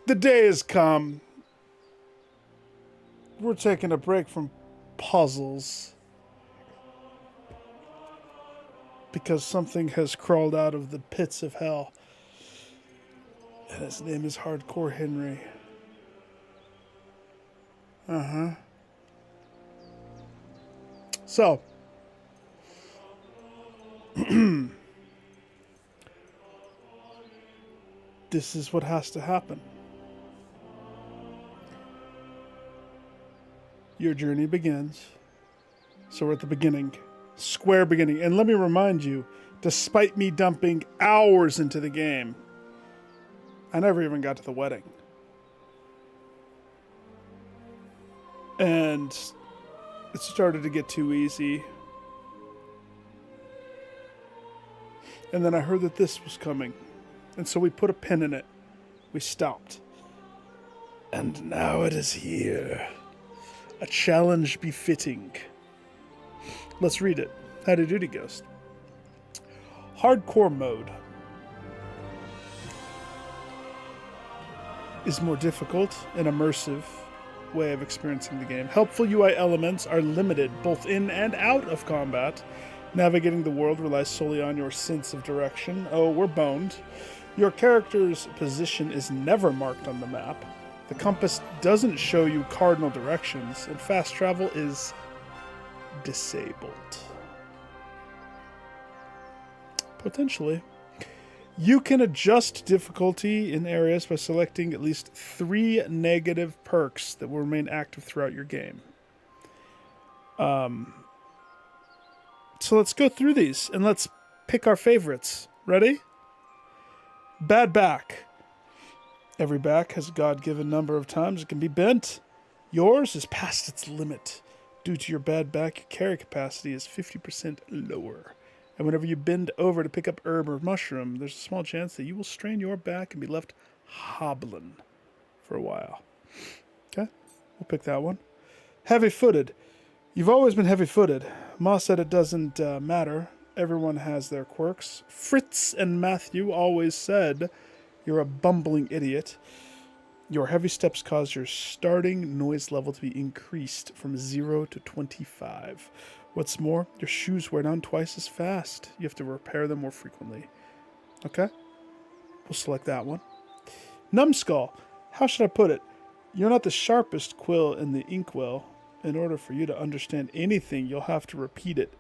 The day has come. We're taking a break from puzzles because something has crawled out of the pits of hell. And his name is Hardcore Henry. So, this is what has to happen. Your journey begins. So we're at the beginning. Square beginning. And let me remind you, despite me dumping hours into the game, I never even got to the wedding. And it started to get too easy. And then I heard that this was coming. And so we put a pin in it. We stopped. And now it is here. A challenge befitting. Let's read it. Howdy doody, Ghost. Hardcore mode is more difficult and immersive way of experiencing the game. Helpful UI elements are limited both in and out of combat. Navigating the world relies solely on your sense of direction. Oh, we're boned. Your character's position is never marked on the map. The compass doesn't show you cardinal directions, and fast travel is disabled. Potentially. You can adjust difficulty in areas by selecting at least 3 negative perks that will remain active throughout your game. So let's go through these, and let's pick our favorites. Ready? Bad back. Every back has a God-given number of times it can be bent. Yours is past its limit. Due to your bad back, your carry capacity is 50% lower. And whenever you bend over to pick up herb or mushroom, there's a small chance that you will strain your back and be left hobbling for a while. Okay, we'll pick that one. Heavy-footed. You've always been heavy-footed. Ma said it doesn't matter. Everyone has their quirks. Fritz and Matthew always said you're a bumbling idiot. Your heavy steps cause your starting noise level to be increased from 0 to 25. What's more, your shoes wear down twice as fast. You have to repair them more frequently. Okay? We'll select that one. Numbskull. How should I put it? You're not the sharpest quill in the inkwell. In order for you to understand anything, you'll have to repeat it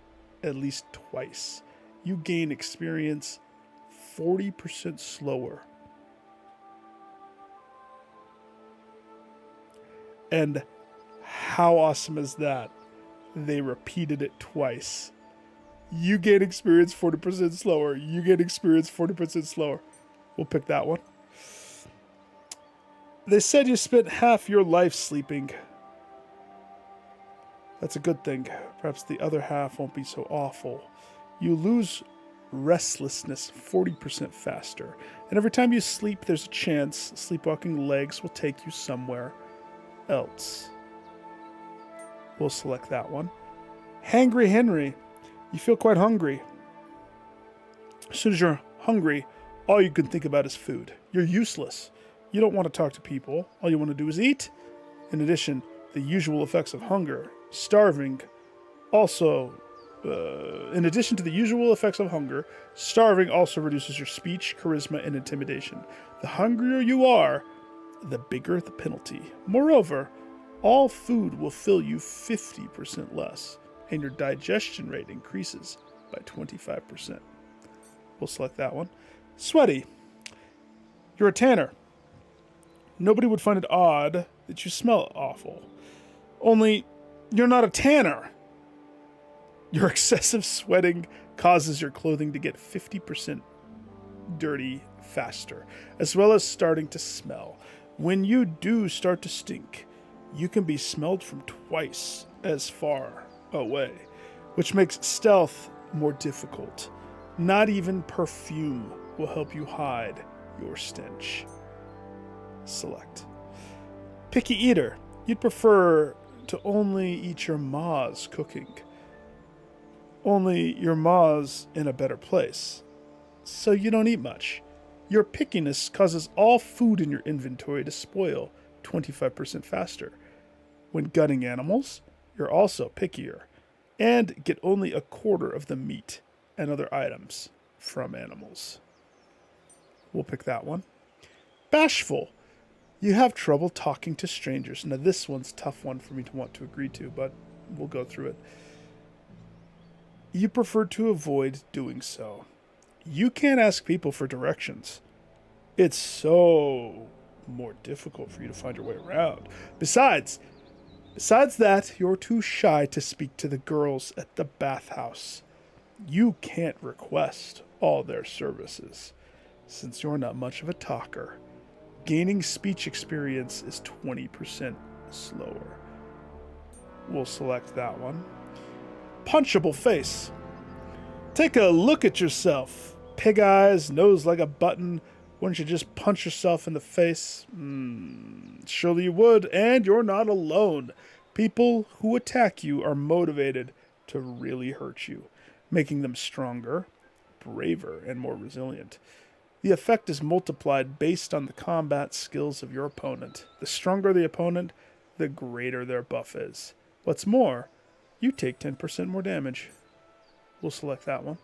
at least twice. You gain experience 40% slower. And how awesome is that? They repeated it twice. You gain experience 40% slower. You gain experience 40% slower. We'll pick that one. They said you spent half your life sleeping. That's a good thing. Perhaps the other half won't be so awful. You lose restlessness 40% faster. And every time you sleep, there's a chance sleepwalking legs will take you somewhere else. We'll select that one. Hangry Henry. You feel quite hungry. As soon as you're hungry, all you can think about is food. You're useless. You don't want to talk to people. All you want to do is eat. In addition, the usual effects of hunger, starving, in addition to the usual effects of hunger, starving also reduces your speech, charisma, and intimidation. The hungrier you are, the bigger the penalty. Moreover, all food will fill you 50% less, and your digestion rate increases by 25%. We'll select that one. Sweaty. You're a tanner. Nobody would find it odd that you smell awful. Only, you're not a tanner. Your excessive sweating causes your clothing to get 50% dirty faster, as well as starting to smell. When you do start to stink, you can be smelled from twice as far away, which makes stealth more difficult. Not even perfume will help you hide your stench. Select. Picky eater. You'd prefer to only eat your ma's cooking. Only your ma's in a better place. so you don't eat much. Your pickiness causes all food in your inventory to spoil 25% faster. When gutting animals, you're also pickier and get only a quarter of the meat and other items from animals. We'll pick that one. Bashful. You have trouble talking to strangers. Now this one's a tough one for me to want to agree to, but we'll go through it. You prefer to avoid doing so. You can't ask people for directions. It's so more difficult for you to find your way around. Besides that, you're too shy to speak to the girls at the bathhouse. You can't request all their services, since you're not much of a talker. Gaining speech experience is 20% slower. We'll select that one. Punchable face. Take a look at yourself. Pig eyes, nose like a button. Wouldn't you just punch yourself in the face? Surely you would, and you're not alone. People who attack you are motivated to really hurt you, making them stronger, braver, and more resilient. The effect is multiplied based on the combat skills of your opponent. The stronger the opponent, the greater their buff is. What's more, you take 10% more damage. We'll select that one.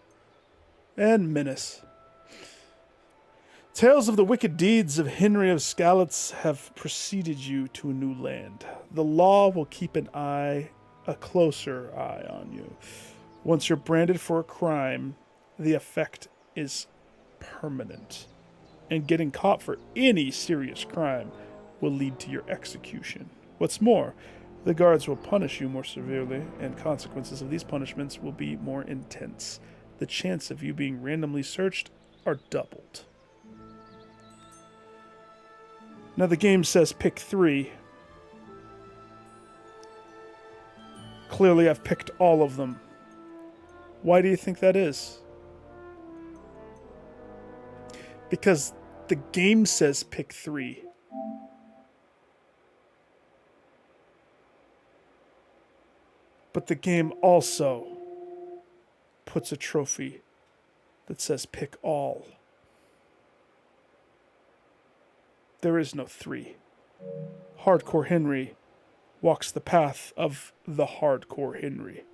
And Menace. Tales of the wicked deeds of Henry of Skalitz have preceded you to a new land. The law will keep a closer eye on you. Once you're branded for a crime, the effect is permanent. And getting caught for any serious crime will lead to your execution. What's more, the guards will punish you more severely, and consequences of these punishments will be more intense. The chance of you being randomly searched are doubled. Now the game says pick 3. Clearly I've picked all of them. Why do you think that is? Because the game says pick 3. But the game also puts a trophy that says pick all. There is no 3. Hardcore Henry walks the path of the Hardcore Henry.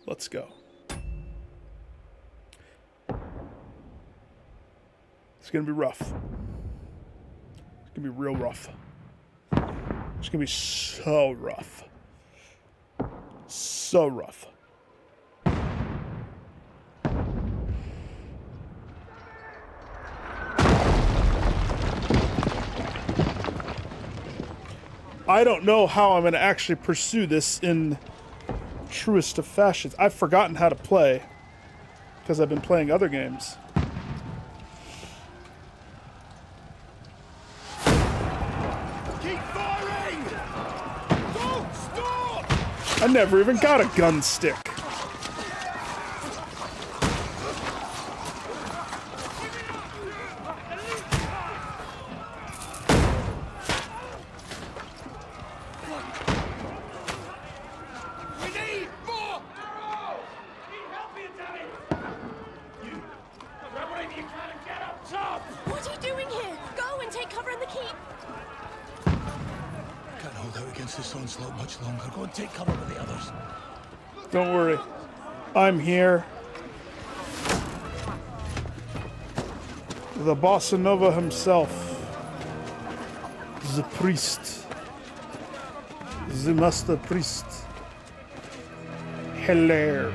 Let's go. It's going to be rough. It's going to be real rough. It's going to be so rough. So rough. I don't know how I'm going to actually pursue this in truest of fashions. I've forgotten how to play because I've been playing other games. Keep firing! Don't stop! I never even got a gun stick. What are you doing here? Go and take cover in the keep. Can't hold out against this onslaught much longer. Go and take cover with the others. Don't worry. I'm here. The Bossa Nova himself. The priest. The master priest. Hello.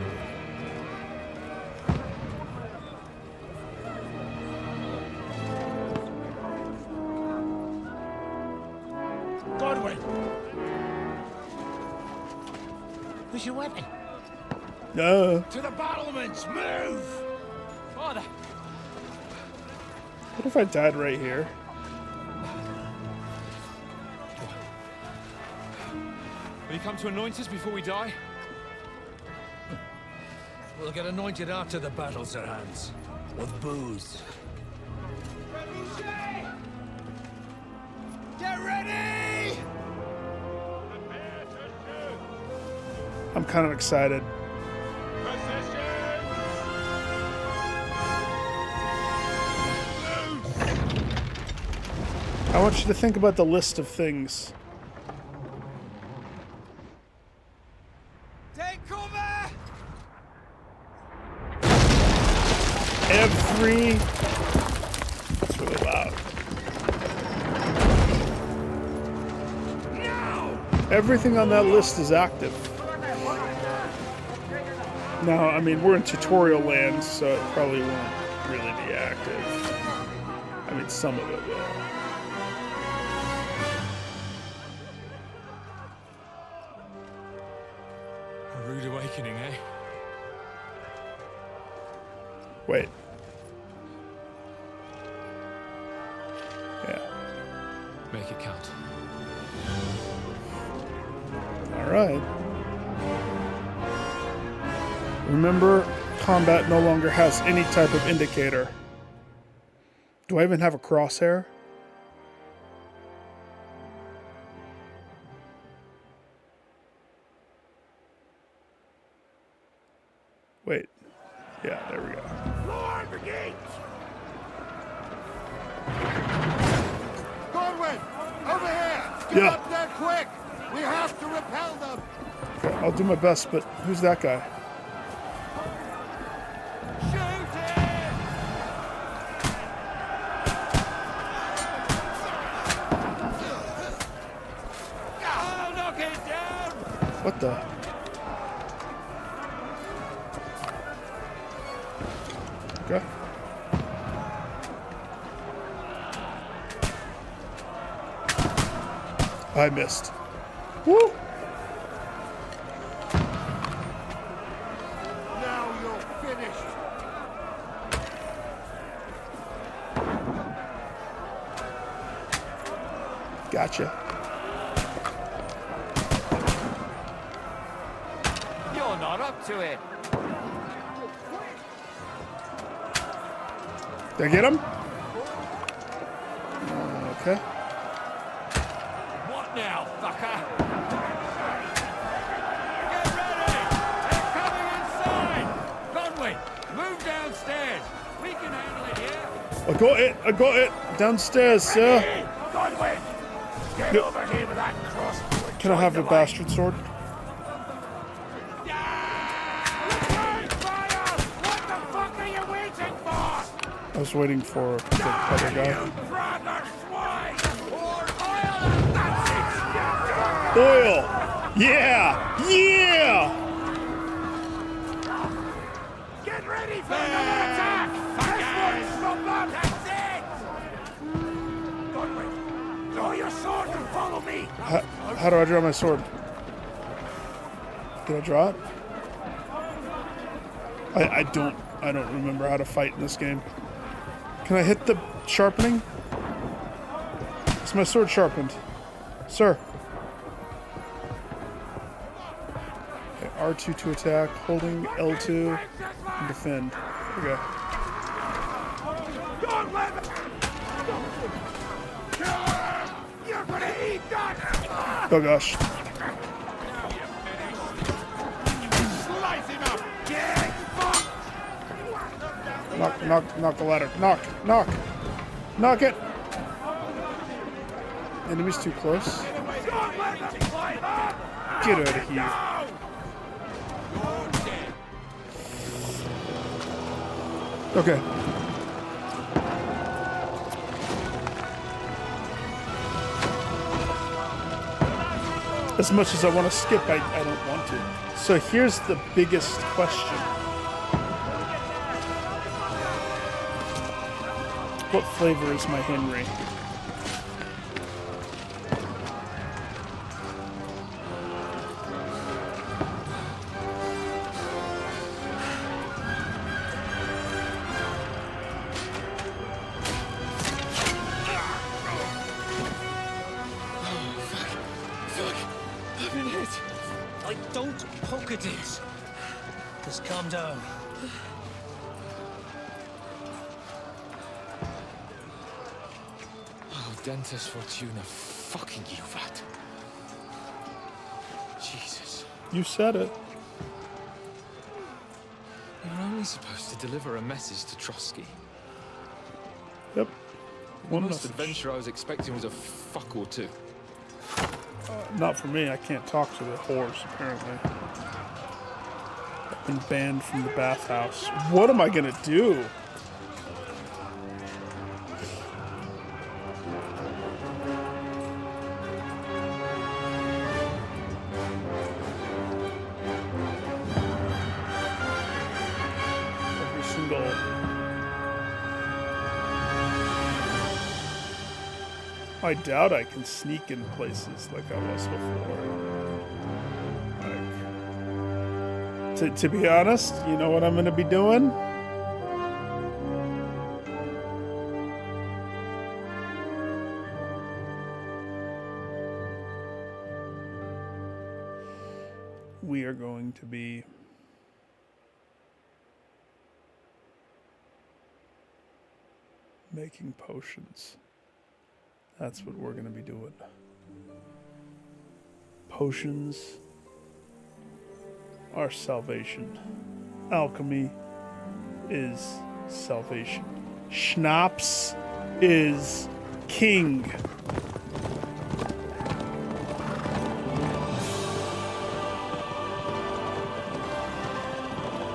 Godwin! Where's your weapon? To the battlements! Move! Father! What if I died right here? Will you come to anoint us before we die? We'll get anointed after the battles are hands. With booze. Get ready! I'm kind of excited. Position! I want you to think about the list of things. Take cover! Every... It's really loud. Everything on that list is active. Now, I mean, we're in tutorial land, so it probably won't really be active. I mean, some of it will. A rude awakening, eh? Wait. Yeah. Make it count. All right. Remember, combat no longer has any type of indicator. Do I even have a crosshair? Wait. Yeah, there we go. Lower the gates! Godwin! Over here! Get Yeah. up there quick! We have to repel them! Okay, I'll do my best, but who's that guy? Shoot it! I'll knock it down! What the? Okay. I missed. Woo! Now you're finished! Gotcha. You're not up to it. Did I get him? Okay. What now, fucker? Get ready! They're coming inside! Conway, move downstairs. We can handle it here. I got it. I got it. Downstairs, sir. Godwin! Get Yep. over here with that crossbow! Can I have a bastard sword? Fire! What the fuck are you waiting for? I was waiting for the other guy. Brother swine! Or Oil! Yeah! Yeah! get ready for another attack! This one's from them! That's it! Godwin, draw your sword and follow me! How do I draw my sword? Did I draw it? I don't remember how to fight in this game. Can I hit the sharpening? Is my sword sharpened? Sir. Okay, R2 to attack, holding L2 and defend. Okay. Don't let me! You're gonna eat that! Oh gosh. Slice him up! Get fucked! Knock the ladder. Knock. Knock it. Enemy's too close. Don't let them climb up! Get out of here. Okay. As much as I want to skip, I don't want to. So here's the biggest question. What flavor is my Henry? I've been hit. Like, don't poke at it. Just calm down. Oh, Dentes Fortuna, fucking you, that. Jesus. You said it. You're only supposed to deliver a message to Trotsky. Yep. The One most message. adventure I was expecting was a fuck or two. Not for me. I can't talk to the whores, apparently. I've been banned from the bathhouse. What am I gonna do? Every single... I doubt I can sneak in places like I was before. Like, to be honest, you know what I'm going to be doing? We are going to be making potions. That's what we're going to be doing. Potions are salvation. Alchemy is salvation. Schnapps is king.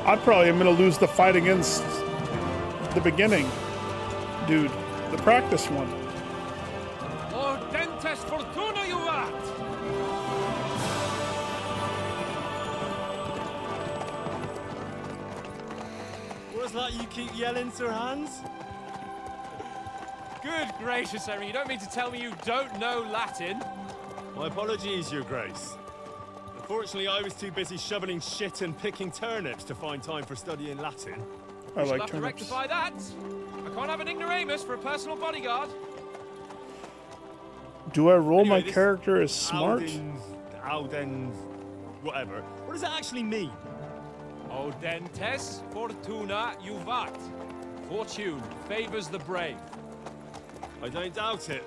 I probably am going to lose the fight against the beginning. Dude, the practice one. Fortuna juvat! What's that you keep yelling, Sir Hans? Good gracious, Henry, you don't mean to tell me you don't know Latin? My apologies, Your Grace. Unfortunately, I was too busy shoveling shit and picking turnips to find time for studying Latin. I We'll like have to turnips. rectify that. I can't have an ignoramus for a personal bodyguard. Do I roll Anyway, my this character as smart? Auden, whatever. What does that actually mean? Audentes fortuna juvat. Fortune favors the brave. I don't doubt it.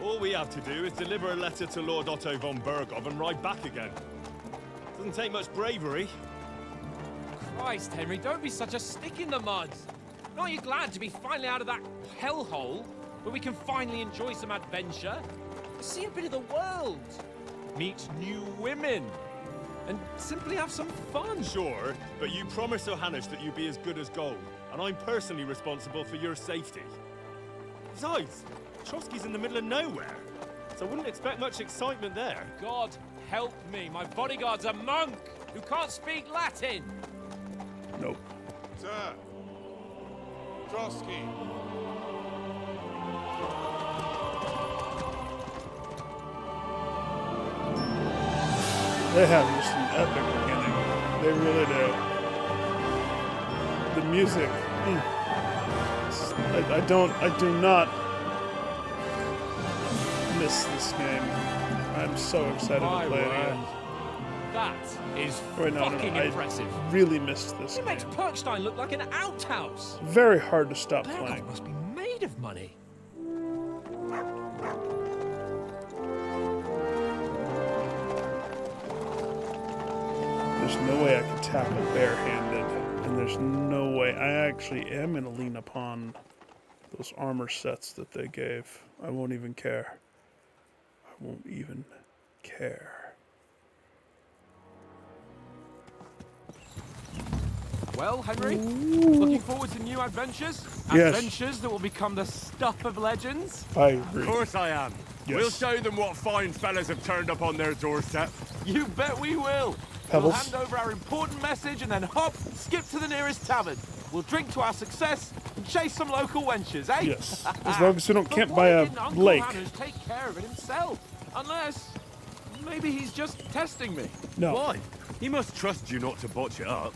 All we have to do is deliver a letter to Lord Otto von Bergov and ride back again. Doesn't take much bravery. Christ, Henry, don't be such a stick in the mud. Aren't you glad to be finally out of that hellhole where we can finally enjoy some adventure? See a bit of the world, meet new women, and simply have some fun. Sure, but you promised Johannes that you'd be as good as gold, and I'm personally responsible for your safety. Besides, Trotsky's in the middle of nowhere, so I wouldn't expect much excitement there. God help me, my bodyguard's a monk who can't speak Latin. Nope. Sir. Trotsky. They have just an epic beginning. They really do. The music. I do not miss this game. I'm so excited My to play it word. again. That is Wait, no, fucking I impressive. really missed this It makes game. Perkstein look like an outhouse. Very hard to stop Bergov playing. must be made of money. There's no way I could tackle barehanded, and there's no way I actually am gonna lean upon those armor sets that they gave. I won't even care. I won't even care. Well, Henry, looking forward to new adventures? Yes. Adventures that will become the stuff of legends? I agree. Of course I am. Yes. We'll show them what fine fellas have turned up on their doorstep. You bet we will. Pebbles? We'll hand over our important message and then hop, skip to the nearest tavern. We'll drink to our success and chase some local wenches, eh? Yes, as long as we don't But camp why by a didn't Uncle lake. Hanners take care of it himself? Unless, maybe he's just testing me. No. Why? He must trust you not to botch it up.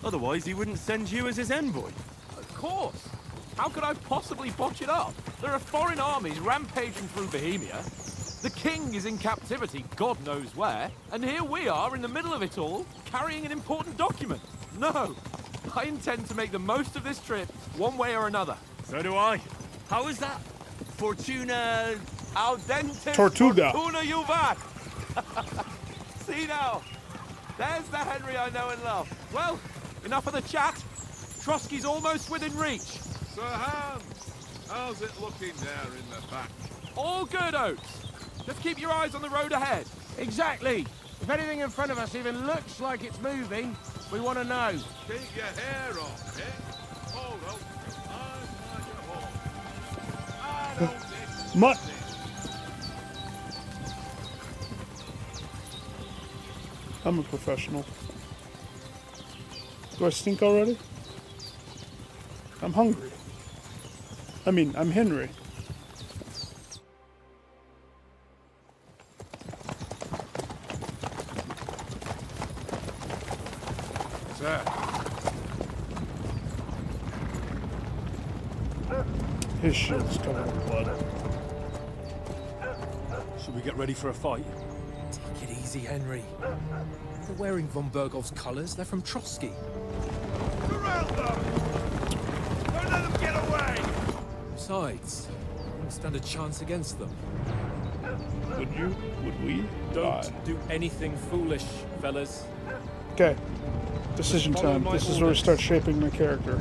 Otherwise, he wouldn't send you as his envoy. Of course. How could I possibly botch it up? There are foreign armies rampaging through Bohemia. The king is in captivity, God knows where. And here we are in the middle of it all, carrying an important document. No, I intend to make the most of this trip, one way or another. So do I. How is that? Fortuna... Audentes Tortuga. Fortuna juvat. See now, there's the Henry I know and love. Well, enough of the chat. Trotsky's almost within reach. Sir Hans. How's it looking there in the back? All good, Oates. Just keep your eyes on the road ahead. Exactly. If anything in front of us even looks like it's moving, we want to know. Keep your hair on, eh? Hold up. I'm like a horse. I don't Mutt. I'm a professional. Do I stink already? I'm hungry. I mean, I'm Henry. Sir, His shit's covered in blood. Should we get ready for a fight? Take it easy, Henry. They're wearing von Bergov's colours. They're from Trotsky. surround them! Don't let them get away! Besides, we won't stand a chance against them. Would you? Would we? Don't do anything foolish, fellas. Okay. Decision Follow time. my This is where we orders. start shaping my character.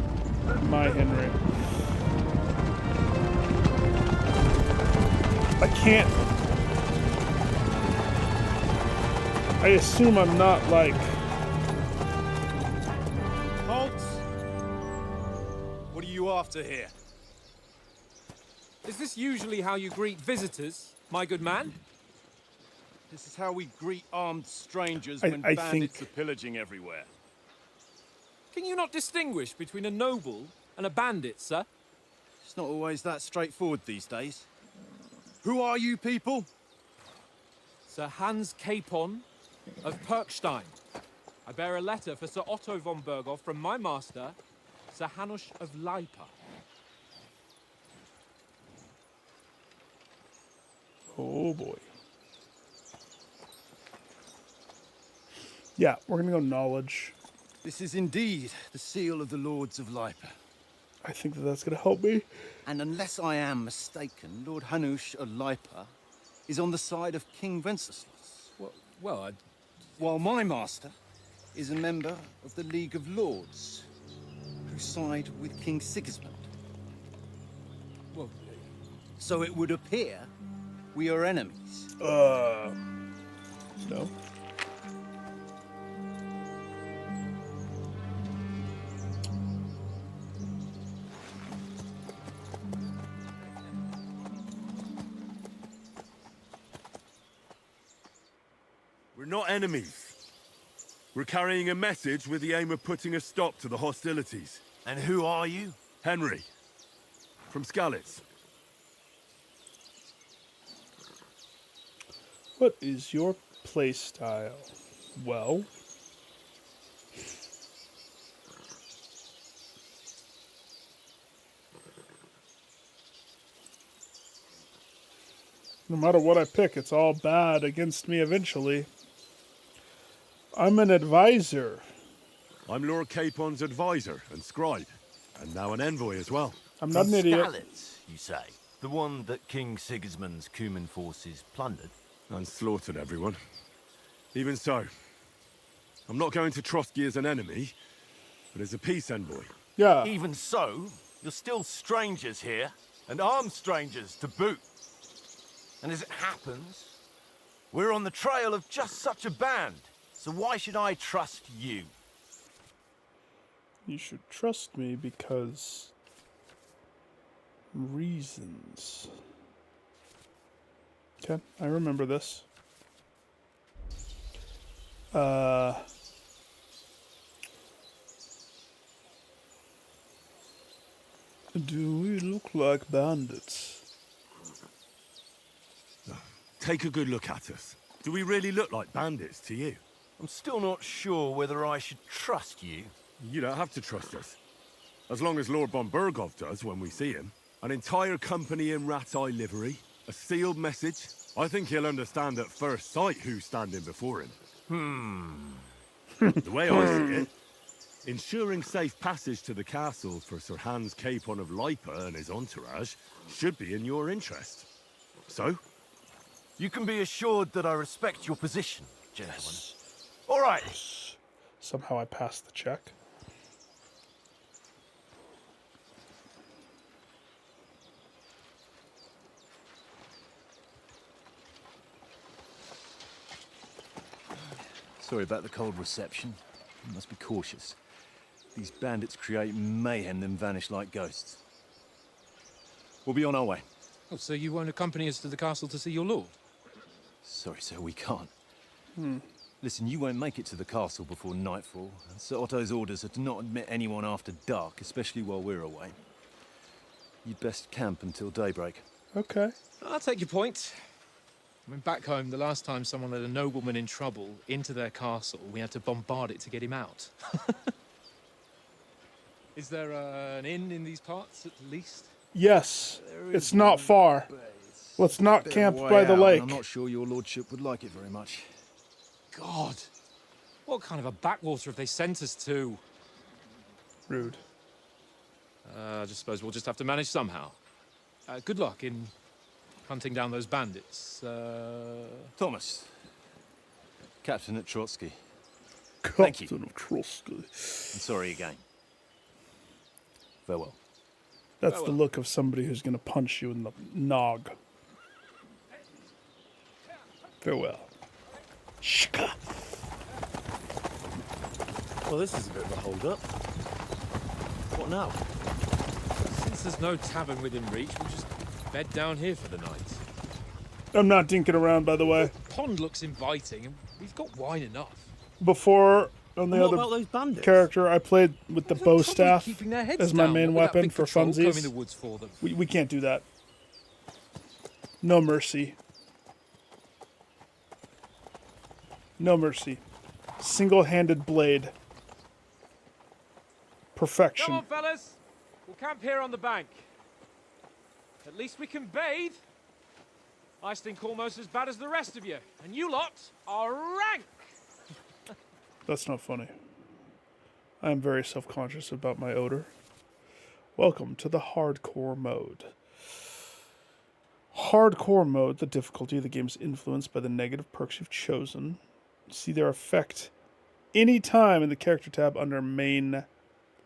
My Henry. I can't. I assume I'm not like. Halt! What are you after here? Is this usually how you greet visitors, my good man? This is how we greet armed strangers I when think- bandits are pillaging everywhere. Can you not distinguish between a noble and a bandit, sir? It's not always that straightforward these days. Who are you people? Sir Hans Capon of Perkstein. I bear a letter for Sir Otto von Berghoff from my master, Sir Hanush of Lipa. Oh boy. Yeah, we're gonna go knowledge. This is indeed the seal of the Lords of Lipa. I think that that's gonna help me. And unless I am mistaken, Lord Hanush of Lipa is on the side of King Wenceslas, Well, while my master is a member of the League of Lords, who side with King Sigismund. well, So it would appear we are enemies. No. We're not enemies. We're carrying a message with the aim of putting a stop to the hostilities. And who are you? Henry, from Skalitz. What is your play style? Well, no matter what I pick, it's all bad against me eventually. I'm an advisor. I'm Lord Capon's advisor and scribe, and now an envoy as well. I'm not an idiot. Skalitz, you say? The one that King Sigismund's Cuman forces plundered? And slaughtered everyone. Even so, I'm not going to Trotsky as an enemy, but as a peace envoy. Yeah. Even so, you're still strangers here, and armed strangers to boot. And as it happens, we're on the trail of just such a band, so why should I trust you? You should trust me because reasons. Okay, I remember this. Do we look like bandits? Take a good look at us. Do we really look like bandits to you? I'm still not sure whether I should trust you. You don't have to trust us. As long as Lord von Berghoff does when we see him. An entire company in rat-eye livery, a sealed message. I think he'll understand at first sight who's standing before him. The way I see it, ensuring safe passage to the castle for Sir Hans Capon of Lipa and his entourage should be in your interest. So, You can be assured that I respect your position, gentlemen. All right. Somehow I passed the check. Sorry about the cold reception. You must be cautious. These bandits create mayhem, then vanish like ghosts. We'll be on our way. Oh, so you won't accompany us to the castle to see your lord? Sorry, sir, we can't. Listen, you won't make it to the castle before nightfall. Sir Otto's orders are to not admit anyone after dark, especially while we're away. You'd best camp until daybreak. Okay. I'll take your point. I mean, back home, the last time someone led a nobleman in trouble into their castle, we had to bombard it to get him out. Is there an inn in these parts, at least? Yes. It's not far. Let's not camp by the lake. I'm not sure your lordship would like it very much. God! What kind of a backwater have they sent us to? Rude. I just suppose we'll just have to manage somehow. Good luck in hunting down those bandits. Thomas. Captain at Trotsky. Captain of Trotsky. I'm sorry again. Farewell. That's the look of somebody who's going to punch you in the nog. Farewell. Shka. Well, this is a bit of a hold-up. What now? Since there's no tavern within reach, we'll just bed down here for the night. I'm not dinking around, by the way. The pond looks inviting, and we've got wine enough. Before, on the What about other those bandits? character, I played with the bow staff Keeping their heads as my down, main with that weapon big for patrol combing the funsies. woods for them. We can't do that. No mercy. No mercy. Single-handed blade. Perfection. Come on, fellas. We'll camp here on the bank. At least we can bathe. I stink almost as bad as the rest of you, and you lot are rank. That's not funny. I am very self-conscious about my odor. Welcome to the hardcore mode. Hardcore mode, the difficulty of the game is influenced by the negative perks you've chosen. See their effect anytime in the character tab under main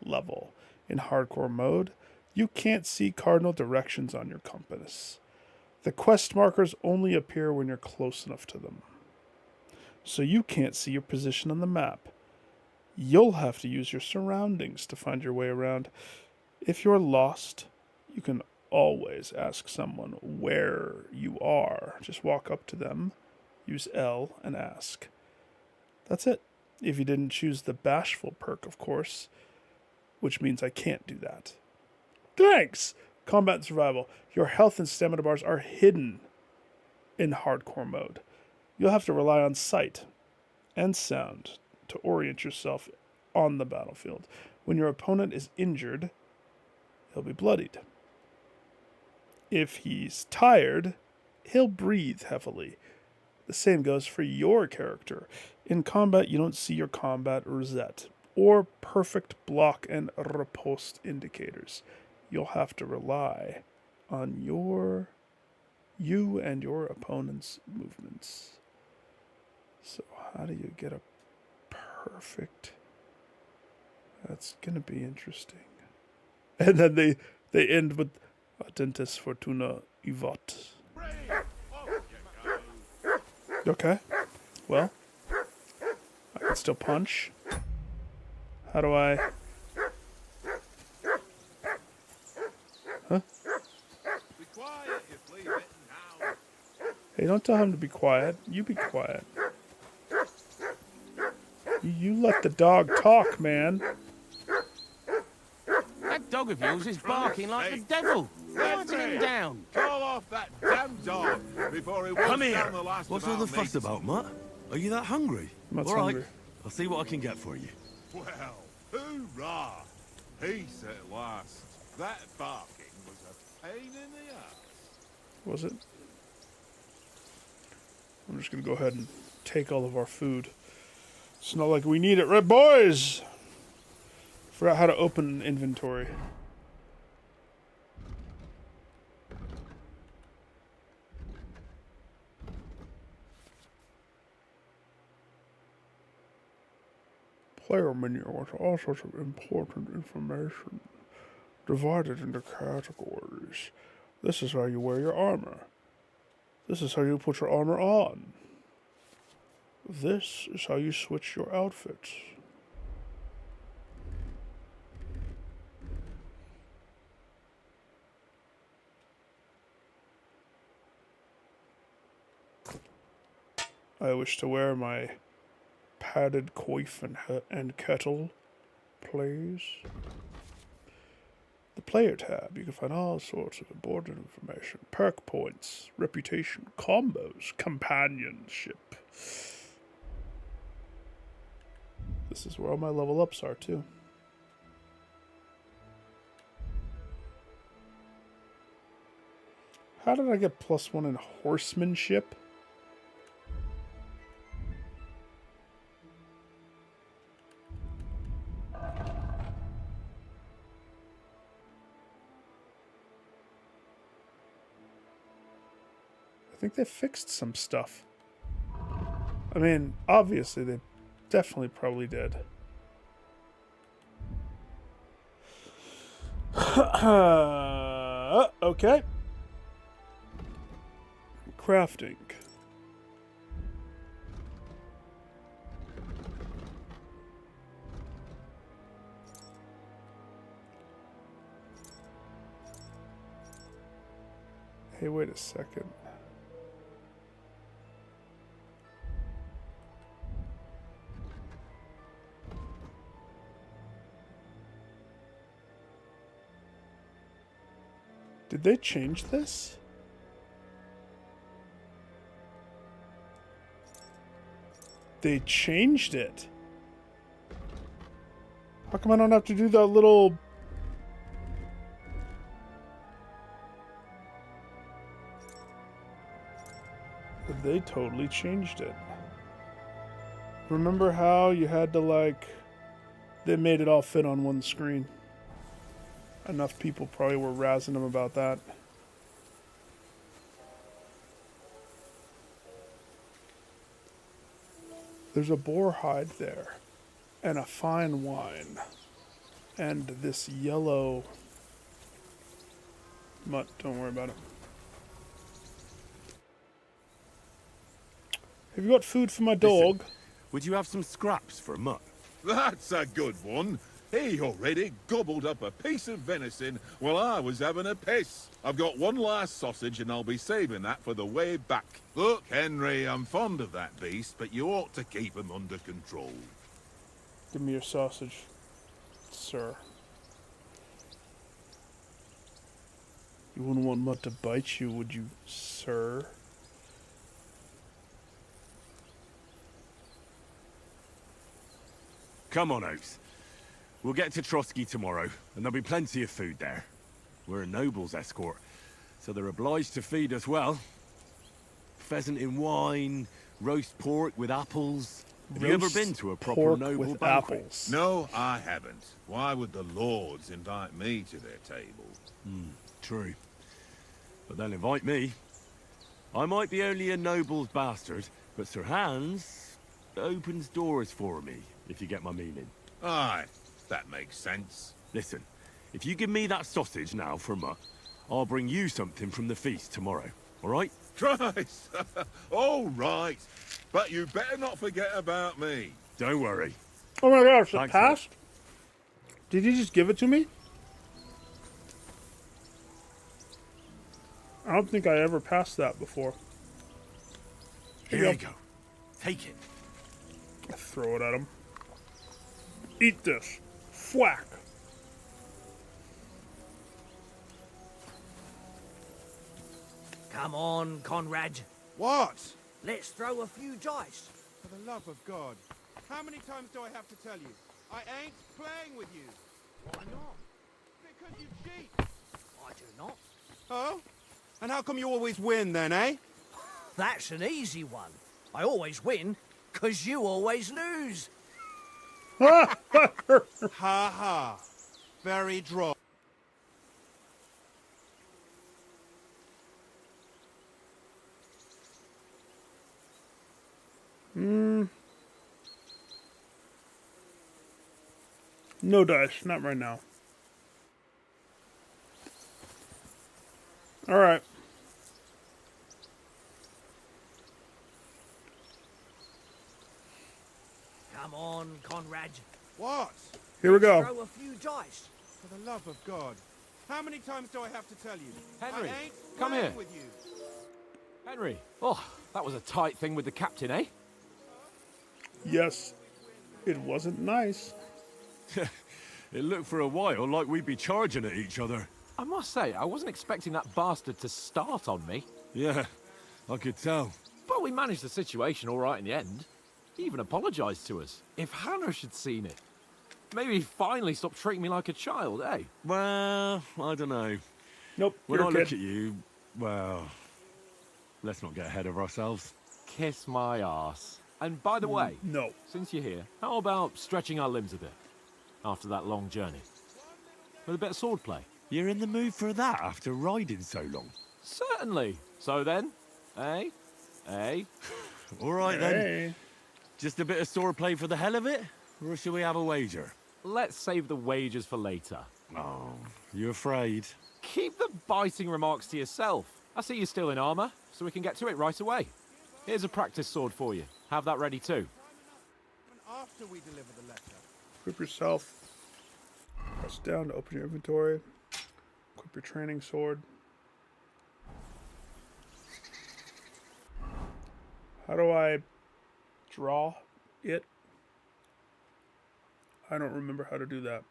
level. In hardcore mode, you can't see cardinal directions on your compass. The quest markers only appear when you're close enough to them. So you can't see your position on the map. You'll have to use your surroundings to find your way around. If you're lost, you can always ask someone where you are. Just walk up to them, use L, and ask. That's it. If you didn't choose the bashful perk, of course, which means I can't do that. Thanks! Combat and survival. Your health and stamina bars are hidden in hardcore mode. You'll have to rely on sight and sound to orient yourself on the battlefield. When your opponent is injured, he'll be bloodied. If he's tired, he'll breathe heavily. The same goes for your character. In combat, you don't see your combat rosette or perfect block and riposte indicators. You'll have to rely on you and your opponent's movements. So how do you get a perfect? That's gonna be interesting. And then they end with Atentis Fortuna Ivot. Okay. Well, I can still punch. How do I? Huh? Be quiet, you flea-bitten hound. Hey, don't tell him to be quiet. You be quiet. You let the dog talk, man. That dog of yours is barking like the devil. Quiet him down. Call off that damn dog before he walks Come here. down the last What's of all our the fuss mates. about, Mutt? Are you that hungry? Mutt's all right. hungry. I'll see what I can get for you. Well, hoorah! Peace at last. That barking was a pain in the ass. Was it? I'm just gonna go ahead and take all of our food. It's not like we need it, right, boys? Forgot how to open an inventory. Player menu with all sorts of important information divided into categories. This is how you wear your armor. This is how you put your armor on. This is how you switch your outfits. I wish to wear my padded coif and kettle, please. The player tab, you can find all sorts of important information, perk points, reputation, combos, companionship. This is where all my level ups are too. How did I get +1 in horsemanship? I think they fixed some stuff. I mean, obviously they definitely probably did. Okay. Crafting. Hey, wait a second. Did they change this? They changed it. How come I don't have to do that little... They totally changed it. Remember how you had to, like... They made it all fit on one screen. Enough people probably were razzing them about that. There's a boar hide there, and a fine wine, and this yellow mutt. Don't worry about it. Have you got food for my dog? Listen, would you have some scraps for a mutt? That's a good one. He already gobbled up a piece of venison while I was having a piss. I've got one last sausage and I'll be saving that for the way back. Look, Henry, I'm fond of that beast, but you ought to keep him under control. Give me your sausage, sir. You wouldn't want Mutt to bite you, would you, sir? Come on, Oates. We'll get to Trotsky tomorrow, and there'll be plenty of food there. We're a noble's escort, so they're obliged to feed us well. Pheasant in wine, roast pork with apples. Have you ever been to a proper noble banquet? Apples. No, I haven't. Why would the lords invite me to their table? True. But they'll invite me. I might be only a noble's bastard, but Sir Hans opens doors for me, if you get my meaning. Aye, that makes sense. Listen, if you give me that sausage now for a mutt, I'll bring you something from the feast tomorrow, all right? Christ! All right. But you better not forget about me. Don't worry. Oh my gosh, it Thanks, passed? Did he just give it to me? I don't think I ever passed that before. Here you go. Take it. I throw it at him. Eat this. Thwack. Come on, Conrad. What? Let's throw a few dice. For the love of God. How many times do I have to tell you? I ain't playing with you. Why not? Because you cheat. I do not. Oh? And how come you always win then, eh? That's an easy one. I always win, 'cause you always lose. Ha ha. Very droll. No dice, not right now. All right. Here we go. Throw a few dice. For the love of God. How many times do I have to tell you? Henry, I ain't come playing here. with you. Henry. Oh, that was a tight thing with the captain, eh? Yes, it wasn't nice. It looked for a while like we'd be charging at each other. I must say, I wasn't expecting that bastard to start on me. Yeah, I could tell. But we managed the situation all right in the end. He even apologized to us. If Hanush had seen it, maybe he'd finally stop treating me like a child, eh? Well, I don't know. Nope. When you're I a look kid. at you, well, let's not get ahead of ourselves. Kiss my arse. And by the way, No. since you're here, how about stretching our limbs a bit after that long journey? With a bit of swordplay? You're in the mood for that after riding so long? Certainly. So then, eh? Eh? All right then. Hey. Just a bit of swordplay for the hell of it? Or shall we have a wager? Let's save the wagers for later. Oh, you afraid? Keep the biting remarks to yourself. I see you're still in armor, so we can get to it right away. Here's a practice sword for you. Have that ready too. After we deliver the letter. Equip yourself. Press down to open your inventory. Equip your training sword. How do I draw it? I don't remember how to do that.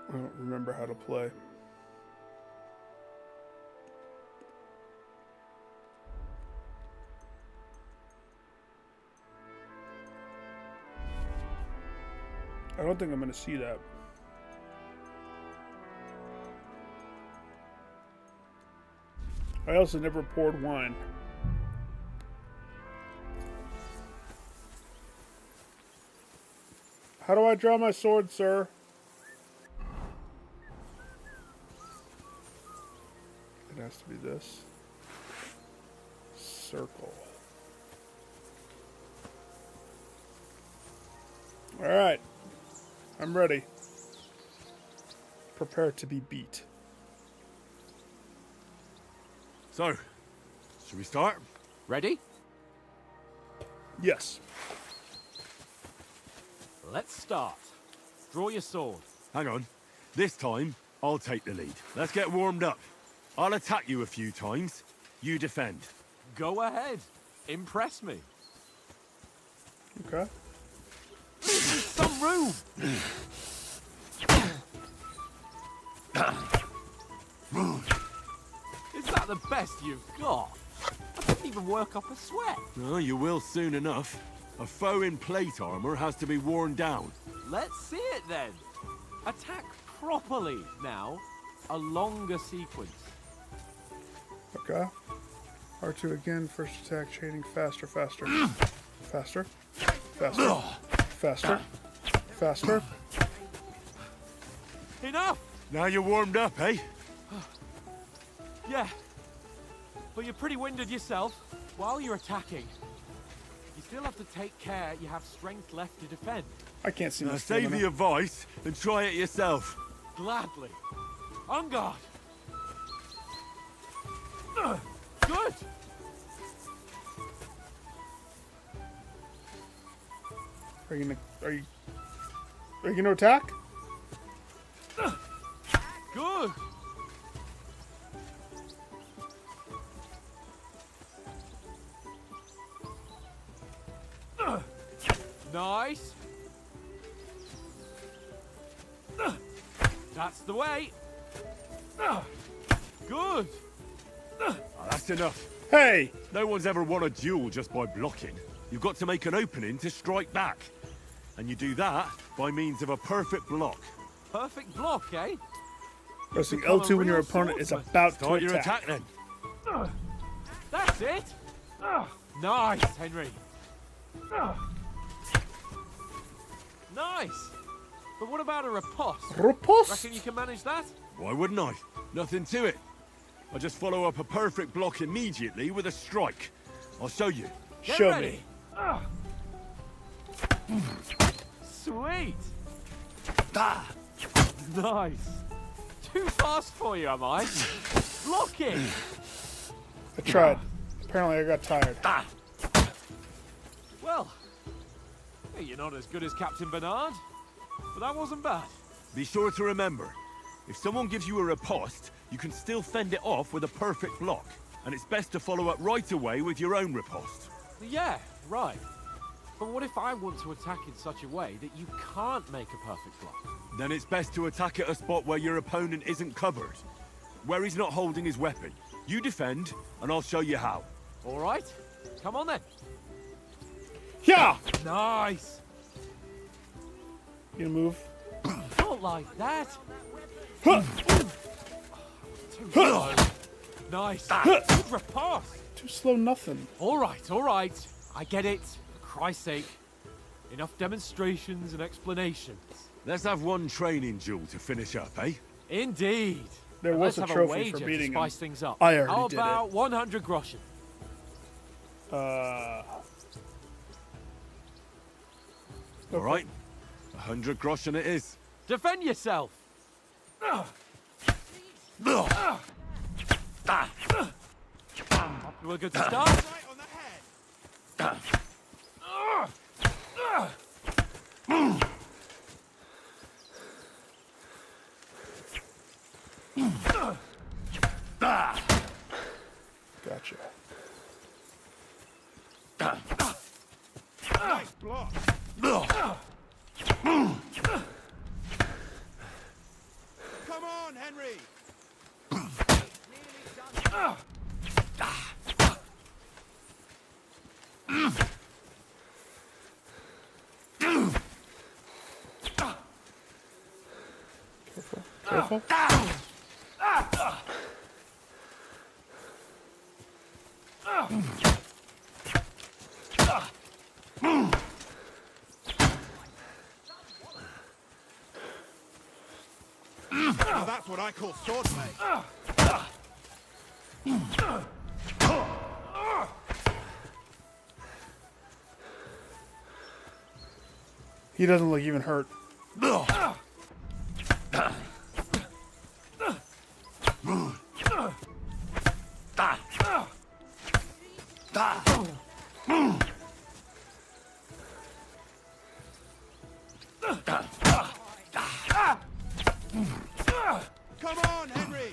I don't remember how to play. I don't think I'm going to see that. I also never poured wine. How do I draw my sword, sir? It has to be this. Circle. All right. I'm ready. Prepare to be beat. So, should we start? Ready? Yes. Let's start. Draw your sword. Hang on. This time, I'll take the lead. Let's get warmed up. I'll attack you a few times. You defend. Go ahead. Impress me. Okay. Some room. Is that the best you've got? I didn't even work up a sweat. Oh, you will soon enough. A foe in plate armor has to be worn down. Let's see it then. Attack properly now. A longer sequence. Okay. R2 again. First attack. Chaining faster, faster. Faster. Faster. Faster. Faster. Enough! Now you're warmed up, eh? Yeah. But you're pretty winded yourself. While you're attacking, you still have to take care you have strength left to defend. I can't see Now my save stamina. your voice and try it yourself. Gladly. On guard. Good. Are you gonna attack? Good. Nice. That's the way. Good. That's enough. Hey! No one's ever won a duel just by blocking. You've got to make an opening to strike back. And you do that by means of a perfect block. Perfect block, eh? Pressing Become a L2 when your real opponent is swordsman. about Start to your attack. attack then. That's it. Nice, Henry. Nice. But what about a riposte? Riposte? Reckon you can manage that? Why wouldn't I? Nothing to it. I just follow up a perfect block immediately with a strike. I'll show you. Get Show ready. me. Sweet. Nice. Too fast for you, am I? Lock it. I tried. Apparently I got tired. Well, you're not as good as Captain Bernard, but that wasn't bad. Be sure to remember, if someone gives you a riposte, you can still fend it off with a perfect block. And it's best to follow up right away with your own riposte. Yeah, right. But what if I want to attack in such a way that you can't make a perfect block? Then it's best to attack at a spot where your opponent isn't covered. Where he's not holding his weapon. You defend, and I'll show you how. All right, come on then. Yeah! Nice. You gonna move? Not like that. Huh. Too slow. Nice. Good riposte. Too slow nothing. All right. I get it. For Christ's sake. Enough demonstrations and explanations. Let's have one training duel to finish up, eh? Indeed. There And was let's a have trophy wager for beating to spice him. things up. I already How did about 100 groschen? All right. 100 groschen it is. Defend yourself. We're good to start. Right on the head. Gotcha. Nice block. Come on, Henry. Careful. Now that's what I call swordplay. He doesn't look even hurt. Come on, Henry.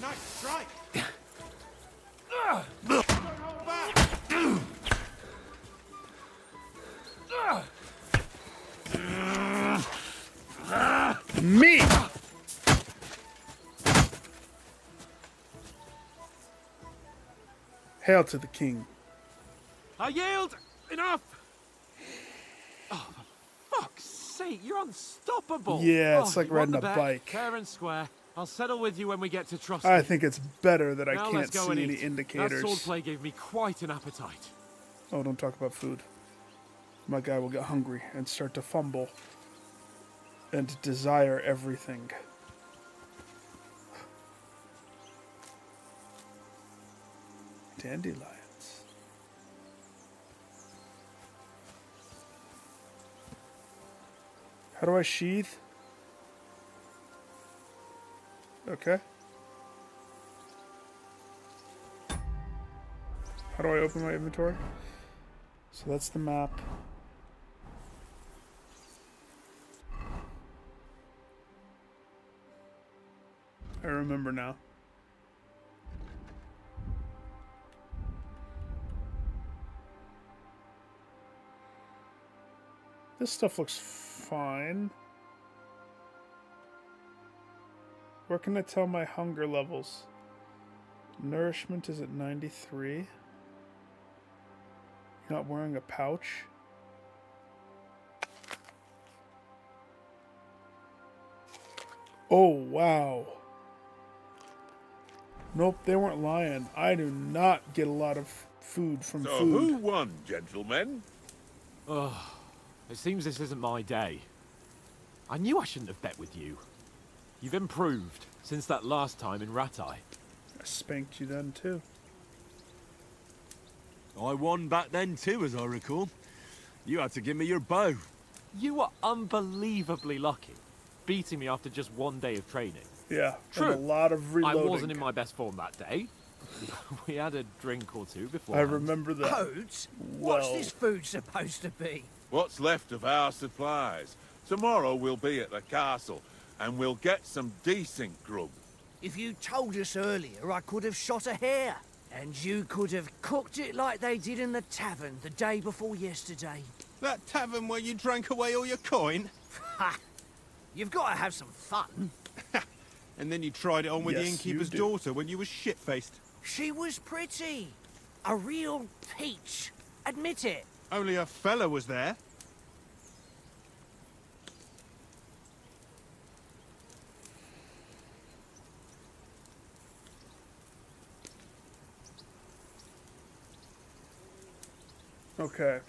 Nice strike. Don't hold back. Me! Hail to the king. I yield. Enough. Oh, for fuck's sake, you're unstoppable. Yeah, it's Oh, like you want riding the a bet? bike. Fair and square. I'll settle with you when we get to trust. I think it's better that I Now can't let's go see and any eat. indicators. That swordplay gave me quite an appetite. Oh, don't talk about food. My guy will get hungry and start to fumble and desire everything. Dandelions. How do I sheath? Okay. How do I open my inventory? So that's the map. I remember now. This stuff looks fine. Where can I tell my hunger levels? Nourishment is at 93. You're not wearing a pouch? Oh, wow. Nope, they weren't lying. I do not get a lot of food from So food. who won, gentlemen? Oh, it seems this isn't my day. I knew I shouldn't have bet with you. You've improved since that last time in Ratai. I spanked you then, too. I won back then too, as I recall. You had to give me your bow. You were unbelievably lucky, beating me after just one day of training. Yeah, True. and a lot of reloading. I wasn't in my best form that day. We had a drink or two before. I remember that. Oats? Well, What's this food supposed to be? What's left of our supplies? Tomorrow we'll be at the castle, and we'll get some decent grub. If you told us earlier, I could have shot a hare. And you could have cooked it like they did in the tavern the day before yesterday. That tavern where you drank away all your coin? Ha! You've got to have some fun. And then you tried it on with the Yes, innkeeper's you did. daughter when you were shit-faced. She was pretty. A real peach. Admit it. Only a fella was there. Okay.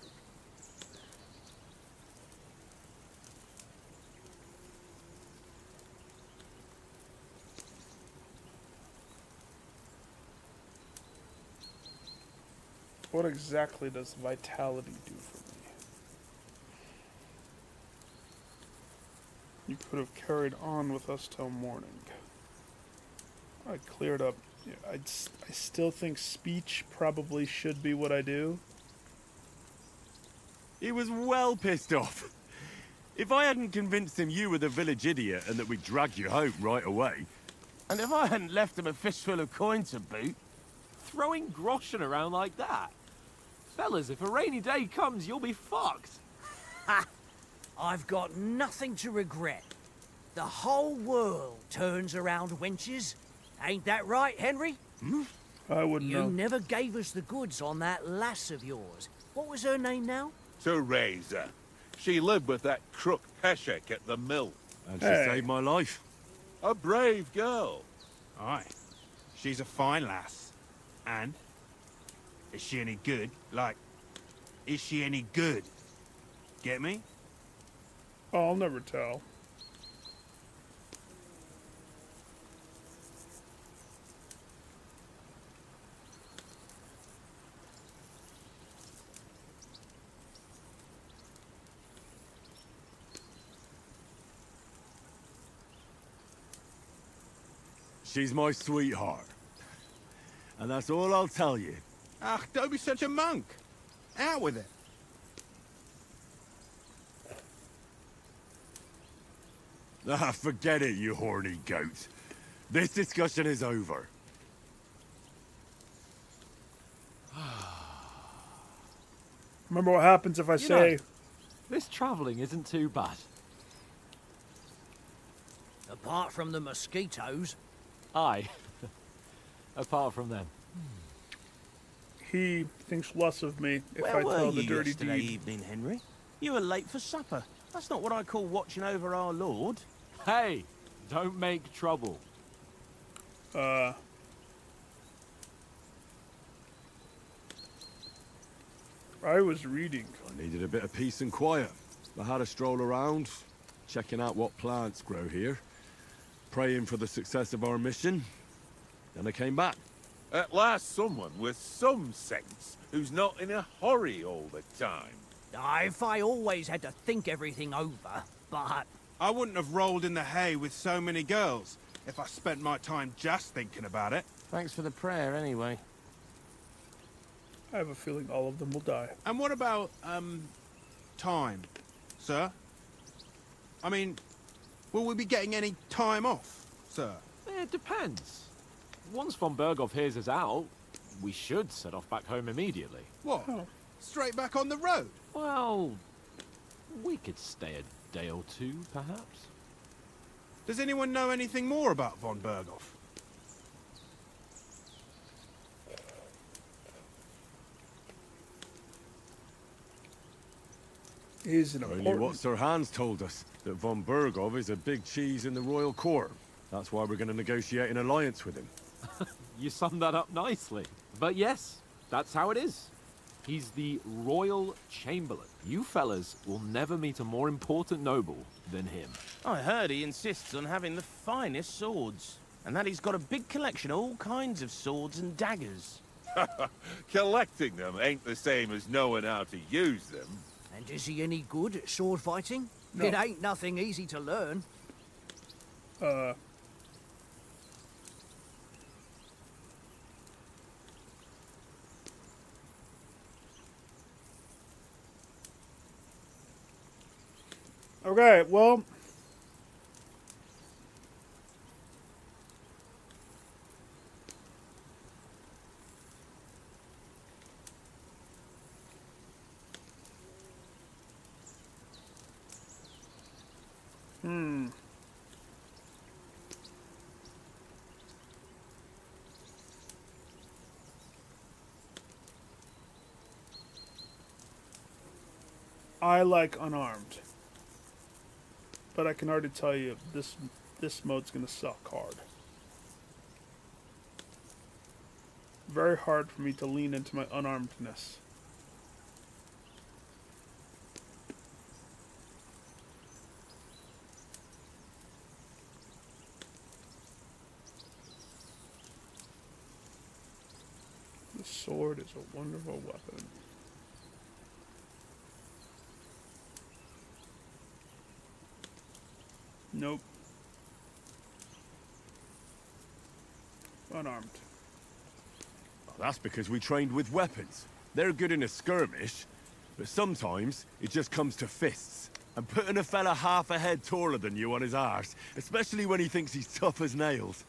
What exactly does vitality do for me? You could have carried on with us till morning. I cleared up. Yeah, I still think speech probably should be what I do. He was well pissed off. If I hadn't convinced him you were the village idiot and that we'd drag you home right away... And if I hadn't left him a fistful of coin to boot, Throwing groschen around like that. Fellas, if a rainy day comes, you'll be fucked. Ha! I've got nothing to regret. The whole world turns around wenches. Ain't that right, Henry? I wouldn't You know. never gave us the goods on that lass of yours. What was her name now? Teresa. She lived with that crook Peshek at the mill. And she Hey. saved my life. A brave girl. Aye. She's a fine lass. And? Is she any good? Like, is she any good? Get me? Oh, I'll never tell. She's my sweetheart. And that's all I'll tell you. Ah, don't be such a monk. Out with it. Ah, forget it, you horny goat. This discussion is over. Remember what happens if I say, know, this travelling isn't too bad. Apart from the mosquitoes. Aye. Apart from them. he thinks less of me if Where I were tell the you dirty yesterday deed. evening, Henry? You were late for supper. That's not what I call watching over our lord. Hey, don't make trouble. I was reading. I needed a bit of peace and quiet. I had a stroll around, checking out what plants grow here, praying for the success of our mission. Then I came back. At last someone with some sense who's not in a hurry all the time. If I always had to think everything over, but... I wouldn't have rolled in the hay with so many girls if I spent my time just thinking about it. thanks for the prayer anyway. I have a feeling all of them will die. And what about, time, sir? I mean, will we be getting any time off, sir? It depends. Once von Berghoff hears us out, we should set off back home immediately. What? Oh. Straight back on the road? Well, we could stay a day or two, perhaps. Does anyone know anything more about von Berghoff? He's an Only important... what Sir Hans told us, that von Bergov is a big cheese in the royal court. That's why we're going to negotiate an alliance with him. You summed that up nicely. But yes, that's how it is. He's the Royal Chamberlain. You fellas will never meet a more important noble than him. I heard he insists on having the finest swords, and that he's got a big collection of all kinds of swords and daggers. Collecting them ain't the same as knowing how to use them. And is he any good at sword fighting? No. It ain't nothing easy to learn. Okay, well... I like unarmed. But I can already tell you, this mode's gonna suck hard. Very hard for me to lean into my unarmedness. The sword is a wonderful weapon. Nope. Unarmed. Well, that's because we trained with weapons. They're good in a skirmish, but sometimes it just comes to fists. And putting a fella half a head taller than you on his arse, especially when he thinks he's tough as nails,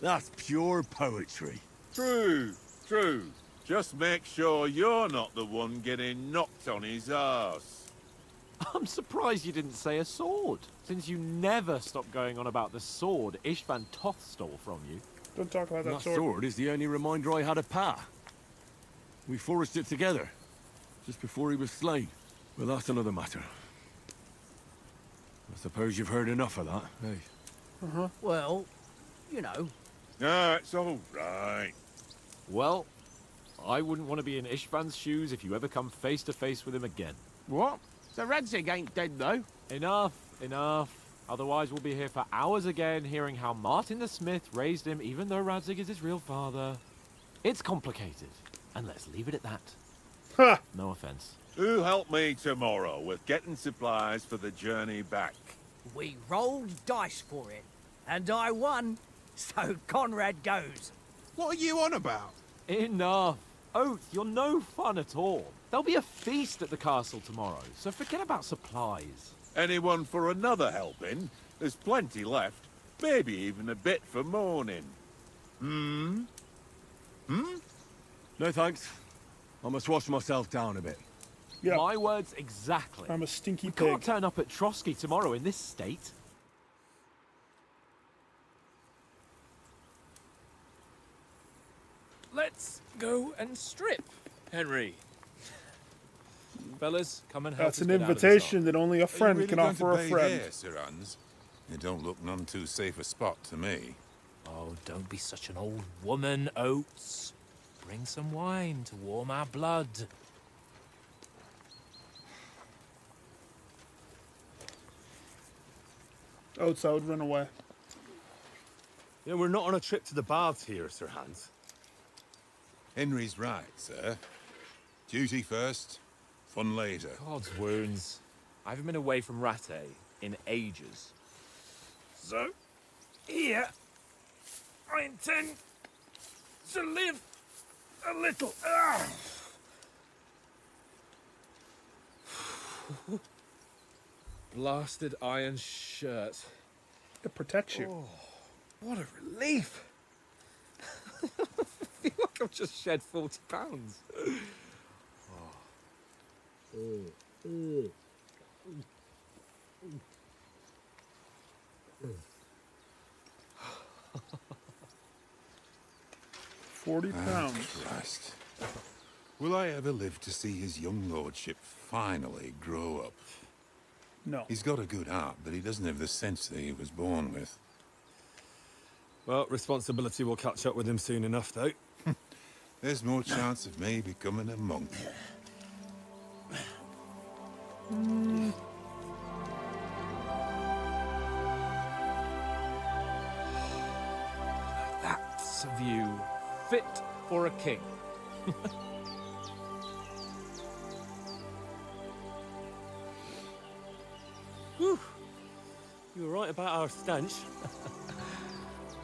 that's pure poetry. True, true. Just make sure you're not the one getting knocked on his arse. I'm surprised you didn't say a sword, since you never stop going on about the sword Ishvan Toth stole from you. Don't talk about that That sword is the only reminder I had of Pa. We forged it together, just before he was slain. But that's another matter. I suppose you've heard enough of that, eh? Well, you know. No, it's all right. Well, I wouldn't want to be in Ishvan's shoes if you ever come face to face with him again. What? So Radzig ain't dead, though? Enough, enough. Otherwise we'll be here for hours again, hearing how Martin the Smith raised him, even though Radzig is his real father. It's complicated, and let's leave it at that. Huh. No offense. Who helped me tomorrow with getting supplies for the journey back? We rolled dice for it, and I won, so Conrad goes. What are you on about? Enough. Oath, you're no fun at all. There'll be a feast at the castle tomorrow, so forget about supplies. Anyone for another helping? There's plenty left. Maybe even a bit for morning. Hmm? No thanks. I must wash myself down a bit. Yeah. My words exactly. I'm a stinky We pig. can't turn up at Trotsky tomorrow in this state. Let's go and strip, Henry. Fellas, come and help That's us an get out of this invitation that only a friend can offer a friend. Here, Sir Hans? It don't look none too safe a spot to me. Oh, don't be such an old woman, Oates. Bring some wine to warm our blood. Oates, I would run away. Yeah, we're not on a trip to the baths here, Sir Hans. Henry's right, sir. Duty first, fun later. God's wounds. I haven't been away from Rattay in ages. So, here, I intend to live a little. Blasted iron shirt. It protects you. Oh, what a relief. I feel like I've just shed 40 pounds. £40. Christ. Will I ever live to see his young lordship finally grow up? No. He's got a good heart, but he doesn't have the sense that he was born with. Well, responsibility will catch up with him soon enough, though. There's more chance of me becoming a monk. That's a view fit for a king. Whew. You were right about our stench.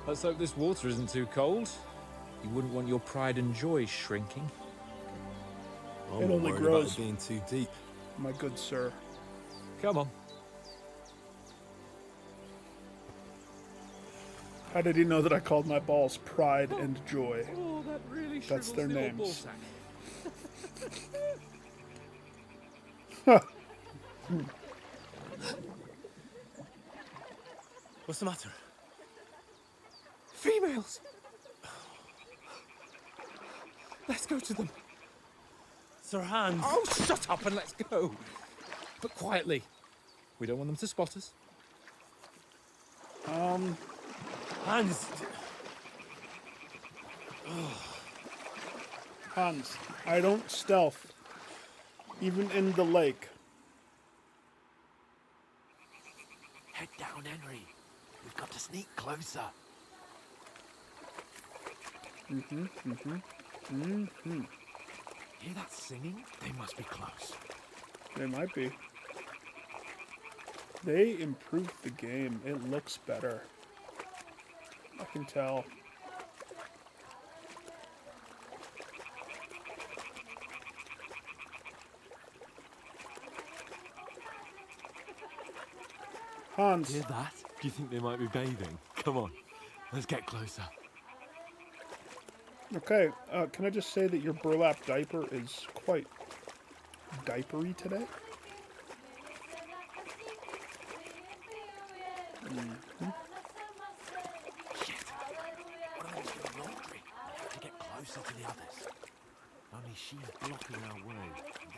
Let's hope this water isn't too cold. You wouldn't want your pride and joy shrinking. It only worried grows. about it being too deep. My good sir. Come on. How did he know that I called my balls Pride and Joy? Oh, that really That's their names. What's the matter? Females! Let's go to them. Sir Hans. Oh, shut up and let's go. But quietly. We don't want them to spot us. Hans. Hans, I don't stealth. Even in the lake. Head down, Henry. We've got to sneak closer. Hear that singing? They must be close. They might be. They improved the game. It looks better. I can tell. Hans. Hear that? Do you think they might be bathing? Come on, let's get closer. Okay, can I just say that your burlap diaper is quite diapery today? Shit! One of them's doing laundry. We have to get closer to the others. Only she's blocking our way,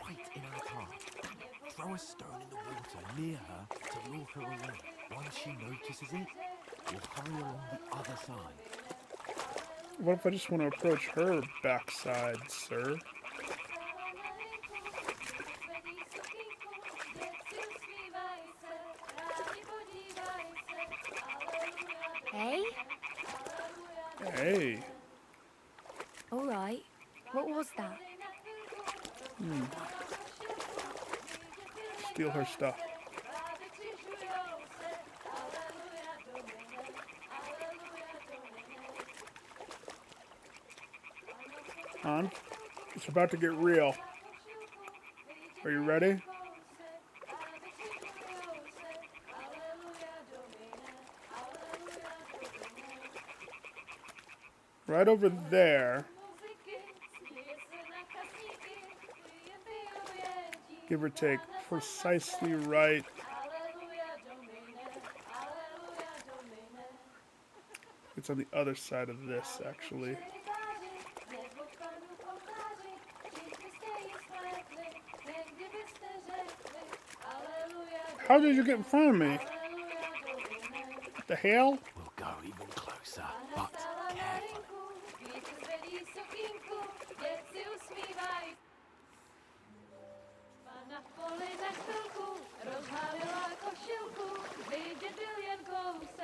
right in our path. Damn it! Throw a stone in the water near her to lure her away. Once she notices it, we'll hurry along the other side. What if I just want to approach her backside, sir? Hey? Hey. All right. What was that? Steal her stuff. On. It's about to get real. Are you ready? Right over there. Give or take, precisely right. It's on the other side of this, actually. How did you get in front of me? What the hell? We'll go even closer, but carefully.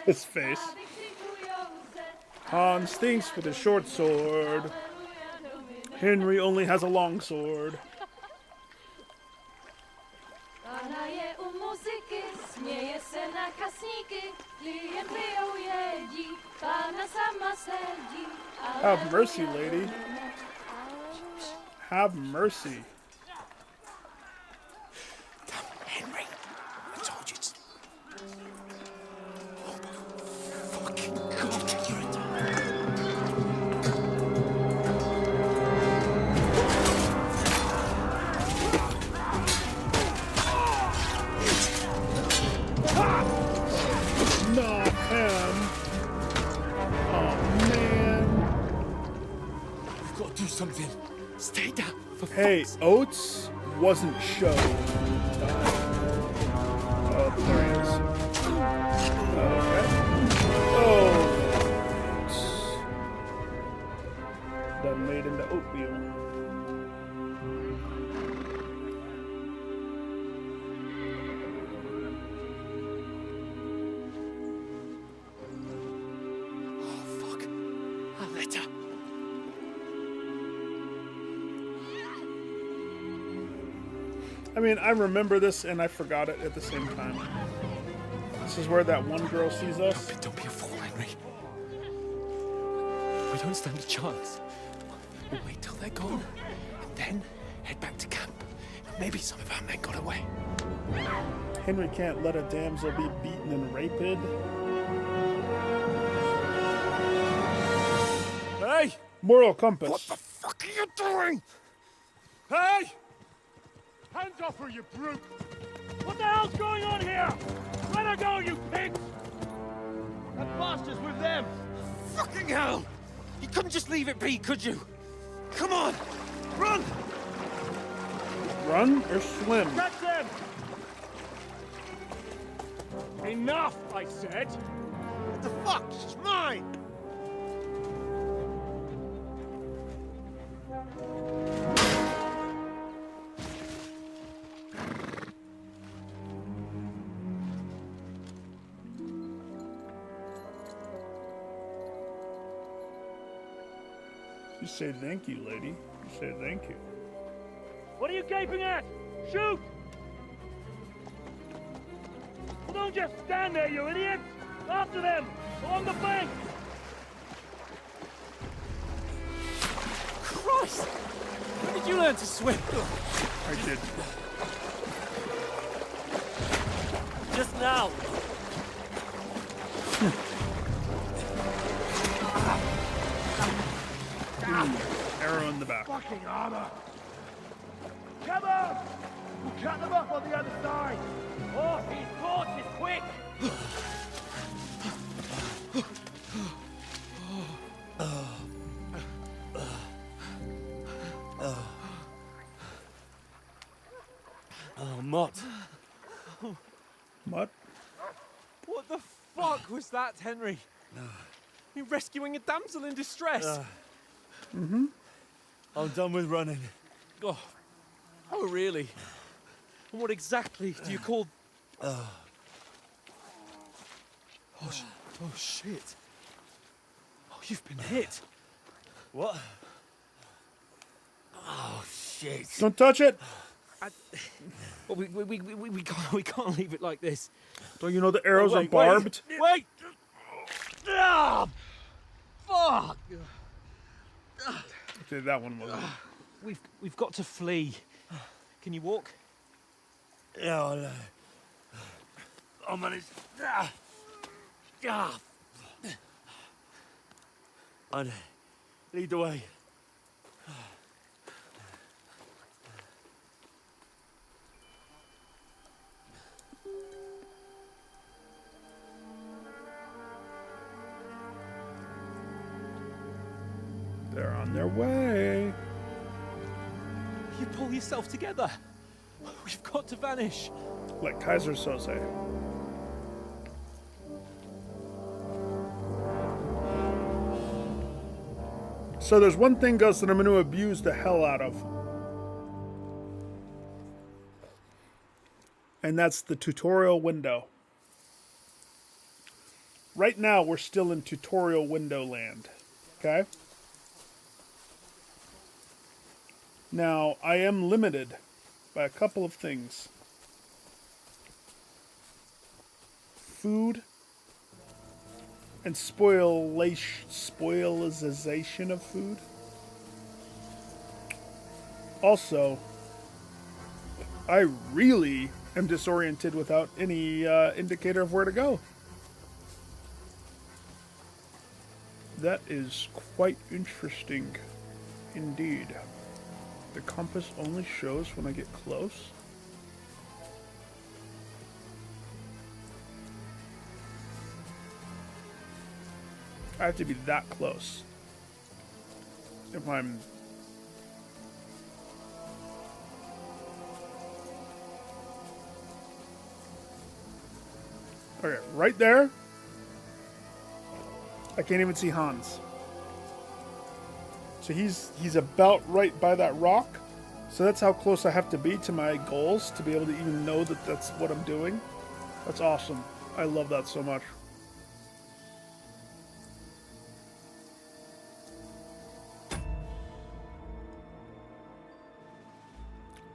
His face. Hans stinks with a short sword. Henry only has a long sword. Have mercy, lady. Have mercy. Henry, I told you to... Oh, fucking God, you're Not him. Oh, man. We've got to do something. Stay down. Hey, Oates wasn't shown. Oh, there he is. Okay. Oh. Done made into oatmeal. I mean, I remember this and I forgot it at the same time. This is where that one girl sees us. Don't be a fool, Henry. We don't stand a chance. We'll wait till they're gone, and then head back to camp. Maybe some of our men got away. Henry can't let a damsel be beaten and raped. Hey! Moral compass. What the fuck are you doing? Hey! Hands off her, you brute! What the hell's going on here? Let her go, you pigs! That bastard's with them! Fucking hell! You couldn't just leave it be, could you? Come on! Run! Run or swim? Catch them! Enough, I said! What the fuck? She's mine! You say thank you, lady. You say thank you. What are you gaping at? Shoot! Well, don't just stand there, you idiots! After them! Along the bank! Christ! When did you learn to swim? I did. Just now! Arrow in the back. Fucking armor! Come on! We'll cut them up on the other side! Oh, these horses, quick! Oh, Mott. What? What the fuck was that, Henry? You're rescuing a damsel in distress. Mm-hmm. I'm done with running. Oh, really? And what exactly do you call... Oh, shit. Oh, you've been hit. What? Oh, shit. Don't touch it. Well, we can't leave it like this. Don't you know the arrows Oh, are barbed? Wait! Ah! Fuck! Okay, that one wasn't. We've got to flee. Can you walk? Yeah, I'll manage. I'd lead the way. They're on their way. You pull yourself together. We've got to vanish. Like Kaiser Soze. So there's one thing, Gus, that I'm going to abuse the hell out of. And that's the tutorial window. Right now, we're still in tutorial window land. Okay? Now, I am limited by a couple of things. Food and spoilization of food. Also, I really am disoriented without any indicator of where to go. That is quite interesting indeed. The compass only shows when I get close. I have to be that close if I'm Okay, right there. I can't even see Hans. So he's about right by that rock. So that's how close I have to be to my goals to be able to even know that that's what I'm doing. That's awesome. I love that so much.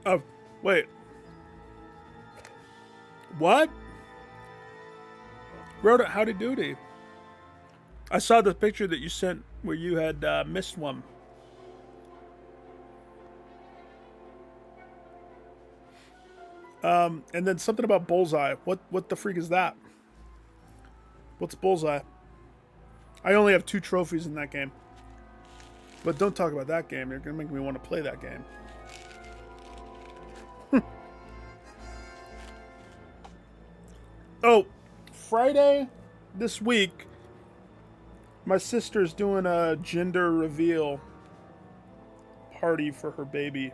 Oh, wait. What? Wrote it howdy doody. I saw the picture that you sent where you had missed one. And then something about Bullseye. What the freak is that? What's Bullseye? I only have 2 trophies in that game. But don't talk about that game. You're going to make me want to play that game. Oh, Friday this week, my sister's doing a gender reveal party for her baby.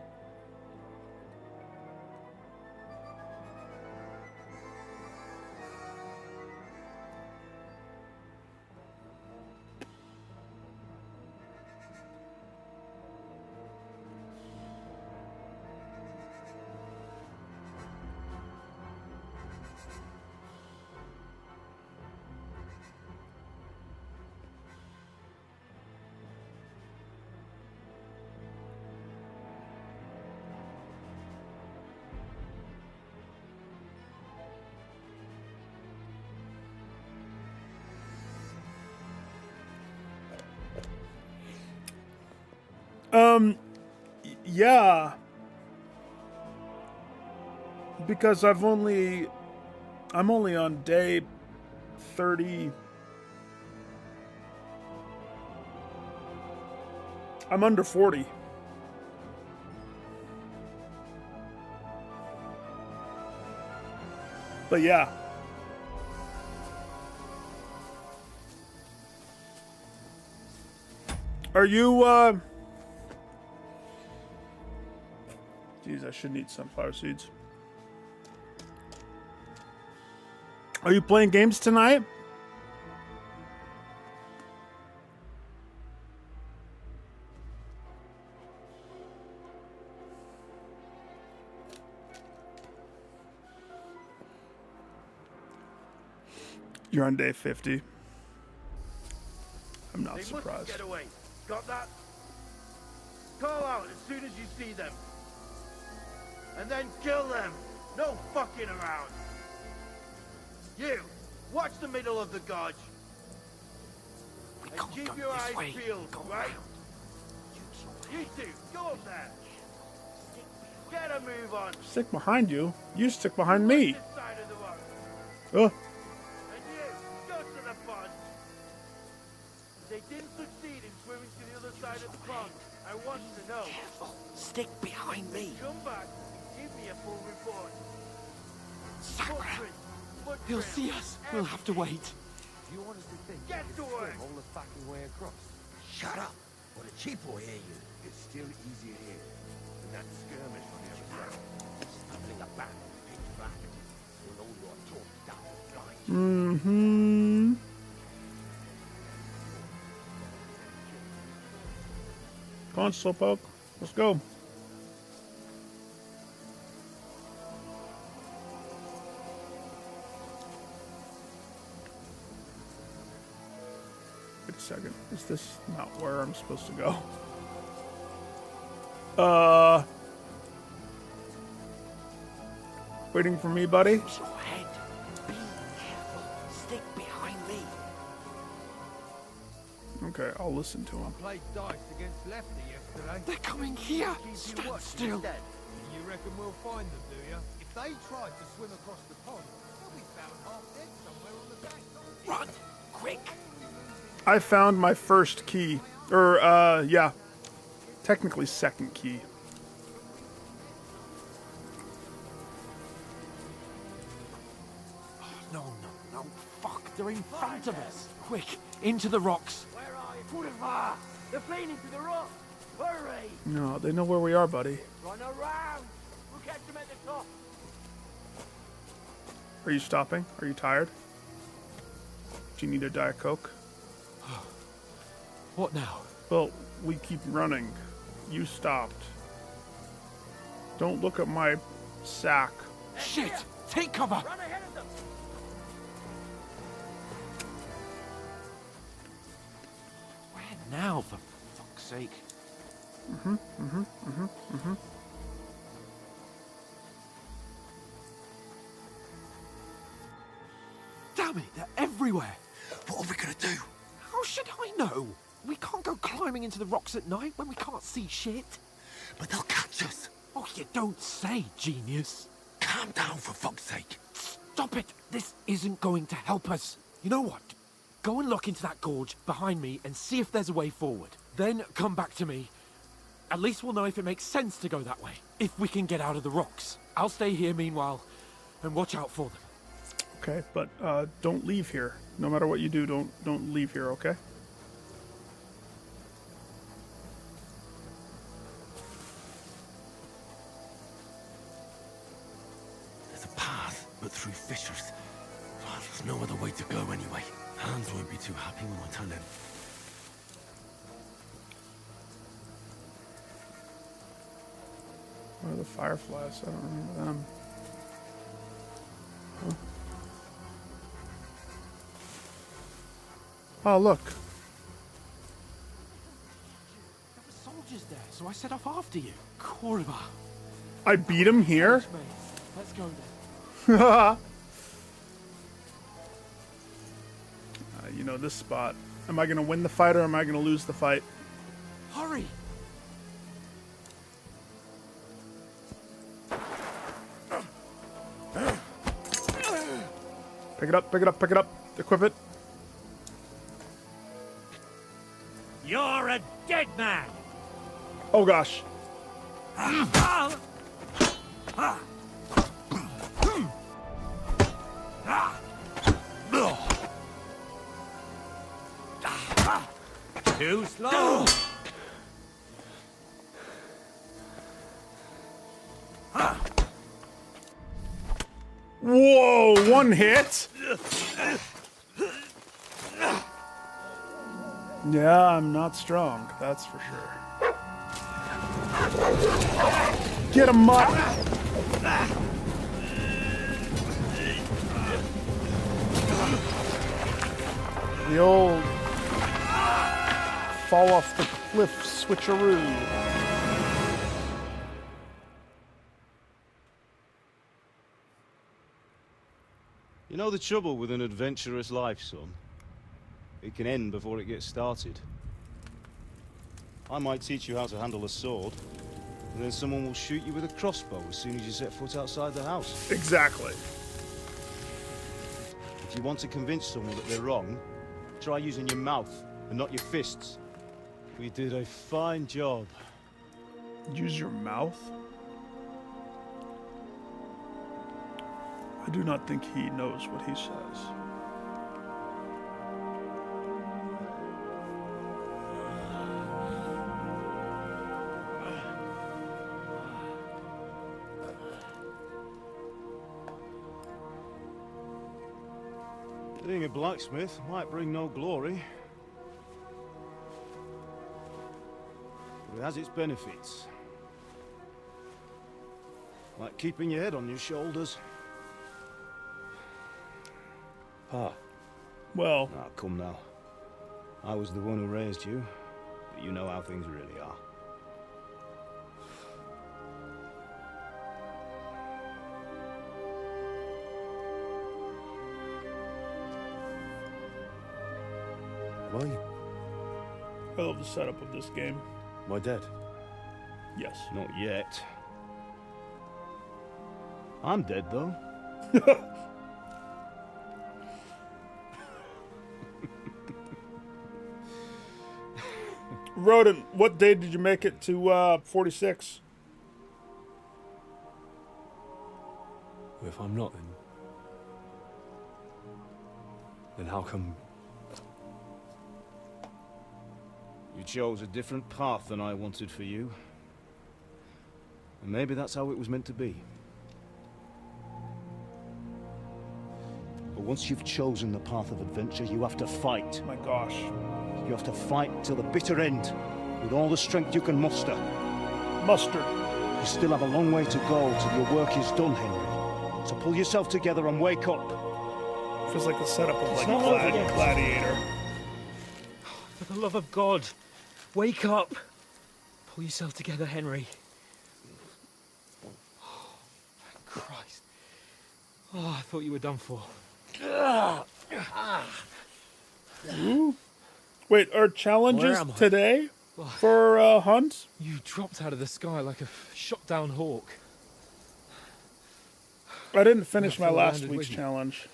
Yeah. Because I'm only on day 30. I'm under 40. But yeah. Are you, Geez, I shouldn't eat sunflower seeds. Are you playing games tonight? You're on day 50. I'm not surprised. Get away. Got that? Call out as soon as you see them. And then kill them. No fucking around. You, watch the middle of the gorge. And keep your eyes peeled, right? You two, go up there. Get a move on. Stick behind you. You stick behind me. This side of the rock. Oh. And you, go to the pond. They didn't succeed in swimming to the other side of the pond. I want to know. Careful. Stick behind me. Come back. Give me a full report. Sakura. Footprint, He'll see us. We'll have to wait. You honestly think you can swim all the fucking way across? Shut up, or the chief will hear you. It's still easier here than that skirmish on the other side. Stumbling about, pitch black. With all your talk down the blind. Mm-hmm. Come on, Slowpoke. Let's go. Wait a second. Is this not where I'm supposed to go? Waiting for me, buddy? Use your head. Be careful. Stick behind me. Okay, I'll listen to him. Played dice against Lefty yesterday. They're coming here. Stand still. You reckon we'll find them, do you? If they tried to swim across the pond, they'll be found half dead somewhere on the back. Run, quick. I found my first key. Or, yeah. Technically second key. No, fuck. They're in front of us. Quick, into the rocks. Where are you? Boulevard! They're playing into the rock! Hurry! No, they know where we are, buddy. Run around! We'll catch them at the top! Are you stopping? Are you tired? Do you need a Diet Coke? What now? Well, we keep running. You stopped. Don't look at my sack. Shit! Take cover! Run ahead of them! Where now, for fuck's sake? Damn it, they're everywhere! What are we gonna do? How should I know? We can't go climbing into the rocks at night when we can't see shit. But they'll catch us. Oh, you don't say, genius. Calm down, for fuck's sake. Stop it! This isn't going to help us. You know what? Go and look into that gorge behind me and see if there's a way forward. Then come back to me. At least we'll know if it makes sense to go that way. If we can get out of the rocks. I'll stay here meanwhile and watch out for them. Okay, but don't leave here. No matter what you do, don't leave here, okay? There's a path, but through fissures. Oh, there's no other way to go anyway. Hans won't be too happy when I tell him. What are the fireflies? I don't remember them. Huh? Oh, look. There were soldiers there, so I set off after you. Korva. I beat him here? Let's go then. You know, this spot. Am I going to win the fight or am I going to lose the fight? Hurry! Pick it up, pick it up, pick it up. Equip it. You're a dead man! Oh gosh. Too slow! Whoa, one hit? Yeah, I'm not strong, that's for sure. Get him, mutt! The old fall off the cliff switcheroo. You know the trouble with an adventurous life, son? It can end before it gets started. I might teach you how to handle a sword, and then someone will shoot you with a crossbow as soon as you set foot outside the house. Exactly. If you want to convince someone that they're wrong, try using your mouth and not your fists. We did a fine job. Use your mouth? I do not think he knows what he says. Being a blacksmith might bring no glory, but it has its benefits. Like keeping your head on your shoulders. Pa. Well... Ah, come now. I was the one who raised you, but you know how things really are. Why? I love the setup of this game. My dad? Yes. Not yet. I'm dead, though. Rodent, what day did you make it to 46? If I'm not, then how come? You chose a different path than I wanted for you. And maybe that's how it was meant to be. But once you've chosen the path of adventure, you have to fight. My gosh. You have to fight till the bitter end, with all the strength you can muster. Mustard. You still have a long way to go till your work is done, Henry. So pull yourself together and wake up. Feels like the setup of like not over yet. Gladiator. For the love of God, wake up. Pull yourself together, Henry. Oh, thank Christ. Oh, I thought you were done for. Wait, are challenges Where am I? today for Hunt? You dropped out of the sky like a shot-down hawk. I didn't finish my Fell last landed week's with you. challenge.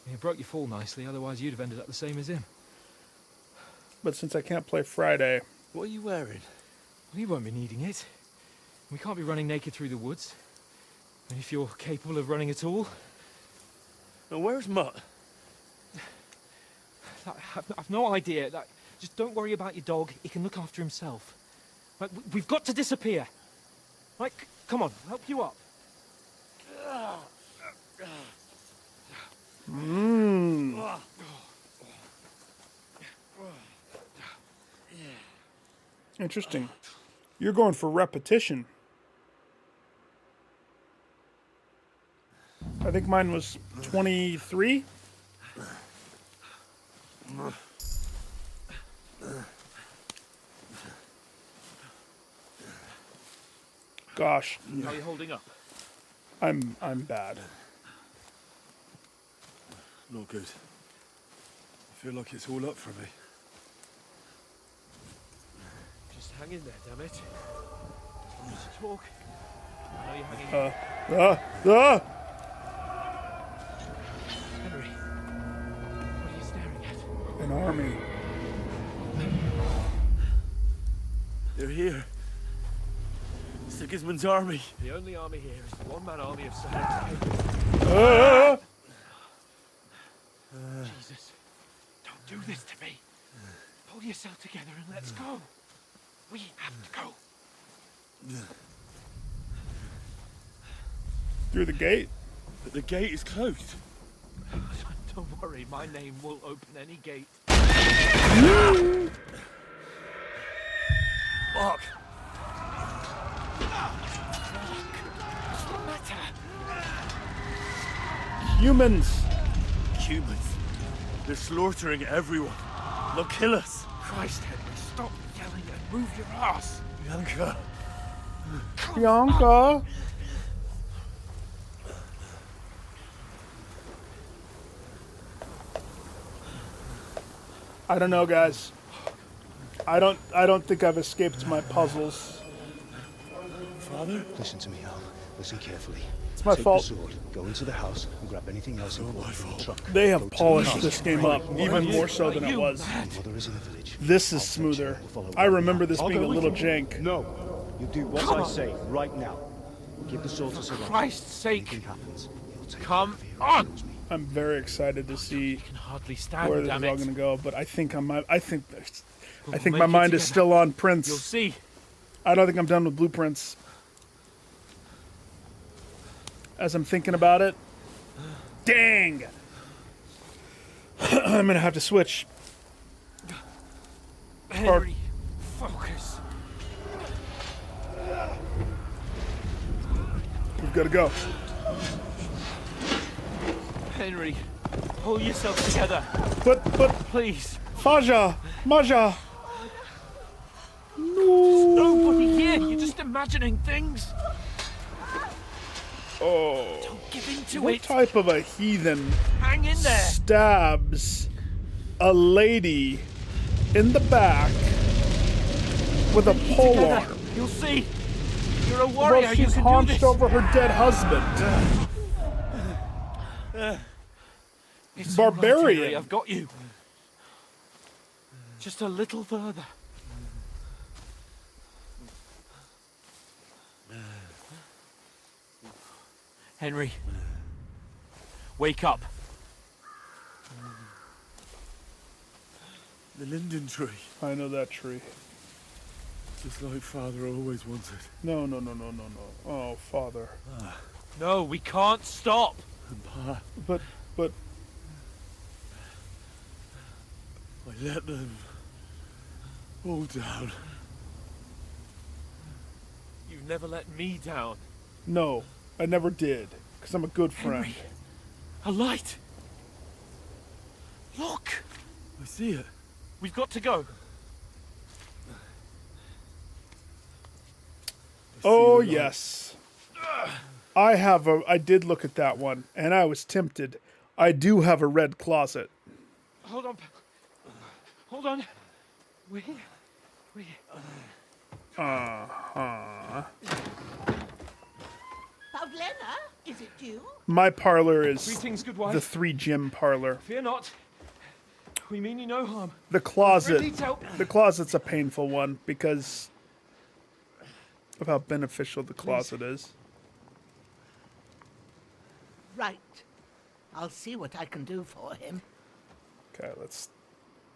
You broke your fall nicely, otherwise you'd have ended up the same as him. But since I can't play Friday... What are you wearing? Well, you won't be needing it. We can't be running naked through the woods. And if you're capable of running at all... Now, where's Mutt? I've no idea. Just don't worry about your dog. He can look after himself. Right, we've got to disappear. Right, come on, I'll help you up. Interesting. You're going for repetition. I think mine was 23. Gosh. How are you holding up? I'm bad. Not good. I feel like it's all up for me. Just hang in there, damn it. Just want us to talk. I know you're hanging in. Henry, what are you staring at? An army. They're here. Sigismund's army. The only army here is the one-man army of Sahel. Jesus, don't do this to me. Pull yourself together and let's go. We have to go. Through the gate? But the gate is closed. Don't worry, my name will open any gate. Fuck. Humans. Humans. They're slaughtering everyone. They'll kill us. Christ, Henry, stop yelling and move your ass. Bianca. Bianca. I don't know, guys. I don't think I've escaped my puzzles. Father? Listen to me, Al. Listen carefully. It's my fault. Take the sword, go into the house, and grab anything else important from the truck. They have Go to the polished house. this game up even more so than it was. Mother is in the village. This is smoother. I remember this being a little jank. No, you do what I say right now. Give the sword to Sir. Christ's sake! Anything happens, he'll take Come on! I'm very excited to see Hardly stand, where this is damn all it. going to go, but I think I think We'll my make it mind is together. still on Prince. You'll see. I don't think I'm done with Blueprints. As I'm thinking about it, dang! I'm gonna have to switch. Henry, focus. We've got to go. Henry, pull yourself together. But please. Faja, Maja. There's nobody here. You're just imagining things. Oh. Don't give in to What it. type of a heathen Hang in there. stabs a lady in the back with a polearm? You'll see. You're a warrior. Well, You she's can do haunched this. over her dead husband. It's all right, Barbarian. Henry, I've got you. Just a little further. Henry, wake up. The linden tree. I know that tree. Just like Father always wanted. No. Oh, Father. No, we can't stop. Pa. But but I let them all down. You never let me down. no, I never did, because I'm a good friend. Henry. A light! Look! I see it. We've got to go. Oh, yes. I did look at that one, and I was tempted. I do have a red closet. Hold on. Hold on. We. Uh-huh. Pavlena, is it you? My parlor is Greetings, good wife. the 3 gym parlor. Fear not. We mean you no harm. The closet. detail. The closet's a painful one because of how beneficial the closet is. Right. I'll see what I can do for him. Okay, let's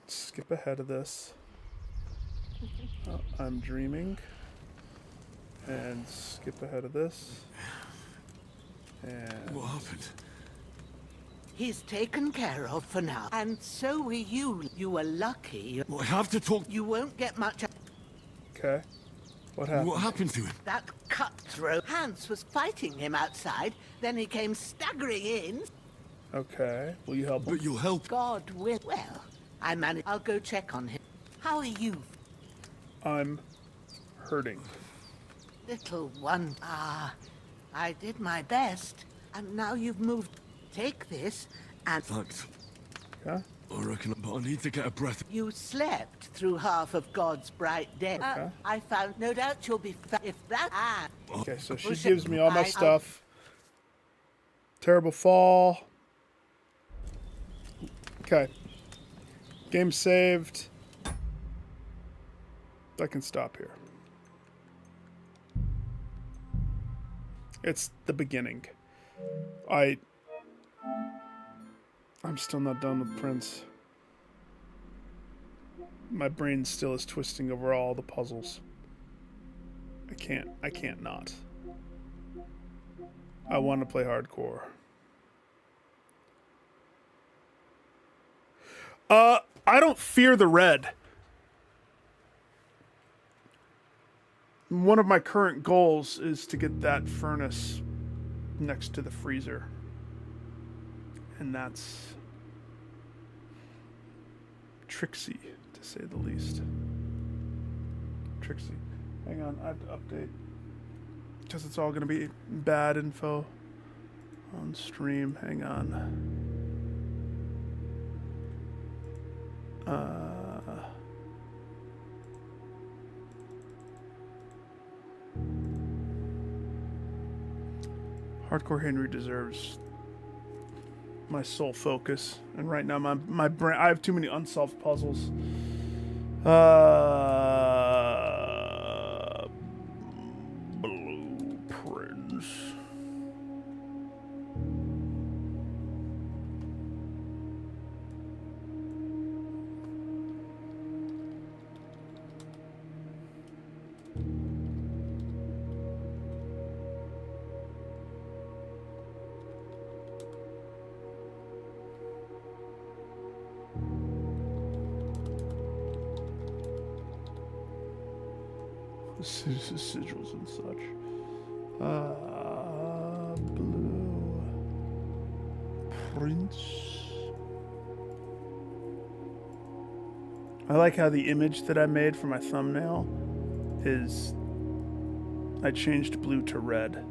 skip ahead of this. Oh, I'm dreaming. And skip ahead of this. And what happened? He's taken care of for now. And so were you. You were lucky. I have to talk. You won't get much. Okay. What happened? What happened to him? That cutthroat Hans was fighting him outside. Then he came staggering in. Okay. Will you help him? But you'll help. God will. Well, I managed. I'll go check on him. How are you? I'm hurting. Little one. Ah, I did my best. And now you've moved. Take this and... Thanks. Okay. I reckon, but I need to get a breath. You slept through half of God's bright day. Okay. I found no doubt you'll be if that. Okay, so she gives me all my stuff. Terrible fall. Okay. Game saved. I can stop here. It's the beginning. I'm still not done with Prince. My brain still is twisting over all the puzzles. I can't not. I want to play hardcore. I don't fear the red. One of my current goals is to get that furnace next to the freezer. And that's tricksy, to say the least. Tricksy. Hang on, I have to update. Because it's all going to be bad info on stream. Hang on. Hardcore Henry deserves my sole focus, and right now my brain, I have too many unsolved puzzles. Blueprints. Sigils and such. Blue prints. I like how the image that I made for my thumbnail is I changed blue to red.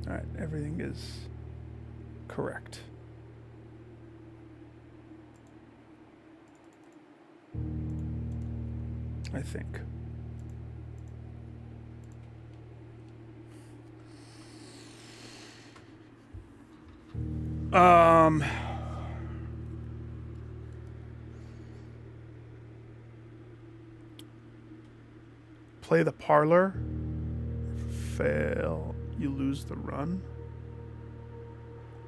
Alright, everything is correct. I think. Play the parlor. Fail. You lose the run.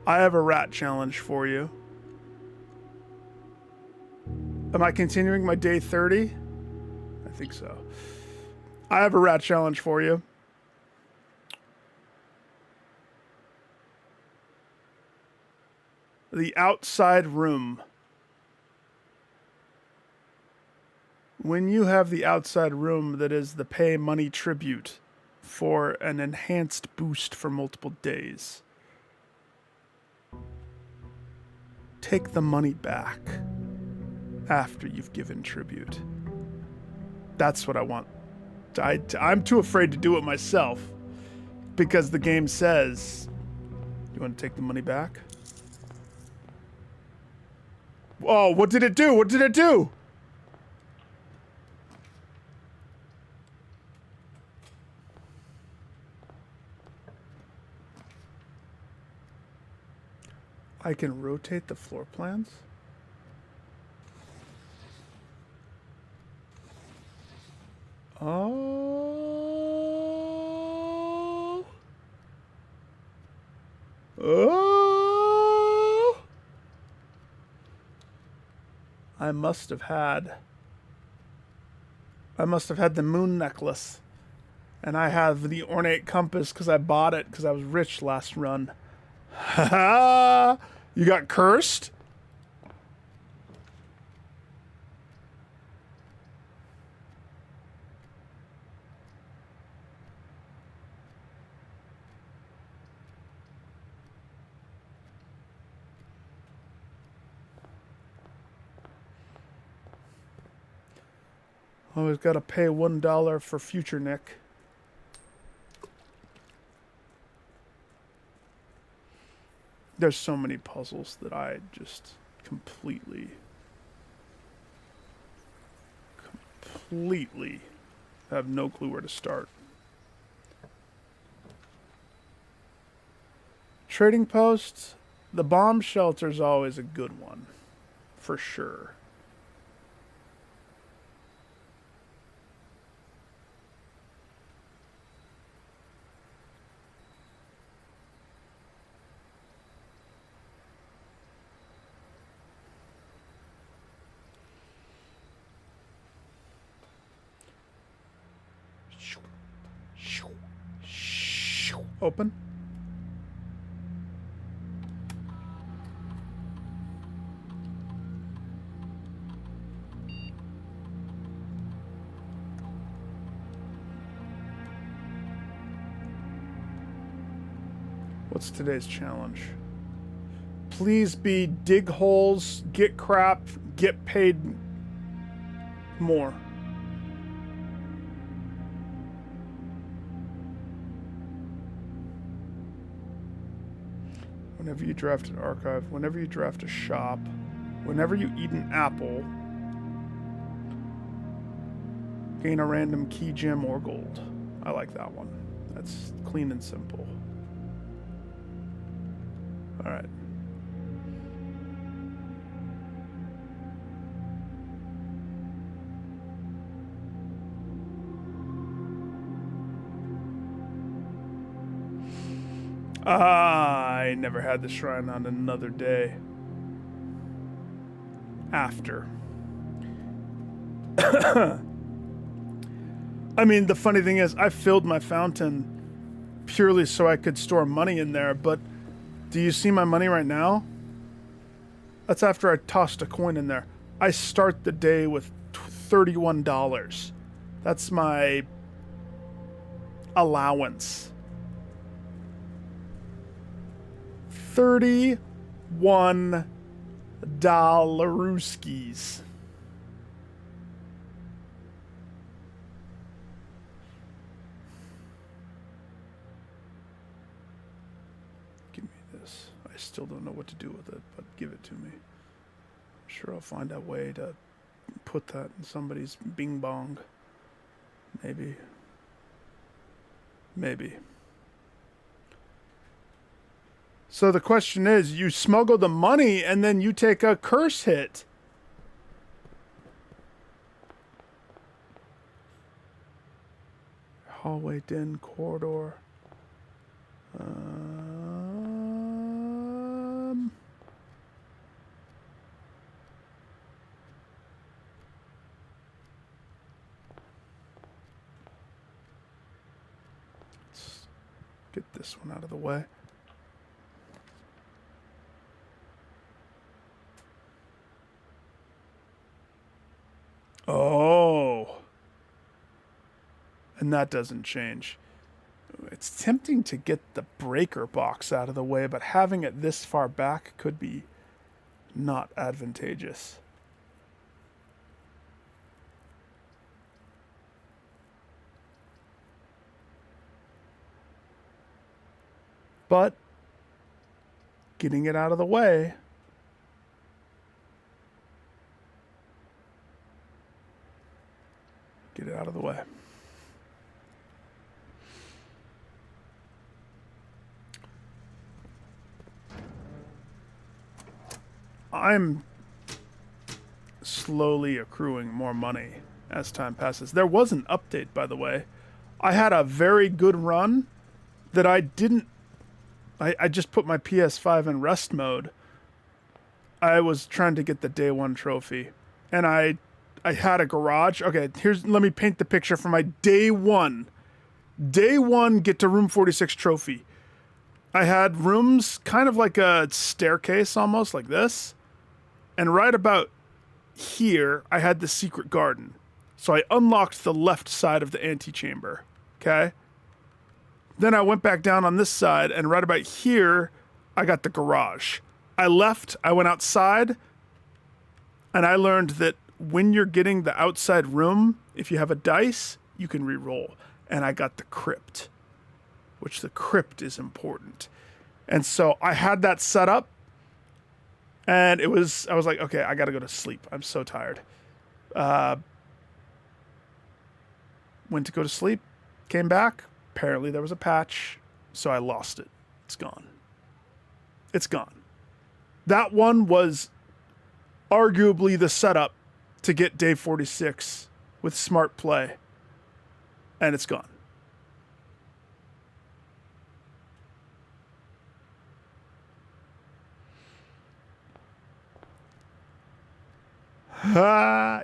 I have a rat challenge for you. Am I continuing my day 30? I think so. I have a rat challenge for you. The outside room. When you have the outside room that is the pay money tribute for an enhanced boost for multiple days, take the money back after you've given tribute. That's what I want. I'm too afraid to do it myself because the game says, you want to take the money back? Oh, what did it do? What did it do? I can rotate the floor plans? Oh. Oh. I must have had the moon necklace. And I have the ornate compass because I bought it because I was rich last run. Ha! You got cursed? Always got to pay $1 for future Nick. There's so many puzzles that I just completely have no clue where to start. Trading posts, the bomb shelter's always a good one, for sure. Open. What's today's challenge? Please be dig holes, get crap, get paid more. Whenever you draft an archive, whenever you draft a shop, whenever you eat an apple, gain a random key gem or gold. I like that one. That's clean and simple. All right. I never had the shrine on another day. After. I mean, the funny thing is, I filled my fountain purely so I could store money in there, but do you see my money right now? That's after I tossed a coin in there. I start the day with $31. That's my allowance. 31 dollaruskis. Give me this. I still don't know what to do with it, but give it to me. I'm sure I'll find a way to put that in somebody's bing bong. Maybe. Maybe. So the question is, you smuggle the money and then you take a curse hit. Hallway, den, corridor. Get this one out of the way. Oh. And that doesn't change. It's tempting to get the breaker box out of the way, but having it this far back could be not advantageous. But getting it out of the way get it out of the way. I'm slowly accruing more money as time passes. There was an update, by the way. I had a very good run that I didn't... I just put my PS5 in rest mode. I was trying to get the day one trophy. And I had a garage. Okay, let me paint the picture for my day one. Day one, get to room 46 trophy. I had rooms kind of like a staircase almost, like this. And right about here, I had the secret garden. So I unlocked the left side of the antechamber. Okay? Then I went back down on this side, and right about here, I got the garage. I left, I went outside, and I learned that when you're getting the outside room, if you have a dice, you can re-roll. And I got the crypt, which the crypt is important. And so I had that set up, and I was like, okay, I gotta go to sleep. I'm so tired. Went to go to sleep, came back. Apparently there was a patch, so I lost it. It's gone. It's gone. That one was arguably the setup to get day 46 with smart play, and it's gone.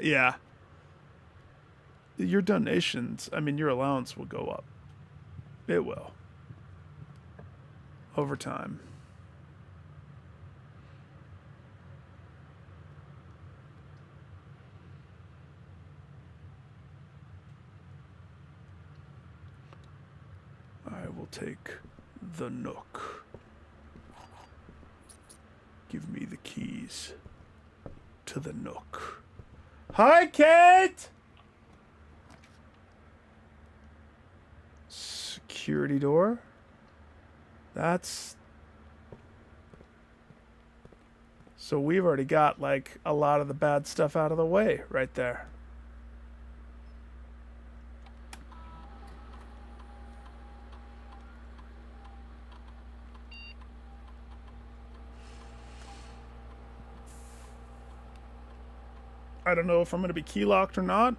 Yeah. Your donations, I mean, your allowance will go up. It will. Over time. I will take the Nook. Give me the keys to the Nook. Hi, Kate! Security door. That's... So we've already got, like, a lot of the bad stuff out of the way right there. I don't know if I'm going to be key locked or not.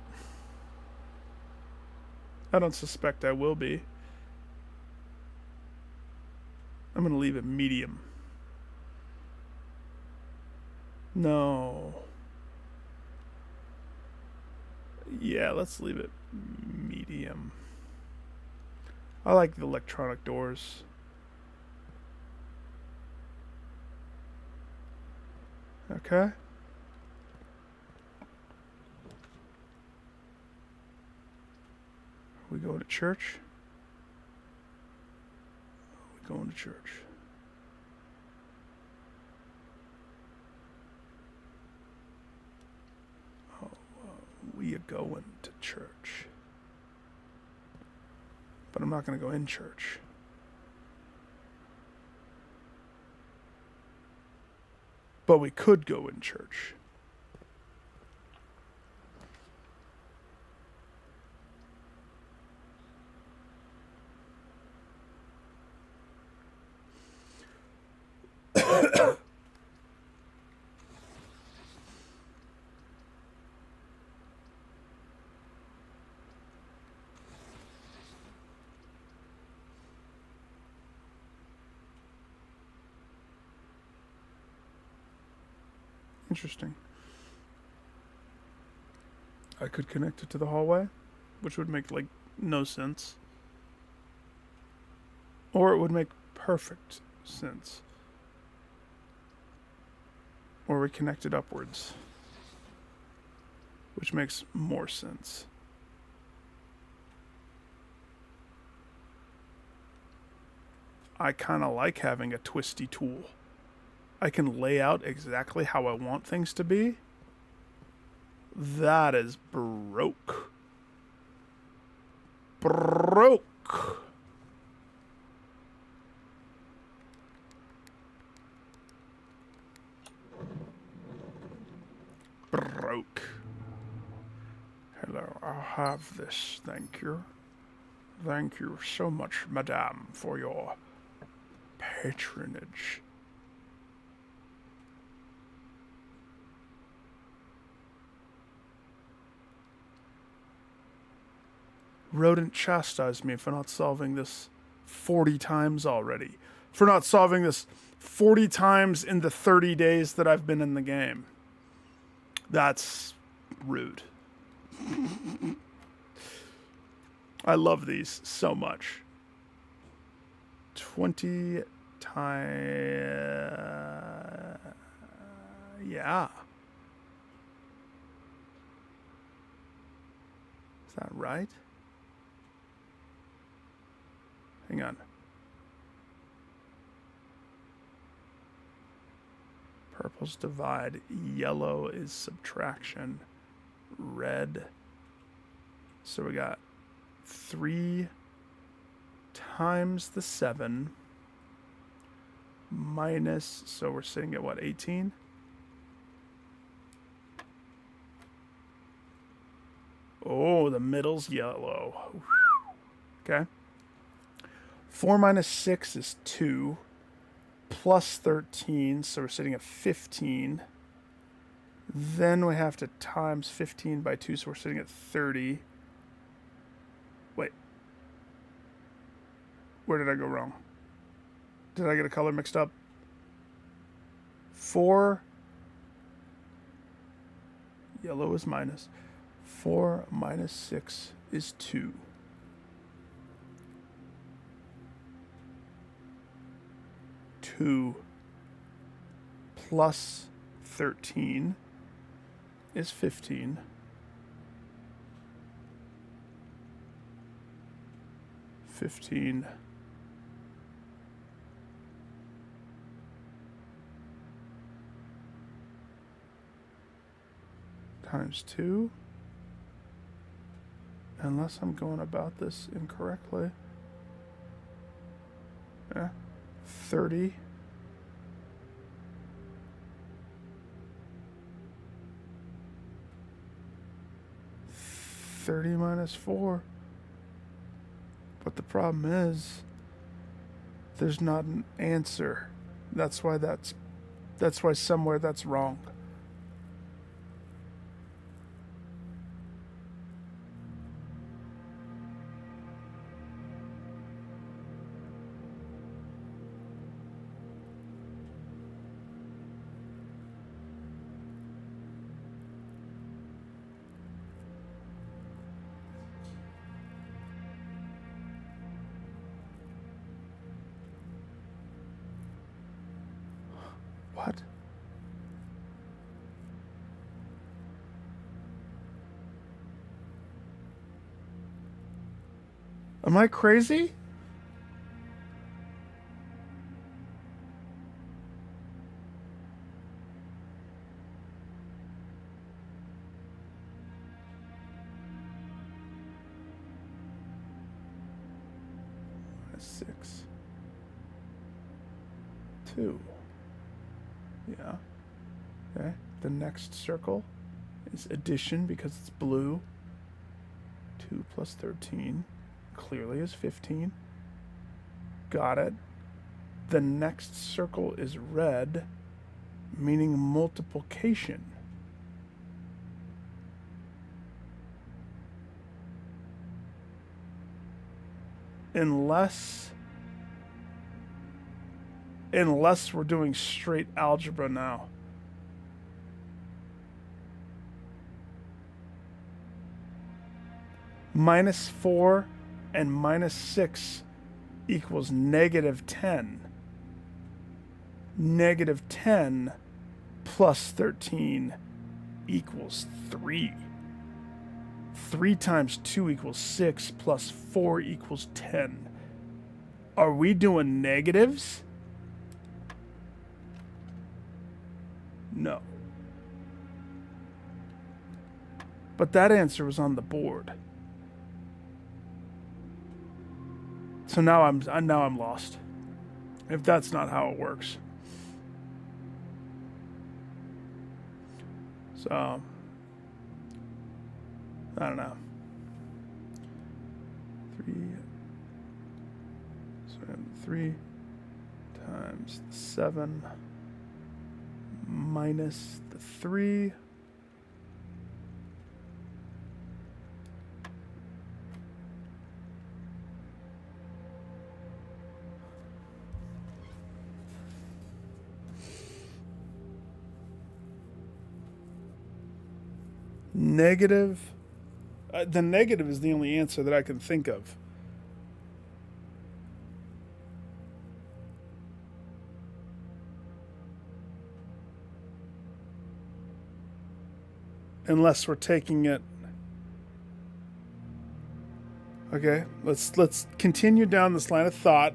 I don't suspect I will be. I'm going to leave it medium. No. Yeah, let's leave it medium. I like the electronic doors. Okay. We going to church? We going to church. Oh, we are going to church. But I'm not going to go in church. But we could go in church. Interesting. I could connect it to the hallway, which would make, like, no sense. Or it would make perfect sense. Or we connect it upwards, which makes more sense. I kind of like having a twisty tool. I can lay out exactly how I want things to be. That is broke. Broke. Broke. Hello, I'll have this, thank you. Thank you so much, madame, for your patronage. Rodent chastised me for not solving this 40 times already. For not solving this 40 times in the 30 days that I've been in the game. That's rude. I love these so much. 20 times. Yeah. Is that right? Hang on. Purple's divide. Yellow is subtraction. Red. So we got 3 times the 7 minus, so we're sitting at what, 18? Oh, the middle's yellow. Okay. 4 minus 6 is 2. Plus 13, so we're sitting at 15. Then we have to times 15 by 2, so we're sitting at 30. Wait. Where did I go wrong? Did I get a color mixed up? 4. Yellow is minus. 4 minus 6 is 2. 2 plus 13 is 15. 15 times 2. Unless I'm going about this incorrectly. Yeah. 30. Minus 4. But the problem is there's not an answer. That's why somewhere that's wrong. What? Am I crazy? That's 6. 2. Yeah. Okay. The next circle is addition because it's blue. 2 plus 13 clearly is 15. Got it. The next circle is red, meaning multiplication. Unless we're doing straight algebra now. -4 and -6 equals negative 10. Negative 10 plus 13 equals 3. 3 times 2 equals 6 plus 4 equals 10. Are we doing negatives? No. But that answer was on the board. So now I'm lost. If that's not how it works. So I don't know. 3 times 7 minus the 3. Negative. The negative is the only answer that I can think of. Unless we're taking it. Okay, let's continue down this line of thought.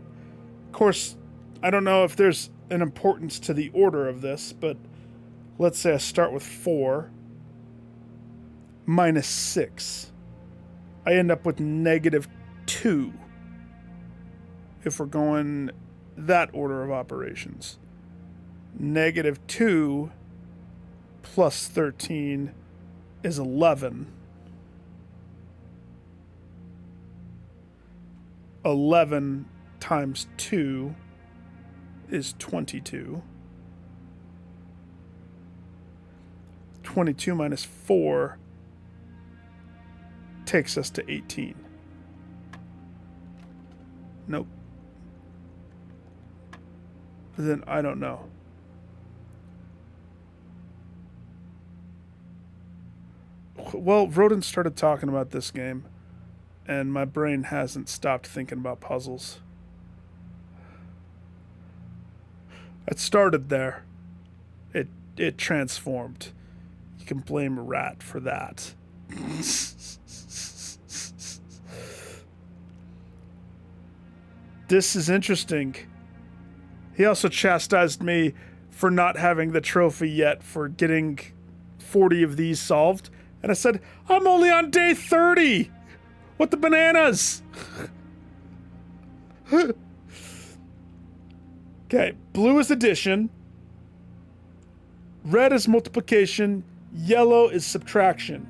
Of course, I don't know if there's an importance to the order of this, but let's say I start with 4 minus 6. I end up with negative 2 if we're going that order of operations. Negative 2 plus 13 is 11. 11 times 2 is 22. 22 minus 4 takes us to 18. Nope. Then I don't know. Well, Rodent started talking about this game, and my brain hasn't stopped thinking about puzzles. It started there. It transformed. You can blame a rat for that. This is interesting. He also chastised me for not having the trophy yet for getting 40 of these solved. And I said, I'm only on day 30. What the bananas? Okay, blue is addition. Red is multiplication. Yellow is subtraction.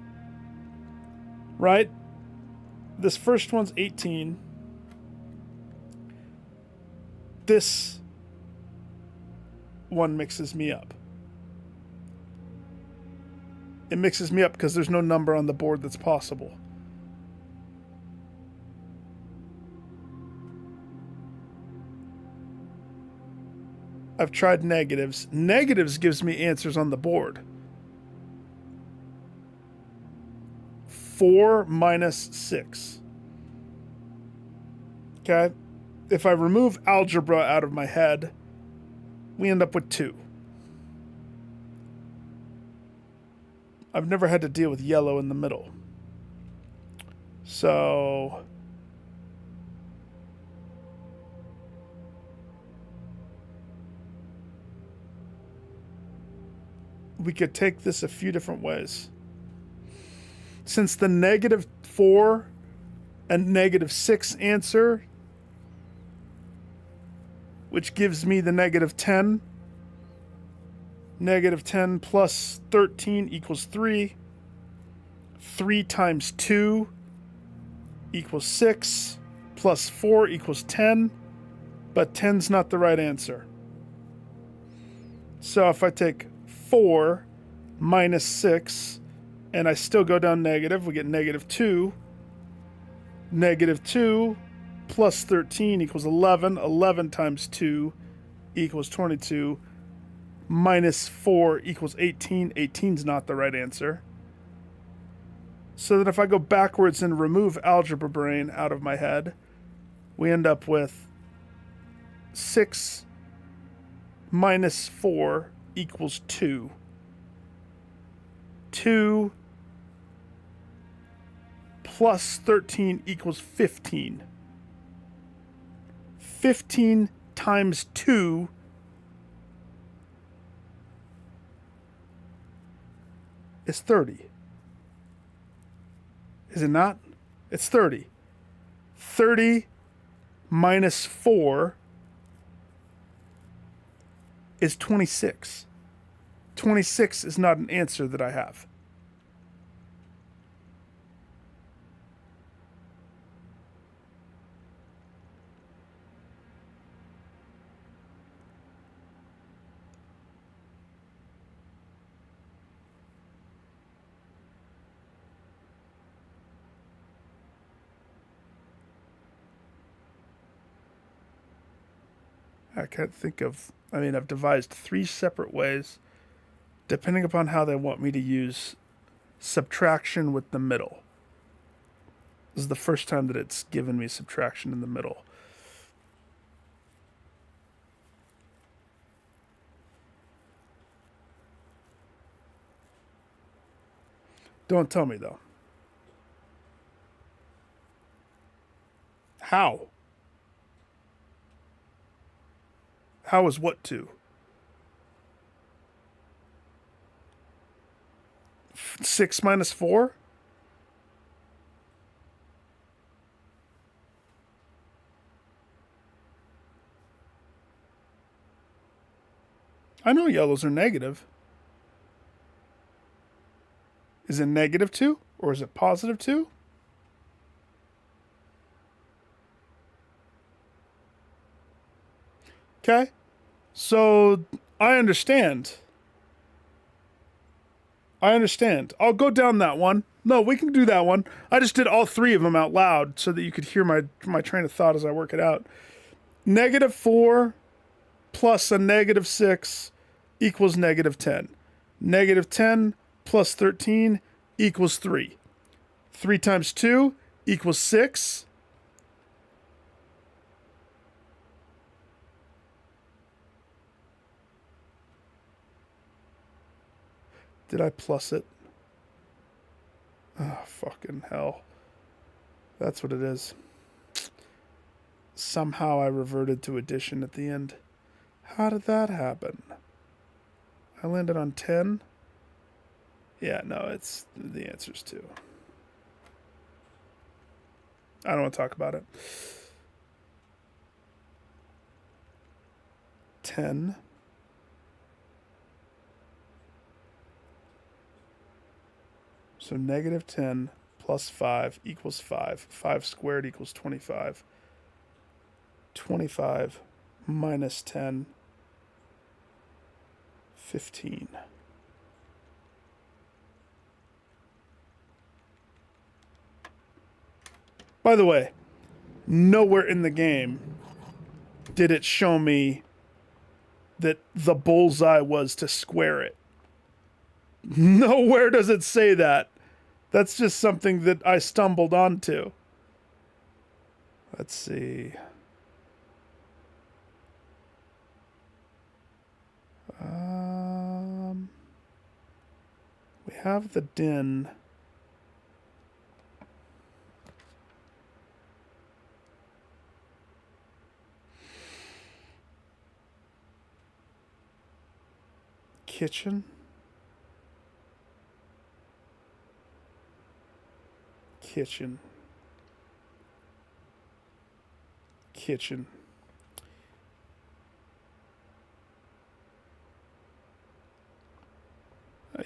Right? This first one's 18. This one mixes me up. It mixes me up because there's no number on the board that's possible. I've tried negatives. Negatives gives me answers on the board. 4 minus 6. Okay? If I remove algebra out of my head, we end up with 2. I've never had to deal with yellow in the middle. So we could take this a few different ways. Since the negative 4 and negative 6 answer, which gives me the negative 10, negative 10 plus 13 equals 3. 3 times 2 equals 6. Plus 4 equals 10. But 10's not the right answer. So if I take 4 minus 6, and I still go down negative, we get negative 2. Negative 2 plus 13 equals 11. 11 times 2 equals 22. Minus 4 equals 18. 18's not the right answer. So that if I go backwards and remove algebra brain out of my head, we end up with 6 minus 4 equals 2. 2 plus 13 equals 15. 15 times 2 is 30. Is it not? It's 30. 30 minus 4 is 26. 26 is not an answer that I have. I can't think of, I've devised 3 separate ways, depending upon how they want me to use subtraction with the middle. This is the first time that it's given me subtraction in the middle. Don't tell me, though. How? How is what to? 6 minus 4? I know yellows are negative. Is it negative 2? Or is it positive 2? Okay. So, I understand. I'll go down that one. No, we can do that one. I just did all 3 of them out loud so that you could hear my train of thought as I work it out. Negative 4 plus a negative 6 equals negative 10. Negative 10 plus 13 equals 3. 3 times 2 equals 6. Did I plus it? Oh, fucking hell. That's what it is. Somehow I reverted to addition at the end. How did that happen? I landed on 10? Yeah, no, it's the answer's 2. I don't want to talk about it. 10. So negative 10 plus 5 equals 5. 5 squared equals 25. 25 minus 10, 15. By the way, nowhere in the game did it show me that the bullseye was to square it. Nowhere does it say that. That's just something that I stumbled onto. Let's see. We have the den. Kitchen. Kitchen. Kitchen.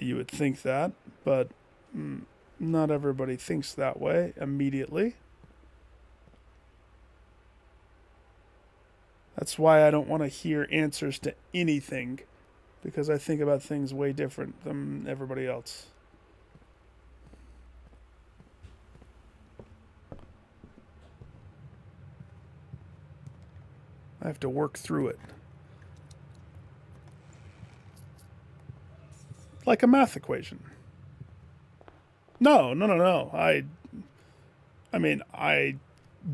You would think that, but not everybody thinks that way immediately. That's why I don't want to hear answers to anything, because I think about things way different than everybody else. I have to work through it. Like a math equation. No.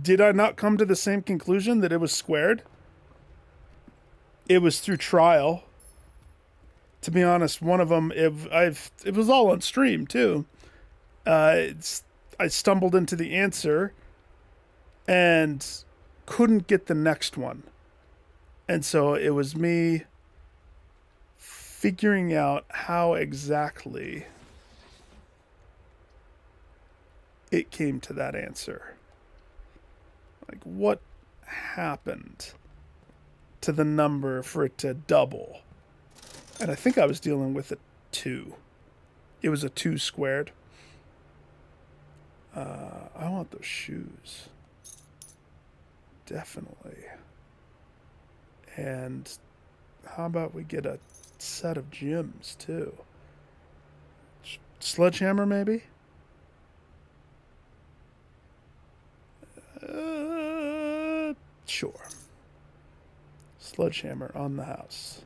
Did I not come to the same conclusion that it was squared? it was through trial. To be honest, one of them, it was all on stream too. I stumbled into the answer and couldn't get the next one. And so it was me figuring out how exactly it came to that answer. Like, what happened to the number for it to double? And I think I was dealing with a 2. It was a 2 squared. I want those shoes. Definitely. And how about we get a set of gems too? Sledgehammer, maybe? Sure. Sledgehammer on the house.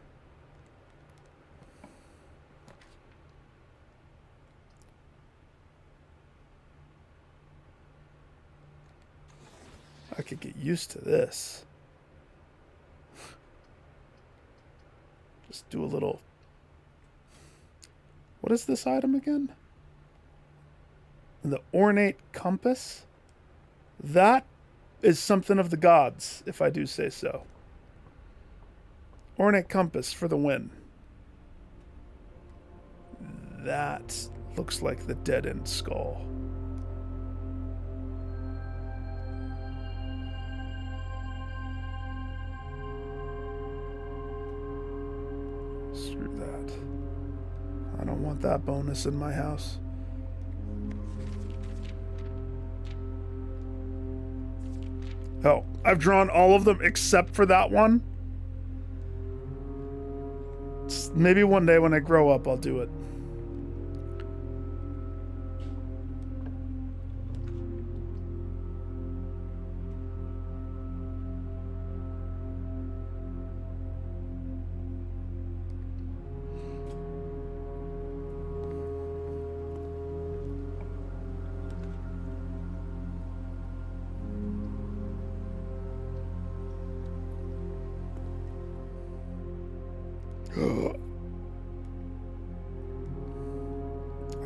I could get used to this. Just do a little... What is this item again? The ornate compass? That is something of the gods, if I do say so. Ornate compass for the win. That looks like the dead-end skull. Screw that. I don't want that bonus in my house. Oh, I've drawn all of them except for that one. Maybe one day when I grow up, I'll do it.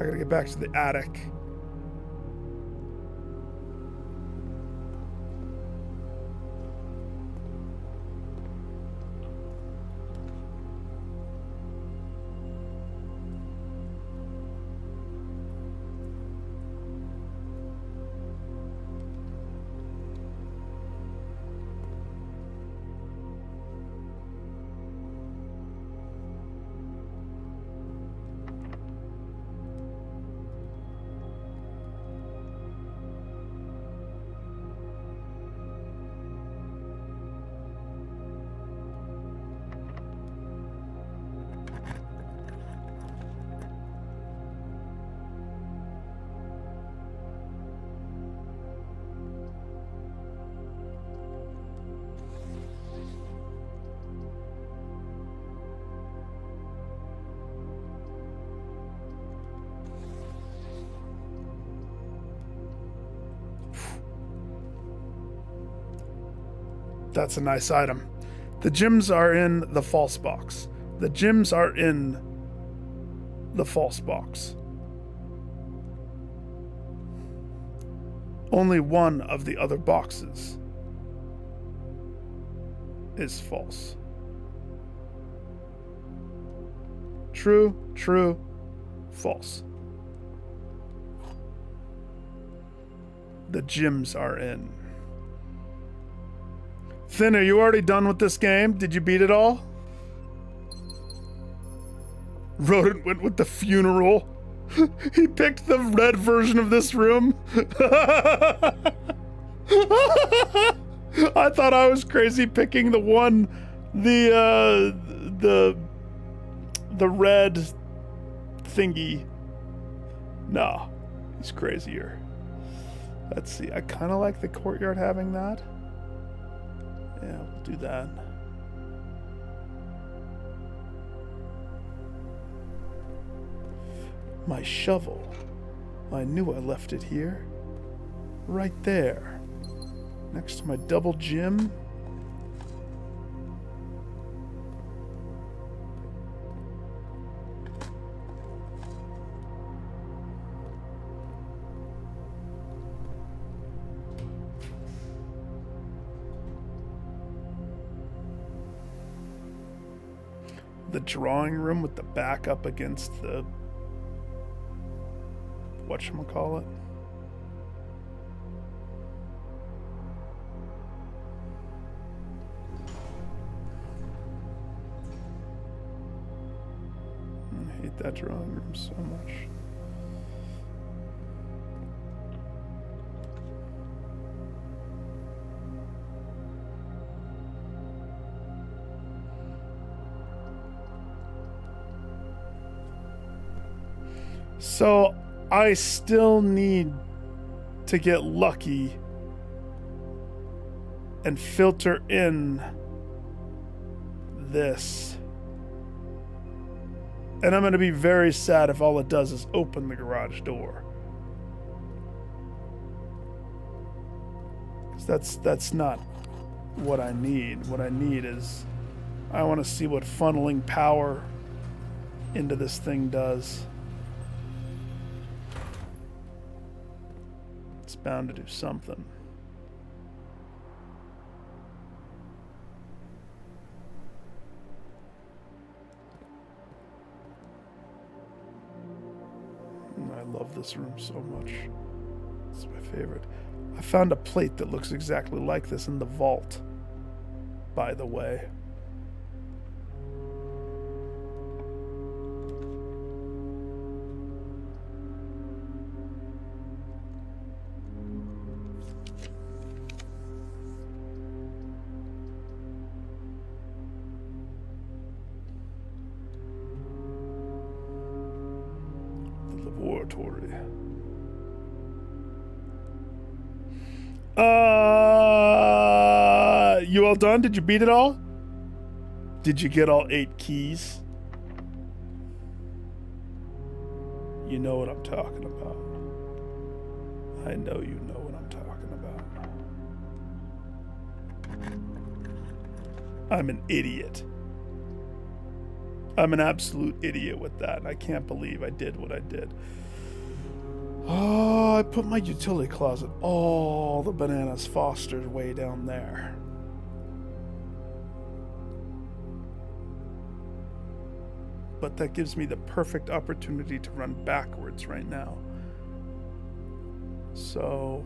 I gotta get back to the attic. That's a nice item. The gems are in the false box. The gems are in the false box. Only one of the other boxes is false. True, true, false. The gems are in. Finn, are you already done with this game? Did you beat it all? Rodent went with the funeral. He picked the red version of this room. I thought I was crazy picking the one, the red thingy. No, he's crazier. Let's see. I kind of like the courtyard having that. Yeah, we'll do that. My shovel. I knew I left it here. Right there. Next to my double gym. the drawing room with the back up against the whatchamacallit. I hate that drawing room so much. So I still need to get lucky and filter in this. And I'm going to be very sad if all it does is open the garage door. 'Cause that's not what I need. What I need is I want to see what funneling power into this thing does. It's bound to do something. I love this room so much. It's my favorite. I found a plate that looks exactly like this in the vault, by the way. Laboratory. You all done? Did you beat it all? Did you get all 8 keys? You know what I'm talking about. I know you know what I'm talking about. I'm an idiot. I'm an absolute idiot with that. I can't believe I did what I did. Oh, I put my utility closet all the bananas Foster's way down there. But that gives me the perfect opportunity to run backwards right now. So,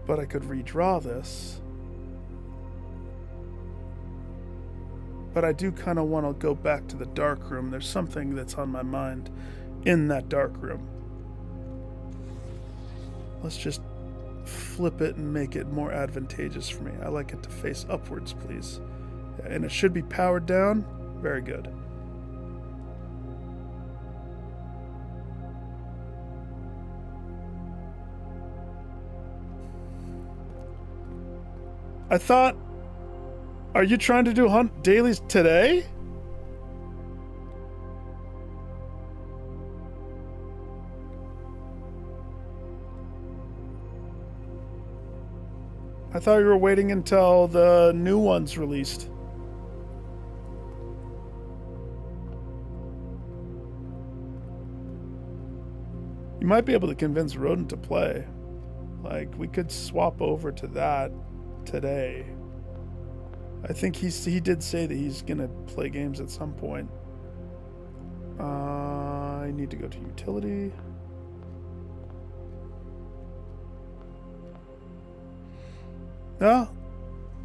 but I could redraw this. But I do kind of want to go back to the dark room. There's something that's on my mind in that dark room. Let's just flip it and make it more advantageous for me. I like it to face upwards, please. And it should be powered down. Very good. I thought, are you trying to do hunt dailies today? I thought you were waiting until the new one's released. You might be able to convince Rodent to play. Like, we could swap over to that today. I think he did say that he's gonna play games at some point. I need to go to utility. No,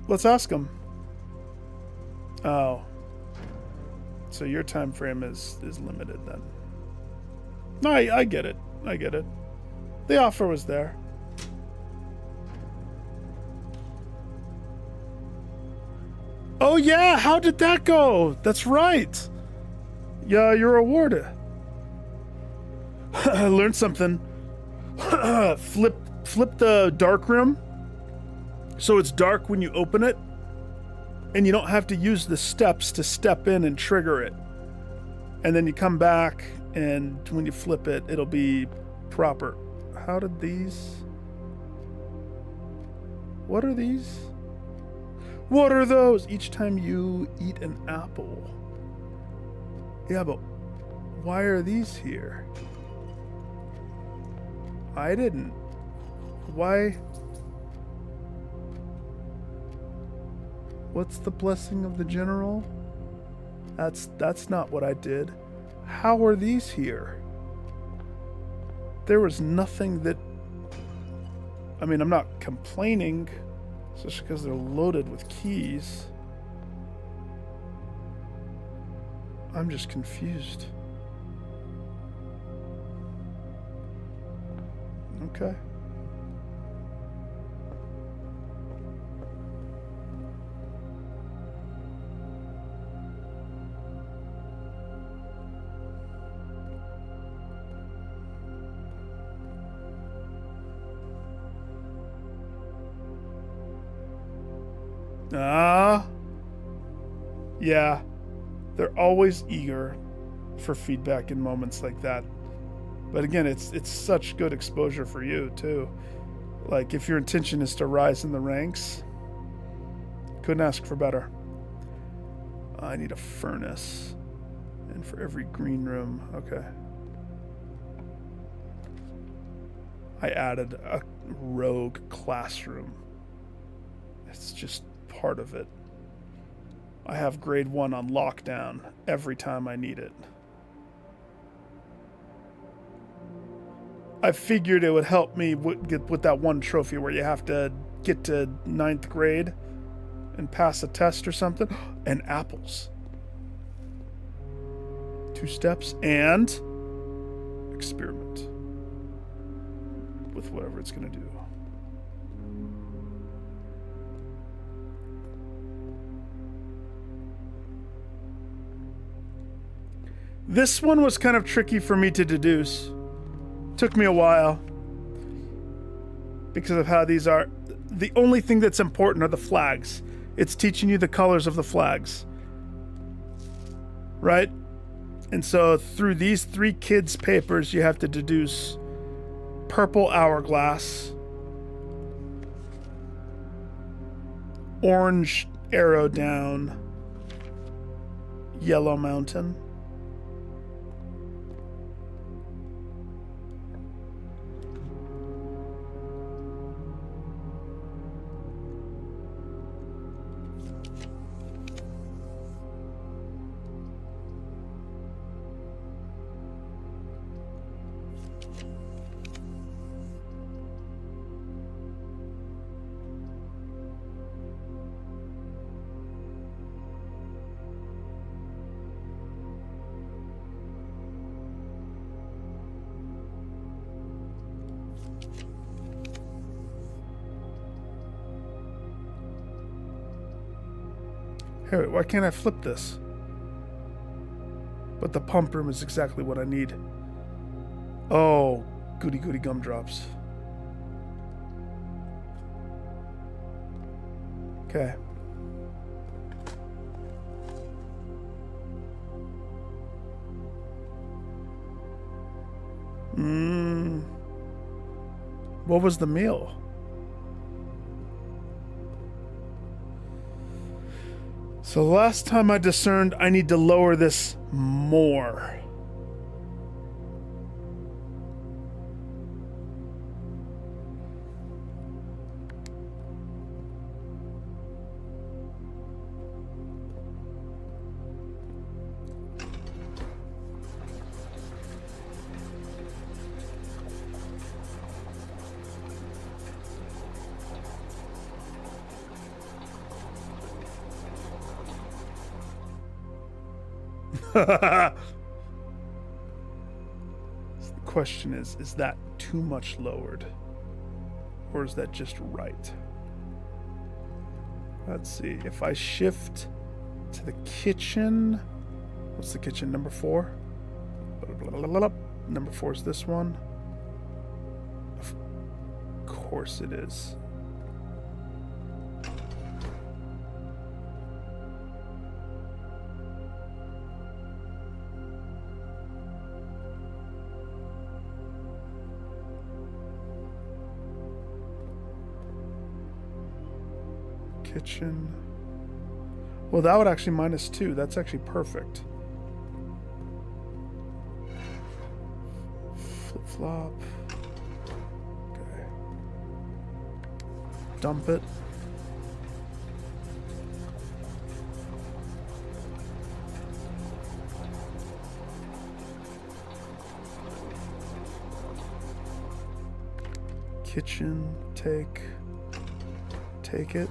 let's ask him. Oh, so your time frame is limited then. No, I get it. I get it. The offer was there. Oh yeah, how did that go? That's right. Yeah, you're awarded. I learned something. Flip the dark room so it's dark when you open it, and you don't have to use the steps to step in and trigger it. And then you come back, and when you flip it, it'll be proper. How did these? What are these? What are those? Each time you eat an apple. Yeah, but why are these here? I didn't. Why? What's the blessing of the general? That's not what I did. How are these here? There was nothing that... I mean, I'm not complaining, especially because they're loaded with keys. I'm just confused. Okay. Yeah. They're always eager for feedback in moments like that. But again, it's such good exposure for you, too. Like, if your intention is to rise in the ranks, couldn't ask for better. I need a furnace. And for every green room, okay. I added a rogue classroom. It's just part of it. I have grade 1 on lockdown every time I need it. I figured it would help me with that one trophy where you have to get to 9th grade and pass a test or something. And apples. 2 steps and experiment with whatever it's going to do. This one was kind of tricky for me to deduce. Took me a while because of how these are. The only thing that's important are the flags. It's teaching you the colors of the flags. Right? And so through these 3 kids' papers, you have to deduce purple hourglass, orange arrow down, yellow mountain. Hey, wait, why can't I flip this? But the pump room is exactly what I need. Oh, goody goody gumdrops. Okay. What was the meal? So last time I discerned I need to lower this more. The question is that too much lowered? Or is that just right? Let's see. If I shift to the kitchen, what's the kitchen? Number 4? Number 4 is this one. Of course it is. Kitchen. Well, that would actually -2. That's actually perfect. Flip flop. Okay. Dump it. Kitchen, take it.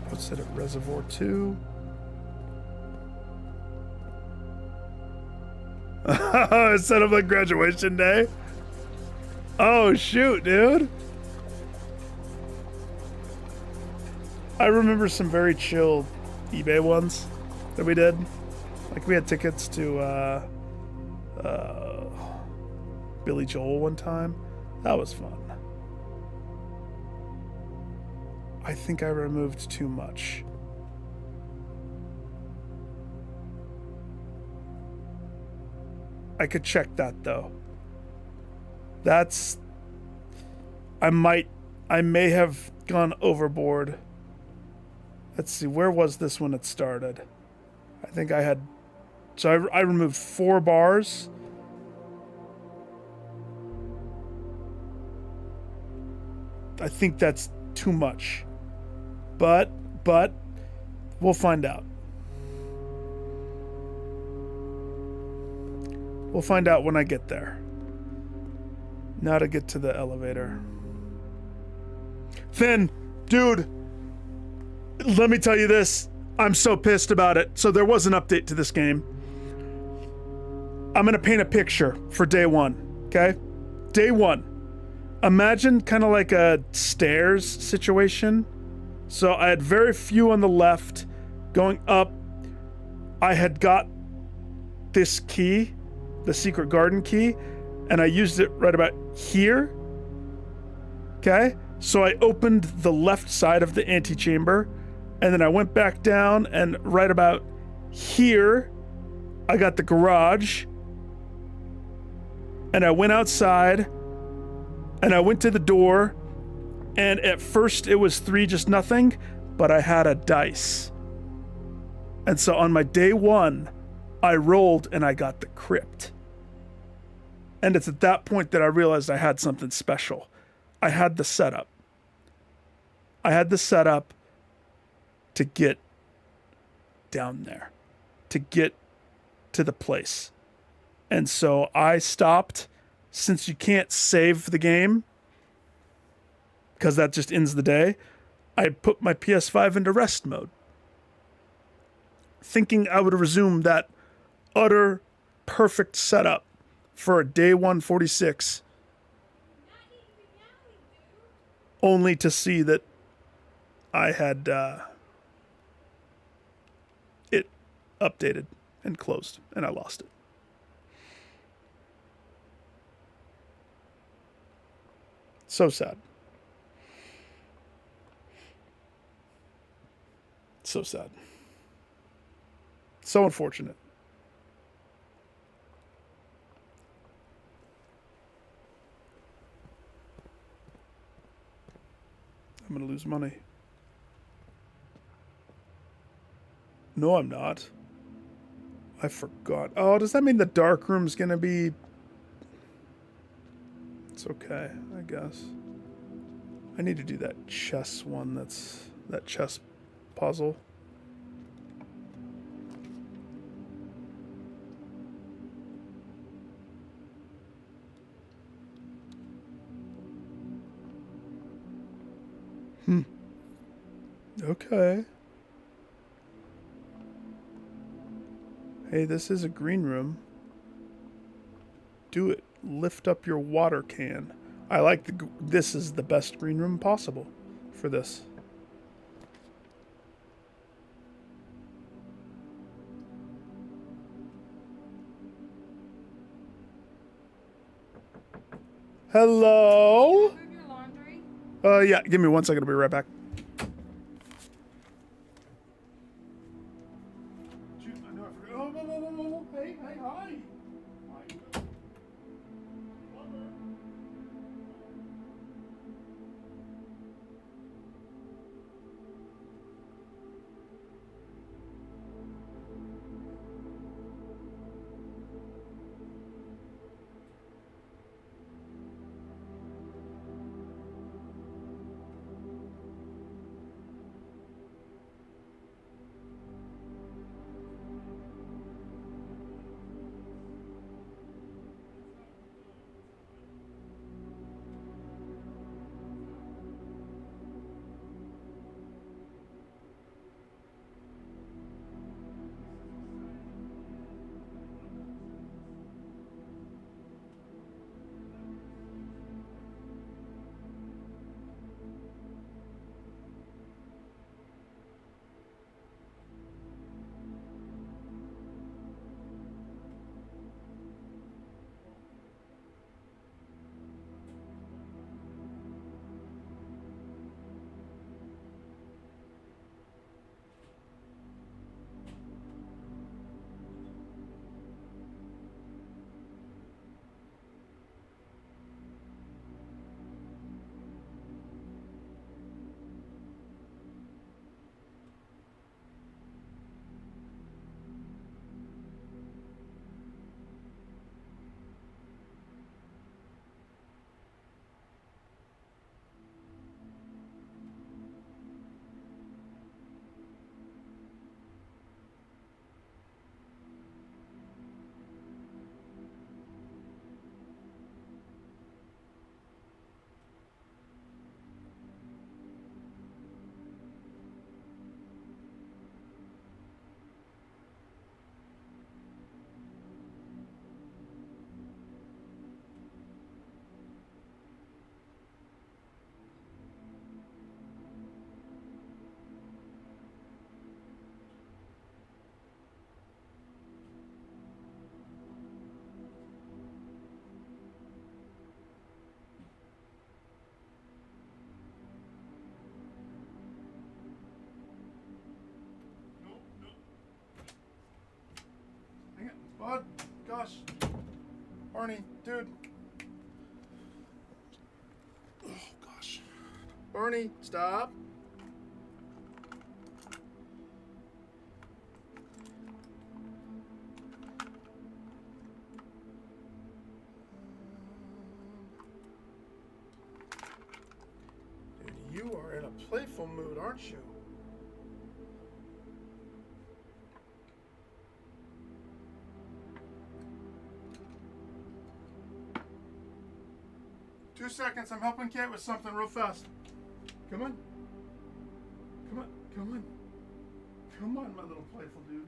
What's it at Reservoir 2? Set up like graduation day. Oh shoot, dude. I remember some very chill eBay ones that we did. Like we had tickets to Billy Joel one time. That was fun. I think I removed too much. I could check that though. That's... I may have gone overboard. Let's see, where was this when it started? I think I had... So I removed 4 bars. I think that's too much. But, we'll find out. We'll find out when I get there. Now to get to the elevator. Finn, dude, let me tell you this. I'm so pissed about it. So there was an update to this game. I'm gonna paint a picture for day 1, okay? Day 1. Imagine kind of like a stairs situation. So I had very few on the left. Going up, I had got this key, the secret garden key, and I used it right about here. Okay? So I opened the left side of the antechamber, and then I went back down, and right about here, I got the garage, and I went outside, and I went to the door, and at first it was 3 just nothing, but I had a dice. And so on my day 1, I rolled and I got the crypt. And it's at that point that I realized I had something special. I had the setup. I had the setup to get down there, to get to the place. And so I stopped, since you can't save the game, because that just ends the day, I put my PS5 into rest mode, thinking I would resume that utter perfect setup for a day 146, only to see that I had it updated and closed, and I lost it. So sad. So sad. So unfortunate. I'm gonna lose money. No, I'm not. I forgot. Oh, does that mean the dark room's gonna be... It's okay, I guess. I need to do that chess one. That's that chess puzzle. Okay. Hey, this is a green room. Do it. Lift up your water can. I like this is the best green room possible for this. Hello? Move your laundry? Yeah, give me 1 second, I'll be right back. Hey, hi. What? Gosh. Barney, dude. Oh, gosh. Barney, stop. Dude, you are in a playful mood, aren't you? Two seconds, I'm helping Kate with something real fast. Come on. Come on, come on. Come on, my little playful dude.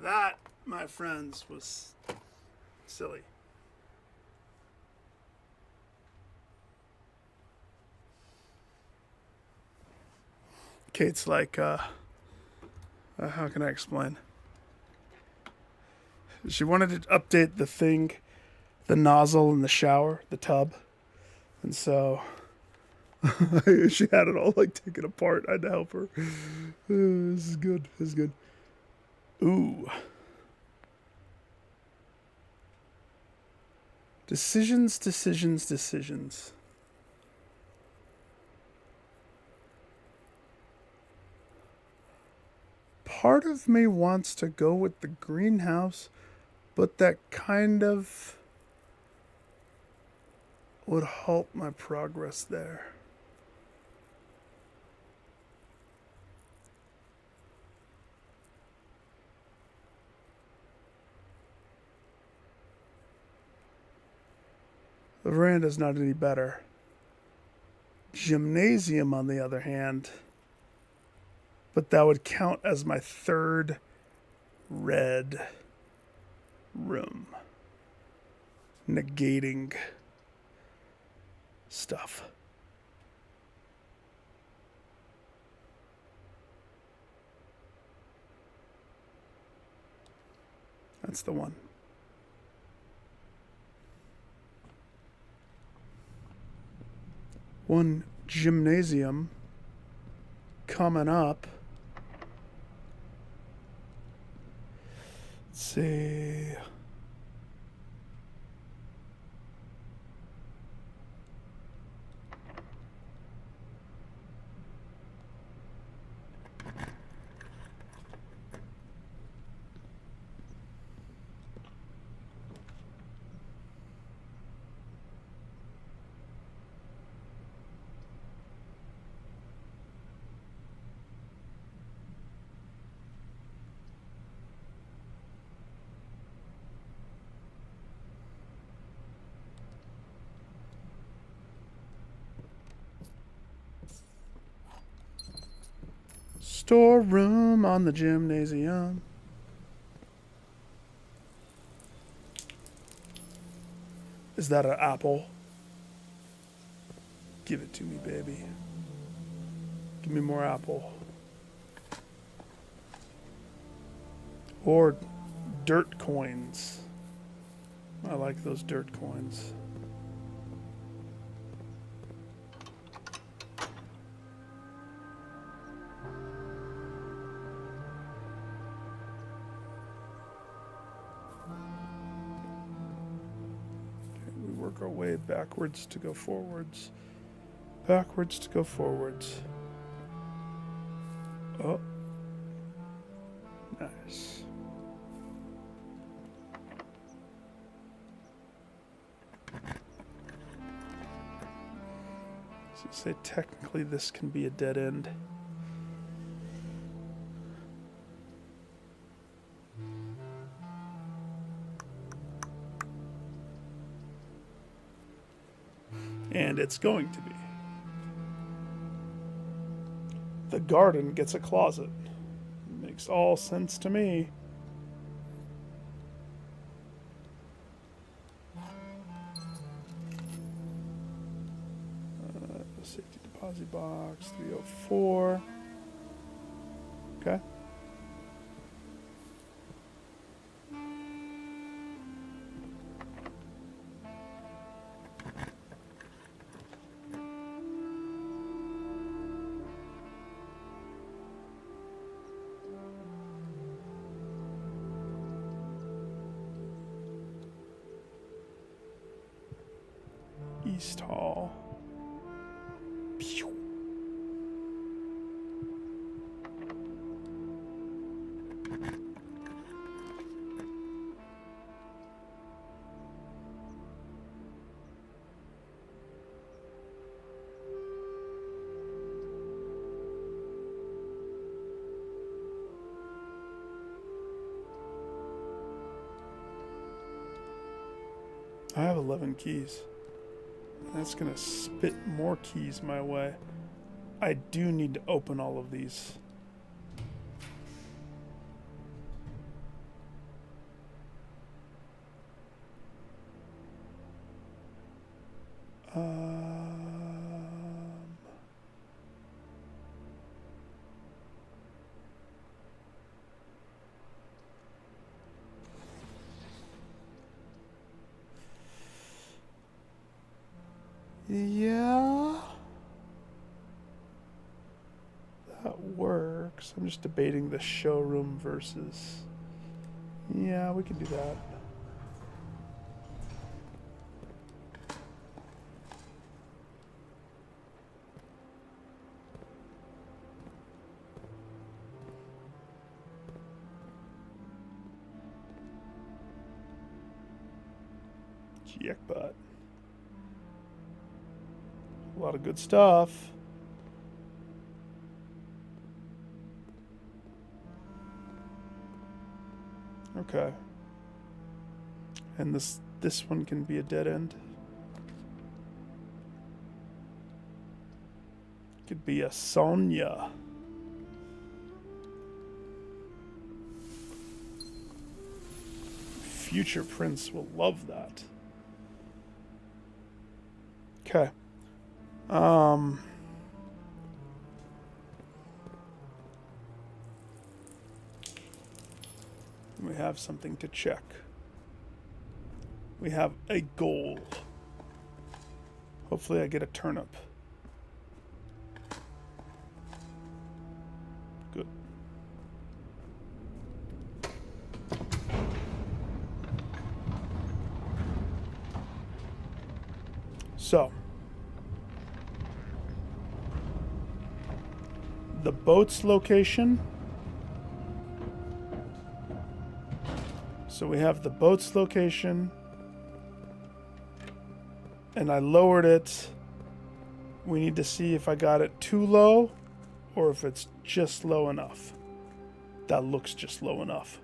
That, my friends, was silly. Kate's like, how can I explain? She wanted to update the thing, the nozzle in the shower, the tub. And so she had it all like taken apart. I had to help her. This is good. This is good. Ooh. Decisions, decisions, decisions. Part of me wants to go with the greenhouse, but that kind of would halt my progress there. The veranda's not any better. Gymnasium, on the other hand, but that would count as my third red room, negating stuff. That's the one. One gymnasium coming up. Let's see. Storeroom on the gymnasium. Is that an apple? Give it to me, baby. Give me more apple. Or dirt coins. I like those dirt coins. Our way backwards to go forwards. Backwards to go forwards. Oh. Nice. So say technically this can be a dead end. And it's going to be. The garden gets a closet. Makes all sense to me. Safety deposit box, 304. Okay. East Hall. Pew. I have 11 keys. That's gonna spit more keys my way. I do need to open all of these. Yeah, that works. I'm just debating the showroom versus. Yeah, we can do that. Jackpot. A lot of good stuff. Okay. And this one can be a dead end. Could be a Sonya. Future Prince will love that. Okay. We have something to check. We have a goal. Hopefully I get a turnip. Good. So, the boat's location. So we have the boat's location, and I lowered it. We need to see if I got it too low or if it's just low enough. That looks just low enough.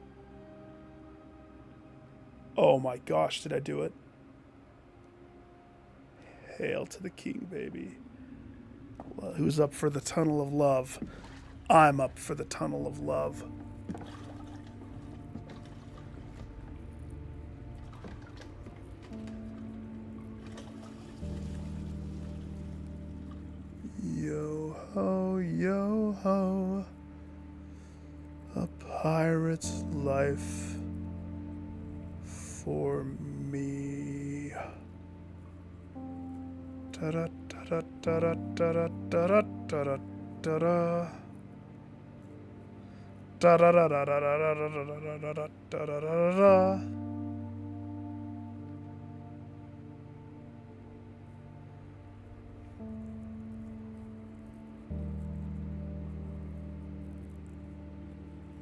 Oh my gosh, did I do it? Hail to the king, baby. Well, who's up for the tunnel of love? I'm up for the tunnel of love. Yo ho, a pirate's life for me. Da da da da da da da da da da da. Da da da da da da da da da da da da.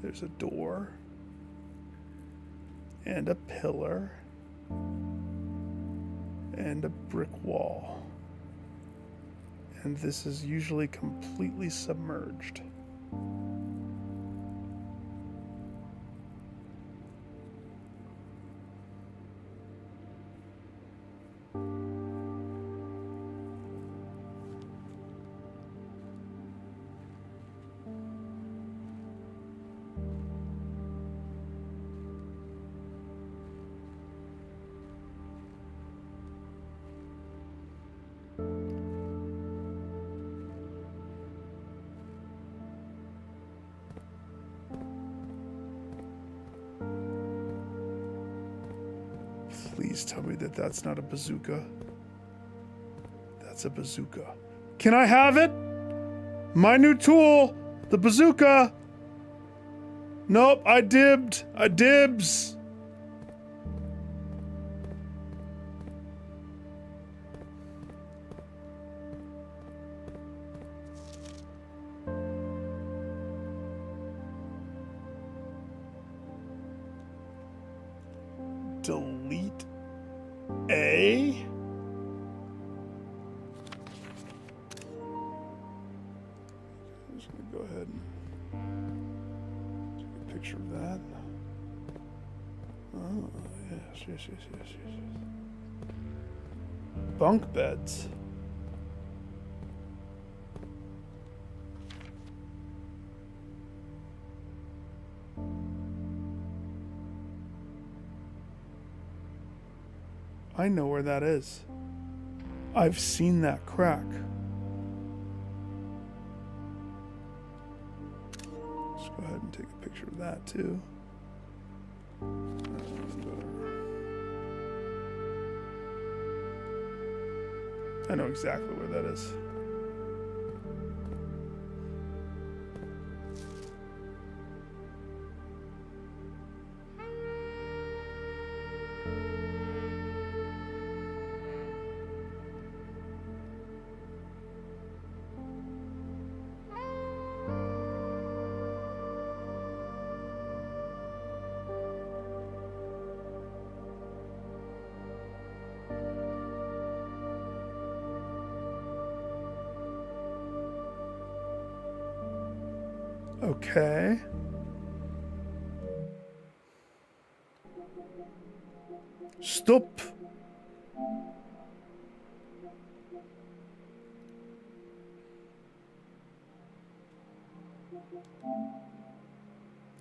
There's a door and a pillar and a brick wall. And this is usually completely submerged. Please tell me that that's not a bazooka. That's a bazooka. Can I have it? My new tool, the bazooka. Nope, I dibbed. I dibs. Delete A. I'm just gonna go ahead and take a picture of that. Oh, yes. bunk beds. I know where that is. I've seen that crack. Let's go ahead and take a picture of that too. I know exactly where that is. Okay. Stop.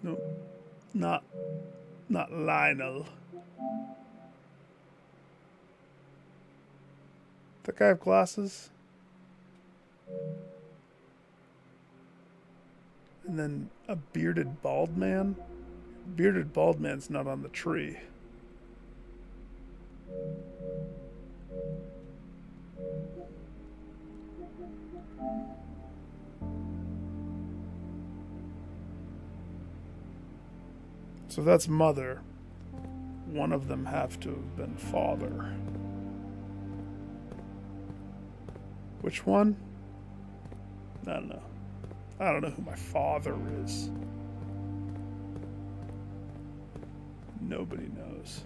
No, not Lionel. That guy have glasses? And then a bearded bald man? Bearded bald man's not on the tree. So that's mother. One of them have to have been father. Which one? I don't know. I don't know who my father is. Nobody knows.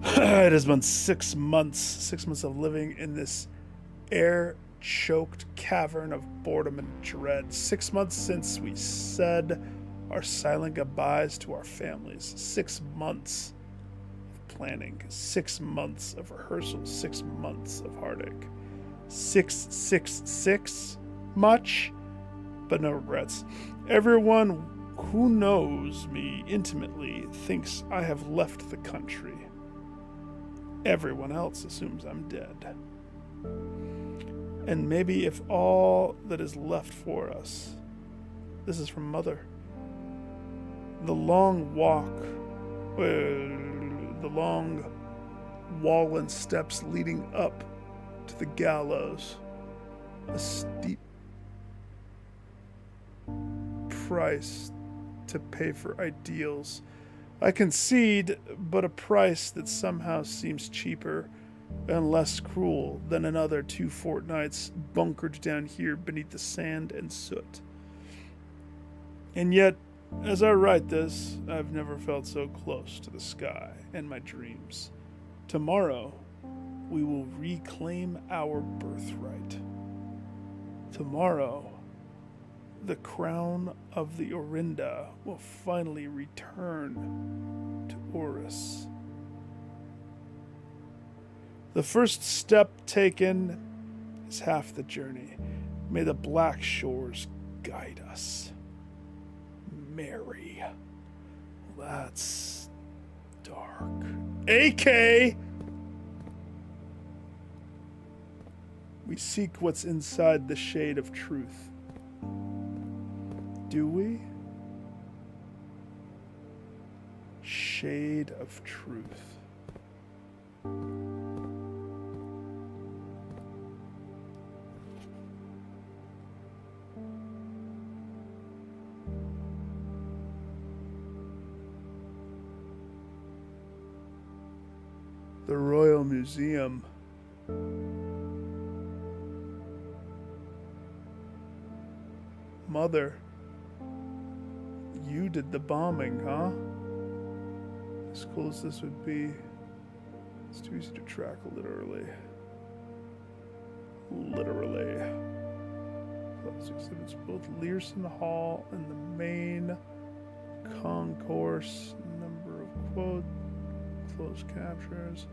It has been 6 months. 6 months of living in this air-choked cavern of boredom and dread. 6 months since we said our silent goodbyes to our families. 6 months of planning. 6 months of rehearsal. 6 months of heartache. 666 much, but no regrets. Everyone who knows me intimately thinks I have left the country. Everyone else assumes I'm dead. And maybe if all that is left for us, this is from Mother. The long walk, the long wall and steps leading up to the gallows, a steep price to pay for ideals. I concede, but a price that somehow seems cheaper and less cruel than another 2 fortnights bunkered down here beneath the sand and soot. And yet, as I write this, I've never felt so close to the sky and my dreams. Tomorrow, we will reclaim our birthright. Tomorrow, the crown of the Orinda will finally return to Oris. The first step taken is half the journey. May the black shores guide us. Mary. That's dark. AK! We seek what's inside the shade of truth. Do we? Shade of truth. The Royal Museum. Mother. You did the bombing, huh? As cool as this would be, it's too easy to track literally. Literally. This exhibits both Learson Hall and the main concourse. Number of quote closed captures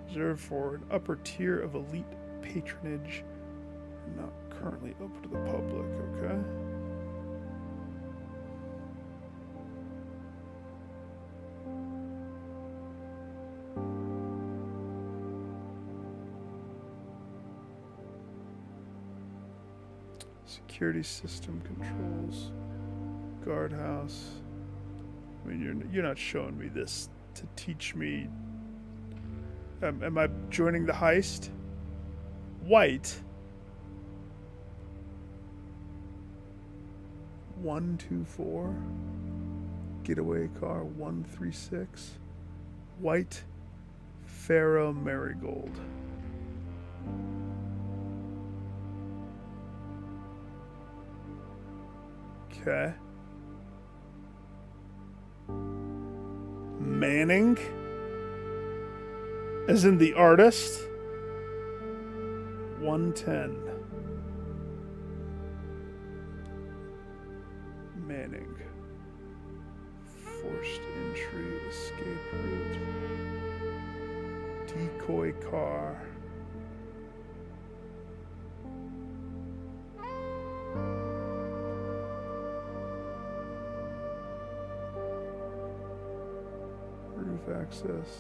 reserved for an upper tier of elite patronage and not currently open to the public. Okay. Security system controls, guardhouse. I mean, you're not showing me this to teach me. Am I joining the heist? White. 124. Getaway car 136. White. Pharaoh Marigold. Okay. Manning? As in the artist? 110. Manning. Forced entry, escape route. Decoy car. Access.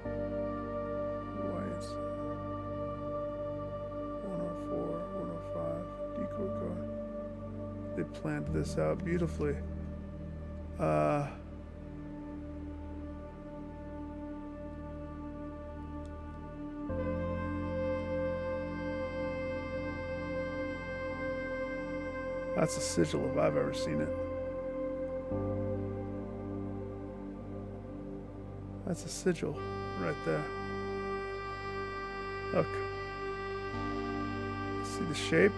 White. 104, 105. Decoy car. They planned this out beautifully. That's a sigil if I've ever seen it. That's a sigil right there. Look. See the shape?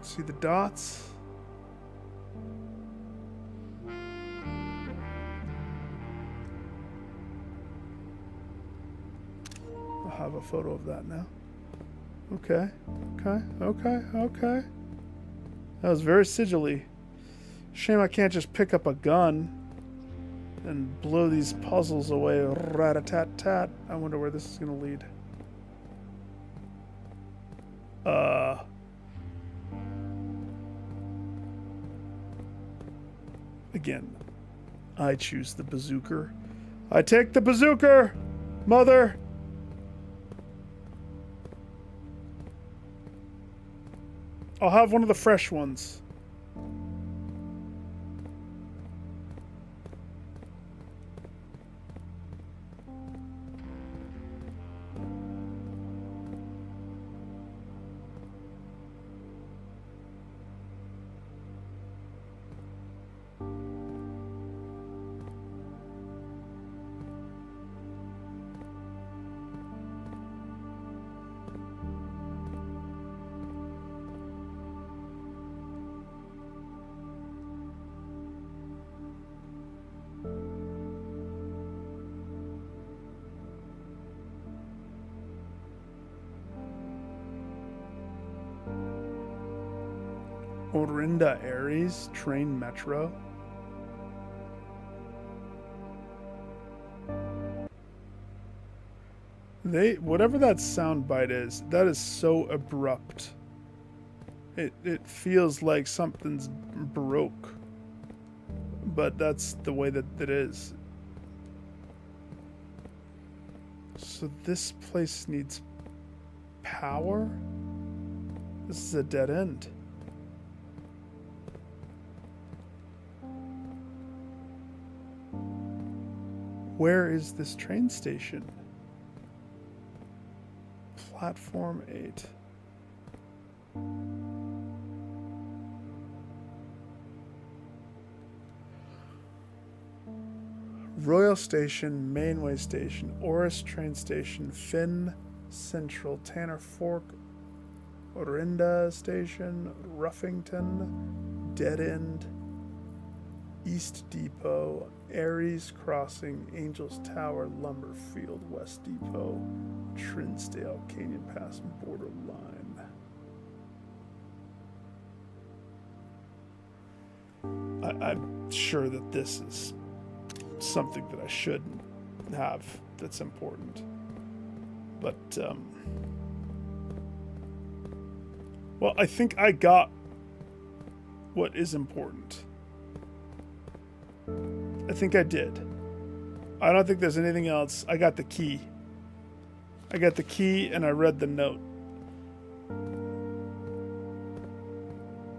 See the dots? I'll have a photo of that now. Okay. Okay. That was very sigilly. Shame I can't just pick up a gun and blow these puzzles away. Rat-a-tat-tat. I wonder where this is going to lead. Again, I choose the bazooker. I take the bazooker, mother. I'll have one of the fresh ones. Orinda Aries train metro. Whatever that sound bite is, that is so abrupt. It feels like something's broke. But that's the way that it is. So this place needs power? This is a dead end. Where is this train station? Platform 8. Royal Station, Mainway Station, Oris train station, Finn Central, Tanner Fork, Orinda Station, Ruffington, Dead End, East Depot, Aries Crossing, Angels Tower, Lumberfield, West Depot, Trinsdale, Canyon Pass, Borderline. I'm sure that this is something that I should have that's important. But, well, I think I got what is important. I think I did. I don't think there's anything else. I got the key. I got the key and I read the note.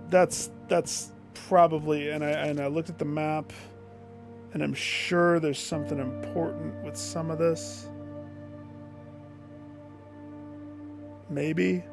That's probably, and I looked at the map, and I'm sure there's something important with some of this. Maybe.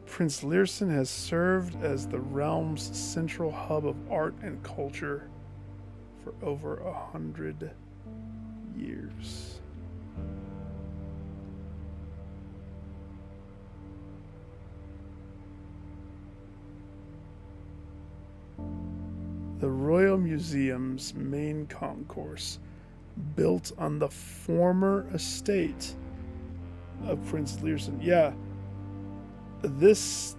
Prince Learson has served as the realm's central hub of art and culture for over 100 years. The Royal Museum's main concourse, built on the former estate of Prince Learson. Yeah. This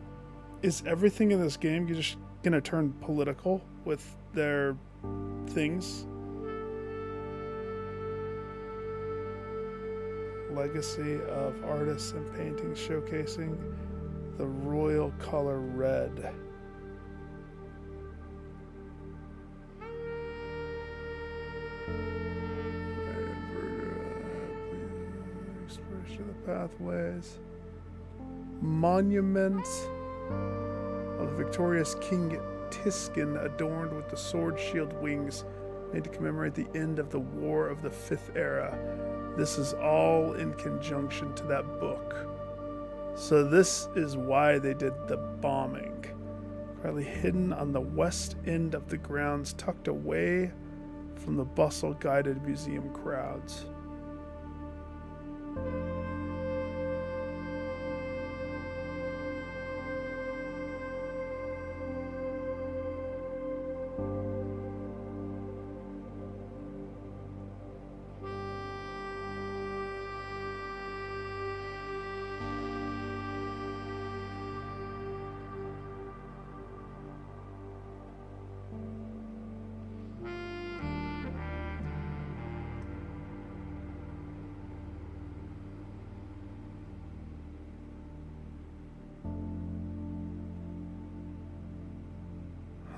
is everything in this game. You're just gonna turn political with their things. Legacy of artists and paintings showcasing the royal color red. Expression of the pathways. Monument of the victorious King Tiskin, adorned with the sword shield wings, made to commemorate the end of the War of the Fifth Era. This is all in conjunction to that book. So this is why they did the bombing. Probably hidden on the west end of the grounds, tucked away from the bustle-guided museum crowds.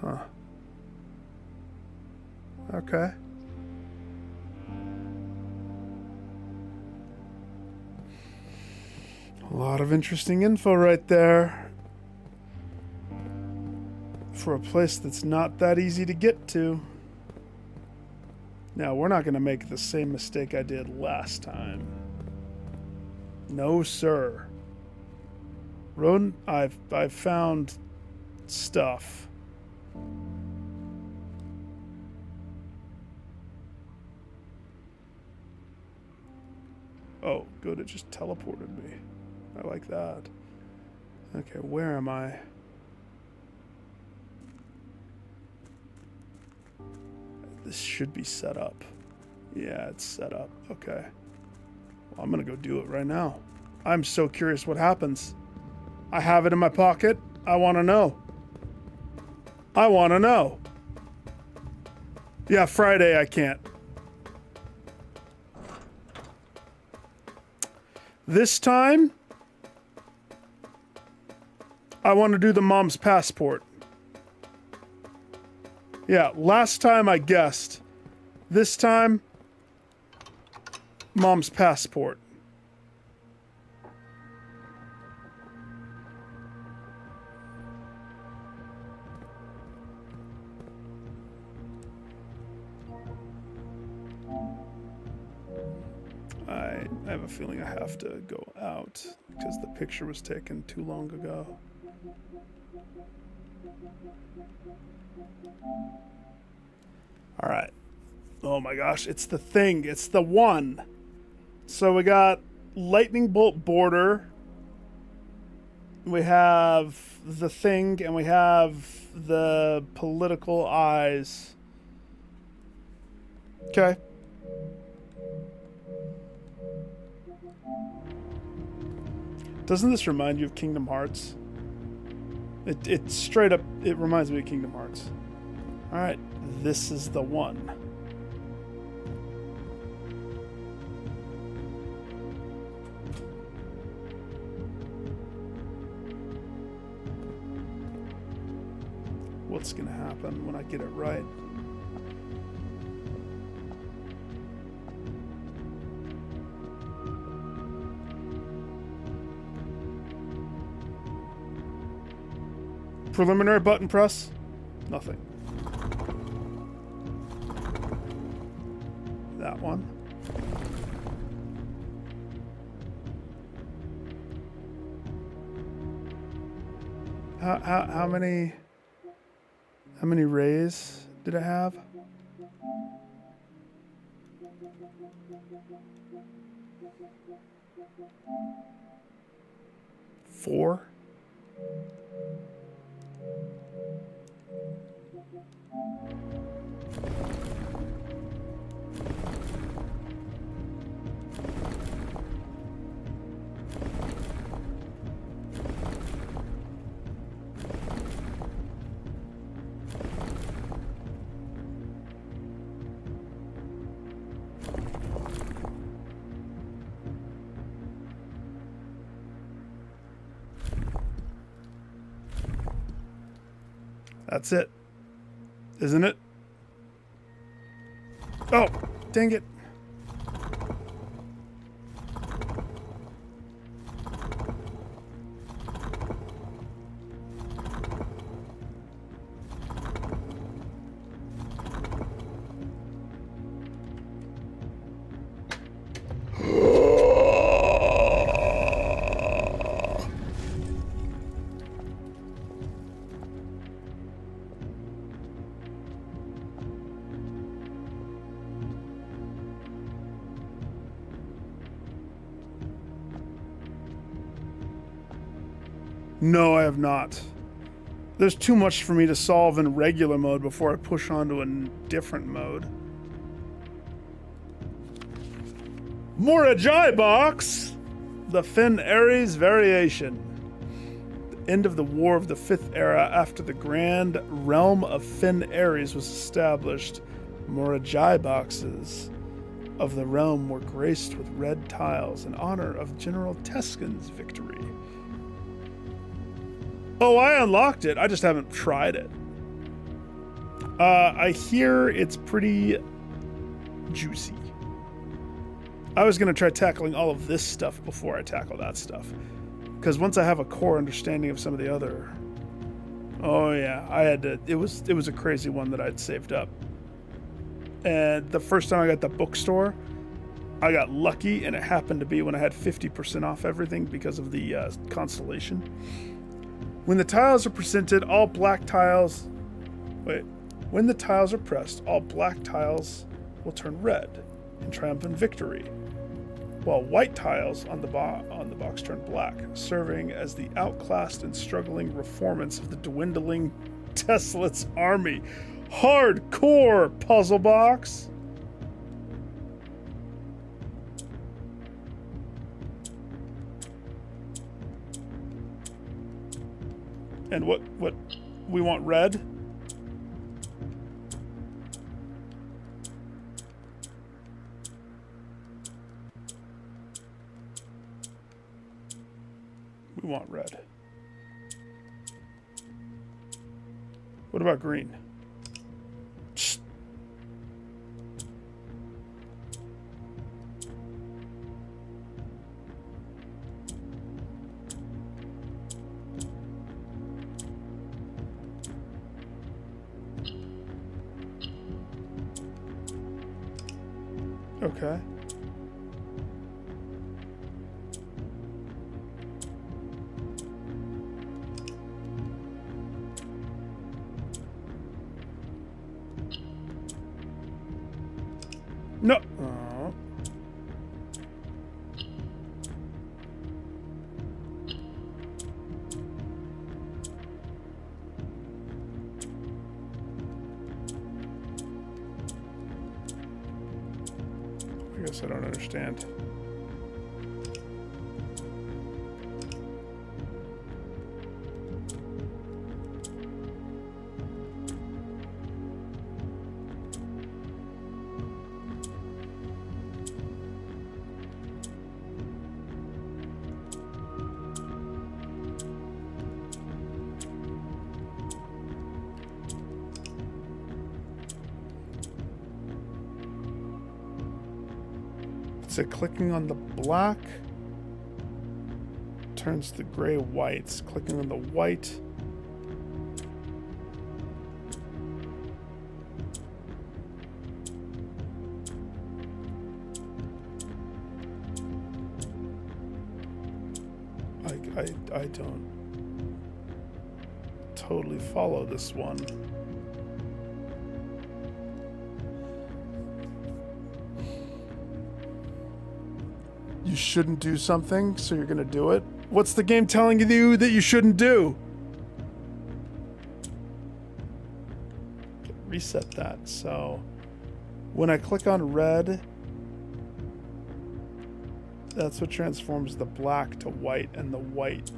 Huh. Okay. A lot of interesting info right there. For a place that's not that easy to get to. Now, we're not going to make the same mistake I did last time. No, sir. Rodent, I've found stuff. Oh, good, it just teleported me. I like that. Okay, where am I? This should be set up. Yeah, it's set up. Okay. Well, I'm gonna go do it right now. I'm so curious what happens. I have it in my pocket. I want to know. I want to know. Yeah, Friday I can't. This time, I want to do the mom's passport. Yeah, last time I guessed. This time, mom's passport. I have a feeling I have to go out because the picture was taken too long ago. All right. Oh my gosh, it's the thing. It's the one. So we got lightning bolt border. We have the thing, and we have the political eyes. Okay. Doesn't this remind you of Kingdom Hearts? It straight up, it reminds me of Kingdom Hearts. Alright, this is the one. What's gonna happen when I get it right? Preliminary button press? Nothing. That one. How many rays did it have? Four? That's it. Isn't it? Oh, dang it. No, I have not. There's too much for me to solve in regular mode before I push on to a different mode. Morajai box! The Finn Ares variation. The end of the War of the Fifth Era after the Grand Realm of Finn Ares was established. Morajai boxes of the realm were graced with red tiles in honor of General Teskin's victory. Oh, I unlocked it. I just haven't tried it. I hear it's pretty juicy. I was going to try tackling all of this stuff before I tackle that stuff. Because once I have a core understanding of some of the other... Oh yeah, I had to... It was a crazy one that I'd saved up. And the first time I got the bookstore, I got lucky, and it happened to be when I had 50% off everything because of the constellation. When the tiles are presented, all black tiles... Wait. When the tiles are pressed, all black tiles will turn red in triumphant victory, while white tiles on the box turn black, serving as the outclassed and struggling reformance of the dwindling Tesla's army. Hardcore puzzle box! And what we want red? We want red. What about green? Okay. No. Oh. I guess I don't understand. So clicking on the black turns the gray whites. Clicking on the white I don't totally follow this one. You shouldn't do something, so you're gonna do it? What's the game telling you that you shouldn't do? Reset that. So when I click on red, that's what transforms the black to white and the white.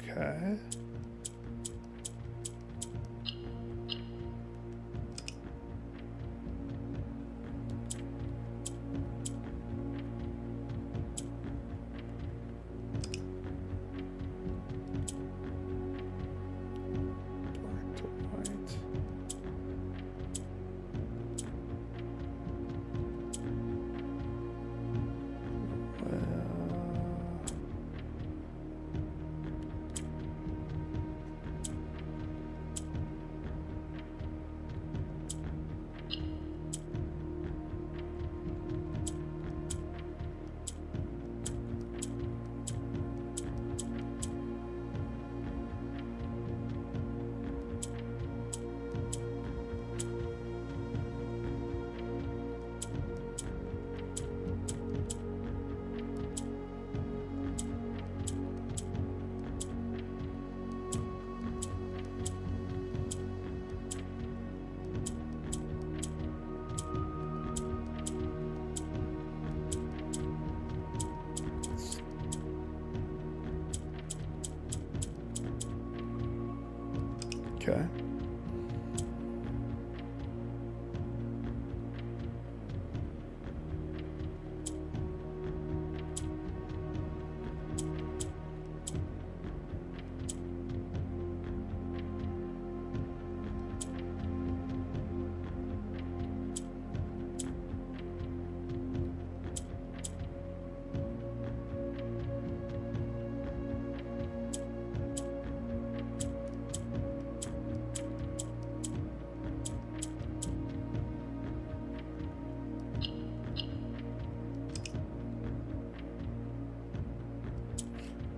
Okay. Black to white. Okay.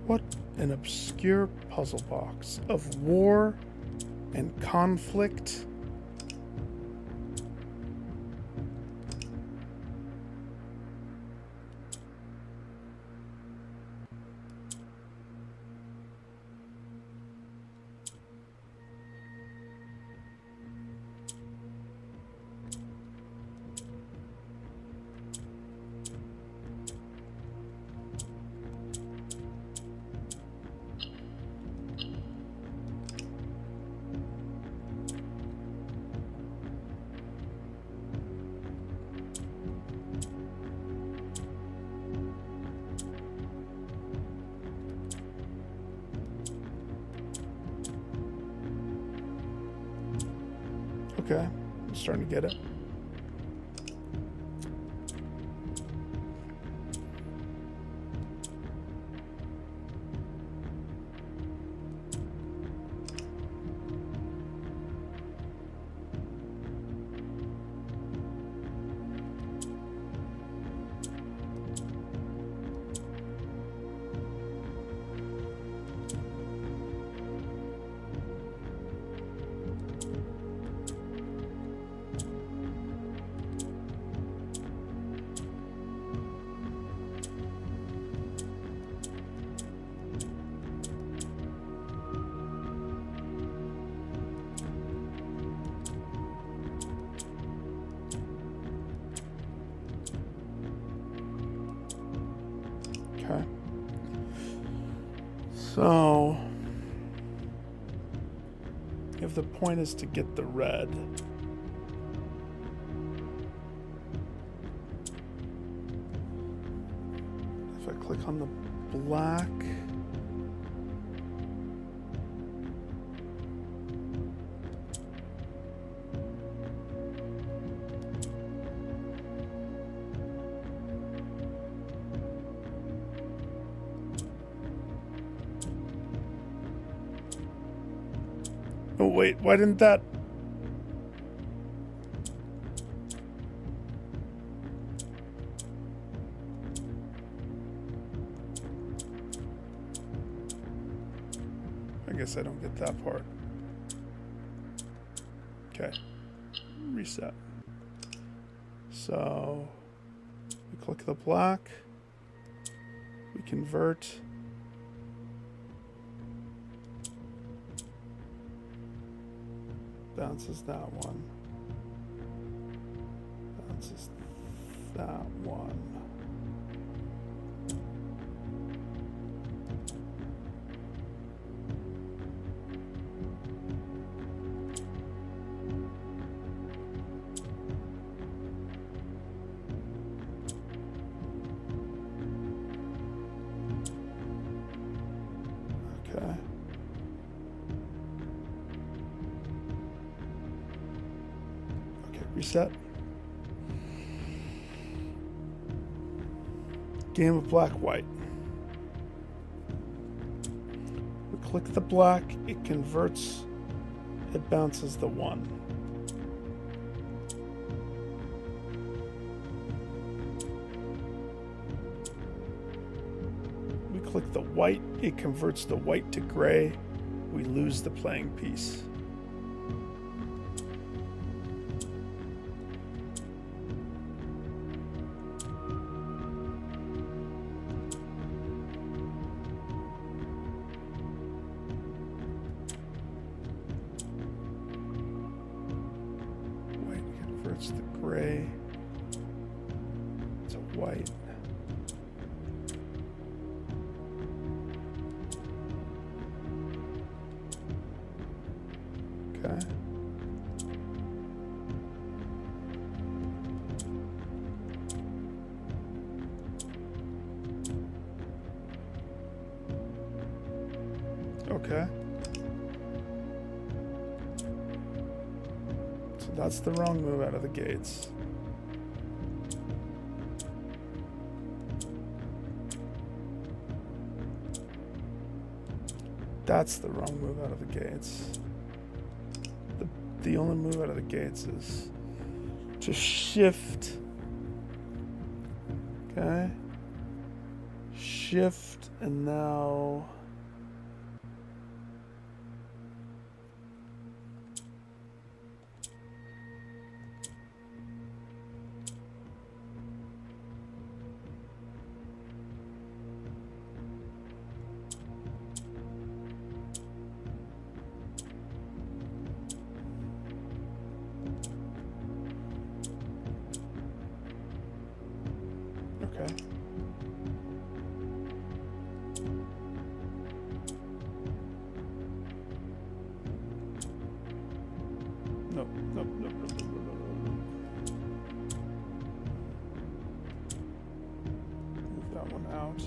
What an obscure puzzle box of war and conflict. Okay, I'm starting to get it. So, if the point is to get the red, if I click on the black, oh wait, why didn't that? I guess I don't get that part. Okay. Reset. So we click the black. We convert. Bounces that one. Bounces that one. Okay. Reset. Game of black, white. We click the black, it converts, it bounces the one. We click the white, it converts the white to gray, we lose the playing piece. It's the gray to white. Okay. Okay. That's the wrong move out of the gates. That's the wrong move out of the gates. The only move out of the gates is to shift. Okay. Shift, and now... Okay. Nope, nope, nope, nope, nope, nope. Move that one out.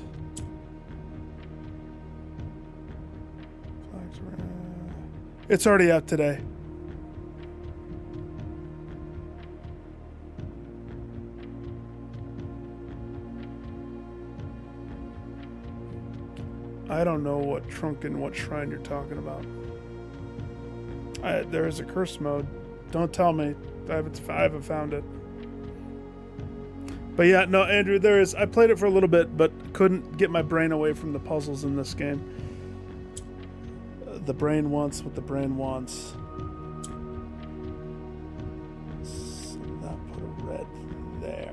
Flags around. It's already out today. I don't know what trunk and what shrine you're talking about. There is a curse mode. Don't tell me. I haven't found it. But yeah, no, Andrew, there is. I played it for a little bit, but couldn't get my brain away from the puzzles in this game. The brain wants what the brain wants. So that put a red there.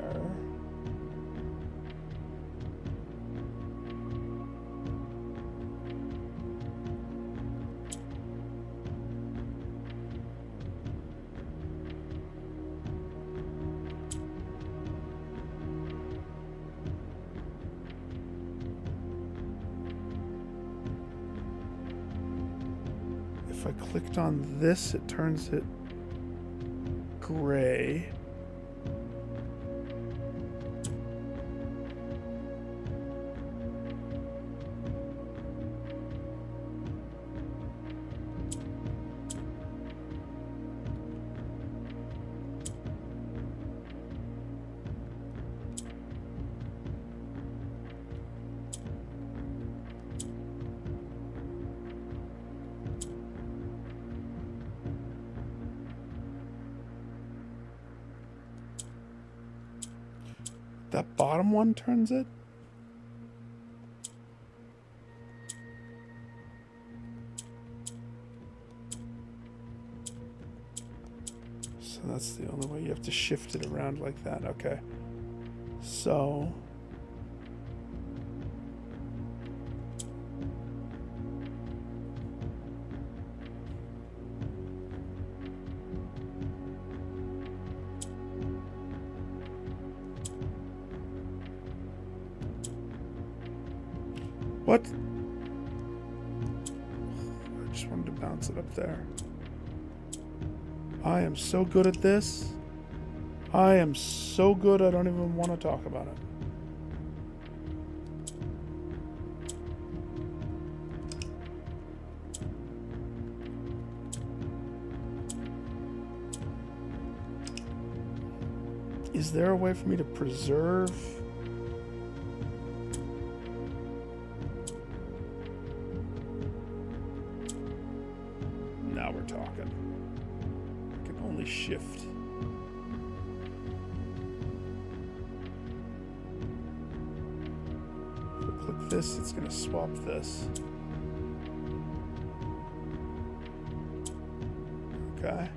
if I clicked on this, it turns it gray. That bottom one turns it? So that's the only way. You have to shift it around like that. Okay. So... What? I just wanted to bounce it up there. I am so good at this. I am so good I don't even want to talk about it. Is there a way for me to preserve? Now we're talking. I can only shift. If I click this, it's going to swap this. Okay.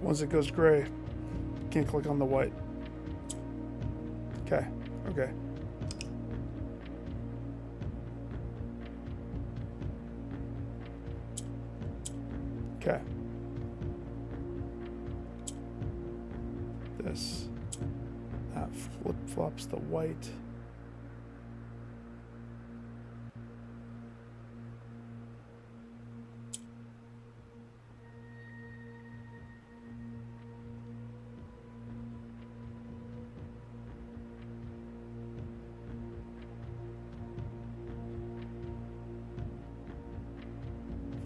Once it goes gray, can't click on the white. Okay, okay. Okay. This. That flip-flops the white.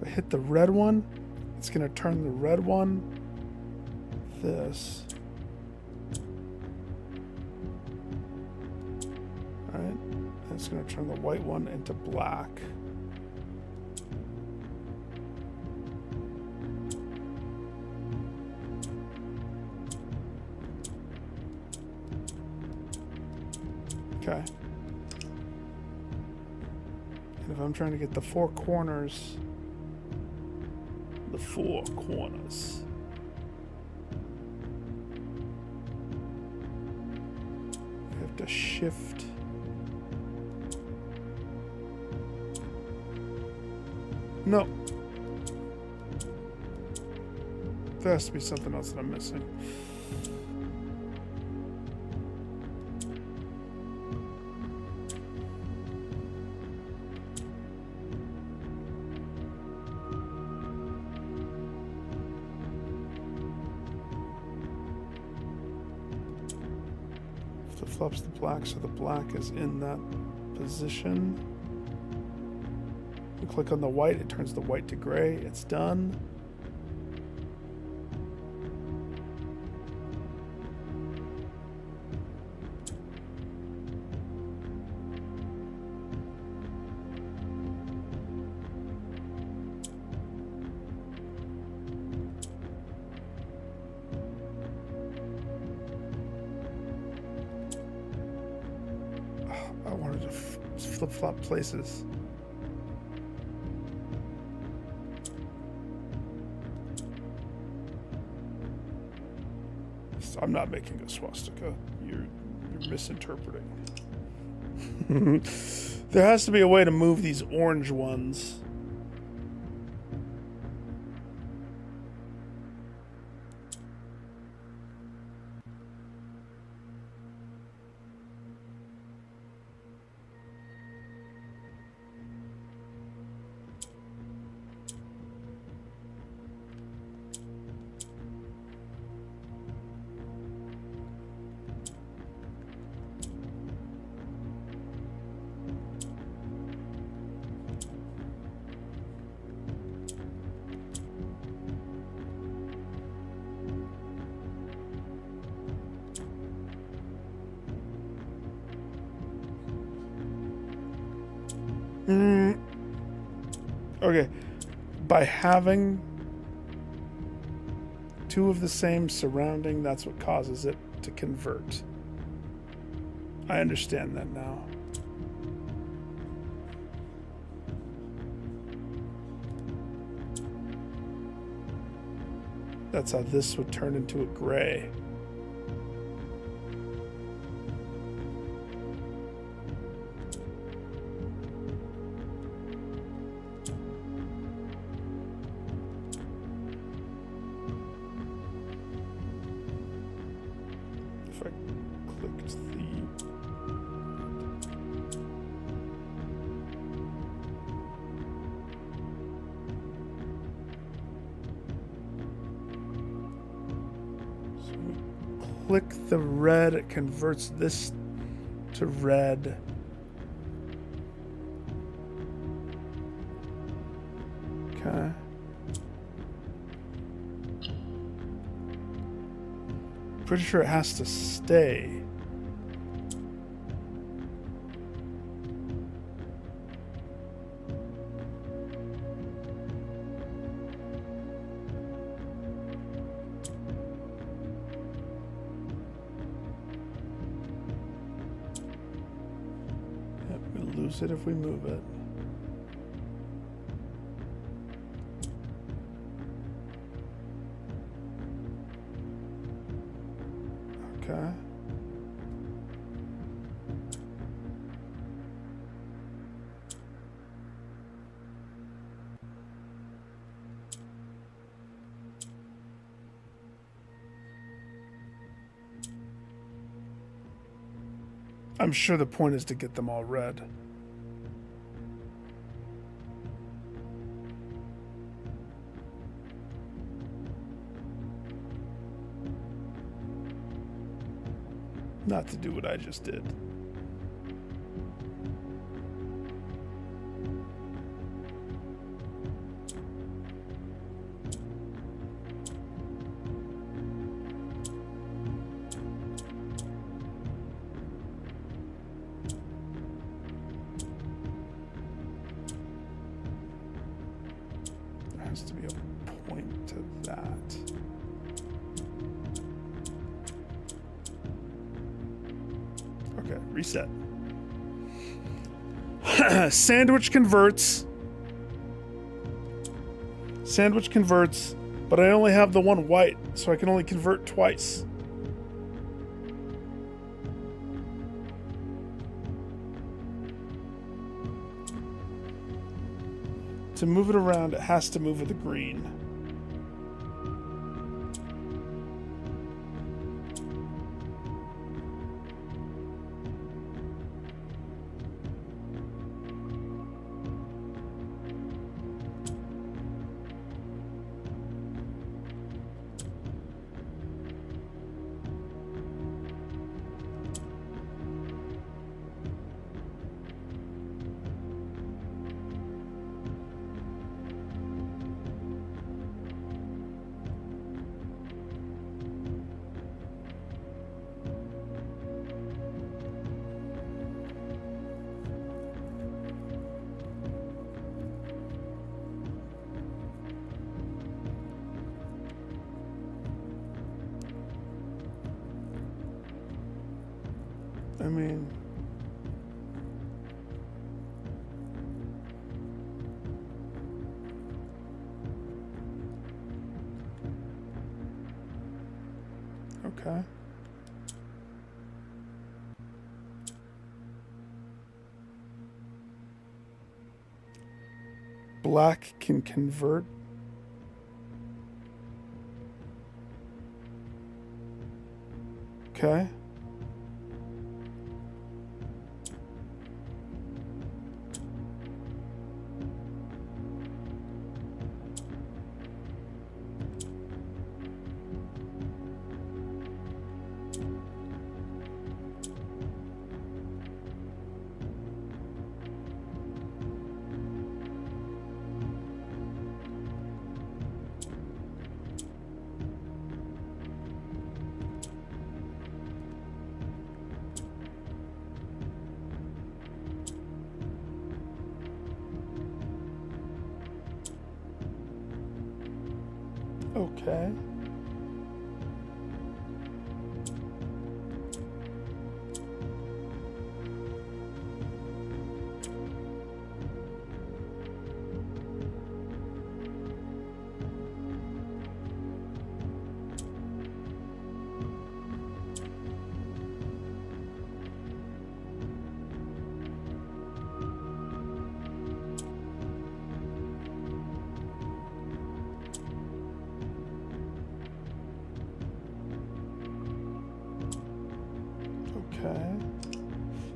Hit the red one, it's going to turn the red one this. All right, and it's going to turn the white one into black. Okay. And if I'm trying to get the four corners, I have to shift. No. There has to be something else that I'm missing. Flips the black, so the black is in that position. We click on the white, it turns the white to gray. It's done. flip-flop places. I'm not making a swastika. You're misinterpreting. There has to be a way to move these orange ones. Okay, by having two of the same surrounding, that's what causes it to convert. I understand that now. That's how this would turn into a gray. Click the red, it converts this to red. Okay. Pretty sure it has to stay. It if we move it. Okay. I'm sure the point is to get them all red. Not to do what I just did. There has to be a point to that. Okay, reset. Sandwich converts. Sandwich converts, but I only have the one white, so I can only convert twice. To move it around, it has to move with the green. I mean, Okay. Black can convert. Okay. Okay.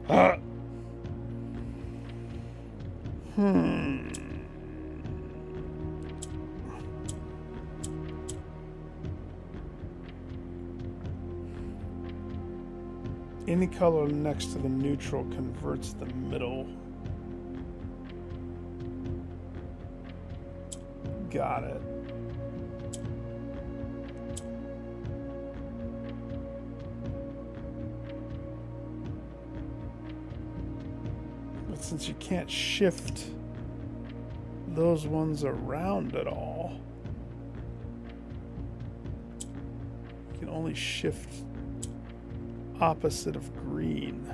Okay. Any color next to the neutral converts the middle. Got it. But since you can't shift those ones around at all, you can only shift opposite of green.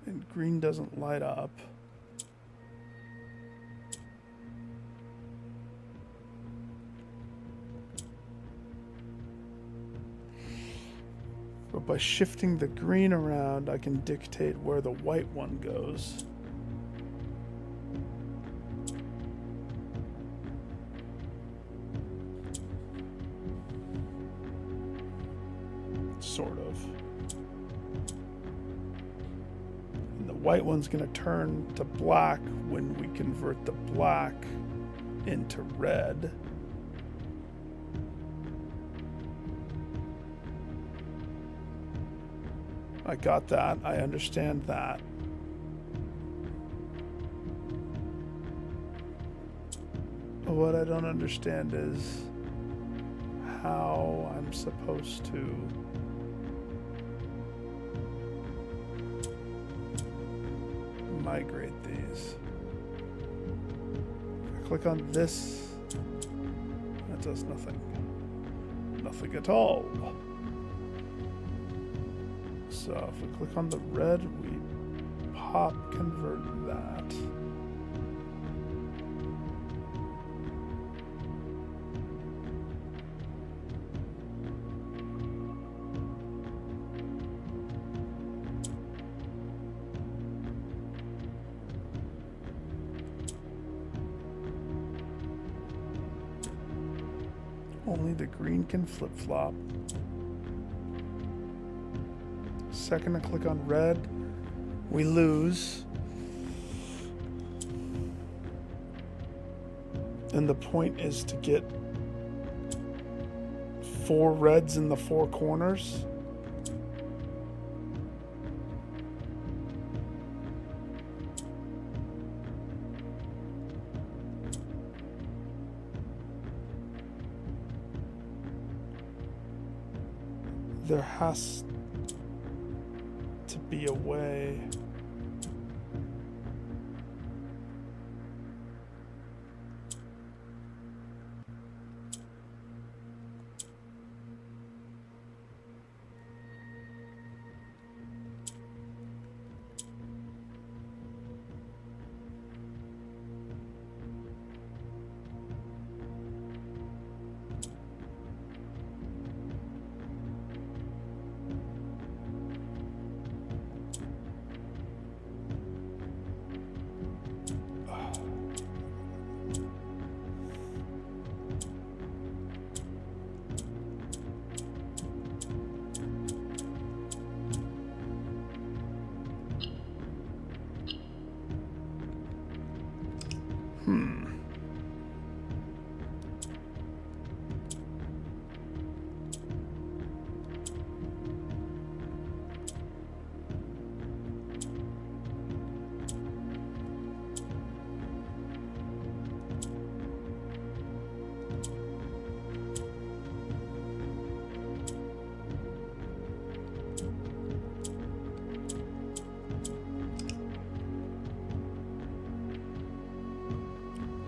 And green doesn't light up. But by shifting the green around, I can dictate where the white one goes. Sort of. And the white one's going to turn to black when we convert the black into red. I got that. I understand that. What I don't understand is how I'm supposed to migrate these. If I click on this, that does nothing. Nothing at all. So if we click on the red, we pop convert that. Only the green can flip-flop. Second I click on red, we lose. And the point is to get 4 reds in the 4 corners. There has to be a way.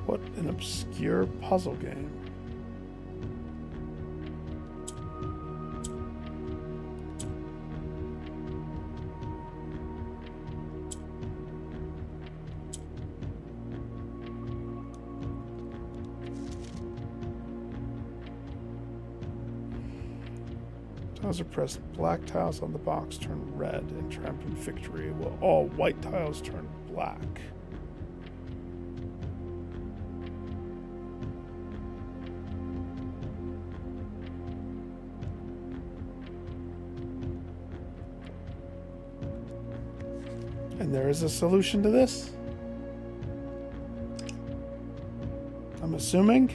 What an obscure puzzle game. Tiles are pressed. Black tiles on the box turn red in triumphant victory, while all white tiles turn black. And there is a solution to this? I'm assuming?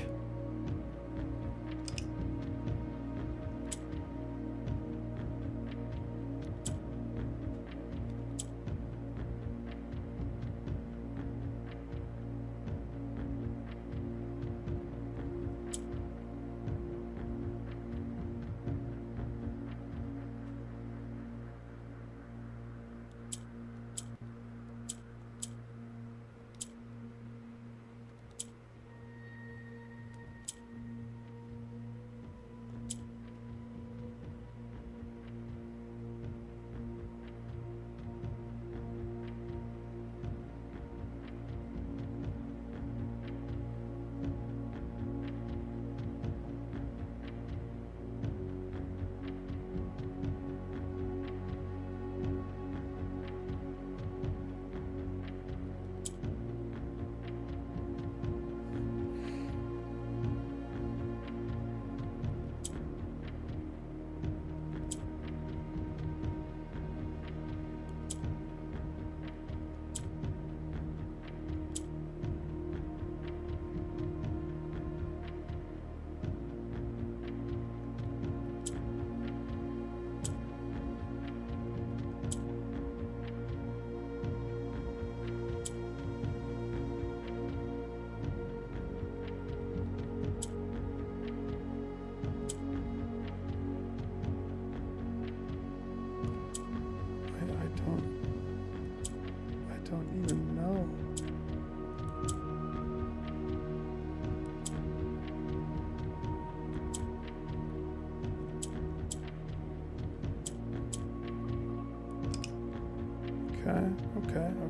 I don't even know.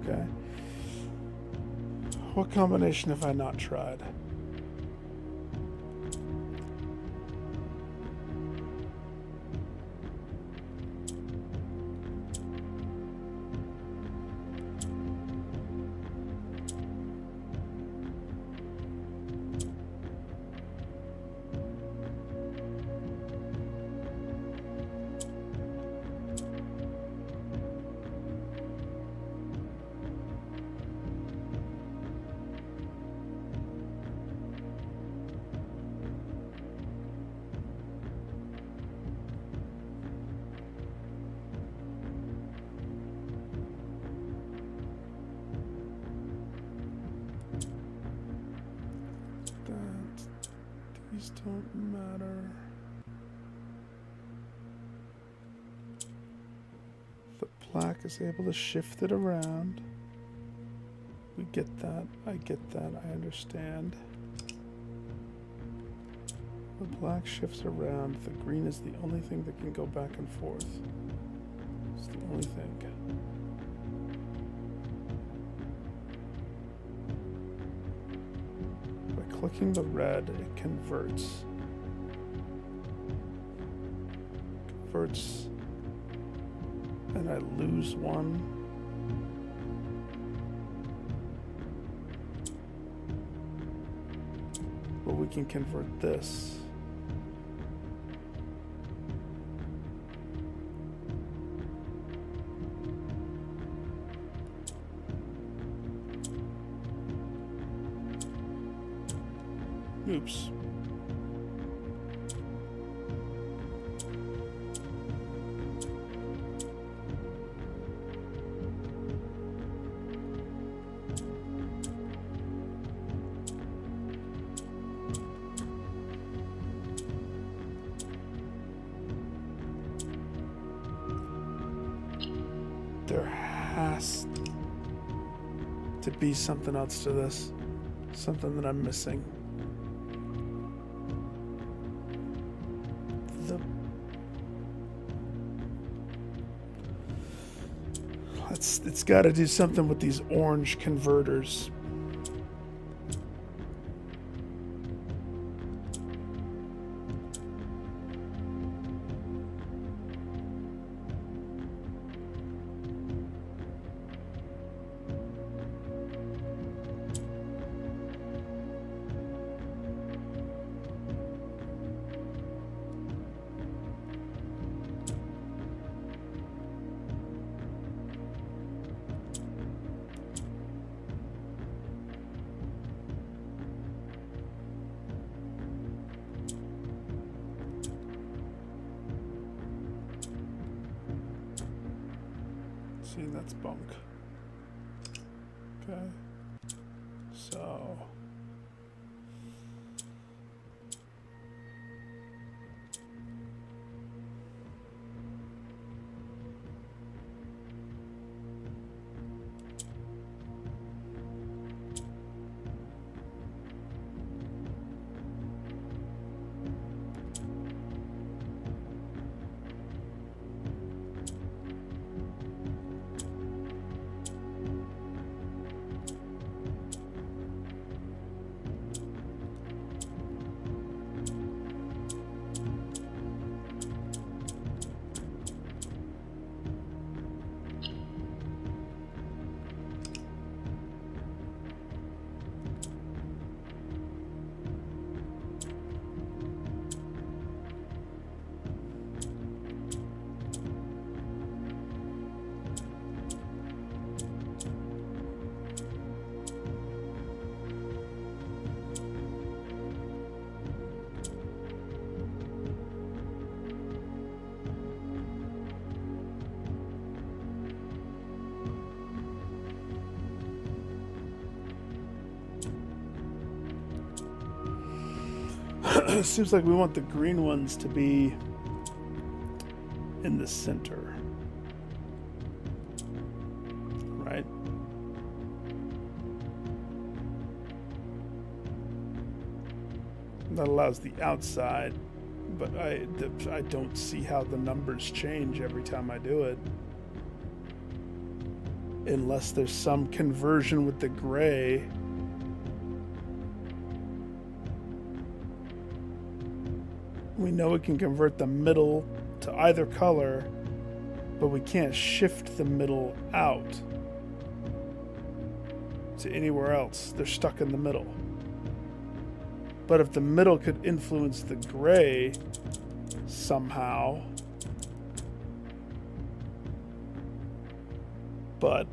Okay. What combination have I not tried? These don't matter. The plaque is able to shift it around. We get that. I get that. I understand. The black shifts around. The green is the only thing that can go back and forth. It's the only thing. Clicking the red, it converts. And I lose one. But we can convert this. Oops. There has to be something else to this. Something that I'm missing. It's got to do something with these orange converters. See, that's bunk. Okay. So... It seems like we want the green ones to be in the center. Right? That allows the outside, but I don't see how the numbers change every time I do it. Unless there's some conversion with the gray. We know we can convert the middle to either color, but we can't shift the middle out to anywhere else. They're stuck in the middle. But if the middle could influence the gray somehow, but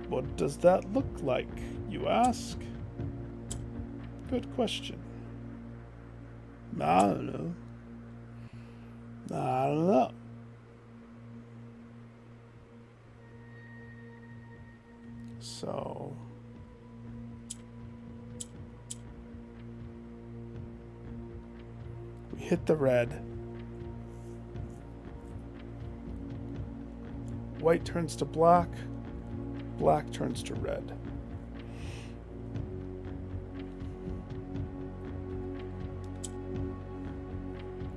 what does that look like, you ask? Good question. I don't know. I don't know. So... we hit the red. White turns to black. Black turns to red.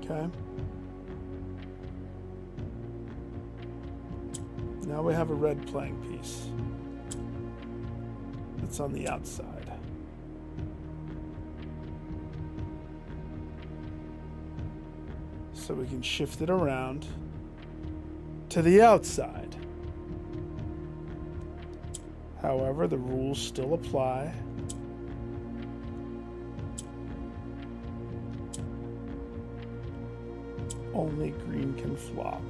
Okay. Now we have a red playing piece. It's on the outside. So we can shift it around to the outside. However, the rules still apply. Only green can flop.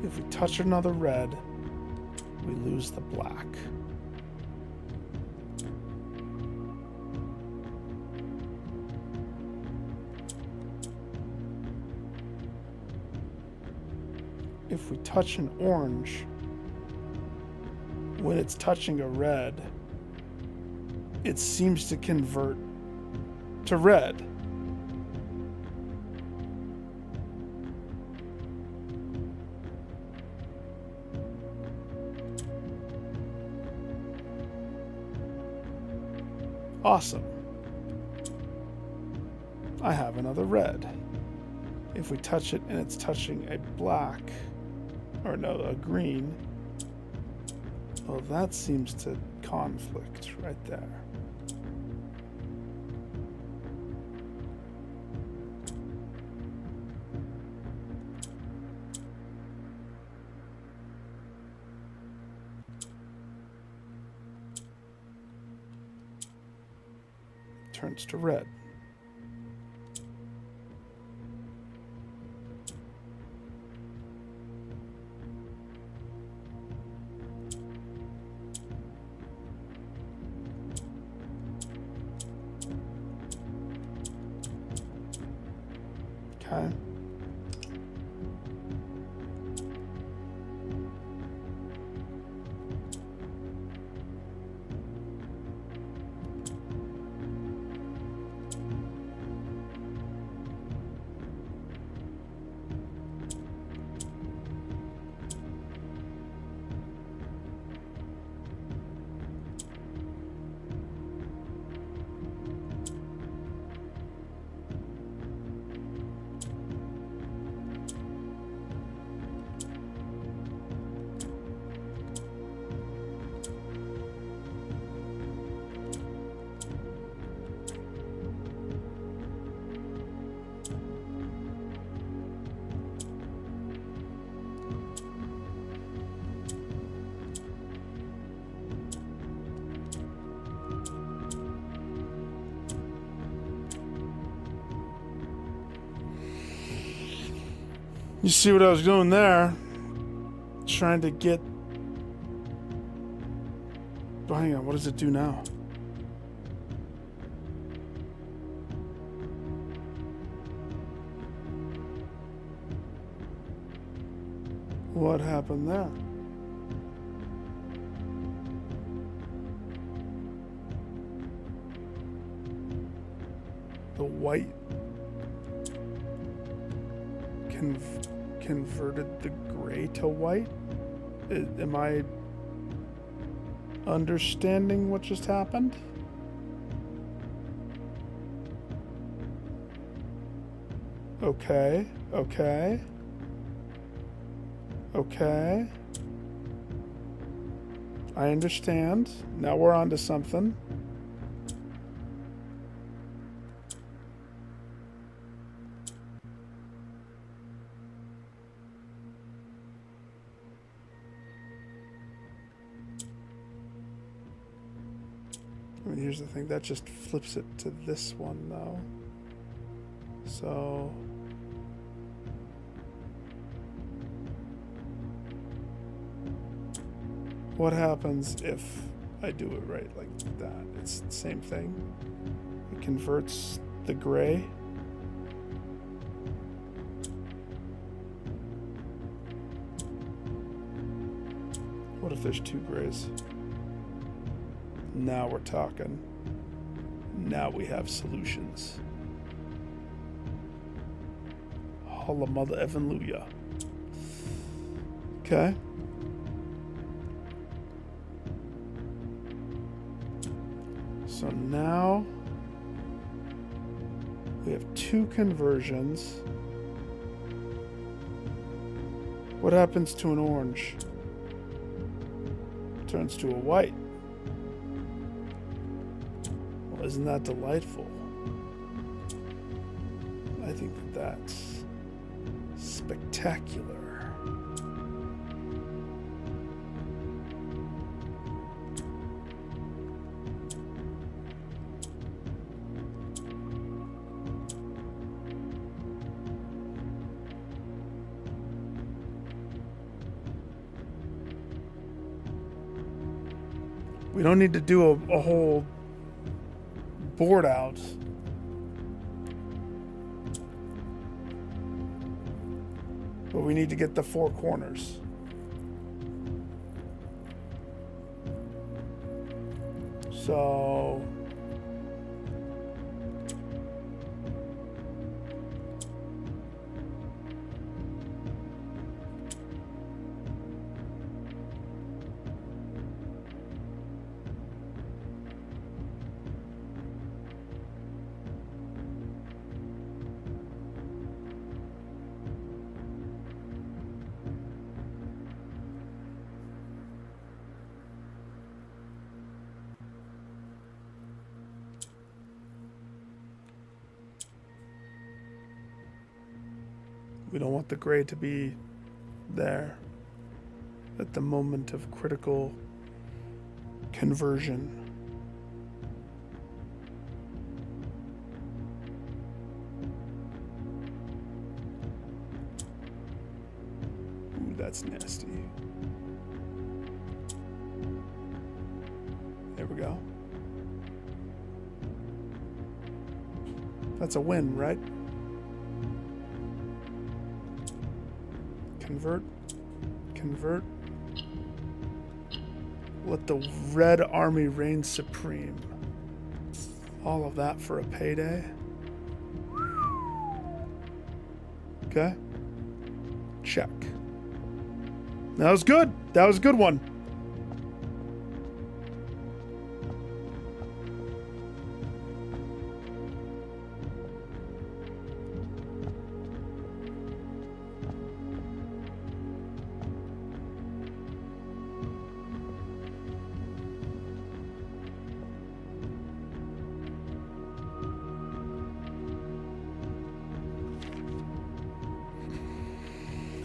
If we touch another red, we lose the black. If we touch an orange, when it's touching a red, it seems to convert to red. Awesome. I have another red. If we touch it and it's touching a black, or no, a green, well, that seems to conflict right there. Turns to red. Okay. You see what I was doing there? Trying to get... Oh, hang on, what does it do now? What happened there? The white converted the gray to white? Am I understanding what just happened? Okay, okay. Okay. I understand. Now we're on to something. I mean, here's the thing. That just flips it to this one, though. So... what happens if I do it right like that? It's the same thing. It converts the gray. What if there's two grays? Now we're talking. Now we have solutions. Holla mother evanluya. Okay. So now we have two conversions. What happens to an orange? It turns to a white. Well, isn't that delightful? I think that that's spectacular. We don't need to do a whole board out. But we need to get the four corners. So... We don't want the grade to be there at the moment of critical conversion. Ooh, that's nasty. There we go. That's a win, right? Convert. Convert. Let the Red Army reign supreme. All of that for a payday. Okay. Check. That was good. That was a good one.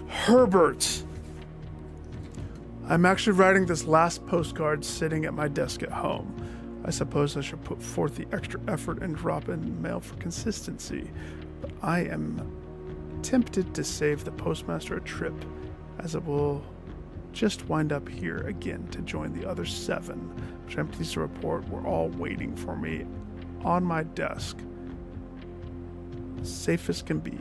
Herbert. I'm actually writing this last postcard sitting at my desk at home. I suppose I should put forth the extra effort and drop in the mail for consistency, but I am tempted to save the postmaster a trip, as it will just wind up here again to join the other 7, which I'm pleased to report were all waiting for me on my desk. Safe as can be.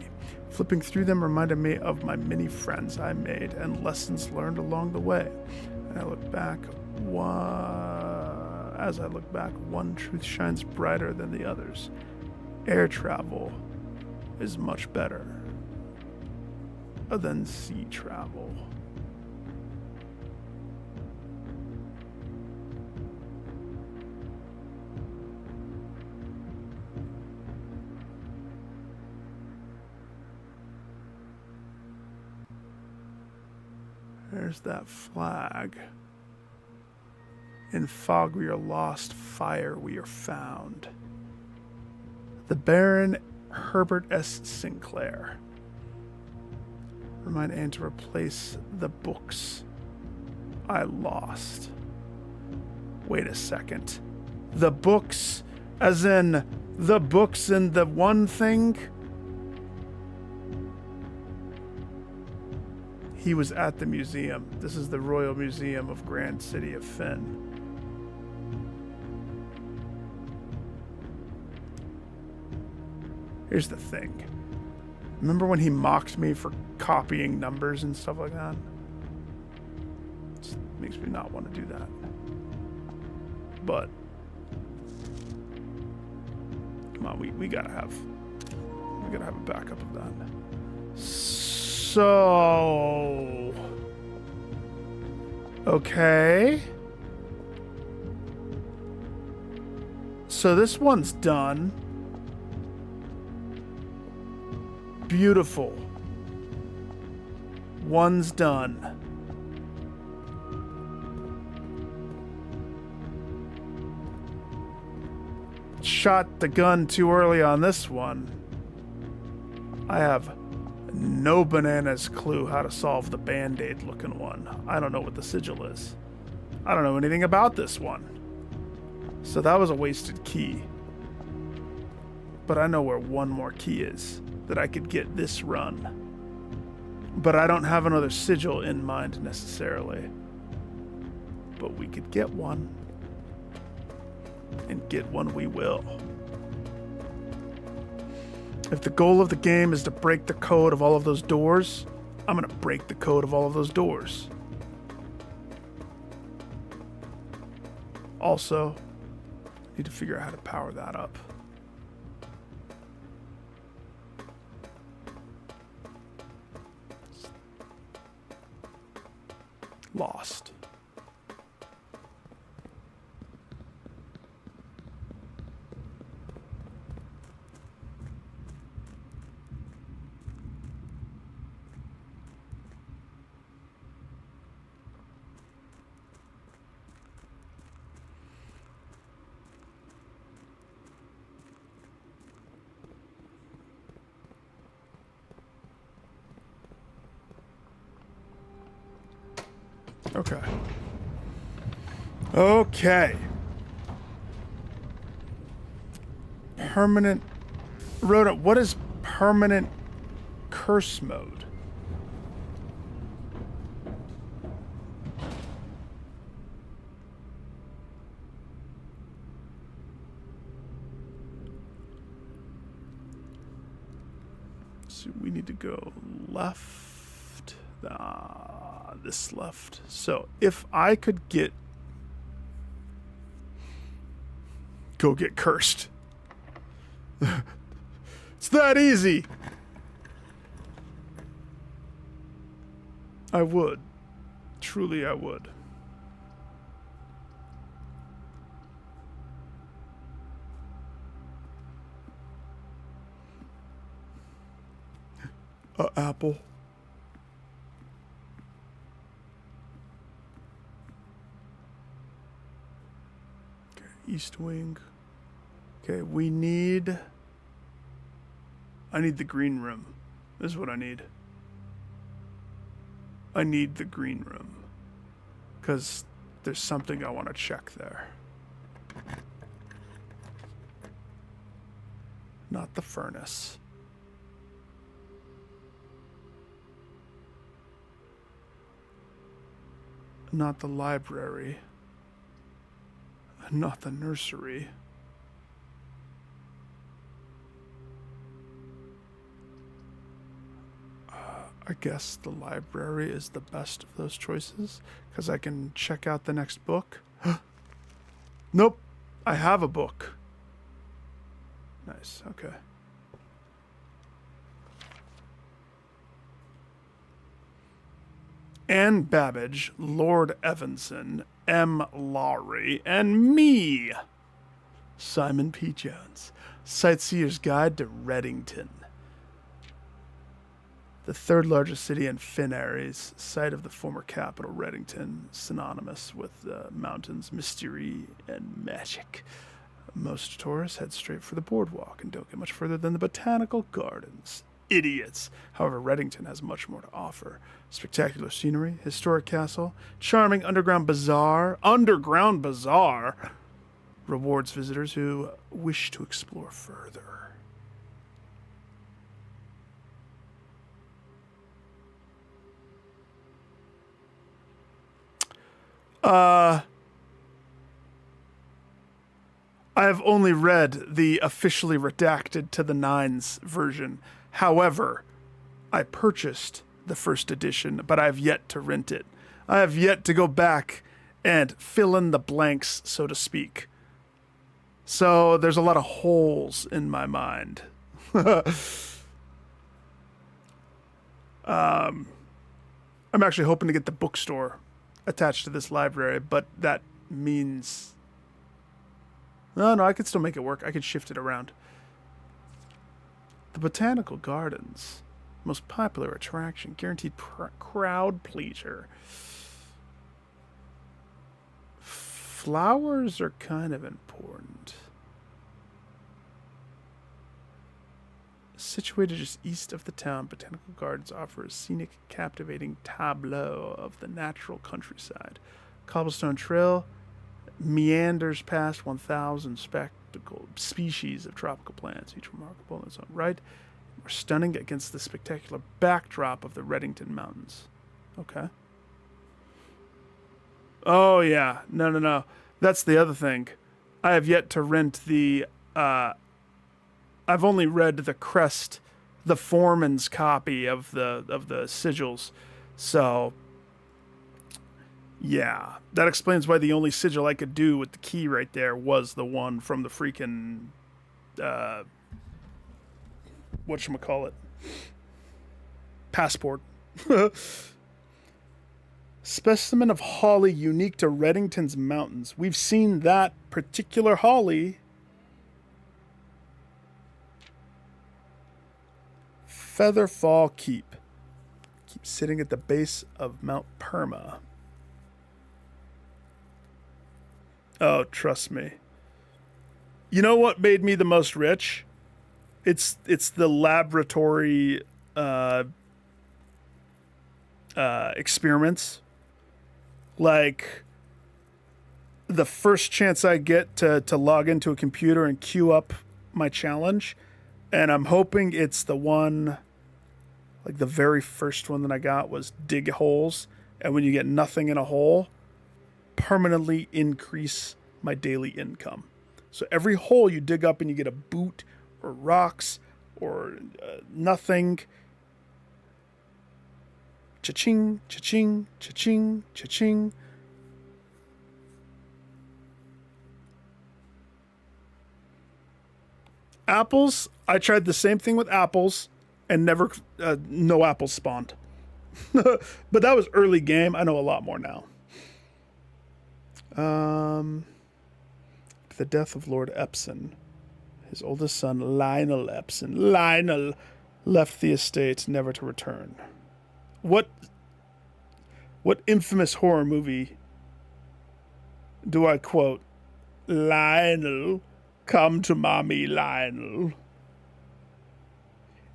Flipping through them reminded me of my many friends I made and lessons learned along the way. And I look back, as I look back, one truth shines brighter than the others. Air travel is much better than sea travel. There's that flag. In fog we are lost, fire we are found. The Baron Herbert S. Sinclair. Remind Anne to replace the books I lost. Wait a second. The books, as in the books and the one thing? He was at the museum. This is the Royal Museum of Grand City of Fynn. Here's the thing. Remember when he mocked me for copying numbers and stuff like that? It makes me not want to do that. But come on, we gotta have a backup of that. So, okay. So this one's done. Beautiful. One's done. Shot the gun too early on this one. I have no bananas clue how to solve the Band-Aid looking one. I don't know what the sigil is. I don't know anything about this one. So that was a wasted key. But I know where one more key is that I could get this run. But I don't have another sigil in mind necessarily. But we could get one. And get one we will. If the goal of the game is to break the code of all of those doors, I'm gonna break the code of all of those doors. Also, Need to figure out how to power that up. Lost. Okay. Okay. Permanent... Rhoda, what is permanent curse mode? So we need to go left. This left. So if I could get... Go get cursed. It's that easy. I would. Truly I would. Apple. Okay, East Wing. Okay, we need... I need the green room. This is what I need. I need the green room. Because there's something I want to check there. Not the furnace. Not the library. Not the nursery. I guess the library is the best of those choices, because I can check out the next book. Nope, I have a book. Nice, okay. Anne Babbage, Lord Evanson, M. Lowry, and me, Simon P. Jones. Sightseer's Guide to Reddington. The third largest city in Finn Ares, site of the former capital, Reddington, synonymous with the mountains, mystery, and magic. Most tourists head straight for the boardwalk and don't get much further than the botanical gardens. Idiots. However, Reddington has much more to offer. Spectacular scenery, historic castle, charming underground bazaar, rewards visitors who wish to explore further. I have only read the officially redacted to the nines version. However, I purchased the first edition, but I have yet to rent it. I have yet to go back and fill in the blanks, so to speak. So there's a lot of holes in my mind. I'm actually hoping to get the bookstore attached to this library, but that means... No, I could still make it work. I could shift it around. The Botanical Gardens. Most popular attraction. Guaranteed crowd pleaser. Flowers are kind of important. Situated just east of the town, Botanical Gardens offer a scenic, captivating tableau of the natural countryside. Cobblestone trail meanders past 1,000 species of tropical plants, each remarkable in its own right, or stunning against the spectacular backdrop of the Reddington Mountains. Okay. Oh, yeah. No. That's the other thing. I have yet to rent the... I've only read the Crest, the Foreman's copy of the Sigils, so Yeah, that explains why the only sigil I could do with the key right there was the one from the freaking, whatchamacallit, passport. Specimen of holly unique to Reddington's mountains. We've seen that particular holly. Featherfall Keep. Keep sitting at the base of Mount Perma. Oh, trust me. You know what made me the most rich? It's the laboratory experiments. Like, the first chance I get to log into a computer and queue up my challenge, and I'm hoping it's the one, like the very first one that I got was dig holes, and when you get nothing in a hole, permanently increase my daily income. So every hole you dig up and you get a boot or rocks or nothing. Cha-ching, cha-ching, cha-ching, cha-ching. Apples, I tried the same thing with apples and never, no apples spawned. But that was early game. I know a lot more now. The death of Lord Epson. His oldest son, Lionel Epson. Lionel left the estate never to return. What infamous horror movie do I quote? Lionel, come to mommy, Lionel.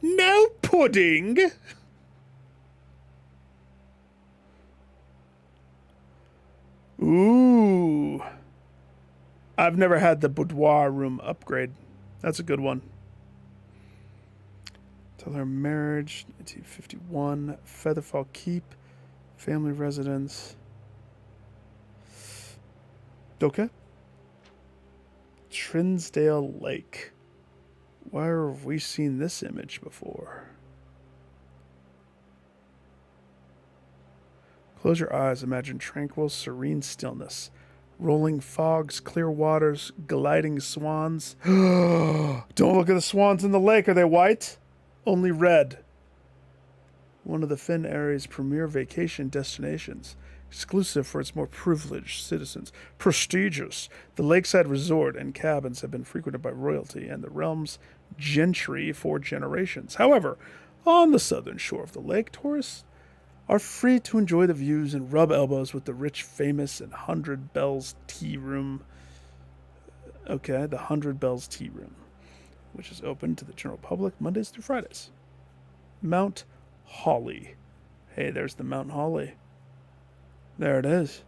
No pudding. Ooh. I've never had the boudoir room upgrade. That's a good one. Till her marriage, 1951. Featherfall Keep. Family residence. Okay. Trinsdale Lake. Where have we seen this image before? Close your eyes. Imagine tranquil, serene stillness. Rolling fogs, clear waters, gliding swans. Don't look at the swans in the lake. Are they white? Only red. One of the Finn area's premier vacation destinations. Exclusive for its more privileged citizens. Prestigious. The lakeside resort and cabins have been frequented by royalty and the realm's gentry for generations. However, on the southern shore of the lake, tourists are free to enjoy the views and rub elbows with the rich, famous, and 100 Bells Tea Room. Okay, the 100 Bells Tea Room, which is open to the general public Mondays through Fridays. Mount Holly. Hey, there's the Mount Holly. There it is.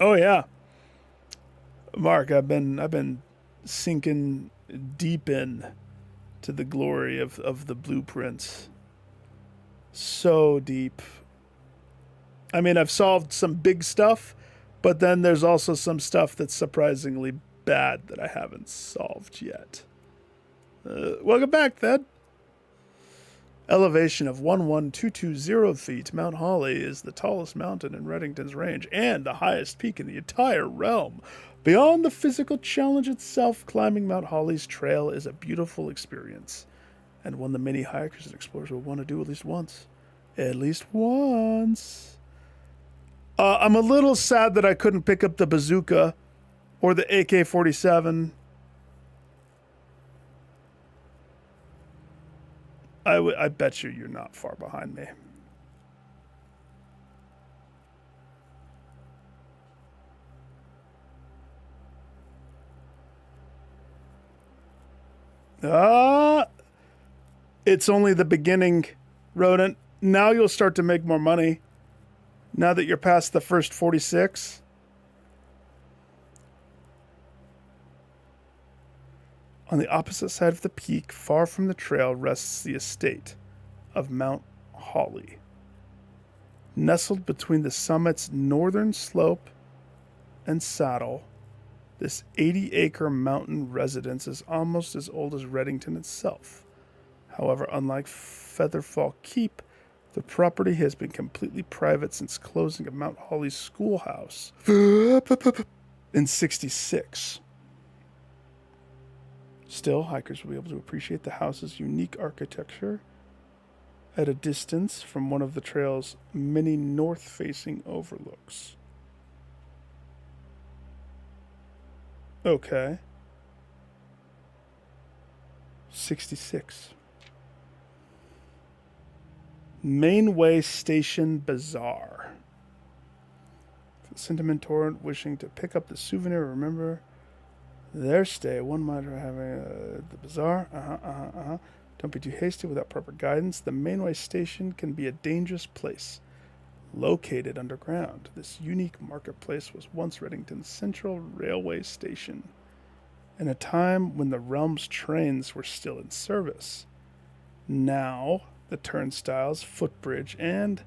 Oh yeah, Mark, I've been sinking deep in to the glory of the blueprints. So deep. I mean, I've solved some big stuff, but then there's also some stuff that's surprisingly bad that I haven't solved yet. Welcome back, Thed. Elevation of 11,220 feet, Mount Holly is the tallest mountain in Reddington's range and the highest peak in the entire realm. Beyond the physical challenge itself, climbing Mount Holly's trail is a beautiful experience, and one that many hikers and explorers will want to do at least once. At least once. I'm a little sad that I couldn't pick up the bazooka or the AK-47. I bet you're not far behind me. It's only the beginning, Rodent. Now you'll start to make more money. Now that you're past the first 46. On the opposite side of the peak, far from the trail, rests the estate of Mount Holly. Nestled between the summit's northern slope and saddle, this 80-acre mountain residence is almost as old as Reddington itself. However, unlike Featherfall Keep, The property has been completely private since closing of Mount Holly's schoolhouse in 66. Still, hikers will be able to appreciate the house's unique architecture at a distance from one of the trail's many north-facing overlooks. Okay. 66. Mainway Station Bazaar. For the sentiment torrent wishing to pick up the souvenir, remember their stay. One might have the bazaar. Don't be too hasty without proper guidance. The Mainway Station can be a dangerous place. Located underground, this unique marketplace was once Reddington's central railway station, in a time when the realm's trains were still in service. Now, the turnstiles, footbridge, and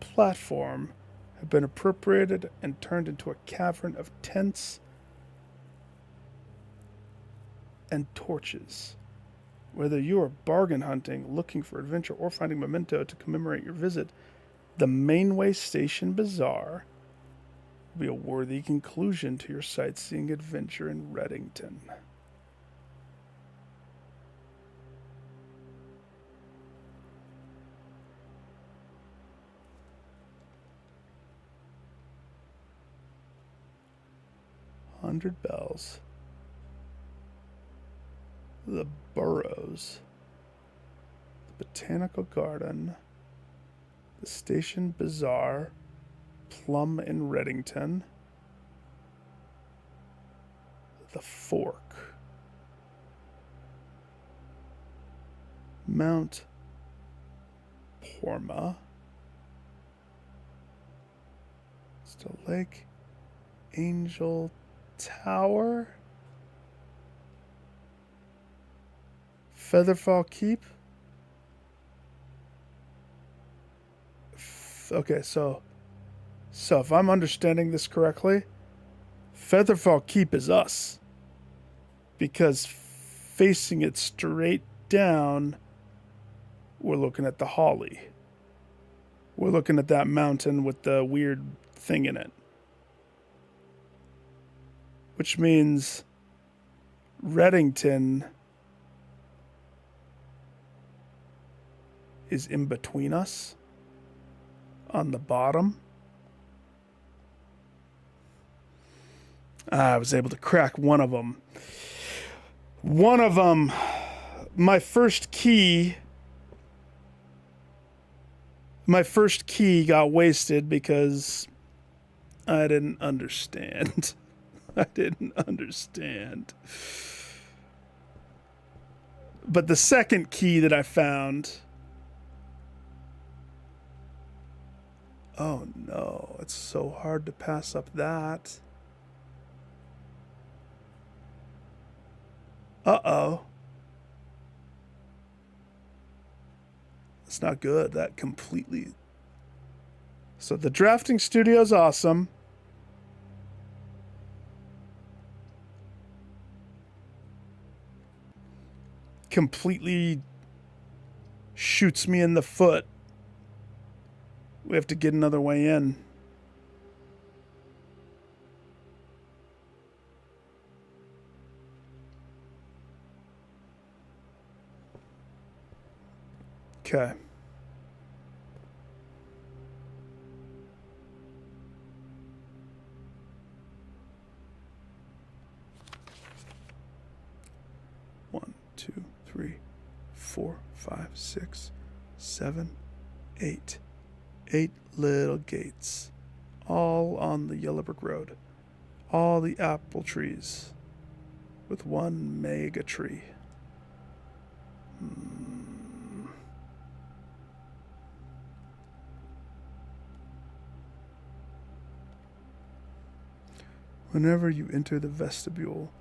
platform have been appropriated and turned into a cavern of tents and torches. Whether you are bargain hunting, looking for adventure, or finding memento to commemorate your visit, the Mainway Station Bazaar will be a worthy conclusion to your sightseeing adventure in Reddington. Hundred Bells. The Burrows. The Botanical Garden. The Station Bazaar. Plum in Reddington. The Fork. Mount Porma. Still Lake. Angel Tower. Featherfall Keep. Okay, so if I'm understanding this correctly, Featherfall Keep is us. Because facing it straight down, we're looking at the Holly. We're looking at that mountain with the weird thing in it. Which means Reddington is in between us on the bottom. I was able to crack one of them. My first key got wasted because I didn't understand. But the second key that I found... Oh no, it's so hard to pass up that. Uh-oh. It's not good. That completely... So the drafting studio's awesome. Completely shoots me in the foot. We have to get another way in. Okay. One, two, 3, 4, 5, 6, 7, 8. 8 little gates, all on the yellow brick road. All the apple trees, with one mega tree. Whenever you enter the vestibule,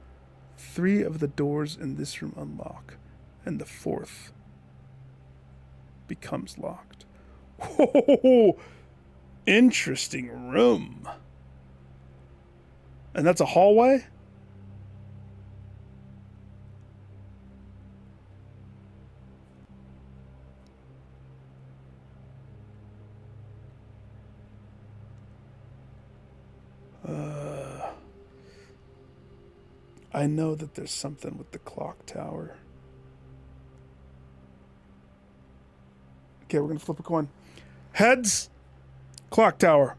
3 of the doors in this room unlock, and the 4th becomes locked. Whoa! Interesting room. And that's a hallway? I know that there's something with the clock tower. Okay, we're going to flip a coin. Heads, clock tower.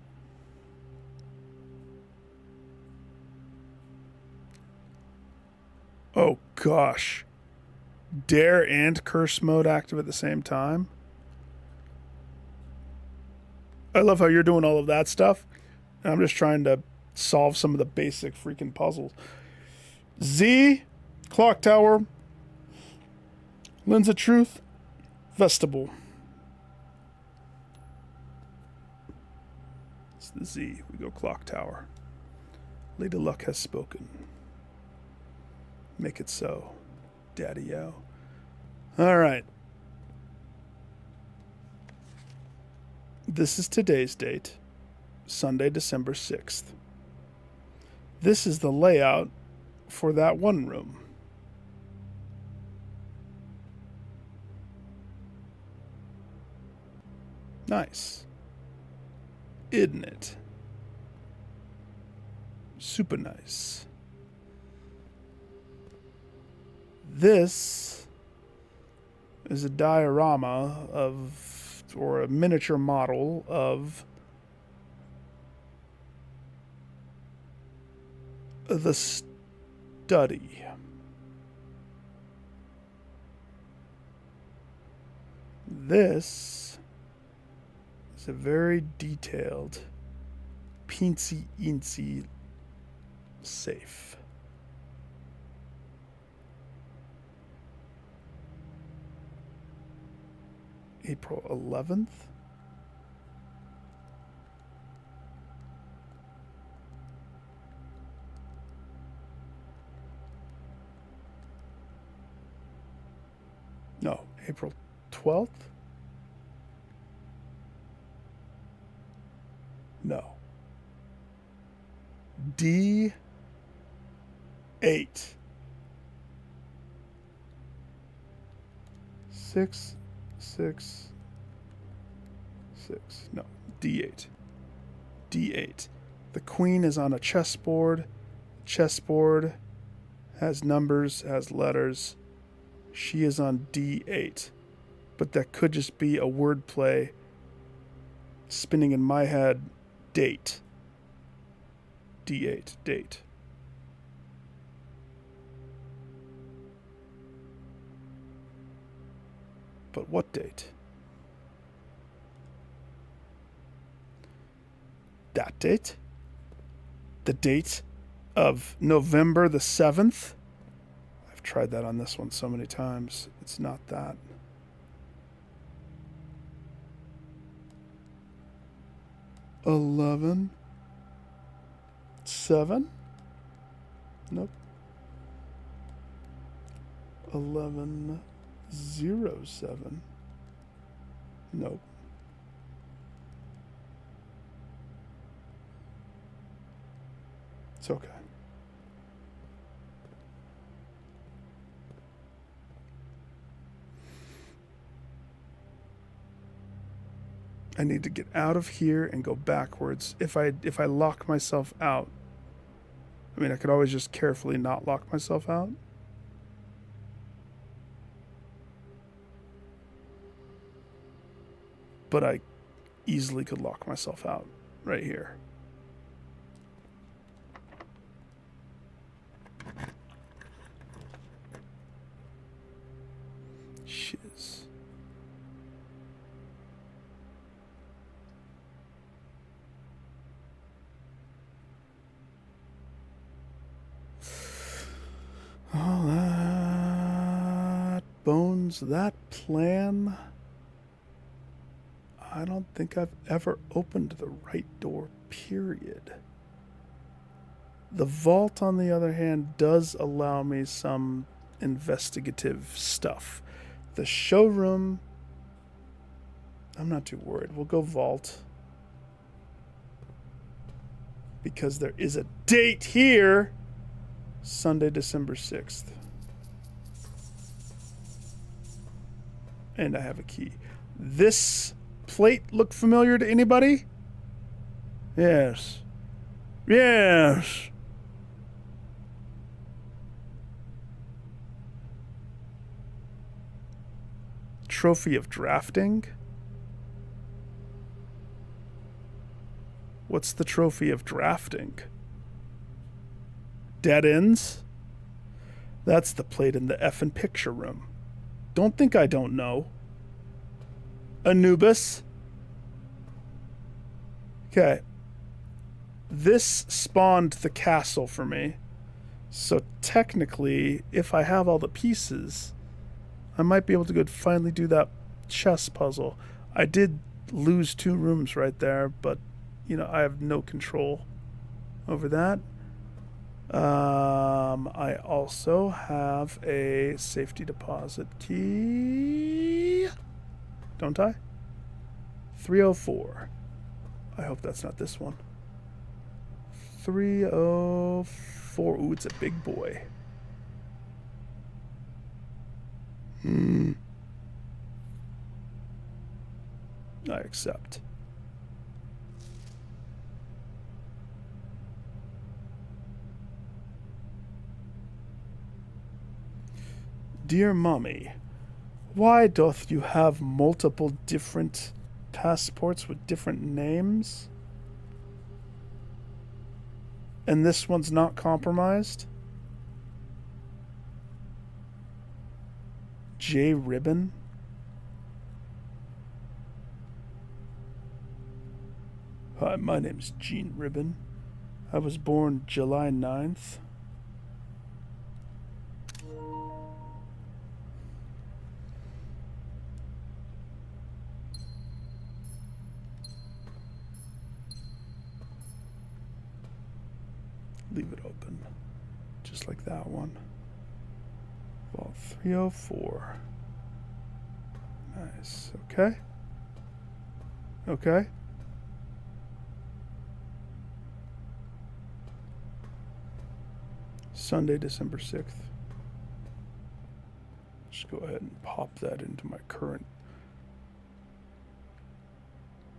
Oh, gosh. Dare and curse mode active at the same time. I love how you're doing all of that stuff. And I'm just trying to solve some of the basic freaking puzzles. Z, clock tower, lens of truth, vestibule. It's the Z. We go clock tower. Lady Luck has spoken. Make it so, Daddy-o. All right. This is today's date, Sunday, December 6th. This is the layout for that one room. Nice. Isn't it? Super nice. This is a diorama of, or a miniature model of the study. This is a very detailed, teensy-eensy safe. April 11th. No, April 12th? No. D8. 6, 6, 6. No, D8. D8. The queen is on a chessboard. Chessboard has numbers, has letters. She is on D8. But that could just be a wordplay spinning in my head. Date. D8. Date. But what date? That date? The date of November the 7th? I've tried that on this one so many times. It's not that. $11, $7? Nope. 1107. Nope. It's okay. I need to get out of here and go backwards. If I lock myself out, I mean, I could always just carefully not lock myself out. But I easily could lock myself out right here. Shiz. All that bones, that plan. I don't think I've ever opened the right door, period. The vault, on the other hand, does allow me some investigative stuff. The showroom, I'm not too worried. We'll go vault. Because there is a date here. Sunday, December 6th. And I have a key. This plate look familiar to anybody? Yes. Yes. Trophy of drafting? What's the trophy of drafting? Dead ends? That's the plate in the effing picture room. Don't think I don't know. Anubis. Okay. This spawned the castle for me. So technically, if I have all the pieces, I might be able to go finally do that chess puzzle. I did lose 2 rooms right there, but, you know, I have no control over that. I also have a safety deposit key. Don't I? 304. I hope that's not this one. 304. Ooh, it's a big boy. I accept. Dear Mummy, why doth you have multiple different passports with different names? And this one's not compromised? J. Ribbon? Hi, my name's Gene Ribbon. I was born July 9th. Leave it open. Just like that one. Vault 304. Nice. Okay. Okay. Sunday, December 6th. Just go ahead and pop that into my current.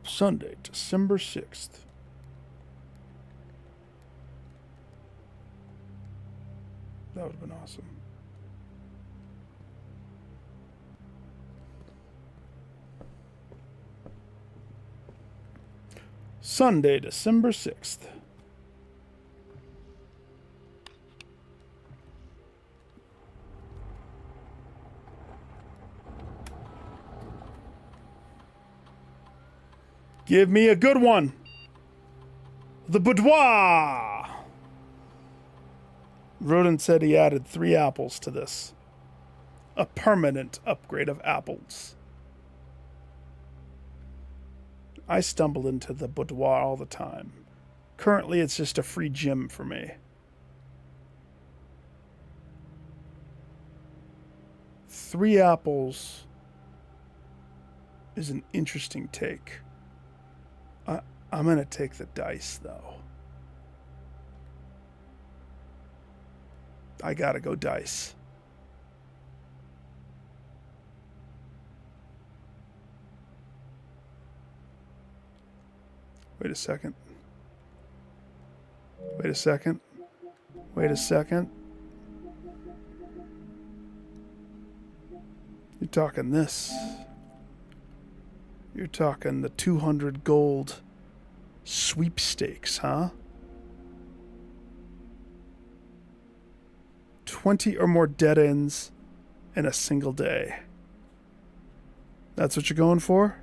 Sunday, December 6th. That would have been awesome. Sunday, December 6th. Give me a good one. The boudoir. Rodent said he added 3 apples to this. A permanent upgrade of apples. I stumble into the boudoir all the time. Currently, it's just a free gym for me. 3 apples is an interesting take. I'm going to take the dice, though. I gotta go dice. Wait a second. Wait a second. Wait a second. You're talking this. You're talking the 200 gold sweepstakes, huh? 20 or more dead ends in a single day. That's what you're going for?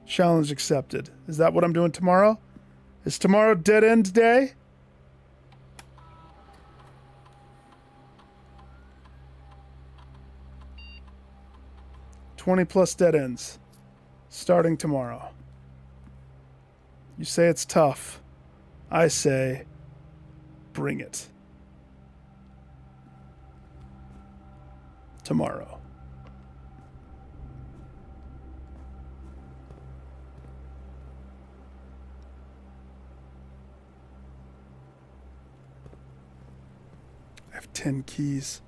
Challenge accepted. Is that what I'm doing tomorrow? Is tomorrow dead end day? +20 dead ends. Starting tomorrow. You say it's tough. I say, bring it. Tomorrow. I have 10 keys.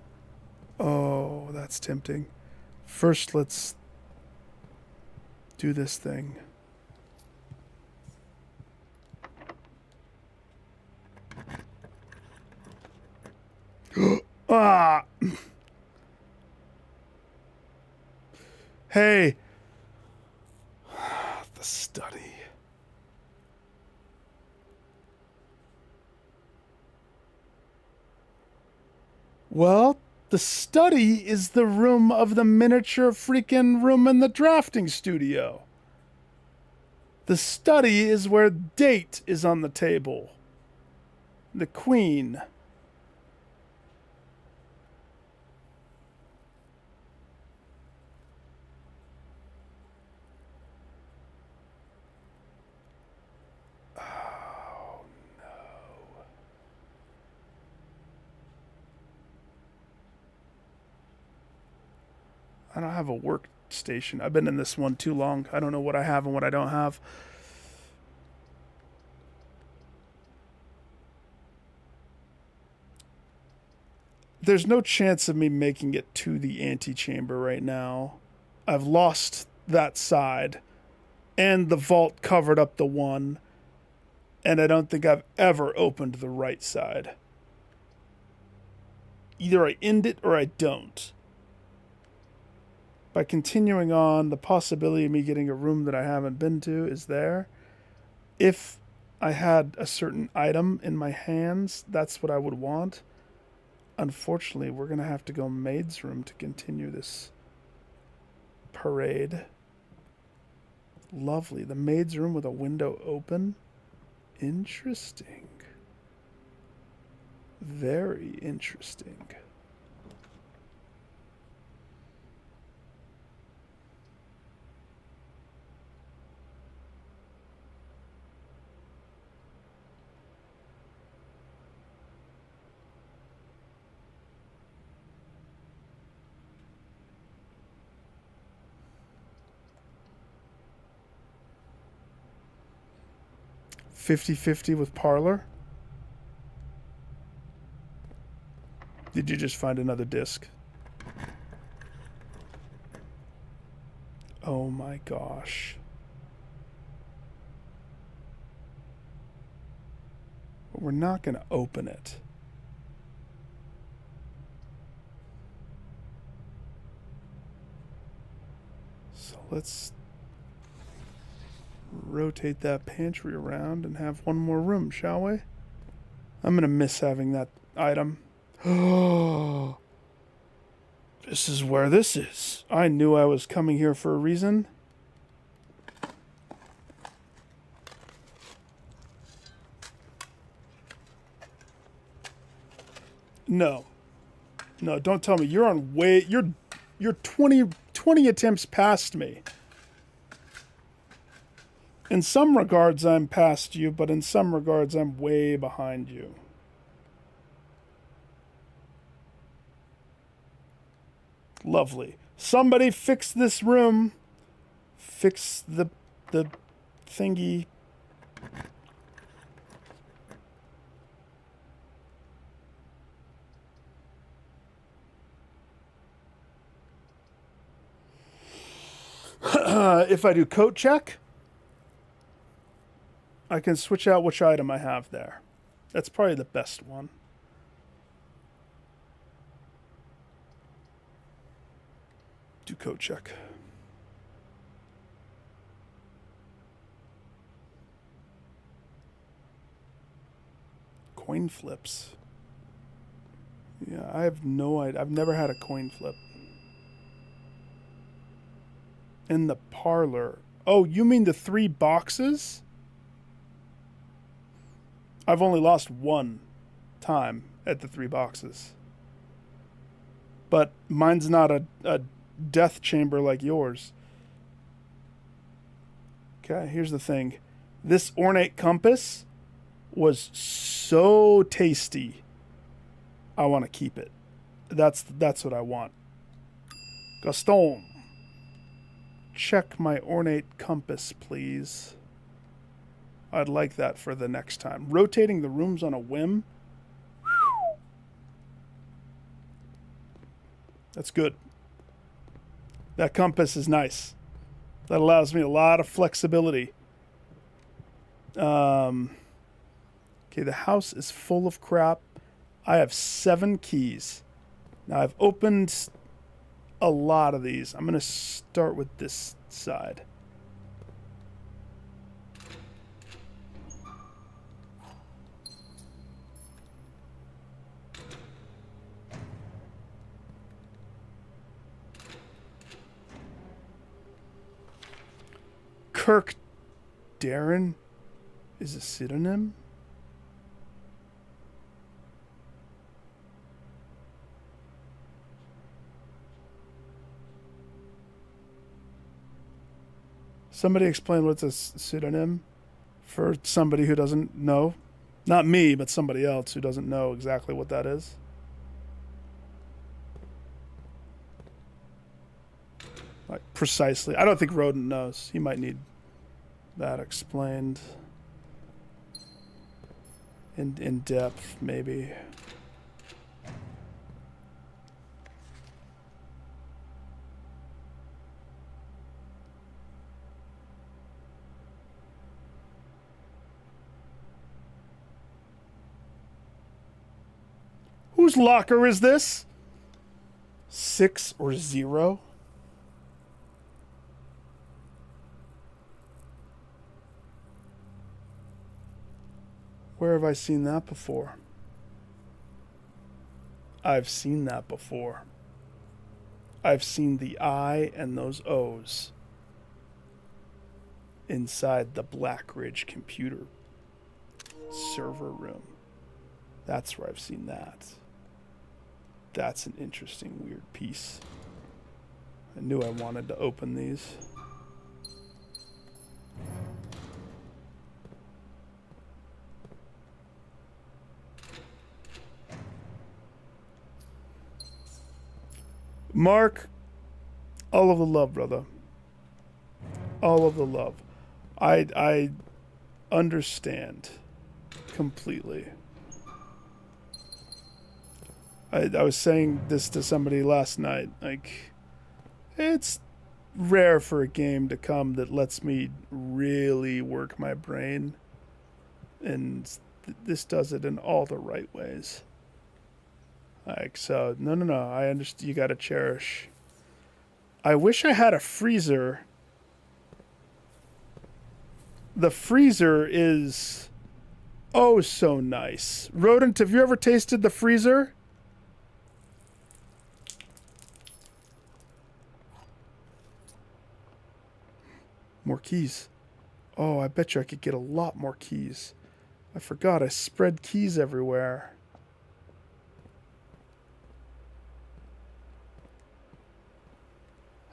Oh, that's tempting. First, let's do this thing. Ah. Hey. The study. Well, the study is the room of the miniature freaking room in the drafting studio. The study is where date is on the table. The queen. Oh, no. I don't have a workstation. I've been in this one too long. I don't know what I have and what I don't have. There's no chance of me making it to the antechamber right now. I've lost that side, and the vault covered up the one, and I don't think I've ever opened the right side. Either I end it or I don't. By continuing on, the possibility of me getting a room that I haven't been to is there. If I had a certain item in my hands, that's what I would want. Unfortunately, we're going to have to go maid's room to continue this parade. Lovely. The maid's room with a window open. Interesting. Very interesting. $50-50 with Parlor? Did you just find another disc? Oh my gosh. But we're not going to open it. So let's rotate that pantry around and have one more room, shall we? I'm going to miss having that item. Oh, this is where this is. I knew I was coming here for a reason. No. No, don't tell me. You're on way... You're 20 attempts past me. In some regards, I'm past you, but in some regards, I'm way behind you. Lovely. Somebody fix this room. Fix the thingy. If I do coat check, I can switch out which item I have there. That's probably the best one. Do coat check. Coin flips. Yeah, I have no idea. I've never had a coin flip. In the parlor. Oh, you mean the 3 boxes? I've only lost one time at the 3 boxes. But mine's not a death chamber like yours. Okay, here's the thing. This ornate compass was so tasty. I want to keep it. That's what I want. Gaston. Check my ornate compass, please. I'd like that for the next time. Rotating the rooms on a whim. That's good. That compass is nice. That allows me a lot of flexibility. Okay, the house is full of crap. I have 7 keys. Now I've opened a lot of these. I'm going to start with this side. Kirk Darren is a pseudonym? Somebody explain what's a pseudonym for somebody who doesn't know. Not me, but somebody else who doesn't know exactly what that is. Like, precisely. I don't think Rodent knows. He might need that explained in depth, maybe. Whose locker is this? 6 or 0? Where have I seen that before? I've seen that before. I've seen the I and those O's inside the Blackridge computer server room. That's where I've seen that. That's an interesting, weird piece. I knew I wanted to open these. Mark, all of the love, brother. All of the love. I understand completely. I was saying this to somebody last night. Like, it's rare for a game to come that lets me really work my brain. And this does it in all the right ways. Like, so, no. I understand. You gotta cherish. I wish I had a freezer. The freezer is oh so nice. Rodent, have you ever tasted the freezer? More keys. Oh, I bet you I could get a lot more keys. I forgot I spread keys everywhere.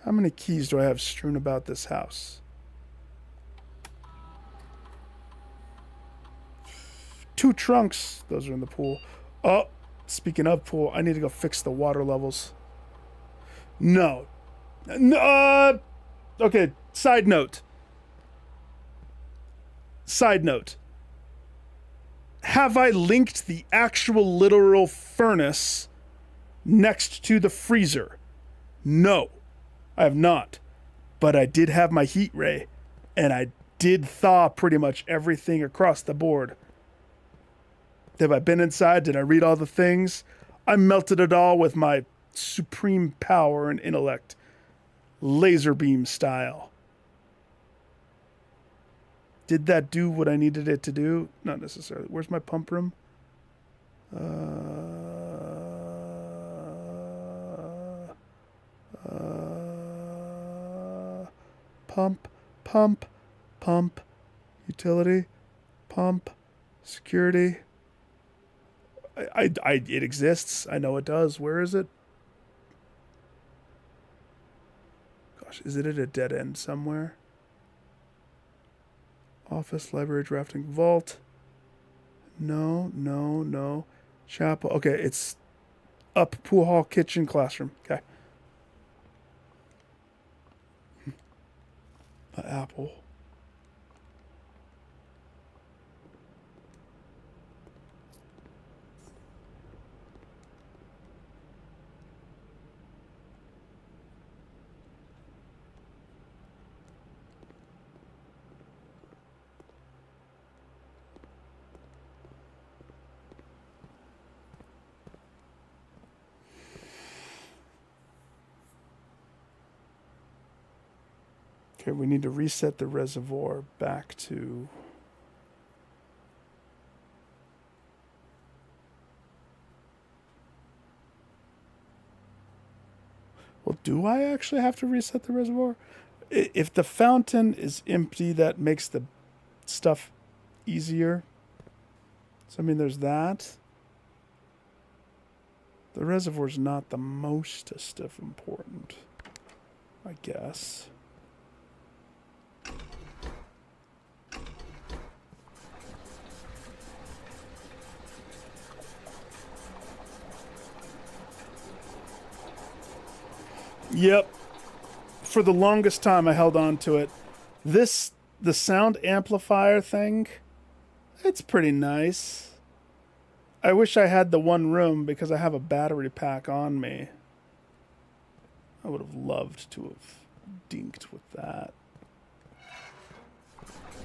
How many keys do I have strewn about this house? 2 trunks. Those are in the pool. Oh, speaking of pool, I need to go fix the water levels. No. Okay, side note. Have I linked the actual literal furnace next to the freezer? No, I have not. But I did have my heat ray, and I did thaw pretty much everything across the board. Have I been inside? Did I read all the things? I melted it all with my supreme power and intellect. Laser beam style. Did that do what I needed it to do? Not necessarily. Where's my pump room? Pump, utility, pump, security. It exists. I know it does. Where is it? Gosh, is it at a dead end somewhere? Office, library, drafting, vault. No. Chapel. Okay, it's up, pool hall, kitchen, classroom. Okay. Apple. Okay, we need to reset the reservoir back to... Well, do I actually have to reset the reservoir? If the fountain is empty, that makes the stuff easier. So, I mean, there's that. The reservoir's not the mostest of important, I guess. Yep. For the longest time, I held on to it. The sound amplifier thing, it's pretty nice. I wish I had the one room because I have a battery pack on me. I would have loved to have dinked with that.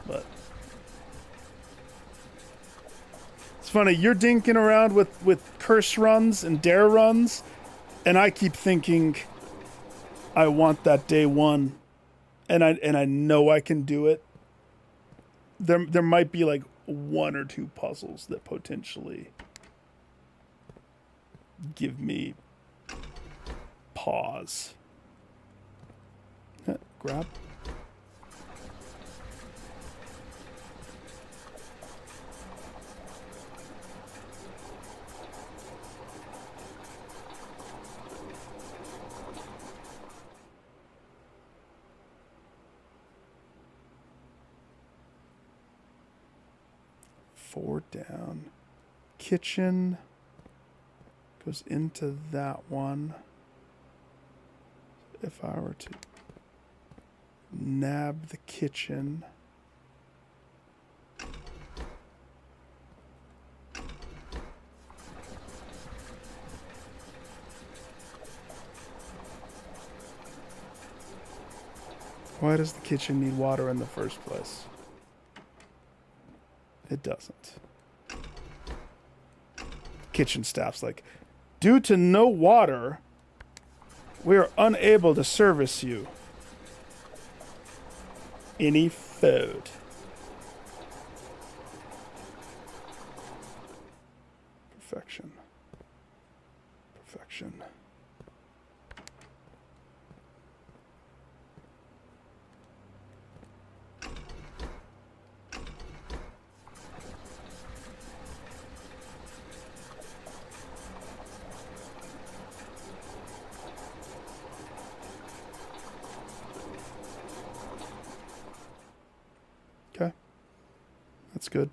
But it's funny, you're dinking around with curse runs and dare runs, and I keep thinking I want that day one, and I know I can do it. There might be like one or two puzzles that potentially give me pause. Grab. Four down. Kitchen goes into that one. If I were to nab the kitchen. Why does the kitchen need water in the first place? It doesn't. Kitchen staff's like, due to no water, we are unable to service you any food. Perfection. Perfection. Okay. That's good.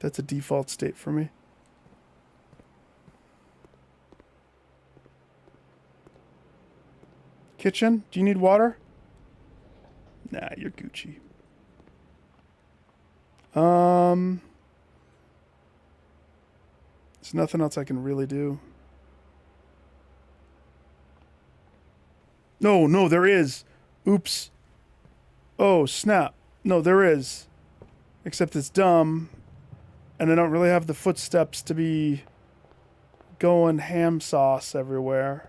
That's a default state for me. Kitchen, do you need water? Nah, you're Gucci. There's nothing else I can really do. No, there is. Oops. Oh, snap. No, there is. Except it's dumb. And I don't really have the footsteps to be going ham sauce everywhere.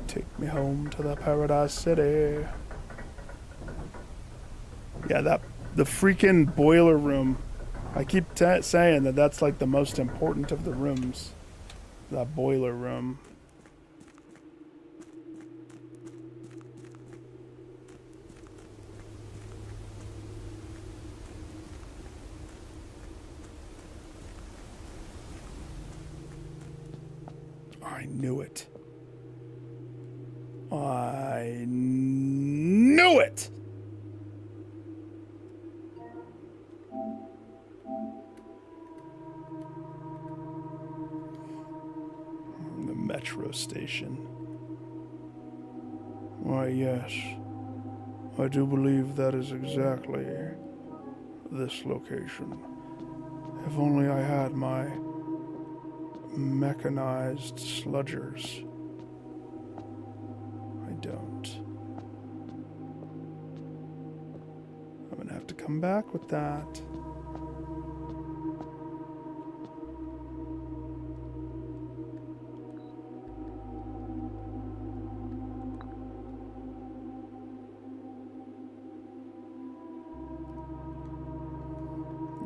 Take me home to the Paradise City. Yeah, the freaking boiler room. I keep saying that that's like the most important of the rooms. That boiler room. I knew it. I knew it! The metro station. Why, yes. I do believe that is exactly this location. If only I had my mechanized sludgers. I don't. I'm gonna have to come back with that.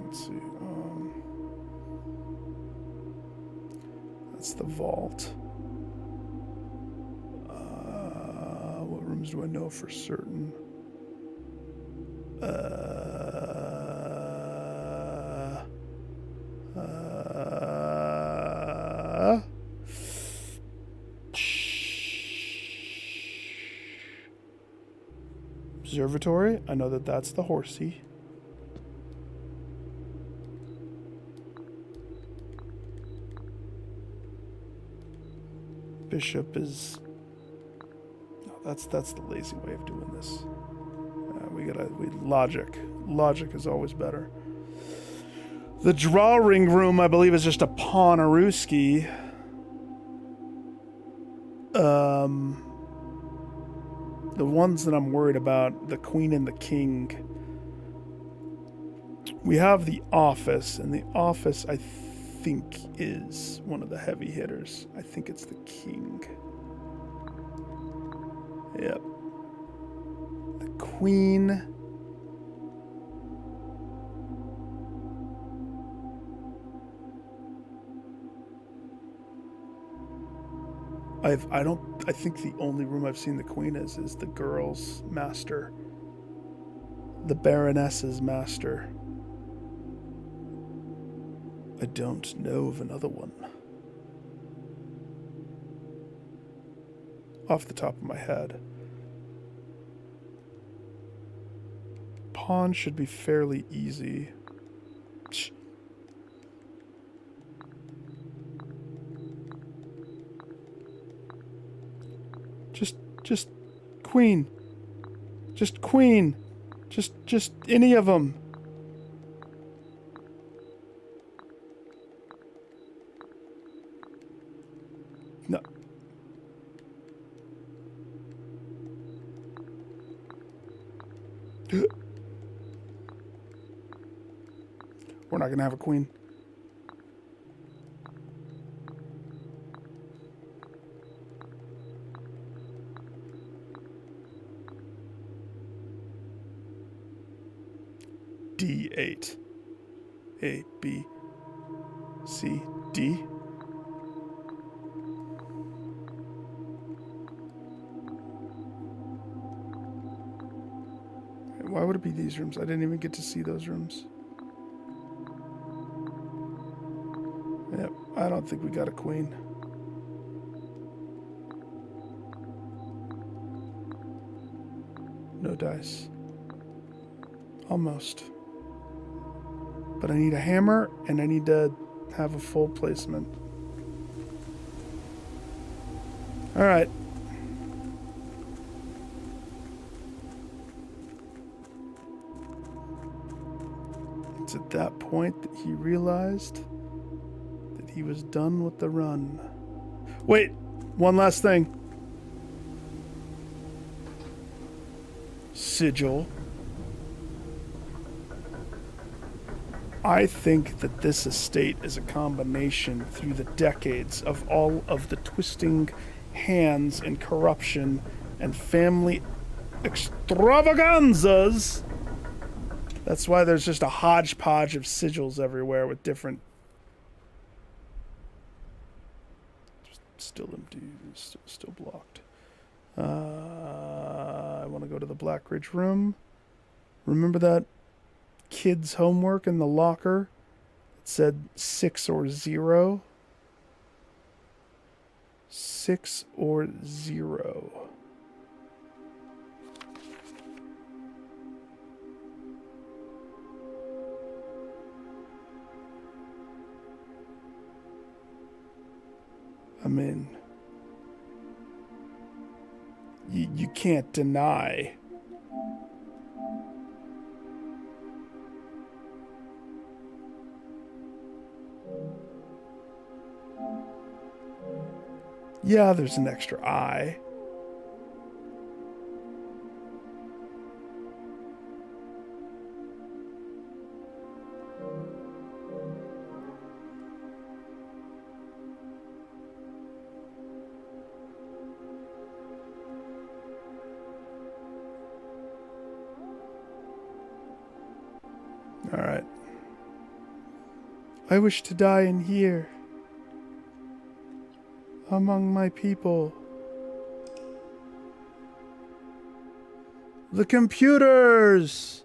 Let's see. That's the vault. What rooms do I know for certain? Observatory. I know that that's the horsey. Bishop is... No, that's the lazy way of doing this. Logic. Logic is always better. The drawing room, I believe, is just a Pawnaruski. The ones that I'm worried about, the Queen and the King. We have the office, and the office, I think, is one of the heavy hitters. I think it's the King. Yep. The Queen. I think the only room I've seen the Queen is the girl's master. The Baroness's master. I don't know of another one. Off the top of my head. Pawn should be fairly easy. Just Queen. Just Queen. Just any of them. No. We're not gonna have a queen. D8. A, B, C, D. Why would it be these rooms? I didn't even get to see those rooms. Yep, I don't think we got a queen. No dice. Almost. But I need a hammer, and I need to have a full placement. All right. It's at that point that he realized that he was done with the run. Wait, one last thing. Sigil. I think that this estate is a combination through the decades of all of the twisting hands and corruption and family extravaganzas. That's why there's just a hodgepodge of sigils everywhere with different... Still empty, still blocked. I want to go to the Black Ridge room. Remember that kid's homework in the locker? It said 6 or 0. 6 or 0. I mean, you can't deny Yeah, there's an extra eye. All right. I wish to die in here, among my people. The computers!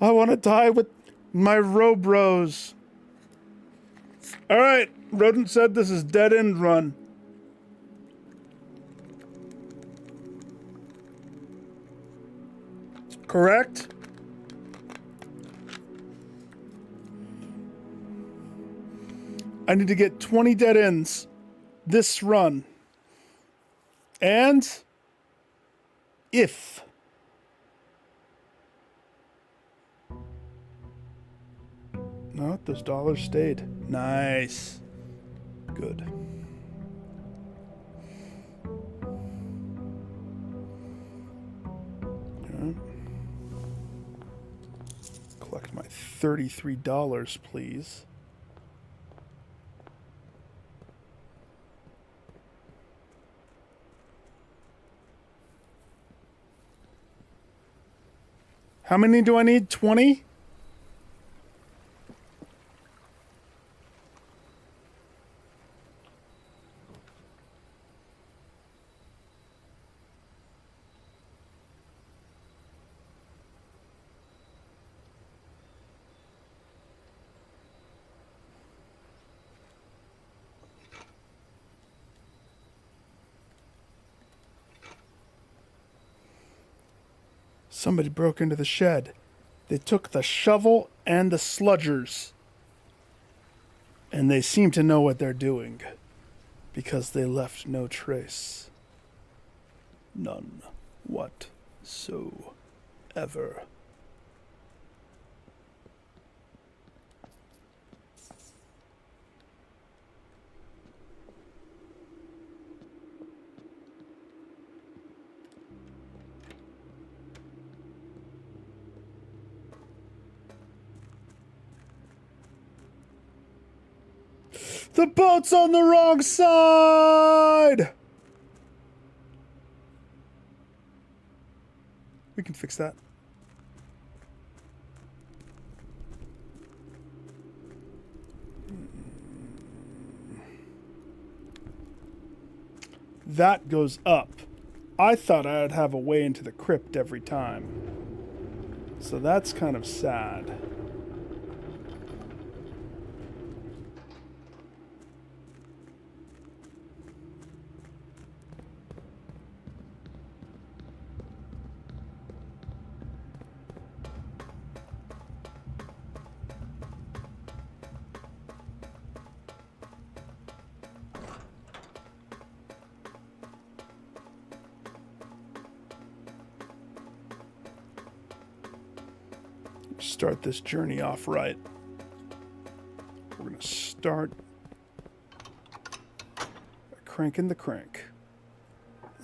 I want to die with my robros. All right, Rodent said this is dead end run. Correct? I need to get 20 dead ends this run. And if no, those dollars stayed. Nice. Good. Okay. Collect my $33, please. How many do I need? 20? Somebody broke into the shed. They took the shovel and the sludgers. And they seem to know what they're doing, because they left no trace. None whatsoever. The boat's on the wrong side! We can fix that. That goes up. I thought I'd have a way into the crypt every time. So that's kind of sad. Start this journey off right. We're going to start by cranking the crank.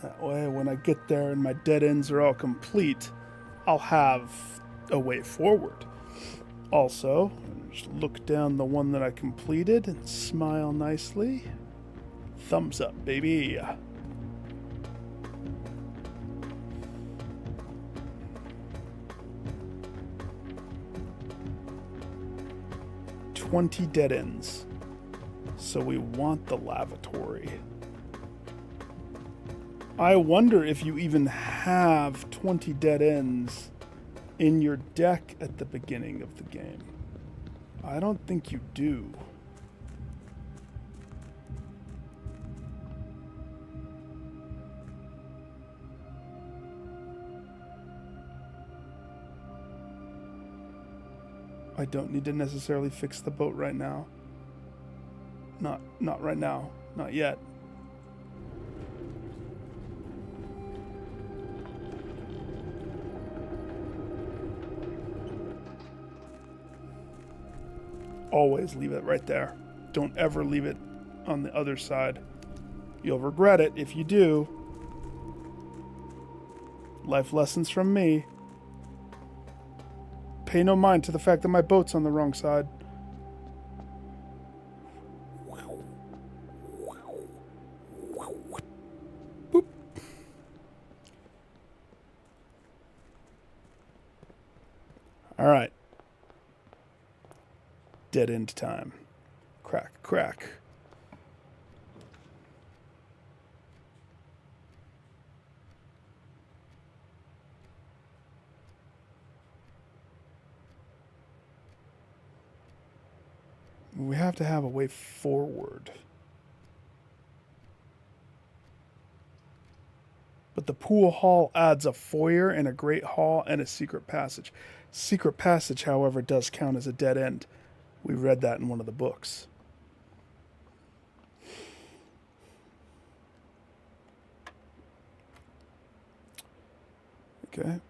That way, when I get there and my dead ends are all complete, I'll have a way forward. Also, just look down the one that I completed and smile nicely. Thumbs up, baby. 20 dead ends. So we want the lavatory. I wonder if you even have 20 dead ends in your deck at the beginning of the game. I don't think you do. I don't need to necessarily fix the boat right now. Not right now. Not yet. Always leave it right there. Don't ever leave it on the other side. You'll regret it if you do. Life lessons from me. Pay no mind to the fact that my boat's on the wrong side. Boop. All right. Dead end time. Crack, crack. We have to have a way forward. But the pool hall adds a foyer and a great hall and a secret passage. Secret passage, however, does count as a dead end. We read that in one of the books. Okay.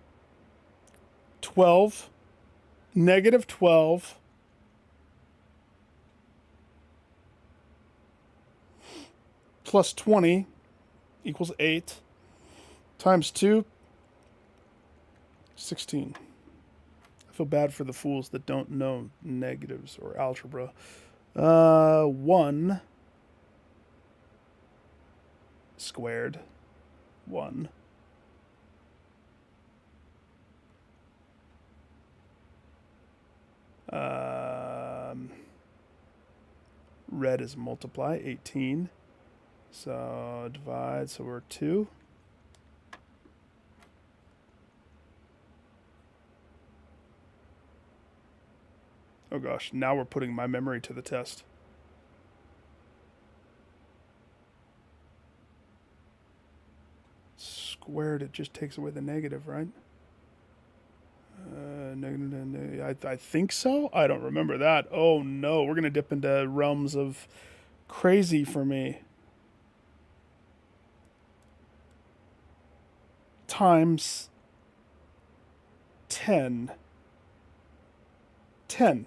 12. Negative 12. Plus 20 equals 8. Times 2. 16. I feel bad for the fools that don't know negatives or algebra. 1 squared. 1. Red is multiply, 18. So divide, so we're 2. Oh gosh, now we're putting my memory to the test. Squared, it just takes away the negative, right? I think so. I don't remember that. Oh no, we're gonna dip into realms of crazy for me. Times 10. 10.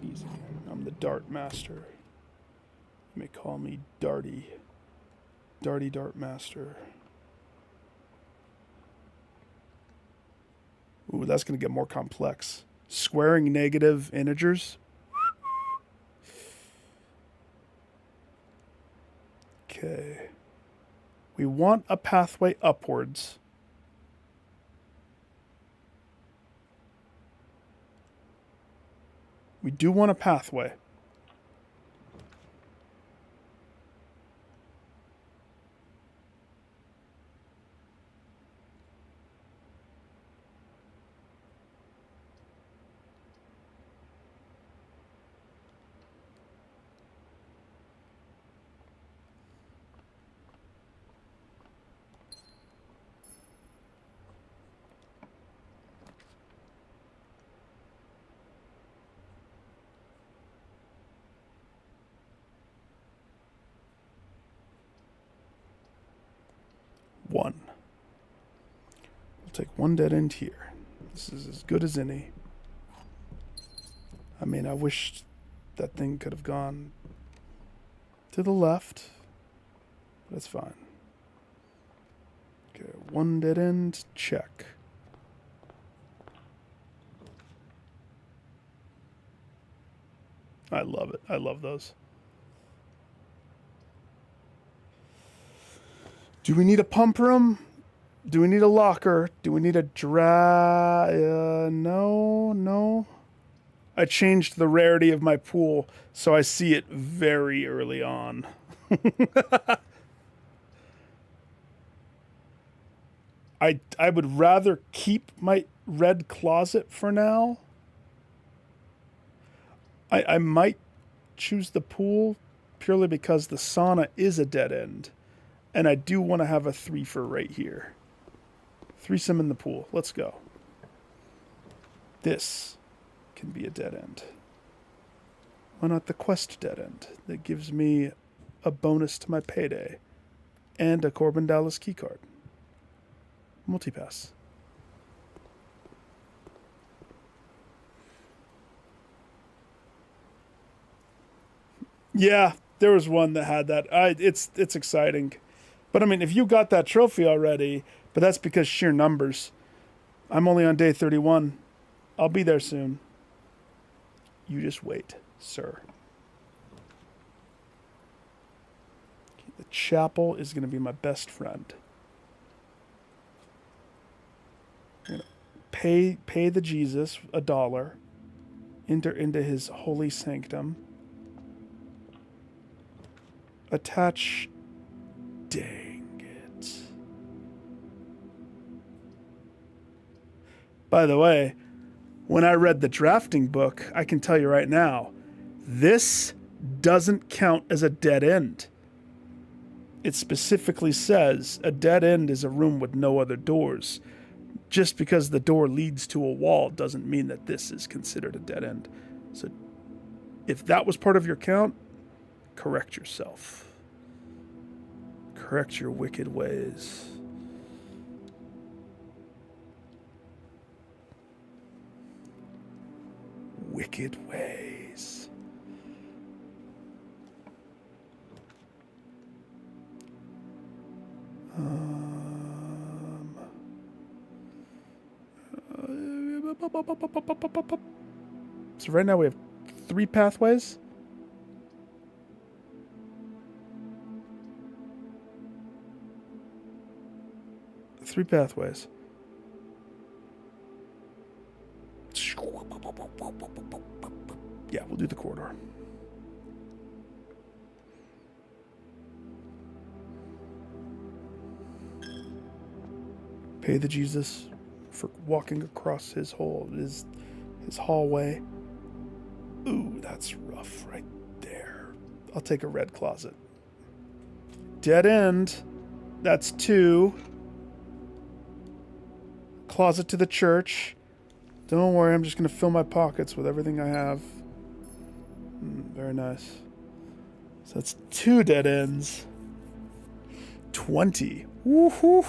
Easy. I'm the dart master. You may call me Darty. Darty Dart Master. Ooh, that's going to get more complex. Squaring negative integers. Okay. We want a pathway upwards. We do want a pathway. One. We'll take one dead end here. This is as good as any. I mean, I wish that thing could have gone to the left. But that's fine. Okay, one dead end, check. I love it. I love those. Do we need a pump room? Do we need a locker? Do we need a no. I changed the rarity of my pool, so I see it very early on. I would rather keep my red closet for now. I might choose the pool purely because the sauna is a dead end. And I do want to have a threefer right here. Threesome in the pool. Let's go. This can be a dead end. Why not the quest dead end? That gives me a bonus to my payday. And a Corbin Dallas keycard. Multipass. Yeah, there was one that had that. It's exciting. But I mean, if you got that trophy already, but that's because sheer numbers. I'm only on day 31. I'll be there soon. You just wait, sir. The chapel is going to be my best friend. I'm gonna pay the Jesus $1. Enter into his holy sanctum. Attach. Dang it. By the way, when I read the drafting book, I can tell you right now, this doesn't count as a dead end. It specifically says a dead end is a room with no other doors. Just because the door leads to a wall doesn't mean that this is considered a dead end. So if that was part of your count, correct yourself. Correct your wicked ways. Wicked ways. So right now we have 3 pathways. Three pathways. Yeah, we'll do the corridor. Pay the Jesus for walking across his hallway. Ooh, that's rough right there. I'll take a red closet. Dead end. That's 2. Closet to the church. Don't worry, I'm just going to fill my pockets with everything I have. Very nice. So that's 2 dead ends. 20. Woohoo!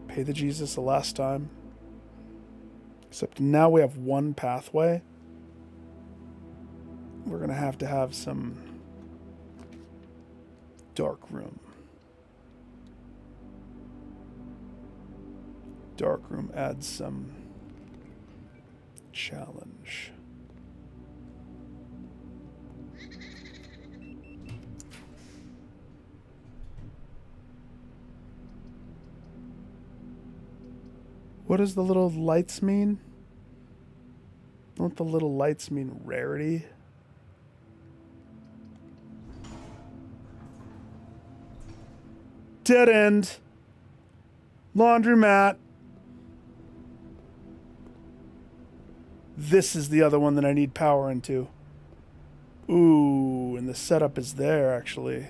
Pay the Jesus the last time. Except now we have 1 pathway. We're going to have some dark room. Dark room adds some challenge. What does the little lights mean? Don't the little lights mean rarity? Dead end. Laundromat. This is the other one that I need power into. Ooh, and the setup is there, actually.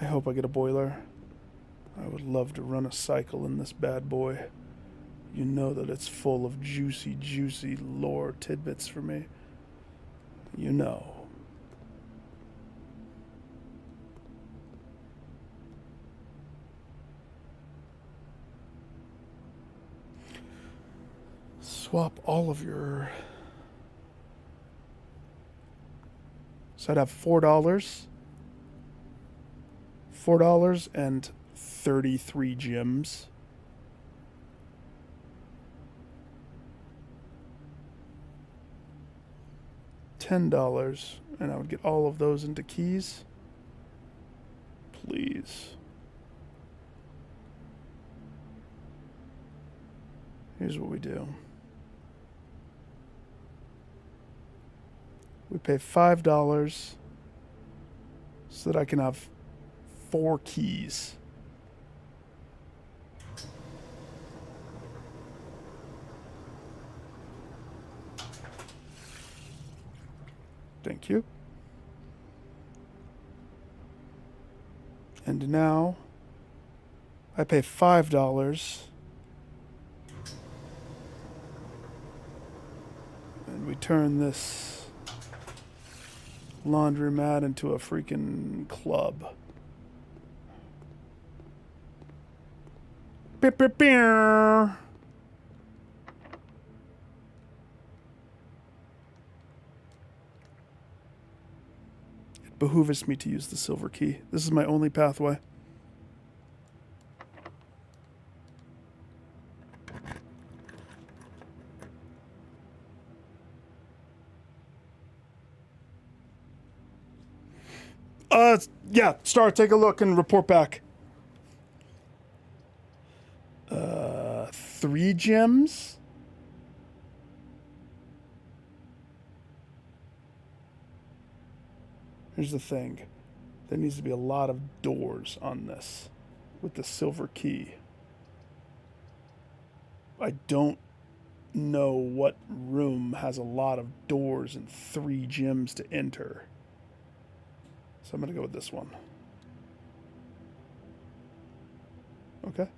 I hope I get a boiler. I would love to run a cycle in this bad boy. You know that it's full of juicy, juicy lore tidbits for me. You know. Swap all of your... So I'd have $4. $4 and 33 gems. $10, and I would get all of those into keys. Please. Here's what we do. We pay $5 so that I can have 4 keys. Thank you. And now I pay $5 and we turn this laundromat into a freaking club. Beep, beep, beep. behooves me to use the silver key. This is my only pathway. Yeah, Star, take a look and report back. 3 gems? Here's the thing. There needs to be a lot of doors on this with the silver key. I don't know what room has a lot of doors and 3 gems to enter. So I'm going to go with this one. Okay.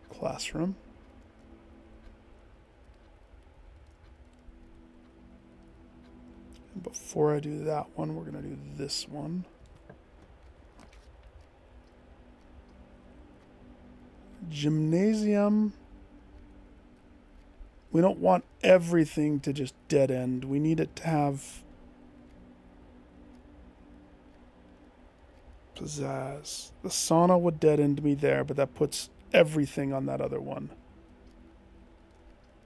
Classroom. And before I do that one, we're going to do this one. Gymnasium. We don't want everything to just dead end. We need it to have pizzazz. The sauna would dead end me there, but that puts everything on that other one.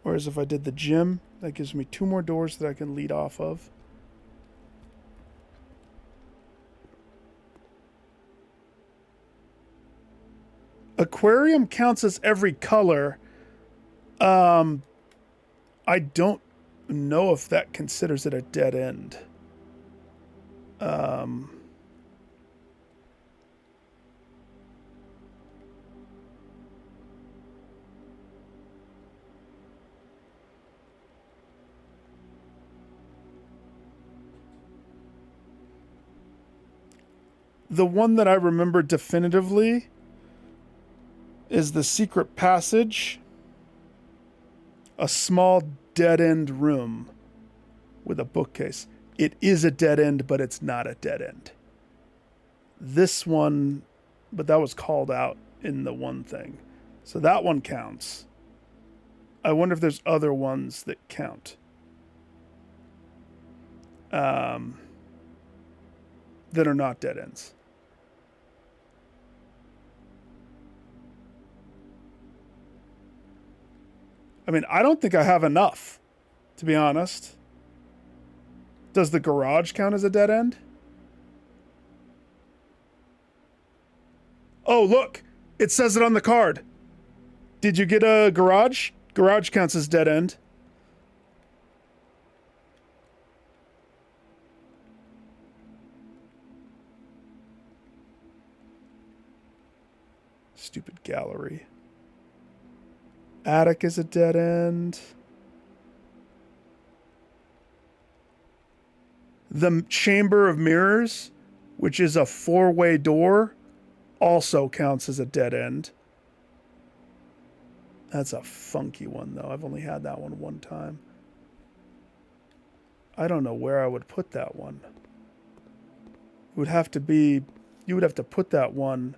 Whereas if I did the gym, that gives me 2 more doors that I can lead off of. Aquarium counts as every color. I don't know if that considers it a dead end. The one that I remember definitively is the secret passage, a small dead-end room with a bookcase. It is a dead end, but it's not a dead end. This one, but that was called out in the one thing. So that one counts. I wonder if there's other ones that count. That are not dead ends. I mean, I don't think I have enough, to be honest. Does the garage count as a dead end? Oh, look! It says it on the card. Did you get a garage? Garage counts as dead end. Stupid gallery. Attic is a dead end. The Chamber of Mirrors, which is a 4-way door, also counts as a dead end. That's a funky one, though. I've only had that one time. I don't know where I would put that one. It would have to be... You would have to put that one,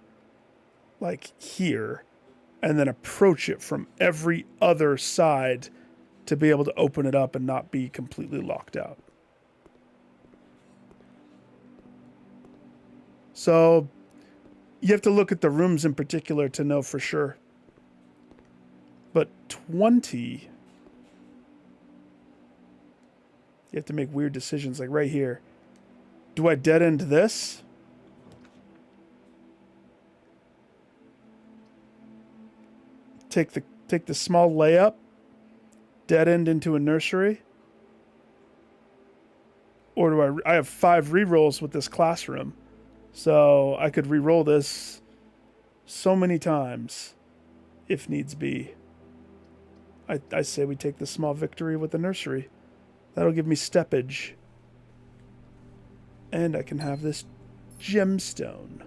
like, here, and then approach it from every other side to be able to open it up and not be completely locked out. So you have to look at the rooms in particular to know for sure. But 20, you have to make weird decisions, like right here. Do I dead end this? Take the small layup, dead end into a nursery? Or do I have 5 rerolls with this classroom. So I could reroll this so many times if needs be. I say we take the small victory with the nursery. That'll give me steppage. And I can have this gemstone.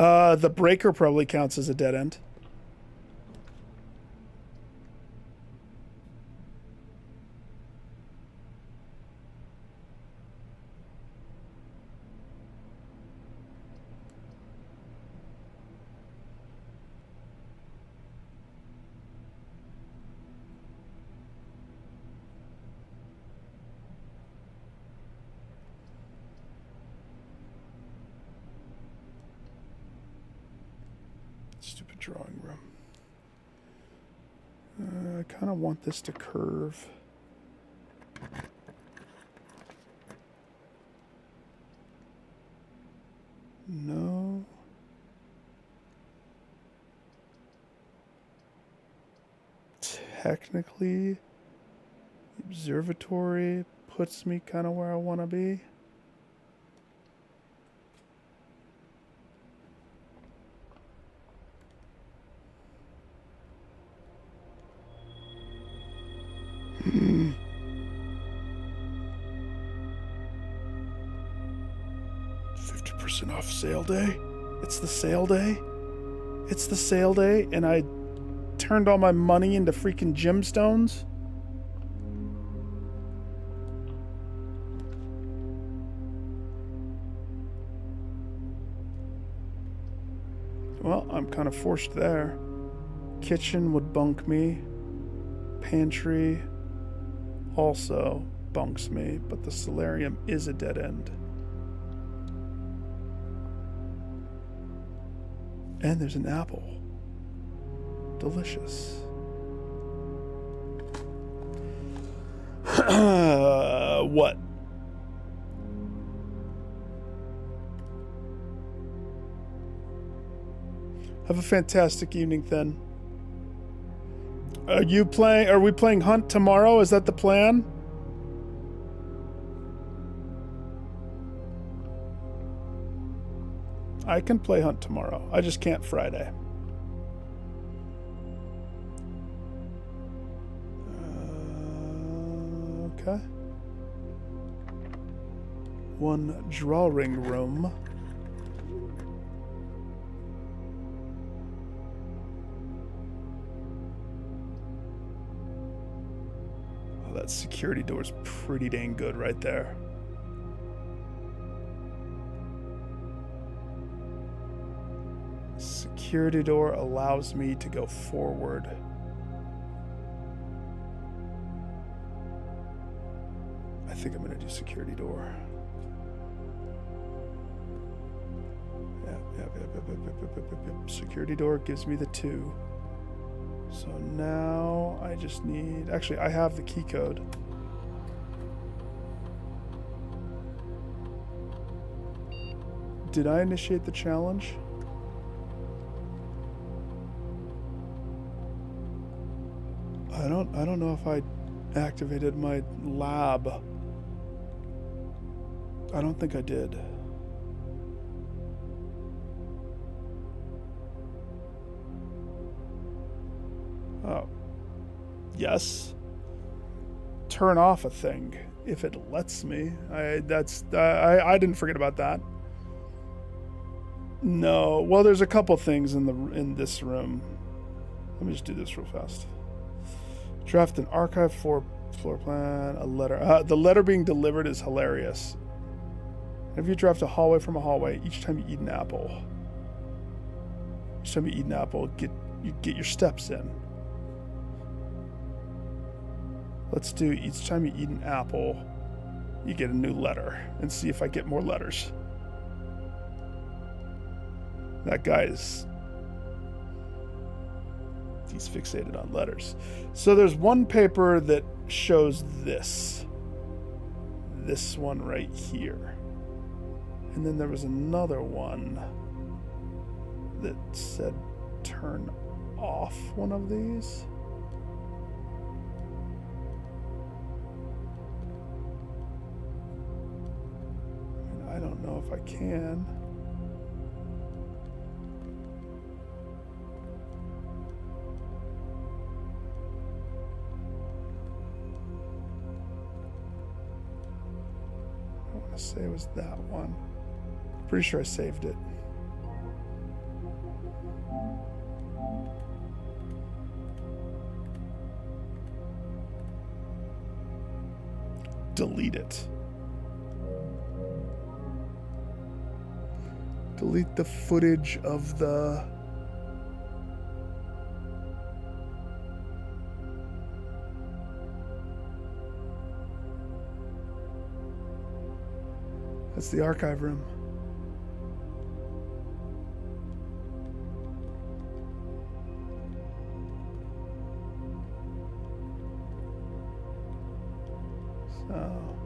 The breaker probably counts as a dead end. Stupid drawing room. I kind of want this to curve. No. Technically, the observatory puts me kind of where I want to be. Hmm. 50% off sale day. It's the sale day. It's the sale day, and I turned all my money into freaking gemstones. Well, I'm kind of forced there. Kitchen would bunk me. Pantry also bunks me, but the solarium is a dead end. And there's an apple. Delicious. What? Have a fantastic evening, then. Are we playing Hunt tomorrow? Is that the plan? I can play Hunt tomorrow. I just can't Friday. Okay. One drawing room. Oh, that security door is pretty dang good right there. Security door allows me to go forward. I think I'm going to do security door. Yep. Security door gives me the 2. So now I just need... Actually, I have the key code. Did I initiate the challenge? I don't know if I activated my lab. I don't think I did. Oh. Yes. Turn off a thing if it lets me. I didn't forget about that. No. Well, there's a couple things in this room. Let me just do this real fast. Draft an archive for floor plan, a letter. The letter being delivered is hilarious. If you draft a hallway from a hallway, each time you eat an apple. Each time you eat an apple, you get your steps in. Let's do each time you eat an apple, you get a new letter, and see if I get more letters. That guy is... He's fixated on letters. So there's one paper that shows this. This one right here. And then there was another one that said turn off one of these. I don't know if I can. I want to say it was that one. Pretty sure I saved it. delete it. Delete the footage of the... That's the archive room. So...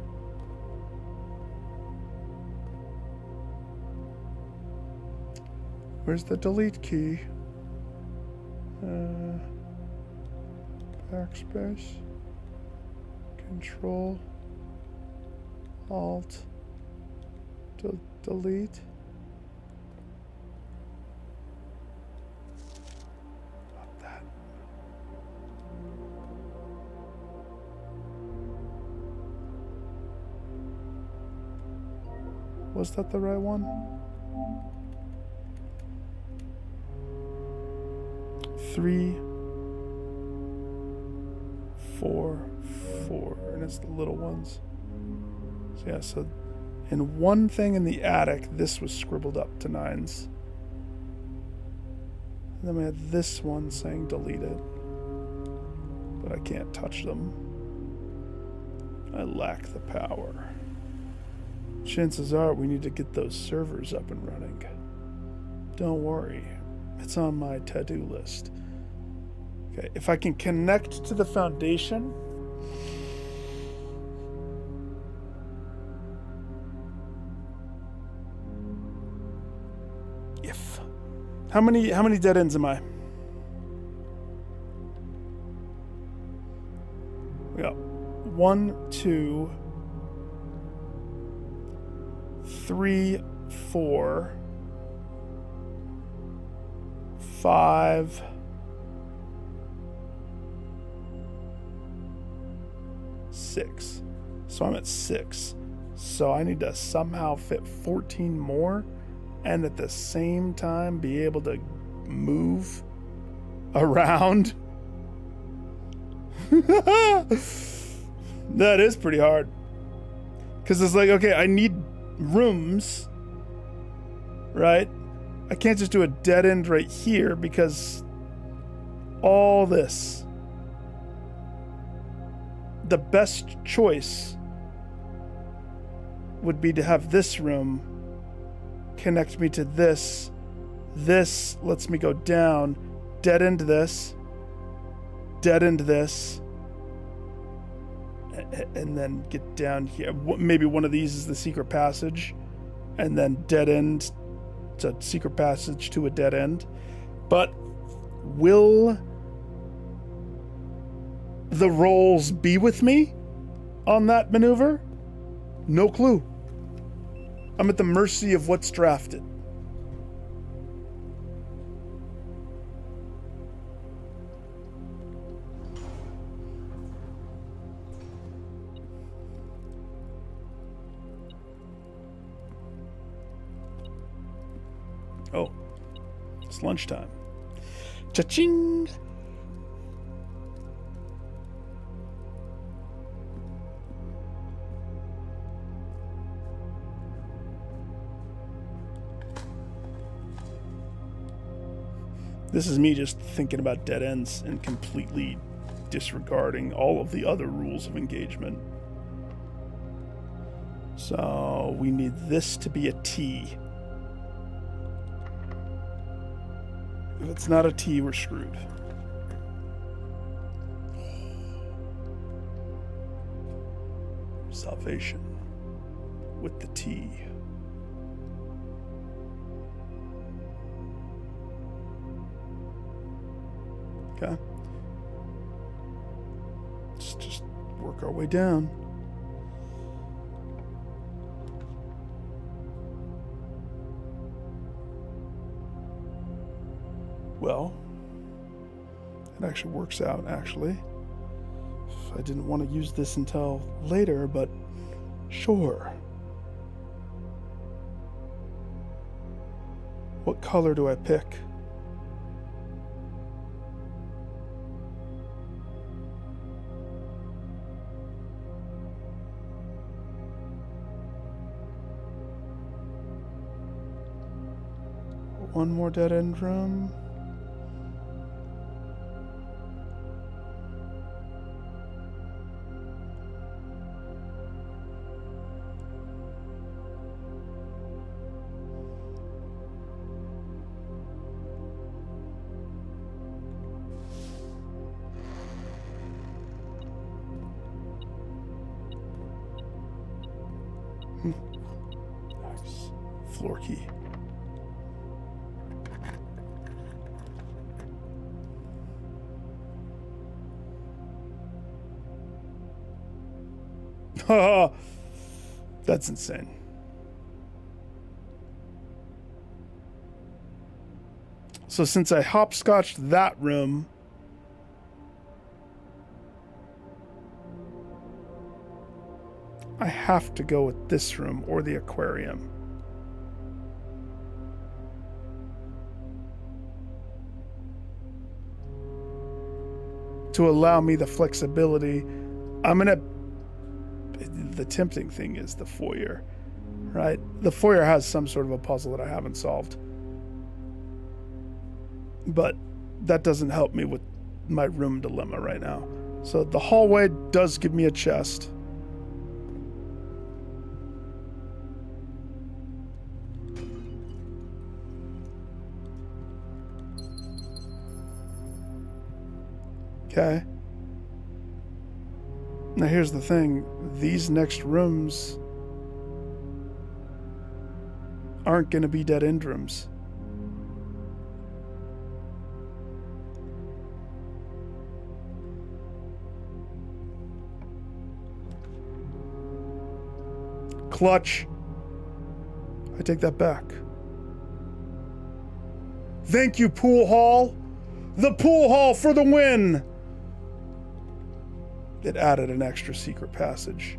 Where's the delete key? Backspace. Control. Alt. Delete. Not that. Was that the right one? 3, 4, 4, and it's the little ones. So yeah, so in one thing in the attic, this was scribbled up to 9s. And then we had this one saying delete it. But I can't touch them. I lack the power. Chances are we need to get those servers up and running. Don't worry. It's on my to-do list. Okay, if I can connect to the foundation... If. How many dead ends am I? We got 1, 2, 3, 4, 5, 6. So I'm at 6. So I need to somehow fit 14 more and at the same time be able to move around. That is pretty hard. Because it's like, okay, I need rooms, right? I can't just do a dead end right here because all this. The best choice would be to have this room connect me to this. This lets me go down, dead end this, dead end this, and then get down here. Maybe one of these is the secret passage, and then dead end to secret passage to a dead end. But will the rolls be with me on that maneuver? No clue. I'm at the mercy of what's drafted. Oh, it's lunchtime. Cha-ching! This is me just thinking about dead ends and completely disregarding all of the other rules of engagement. So we need this to be a T. If it's not a T, we're screwed. Salvation with the T. Okay. Let's just work our way down. Well, it actually works out, actually. I didn't want to use this until later, but sure. What color do I pick? One more dead end room. Nice. Floor key. That's insane. So since I hopscotched that room, I have to go with this room or the aquarium. To allow me the flexibility, the tempting thing is the foyer, right? The foyer has some sort of a puzzle that I haven't solved. But that doesn't help me with my room dilemma right now. So the hallway does give me a chest. Okay. Now here's the thing. These next rooms aren't going to be dead end rooms. Clutch. I take that back. Thank you, pool hall. The pool hall for the win. It added an extra secret passage.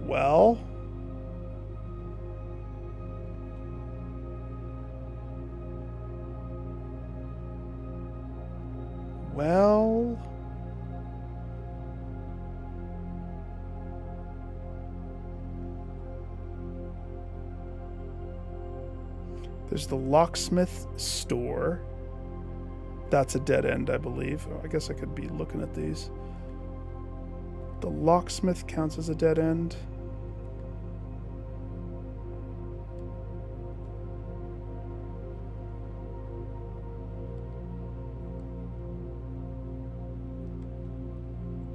Well, there's the locksmith store. That's a dead end, I believe. I guess I could be looking at these. The locksmith counts as a dead end.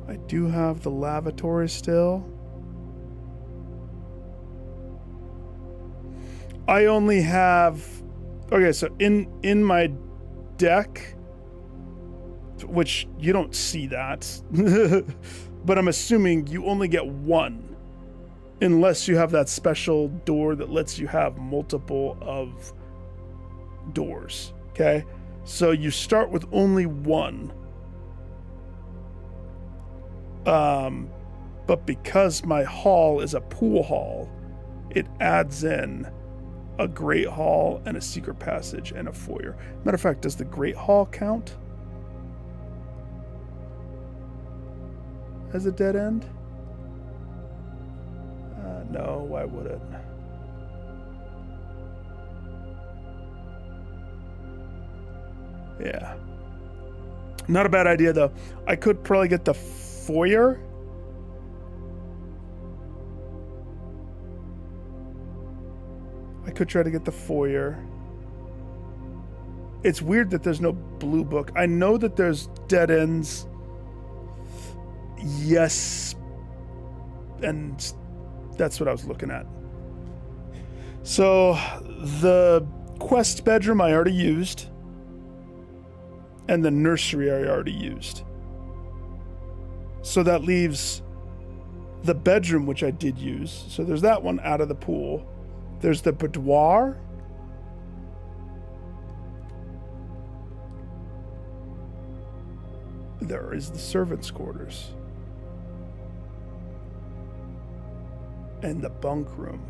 I do have the lavatory still. I only have... Okay, so in my deck, which you don't see that, but I'm assuming you only get one, unless you have that special door that lets you have multiple of doors, okay? So you start with only one. But because my hall is a pool hall, it adds in a great hall and a secret passage and a foyer. Matter of fact, does the great hall count as a dead end? No, why would it? Yeah. Not a bad idea, though. I could probably get the foyer. I could try to get the foyer. It's weird that there's no blue book. I know that there's dead ends. Yes. And that's what I was looking at. So the quest bedroom I already used. And the nursery I already used. So that leaves the bedroom, which I did use. So there's that one out of the pool. There's the boudoir. There is the servants' quarters. And the bunk room.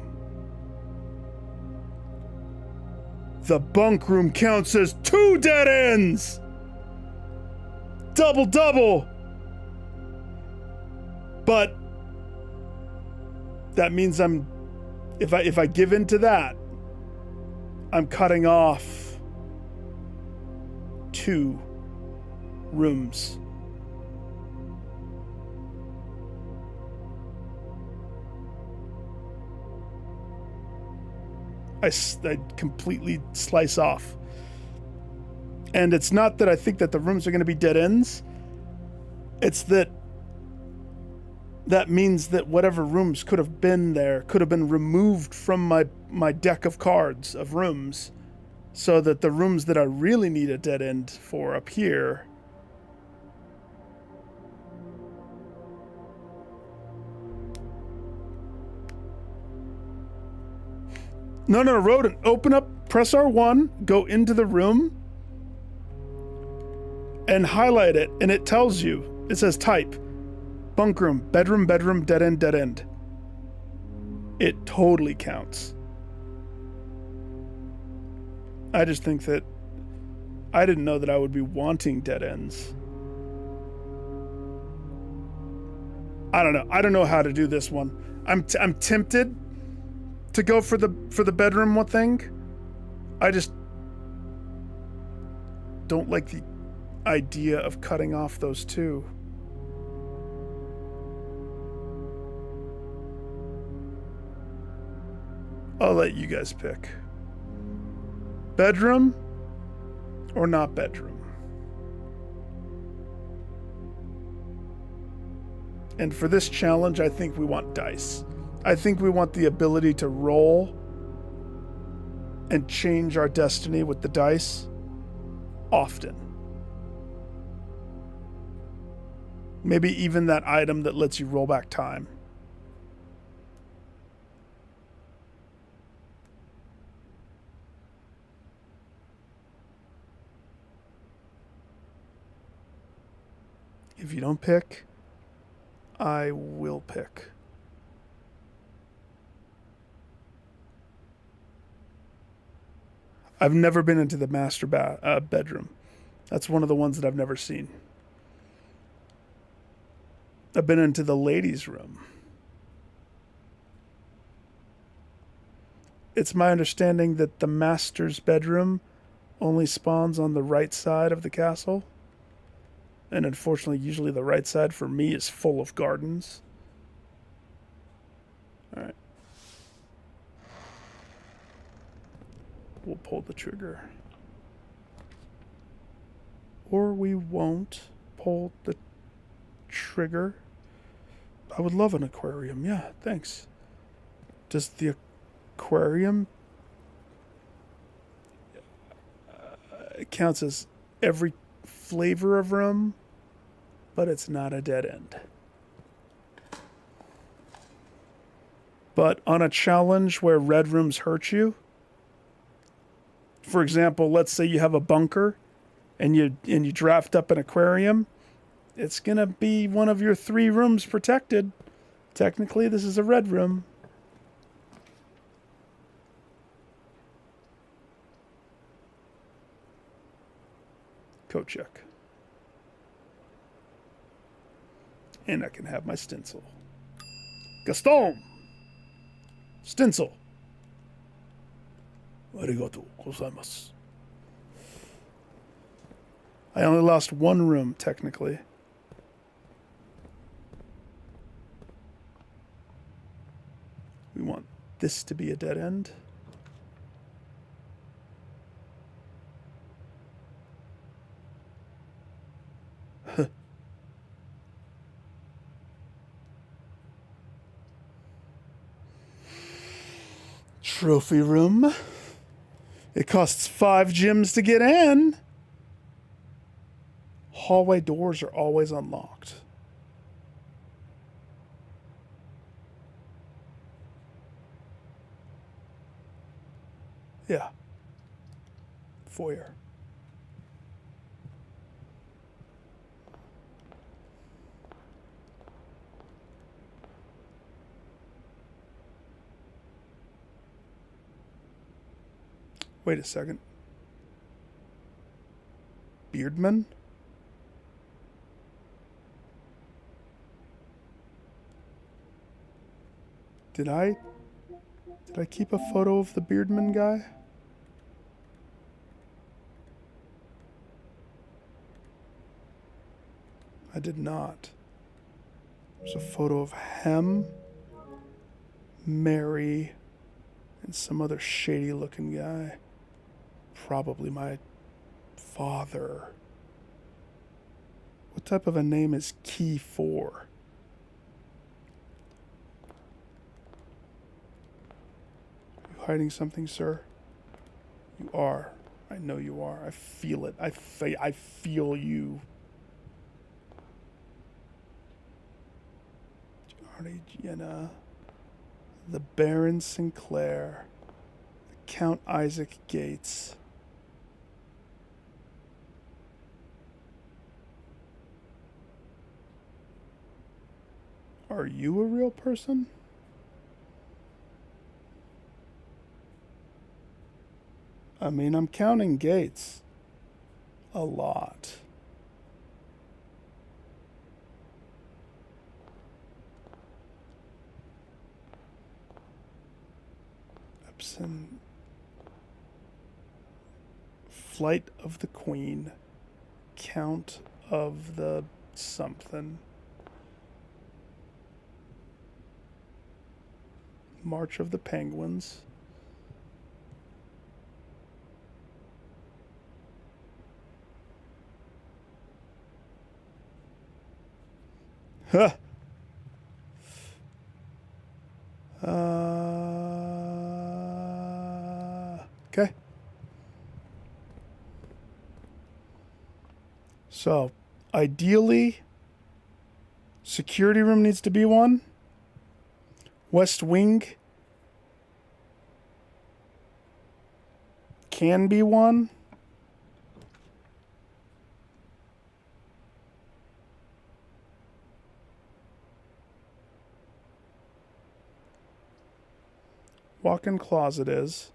The bunk room counts as 2 dead ends! Double double! But that means if I give in to that, I'm cutting off 2 rooms. I completely slice off. And it's not that I think that the rooms are going to be dead ends. It's that means that whatever rooms could have been there could have been removed from my deck of cards of rooms, so that the rooms that I really need a dead end for up here No, Rodent, open up, press R1, go into the room, and highlight it, and it tells you, it says type, bunk room, bedroom, dead end, dead end. It totally counts. I just think that I didn't know that I would be wanting dead ends. I don't know. I don't know how to do this one. I'm tempted to go for the bedroom one thing. I just don't like the idea of cutting off those 2. I'll let you guys pick. Bedroom or not bedroom? And for this challenge, I think we want dice. I think we want the ability to roll and change our destiny with the dice often. Maybe even that item that lets you roll back time. If you don't pick, I will pick. I've never been into the master bedroom. That's one of the ones that I've never seen. I've been into the ladies' room. It's my understanding that the master's bedroom only spawns on the right side of the castle. And unfortunately, usually the right side for me is full of gardens. All right. We'll pull the trigger. Or we won't pull the trigger. I would love an aquarium. Yeah, thanks. Does the aquarium it counts as every flavor of room, but it's not a dead end. But on a challenge where red rooms hurt you, for example, let's say you have a bunker and you draft up an aquarium, it's going to be one of your 3 rooms protected. Technically, this is a red room. Code check. And I can have my stencil. Gaston! Stencil. Arigatou gozaimasu. I only lost 1 room, technically. We want this to be a dead end. Trophy room. It costs 5 gems to get in. Hallway doors are always unlocked. Yeah. Foyer. Wait a second. Beardman? Did I keep a photo of the Beardman guy? I did not. There's a photo of Hem, Mary, and some other shady looking guy. Probably my father. What type of a name is Key 4? You hiding something, sir? You are. I know you are. I feel it. I feel you. Charlie Jenna. The Baron Sinclair. The Count Isaac Gates. Are you a real person? I mean, I'm counting Gates. A lot. Epson. Flight of the Queen. Count of the something. March of the Penguins. Huh. Okay. So, ideally, security room needs to be one. West Wing can be one. Walk-in closet is.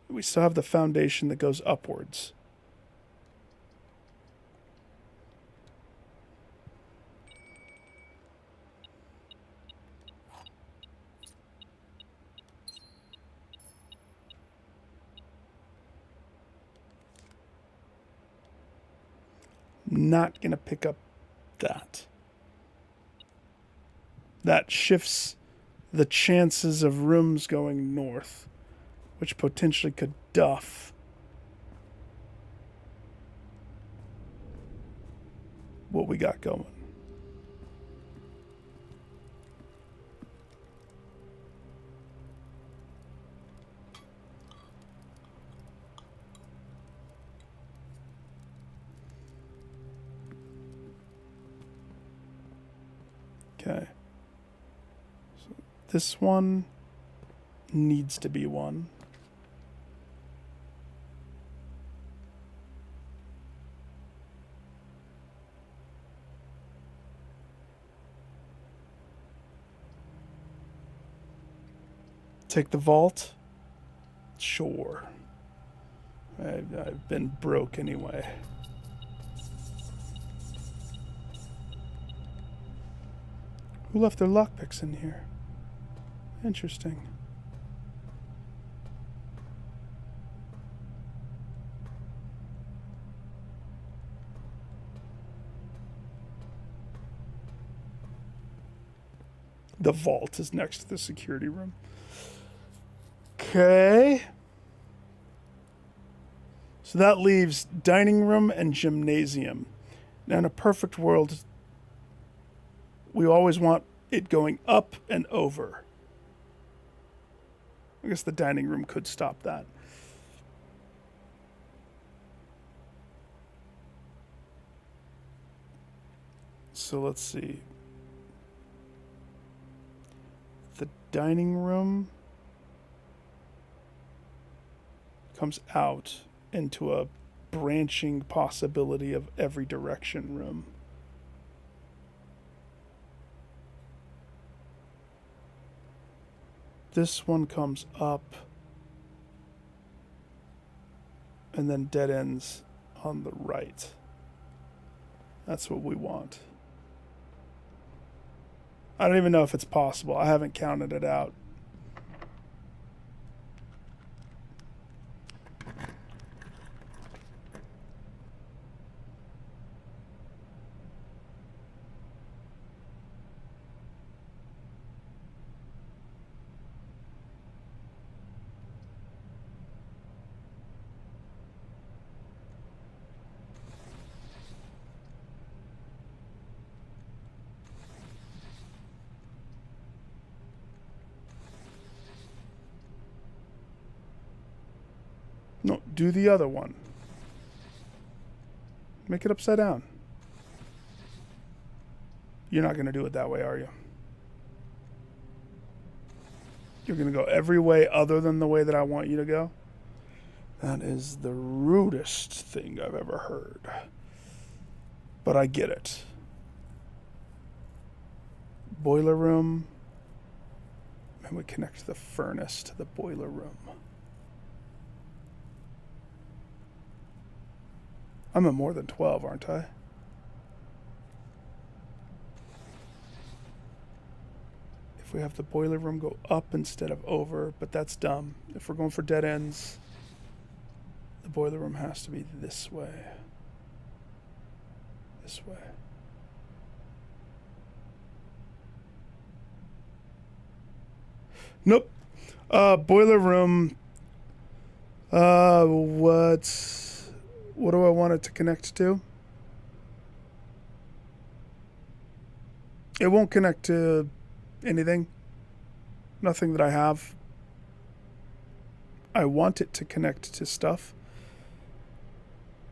We still have the foundation that goes upwards. Not going to pick up that. That shifts the chances of rooms going north, which potentially could duff what we got going. Okay. So this one needs to be one. Take the vault? Sure. I've been broke anyway. Who left their lockpicks in here? Interesting. The vault is next to the security room. Okay. So that leaves dining room and gymnasium. Now, in a perfect world, we always want it going up and over. I guess the dining room could stop that. So let's see. The dining room comes out into a branching possibility of every direction room. This one comes up and then dead ends on the right. That's what we want. I don't even know if it's possible. I haven't counted it out. No, do the other one. Make it upside down. You're not going to do it that way, are you? You're going to go every way other than the way that I want you to go? That is the rudest thing I've ever heard. But I get it. Boiler room. And we connect the furnace to the boiler room. I'm at more than 12, aren't I? If we have the boiler room go up instead of over, but that's dumb. If we're going for dead ends, the boiler room has to be this way. This way. Nope. Boiler room. What do I want it to connect to? It won't connect to anything. Nothing that I have. I want it to connect to stuff.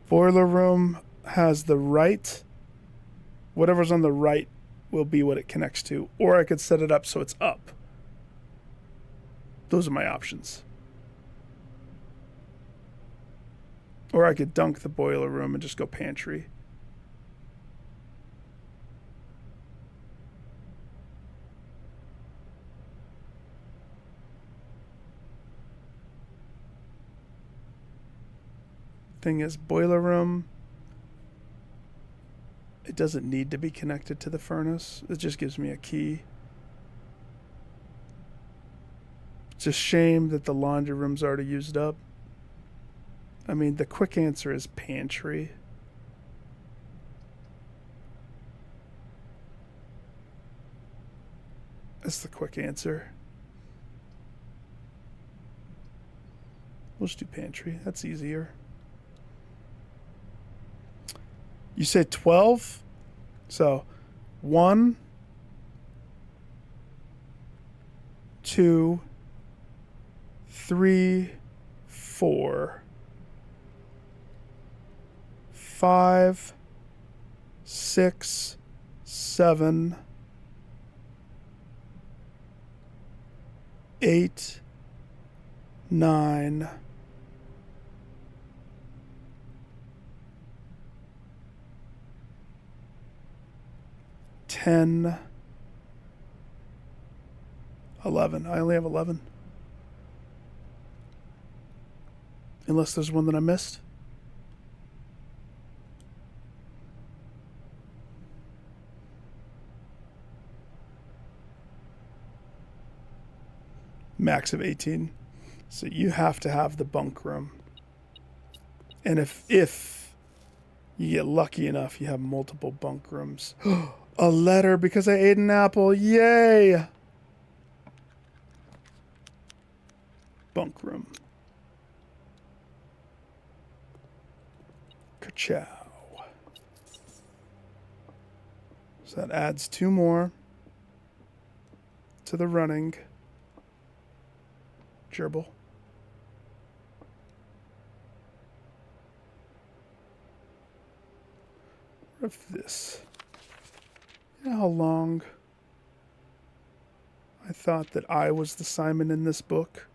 Boiler room has the right. Whatever's on the right will be what it connects to. Or I could set it up so it's up. Those are my options. Or I could dunk the boiler room and just go pantry. Thing is, boiler room, it doesn't need to be connected to the furnace. It just gives me a key. It's a shame that the laundry room's already used up. I mean, the quick answer is pantry. That's the quick answer. We'll just do pantry. That's easier. You say 12? So 1, 2, 3, 4, 5, 6, 7, 8, 9, 10, 11. I only have 11. Unless there's one that I missed. Max of 18. So you have to have the bunk room. And if you get lucky enough, you have multiple bunk rooms. A letter because I ate an apple. Yay! Bunk room. Ka-chow. So that adds 2 more to the running gerbil. What if this? You know how long I thought that I was the Simon in this book?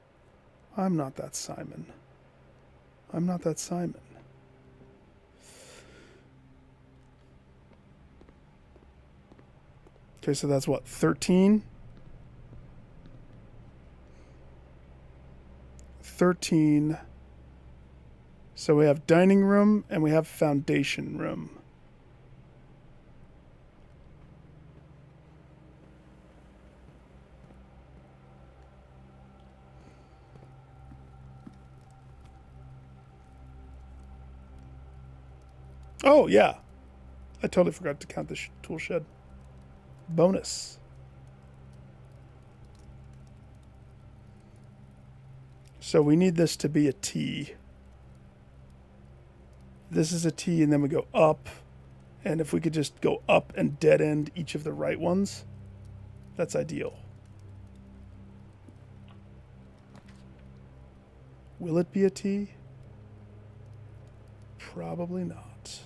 I'm not that Simon. I'm not that Simon. Okay, so that's what, 13? 13 So we have dining room and we have foundation room. Oh, yeah. I totally forgot to count the tool shed. Bonus. So we need this to be a T. This is a T, and then we go up. And if we could just go up and dead end each of the right ones, that's ideal. Will it be a T? Probably not.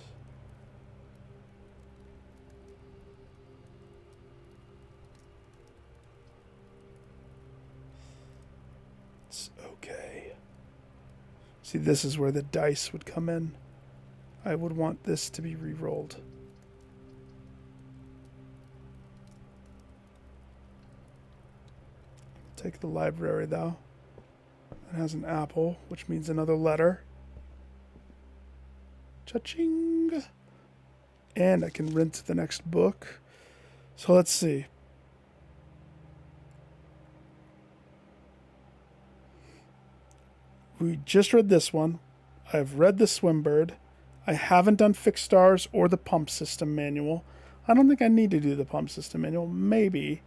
It's okay. See, this is where the dice would come in. I would want this to be re-rolled. Take the library, though. It has an apple, which means another letter. Cha-ching! And I can rent the next book. So let's see. We just read this one. I've read the Swimbird. I haven't done Fixed Stars or the Pump System Manual. I don't think I need to do the Pump System Manual. Maybe.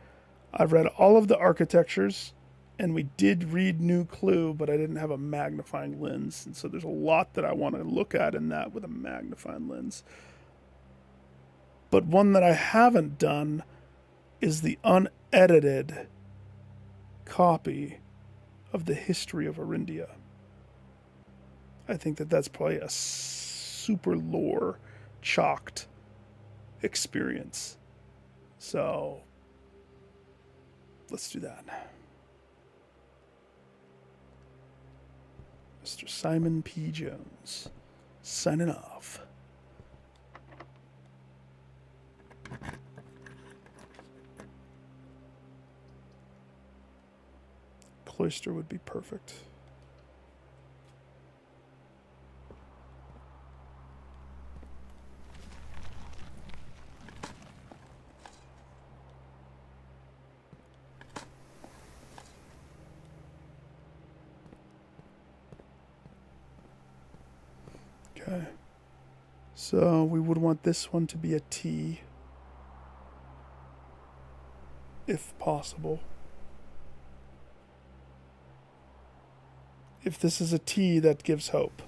I've read all of the architectures, and we did read New Clue, but I didn't have a magnifying lens. And so there's a lot that I want to look at in that with a magnifying lens. But one that I haven't done is the unedited copy of the history of Arindia. I think that that's probably a super lore chalked experience. So let's do that. Mr. Simon P. Jones, signing off. Cloister would be perfect. Okay. So we would want this one to be a T, if possible. If this is a T, that gives hope.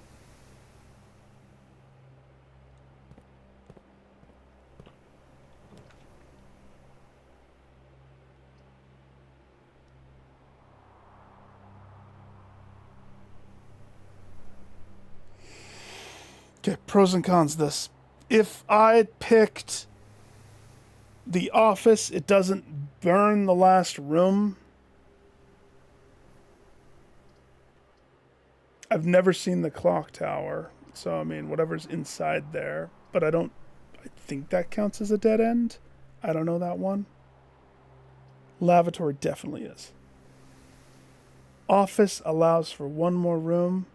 Okay, pros and cons this. If I picked The Office, it doesn't burn the last room. I've never seen the clock tower, so I mean, whatever's inside there. But I think that counts as a dead end. I don't know that one. Lavatory definitely is. Office allows for one more room.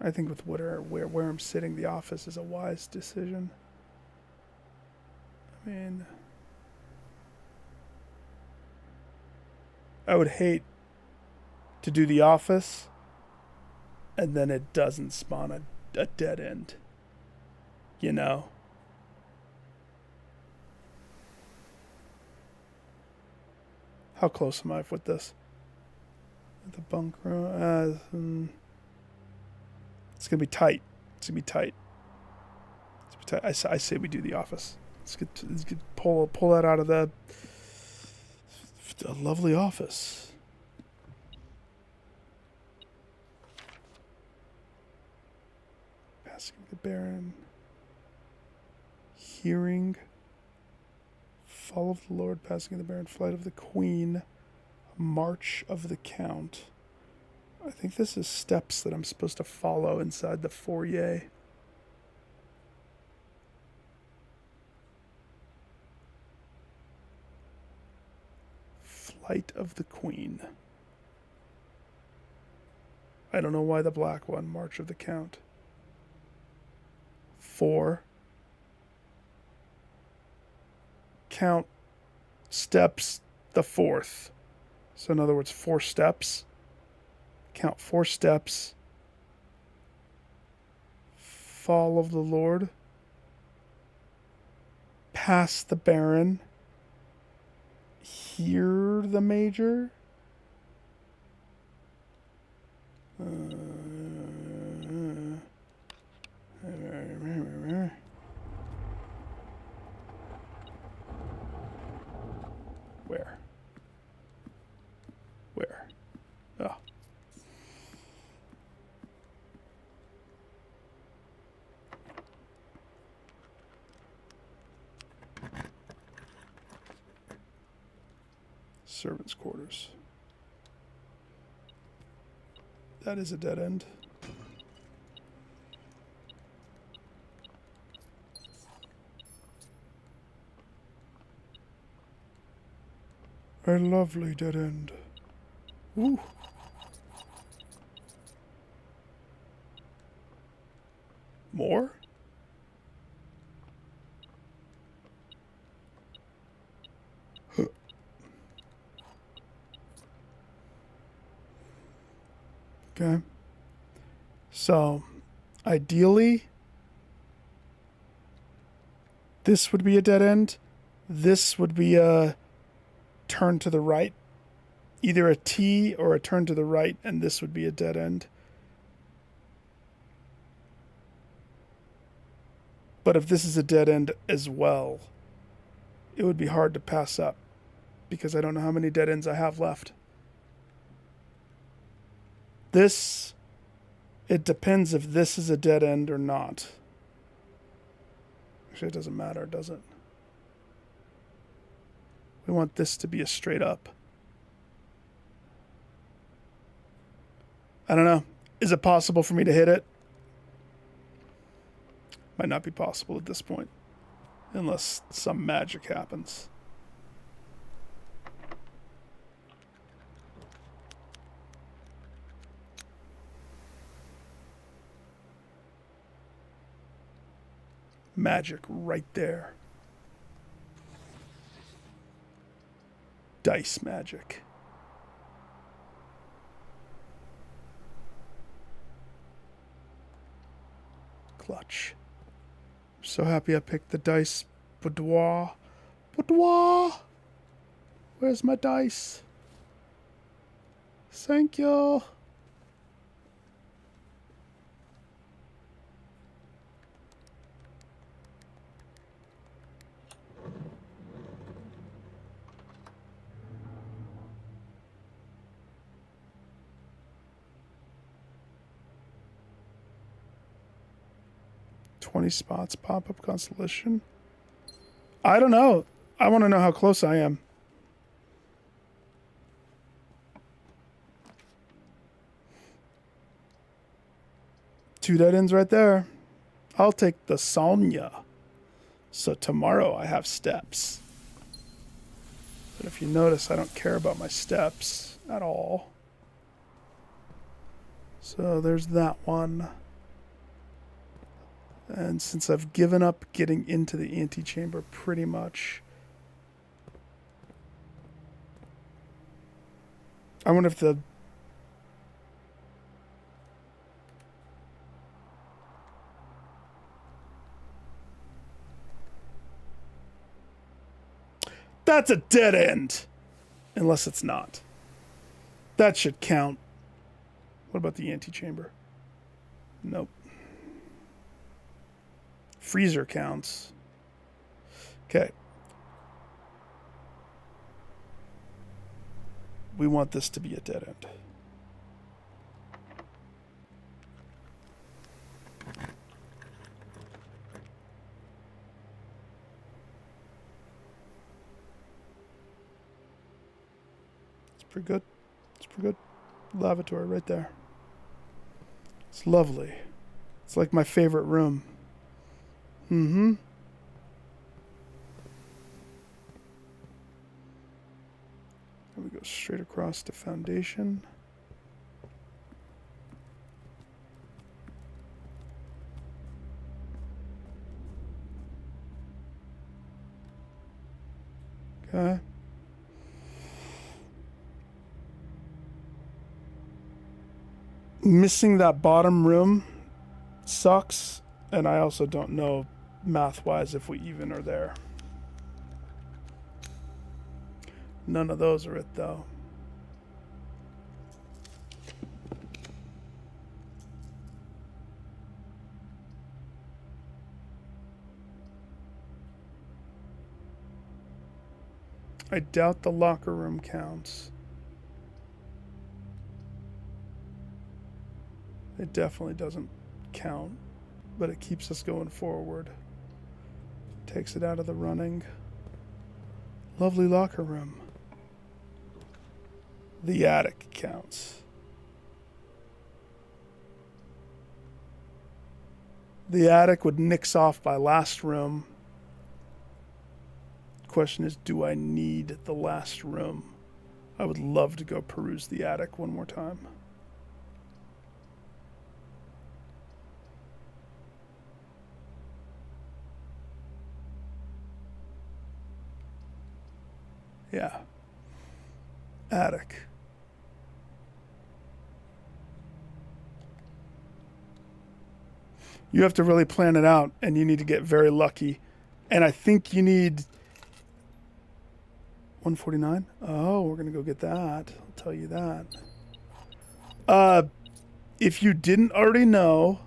I think with where I'm sitting, the office is a wise decision. I mean, I would hate to do the office and then it doesn't spawn a dead end. You know? How close am I with this? The bunk room. It's going to be tight. It's going to be tight. I say we do the office. Let's get pull that out of a lovely office. Passing the Baron. Hearing. Fall of the Lord, Passing of the Baron, Flight of the Queen, March of the Count. I think this is steps that I'm supposed to follow inside the foyer. Flight of the Queen. I don't know why the black one. March of the Count. 4. Count steps the 4th. So in other words, 4 steps. Count 4 steps. Fall of the Lord. Pass the Baron. Hear the Major. Where? Where? Oh. Servants' quarters. That is a dead end. A lovely dead end. Ooh. More? Okay. So, ideally, this would be a dead end. This would be a turn to the right. Either a T or a turn to the right, and this would be a dead end. But if this is a dead end as well, it would be hard to pass up because I don't know how many dead ends I have left. This, it depends if this is a dead end or not. Actually, it doesn't matter, does it? We want this to be a straight up. I don't know. Is it possible for me to hit it? Might not be possible at this point. Unless some magic happens. Magic right there. Dice magic. Clutch. I'm so happy I picked the dice boudoir. Boudoir! Where's my dice? Thank you. Spots pop-up constellation. I don't know. I want to know how close I am. Two dead ends right there. I'll take the Sonya. So tomorrow I have steps. But if you notice, I don't care about my steps at all. So there's that one. And since I've given up getting into the antechamber pretty much, I wonder if the that's a dead end. Unless it's not. That should count. What about the antechamber? Nope. Freezer counts. Okay. We want this to be a dead end. It's pretty good. It's pretty good. Lavatory right there. It's lovely. It's like my favorite room. Mm-hmm. And we go straight across to foundation. Okay. Missing that bottom room sucks, and I also don't know math-wise if we even are there. None of those are it, though. I doubt the locker room counts. It definitely doesn't count, but it keeps us going forward. Takes it out of the running. Lovely locker room. The attic counts. The attic would nix off my last room. Question is, do I need the last room? I would love to go peruse the attic one more time. Yeah. Attic. You have to really plan it out, and you need to get very lucky. And I think you need 149. Oh, we're gonna go get that. I'll tell you that. If you didn't already know,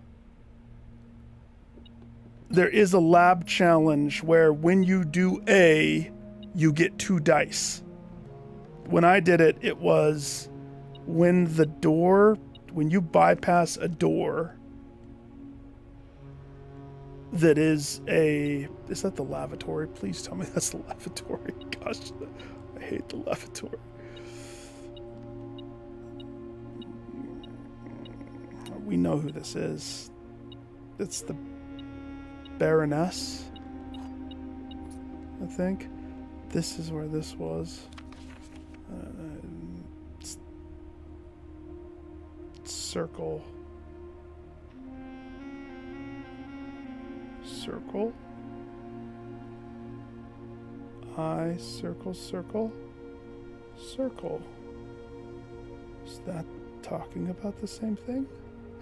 there is a lab challenge where when you do A, you get 2 dice. When I did it, it was when you bypass a door that is that the lavatory? Please tell me that's the lavatory. Gosh, I hate the lavatory. We know who this is. It's the Baroness, I think. This is where this was. Circle. Circle. I circle, circle, circle. Is that talking about the same thing?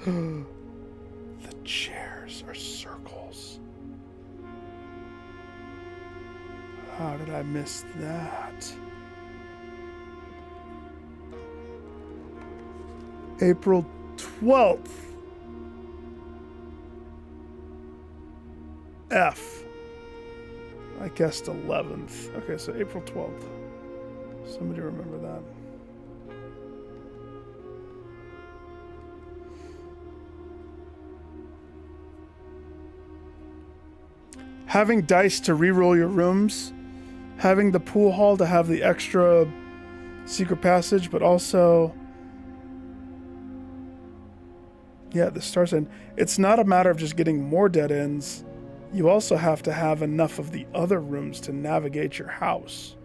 The chairs are circles. How did I miss that? April 12th. F. I guessed 11th. Okay, so April 12th. Somebody remember that. Having dice to reroll your rooms, having the pool hall to have the extra secret passage, but also, yeah, the star sign. It's not a matter of just getting more dead ends. You also have to have enough of the other rooms to navigate your house.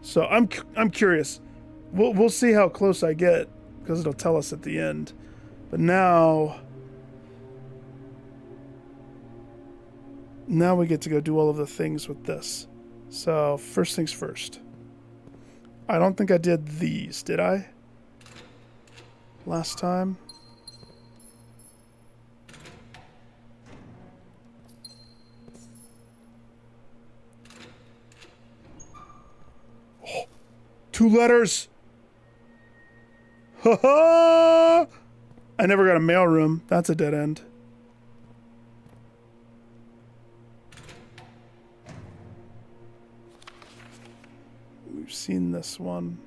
So I'm curious. We'll see how close I get, because it'll tell us at the end. But now we get to go do all of the things with this. So first things first. I don't think I did these, did I? Last time? Oh, 2 letters! Ha ha! I never got a mailroom. That's a dead end. We've seen this one.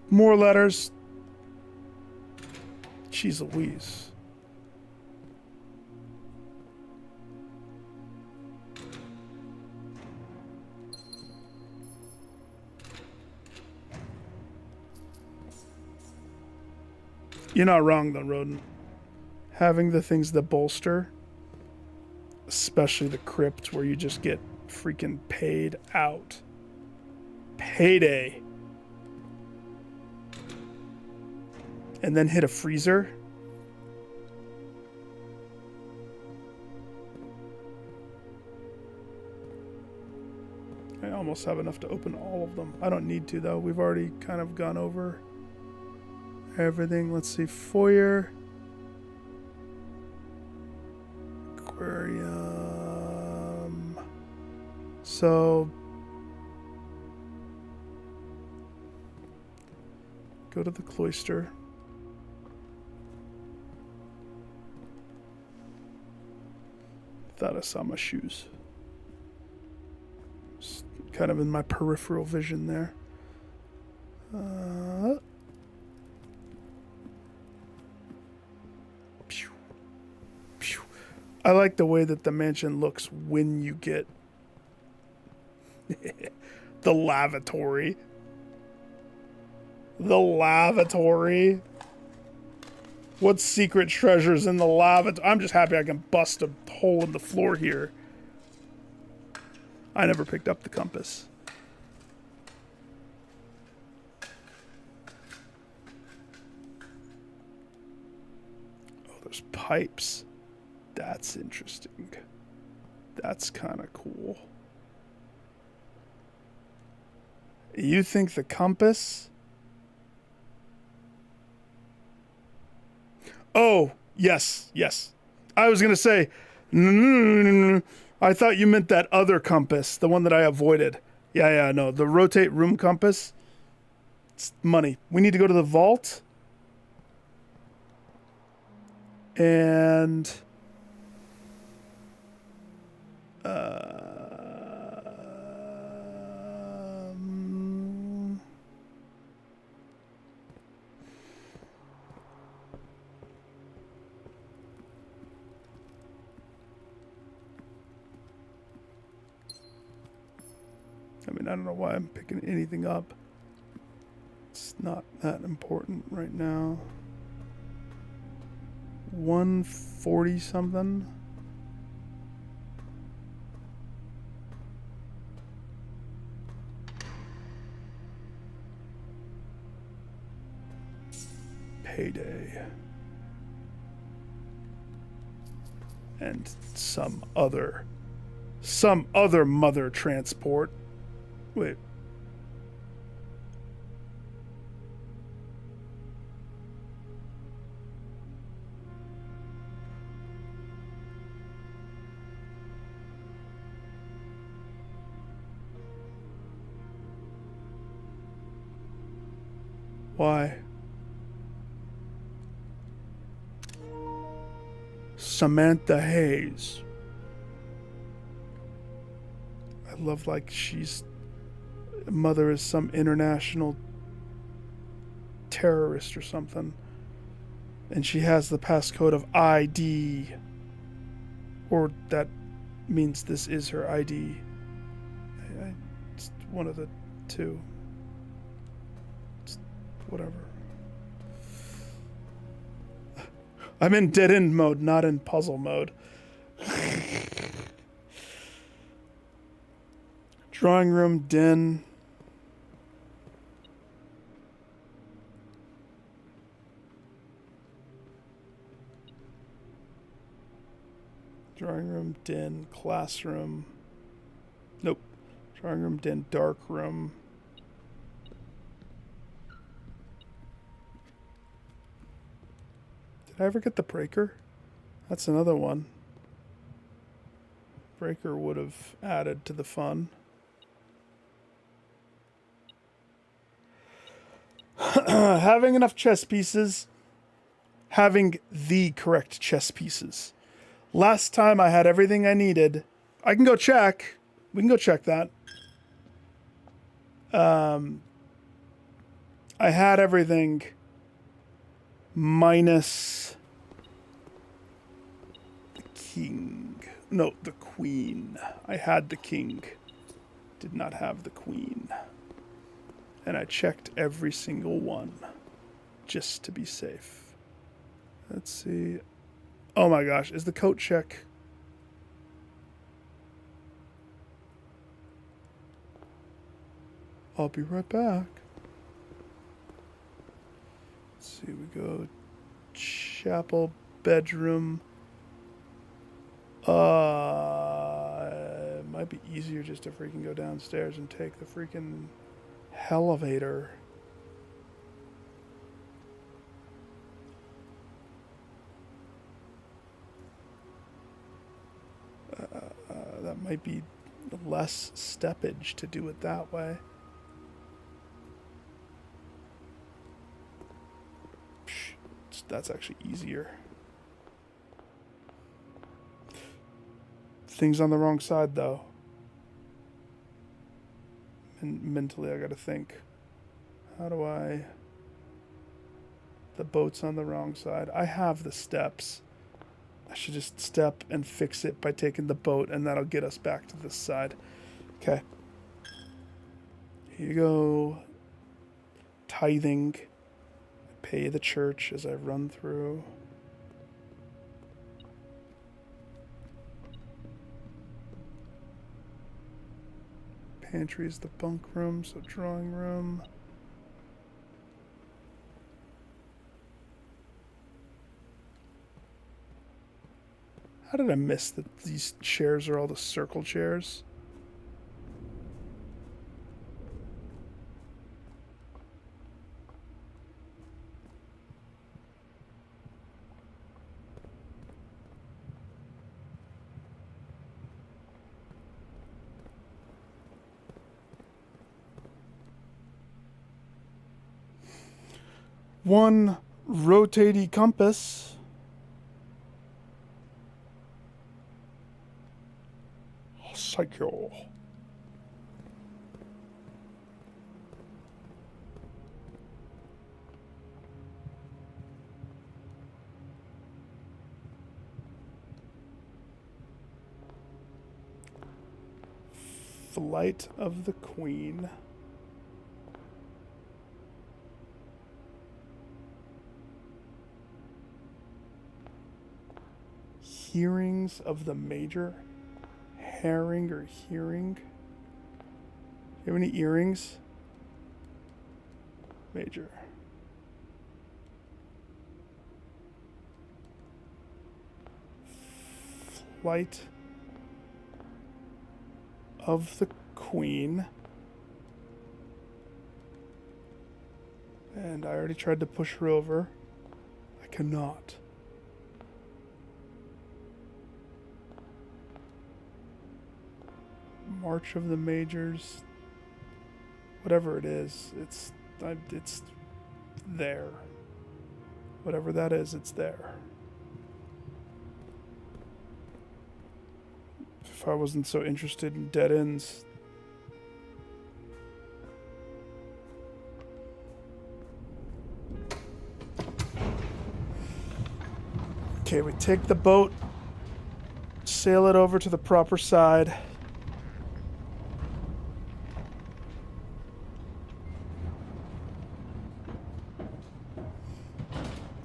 More letters. Jeez Louise. You're not wrong, though, Rodent. Having the things that bolster, especially the crypt where you just get freaking paid out. Payday. And then hit a freezer. I almost have enough to open all of them. I don't need to, though. We've already kind of gone over everything. Let's see. Foyer. Aquarium. So, go to the cloister. Thought I saw my shoes. It's kind of in my peripheral vision there. Pew. Pew. I like the way that the mansion looks when you get the lavatory. The lavatory. What secret treasures in the lavatory? I'm just happy I can bust a hole in the floor here. I never picked up the compass. Oh, there's pipes. That's interesting. That's kind of cool. You think the compass? Oh, yes, yes. I was going to say, I thought you meant that other compass, the one that I avoided. Yeah, no, the rotate room compass. It's money. We need to go to the vault. And... I mean, I don't know why I'm picking anything up. It's not that important right now. 140 something. Payday. And some other mother transport. Wait. Why? Samantha Hayes. I love like she's mother is some international terrorist or something. And she has the passcode of ID. Or that means this is her ID. It's one of the two. It's whatever. I'm in dead end mode, not in puzzle mode. Drawing room, den. Drawing room, den, classroom. Nope. Drawing room, den, dark room. Did I ever get the breaker? That's another one. Breaker would have added to the fun. Having enough chess pieces. Having the correct chess pieces. Last time I had everything I needed. I can go check. We can go check that. I had everything minus the king. No, the queen. I had the king. Did not have the queen. And I checked every single one just to be safe. Let's see. Oh my gosh, is the coat check? I'll be right back. Let's see, we go chapel, bedroom. It might be easier just to freaking go downstairs and take the freaking elevator. That might be less steppage to do it that way. That's actually easier. Things on the wrong side, though. And mentally, I gotta think. How do I... The boat's on the wrong side. I have the steps. I should just step and fix it by taking the boat, and that'll get us back to this side. Okay. Here you go. Tithing. Pay the church as I run through. Pantry is the bunk room, so drawing room. How did I miss that these chairs are all the circle chairs? One rotating compass. Psycho. Flight of the Queen. Hearings of the Major. Herring or hearing. Do you have any earrings? Major. Flight of the Queen. And I already tried to push her over. I cannot. March of the Majors. Whatever it is, it's there. Whatever that is, it's there. If I wasn't so interested in dead ends. Okay, we take the boat, sail it over to the proper side.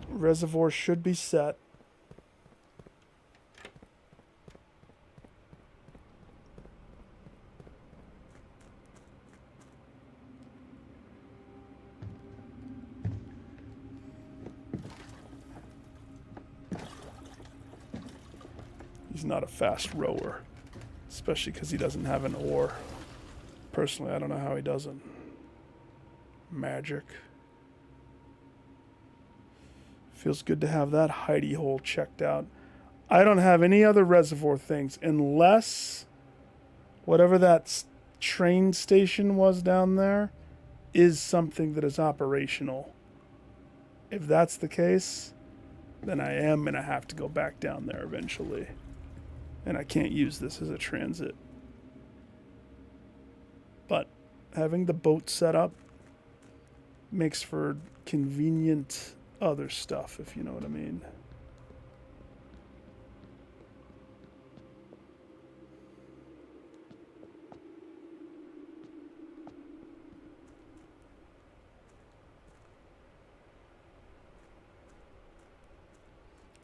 Reservoir should be set. He's not a fast rower, especially because he doesn't have an oar. Personally, I don't know how he doesn't. Magic. Feels good to have that hidey hole checked out. I don't have any other reservoir things unless whatever that train station was down there is something that is operational. If that's the case, then I am going to have to go back down there eventually. And I can't use this as a transit. But having the boat set up makes for convenient other stuff, if you know what I mean.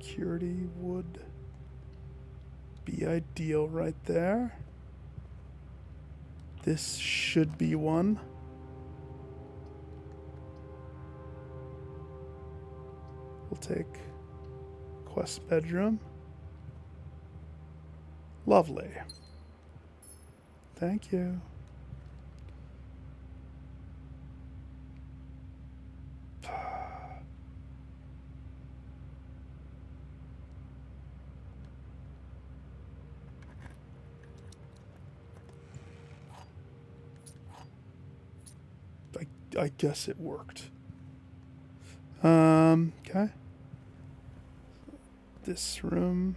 Security would be ideal right there. This should be one. We'll take quest bedroom. Lovely. Thank you. I guess it worked. Okay. This room.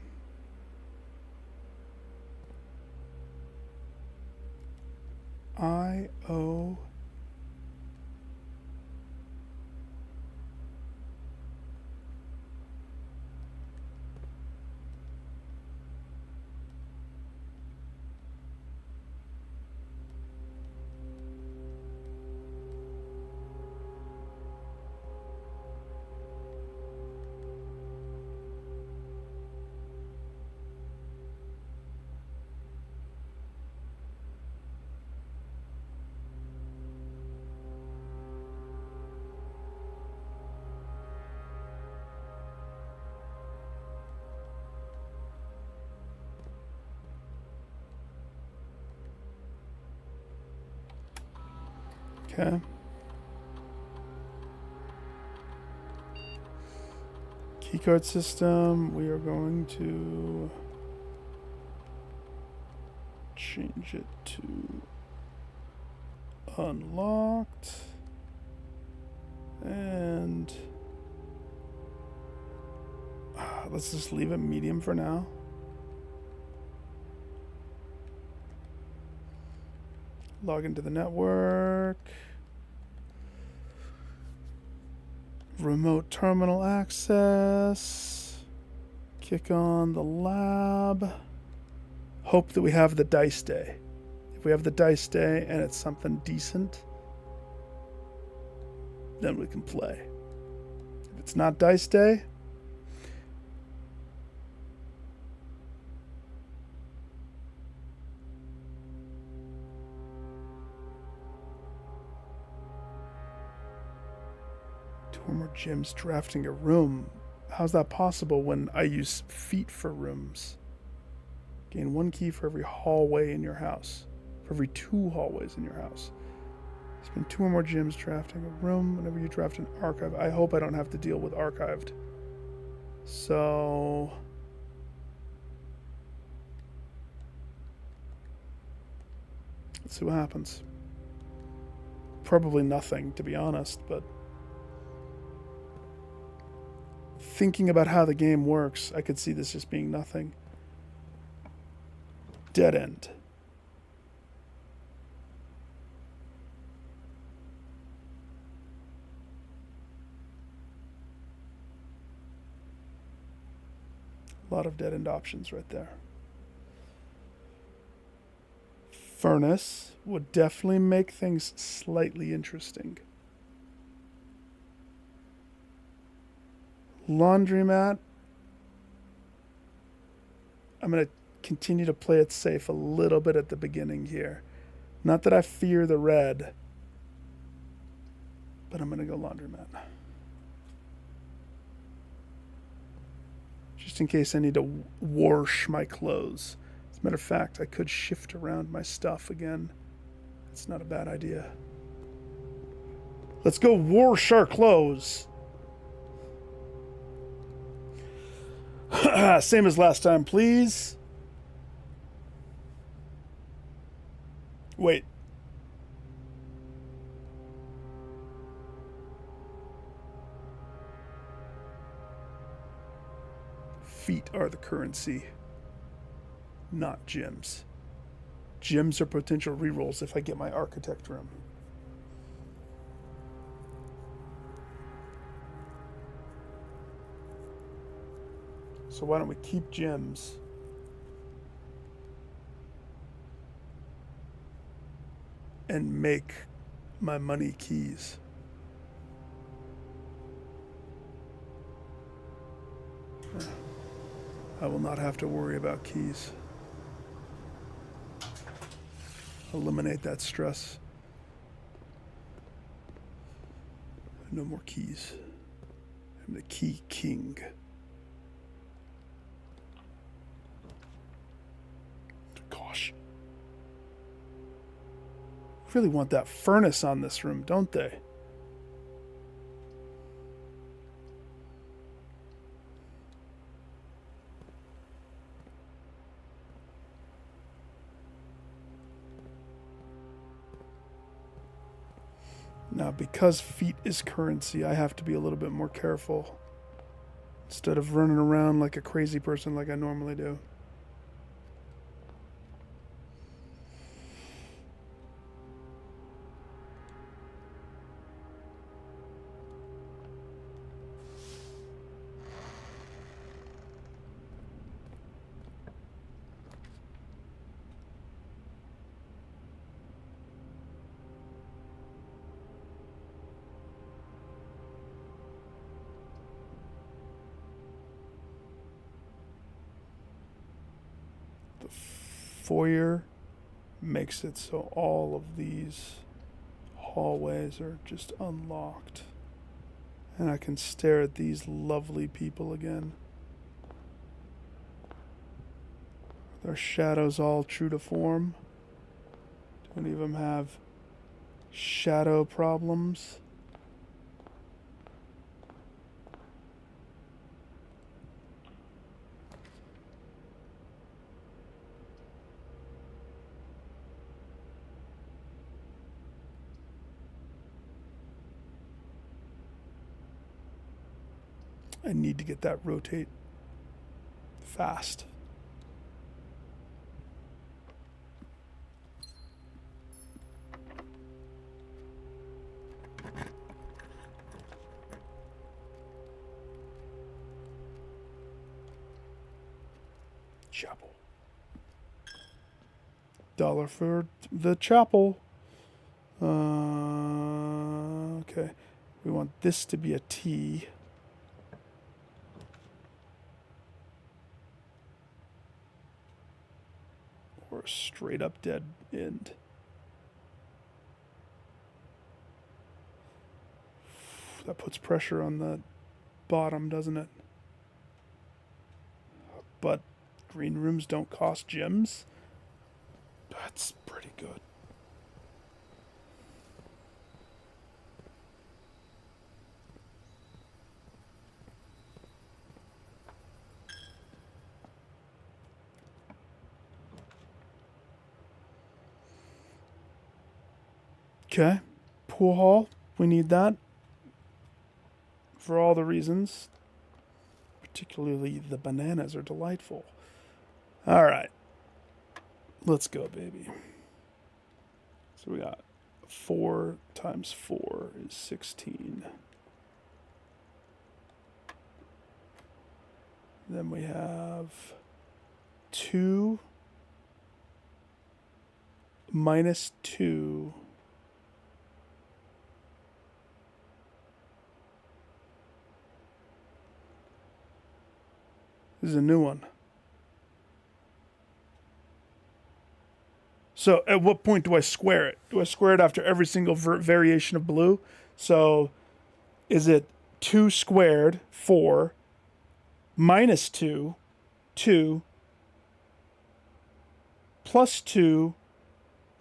I-O. Okay. Keycard system, we are going to change it to unlocked. And let's just leave it medium for now. Log into the network. Remote terminal access. Kick on the lab. Hope that we have the dice day. If we have the dice day and it's something decent, then we can play. If it's not dice day, or more gyms drafting a room. How's that possible when I use feet for rooms? Gain 1 key for every hallway in your house. For every 2 hallways in your house. Spend 2 or more gyms drafting a room whenever you draft an archive. I hope I don't have to deal with archived. So let's see what happens. Probably nothing, to be honest, but thinking about how the game works, I could see this just being nothing. Dead end. A lot of dead end options right there. Furnace would definitely make things slightly interesting. Laundromat. I'm going to continue to play it safe a little bit at the beginning here. Not that I fear the red, but I'm going to go laundromat. Just in case I need to wash my clothes. As a matter of fact, I could shift around my stuff again. It's not a bad idea. Let's go wash our clothes. Same as last time, please. Wait. Feet are the currency, not gems. Gems are potential rerolls if I get my architect room. So why don't we keep gems? And make my money keys. Yeah. I will not have to worry about keys. Eliminate that stress. No more keys. I'm the key king. Gosh. Really want that furnace on this room, don't they? Now, because feet is currency, I have to be a little bit more careful. Instead of running around like a crazy person like I normally do. Foyer makes it so all of these hallways are just unlocked. And I can stare at these lovely people again. Are their shadows all true to form? Do any of them have shadow problems? I need to get that rotate fast. Chapel. $1 for the chapel. Okay. We want this to be a T. Or a straight up dead end. That puts pressure on the bottom, doesn't it? But green rooms don't cost gems. That's pretty good. Okay, pool hall, we need that for all the reasons. Particularly the bananas are delightful. All right, let's go, baby. So we got 4 times 4 is 16. Then we have 2 minus 2 This is a new one. So at what point do I square it? Do I square it after every single variation of blue? So is it 2 squared, 4, minus 2, 2, plus 2,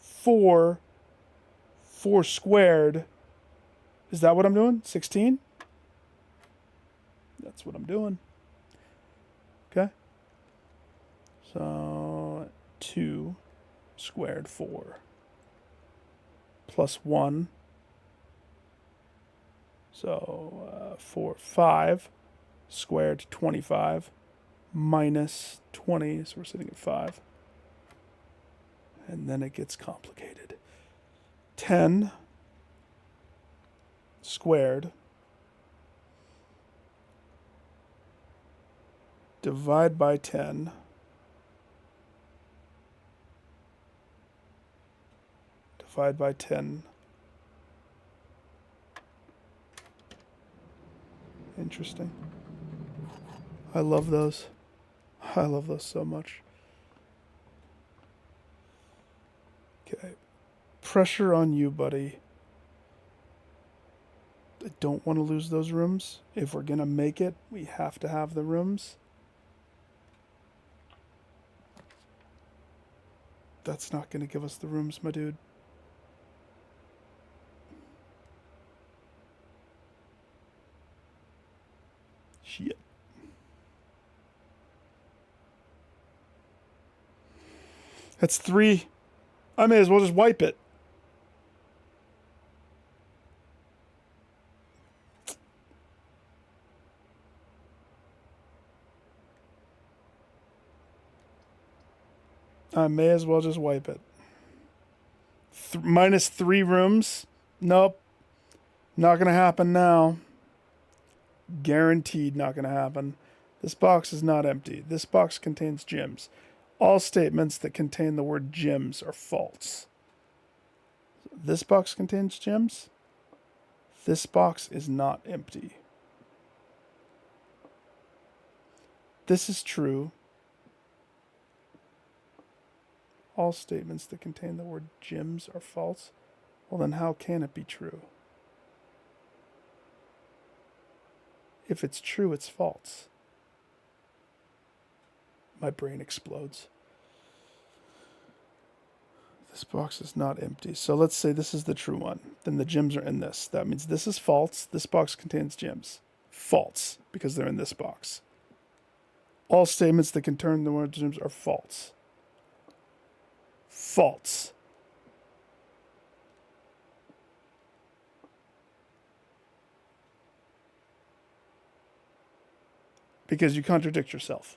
4, 4 squared. Is that what I'm doing? 16? That's what I'm doing. Okay. So 2 squared 4 plus 1. So 4, 5 squared 25 minus 20. So we're sitting at 5. And then it gets complicated. 10 squared divide by 10 divide by 10. Interesting. I love those. I I love those so much. Okay. Pressure on you, buddy. I don't want to lose those rooms. If we're going to make it, we have to have the rooms. That's not going to give us the rooms, my dude. Shit. That's 3. I may as well just wipe it. I may as well just wipe it. Minus 3 rooms? Nope. Not going to happen now. Guaranteed not going to happen. This box is not empty. This box contains gems. All statements that contain the word gems are false. This box contains gems. This box is not empty. This is true. All statements that contain the word gems are false. Well, then how can it be true? If it's true, it's false. My brain explodes. This box is not empty. So let's say this is the true one. Then the gems are in this. That means this is false. This box contains gems. False, because they're in this box. All statements that contain the word gems are false. False. Because you contradict yourself.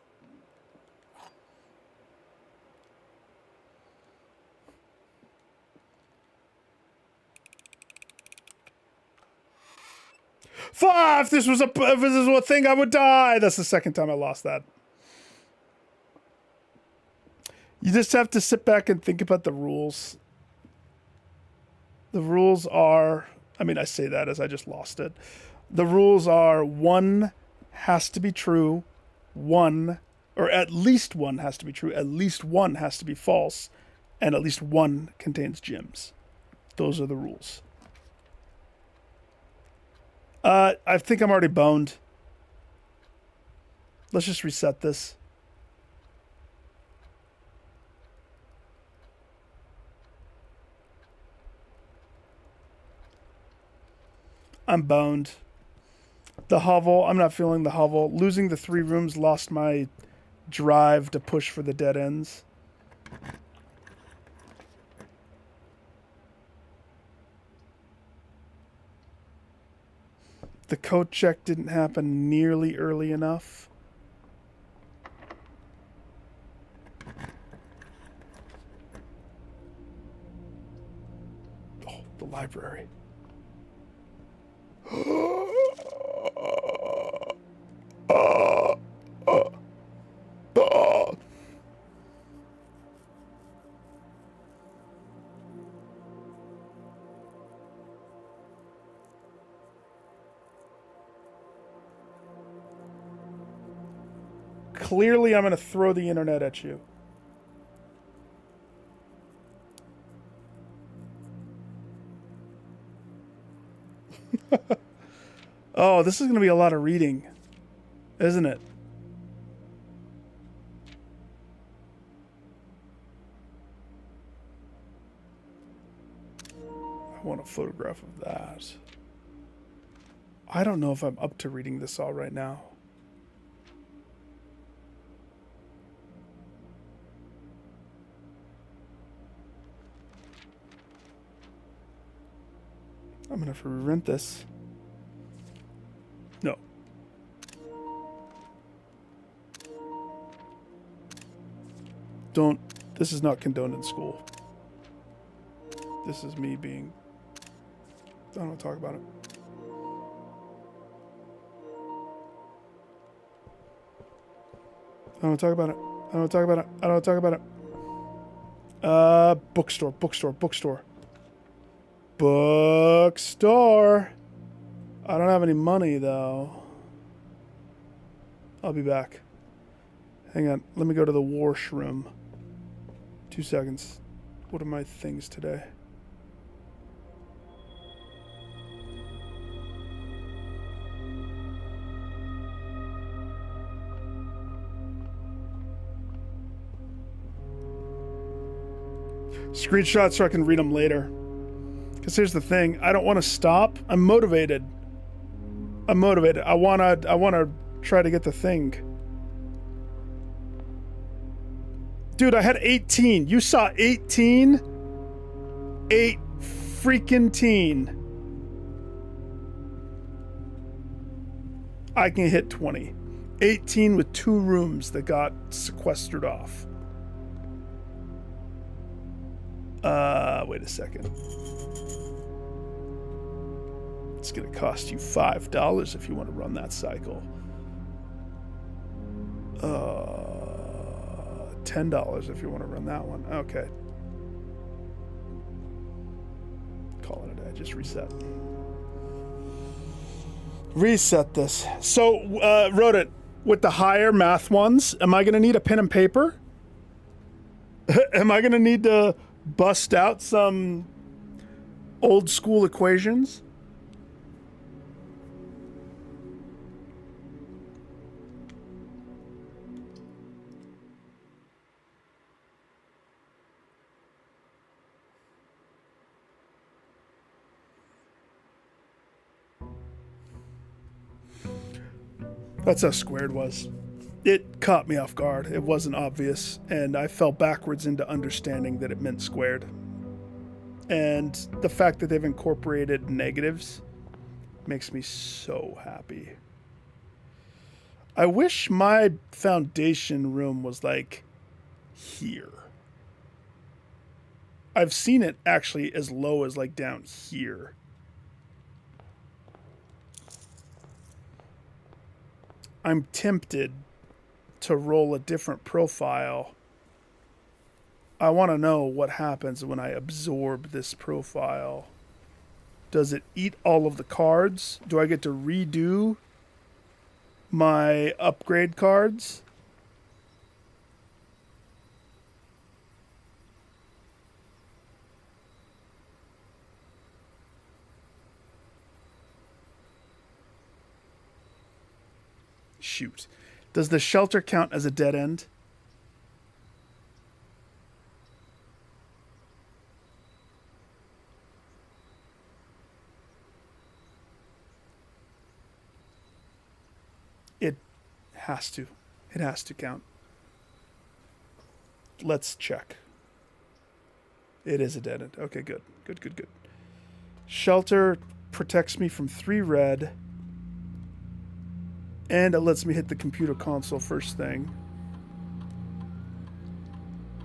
If this was a thing, I would die. That's the second time I lost that. You just have to sit back and think about the rules. The rules are, I mean, I say that as I just lost it. The rules are 1 has to be true, 1, or at least 1 has to be true, at least 1 has to be false, and at least 1 contains gems. Those are the rules. I think I'm already boned. Let's just reset this. I'm boned. The hovel, I'm not feeling the hovel. Losing the 3 rooms lost my drive to push for the dead ends. The code check didn't happen nearly early enough. Oh, the library. Clearly, I'm going to throw the internet at you. Oh, this is going to be a lot of reading, isn't it? I want a photograph of that. I don't know if I'm up to reading this all right now. I'm going to have to rent this. No. Don't. This is not condoned in school. This is me being. I don't want to talk about it. I don't want to talk about it. I don't want to talk about it. I don't want to talk about it. Bookstore. Bookstore. I don't have any money, though. I'll be back. Hang on. Let me go to the washroom. 2 seconds. What are my things today? Screenshots so I can read them later. Because here's the thing. I don't want to stop. I'm motivated. I wanna try to get the thing. Dude, I had 18. You saw 18? 8 freaking teen. I can hit 20. 18 with 2 rooms that got sequestered off. Wait a second. It's gonna cost you $5 if you want to run that cycle. $10 if you want to run that one. Okay. Call it a day. Just reset. Reset this. So, wrote it with the higher math ones. Am I going to need a pen and paper? Am I going to need to bust out some old school equations? That's how squared was. It caught me off guard. It wasn't obvious, and I fell backwards into understanding that it meant squared. And the fact that they've incorporated negatives makes me so happy. I wish my foundation room was like here. I've seen it actually as low as like down here. I'm tempted to roll a different profile. I want to know what happens when I absorb this profile. Does it eat all of the cards? Do I get to redo my upgrade cards? Shoot. Does the shelter count as a dead end? It has to. It has to count. Let's check. It is a dead end. Okay, good. Good, good, good. Shelter protects me from 3 red. And it lets me hit the computer console first thing.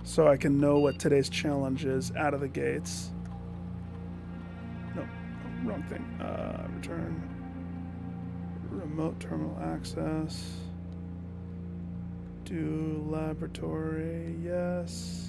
So I can know what today's challenge is out of the gates. No, wrong thing. Return. Remote terminal access. Do laboratory, yes.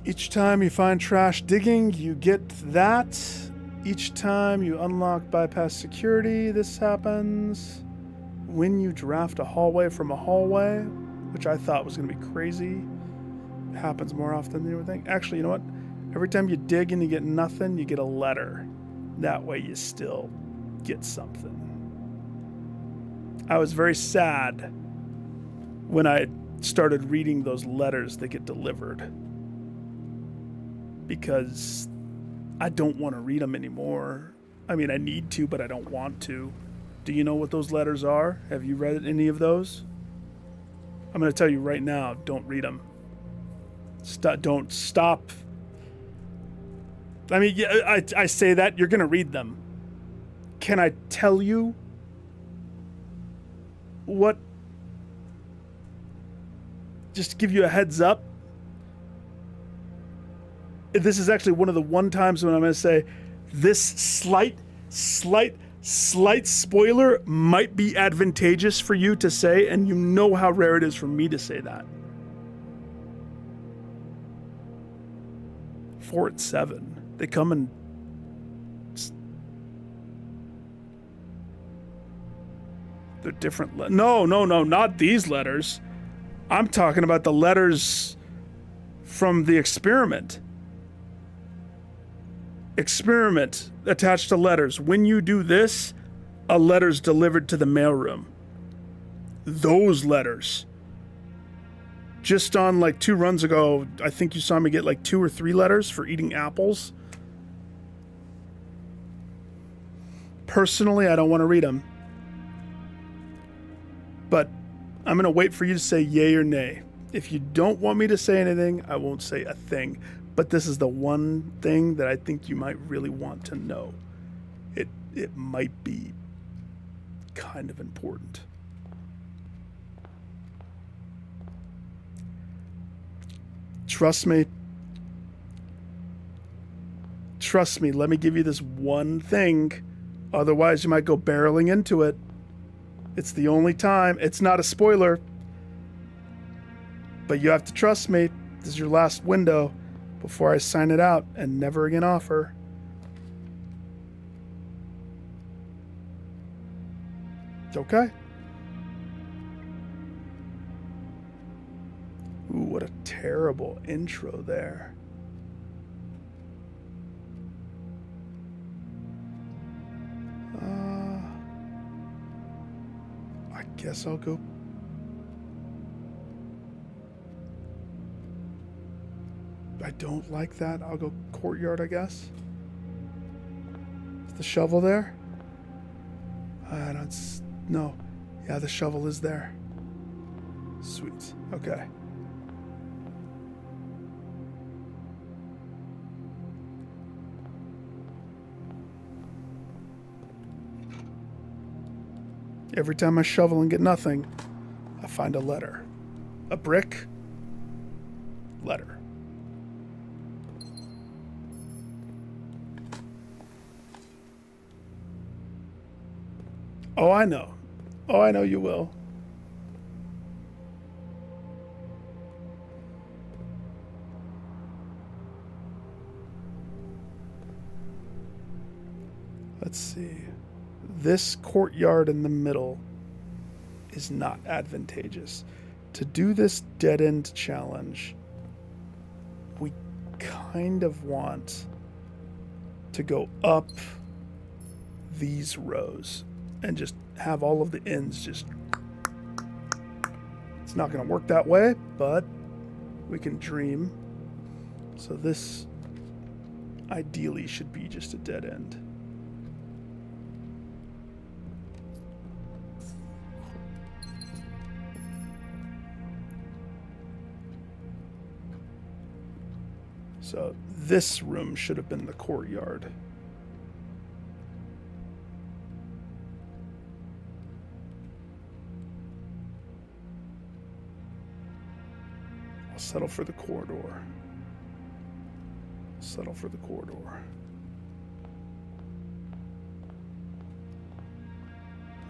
Each time you find trash digging, you get that. Each time you unlock bypass security, this happens. When you draft a hallway from a hallway, which I thought was going to be crazy, it happens more often than you would think. Actually, you know what? Every time you dig and you get nothing, you get a letter. That way you still get something. I was very sad when I started reading those letters that get delivered, because I don't want to read them anymore. I mean, I need to, but I don't want to. Do you know what those letters are? Have you read any of those? I'm going to tell you right now, don't read them. Don't stop. I mean, yeah, I say that, you're going to read them. Can I tell you what? Just to give you a heads up. This is actually one of the times when I'm going to say, this slight spoiler might be advantageous for you to say, and you know how rare it is for me to say that. 4 and 7. They come in. They're different. No, not these letters. I'm talking about the letters from the experiment. Experiment attached to letters. When you do this, a letter's delivered to the mailroom. Those letters. Just on like 2 runs ago, I think you saw me get like 2 or 3 letters for eating apples. Personally, I don't want to read them. But I'm going to wait for you to say yay or nay. If you don't want me to say anything, I won't say a thing. But this is the one thing that I think you might really want to know. It might be kind of important. Trust me. Trust me, let me give you this one thing. Otherwise, you might go barreling into it. It's the only time. It's not a spoiler. But you have to trust me. This is your last window before I sign it out and never again offer. It's okay. Ooh, what a terrible intro there. I guess I'll go. I don't like that. I'll go courtyard, I guess. Is the shovel there? I don't. No. Yeah, the shovel is there. Sweet. Okay. Every time I shovel and get nothing, I find a letter. A brick. Letter. Oh, I know. Oh, I know you will. Let's see. This courtyard in the middle is not advantageous. To do this dead-end challenge, we kind of want to go up these rows and just have all of the ends just... It's not going to work that way, but we can dream. So this ideally should be just a dead end. So this room should have been the courtyard. I'll settle for the corridor. Settle for the corridor.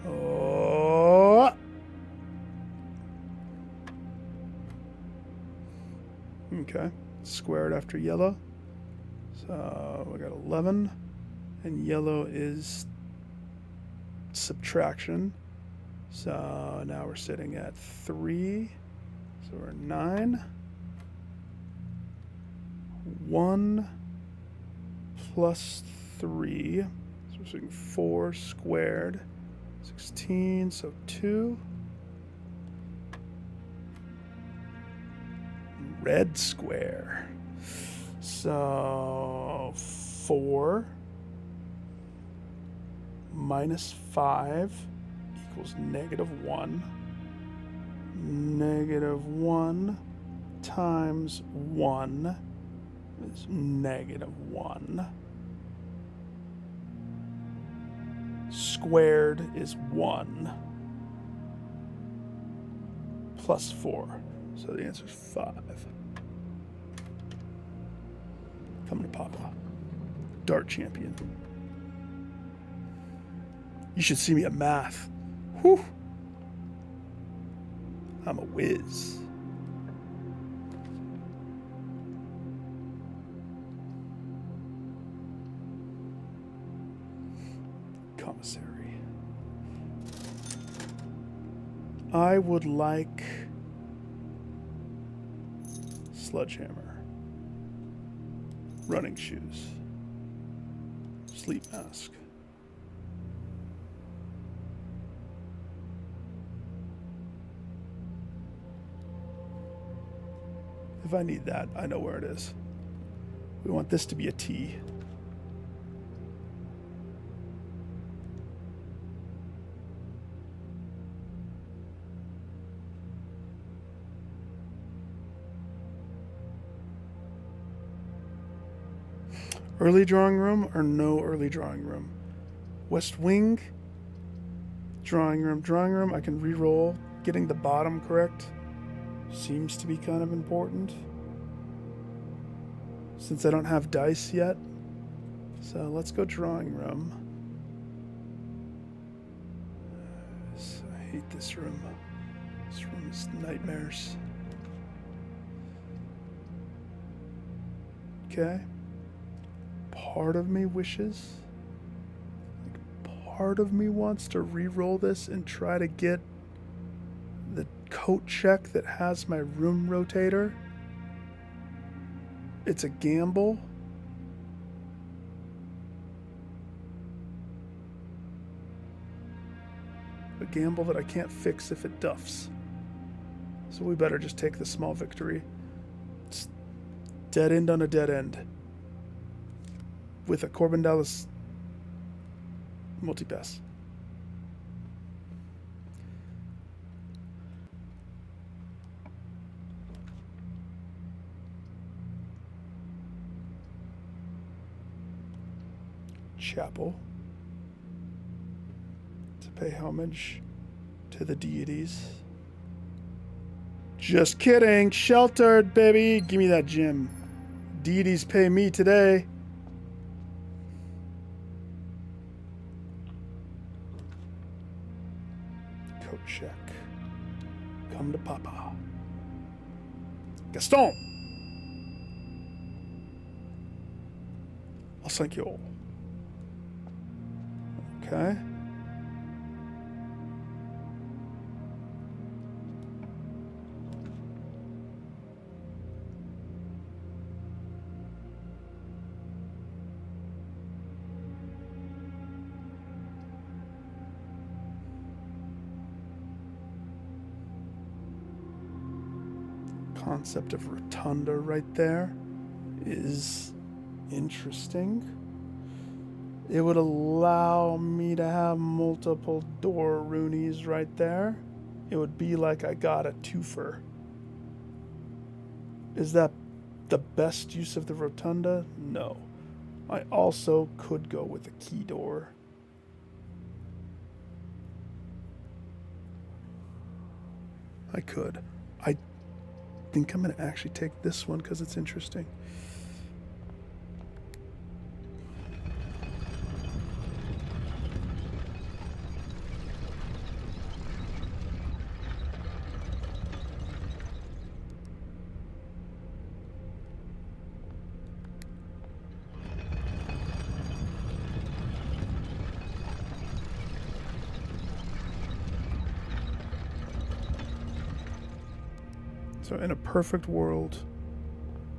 Oh. Okay. Squared after yellow. So we got 11. And yellow is subtraction. So now we're sitting at 3. So we're 9. 1 plus 3. So we're sitting 4 squared. 16, so 2. Red square. So 4 minus 5 equals -1. -1 times 1 is -1. Squared is 1 plus 4. So the answer is 5. Come to Papa. Dart champion. You should see me at math. Whew. I'm a whiz. Commissary. I would like sledgehammer, running shoes, sleep mask. If I need that, I know where it is. We want this to be a T. Early drawing room or no early drawing room? West wing, drawing room. Drawing room, I can re-roll. Getting the bottom correct seems to be kind of important. Since I don't have dice yet. So let's go drawing room. I hate this room. This room is nightmares. Okay. Part of me wishes, part of me wants to re-roll this and try to get the coat check that has my room rotator. It's a gamble. A gamble that I can't fix if it duffs. So we better just take the small victory. It's dead end on a dead end. With a Corbin Dallas multipass. Chapel. To pay homage to the deities. Just kidding. Sheltered, baby. Give me that gem. Deities pay me today. Check. Come to Papa. Gaston! I'll thank you all. Okay. Concept of rotunda right there is interesting. It would allow me to have multiple door roonies right there. It would be like I got a twofer. Is that the best use of the rotunda? No. I also could go with a key door. I could. I think I'm going to actually take this one because it's interesting. So in a perfect world,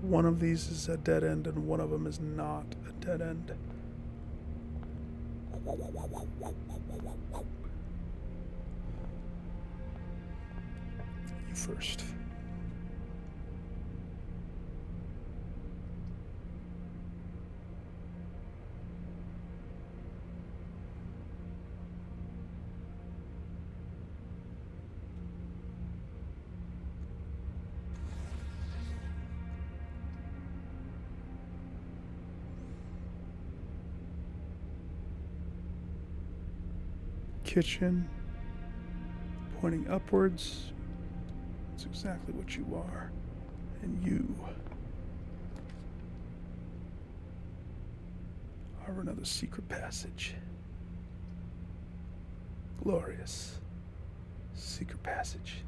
one of these is a dead end and one of them is not a dead end. You first. Kitchen, pointing upwards. That's exactly what you are. And you. Carve another secret passage. Glorious. Secret passage.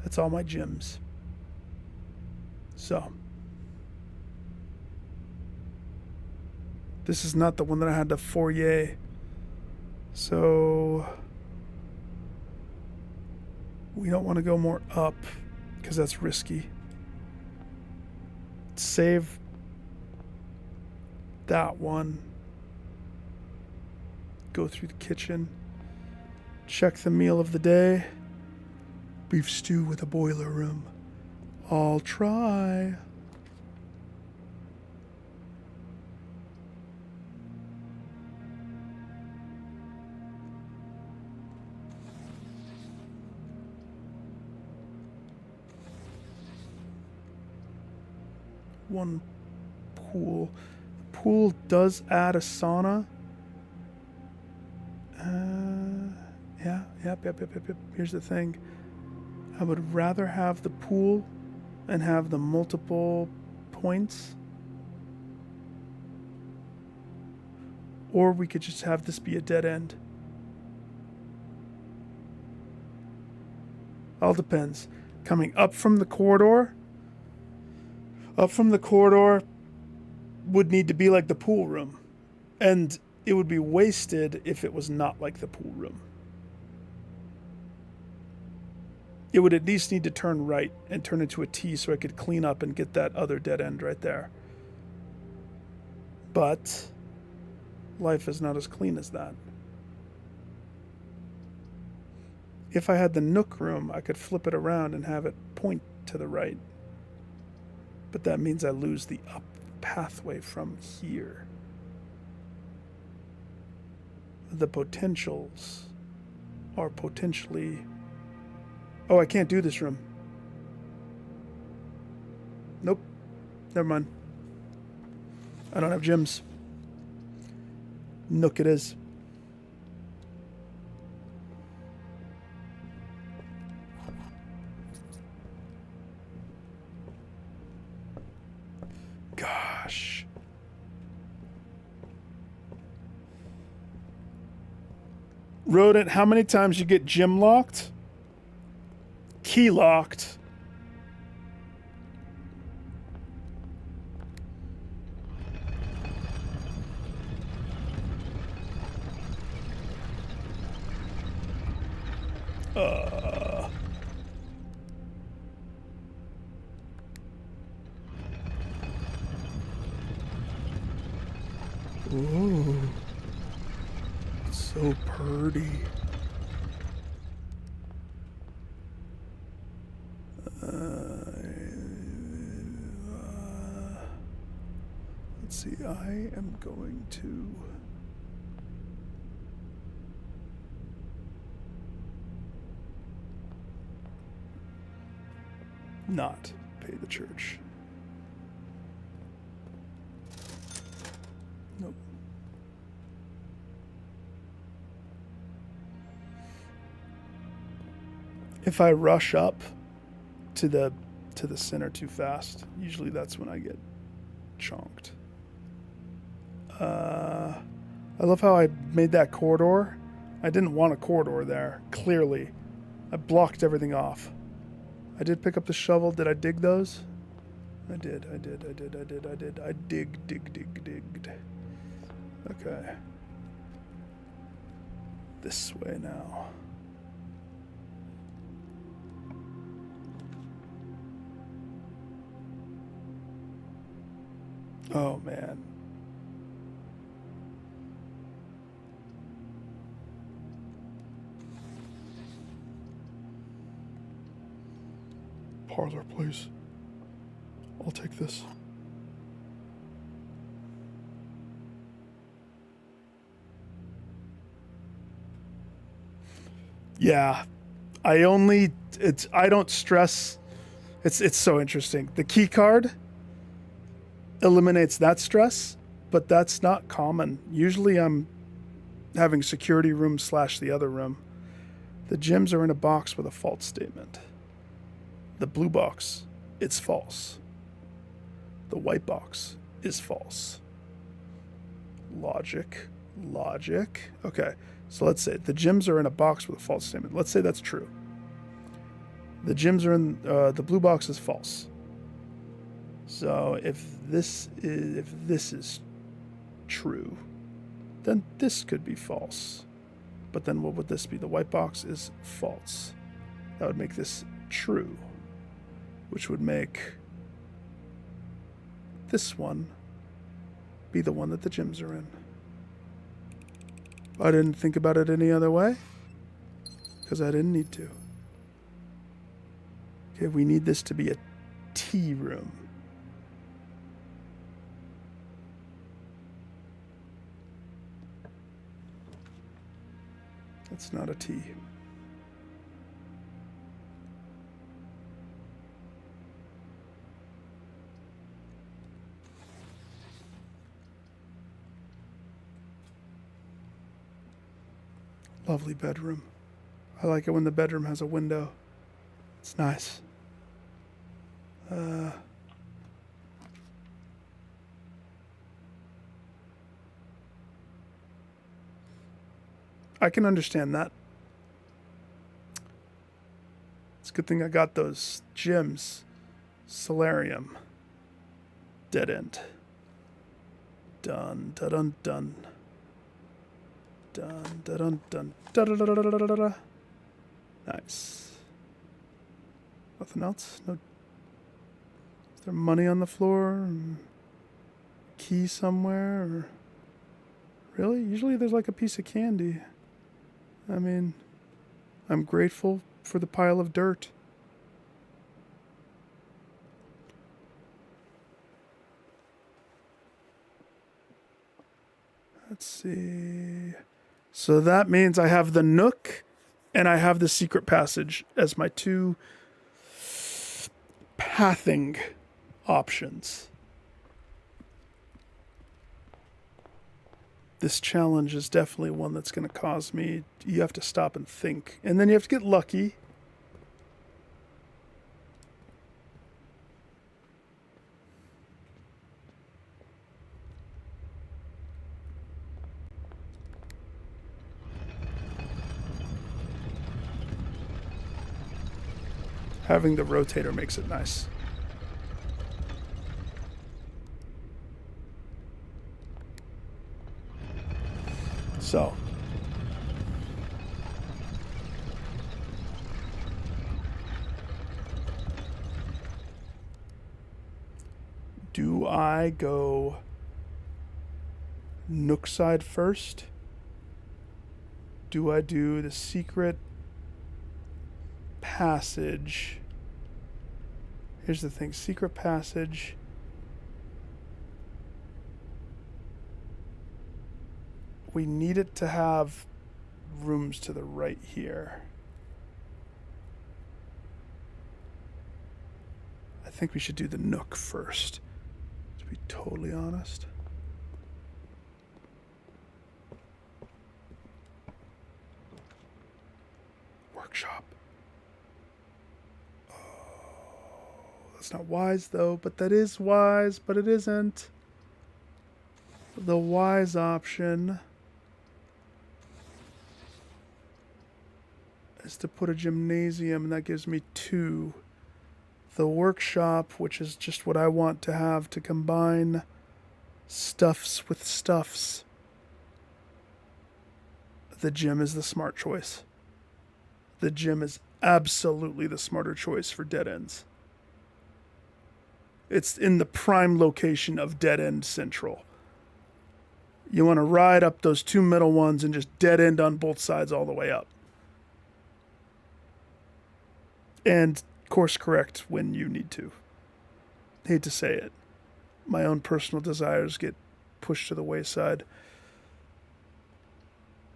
That's all my gems. So. This is not the one that I had the foyer. So. We don't want to go more up because that's risky. Save that one. Go through the kitchen. Check the meal of the day. Beef stew with a boiler room. I'll try. One pool. The pool does add a sauna. Yep. Here's the thing. I would rather have the pool and have the multiple points. Or we could just have this be a dead end. All depends. Coming up from the corridor would need to be like the pool room. And it would be wasted if it was not like the pool room. It would at least need to turn right and turn into a T so I could clean up and get that other dead end right there. But life is not as clean as that. If I had the nook room, I could flip it around and have it point to the right. But that means I lose the up pathway from here. The potentials are potentially... Oh, I can't do this room. Nope. Never mind. I don't have gems. Nook it is. Gosh. Rodent, how many times you get gem locked? Key locked. Ooh. So pretty. Let's see, I am going to... not pay the church. Nope. If I rush up to the center too fast, usually that's when I get chonked. I love how I made that corridor. I didn't want a corridor there, clearly. I blocked everything off. I did pick up the shovel. Did I dig those? I did. I digged. Okay. This way now. Oh, man. Parlor, please. I'll take this. Yeah. I don't stress. It's so interesting. The key card eliminates that stress, but that's not common. Usually I'm having security room / the other room. The gems are in a box with a false statement. The blue box, it's false. The white box, is false. Logic. Okay, so let's say the gems are in a box with a false statement. Let's say that's true. The gems are in the blue box is false. So if this is true, then this could be false. But then what would this be? The white box is false. That would make this true, which would make this one be the one that the gems are in. I didn't think about it any other way because I didn't need to. Okay, we need this to be a tea room. It's not a tea. Lovely bedroom. I like it when the bedroom has a window. It's nice. I can understand that. It's a good thing I got those gems. Solarium. Dead end. Dun dun dun dun. Dun dun dun dun da da da da da da da. Nice. Nothing else? No. Is there money on the floor? Key somewhere? Or... Really? Usually there's like a piece of candy. I mean, I'm grateful for the pile of dirt. Let's see. So that means I have the Nook and I have the secret passage as my two pathing options. This challenge is definitely one that's going to cause me, you have to stop and think. And then you have to get lucky. Having the rotator makes it nice. So. Do I go Nook side first? Do I do the secret passage? Here's the thing, secret passage. We need it to have rooms to the right here. I think we should do the Nook first, to be totally honest. Workshop. Oh, that's not wise though, but that is wise, but it isn't. The wise option is to put a gymnasium, and that gives me 2. The workshop, which is just what I want to have to combine stuffs with stuffs. The gym is the smart choice. The gym is absolutely the smarter choice for dead ends. It's in the prime location of dead end central. You want to ride up those 2 middle ones and just dead end on both sides all the way up. And course correct when you need to. Hate to say it. My own personal desires get pushed to the wayside.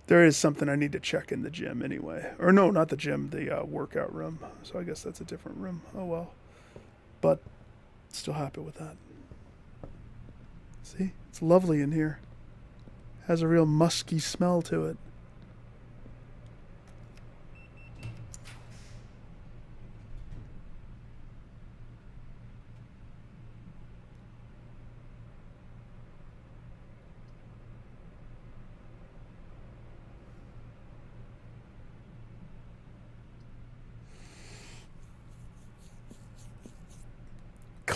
There is something I need to check in the gym anyway. Or no, not the gym, the workout room. So I guess that's a different room. Oh well. But still happy with that. See? It's lovely in here. Has a real musky smell to it.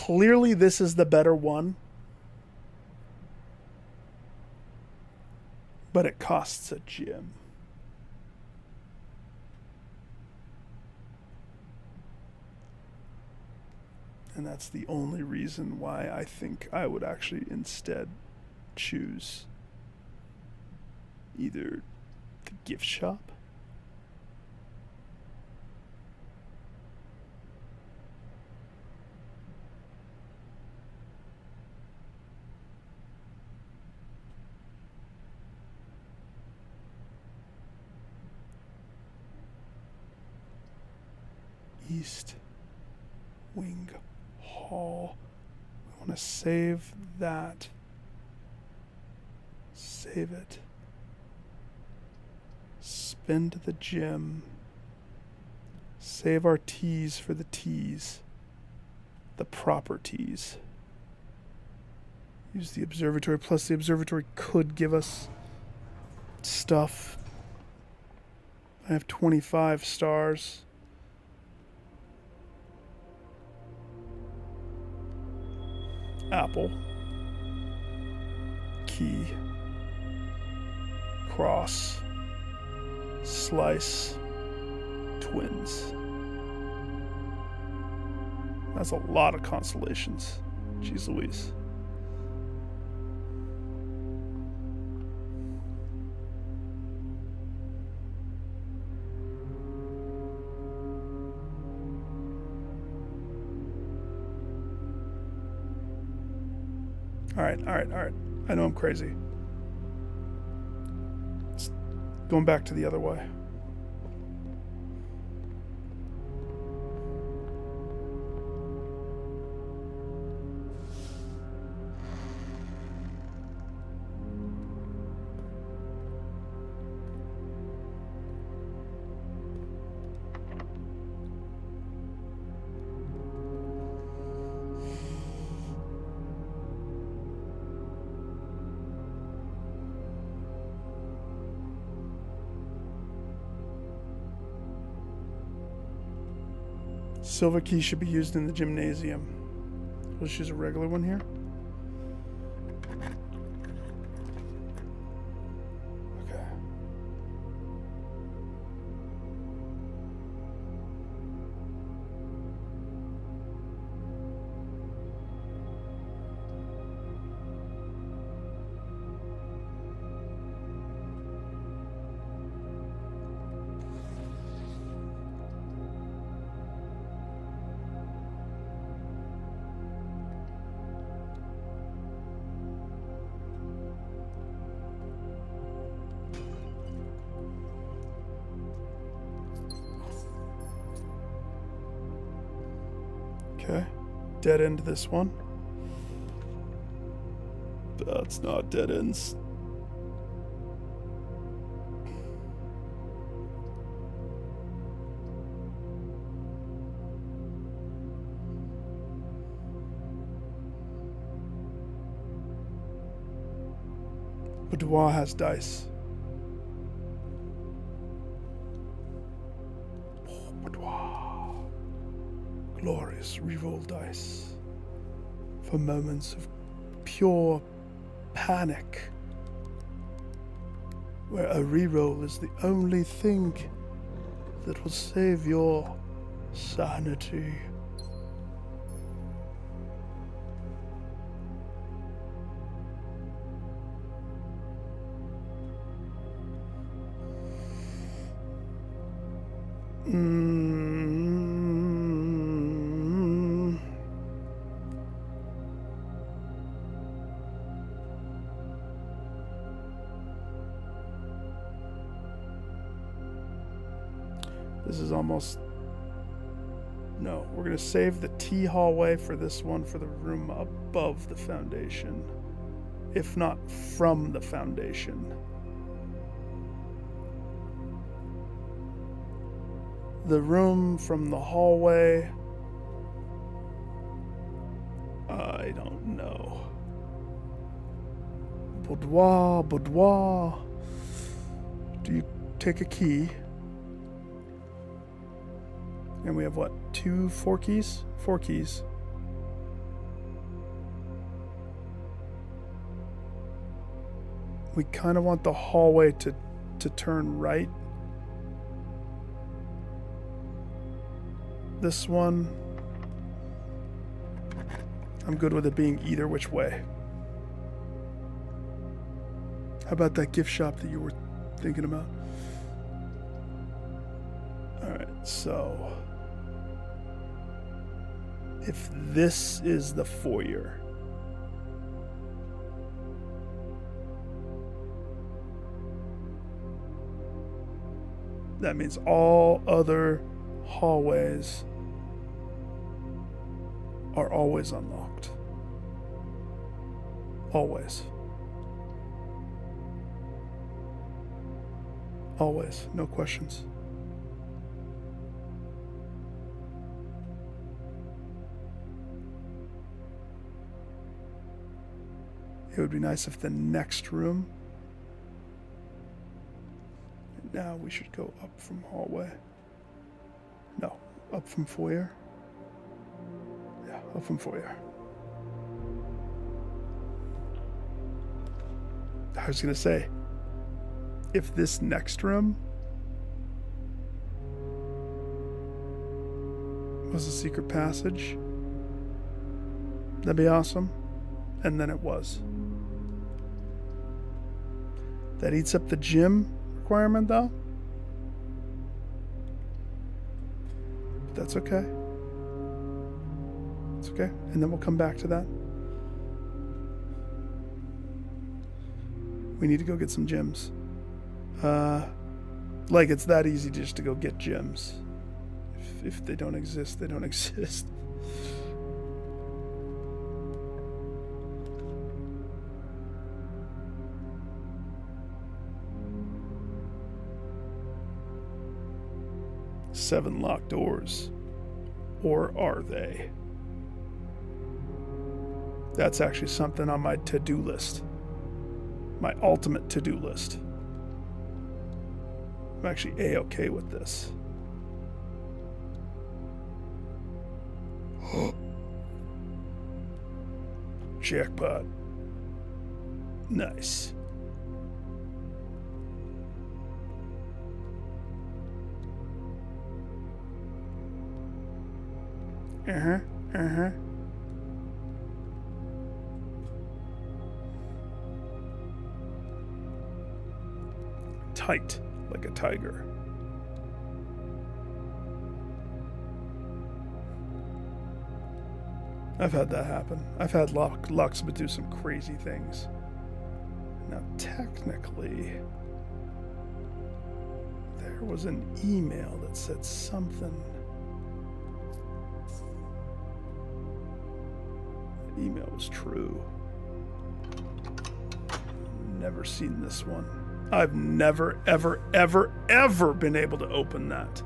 clearly this is the better one. But it costs a gem. And that's the only reason why I think I would actually instead choose either the gift shop East Wing Hall. We want to save that. Save it. Spend the gem. Save our teas for the teas. The proper teas. Use the observatory. Plus the observatory could give us stuff. I have 25 stars. Apple. Key. Cross. Slice. Twins. That's a lot of constellations. Jeez Louise. All right. I know I'm crazy. It's going back to the other way. Silver key should be used in the gymnasium. Let's use a regular one here. Okay. Okay, dead end this one. That's not dead ends. Boudoir has dice. Glorious reroll dice for moments of pure panic, where a reroll is the only thing that will save your sanity. This is almost... No, we're going to save the T hallway for this one for the room above the foundation. If not from the foundation. The room from the hallway... I don't know. Boudoir. Do you take a key? And we have what? 4 keys? 4 keys. we kind of want the hallway to turn right. This one, I'm good with it being either which way. How about that gift shop that you were thinking about? Alright, so if this is the foyer, that means all other hallways are always unlocked. Always. Always. No questions. It would be nice if the next room... Now we should go up from hallway. No, up from foyer. Yeah, up from foyer. I was gonna say, if this next room was a secret passage, that'd be awesome. And then it was. That eats up the gym requirement, though. But that's okay. It's okay. And then we'll come back to that. We need to go get some gems. Like it's that easy just to go get gems. If they don't exist, they don't exist. Seven locked doors. Or are they? That's actually something on my to-do list. My ultimate to-do list. I'm actually A-okay with this. Jackpot. Nice. Tight, like a tiger. I've had that happen. I've had Luxma do some crazy things. Now, technically, there was an email that said something. The email was true. Never seen this one. I've never, ever, ever, ever been able to open that.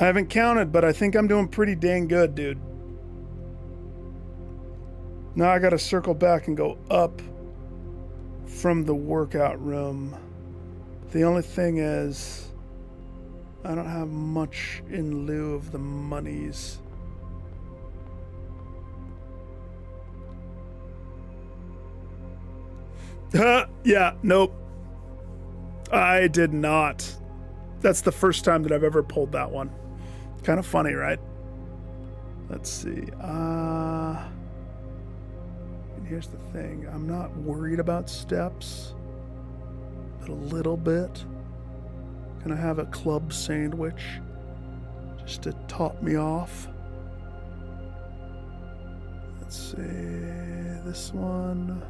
I haven't counted, but I think I'm doing pretty dang good, dude. Now I gotta circle back and go up from the workout room. The only thing is, I don't have much in lieu of the monies. Yeah, nope. I did not. That's the first time that I've ever pulled that one. Kind of funny, right? Let's see. And here's the thing. I'm not worried about steps, but a little bit. Can I have a club sandwich just to top me off? Let's see. This one.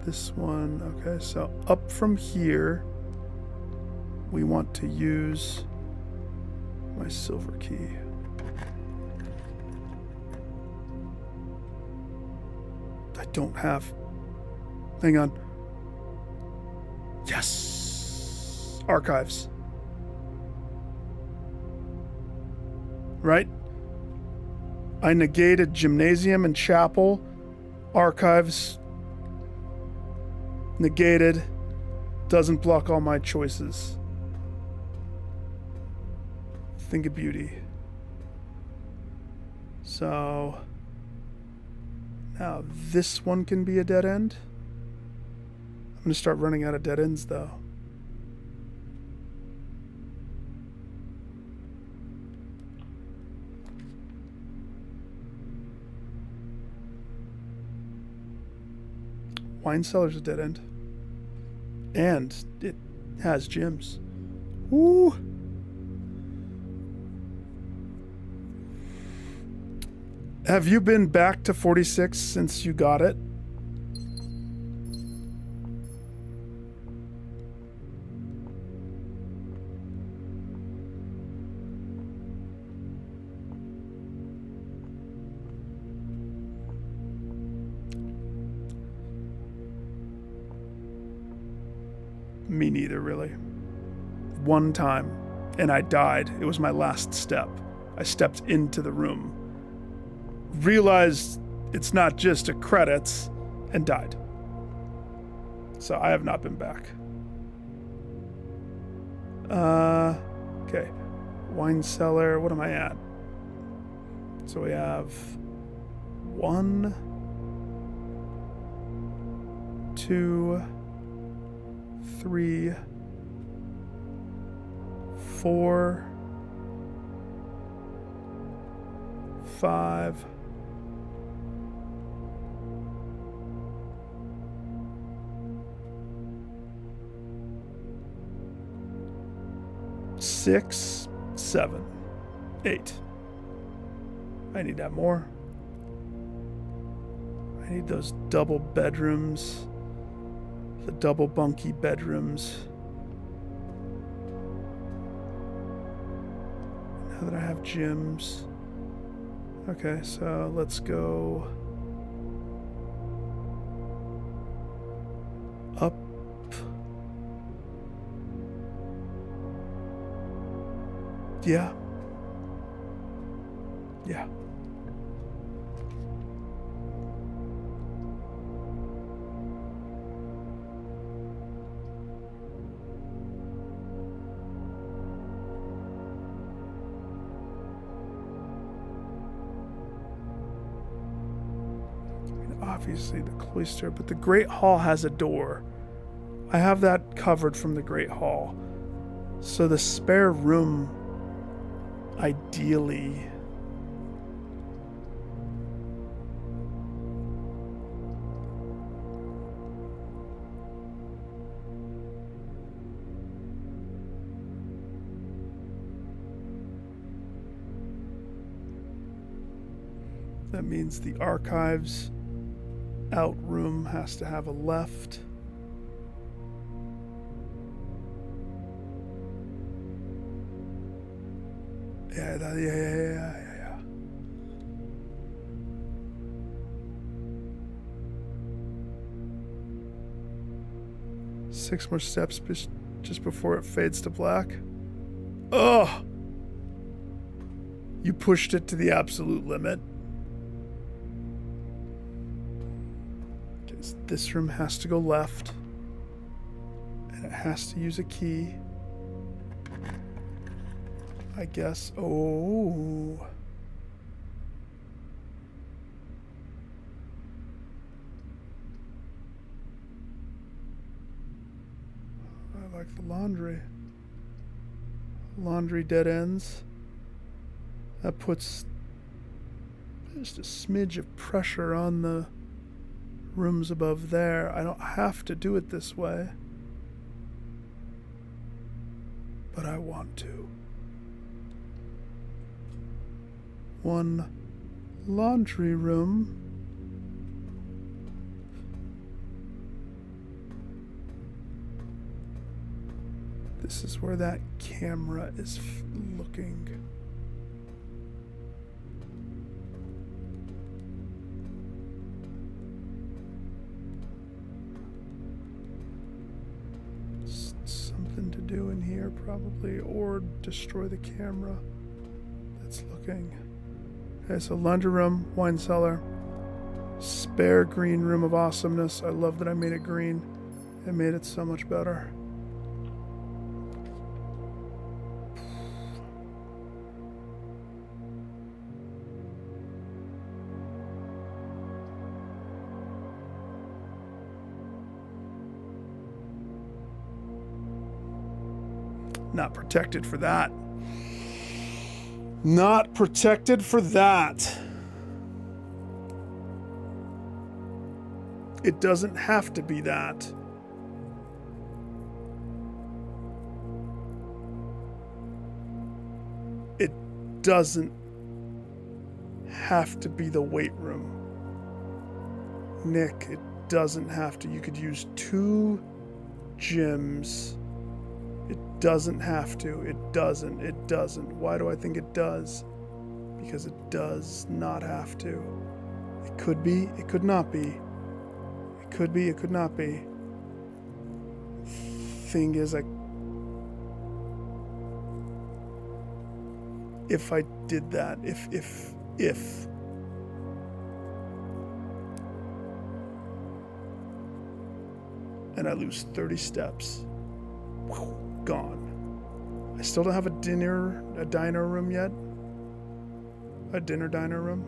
This one. Okay, so up from here, we want to use my silver key. I don't have... Hang on. Yes! Archives. Right? I negated gymnasium and chapel. Archives. Negated. Doesn't block all my choices. Think of beauty. So now this one can be a dead end. I'm going to start running out of dead ends though. Wine cellar's a dead end. And it has gyms. Woo! Have you been back to 46 since you got it? Me neither, really. One time, and I died. It was my last step. I stepped into the room, realized it's not just a credits, and died. So I have not been back. Okay. Wine cellar, what am I at? So we have 1, 2, 3, 4, 5, 6, 7, 8. I need that more. I need those double bedrooms. The double bunky bedrooms. Now that I have gyms. Okay, so let's go up. Yeah. Yeah. Obviously the cloister, but the Great Hall has a door. I have that covered from the Great Hall. So the spare room, ideally, that means the archives out room has to have a left. Yeah. 6 more steps just before it fades to black. Oh! You pushed it to the absolute limit. This room has to go left, and it has to use a key, I guess. Oh, I like the laundry. Laundry dead ends. That puts just a smidge of pressure on the rooms above there. I don't have to do it this way, but I want to. 1 laundry room. This is where that camera is looking. Something to do in here probably, or destroy the camera that's looking. Okay, so laundry room, wine cellar, spare green room of awesomeness. I love that I made it green. It made it so much better. Not protected for that. Not protected for that. It doesn't have to be that. It doesn't have to be the weight room. Nick, it doesn't have to. You could use 2 gyms. It doesn't have to. It doesn't. It doesn't. Why do I think it does? Because it does not have to. It could be. It could not be. It could be. It could not be. Thing is, if I did that, if and I lose 30 steps, gone. I still don't have a diner room yet. A diner room.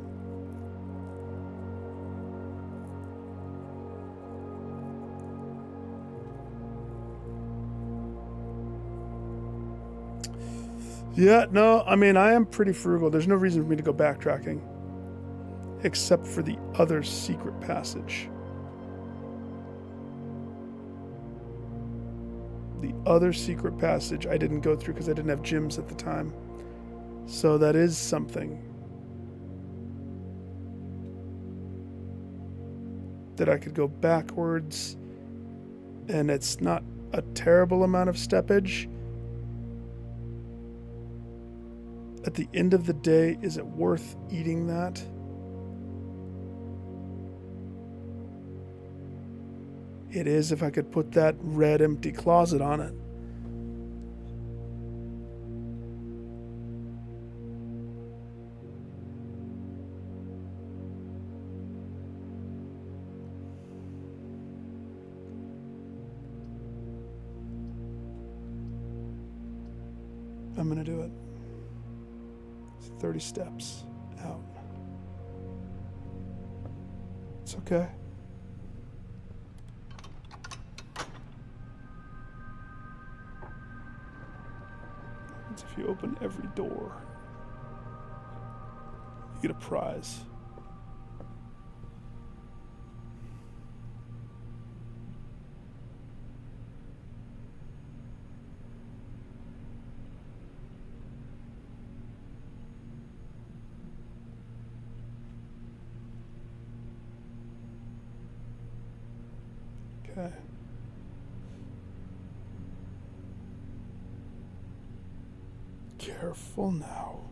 Yeah, no, I mean, I am pretty frugal. There's no reason for me to go backtracking. Except for the other secret passage. The other secret passage I didn't go through because I didn't have gyms at the time. So that is something that I could go backwards, and it's not a terrible amount of steppage. At the end of the day, is it worth eating that? It is if I could put that red empty closet on it. I'm gonna do it. 30 steps out. It's okay. If you open every door, you get a prize. Okay. Careful now.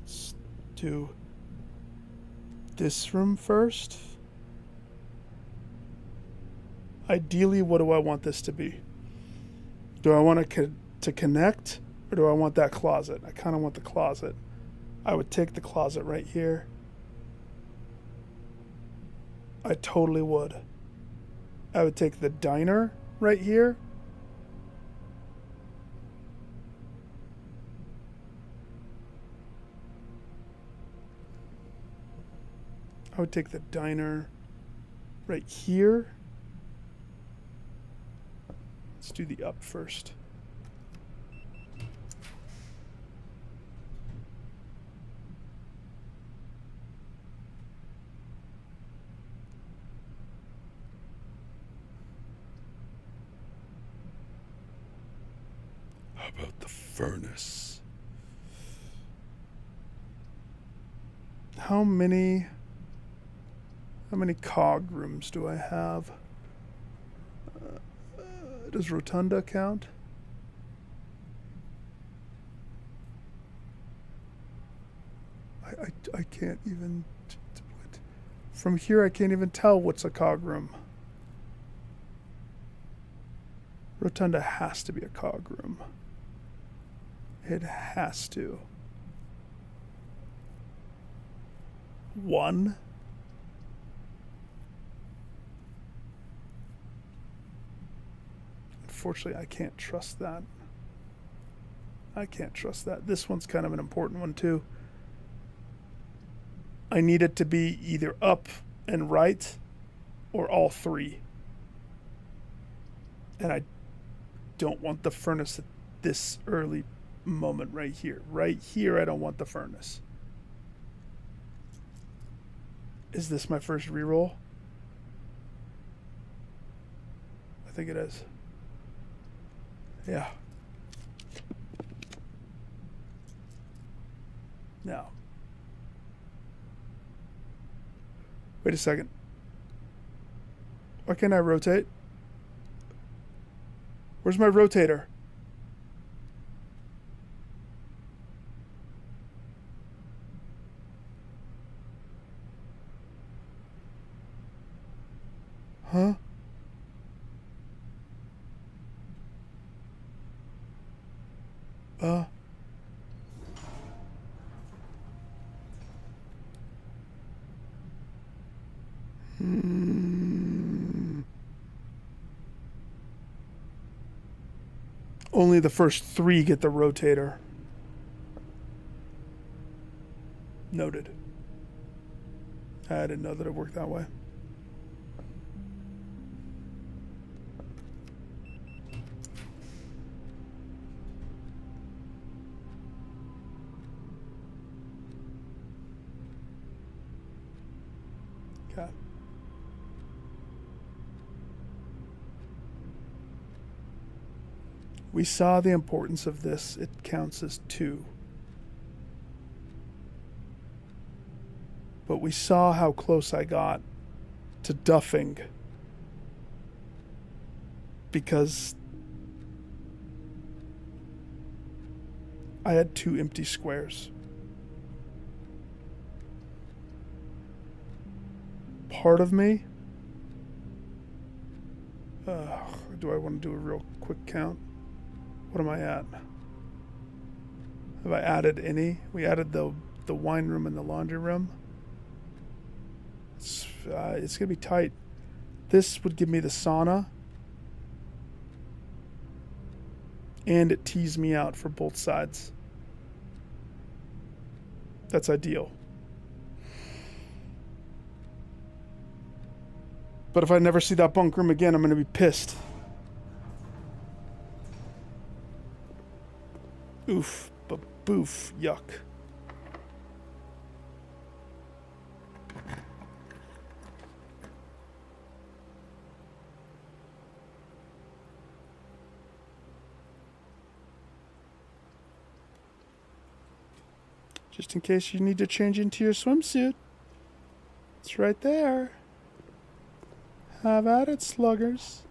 Let's do this room first. Ideally, what do I want this to be? Do I want to connect, or do I want that closet? I kind of want the closet. I would take the closet right here. I totally would. I would take the diner right here. I would take the diner right here. Let's do the up first. How about the furnace? How many cog rooms do I have? Does Rotunda count? I can't even... From here, I can't even tell what's a cog room. Rotunda has to be a cog room. It has to. 1? Unfortunately, I can't trust that. I can't trust that. This one's kind of an important one, too. I need it to be either up and right or all 3. And I don't want the furnace at this early moment right here. Right here, I don't want the furnace. Is this my first reroll? I think it is. Yeah. Now. Wait a second. Why can't I rotate? Where's my rotator? Huh? Only the first 3 get the rotator. Noted. I didn't know that it worked that way. Okay. We saw the importance of this. It counts as 2. But we saw how close I got to duffing because I had 2 empty squares. Part of me, do I want to do a real quick count? What am I at? Have I added any? We added the wine room and the laundry room. It's gonna be tight. This would give me the sauna, and it tees me out for both sides. That's ideal. But if I never see that bunk room again, I'm gonna be pissed. Oof, but boof, yuck. Just in case you need to change into your swimsuit. It's right there. Have at it, sluggers.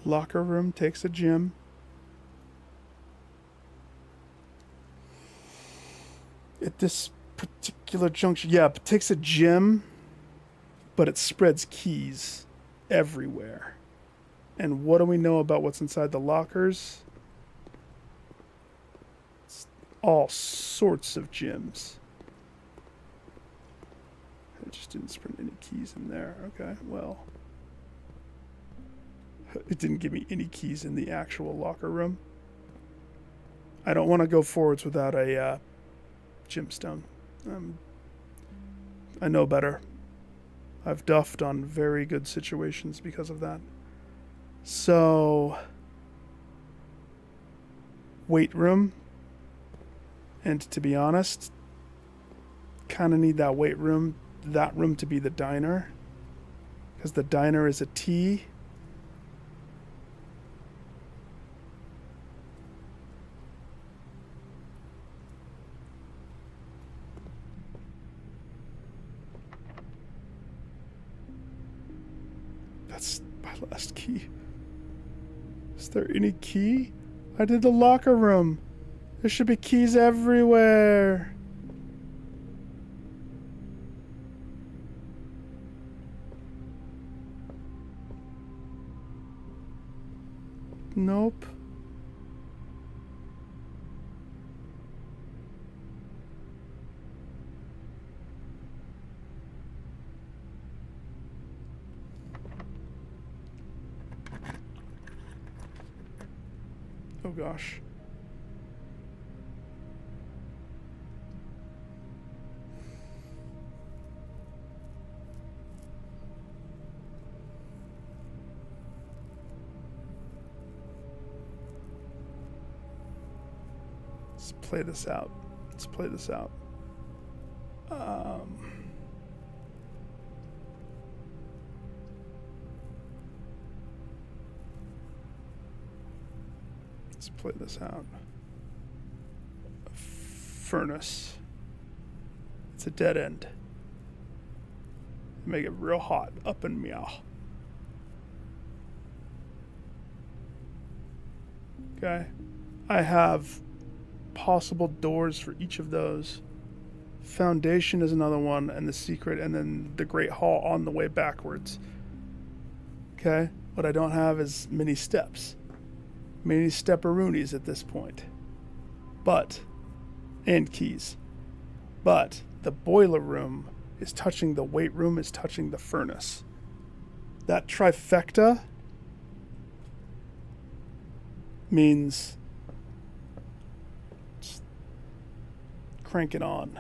Locker room takes a gym. At this particular junction, yeah, it takes a gym, but it spreads keys everywhere. And what do we know about what's inside the lockers? It's all sorts of gyms. I just didn't spread any keys in there. Okay, well. It didn't give me any keys in the actual locker room. I don't want to go forwards without a gemstone. I know better. I've duffed on very good situations because of that. So, weight room. And to be honest, kind of need that weight room, that room to be the diner. Because the diner is a T. That's my last key. Is there any key? I did the locker room. There should be keys everywhere. Nope. Oh gosh. Let's play this out. Let's play this out. Let's play this out. A furnace. It's a dead end. Make it real hot up in meow. Okay. I have possible doors for each of those. Foundation is another one, and the secret, and then the Great Hall on the way backwards. Okay. What I don't have is many steps. Many stepperoonies at this point. And keys. But the boiler room is touching the weight room, is touching the furnace. That trifecta means crank it on.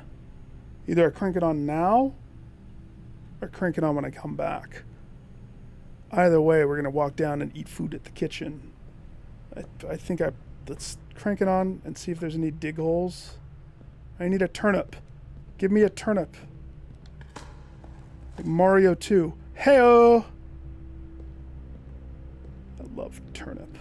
Either I crank it on now or crank it on when I come back. Either way, we're going to walk down and eat food at the kitchen. I think let's crank it on and see if there's any dig holes. I need a turnip. Give me a turnip. Like Mario 2. Hey-oh! I love turnip.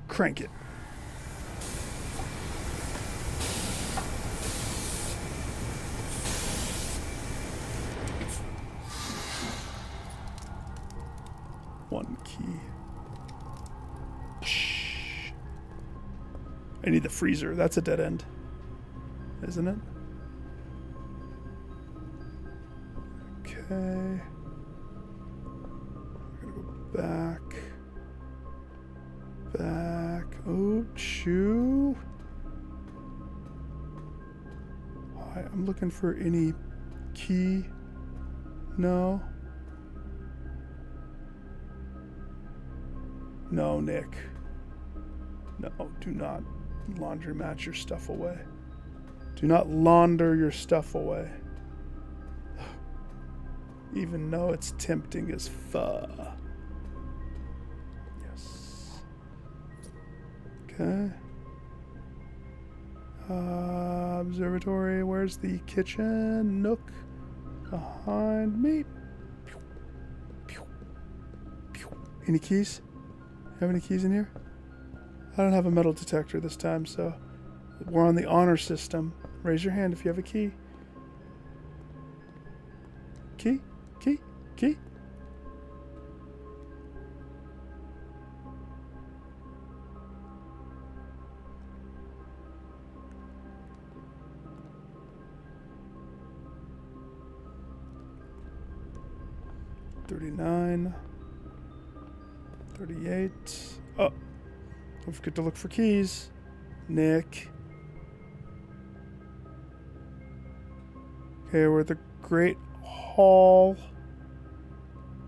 Crank it. One key. I need the freezer. That's a dead end, isn't it? Okay. I'm gonna go back. Oh, shoe. I'm looking for any key. No. No, Nick. No, do not laundromat your stuff away. Do not launder your stuff away. Even though it's tempting as fuck. Okay. Observatory. Where's the kitchen nook? Behind me. Any keys? You have any keys in here? I don't have a metal detector this time, so we're on the honor system. Raise your hand if you have a key. Key? Key? Key? $39, $38. Oh, don't forget to look for keys, Nick. Okay, we're at the Great Hall.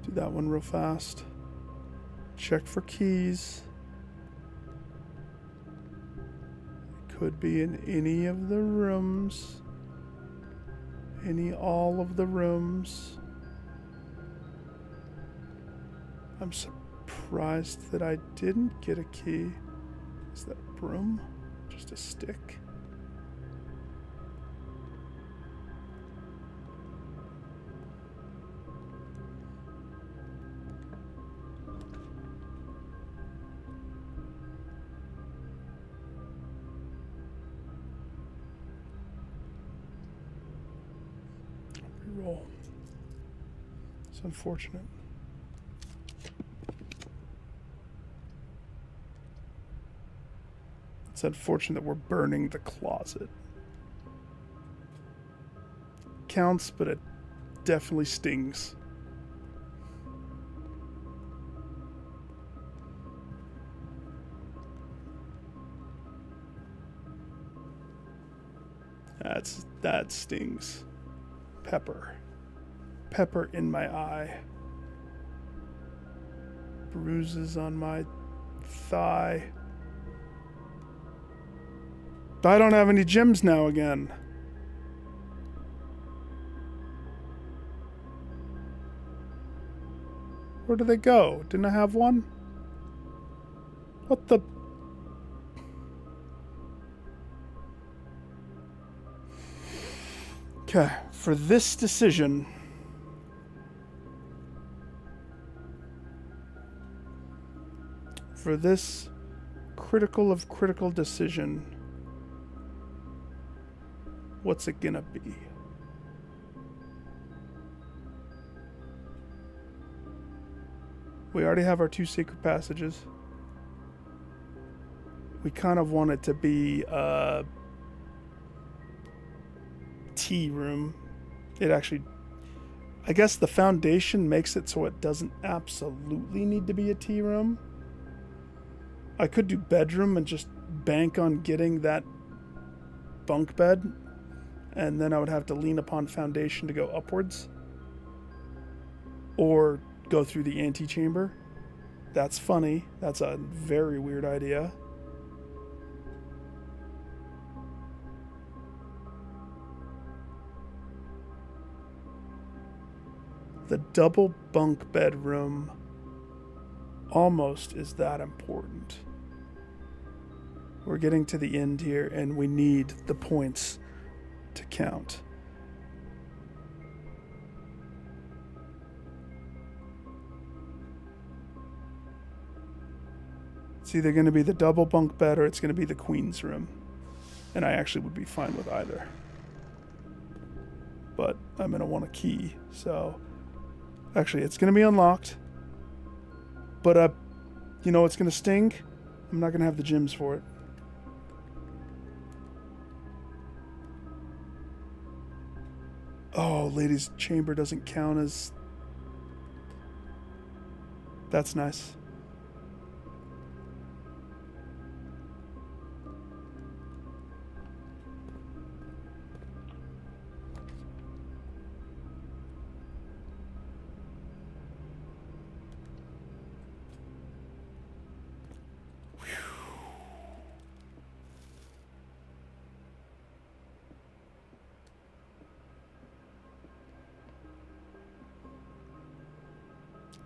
Do that one real fast. Check for keys. Could be in any of the rooms. All of the rooms. I'm surprised that I didn't get a key. Is that a broom? Just a stick? roll. It's unfortunate. It's unfortunate that we're burning the closet. Counts, but it definitely stings. That stings. Pepper. Pepper in my eye. Bruises on my thigh. I don't have any gems now again. Where do they go? Didn't I have one? What the... Okay, for this decision... For this critical of critical decision... What's it gonna be? We already have our 2 secret passages. We kind of want it to be a tea room. It actually, I guess the foundation makes it so it doesn't absolutely need to be a tea room. I could do bedroom and just bank on getting that bunk bed, and then I would have to lean upon foundation to go upwards. Or go through the antechamber. That's funny. That's a very weird idea. The double bunk bedroom almost is that important. We're getting to the end here, and we need the points to count. It's either going to be the double bunk bed or it's going to be the queen's room. And I actually would be fine with either. But I'm going to want a key, so... Actually, it's going to be unlocked. But, you know what's going to sting? I'm not going to have the gems for it. Oh, ladies' chamber doesn't count as... That's nice.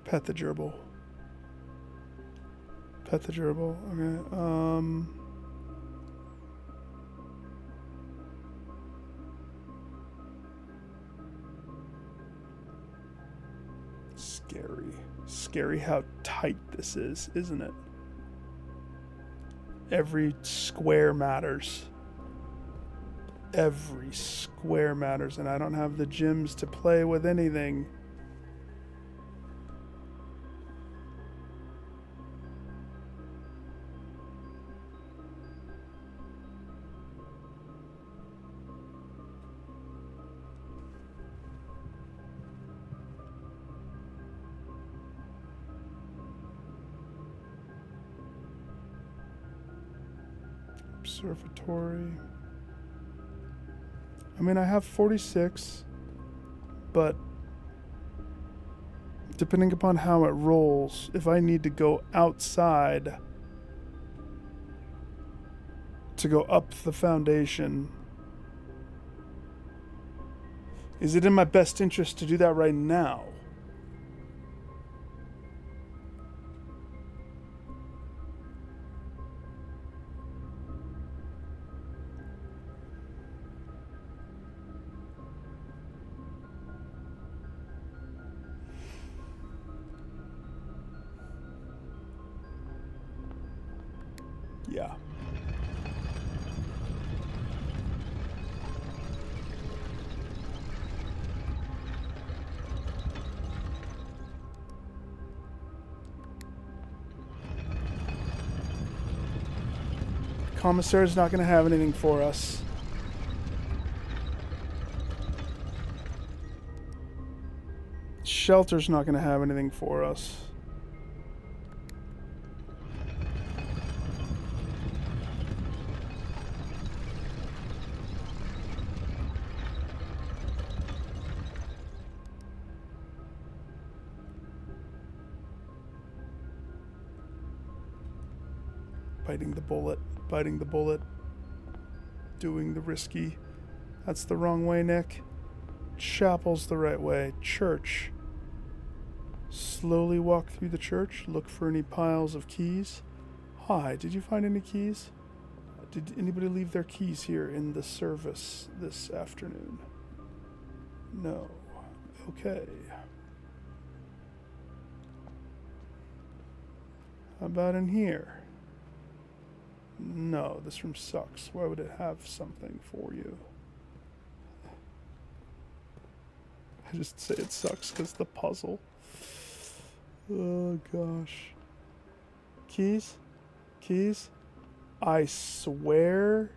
Pet the gerbil. Pet the gerbil. Okay. Scary. Scary how tight this is, isn't it? Every square matters. Every square matters, and I don't have the gems to play with anything. Observatory. I mean, I have 46, but depending upon how it rolls, if I need to go outside to go up the foundation, is it in my best interest to do that right now? Yeah. Commissary's not going to have anything for us. Shelter's not going to have anything for us. Biting the bullet, biting the bullet, doing the risky. That's the wrong way, Nick. Chapel's the right way. Church. Slowly walk through the church, look for any piles of keys. Hi, did you find any keys? Did anybody leave their keys here in the service this afternoon? No. Okay. How about in here? No, this room sucks. Why would it have something for you? I just say it sucks because the puzzle. Oh gosh. Keys? Keys? I swear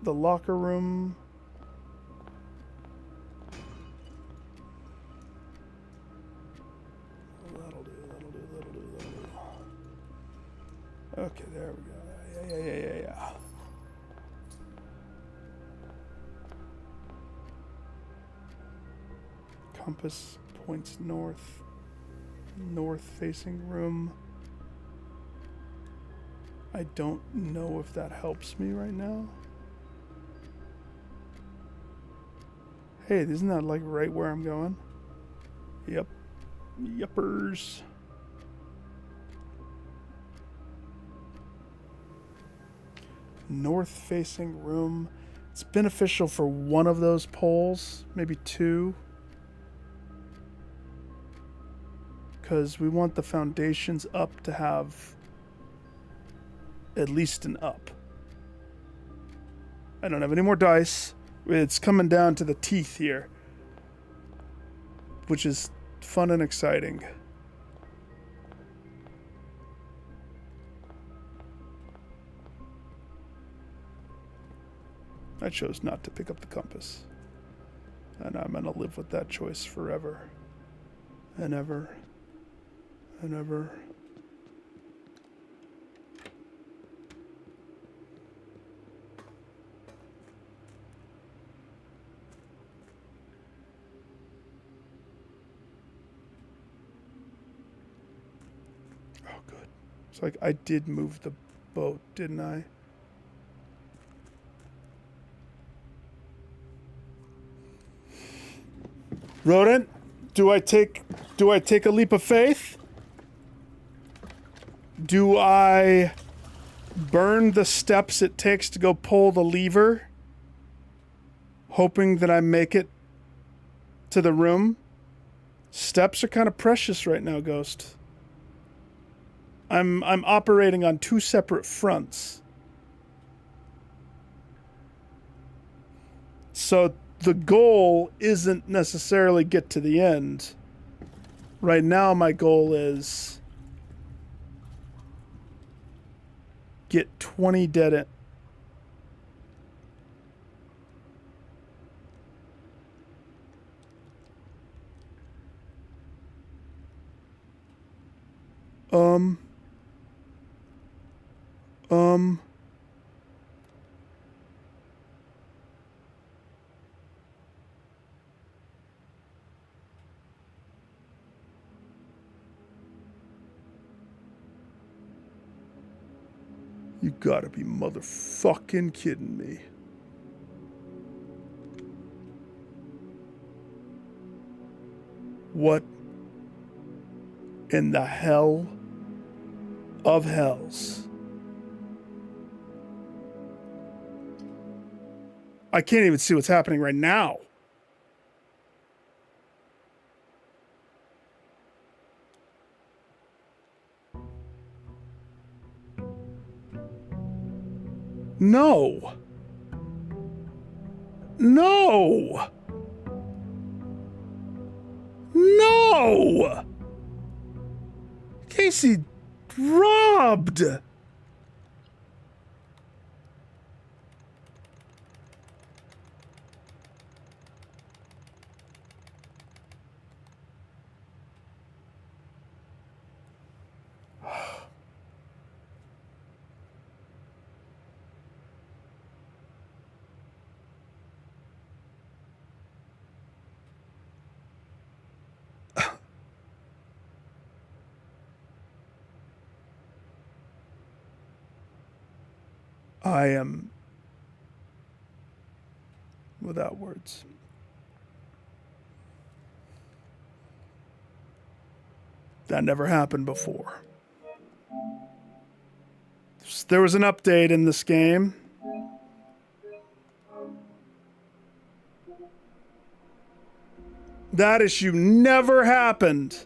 the locker room. That'll do. Okay, there we go. Yeah. Compass points north. North-facing room. I don't know if that helps me right now. Hey, isn't that like right where I'm going? Yep. Yuppers. North-facing room. It's beneficial for one of those poles, maybe two. Because we want the foundations up to have at least an up. I don't have any more dice. It's coming down to the teeth here, which is fun and exciting. I chose not to pick up the compass. And I'm going to live with that choice forever. And ever. And ever. Oh, good. It's like I did move the boat, didn't I? Rodent, do I take a leap of faith? Do I burn the steps it takes to go pull the lever, hoping that I make it to the room? Steps are kind of precious right now, Ghost. I'm operating on two separate fronts. So the goal isn't necessarily get to the end. Right now, my goal is get 20 dead end. You gotta be motherfucking kidding me. What in the hell of hells? I can't even see what's happening right now. No. No. No. Casey robbed. I am without words. That never happened before. There was an update in this game. That issue never happened.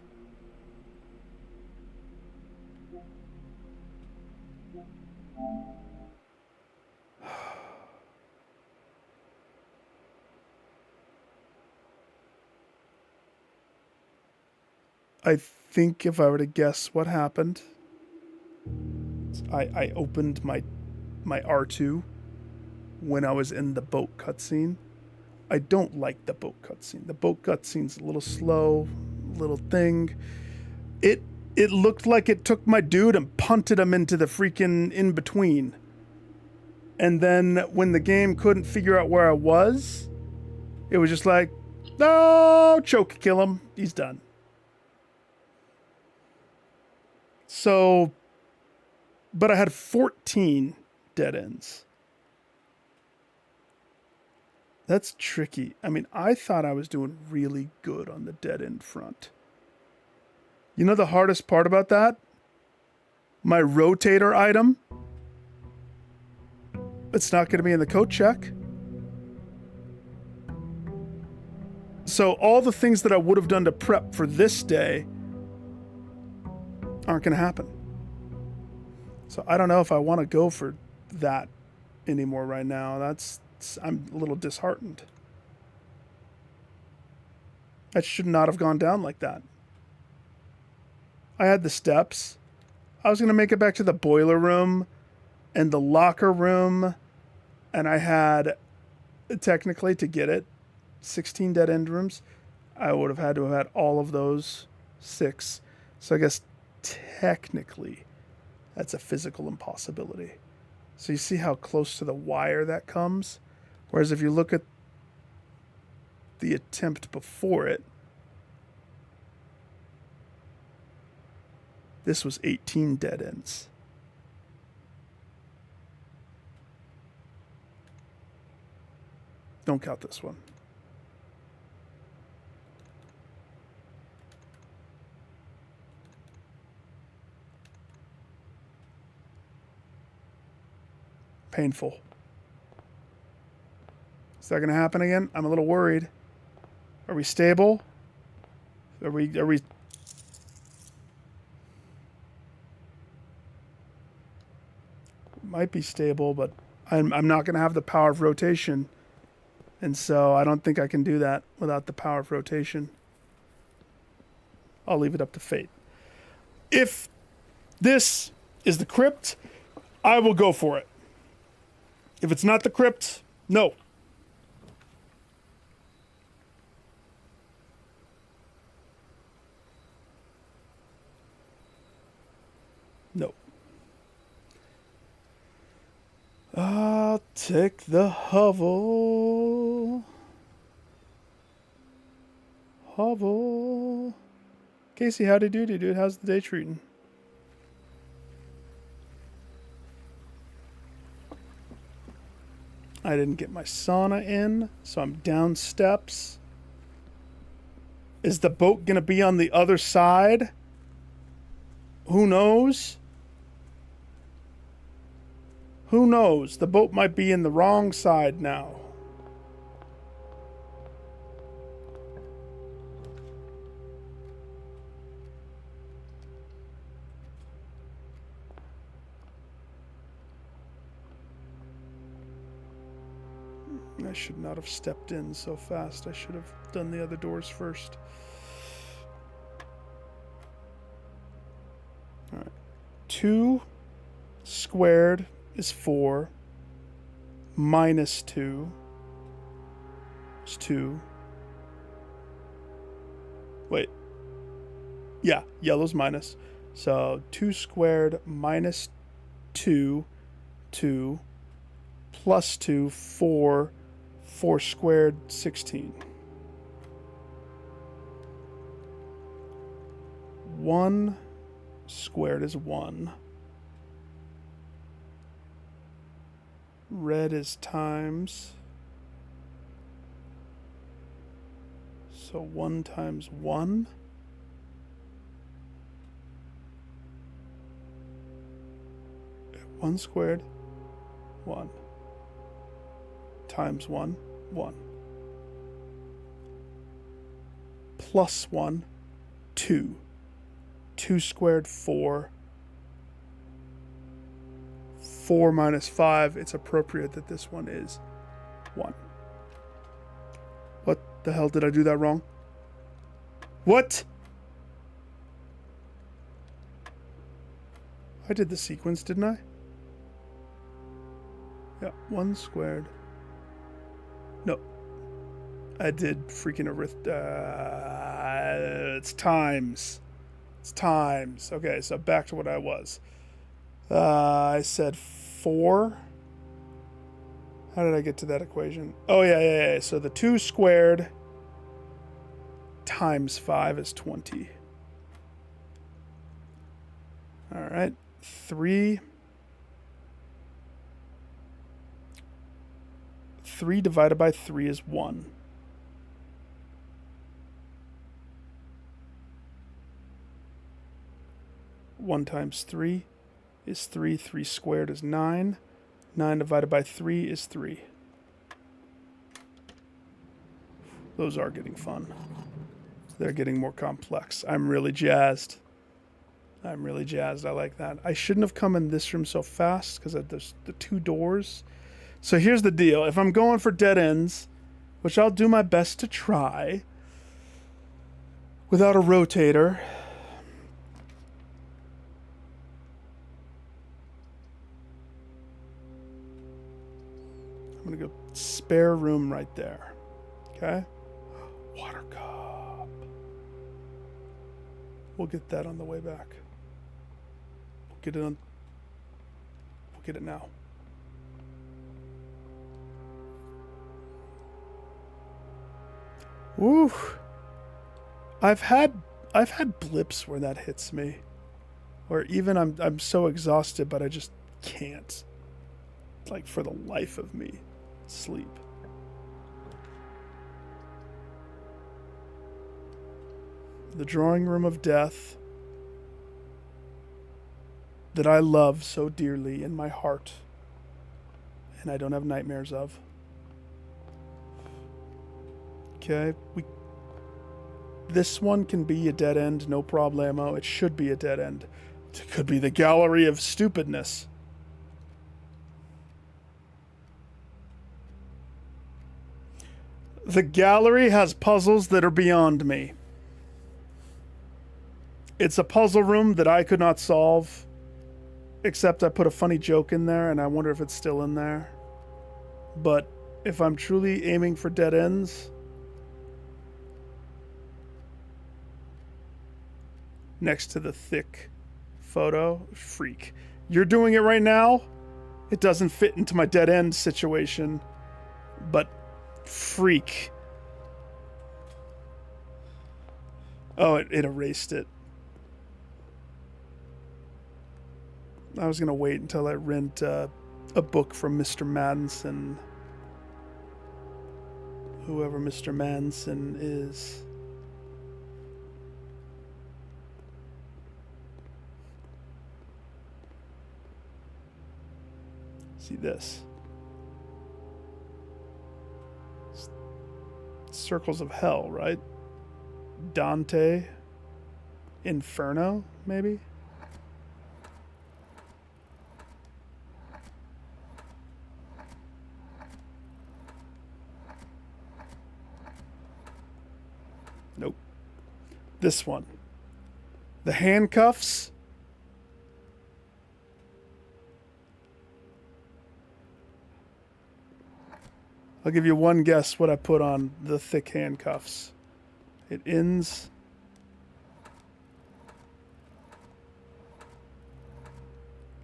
I think if I were to guess what happened, I opened my R2 when I was in the boat cutscene. I don't like the boat cutscene. The boat cutscene's a little slow, little thing. It looked like it took my dude and punted him into the freaking in-between. And then when the game couldn't figure out where I was, it was just like, no, choke, kill him. He's done. So, but I had 14 dead ends. That's tricky. I mean, I thought I was doing really good on the dead end front. You know the hardest part about that? My rotator item. It's not going to be in the code check. So all the things that I would have done to prep for this day aren't going to happen. So I don't know if I want to go for that anymore right now. I'm a little disheartened. That should not have gone down like that. I had the steps. I was going to make it back to the boiler room and the locker room. And I had, technically, to get it, 16 dead end rooms. I would have had to have had all of those 6. So I guess technically that's a physical impossibility. So you see how close to the wire that comes? Whereas if you look at the attempt before it, this was 18 dead ends. Don't count this one. Painful. Is that going to happen again? I'm a little worried. Are we stable? Are we might be stable, but I'm not going to have the power of rotation. And so I don't think I can do that without the power of rotation. I'll leave it up to fate. If this is the crypt, I will go for it. If it's not the crypt, no. No. I'll take the hovel. Hovel. Casey, howdy doody, dude. How's the day treating? I didn't get my sauna in, so I'm down steps. Is the boat going to be on the other side? Who knows? Who knows? The boat might be in the wrong side now. I should not have stepped in so fast. I should have done the other doors first. All right. 2 squared is 4. Minus 2 is 2. Wait. Yeah, yellow's minus. So 2 squared minus 2, 2, plus 2, 4, 4 squared, 16. 1 squared is 1. Red is times. So 1 times 1. One squared, 1. Times 1, 1. Plus 1, 2. 2 squared, 4. 4 minus 5, it's appropriate that this one is 1. What the hell, did I do that wrong? What? I did the sequence, didn't I? Yeah, 1 squared. No. I did freaking it's times. It's times. Okay, so back to what I was. I said 4. How did I get to that equation? Oh, yeah. So the 2 squared times 5 is 20. All right. 3 divided by 3 is 1. One times 3 is 3. 3 squared is 9. 9 divided by 3 is 3. Those are getting fun. They're getting more complex. I'm really jazzed. I like that. I shouldn't have come in this room so fast because there's the 2 doors. So here's the deal. If I'm going for dead ends, which I'll do my best to try without a rotator, I'm going to go spare room right there. Okay? Water cup. We'll get that on the way back. We'll get it now. Woo. I've had blips where that hits me. Or even I'm so exhausted but I just can't, like, for the life of me, sleep. The drawing room of death that I love so dearly in my heart and I don't have nightmares of. Okay, this one can be a dead end, no problemo. It should be a dead end. It could be the gallery of stupidness. The gallery has puzzles that are beyond me. It's a puzzle room that I could not solve, except I put a funny joke in there, and I wonder if it's still in there. But if I'm truly aiming for dead ends, next to the thick photo, freak. You're doing it right now? It doesn't fit into my dead end situation, but freak. Oh, it erased it. I was going to wait until I rent a book from Mr. Madsen. Whoever Mr. Madsen is. See this. Circles of Hell, right? Dante. Inferno, maybe? Nope. This one. The handcuffs. I'll give you one guess what I put on the thick handcuffs. It ends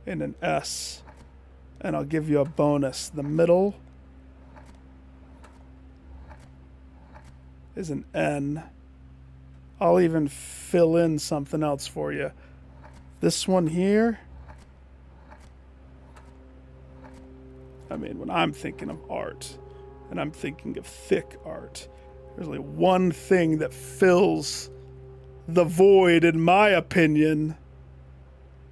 in an S. And I'll give you a bonus. The middle is an N. I'll even fill in something else for you. This one here, I mean, when I'm thinking of art, and I'm thinking of thick art, there's only one thing that fills the void, in my opinion.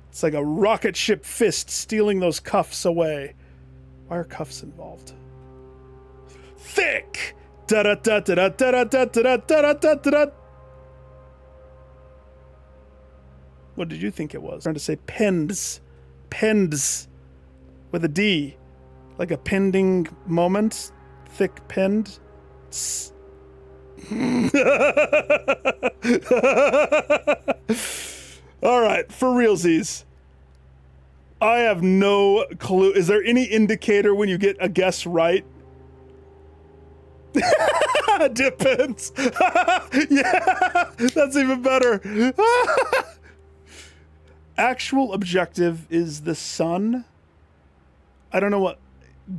It's like a rocket ship fist stealing those cuffs away. Why are cuffs involved? Thick! Da-da-da-da-da-da-da-da-da-da-da-da-da. What did you think it was? I'm trying to say pens. Pens. With a D. Like a pending moment. Thick penned. Alright, for realsies. I have no clue. Is there any indicator when you get a guess right? Depends. Yeah, that's even better. Actual objective is the sun. I don't know what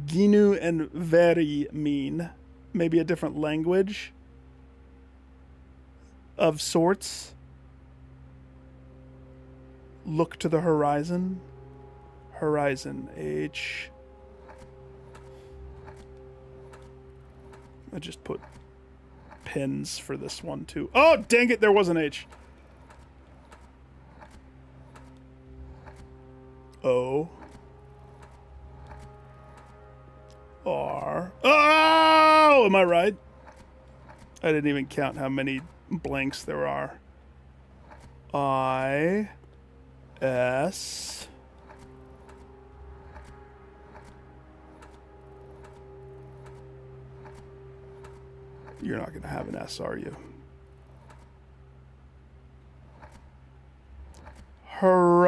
Ginu and Veri mean. Maybe a different language of sorts. Look to the horizon. Horizon. H. I just put pins for this one too. Oh, dang it, there was an H. O. R. Oh, am I right? I didn't even count how many blanks there are. I. S. You're not going to have an S, are you? Horizon.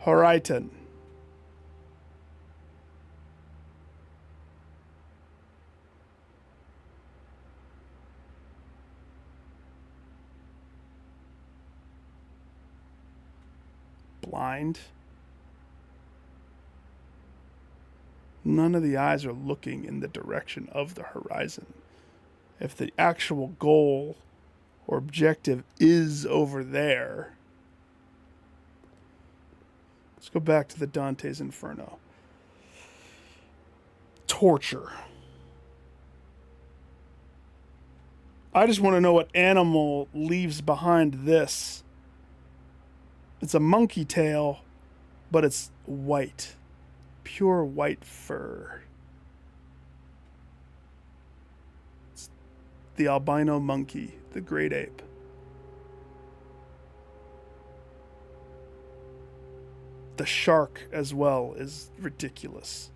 Horizon. Blind. None of the eyes are looking in the direction of the horizon. If the actual goal or objective is over there. Let's go back to the Dante's Inferno. Torture. I just want to know what animal leaves behind this. It's a monkey tail, but it's white. Pure white fur. It's the albino monkey, the great ape. The shark as well is ridiculous.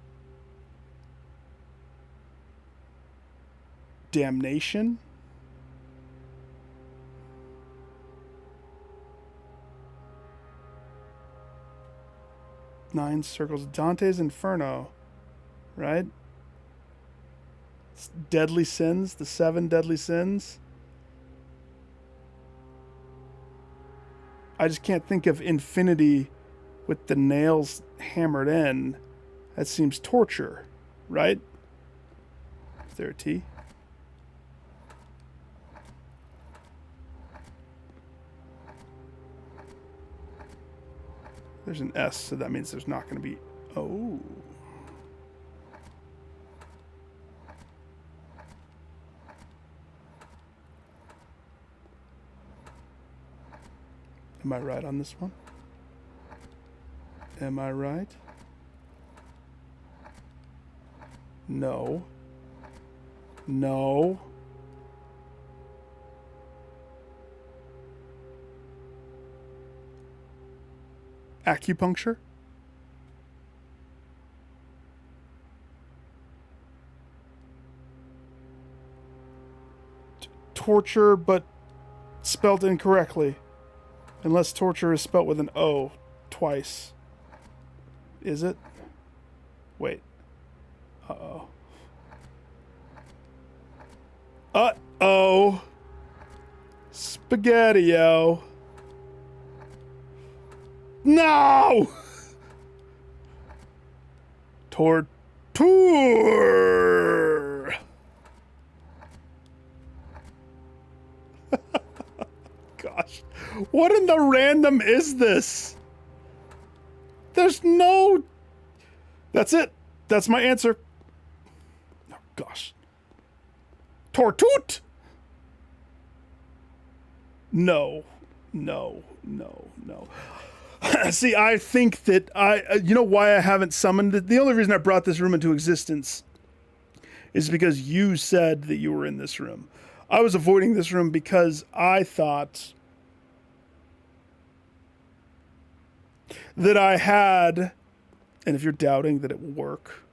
Damnation. Nine circles. Dante's Inferno, right? It's deadly sins, the 7 deadly sins. I just can't think of infinity with the nails hammered in. That seems torture, right? Is there a T? There's an S, so that means there's not going to be... Oh. Am I right on this one? Am I right? No. No. Acupuncture? Torture, but spelled incorrectly. Unless torture is spelled with an O twice. Is it? Wait. Uh-oh. Uh-oh. Spaghetti-o. No! Torture. God. What in the random is this? There's no... That's it. That's my answer. Oh, gosh. Tortut? No. No. No. No. See, I think that you know why I haven't summoned it? The only reason I brought this room into existence is because you said that you were in this room. I was avoiding this room because I thought that I had, and if you're doubting that it will work,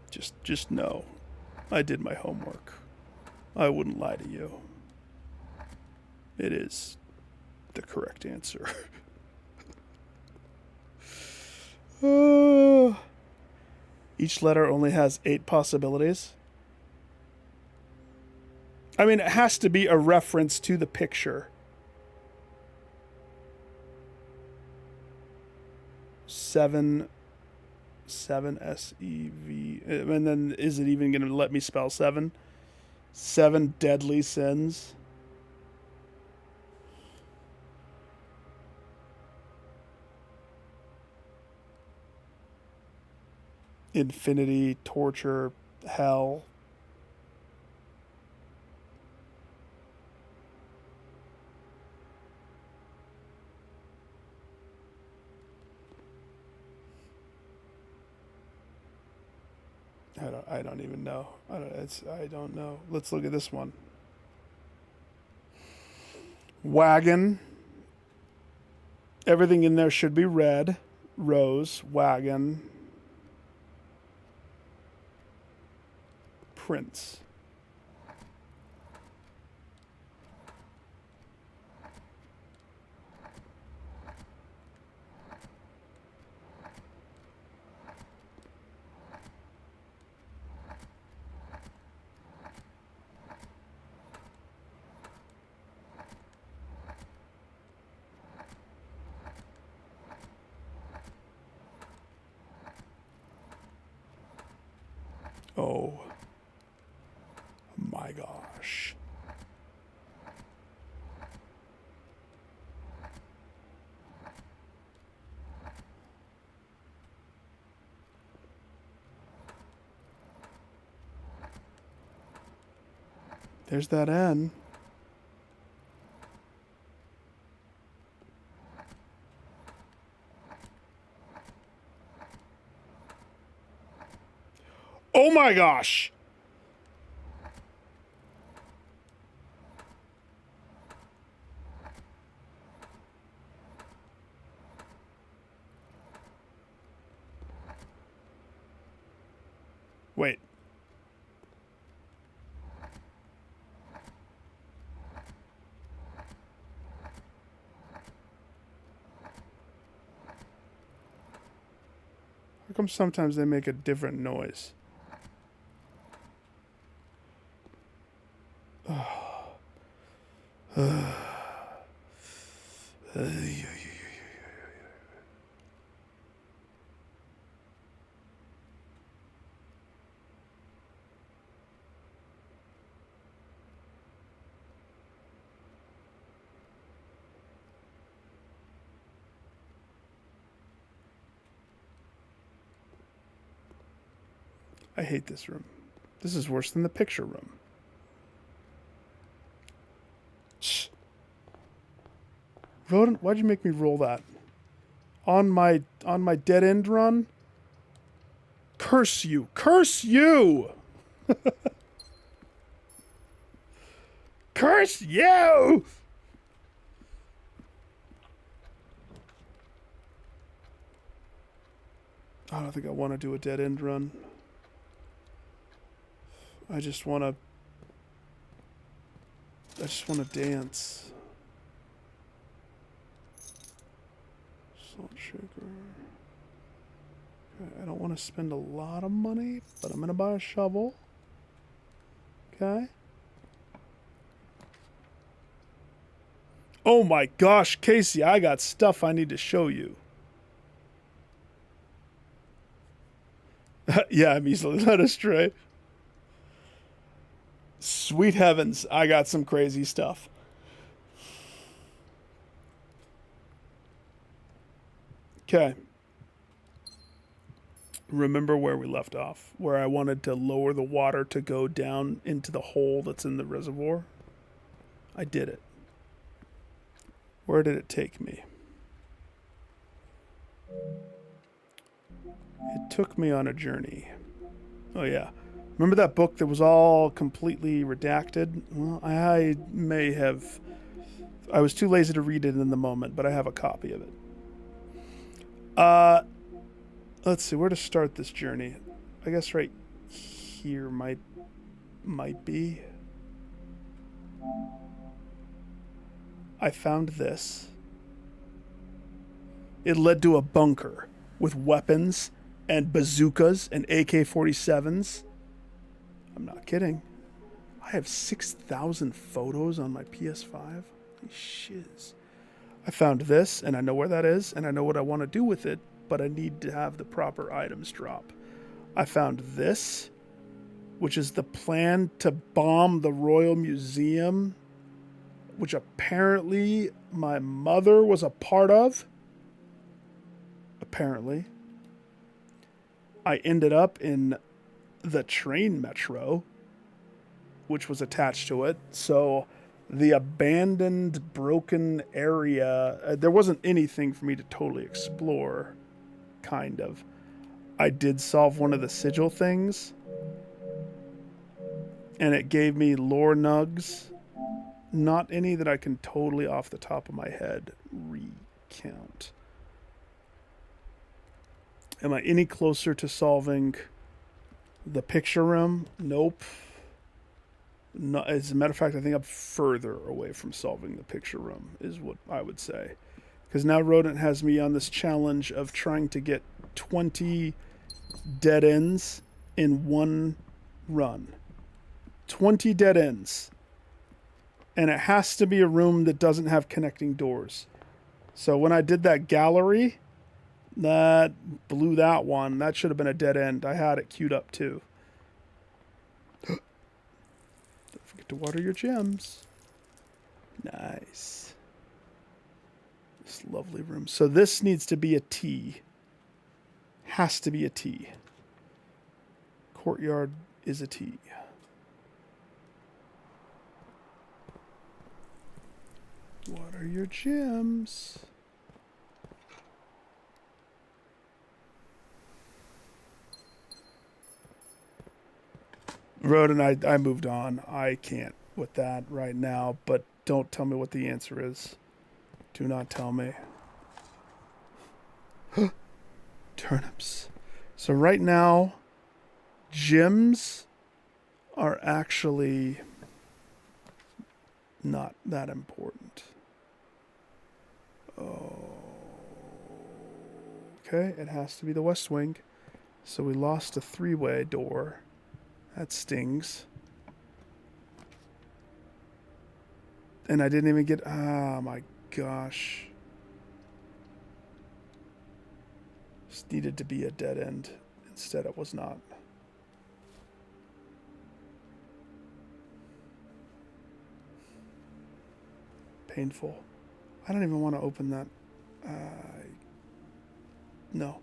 just know I did my homework. I wouldn't lie to you. It is the correct answer. Each letter only has 8 possibilities. I mean, it has to be a reference to the picture. 7 S-E-V. And then is it even going to let me spell 7? 7 deadly sins. Infinity, torture, hell. I don't even know. I don't know. Let's look at this one. Wagon. Everything in there should be red. Rose, wagon. Prince. Oh my gosh. There's that N. Oh my gosh. Wait. How come sometimes they make a different noise? I hate this room. This is worse than the picture room. Shh. Rodent, why'd you make me roll that? On my dead end run? Curse you! Curse you! Curse you! I don't think I want to do a dead end run. I just want to dance. Salt shaker. Okay, I don't want to spend a lot of money, but I'm going to buy a shovel. Okay. Oh my gosh, Casey, I got stuff I need to show you. Yeah, I'm easily led astray. Sweet heavens, I got some crazy stuff. Okay. Remember where we left off, where I wanted to lower the water to go down into the hole that's in the reservoir? I did it. Where did it take me? It took me on a journey. Oh, yeah. Remember that book that was all completely redacted? Well, I may have... I was too lazy to read it in the moment, but I have a copy of it. Let's see, where to start this journey? I guess right here might be. I found this. It led to a bunker with weapons and bazookas and AK-47s. I'm not kidding. I have 6,000 photos on my PS5. Holy shiz. I found this, and I know where that is, and I know what I want to do with it, but I need to have the proper items drop. I found this, which is the plan to bomb the Royal Museum, which apparently my mother was a part of. Apparently. I ended up in the train metro, which was attached to it. So the abandoned, broken area, there wasn't anything for me to totally explore, kind of. I did solve one of the sigil things, and it gave me lore nugs. Not any that I can totally off the top of my head recount. Am I any closer to solving the picture room? Nope. No, as a matter of fact, I think I'm further away from solving the picture room, is what I would say. Because now Rodent has me on this challenge of trying to get 20 dead ends in one run. 20 dead ends. And it has to be a room that doesn't have connecting doors. So when I did that gallery, that blew that one. That should have been a dead end. I had it queued up too. Don't forget to water your gems. Nice. This lovely room. So this needs to be a T. Has to be a T. Courtyard is a T. Water your gems. Road and I moved on. I can't with that right now, but don't tell me what the answer is. Do not tell me. Turnips. So right now, gems are actually not that important. Oh. Okay, it has to be the west wing. So we lost a three-way door. That stings. And I didn't even get... Oh my gosh. This needed to be a dead end. Instead it was not. Painful. I don't even want to open that. No.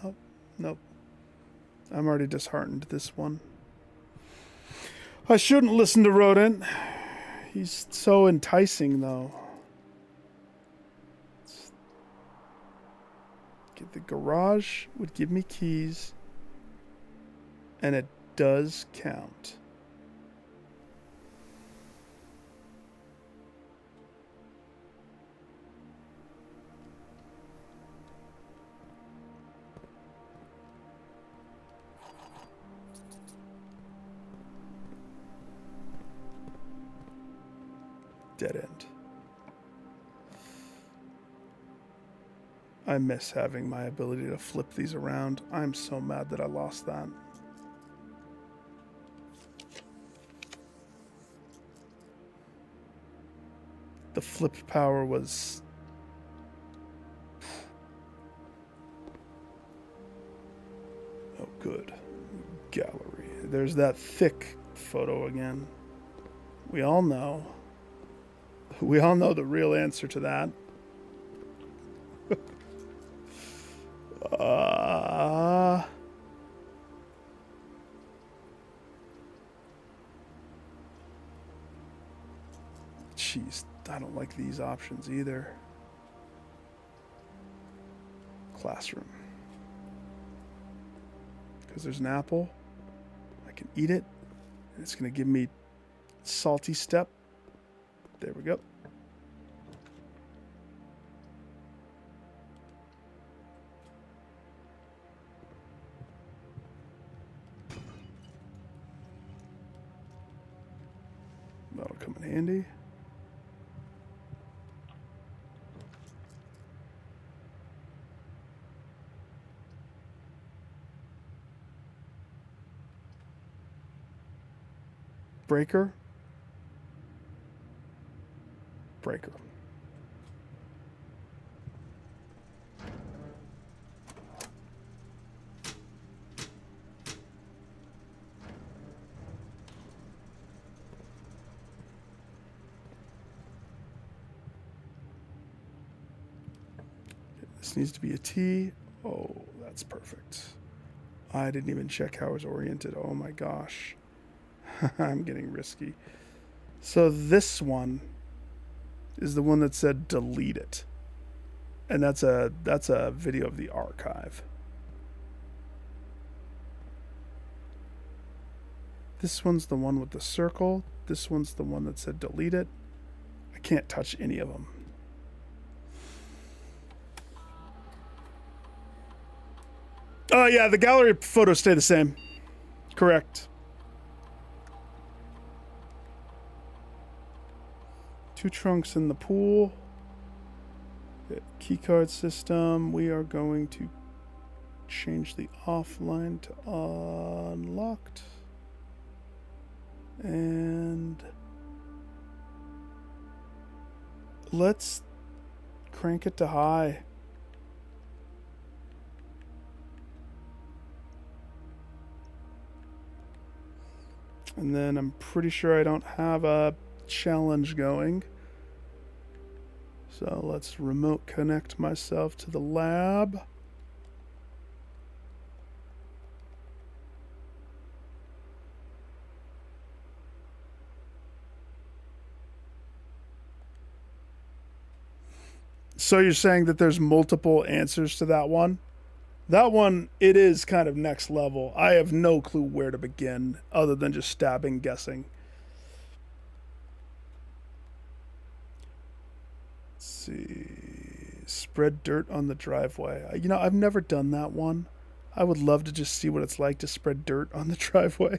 Nope. Nope. I'm already disheartened this one. I shouldn't listen to Rodent. He's so enticing, though. Get the garage would give me keys, and it does count. Dead end. I miss having my ability to flip these around. I'm so mad that I lost that. The flipped power was... Oh, good. Gallery. There's that thick photo again. We all know. We all know the real answer to that. Jeez, I don't like these options either. Classroom. Because there's an apple. I can eat it. And it's going to give me salty step. There we go. That'll come in handy. Breaker. Breaker. This needs to be a T. Oh, that's perfect. I didn't even check how it was oriented. Oh my gosh. I'm getting risky. So this one is the one that said delete it. And that's a video of the archive. This one's the one with the circle. This one's the one that said delete it. I can't touch any of them. Oh yeah, the gallery photos stay the same. Correct. 2 trunks in the pool. Keycard system. We are going to change the offline to unlocked. And let's crank it to high. And then I'm pretty sure I don't have a challenge going. So let's remote connect myself to the lab. So you're saying that there's multiple answers to that one? That one, it is kind of next level. I have no clue where to begin other than just stabbing, guessing. Let's see. Spread dirt on the driveway. You know, I've never done that one. I would love to just see what it's like to spread dirt on the driveway.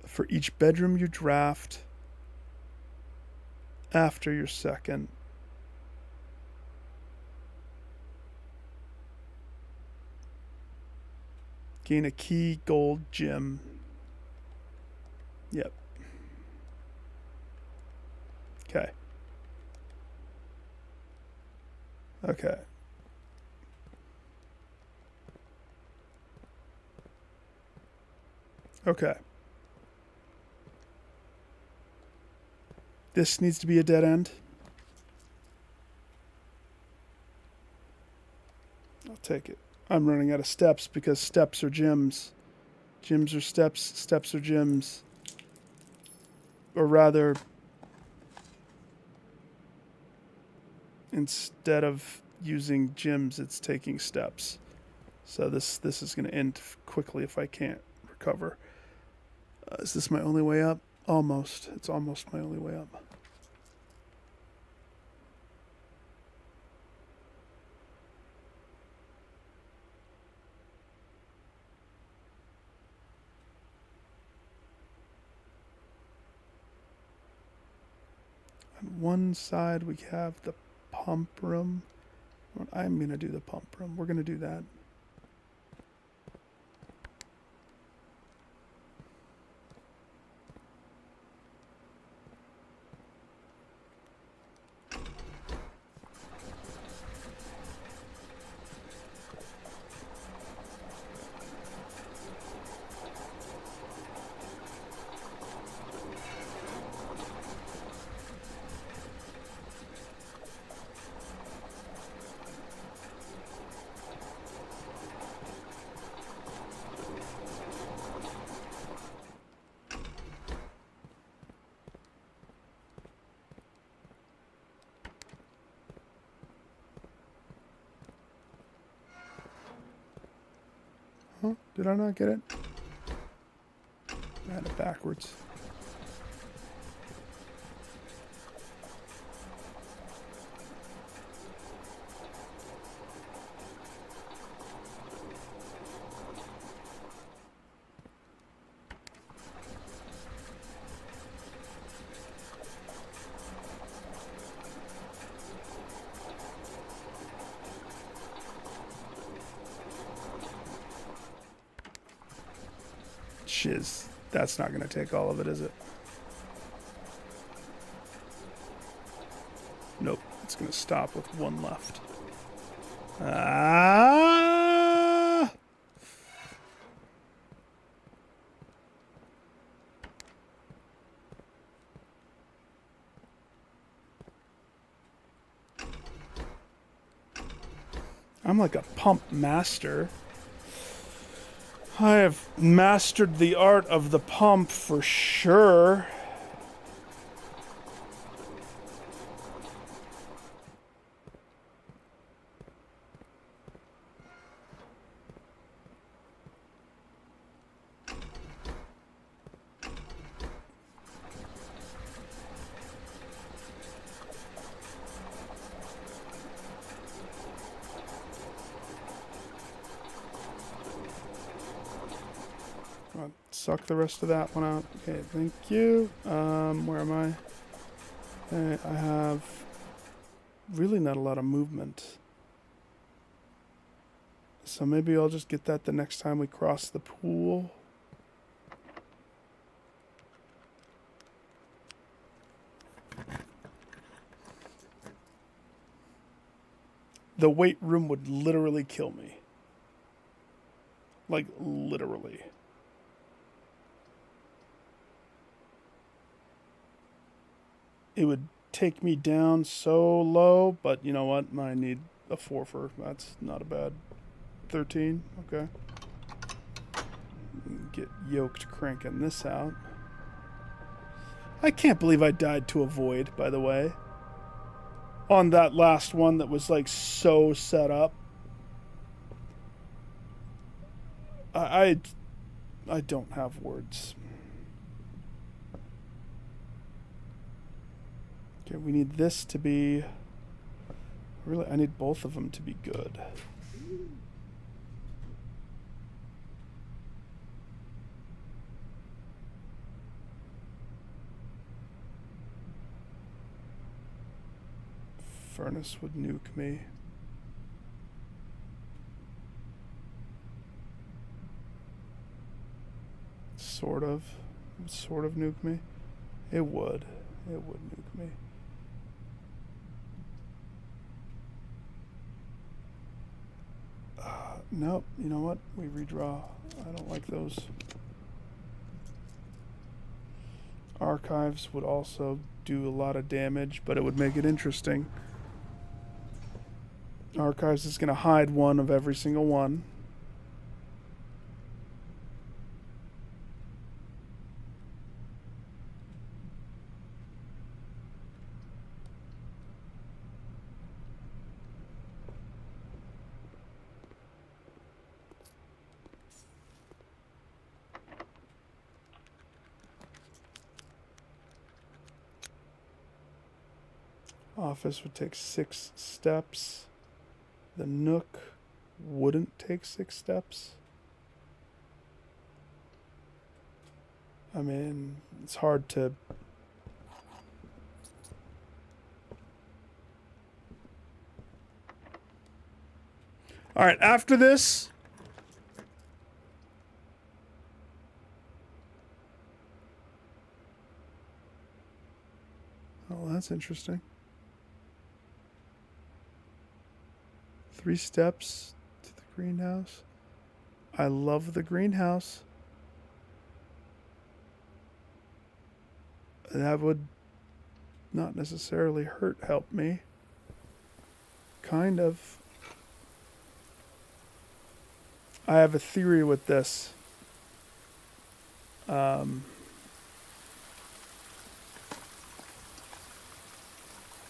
For each bedroom you draft after your second. Gain a key gold gem. Yep. Okay. Okay. Okay. This needs to be a dead end. I'll take it. I'm running out of steps because steps are gyms. Gyms are steps, steps are gyms. Or rather, instead of using gyms, it's taking steps. So this is going to end quickly if I can't recover. Is this my only way up? Almost. It's almost my only way up. On one side we have the pump room. I'm going to do the pump room. We're going to do that. Huh? Did I not get it? I had it backwards. Shiz. That's not going to take all of it, is it? Nope. It's going to stop with one left. Ah! I'm like a pump master. I have mastered the art of the pump for sure. I'll suck the rest of that one out. Okay, thank you. Where am I? Okay, I have really not a lot of movement. So maybe I'll just get that the next time we cross the pool. The weight room would literally kill me. Like, literally. It would take me down so low, but you know what? I need a 4 for. That's not a bad 13. Okay. Get yoked cranking this out. I can't believe I died to a void, by the way. On that last one that was like so set up. I don't have words. Okay, we need this to be... Really, I need both of them to be good. Furnace would nuke me. Sort of nuke me. It would nuke me. Nope, you know what? We redraw. I don't like those. Archives would also do a lot of damage, but it would make it interesting. Archives is going to hide one of every single one. Office would take 6 steps. The Nook wouldn't take 6 steps. I mean, it's hard to... All right, after this... Oh, that's interesting. 3 steps to the greenhouse. I love the greenhouse. That would not necessarily help me. Kind of. I have a theory with this.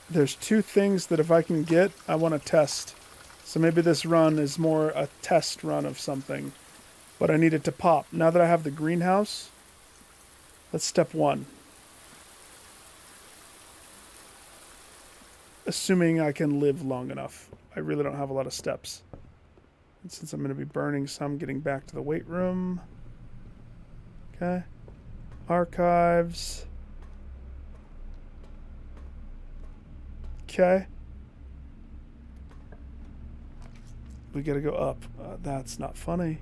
There's 2 things that if I can get, I want to test. So maybe this run is more a test run of something. but I need it to pop. Now that I have the greenhouse, that's step 1. Assuming I can live long enough. I really don't have a lot of steps. And since I'm going to be burning some, getting back to the weight room. Okay. Archives. Okay. We gotta go up. That's not funny.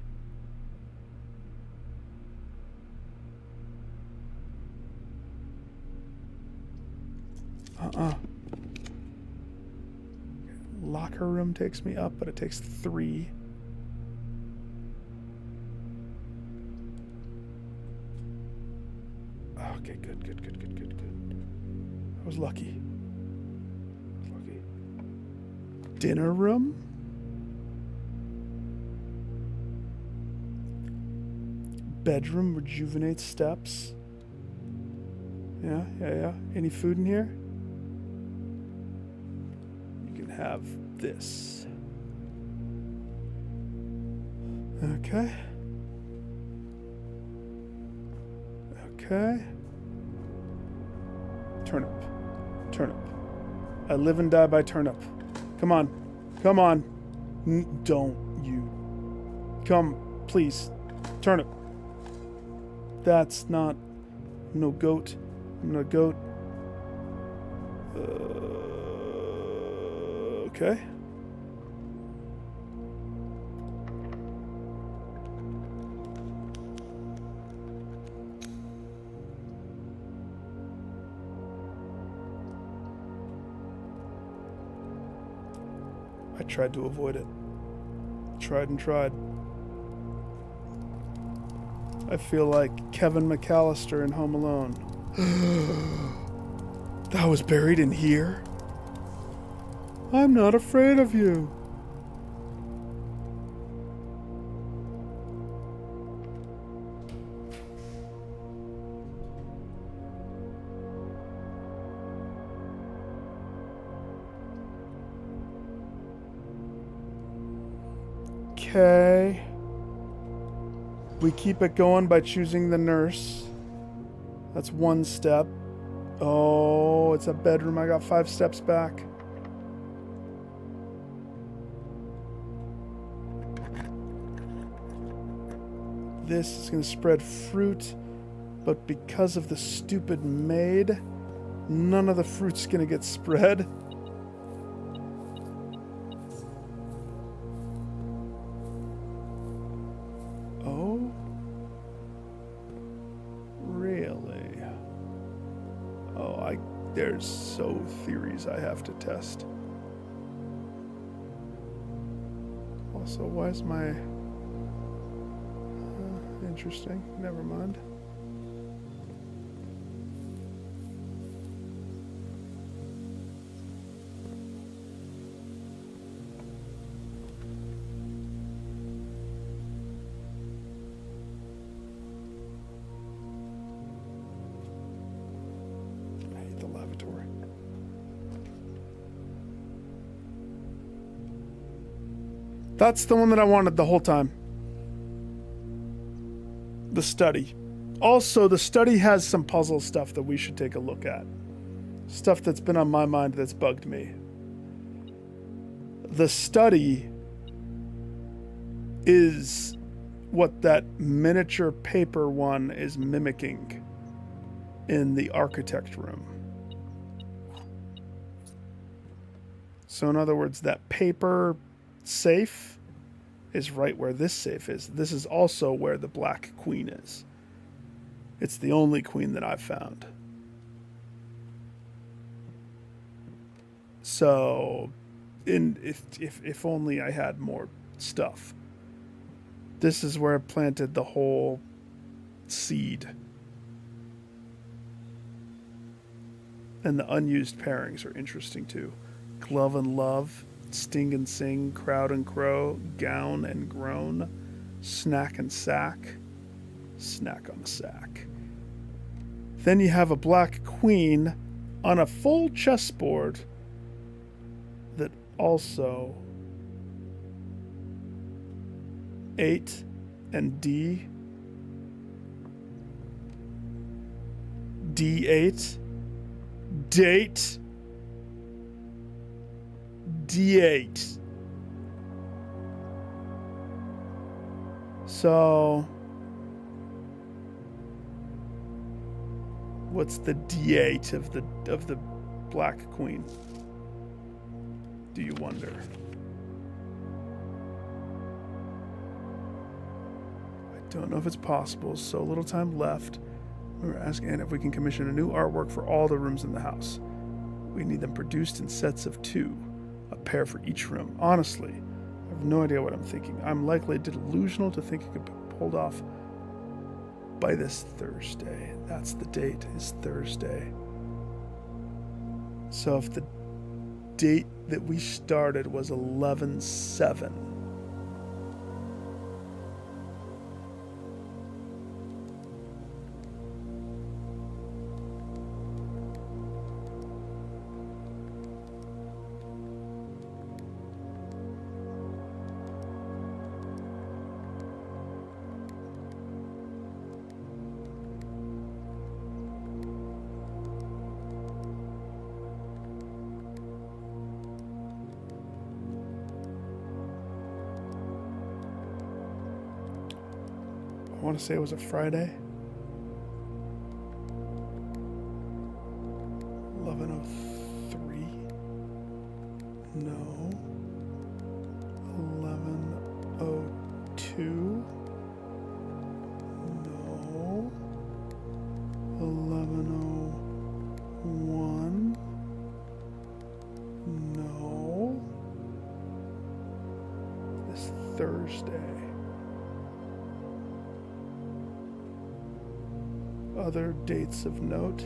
Locker room takes me up, but it takes 3. Okay, good. I was lucky. Dinner room? Bedroom rejuvenate steps. Yeah. Any food in here? You can have this. Okay. Turnip. I live and die by turnip. Come on. Don't you. Come, please. Turnip. That's not... I'm no goat. I'm not a goat. Okay. I tried to avoid it. Tried and tried. I feel like Kevin McAllister in Home Alone. That was buried in here? I'm not afraid of you. Okay. We keep it going by choosing the nurse. That's 1 step. Oh, it's a bedroom. I got 5 steps back. This is going to spread fruit, but because of the stupid maid, none of the fruit's going to get spread. Oh? Really? Oh, there's so theories I have to test. Also, why is my... interesting. Never mind. I hate the lavatory. That's the one that I wanted the whole time. The study. Also, the study has some puzzle stuff that we should take a look at. Stuff that's been on my mind that's bugged me. The study is what that miniature paper one is mimicking in the architect room. So in other words, that paper safe is right where this safe is. This is also where the Black Queen is. It's the only queen that I've found. So, if only I had more stuff. This is where I planted the whole seed. And the unused pairings are interesting too. Glove and Love, Sting and Sing, Crowd and Crow, Gown and Groan, Snack and Sack, Snack on a Sack. Then you have a Black Queen on a full chessboard that also 8, and D. D8. Date. D8. So what's the D8 of the Black Queen? Do you wonder? I don't know if it's possible. So little time left. We're asking if we can commission a new artwork for all the rooms in the house. We need them produced in sets of 2, a pair for each room. Honestly, I have no idea what I'm thinking. I'm likely delusional to think it could be pulled off by this Thursday. That's the date, is Thursday. So if the date that we started was 11/7. I want to say it was a Friday. 11:03. No. 11:02. No. 11:01. No. This Thursday. Other dates of note: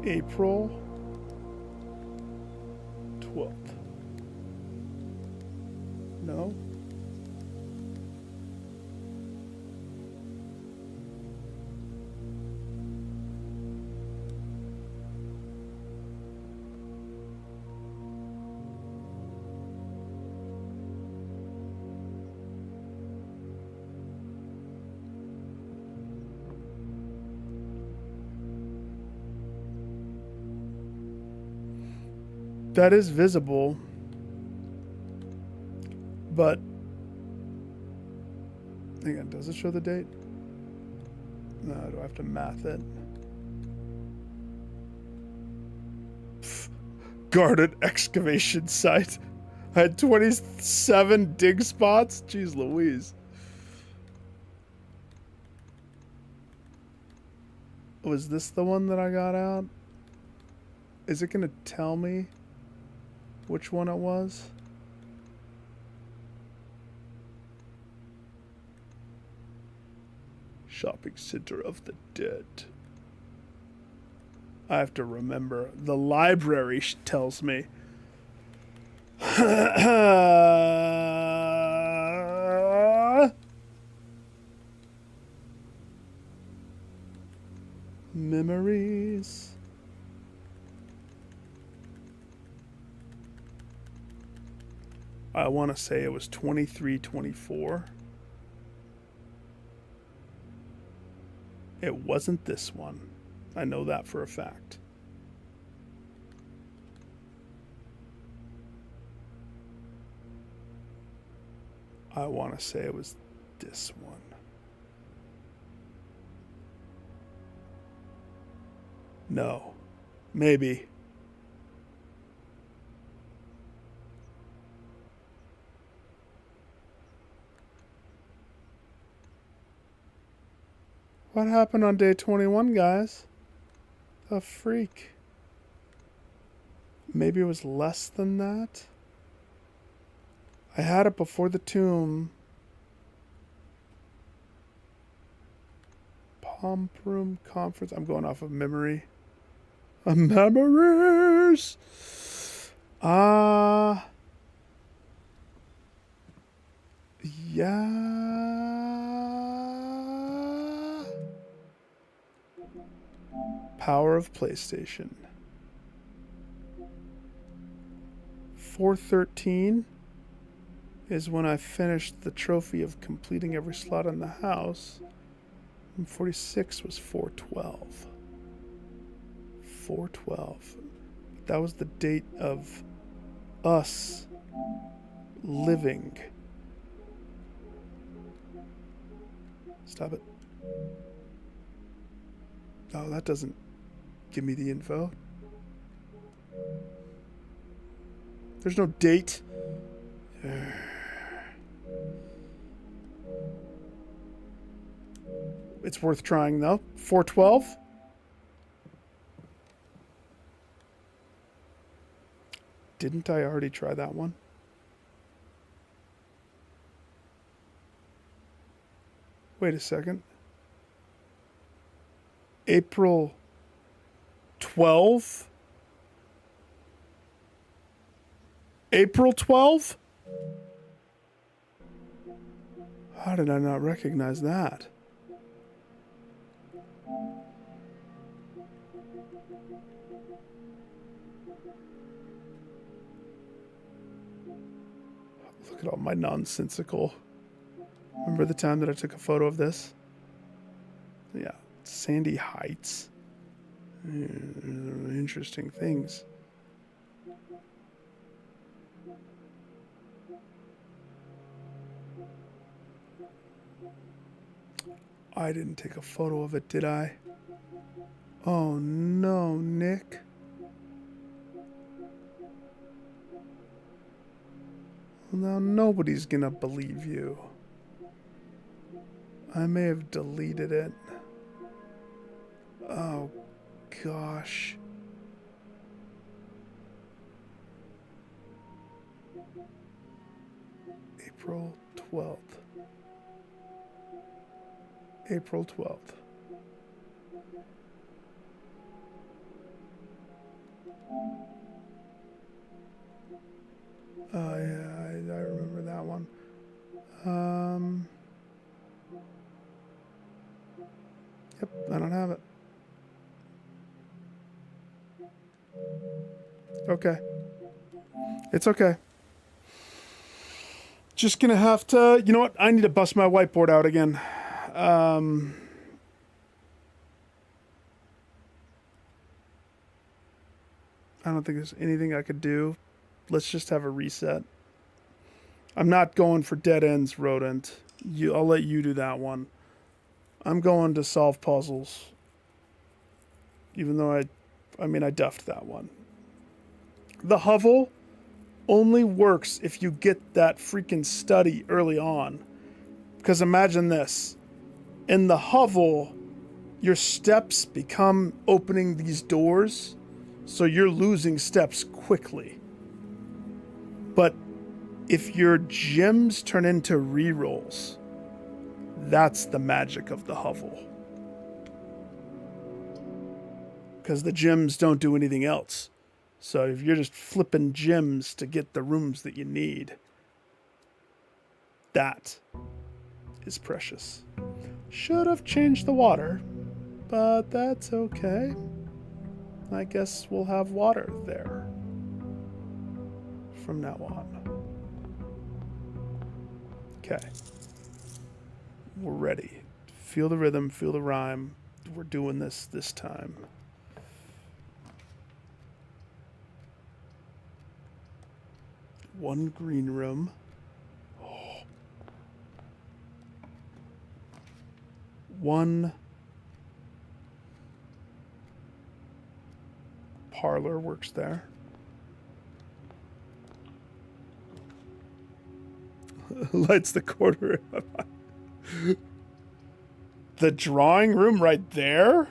April 12th. No. That is visible, but hang on, does it show the date? No, do I have to math it? Guarded excavation site. I had 27 dig spots. Jeez Louise. Was this the one that I got out? Is it gonna tell me which one it was? Shopping Center of the Dead. I have to remember. The library tells me. Memories. I want to say it was 23-24. It wasn't this one. I know that for a fact. I want to say it was this one. No. Maybe. What happened on day 21, guys? The freak. Maybe it was less than that? I had it before the tomb. Pomp room conference. I'm going off of memory. Memories! Yeah. Power of PlayStation. 413. is when I finished the trophy of completing every slot in the house. And 46 was 412. 412. That was the date of us living. Stop it. Oh, that doesn't give me the info. There's no date. It's worth trying though. 412. Didn't I already try that one? Wait a second. April 12? April 12? How did I not recognize that? Look at all my nonsensical. Remember the time that I took a photo of this? Yeah, Sandy Heights. Interesting things. I didn't take a photo of it, did I? Oh no, Nick. Well, now nobody's gonna believe you. I may have deleted it. Oh gosh. April 12th. April 12th. Oh yeah, I remember that one. Yep, I don't have it. Okay. It's okay. Just gonna have to, you know what? I need to bust my whiteboard out again. I don't think there's anything I could do. Let's just have a reset. I'm not going for dead ends, Rodent. I'll let you do that one. I'm going to solve puzzles. Even though I duffed that one. The hovel only works if you get that freaking study early on. Because imagine this. In the hovel, your steps become opening these doors. So you're losing steps quickly. But if your gems turn into rerolls, that's the magic of the hovel. Because the gems don't do anything else. So if you're just flipping gems to get the rooms that you need, that is precious. Should have changed the water, but that's okay. I guess we'll have water there from now on. Okay. We're ready. Feel the rhythm, feel the rhyme. We're doing this time. One green room. Oh. One parlor works there. Lights the quarter. The drawing room right there?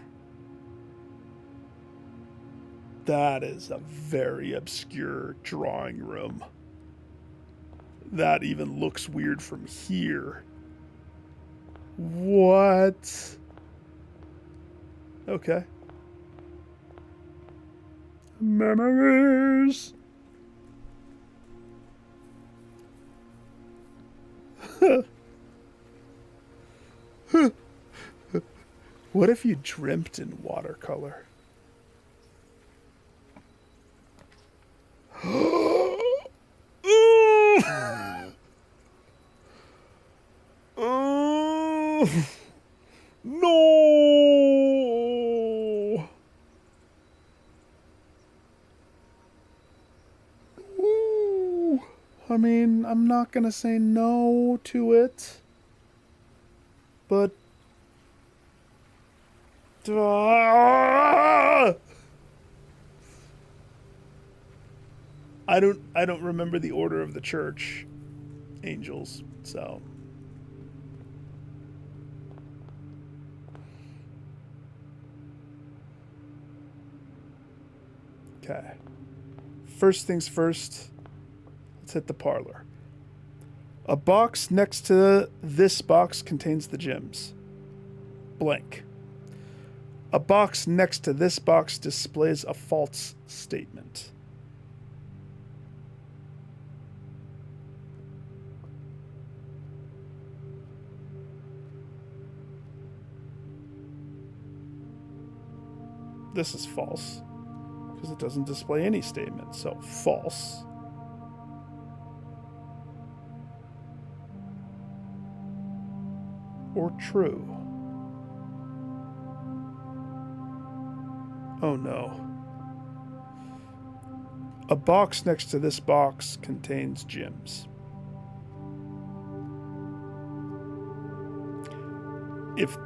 That is a very obscure drawing room. That even looks weird from here. What? Okay. Memories. What if you dreamt in watercolor? No. Ooh. I mean, I'm not gonna say no to it, but I don't remember the order of the church angels, so okay. First things first, let's hit the parlor. A box next to this box contains the gems. Blank. A box next to this box displays a false statement. This is false, because it doesn't display any statement, so false. Or true. Oh no. A box next to this box contains gems. If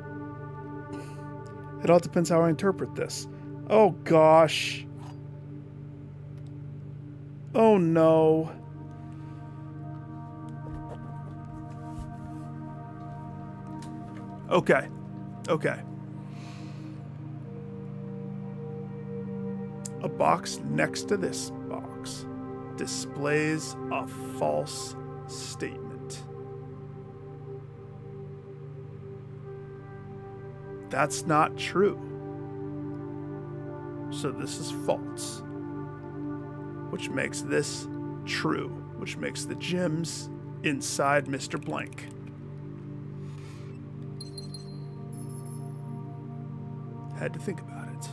it all depends how I interpret this. Oh gosh. Oh no. Okay. Okay. A box next to this box displays a false statement. That's not true. So this is false, which makes this true, which makes the gems inside Mr. Blank. Had to think about it.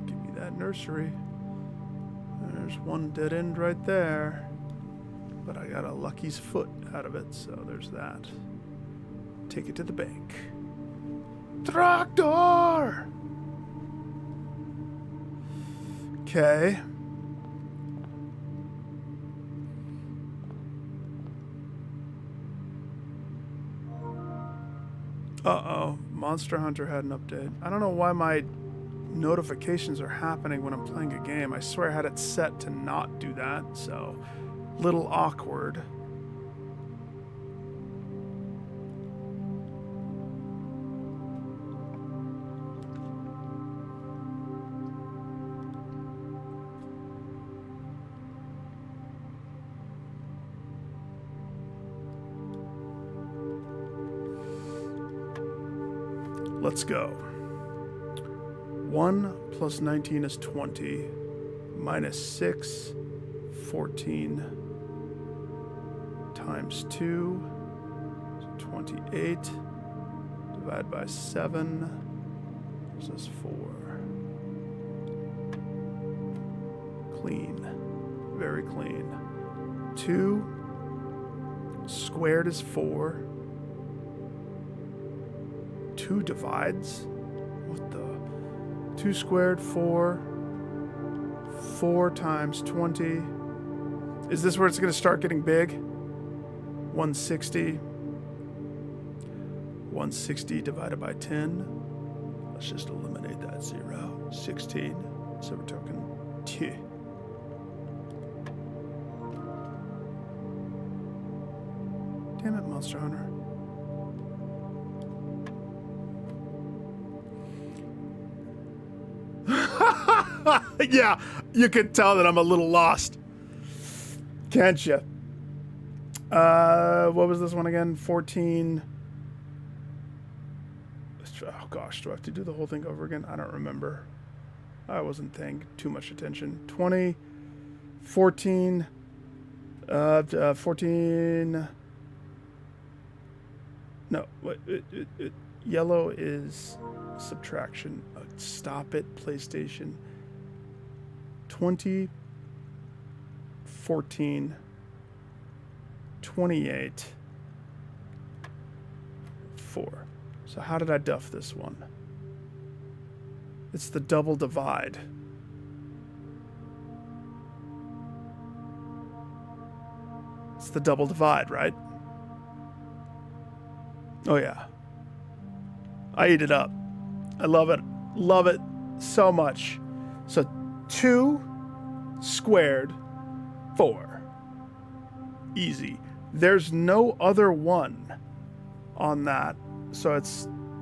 Give me that nursery. There's one dead end right there. But I got a Lucky's foot out of it, so there's that. Take it to the bank. Tractor! Okay. Uh-oh. Monster Hunter had an update. I don't know why my notifications are happening when I'm playing a game. I swear I had it set to not do that, so... little awkward. Let's go. 1 plus 19 is 20. Minus 6, 14. Times 2, 28. Divide by 7. This is 4. Clean. Very clean. 2 squared is 4. 2 divides. What the? 2 squared, 4. 4 times 20. Is this where it's going to start getting big? 160. 160 divided by 10. Let's just eliminate that 0. 16. So we're talking 2. Damn it, Monster Hunter. Yeah, you can tell that I'm a little lost. Can't you? What was this one again? 14. Oh gosh, do I have to do the whole thing over again? I don't remember. I wasn't paying too much attention. 20, 14, 14. No, yellow is subtraction. Stop it, PlayStation. 20 14, 28, 4. So how did I duff this one? It's the double divide. It's the double divide, right? Oh yeah. I eat it up. I love it. Love it so much. So 2 squared 4. Easy. There's no other 1 on that. So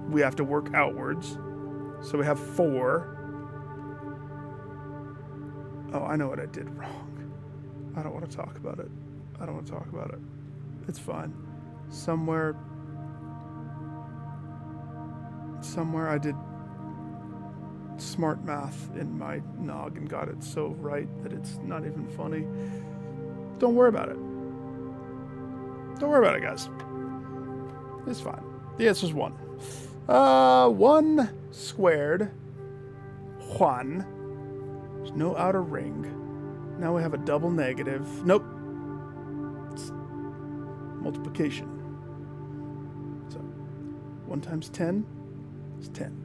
we have to work outwards. So we have 4. Oh, I know what I did wrong. I don't want to talk about it. I don't want to talk about it. It's fine. Somewhere I did smart math in my nog and got it so right that it's not even funny. Don't worry about it. Don't worry about it, guys. It's fine. The answer's 1. 1 squared. Juan. There's no outer ring. Now we have a double negative. Nope. It's multiplication. So 1 times 10 is 10.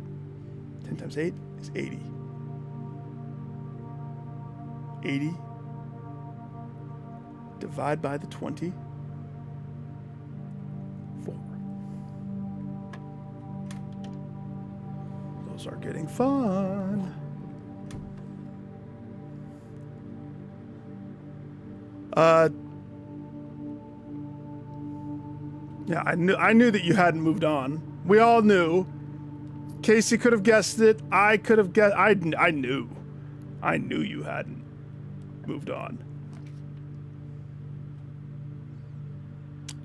10 times 8 is 80. 80. Divide by the 20. 4. Those are getting fun. Yeah, I knew that you hadn't moved on. We all knew. Casey could have guessed it. I could have guessed. I knew. I knew you hadn't moved on.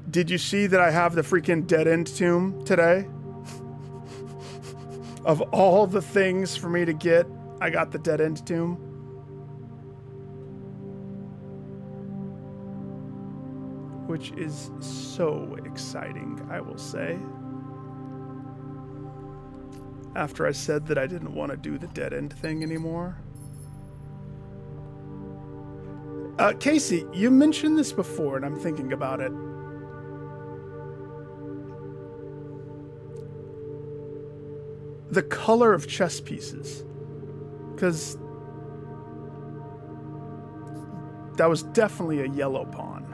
Did you see that I have the freaking dead end tomb today? Of all the things for me to get, I got the dead end tomb. Which is so exciting, I will say. After I said that I didn't want to do the dead end thing anymore. Casey, you mentioned this before, and I'm thinking about it. The color of chess pieces. Because that was definitely a yellow pawn.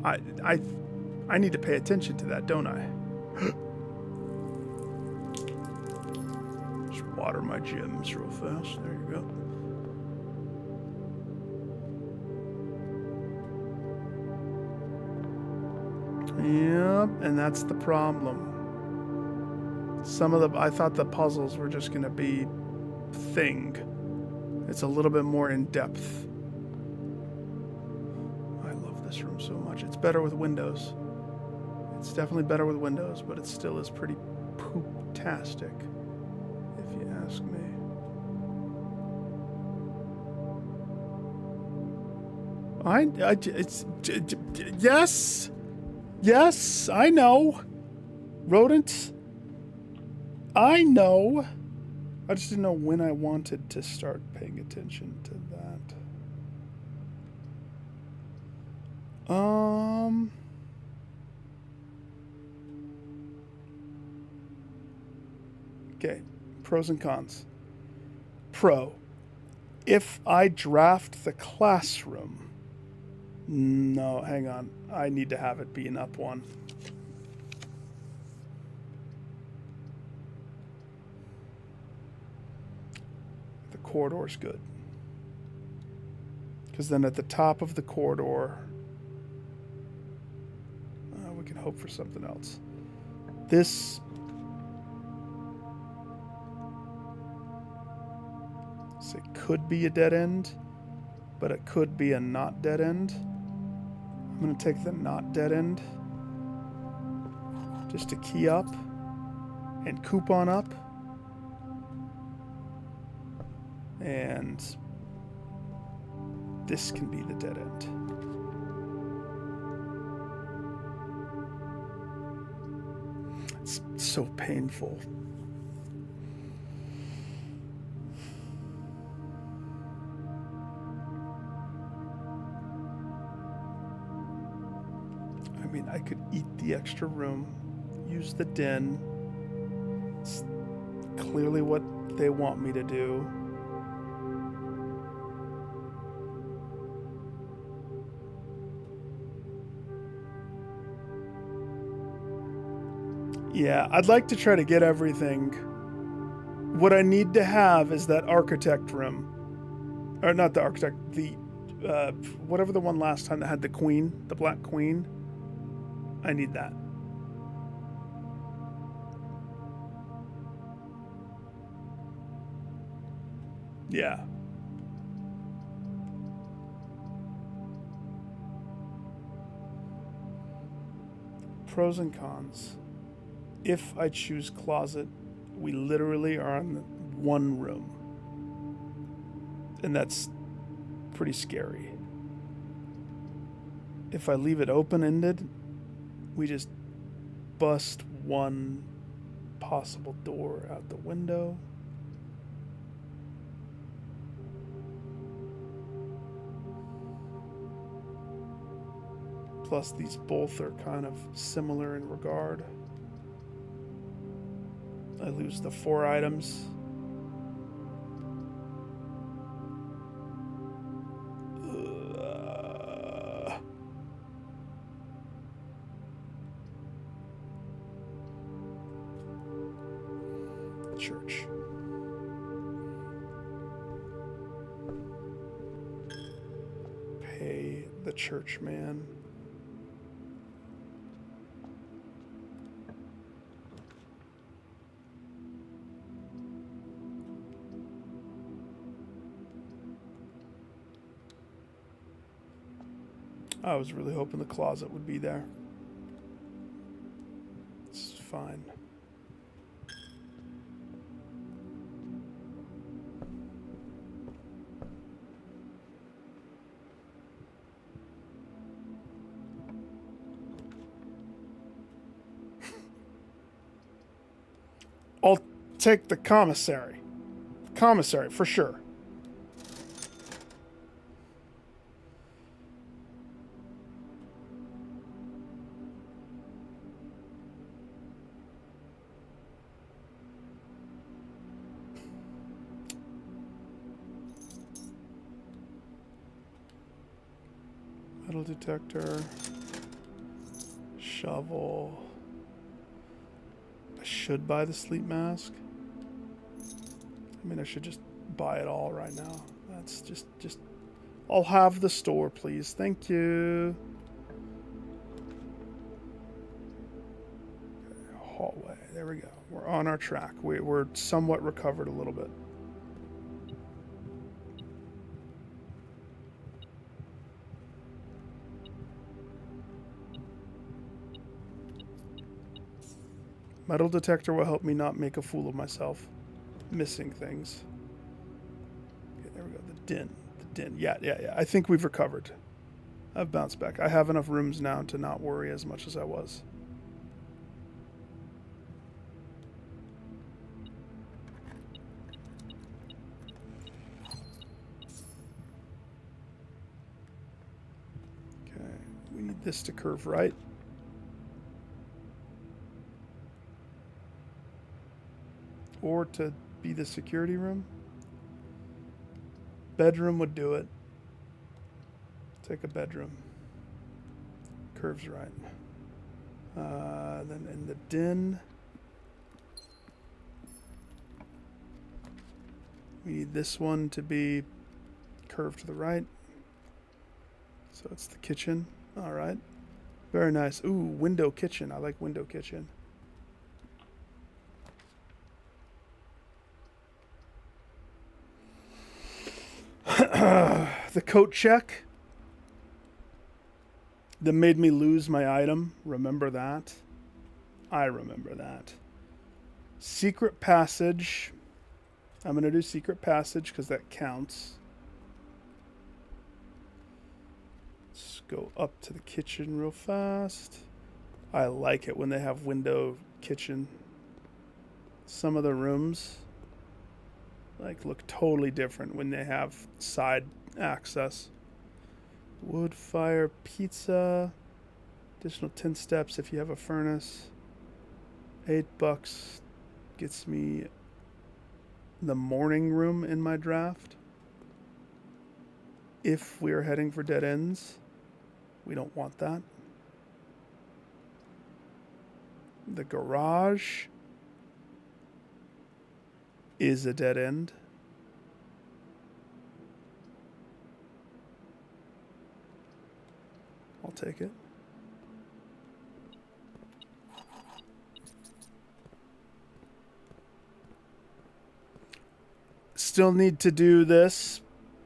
I need to pay attention to that, don't I? Just water my gems real fast. There you go. Yep, and that's the problem. I thought the puzzles were just gonna be thing. It's a little bit more in depth. I love this room so much. It's better with windows. It's definitely better with windows, but it still is pretty poop-tastic, if you ask me. Yes, I know. Rodent. I know. I just didn't know when I wanted to start paying attention to that. Okay, pros and cons. Pro, if I draft the classroom, no, hang on. I need to have it be an up 1. The corridor's good. Because then at the top of the corridor, we can hope for something else. This it could be a dead end, but it could be a not dead end. I'm going to take the not dead end just to key up and coupon up. And this can be the dead end. It's so painful. I could eat the extra room, use the den. It's clearly what they want me to do. Yeah, I'd like to try to get everything. What I need to have is that architect room. Or not the architect, the whatever the one last time that had the queen, the black queen. I need that. Yeah. Pros and cons. If I choose closet, we literally are on one room. And that's pretty scary. If I leave it open-ended, we just bust one possible door out the window. Plus, these both are kind of similar in regard. I lose the 4 items. Church. Pay the church man. I was really hoping the closet would be there. It's fine. I'll take the commissary. Commissary, for sure. Metal detector. Shovel. I should buy the sleep mask. I mean, I should just buy it all right now. That's just... I'll have the store, please. Thank you. Hallway. There we go. We're on our track. We're somewhat recovered a little bit. Metal detector will help me not make a fool of myself. Missing things. Okay, there we go. The den. The den. Yeah. I think we've recovered. I've bounced back. I have enough rooms now to not worry as much as I was. Okay. We need this to curve right. Or to be the security room. Bedroom would do it. Take a bedroom. Curves right. Then in the den, we need this one to be curved to the right. So it's the kitchen. All right. Very nice. Ooh, window kitchen. I like window kitchen. The coat check that made me lose my item. Remember that? I remember that. Secret passage. I'm going to do secret passage because that counts. Let's go up to the kitchen real fast. I like it when they have window kitchen. Some of the rooms look totally different when they have side access. Wood fire pizza. Additional 10 steps if you have a furnace. $8 gets me the morning room in my draft. If we're heading for dead ends, we don't want that. The garage is a dead end. I'll take it. Still need to do this.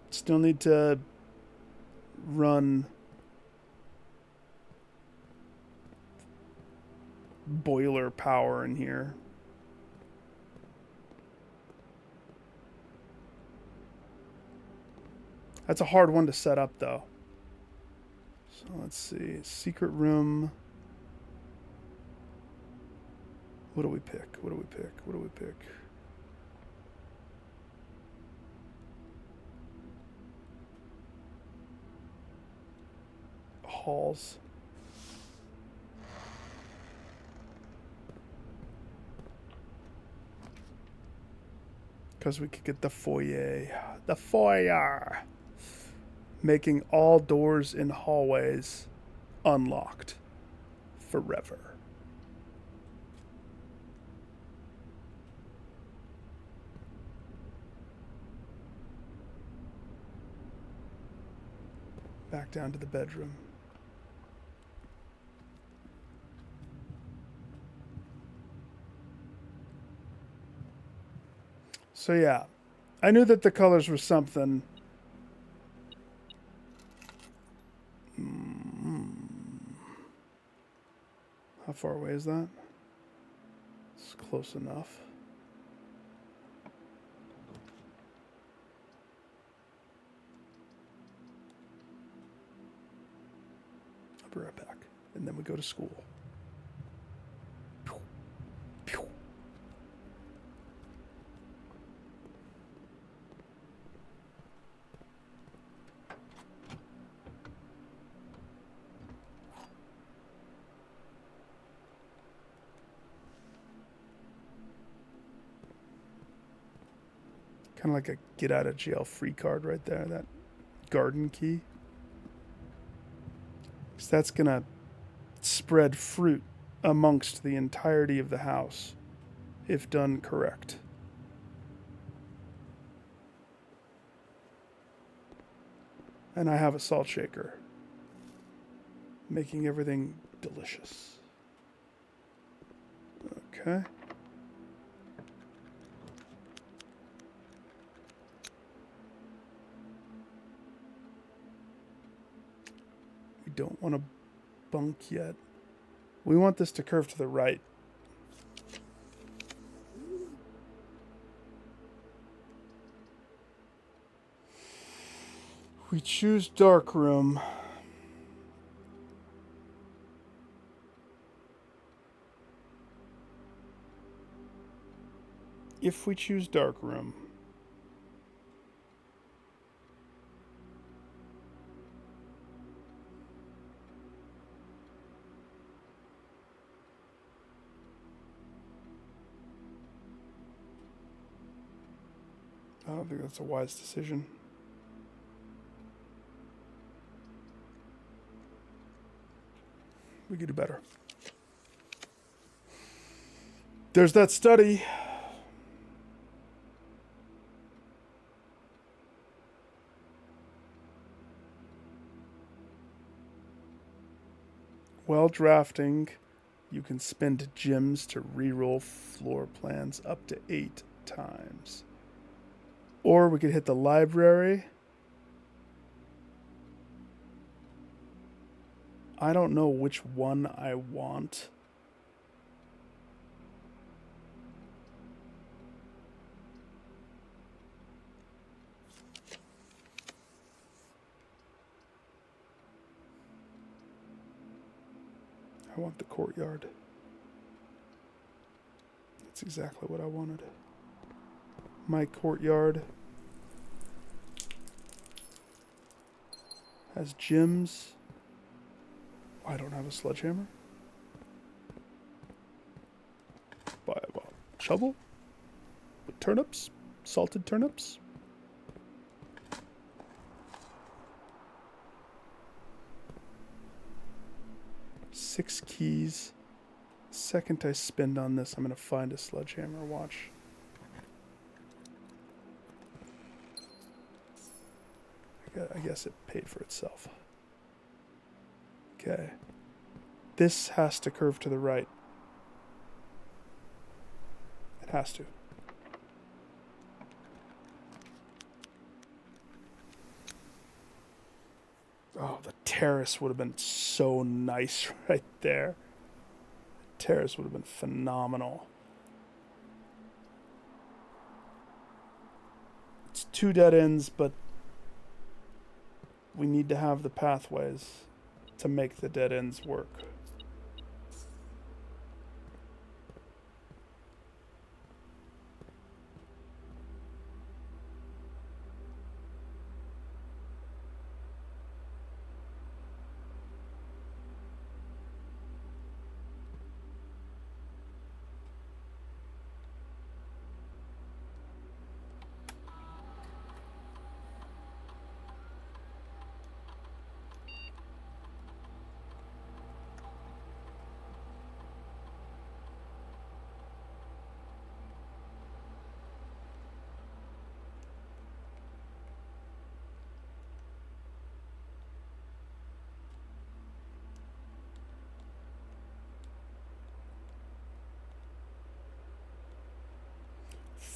Still need to run boiler power in here. That's a hard one to set up, though. So let's see. Secret room. What do we pick? What do we pick? What do we pick? Halls. Because we could get the foyer. The foyer! Making all doors in hallways unlocked forever. Back down to the bedroom. So yeah, I knew that the colors were something. How far away is that? It's close enough. I'll be right back. And then we go to school. Kind of like a get out of jail free card right there, that garden key. Because that's going to spread fruit amongst the entirety of the house, if done correct. And I have a salt shaker, making everything delicious. Okay. Don't want to bunk yet. We want this to curve to the right. We choose dark room. If we choose dark room, I don't think that's a wise decision. We could do better. There's that study. While drafting, you can spend gems to reroll floor plans up to 8 times. Or we could hit the library. I don't know which one I want. I want the courtyard. That's exactly what I wanted. My courtyard has gyms I don't have a sledgehammer. Buy a shovel with turnips, salted turnips. Six keys. Second I spend on this, I'm gonna find a sledgehammer. Watch. I guess it paid for itself. Okay. This has to curve to the right. It has to. Oh, the terrace would have been so nice right there. The terrace would have been phenomenal. It's 2 dead ends, but we need to have the pathways to make the dead ends work.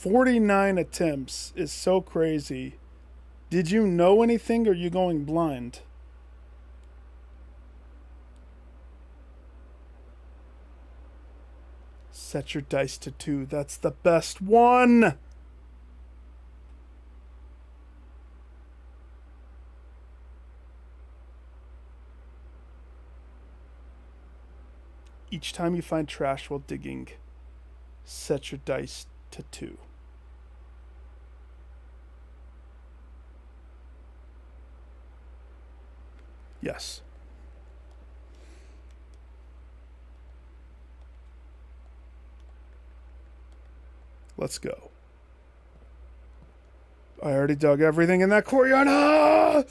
"49 attempts is so crazy. Did you know anything or are you going blind?" Set your dice to 2. That's the best one. Each time you find trash while digging, set your dice to 2. Yes. Let's go. I already dug everything in that courtyard. Ah!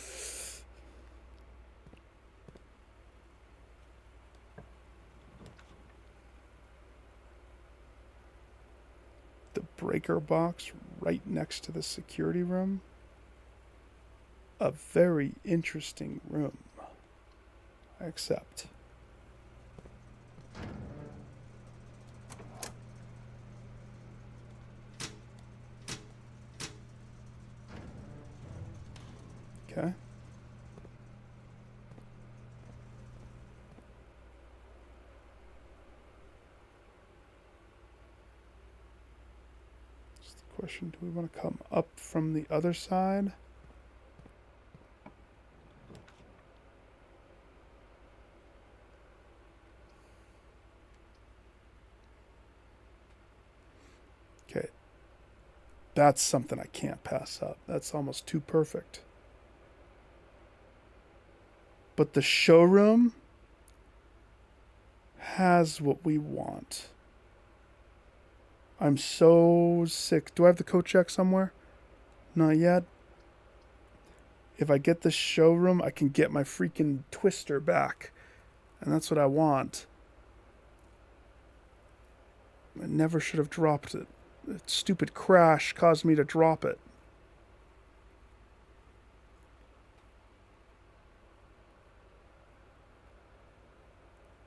The breaker box right next to the security room. A very interesting room. I accept. Okay. Just the question, do we want to come up from the other side? Okay. That's something I can't pass up. That's almost too perfect. But the showroom has what we want. I'm so sick. Do I have the coat check somewhere? Not yet. If I get the showroom, I can get my freaking twister back. And that's what I want. I never should have dropped it. That stupid crash caused me to drop it.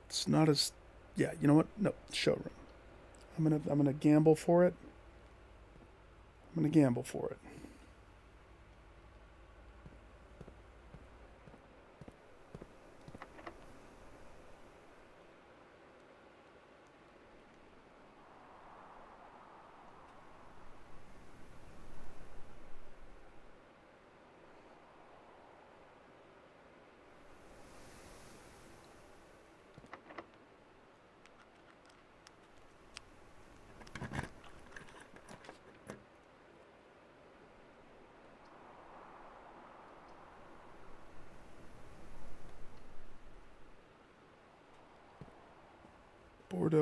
It's not as, yeah, you know what? No, showroom. I'm gonna gamble for it. I'm gonna gamble for it.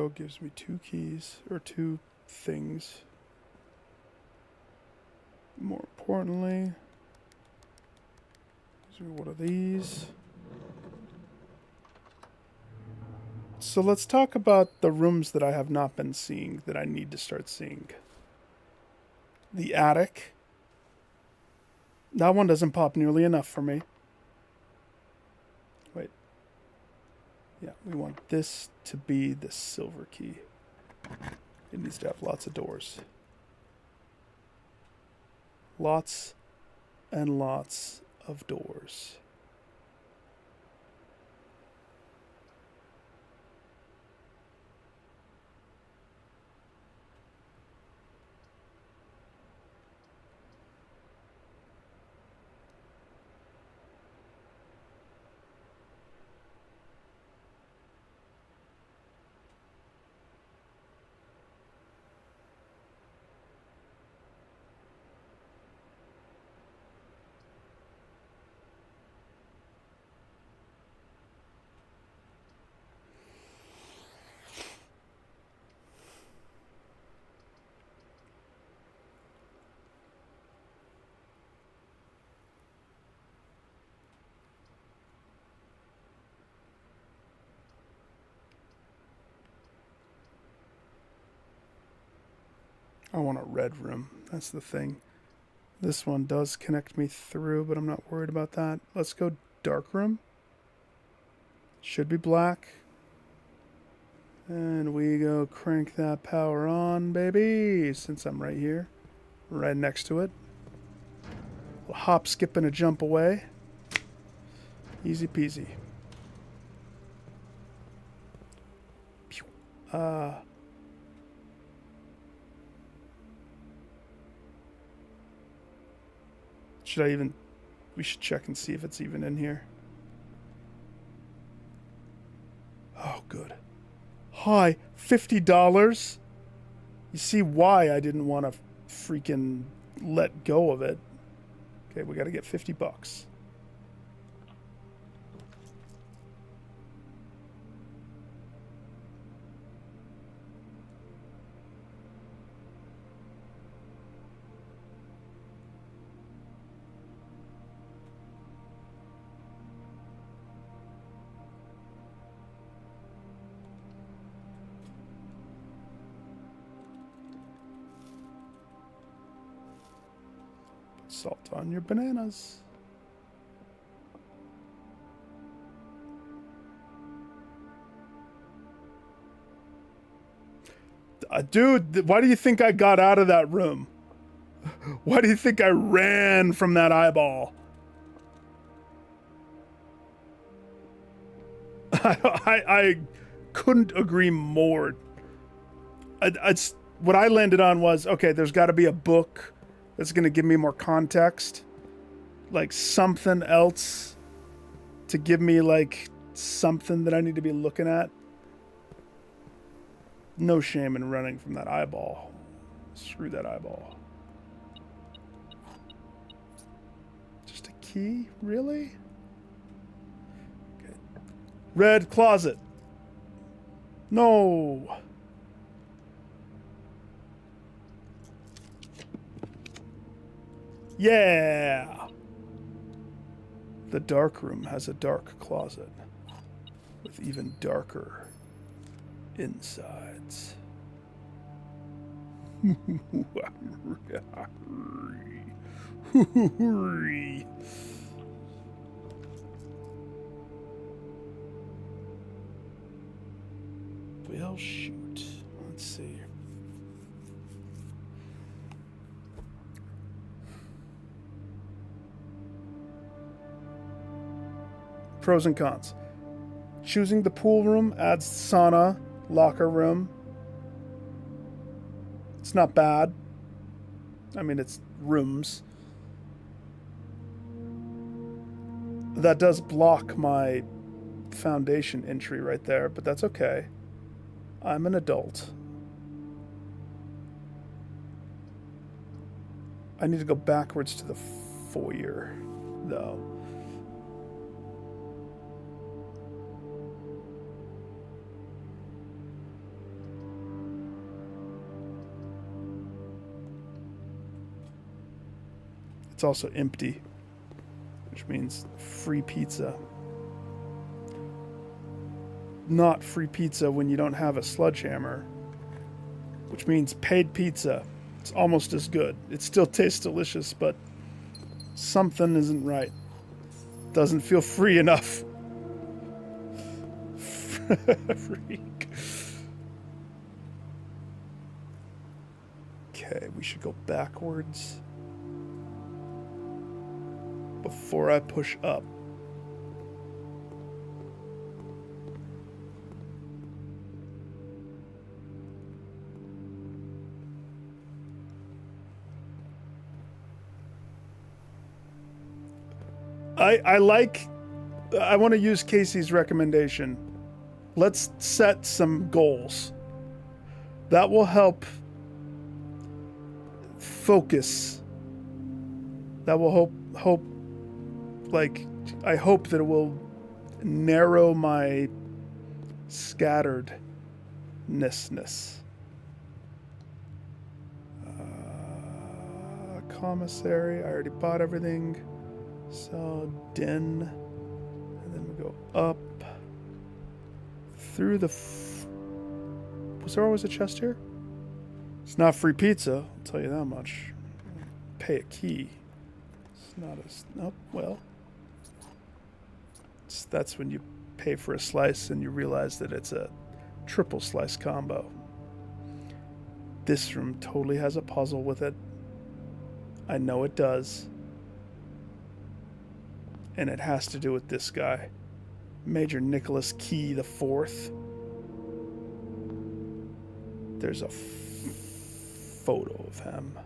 go gives me 2 keys, or 2 things. More importantly, gives me one of these. So let's talk about the rooms that I have not been seeing that I need to start seeing. The attic. That one doesn't pop nearly enough for me. Wait. Yeah, we want this to be the silver key. It needs to have lots of doors. Lots and lots of doors. I want a red room. That's the thing. This one does connect me through, but I'm not worried about that. Let's go dark room. Should be black. And we go crank that power on, baby, since I'm right here. Right next to it. We'll hop, skip, and a jump away. Easy peasy. Should I even... We should check and see if it's even in here. Oh, good. Hi, $50? You see why I didn't want to freaking let go of it. Okay, we got to get $50. Salt on your bananas. Dude, why do you think I got out of that room? Why do you think I ran from that eyeball? I couldn't agree more. What I landed on was, okay, there's got to be a book that's going to give me more context. Like something else to give me like something that I need to be looking at. No shame in running from that eyeball. Screw that eyeball. Just a key? Really? Okay. Red closet. No. Yeah! The dark room has a dark closet with even darker insides. Well, shoot. Let's see. Pros and cons. Choosing the pool room adds sauna, locker room. It's not bad. I mean, it's rooms. That does block my foundation entry right there, but that's okay. I'm an adult. I need to go backwards to the foyer, though. It's also empty, which means free pizza. Not free pizza when you don't have a sledgehammer, which means paid pizza. It's almost as good. It still tastes delicious, but something isn't right. Doesn't feel free enough. Freak. Okay, we should go backwards before I push up. I want to use Casey's recommendation. Let's set some goals. That will help focus. That will I hope that it will narrow my scatteredness. Commissary, I already bought everything. So, den. And then we go up. Through the... Was there always a chest here? It's not free pizza, I'll tell you that much. Pay a key. It's not a... Nope, well. That's when you pay for a slice and you realize that it's a triple slice combo. This room totally has a puzzle with it. I know it does. And it has to do with this guy. Major Nicholas Key the Fourth. There's a photo of him.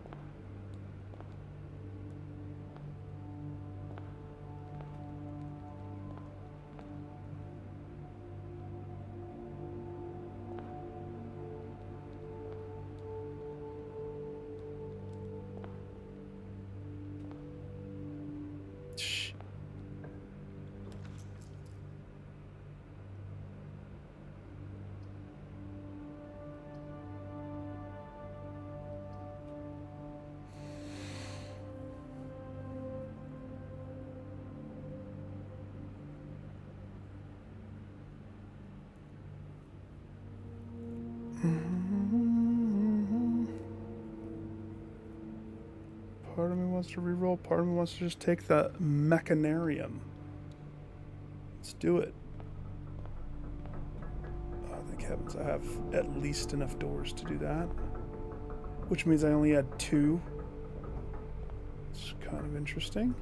Part of me wants to reroll, part of me wants to just take the Mechanarium. Let's do it. Oh, thank heavens, I have at least enough doors to do that. Which means I only had 2. It's kind of interesting.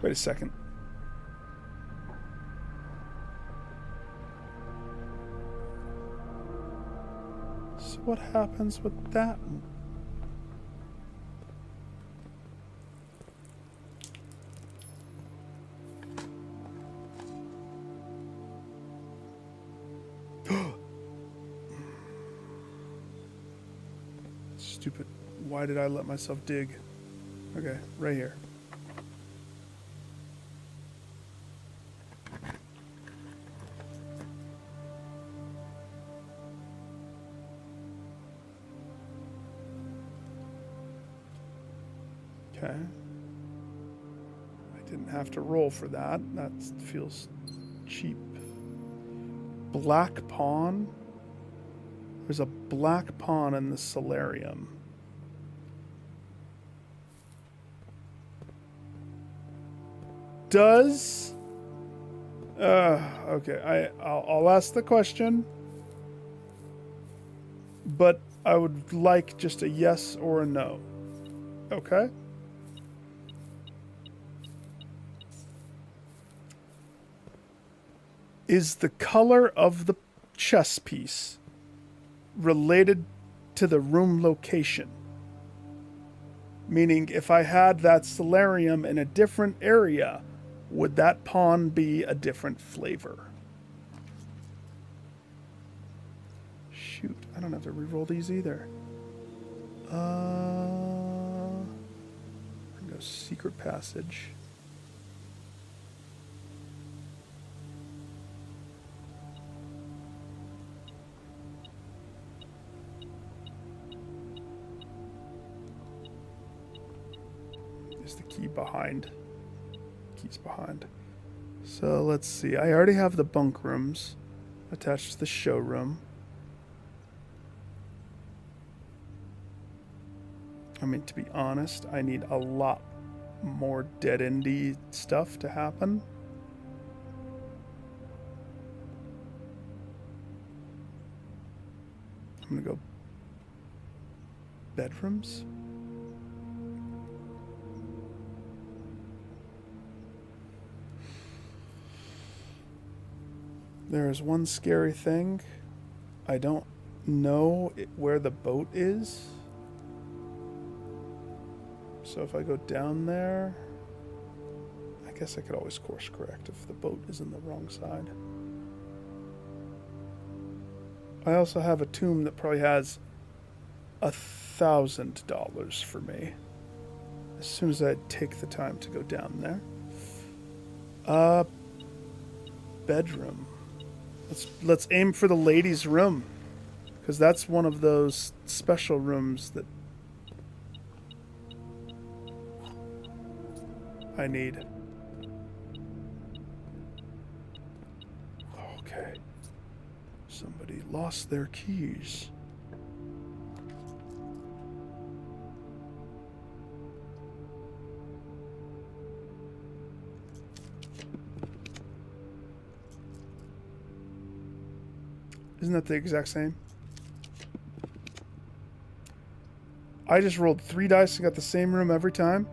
Wait a second. So what happens with that? Stupid. Why did I let myself dig? Okay, right here. Okay. I didn't have to roll for that. That feels cheap. Black pawn? There's a black pawn in the solarium. Does... okay, I'll ask the question. But I would like just a yes or a no. Okay? Is the color of the chess piece related to the room location? Meaning, if I had that solarium in a different area, would that pawn be a different flavor? Shoot, I don't have to reroll these either. Go secret passage. Is the key behind? Key's behind. So let's see. I already have the bunk rooms attached to the showroom. I mean, to be honest, I need a lot more dead-endy stuff to happen. I'm gonna go bedrooms. There is one scary thing. I don't know where the boat is. So if I go down there, I guess I could always course correct if the boat is in the wrong side. I also have a tomb that probably has $1,000 for me. As soon as I take the time to go down there. Bedroom. Let's aim for the ladies' room, because that's one of those special rooms that I need. Okay. Somebody lost their keys. Isn't that the exact same? I just rolled 3 dice and got the same room every time.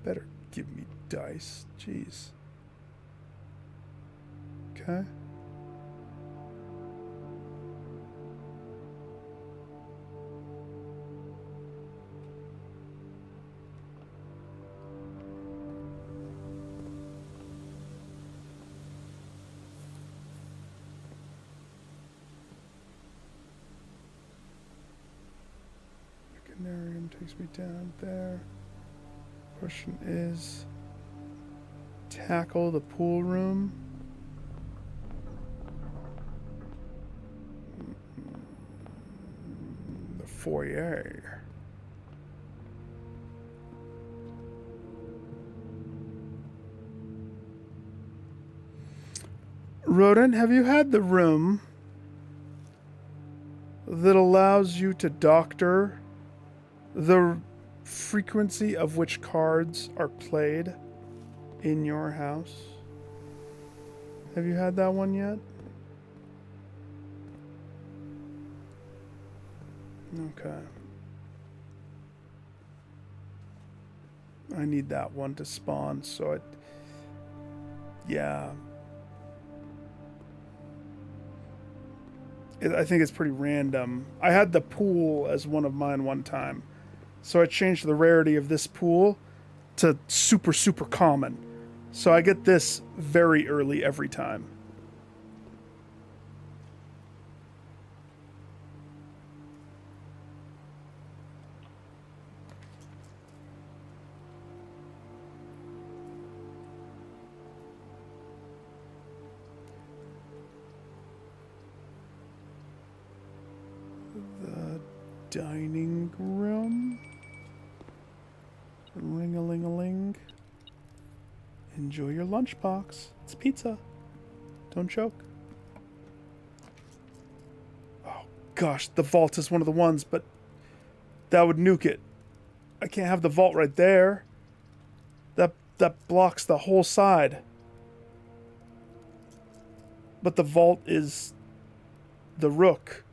Better give me dice. Jeez. Okay. Mechanarium takes me down there. Question is, tackle the pool room. The foyer. Rodent, have you had the room that allows you to doctor the frequency of which cards are played in your house? Have you had that one yet? Okay. I need that one to spawn, so it... Yeah. I think it's pretty random. I had the pool as one of mine one time. So I changed the rarity of this pool to super, super common. So I get this very early every time. The dining room. Ring-a-ling-a-ling. Enjoy your lunchbox. It's pizza. Don't choke. Oh, gosh. The vault is one of the ones, but that would nuke it. I can't have the vault right there. That blocks the whole side. But the vault is the rook.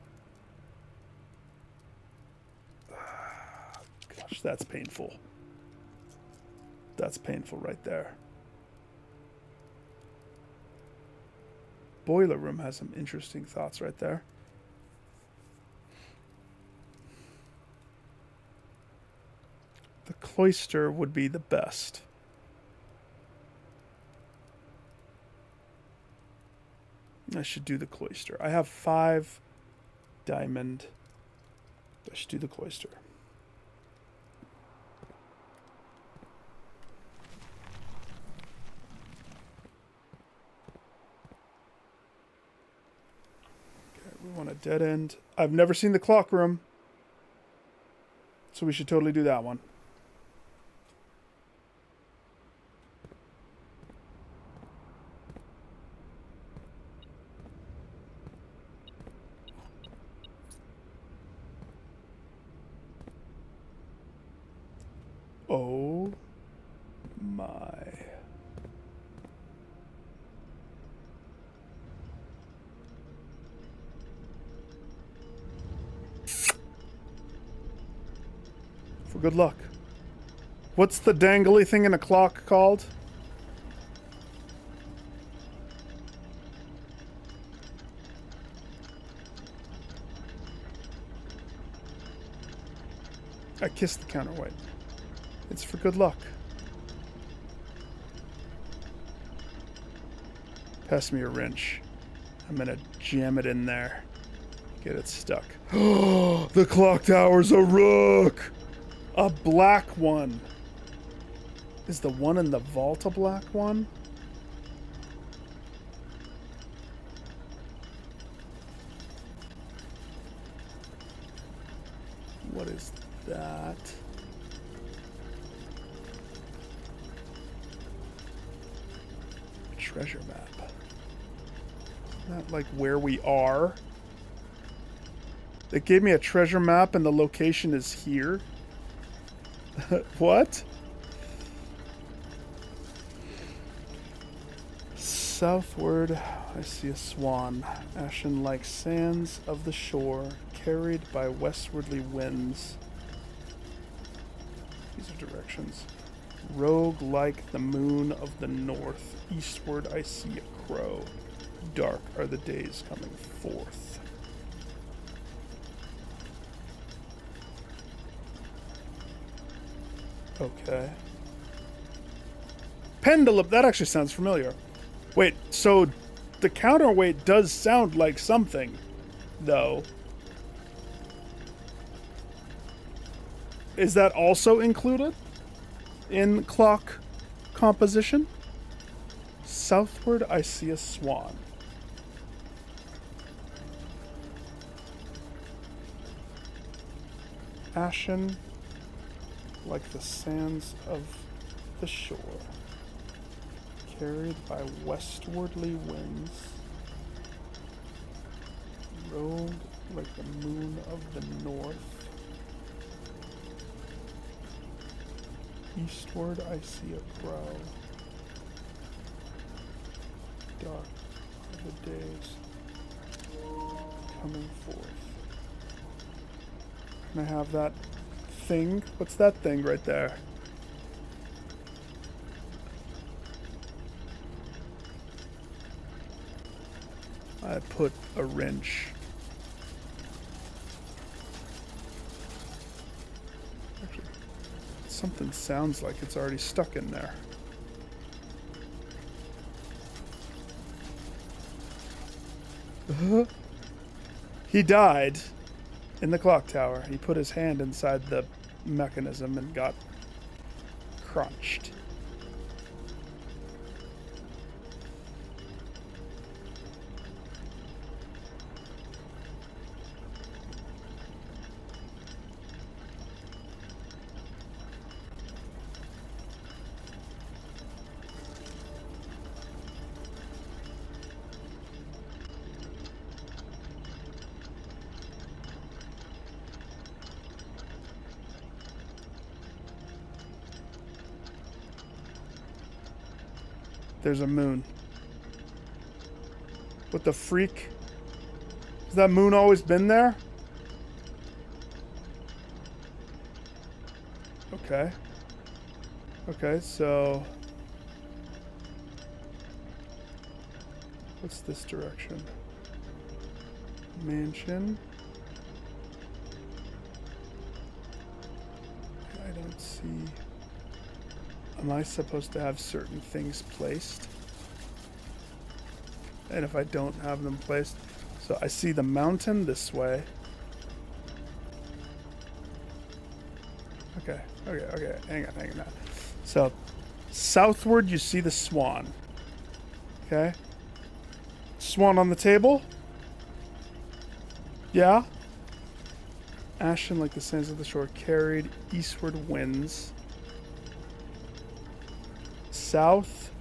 Gosh, that's painful. That's painful right there. Boiler room has some interesting thoughts right there. The cloister would be the best. I should do the cloister. I have 5 diamond. I should do the cloister. Okay, we want a dead end. I've never seen the clock room, so we should totally do that one. Oh my. For good luck. What's the dangly thing in a clock called? I kissed the counterweight. It's for good luck. Pass me a wrench. I'm gonna jam it in there. Get it stuck. Oh, the clock tower's a rook! A black one. Is the one in the vault a black one? What is that? Treasure map. Isn't that like where we are? It gave me a treasure map and the location is here. What? Southward, I see a swan, ashen like sands of the shore, carried by westwardly winds. These are directions. Rogue like the moon of the north, eastward I see a crow. Dark are the days coming forth. Okay. Pendulum, that actually sounds familiar. Wait, so the counterweight does sound like something, though. Is that also included in clock composition? Southward, I see a swan. Ashen, like the sands of the shore, carried by westwardly winds, rogue like the moon of the north. Eastward I see a crow. Dark are the days coming forth. Can I have that thing? What's that thing right there? I put a wrench. Actually, something sounds like it's already stuck in there. He died in the clock tower. He put his hand inside the mechanism and got crunched. There's a moon. What the freak? Has that moon always been there? Okay. Okay, so... what's this direction? Mansion. I don't see... Am I supposed to have certain things placed? And if I don't have them placed... So I see the mountain this way. Okay. Hang on. So, southward you see the swan. Okay? Swan on the table? Yeah? Ashen like the sands of the shore, carried eastward winds. South,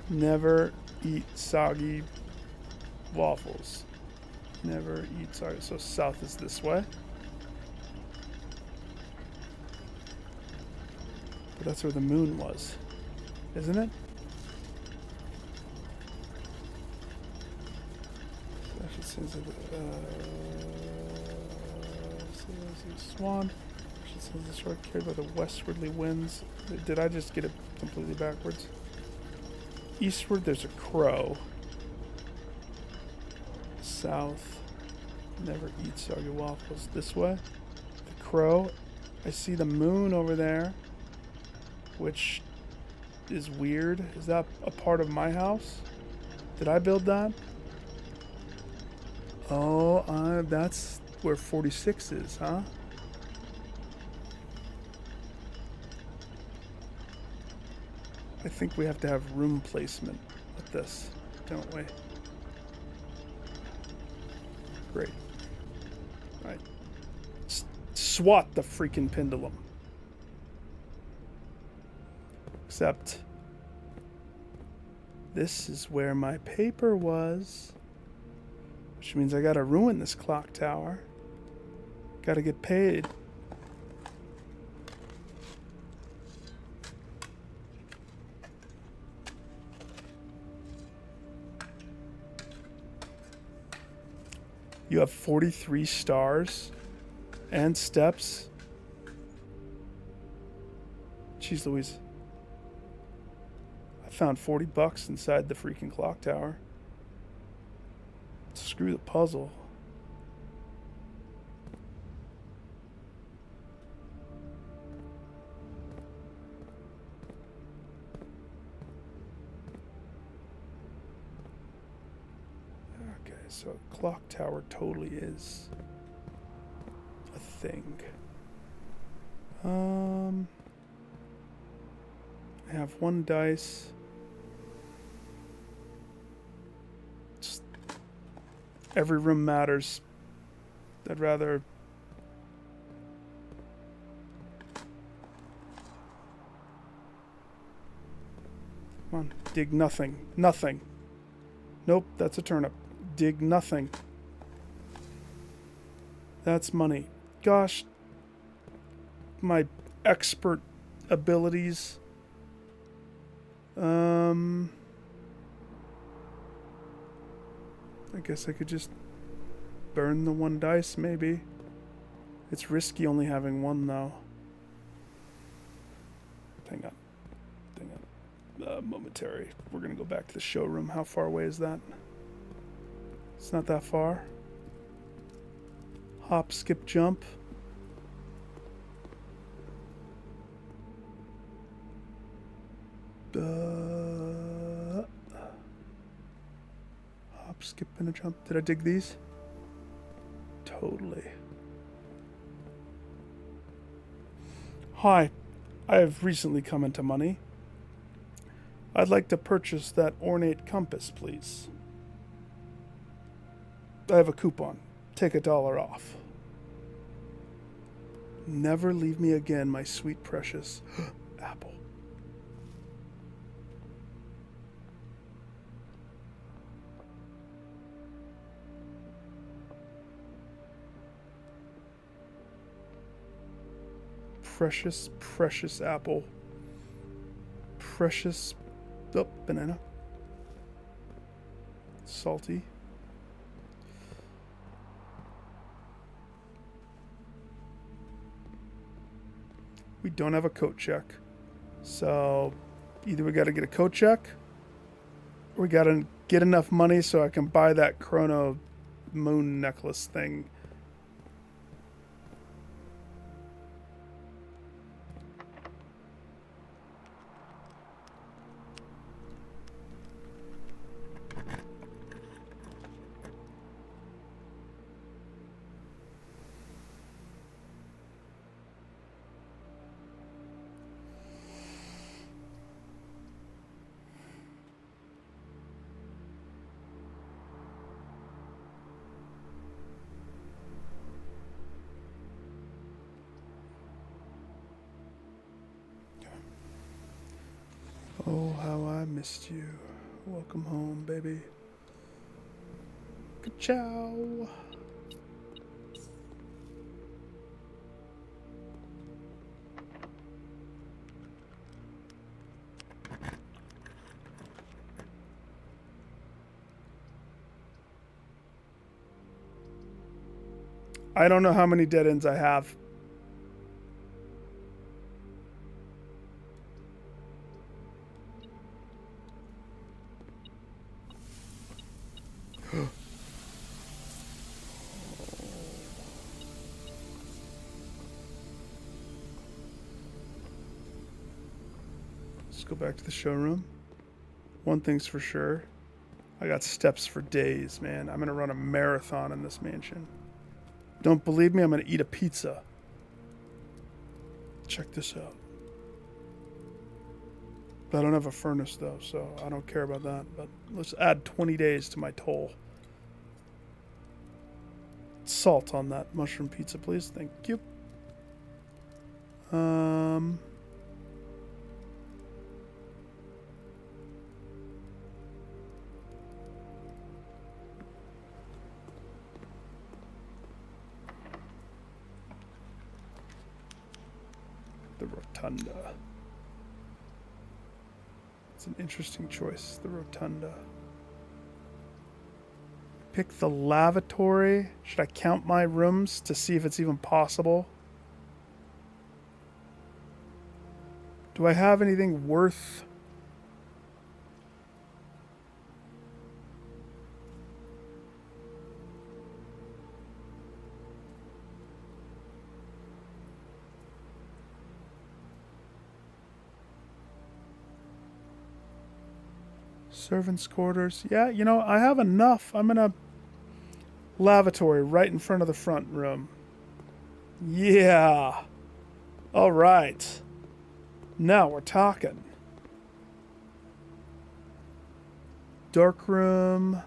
never eat soggy waffles. Never eat soggy. So south is this way. But that's where the moon was, isn't it? Swan. The shore carried by the westwardly winds. Did I just get it completely backwards? Eastward, there's a crow. South, never eat soggy waffles. This way, the crow. I see the moon over there, which is weird. Is that a part of my house? Did I build that? Oh, that's where 46 is, huh? I think we have to have room placement with this, don't we? Great. All right. Swat the freaking pendulum. Except this is where my paper was. Which means I gotta ruin this clock tower. Gotta get paid. You have 43 stars and steps. Jeez Louise. I found $40 inside the freaking clock tower. Screw the puzzle. Okay, so clock tower totally is a thing. I have one dice. Every room matters. I'd rather... Come on, dig nothing. Nothing. Nope, that's a turnip. Dig nothing. That's money. Gosh. My expert abilities. I guess I could just burn the one dice, maybe. It's risky only having one, though. Hang on. Momentary. We're gonna go back to the showroom. How far away is that? It's not that far. Hop, skip, jump. Hop, skip, and a jump. Did I dig these? Totally. Hi, I have recently come into money. I'd like to purchase that ornate compass, please. I have a coupon. Take $1 off. Never leave me again, my sweet precious apple. Precious, precious apple. Precious... Oh, banana. Salty. We don't have a coat check. So, either we got to get a coat check, or we got to get enough money so I can buy that chrono moon necklace thing. Oh, how I missed you. Welcome home, baby. Ka-chow. I don't know how many dead ends I have. Let's go back to the showroom. One thing's for sure. I got steps for days, man. I'm going to run a marathon in this mansion. Don't believe me? I'm going to eat a pizza. Check this out. I don't have a furnace, though, so I don't care about that. But let's add 20 days to my toll. Salt on that mushroom pizza, please. Thank you. The rotunda. It's an interesting choice, the rotunda. Pick the lavatory. Should I count my rooms to see if it's even possible? Do I have anything worth... Servants' quarters. Yeah, you know, I have enough. I'm in a lavatory right in front of the front room. Yeah. All right. Now we're talking. Dark room.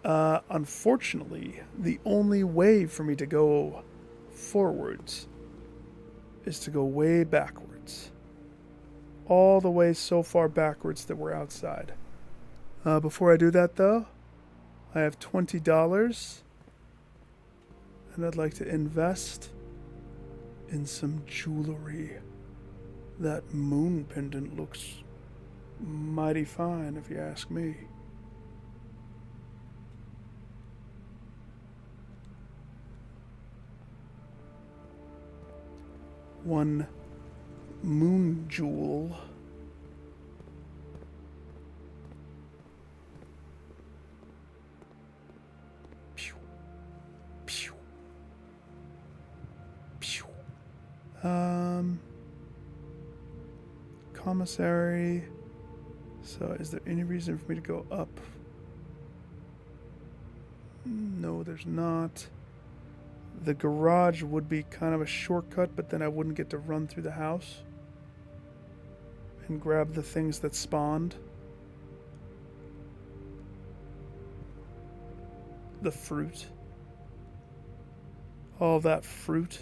Unfortunately, the only way for me to go forwards is to go way backwards. All the way so far backwards that we're outside. Before I do that, though, I have $20, and I'd like to invest in some jewelry. That moon pendant looks mighty fine, if you ask me. One moon jewel. Pew. Pew. Pew. Commissary. So is there any reason for me to go up? No, there's not. The garage would be kind of a shortcut, but then I wouldn't get to run through the house and grab the things that spawned. The fruit. All that fruit.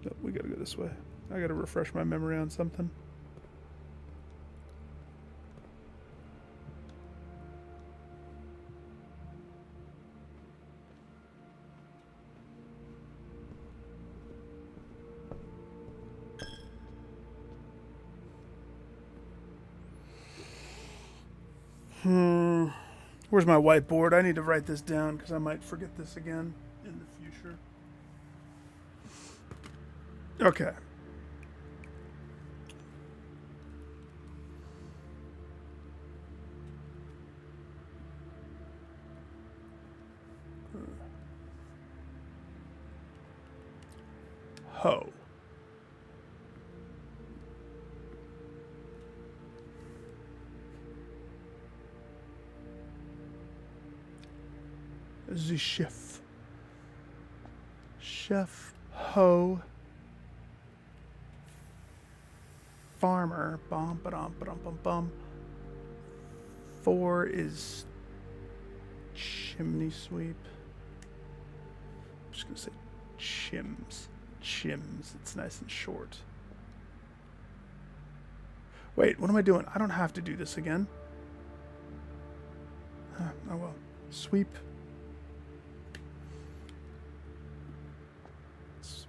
Oh, we gotta go this way. I gotta refresh my memory on something. Where's my whiteboard? I need to write this down because I might forget this again in the future. Okay. Ho. The chef. Chef Ho. Farmer. Bum ba dum ba dum bum bum. 4 is chimney sweep. I'm just gonna say chims. Chims. It's nice and short. Wait, what am I doing? I don't have to do this again. Oh well. Sweep.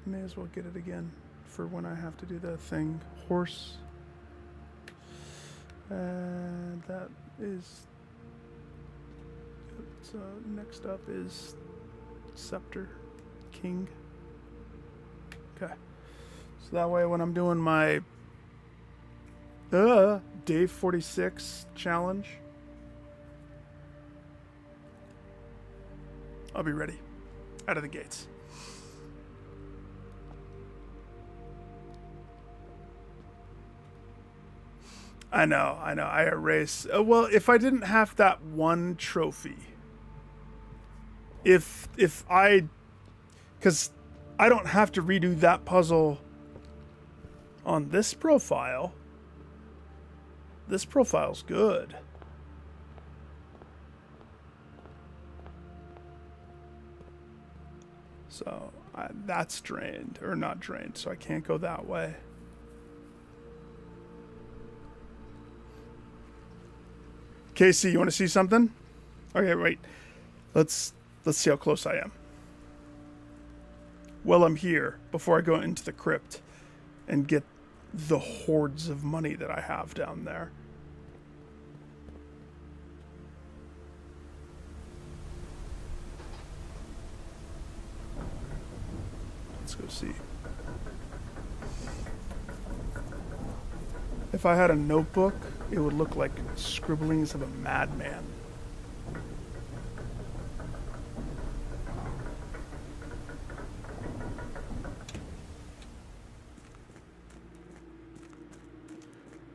May as well get it again for when I have to do that thing. Horse. And that is... So next up is scepter. King. Okay. So that way when I'm doing my day 46 challenge, I'll be ready. Out of the gates. I know. I erase. Well, if I didn't have that one trophy, because I don't have to redo that puzzle on this profile. This profile's good. So that's drained, or not drained, so I can't go that way. Casey, you want to see something? Okay, wait. Let's see how close I am. Well, I'm here before I go into the crypt and get the hordes of money that I have down there. Let's go see. If I had a notebook, it would look like scribblings of a madman.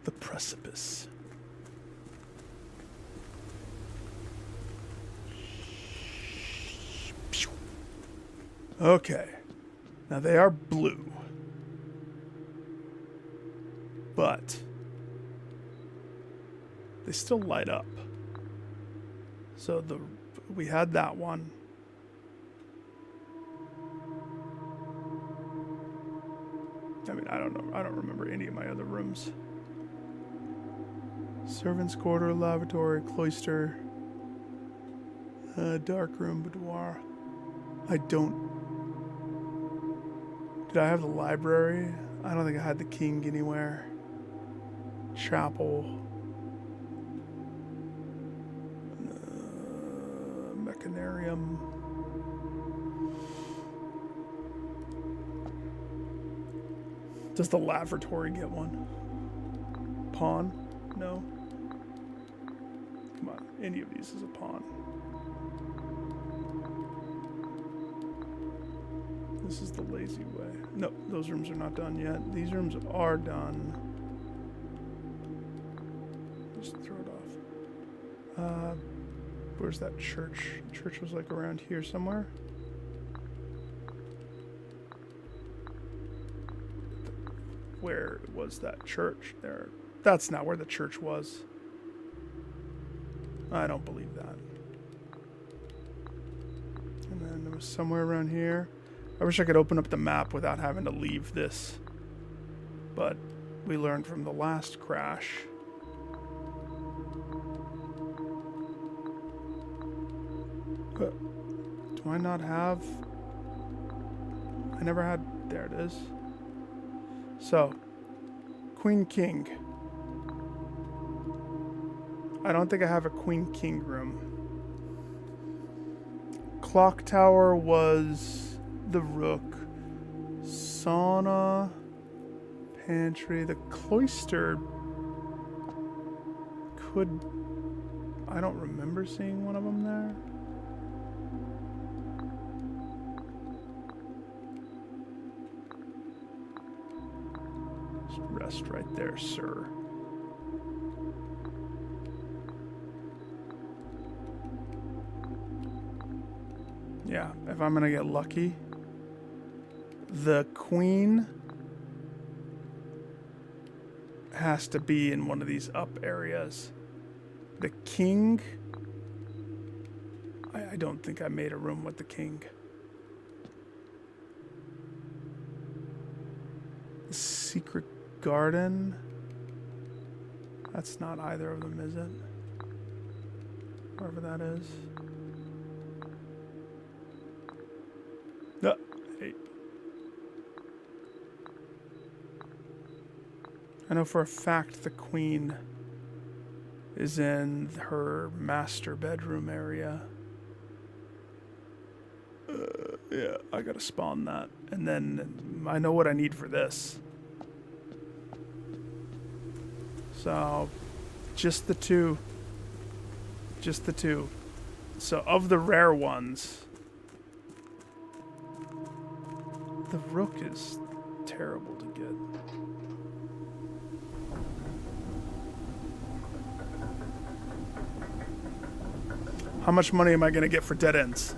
The precipice. Okay. Now they are blue. But they still light up. So we had that one. I mean, I don't know. I don't remember any of my other rooms. Servants' quarter, lavatory, cloister, dark room, boudoir. Did I have the library? I don't think I had the king anywhere. Chapel. Mechanarium. Does the lavatory get one? Pawn? No. Come on, any of these is a pawn. This is the lazy way. No, those rooms are not done yet. These rooms are done. Just throw it off. Where's that church? Church was like around here somewhere. Where was that church? There. That's not where the church was. I don't believe that. And then there was somewhere around here. I wish I could open up the map without having to leave this. But we learned from the last crash. Do I not have... I never had... There it is. So, Queen King. I don't think I have a Queen King room. Clock Tower was the Rook. Sauna. Pantry. The Cloister could... I don't remember seeing one of them there. Just rest right there, sir. Yeah, if I'm gonna get lucky, the queen has to be in one of these up areas. The king. I don't think I made a room with the king. The secret garden. That's not either of them, is it? Wherever that is. No. Hey. I know for a fact the queen is in her master bedroom area. Yeah, I gotta spawn that. And then I know what I need for this. So, just the two. Just the two. So, of the rare ones, the rook is terrible to get. How much money am I going to get for dead ends?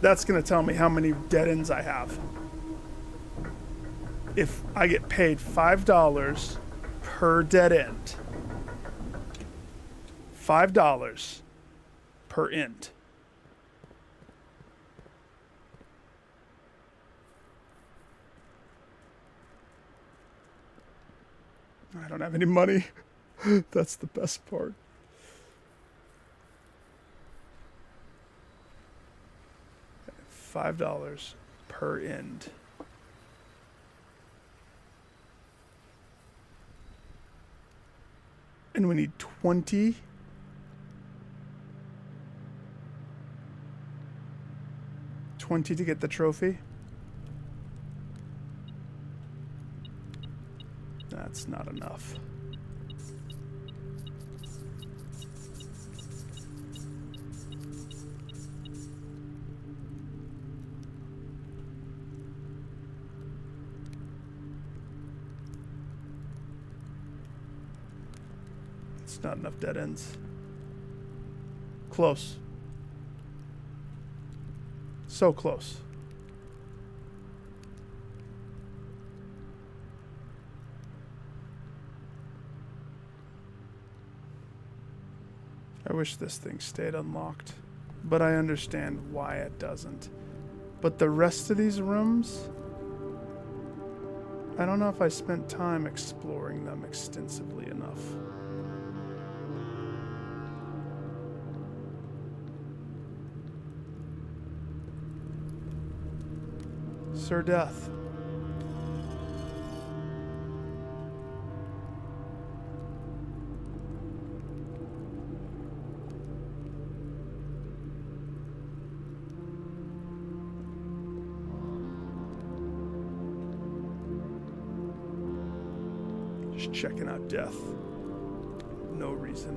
That's going to tell me how many dead ends I have. If I get paid $5 per dead end. $5 per end. I don't have any money. That's the best part. $5 per end. And we need 20. $20 to get the trophy. That's not enough. It's not enough dead ends. Close. So close. I wish this thing stayed unlocked, but I understand why it doesn't. But the rest of these rooms, I don't know if I spent time exploring them extensively enough. Sir Death. Just checking out Death. No reason.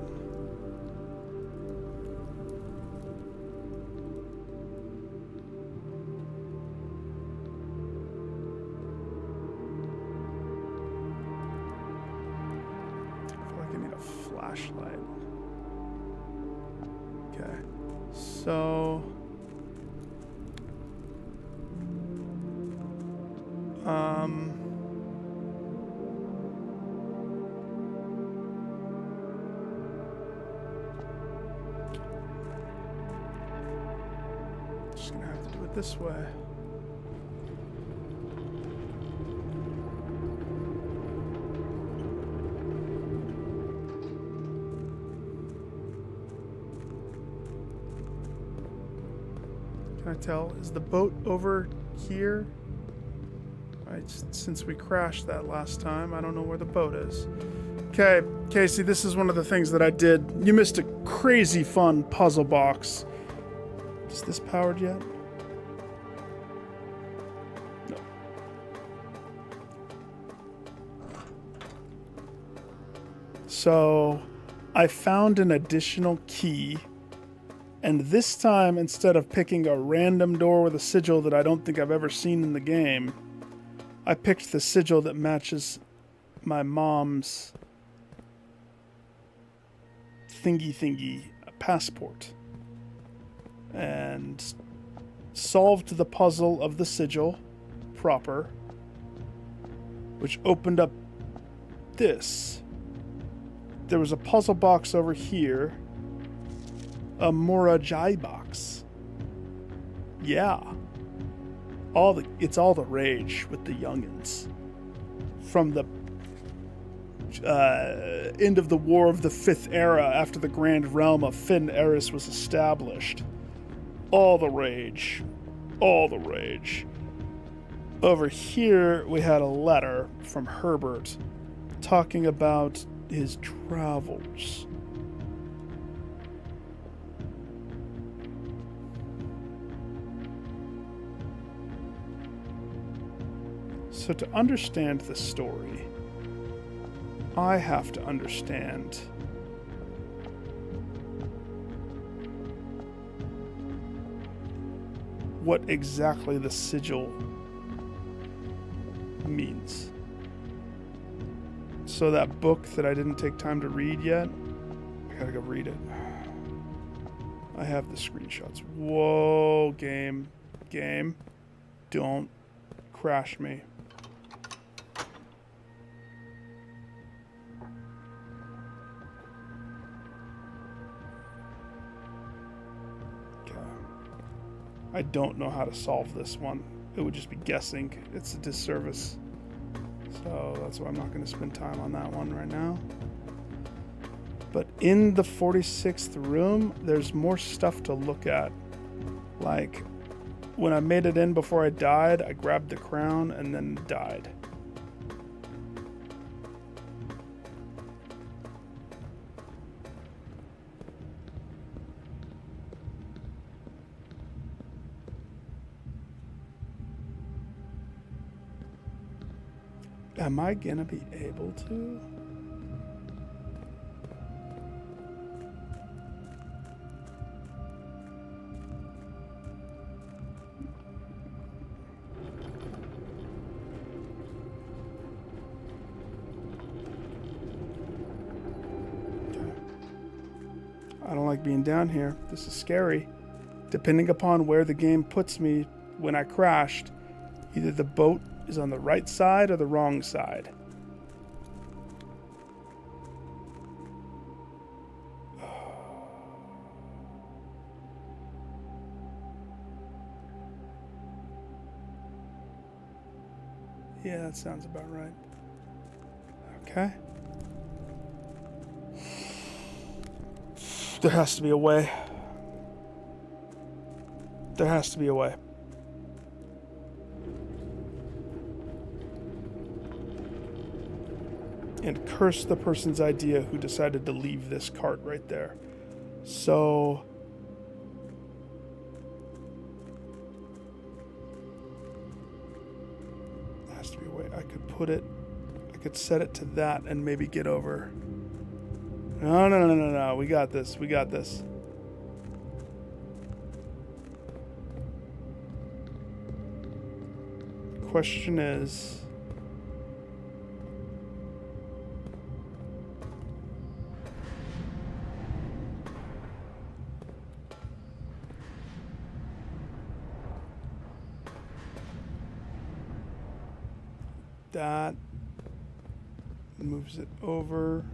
Flashlight. Okay, so just gonna have to do it this way. Can I tell? Is the boat over here? Right, since we crashed that last time, I don't know where the boat is. Okay, Casey, this is one of the things that I did. You missed a crazy fun puzzle box. Is this powered yet? No. So, I found an additional key. And this time, instead of picking a random door with a sigil that I don't think I've ever seen in the game, I picked the sigil that matches my mom's thingy passport. And solved the puzzle of the sigil proper, which opened up this. There was a puzzle box over here a Morajai box. Yeah. It's all the rage with the youngins. From the end of the War of the Fifth Era, after the Grand Realm of Fin Eris was established. All the rage. All the rage. Over here, we had a letter from Herbert talking about his travels. So to understand the story, I have to understand what exactly the sigil means. So that book that I didn't take time to read yet, I gotta go read it. I have the screenshots. Whoa, game. Don't crash me. I don't know how to solve this one. It would just be guessing. It's a disservice. So that's why I'm not going to spend time on that one right now. But in the 46th room, there's more stuff to look at. Like, when I made it in before I died, I grabbed the crown and then died. Am I gonna be able to? I don't like being down here. This is scary. Depending upon where the game puts me when I crashed, either the boat is on the right side or the wrong side. Yeah, that sounds about right. Okay. There has to be a way. There has to be a way. And curse the person's idea who decided to leave this cart right there. So there has to be a way. I could set it to that and maybe get over. No. We got this. Question is, that moves it over.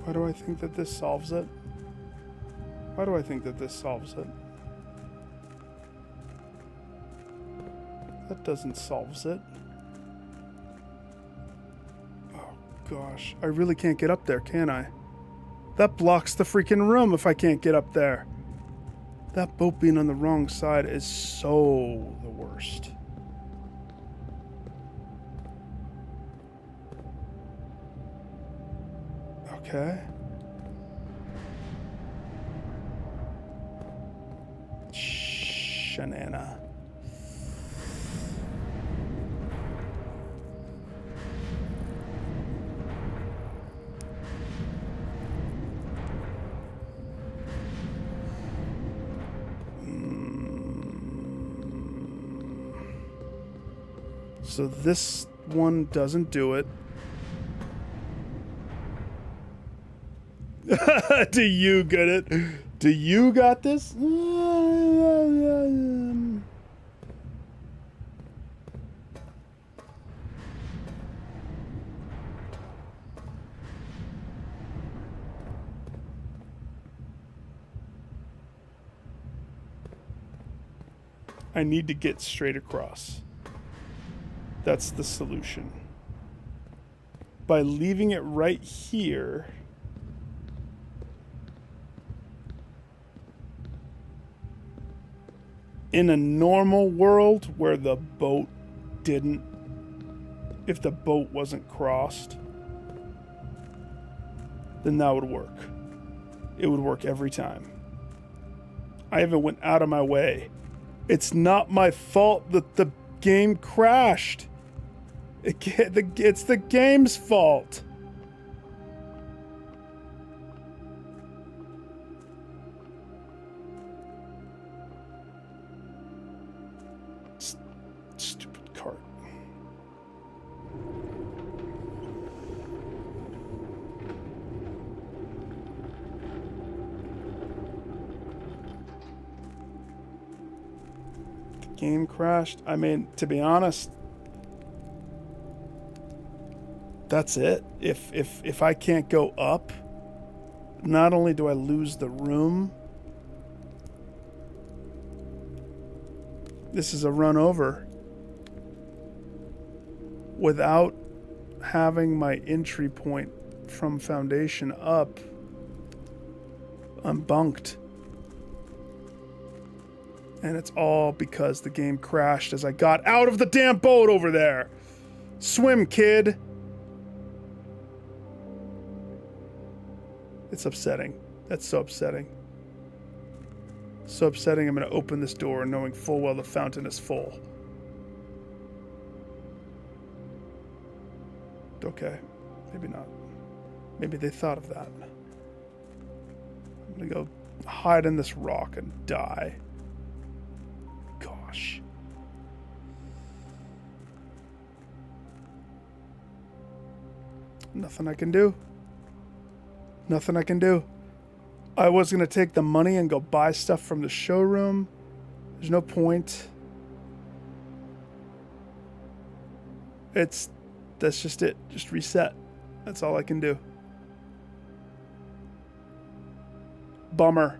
Why do I think that this solves it? That doesn't solve it. Oh gosh, I really can't get up there, can I? That blocks the freaking room if I can't get up there. That boat being on the wrong side is so the worst. Okay. Shanana. So this one doesn't do it. Do you get it? Do you got this? I need to get straight across. That's the solution. By leaving it right here, in a normal world where the boat didn't, if the boat wasn't crossed, then that would work. It would work every time. I even went out of my way. It's not my fault that the game crashed. It's the game's fault. Stupid cart. The game crashed. I mean, to be honest, that's it. If I can't go up, not only do I lose the room, this is a run over. Without having my entry point from Foundation up, I'm bunked. And it's all because the game crashed as I got out of the damn boat over there. Swim, kid. It's upsetting. That's so upsetting. So upsetting, I'm going to open this door knowing full well the fountain is full. Okay. Maybe not. Maybe they thought of that. I'm going to go hide in this rock and die. Gosh. Nothing I can do. Nothing I can do. I was going to take the money and go buy stuff from the showroom. There's no point. That's just it. Just reset. That's all I can do. Bummer.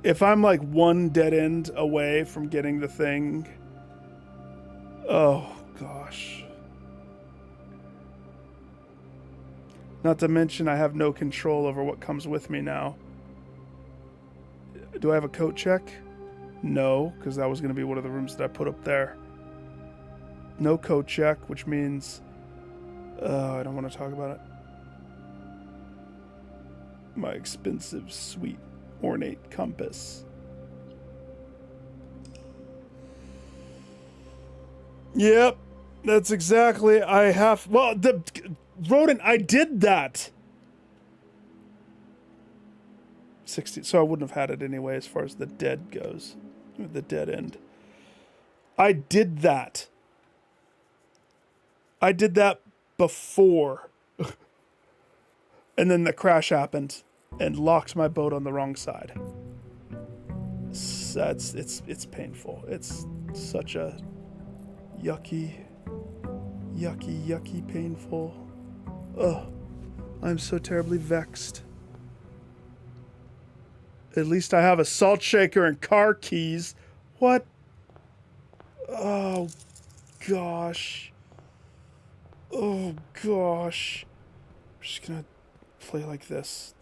If I'm like one dead end away from getting the thing. Oh, gosh. Not to mention I have no control over what comes with me now. Do I have a coat check? No, because that was going to be one of the rooms that I put up there. No coat check, which means... I don't want to talk about it. My expensive, sweet, ornate compass. Yep, that's exactly... I have... Well, the... Rodent, I did that. 60, so I wouldn't have had it anyway as far as the dead goes. The dead end. I did that. I did that before. And then the crash happened and locked my boat on the wrong side. It's painful. It's such a yucky painful. Ugh, I'm so terribly vexed. At least I have a salt shaker and car keys. What? Oh, gosh. Oh, gosh. I'm just gonna play like this.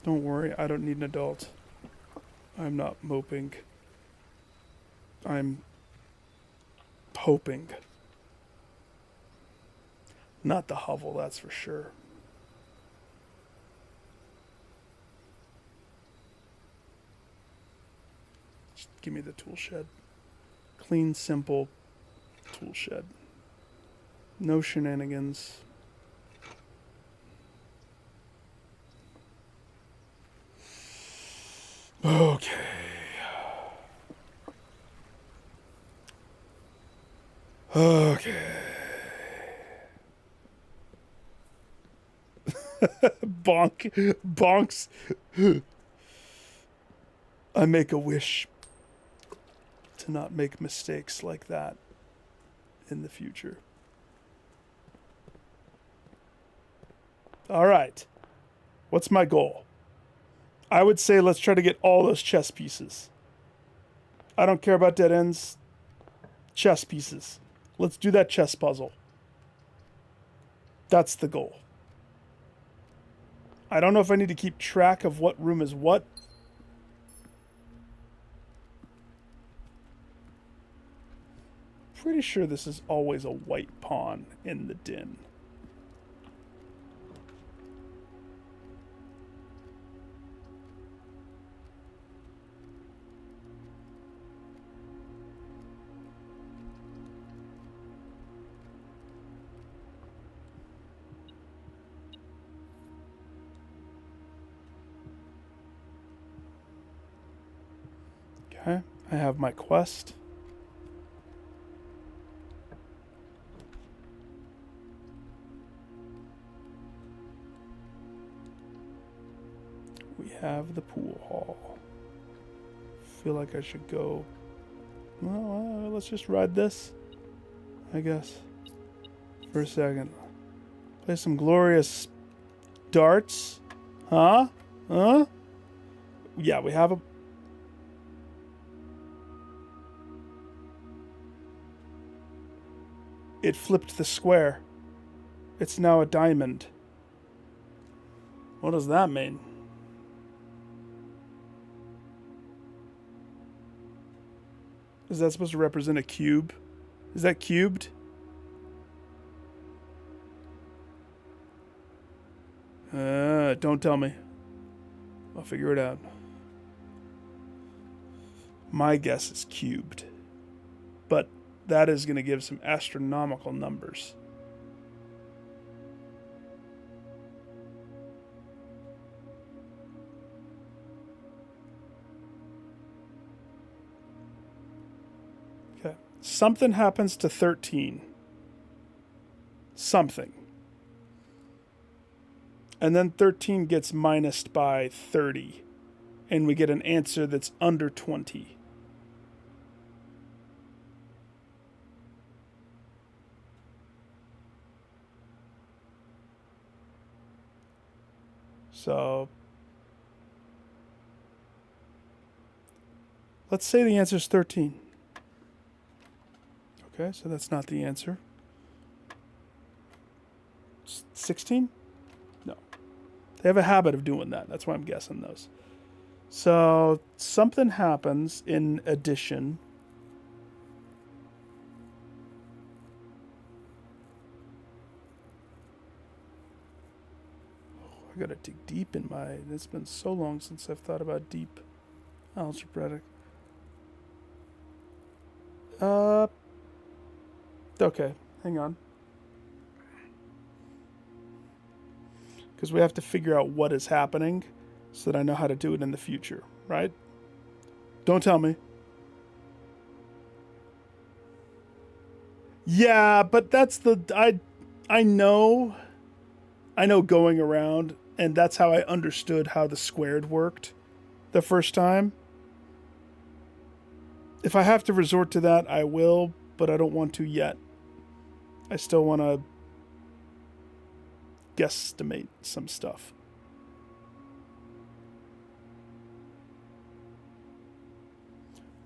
Don't worry, I don't need an adult. I'm not moping. I'm hoping. Not the hovel, that's for sure. Just give me the tool shed. Clean, simple tool shed. No shenanigans. Okay. Okay. Bonks. I make a wish to not make mistakes like that in the future. All right. What's my goal? I would say let's try to get all those chess pieces. I don't care about dead ends. Chess pieces. Let's do that chess puzzle. That's the goal. I don't know if I need to keep track of what room is what. Pretty sure this is always a white pawn in the din. Okay, I have my quest. We have the pool hall. Feel like I should go. Well, let's just ride this, I guess, for a second. Play some glorious darts. Huh? Huh? Yeah, we have a... It flipped the square. It's now a diamond. What does that mean? Is that supposed to represent a cube? Is that cubed? Don't tell me. I'll figure it out. My guess is cubed. But that is going to give some astronomical numbers. Okay. Something happens to 13. Something. And then 13 gets minused by 30. And we get an answer that's under 20. So let's say the answer is 13. Okay, so that's not the answer. 16? No. They have a habit of doing that. That's why I'm guessing those. So something happens in addition. I gotta dig deep in my... It's been so long since I've thought about deep algebraic. Okay, hang on. Because we have to figure out what is happening so that I know how to do it in the future, right? Don't tell me. Yeah, but that's the... I know going around, and that's how I understood how the squared worked the first time. If I have to resort to that, I will, but I don't want to yet. I still want to guesstimate some stuff.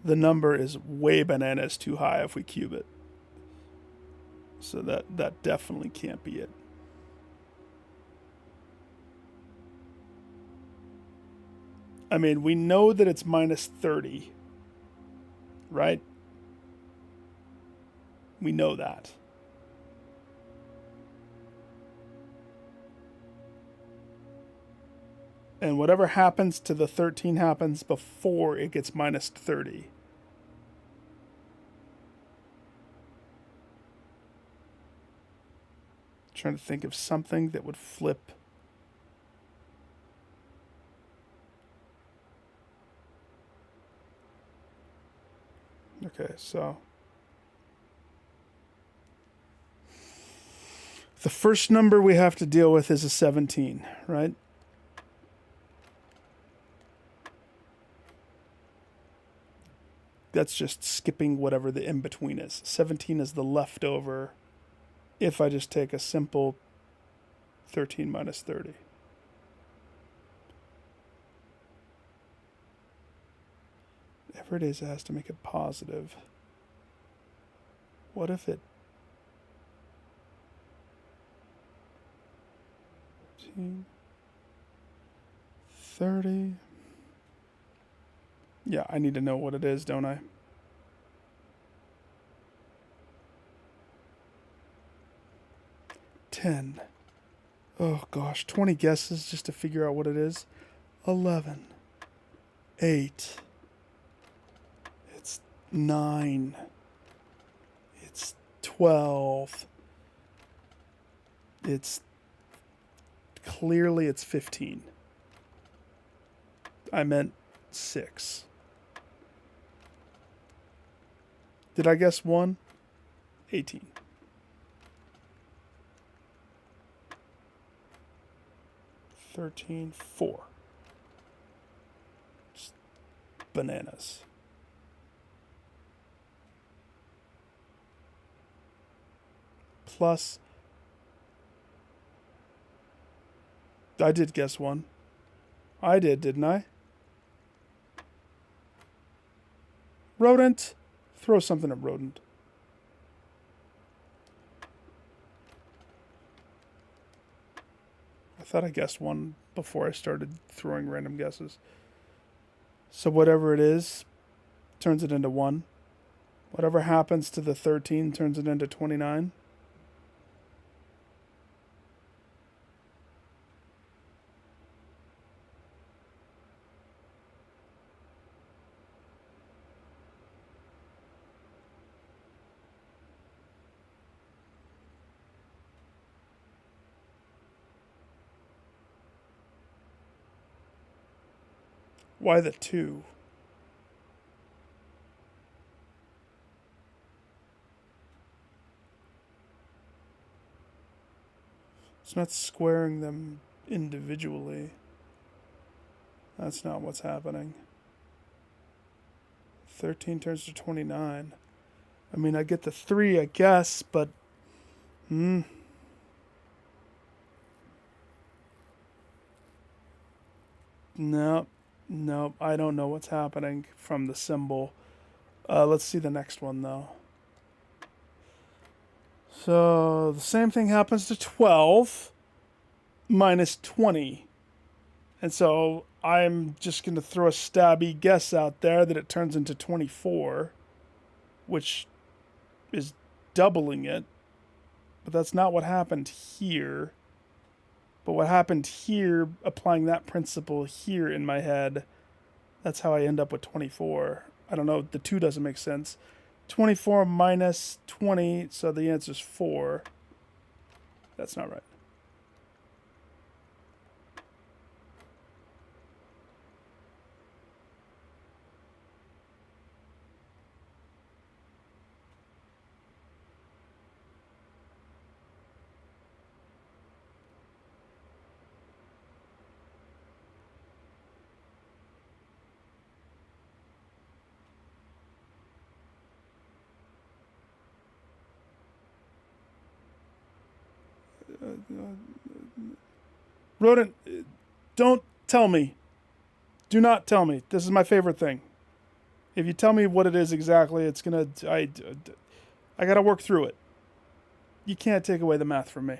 The number is way bananas too high if we cube it. So that definitely can't be it. I mean, we know that it's minus 30, right? We know that. And whatever happens to the 13 happens before it gets minus 30. Trying to think of something that would flip. Okay, so the first number we have to deal with is a 17, right? That's just skipping whatever the in-between is. 17 is the leftover if I just take a simple 13 minus 30. Whatever it is, it has to make it positive. What if it... 30... Yeah, I need to know what it is, don't I? $10. Oh gosh, 20 guesses just to figure out what it is. 11. 8. It's 9. It's 12. It's... Clearly it's 15. I meant 6. Did I guess 1? 18. $13, 4. Just bananas. Plus, I did guess 1. I did, didn't I? Rodent. Throw something at rodent. I thought I guessed 1 before I started throwing random guesses. So whatever it is, turns it into 1. Whatever happens to the 13 turns it into 29. Why the 2? It's not squaring them individually. That's not what's happening. 13 turns to 29. I mean, I get the 3, I guess, but... Nope. Nope, I don't know what's happening from the symbol. Let's see the next one, though. So, the same thing happens to 12 minus 20. And so, I'm just going to throw a stabby guess out there that it turns into 24, which is doubling it. But that's not what happened here. But what happened here, applying that principle here in my head, that's how I end up with 24. I don't know, the 2 doesn't make sense. 24 minus 20, so the answer is 4. That's not right. Rodent, don't tell me. Do not tell me. This is my favorite thing. If you tell me what it is exactly, it's gonna... I gotta work through it. You can't take away the math from me.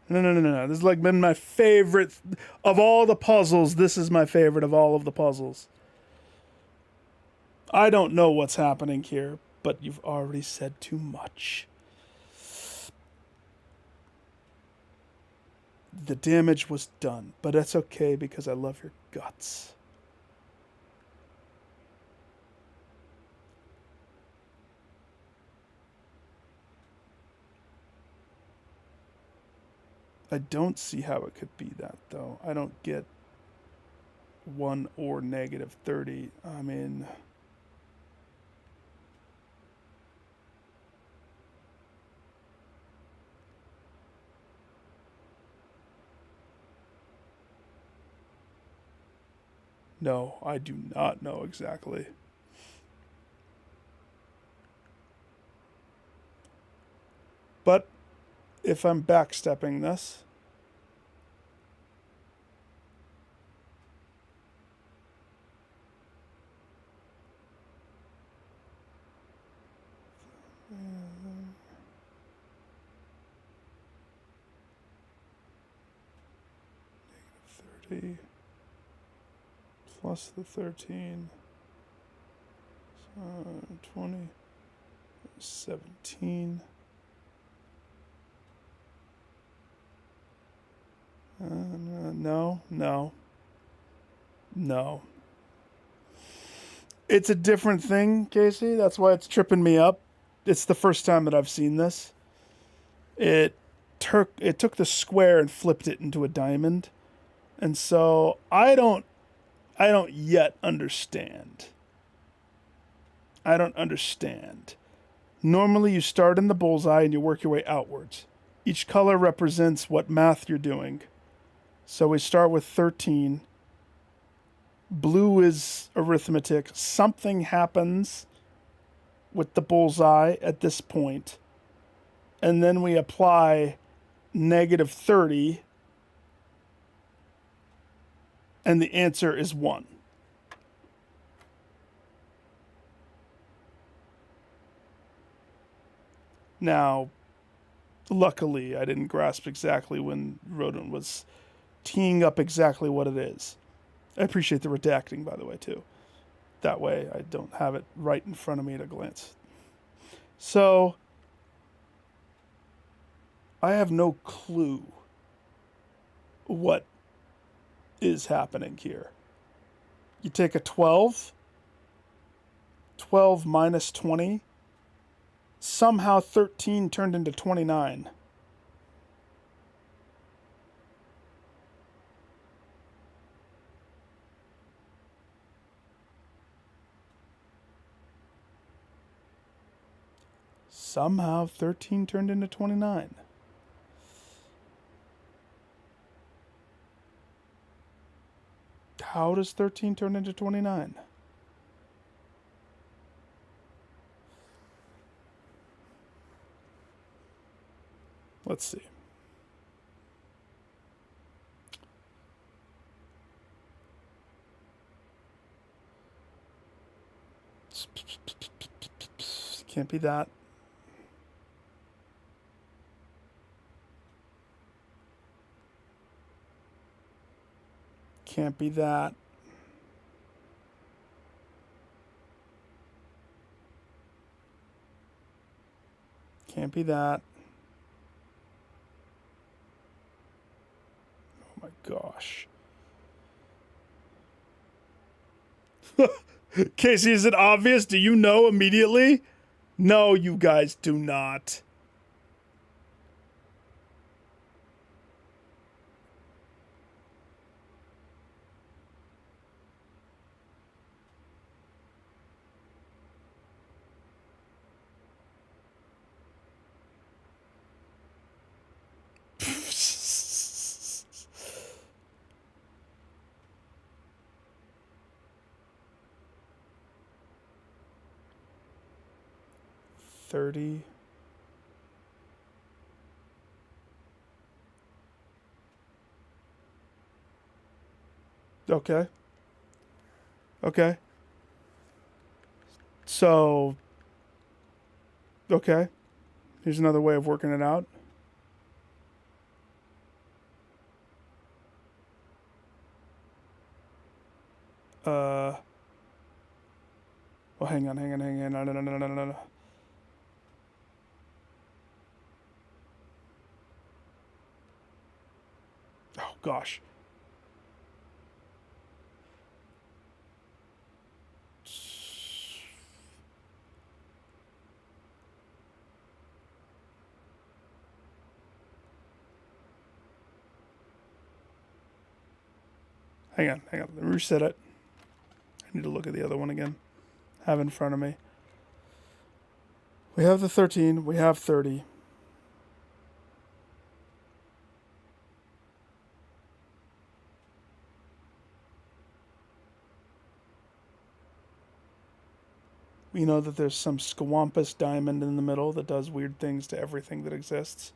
No. This has like been my favorite... Of all the puzzles, this is my favorite of all of the puzzles. I don't know what's happening here, but you've already said too much. The damage was done, but that's okay because I love your guts. I don't see how it could be that, though. I don't get 1 or negative 30. I mean... No, I do not know exactly. But if I'm backstepping this, -30 plus the 13, 20, 17. No. It's a different thing, Casey. That's why it's tripping me up. It's the first time that I've seen this. It took the square and flipped it into a diamond. And so I don't yet understand. I don't understand. Normally you start in the bullseye and you work your way outwards. Each color represents what math you're doing. So we start with 13. Blue is arithmetic. Something happens with the bullseye at this point. And then we apply -30. And the answer is 1. Now, luckily, I didn't grasp exactly when Rodent was teeing up exactly what it is. I appreciate the redacting, by the way, too. That way, I don't have it right in front of me at a glance. So, I have no clue what is happening here. You take a 12 minus 20, somehow 13 turned into 29. Somehow 13 turned into 29. How does 13 turn into 29? Let's see. Can't be that. Can't be that. Can't be that. Oh my gosh. Casey, is it obvious? Do you know immediately? No, you guys do not. $30. Okay. Okay. So, okay. Here's another way of working it out. Oh, hang on. No. Oh, gosh. Hang on. Let me reset it. I need to look at the other one again. Have in front of me. We have the 13. We have 30. We know that there's some squampus diamond in the middle that does weird things to everything that exists.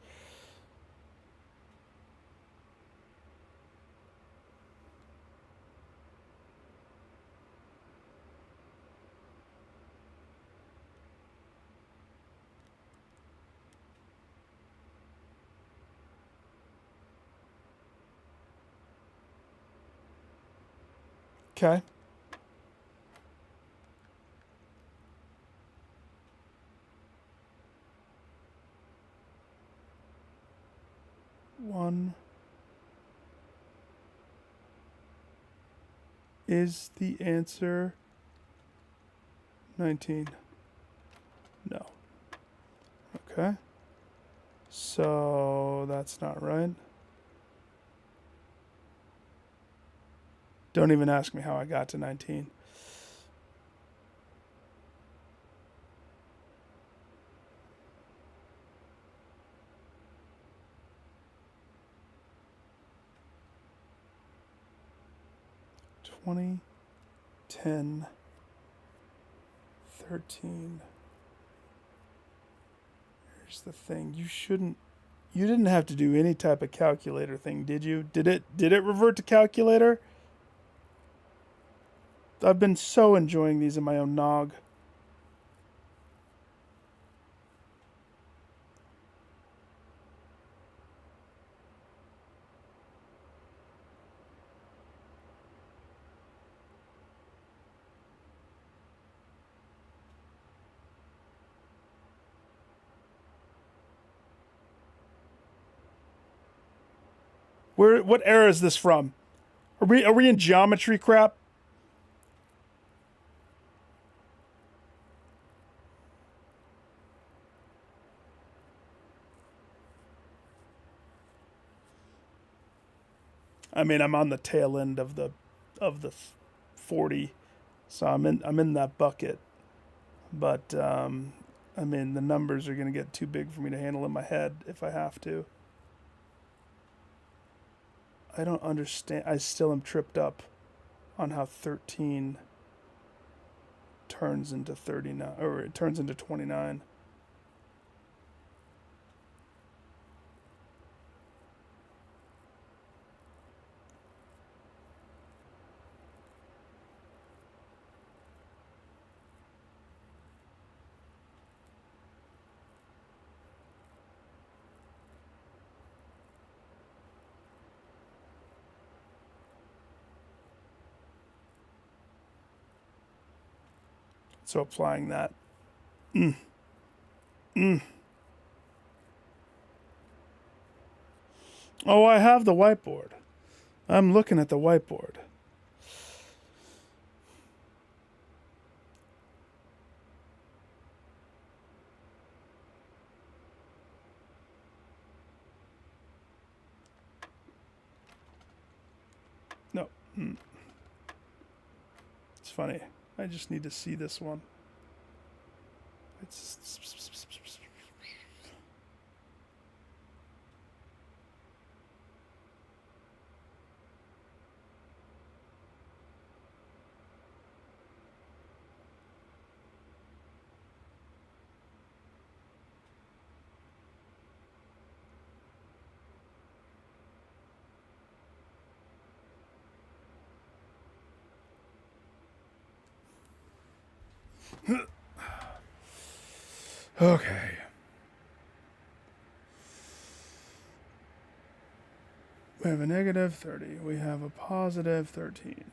Okay. One is the answer 19? No. Okay. So that's not right. Don't even ask me how I got to 19. $20, $10, $13. Here's the thing. You didn't have to do any type of calculator thing, did you? Did it revert to calculator? I've been so enjoying these in my own nog. What era is this from? Are we in geometry crap? I mean, I'm on the tail end of the 40, so I'm in that bucket. But I mean, the numbers are going to get too big for me to handle in my head if I have to. I don't understand. I still am tripped up on how 13 turns into 39, or it turns into 29. So applying that. Oh, I have the whiteboard. I'm looking at the whiteboard. No. It's funny. I just need to see this one. It's okay. We have a negative 30. We have a positive 13.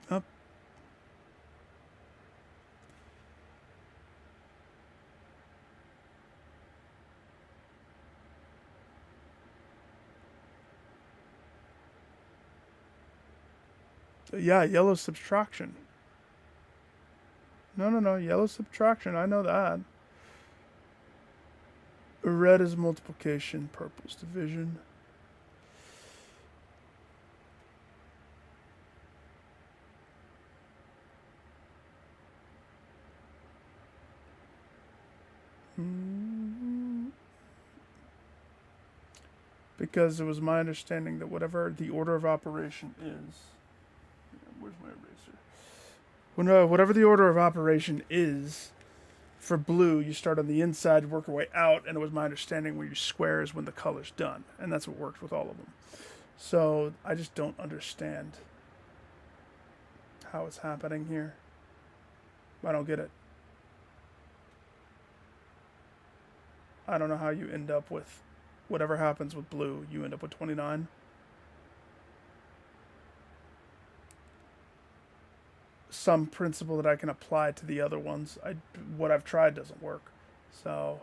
Up. Yeah, yellow subtraction. No, yellow subtraction. I know that. Red is multiplication, purple's division. Because it was my understanding that whatever the order of operation is... Where's my eraser? Whatever the order of operation is, for blue, you start on the inside, work your way out, and it was my understanding where you square is when the color's done. And that's what worked with all of them. So, I just don't understand how it's happening here. I don't get it. I don't know how you end up with whatever happens with blue, you end up with 29. Some principle that I can apply to the other ones. What I've tried doesn't work. So...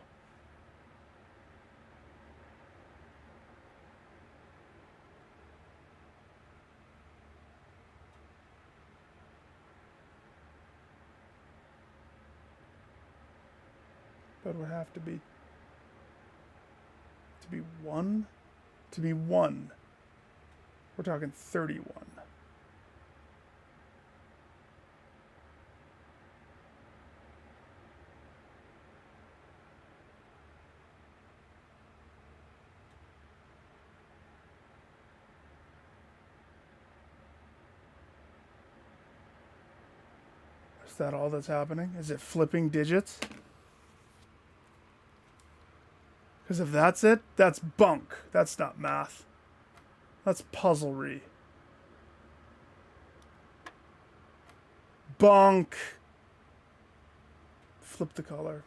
But it would have to be 1? To be 1. We're talking 31. Is that all that's happening? Is it flipping digits? Because if that's it, that's bunk. That's not math. That's puzzlery. Bunk. Flip the color.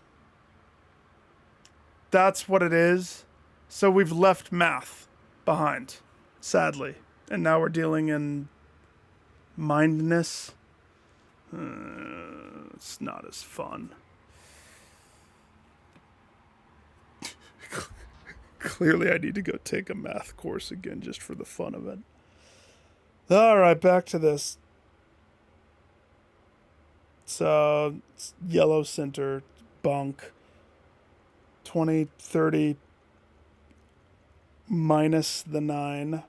That's what it is. So we've left math behind, sadly. And now we're dealing in mindness. It's not as fun. Clearly, I need to go take a math course again just for the fun of it. All right, back to this. So, it's yellow center, bunk. 20, 30, minus the 9.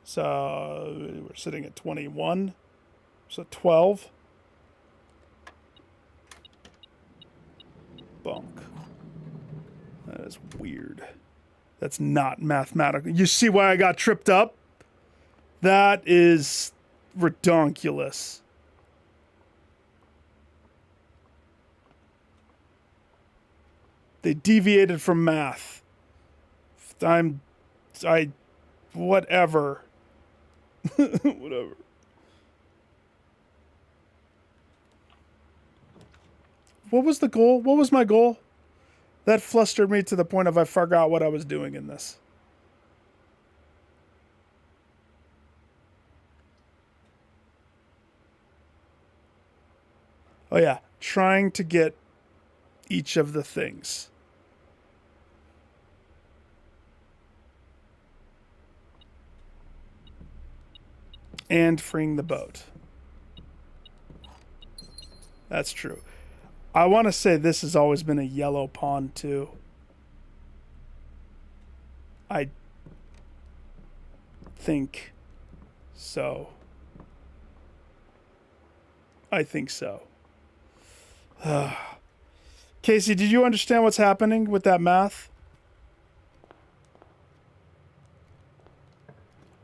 So, we're sitting at 21. So, 12. Bunk. That is weird. That's not mathematical. You see why I got tripped up? That is redonkulous. They deviated from math. Whatever. Whatever. What was the goal? What was my goal? That flustered me to the point of I forgot what I was doing in this. Oh yeah, trying to get each of the things. And freeing the boat. That's true. I want to say this has always been a yellow pawn, too. I think so. I think so. Casey, did you understand what's happening with that math?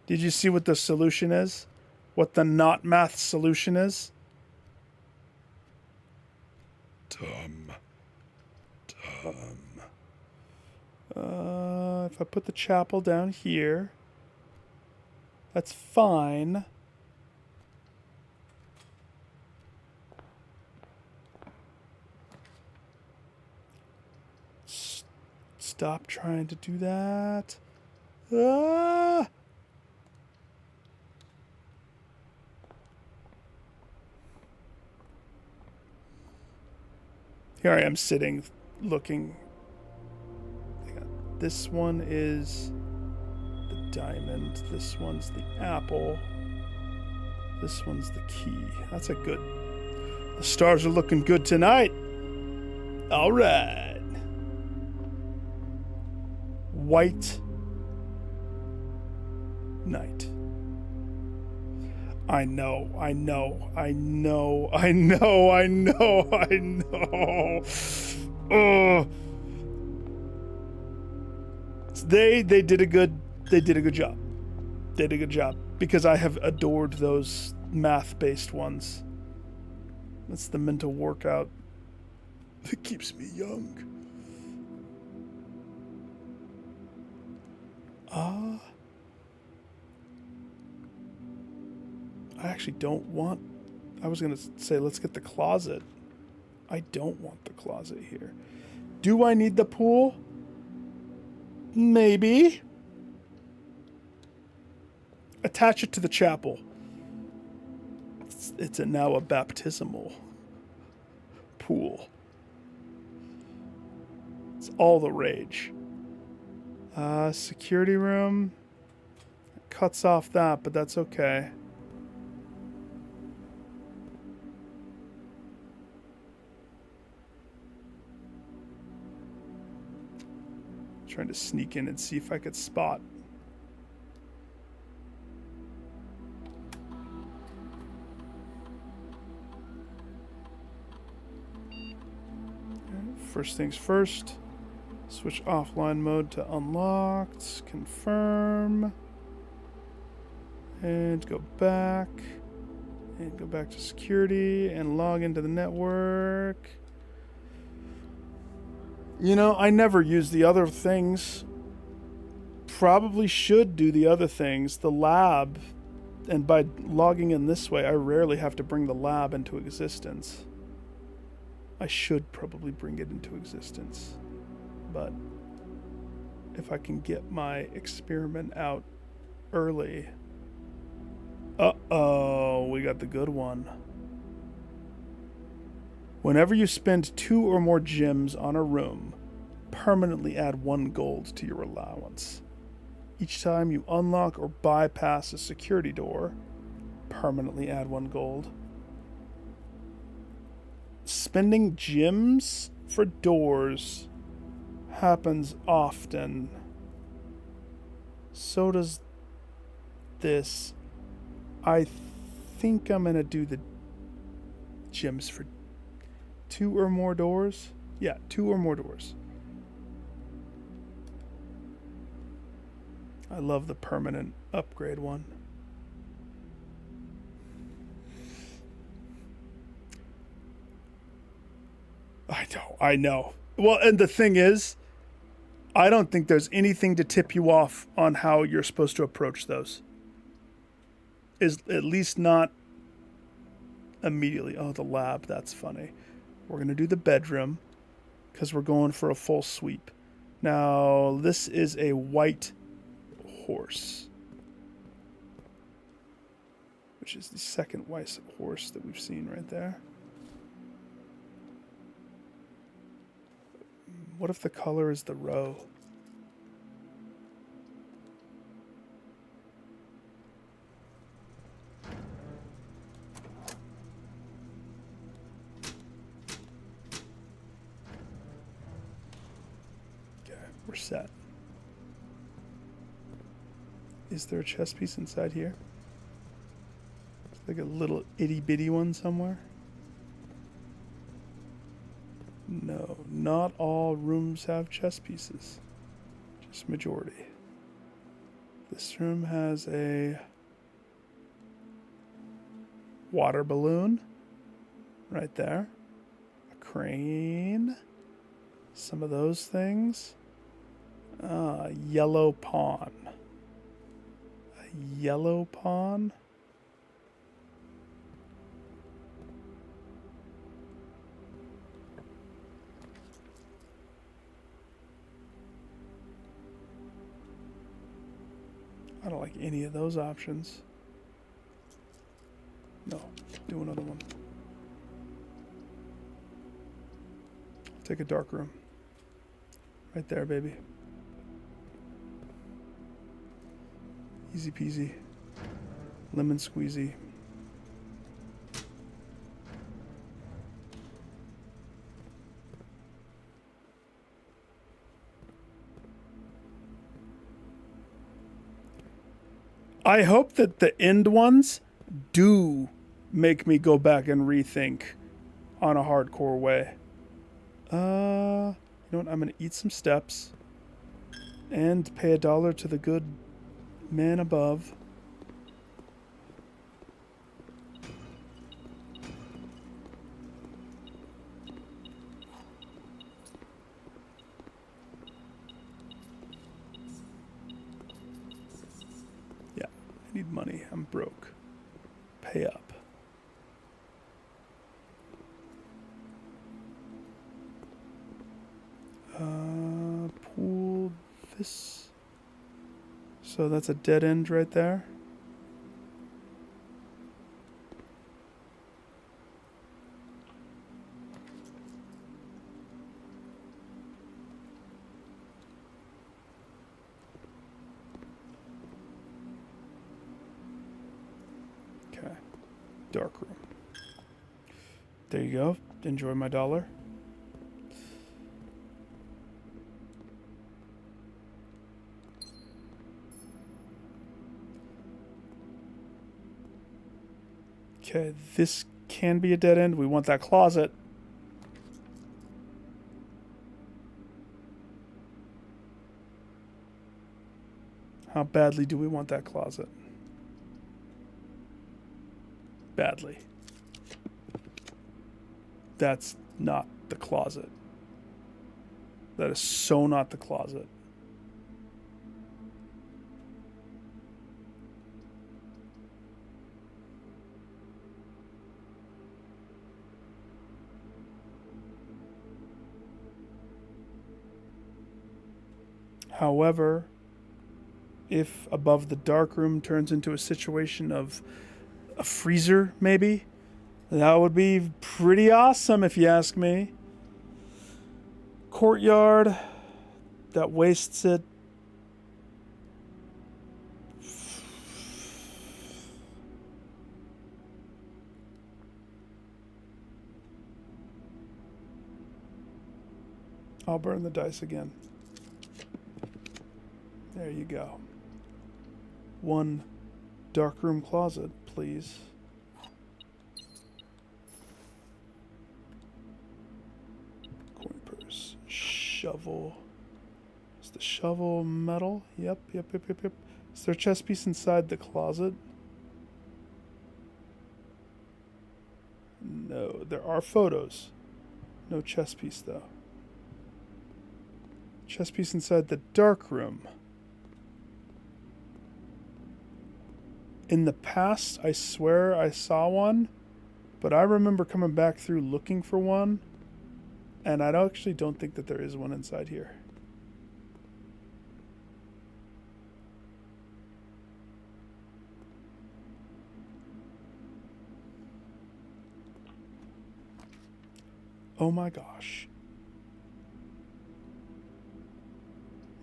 Did you see what the solution is? What the not math solution is? Dumb. If I put the chapel down here, that's fine. Stop trying to do that. Ah! Here I am sitting, looking. This one is the diamond. This one's the apple. This one's the key. That's a good... The stars are looking good tonight. All right. White knight. I know. They did a good job. They did a good job because I have adored those math-based ones. That's the mental workout that keeps me young. I actually don't want... I was going to say, let's get the closet. I don't want the closet here. Do I need the pool? Maybe. Attach it to the chapel. It's now a baptismal pool. It's all the rage. Security room. Cuts off that, but that's okay. Trying to sneak in and see if I could spot. First things first. Switch offline mode to unlocked. Confirm. And go back. And go back to security and log into the network. You know, I never use the other things. Probably should do the other things. The lab. And by logging in this way, I rarely have to bring the lab into existence. I should probably bring it into existence. But if I can get my experiment out early. Uh-oh, we got the good one. Whenever you spend 2 or more gems on a room, permanently add 1 gold to your allowance. Each time you unlock or bypass a security door, permanently add 1 gold. Spending gems for doors happens often. So does this. I think I'm gonna do the gems for 2 or more doors. Yeah, 2 or more doors. I love the permanent upgrade one. I know. Well, and the thing is, I don't think there's anything to tip you off on how you're supposed to approach those. Is at least not immediately. Oh, the lab, that's funny. We're going to do the bedroom because we're going for a full sweep. Now, this is a white horse, which is the second white horse that we've seen right there. What if the color is the row? Okay, we're set. Is there a chess piece inside here? It's like a little itty bitty one somewhere. No, not all rooms have chess pieces. Just majority. This room has a water balloon right there. A crane. Some of those things. Yellow pawn. A yellow pawn. I don't like any of those options. No, do another one. Take a dark room. Right there, baby. Easy peasy. Lemon squeezy. I hope that the end ones do make me go back and rethink on a hardcore way. You know what? I'm going to eat some steps. And pay $1 to the good man above. Yeah, I need money. I'm broke. Pay up. Pool this. So that's a dead end right there. Okay. Dark room. There you go. Enjoy my $1. Okay, this can be a dead end. We want that closet. How badly do we want that closet? Badly. That's not the closet. That is so not the closet. However, if above the dark room turns into a situation of a freezer, maybe, that would be pretty awesome if you ask me. Courtyard, that wastes it. I'll burn the dice again. There you go. One darkroom closet, please. Coin purse. Shovel. Is the shovel metal? Yep. Is there a chest piece inside the closet? No. There are photos. No chest piece, though. Chest piece inside the dark room. In the past, I swear I saw one, but I remember coming back through looking for one, and I actually don't think that there is one inside here. Oh my gosh.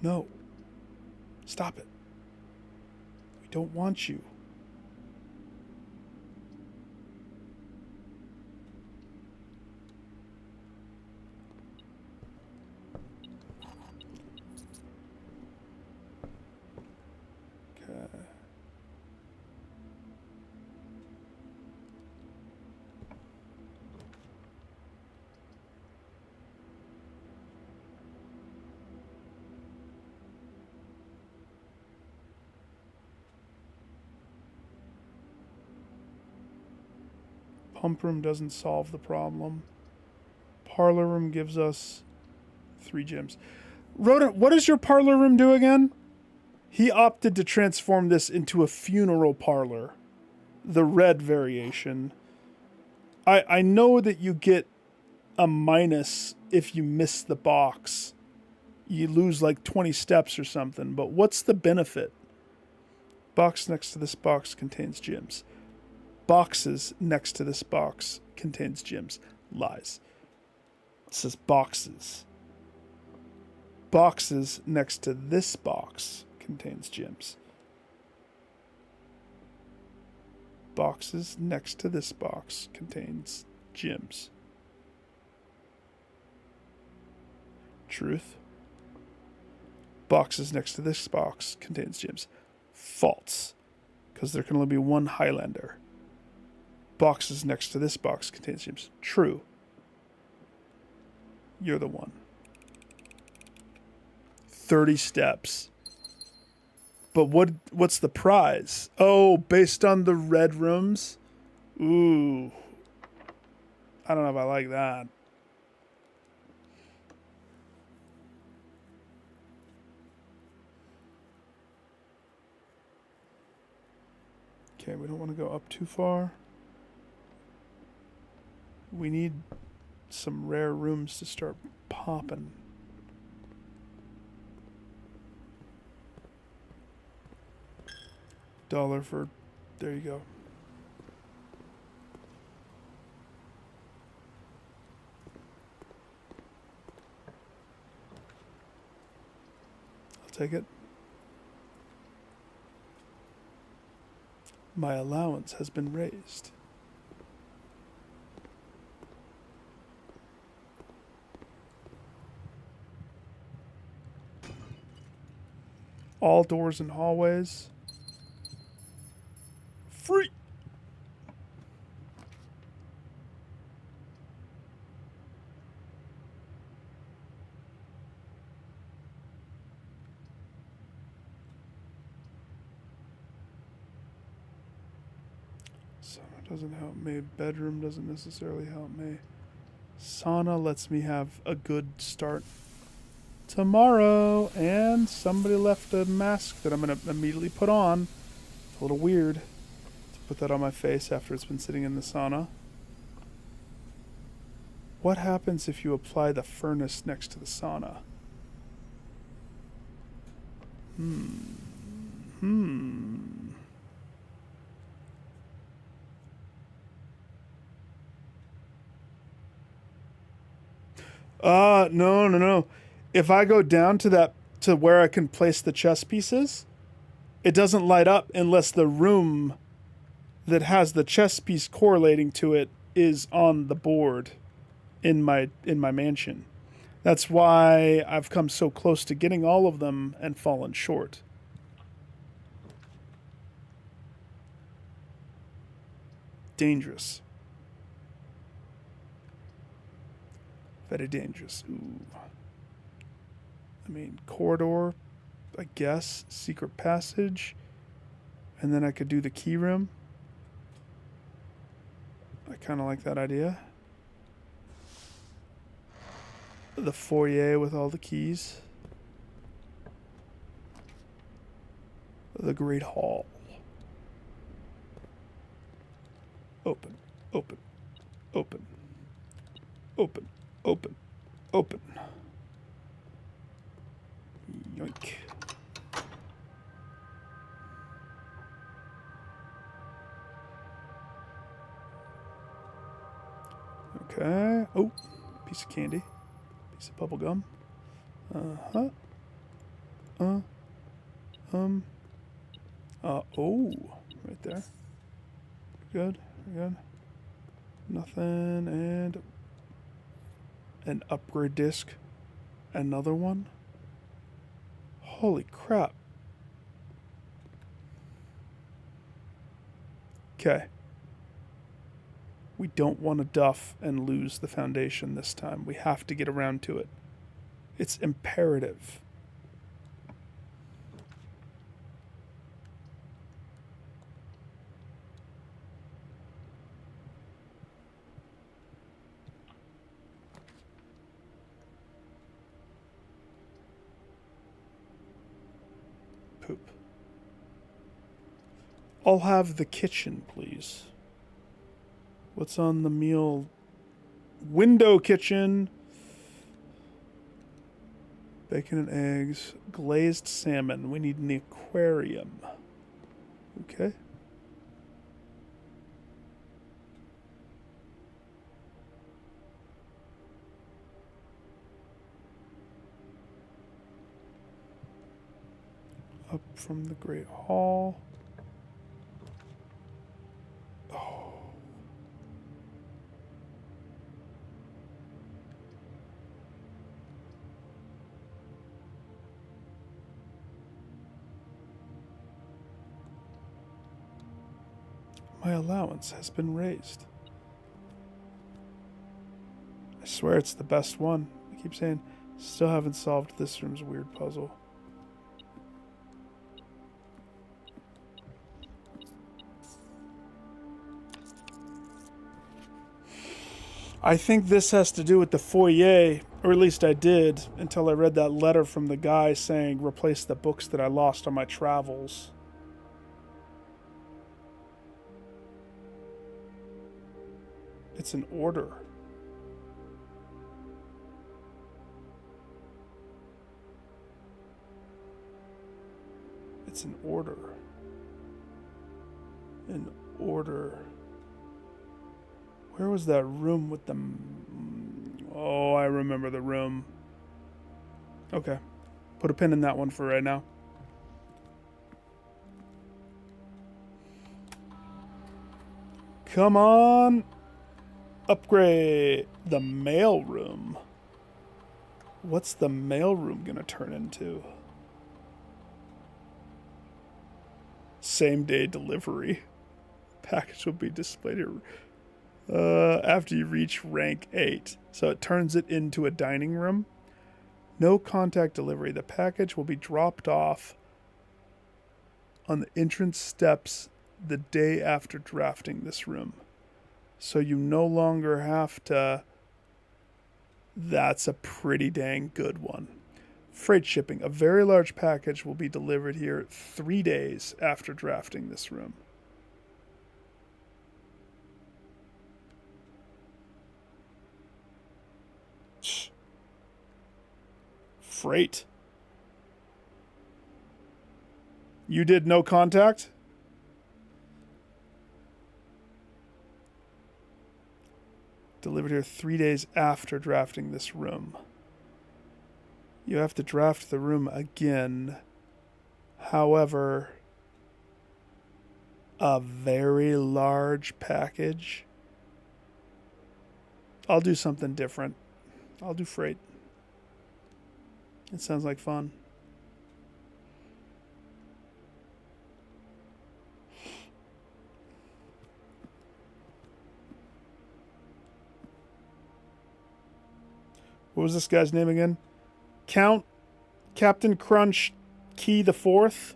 No. Stop it. We don't want you. Okay. Pump room doesn't solve the problem. Parlor room gives us 3 gems. Rodent, what does your parlor room do again? He opted to transform this into a funeral parlor. The red variation. I know that you get a minus if you miss the box. You lose like 20 steps or something, but what's the benefit? Box next to this box contains gems. Boxes next to this box contains gems. Lies. It says boxes. Boxes next to this box contains gems. Boxes next to this box contains gems. Truth. Boxes next to this box contains gems. False. Because there can only be one Highlander. Boxes next to this box contains gems. True. You're the one. 30 steps. But what's the prize? Oh, based on the red rooms? Ooh. I don't know if I like that. Okay, we don't want to go up too far. We need some rare rooms to start popping. $1 for... There you go. I'll take it. My allowance has been raised. All doors and hallways. Free! Sauna doesn't help me. Bedroom doesn't necessarily help me. Sauna lets me have a good start tomorrow. And somebody left a mask that I'm going to immediately put on. It's a little weird to put that on my face after it's been sitting in the sauna. What happens if you apply the furnace next to the sauna? No. If I go down to where I can place the chess pieces, it doesn't light up unless the room that has the chess piece correlating to it is on the board in my mansion. That's why I've come so close to getting all of them and fallen short. Dangerous. Very dangerous. Ooh. I mean, corridor, I guess. Secret passage. And then I could do the key room. I kind of like that idea. The foyer with all the keys. The Great Hall. Open, open, open, open, open, open. Yoink. Okay. Oh, piece of candy. Piece of bubble gum. Oh. Right there. Good. Nothing, and an upgrade disc. Another one. Holy crap. Okay. We don't want to duff and lose the foundation this time. We have to get around to it. It's imperative. Poop. I'll have the kitchen, please. What's on the meal? Window kitchen. Bacon and eggs. Glazed salmon. We need an aquarium. Okay. Up from the Great Hall. My allowance has been raised. I swear it's the best one. I keep saying, Still haven't solved this room's weird puzzle. I think this has to do with the foyer, or at least I did, until I read that letter from the guy saying replace the books that I lost on my travels. It's an order. It's an order. An order. Where was that room with the... Oh, I remember the room. Okay. Put a pin in that one for right now. Come on. Upgrade the mail room. What's the mail room gonna turn into? Same day delivery. Package will be displayed here. After you reach rank 8. So it turns it into a dining room. No contact delivery. The package will be dropped off on the entrance steps the day after drafting this room. So you no longer have to... That's a pretty dang good one. Freight shipping. A very large package will be delivered here 3 days after drafting this room. Freight. You did no contact? Delivered here 3 days after drafting this room. You have to draft the room again. However, a very large package. I'll do something different. I'll do freight. It sounds like fun. What was this guy's name again? Captain Crunch Key the Fourth?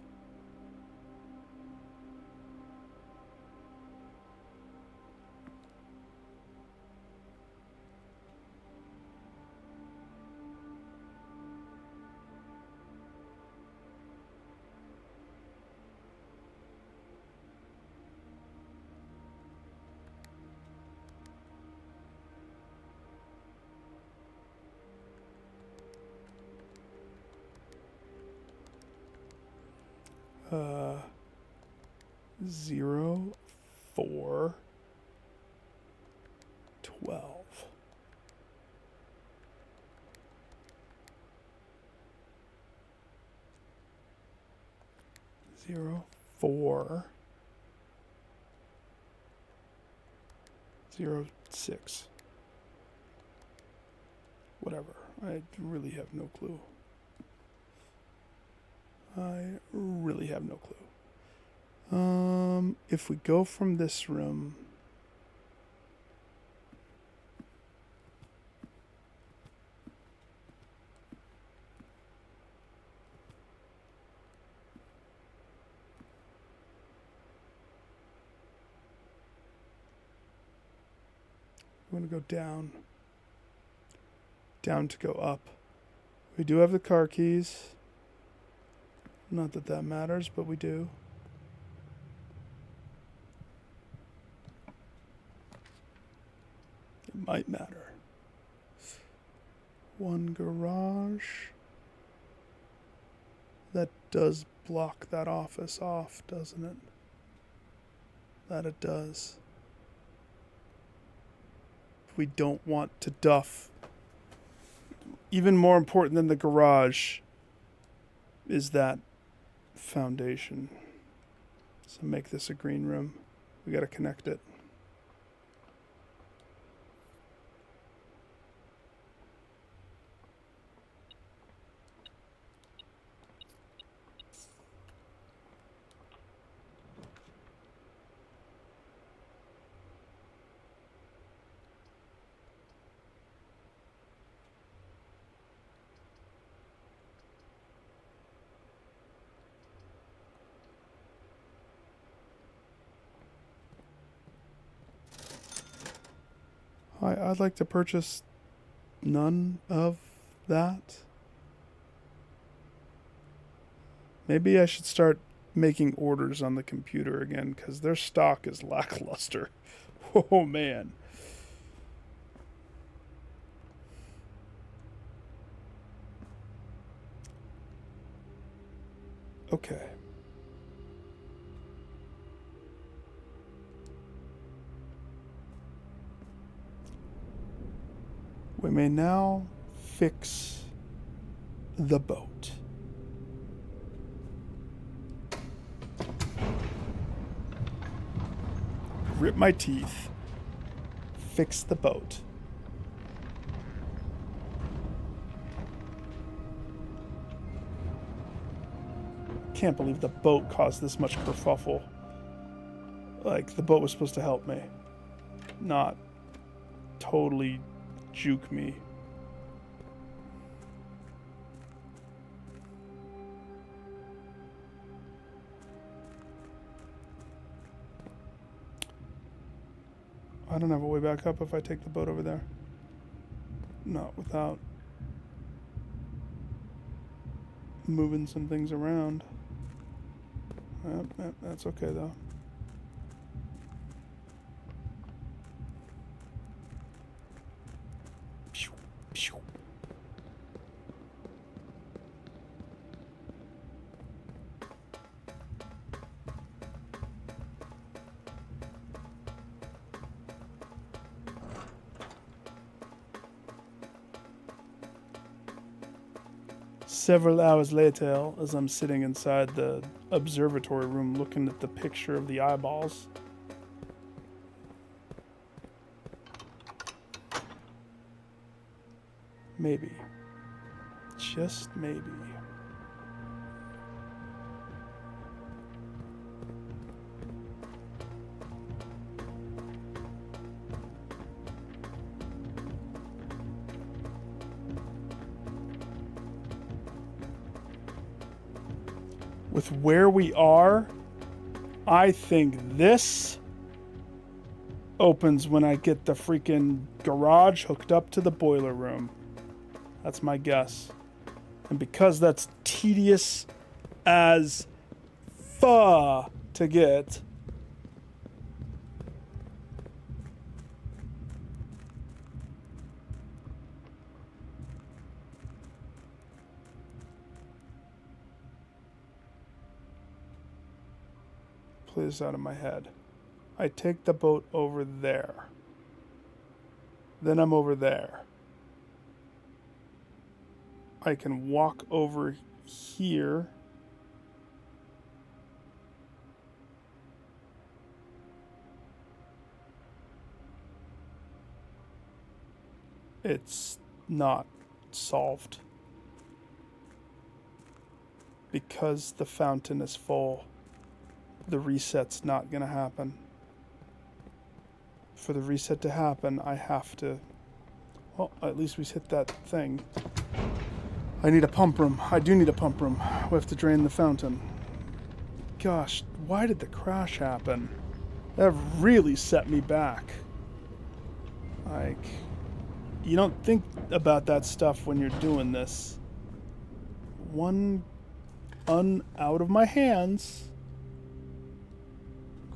Uh, 0, 4, 12. Zero, 4, 0, 6. Whatever. I really have no clue. I really have no clue. If we go from this room... I'm going to go down. Down to go up. We do have the car keys. Not that that matters, but we do. It might matter. One garage. That does block that office off, doesn't it? That it does. We don't want to duff. Even more important than the garage is that foundation. So make this a green room. We gotta connect it. I'd like to purchase none of that. Maybe I should start making orders on the computer again, because their stock is lackluster. Oh, man. Okay. We may now fix the boat. Rip my teeth. Fix the boat. Can't believe the boat caused this much kerfuffle. Like, the boat was supposed to help me, not totally juke me. I don't have a way back up if I take the boat over there. Not without moving some things around. Yep, that's okay though. Several hours later, as I'm sitting inside the observatory room looking at the picture of the eyeballs, maybe, just maybe, with where we are, I think this opens when I get the freaking garage hooked up to the boiler room. That's my guess. And because that's tedious as fuck to get, play this out of my head. I take the boat over there. Then I'm over there. I can walk over here. It's not solved. Because the fountain is full, the reset's not gonna happen. For the reset to happen, I have to... Well, at least we hit that thing. I need a pump room. I do need a pump room. We have to drain the fountain. Gosh, why did the crash happen? That really set me back. Like, you don't think about that stuff when you're doing this. One out of my hands.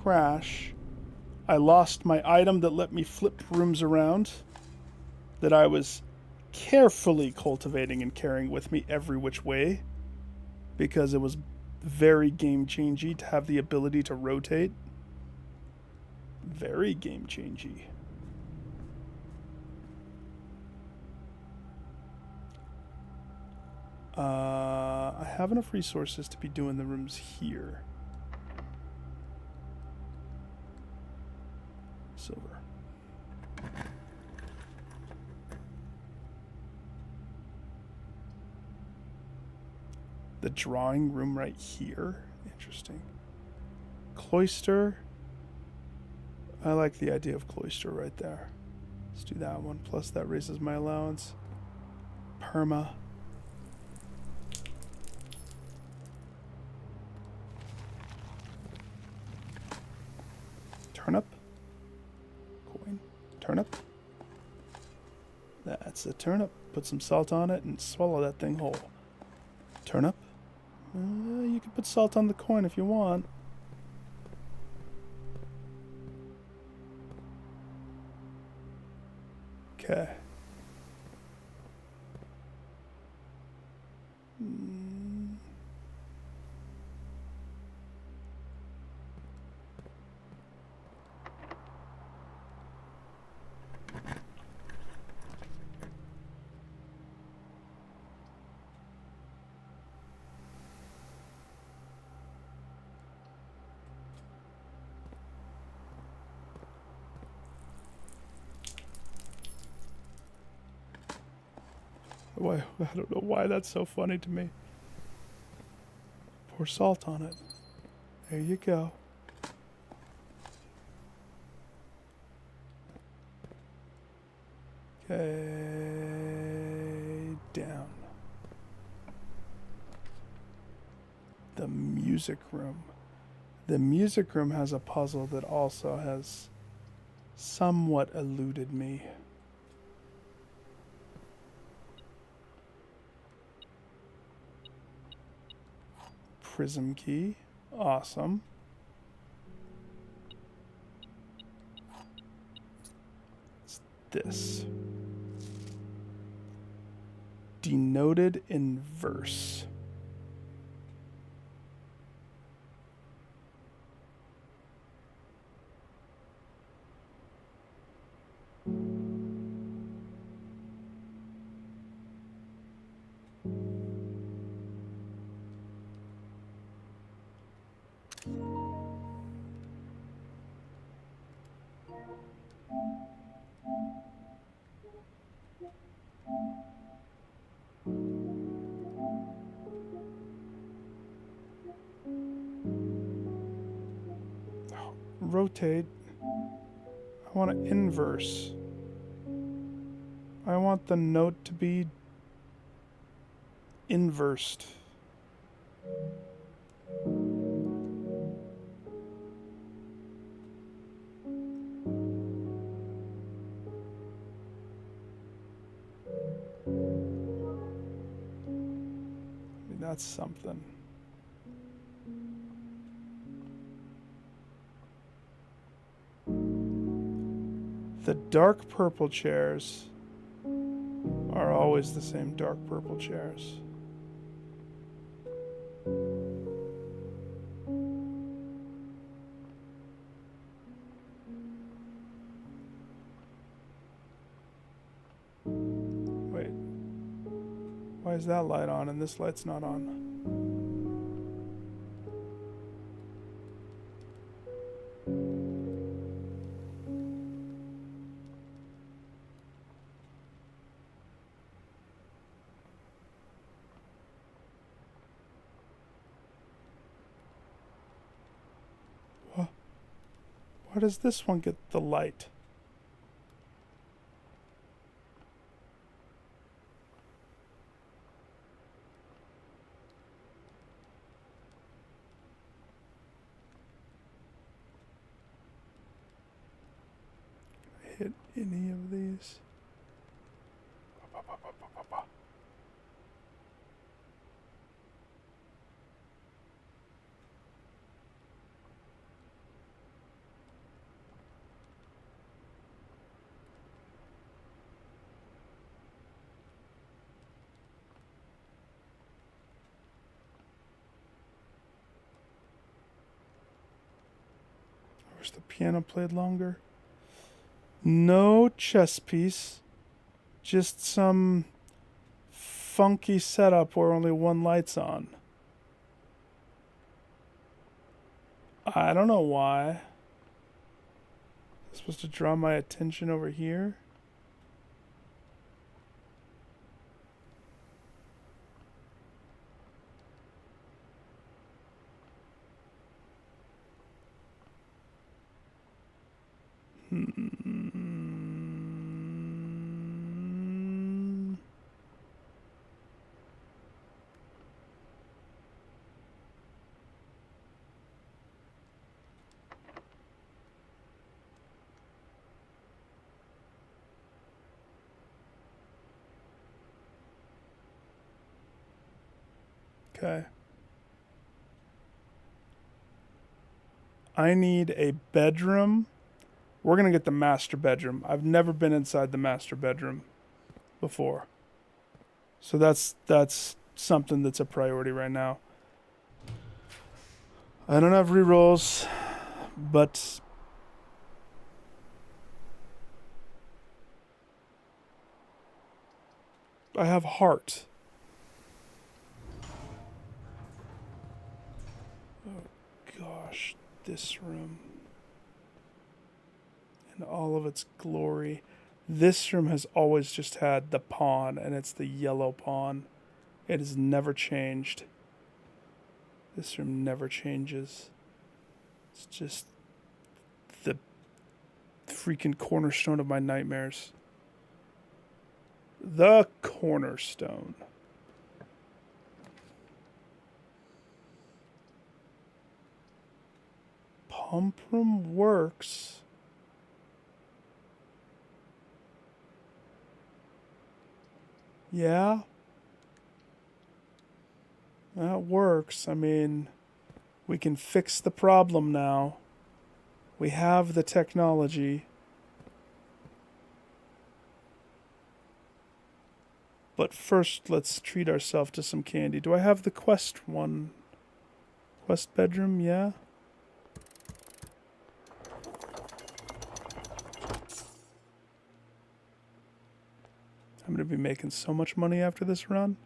Crash. I lost my item that let me flip rooms around, that I was carefully cultivating and carrying with me every which way, because it was very game-changey to have the ability to rotate. Very game-changey. I have enough resources to be doing the rooms here. Silver. The drawing room right here. Interesting. Cloister. I like the idea of cloister right there. Let's do that one. Plus that raises my allowance. Perma. Turnip. Coin. Turnip. That's a turnip. Put some salt on it and swallow that thing whole. Turnip? You can put salt on the coin if you want. Okay. Why, I don't know why that's so funny to me. Pour salt on it. There you go. Okay, down. The music room. The music room has a puzzle that also has somewhat eluded me. Prism key. Awesome. It's this. Denoted in verse. Rotate. I want to inverse. I want the note to be inversed. That's something. The dark purple chairs are always the same dark purple chairs. Wait. Why is that light on and this light's not on? Why does this one get the light? Hit any of these? I wish the piano played longer. No chess piece. Just some funky setup where only one light's on. I don't know why. It's supposed to draw my attention over here. Okay. I need a bedroom. We're going to get the master bedroom. I've never been inside the master bedroom before. So that's something that's a priority right now. I don't have rerolls, but I have heart. Oh gosh, this room in all of its glory. This room has always just had the pawn, and it's the yellow pawn. It has never changed. This room never changes. It's just the freaking cornerstone of my nightmares. The cornerstone. Pump room works. Yeah. That works. I mean, we can fix the problem now. We have the technology. But first, let's treat ourselves to some candy. Do I have the quest one? Quest bedroom, yeah. I'm going to be making so much money after this run.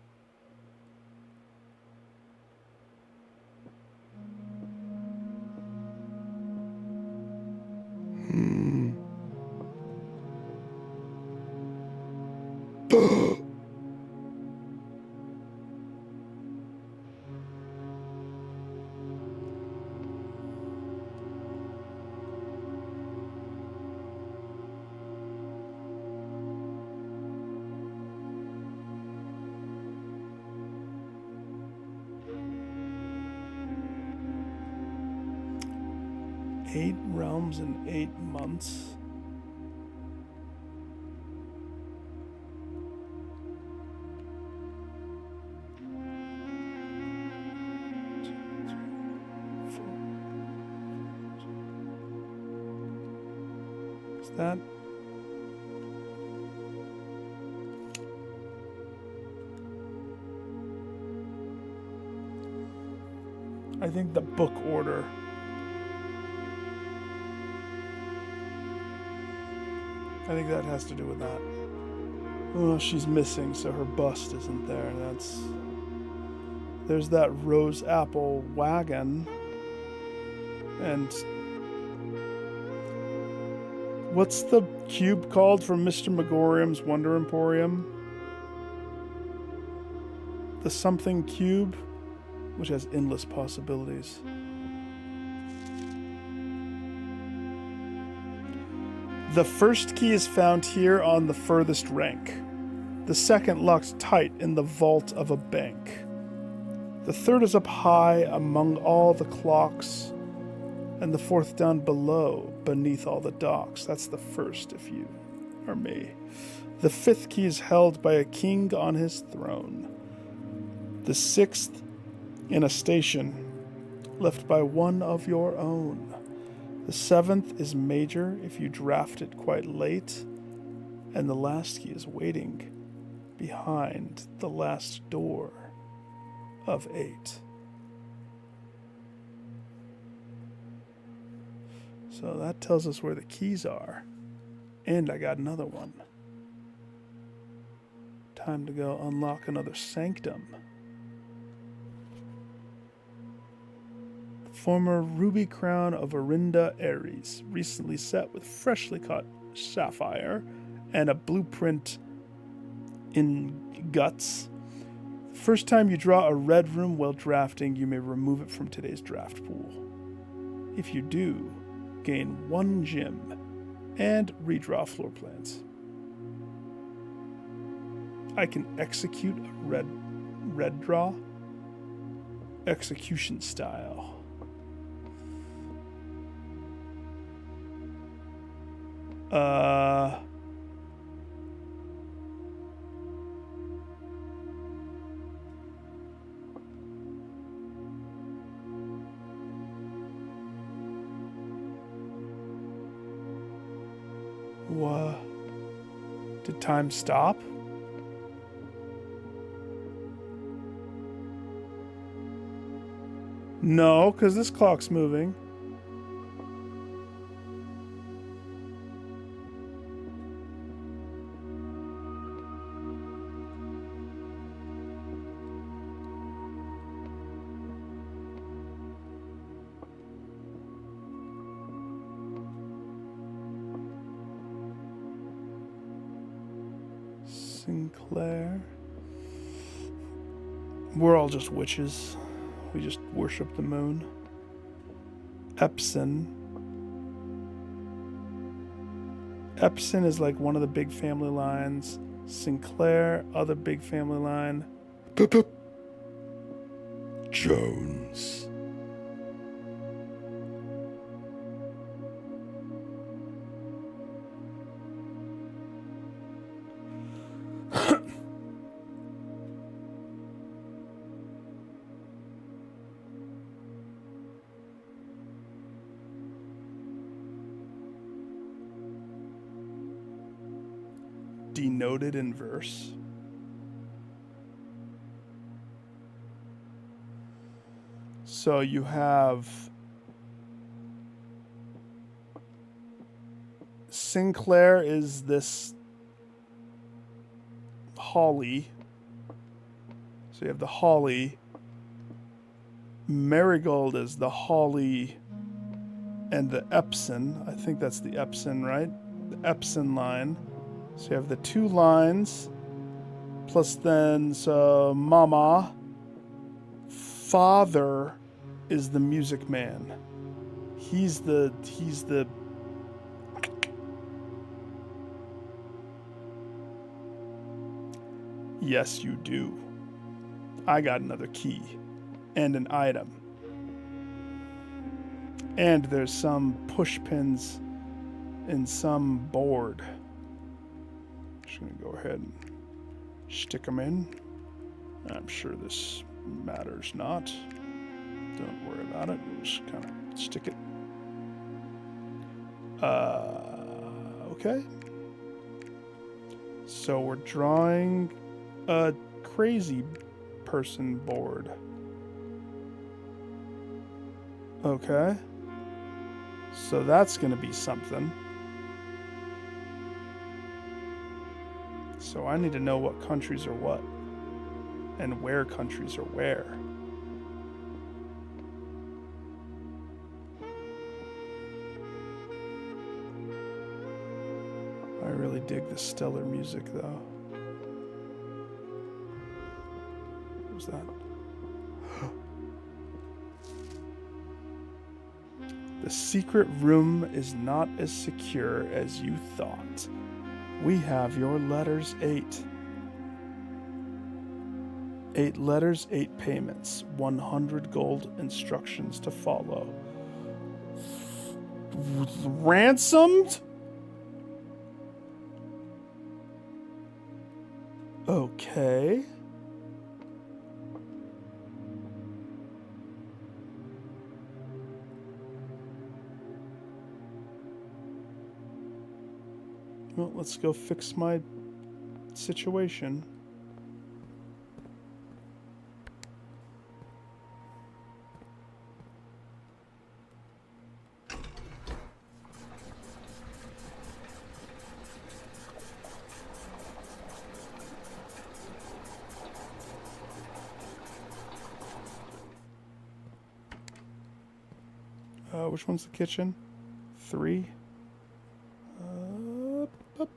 Eight realms in 8 months. Is that? I think the book order. I think that has to do with that. Oh, she's missing, so her bust isn't there. There's that rose apple wagon. And what's the cube called from Mr. Megorium's Wonder Emporium? The something cube, which has endless possibilities. The first key is found here on the furthest rank. The second locked tight in the vault of a bank. The third is up high among all the clocks, and the fourth down below, beneath all the docks. That's the first, if you are me. The fifth key is held by a king on his throne. The sixth in a station left by one of your own. The seventh is major if you draft it quite late, and the last key is waiting behind the last door of 8. So that tells us where the keys are. And I got another one. Time to go unlock another sanctum. Former ruby crown of Arinda Ares, recently set with freshly cut sapphire and a blueprint in guts. First time you draw a red room while drafting, you may remove it from today's draft pool. If you do, gain 1 gem and redraw floor plans. I can execute a red draw. Execution style. What? Did time stop? No, because this clock's moving. Sinclair. We're all just witches. We just worship the moon. Epson. Epson is like one of the big family lines. Sinclair, other big family line. Jones. Denoted in verse. So you have Sinclair is this holly. So you have the holly. Marigold is the holly and the Epson. I think that's the Epson, right? The Epson line. So you have the two lines, plus then so Mama. Father is the music man. He's the Yes, you do. I got another key and an item. And there's some push pins in some board. Just gonna go ahead and stick them in. I'm sure this matters not. Don't worry about it. We'll just kind of stick it. Okay. So we're drawing a crazy person board. Okay. So that's gonna be something. So I need to know what countries are what, and where countries are where. I really dig the stellar music, though. What was that? The secret room is not as secure as you thought. We have your letters 8. 8 letters, 8 payments, 100 gold instructions to follow. Ransomed? Okay. Well, let's go fix my situation. Which one's the kitchen? 3. Up.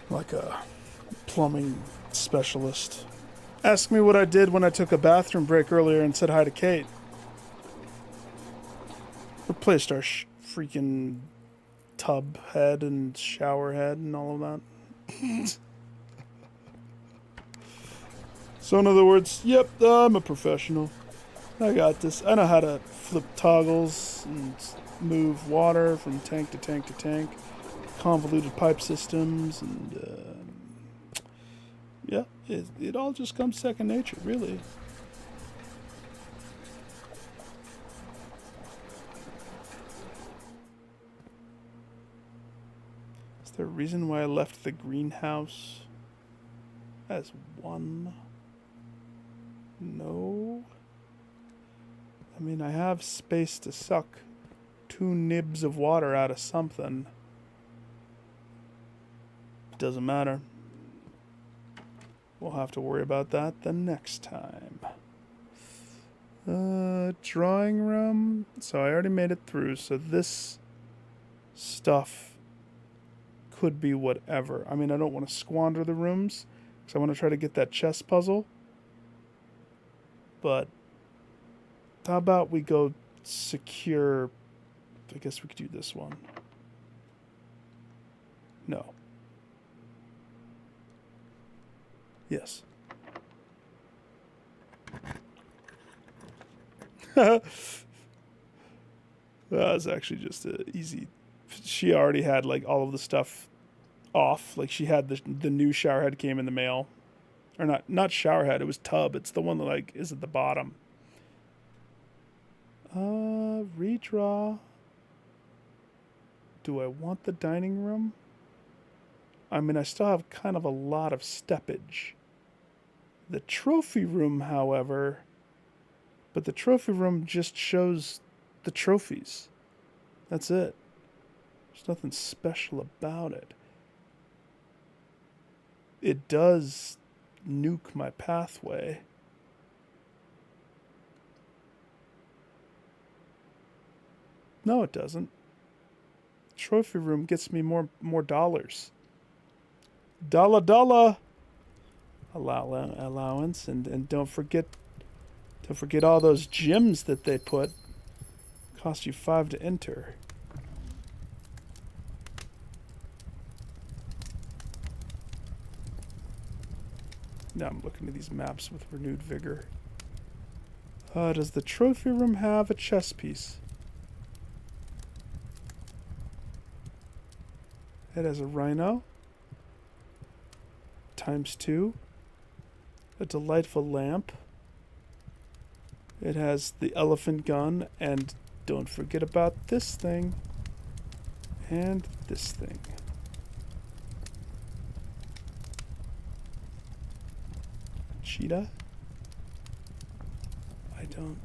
Like a plumbing specialist. Ask me what I did when I took a bathroom break earlier and said hi to Kate. Replaced our freaking tub head and shower head and all of that. So in other words, yep, I'm a professional. I got this. I know how to flip toggles and move water from tank to tank to tank. Convoluted pipe systems and yeah, it all just comes second nature, really. Is there a reason why I left the greenhouse as one? No. I mean, I have space to suck 2 nibs of water out of something. Doesn't matter. We'll have to worry about that the next time. Drawing room. So I already made it through. So this stuff could be whatever. I mean, I don't want to squander the rooms because I want to try to get that chess puzzle. But how about we go secure? I guess we could do this one. No. Yes. That was actually just easy. She already had like all of the stuff off. Like she had the new shower head came in the mail. Or not shower head, it was tub. It's the one that like is at the bottom. Redraw. Do I want the dining room? I mean, I still have kind of a lot of steppage. The trophy room, however, but the trophy room just shows the trophies. That's it. There's nothing special about it. It does nuke my pathway. No, it doesn't. Trophy room gets me more dollars. Dollar allowance, and don't forget all those gems that they put. Cost you 5 to enter. Now I'm looking at these maps with renewed vigor. Does the trophy room have a chess piece? It has a rhino. ×2. A delightful lamp. It has the elephant gun, and don't forget about this thing. And this thing. Cheetah? I don't...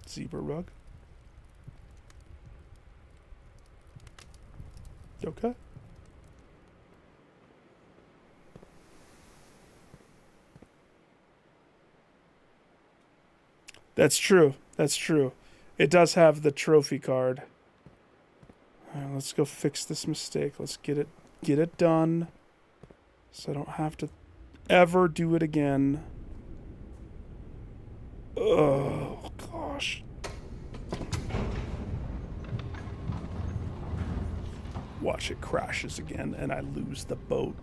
Zebra rug? Okay. That's true. That's true. It does have the trophy card. All right, let's go fix this mistake. Let's get it done, so I don't have to ever do it again. Oh gosh. Watch, it crashes again and I lose the boat.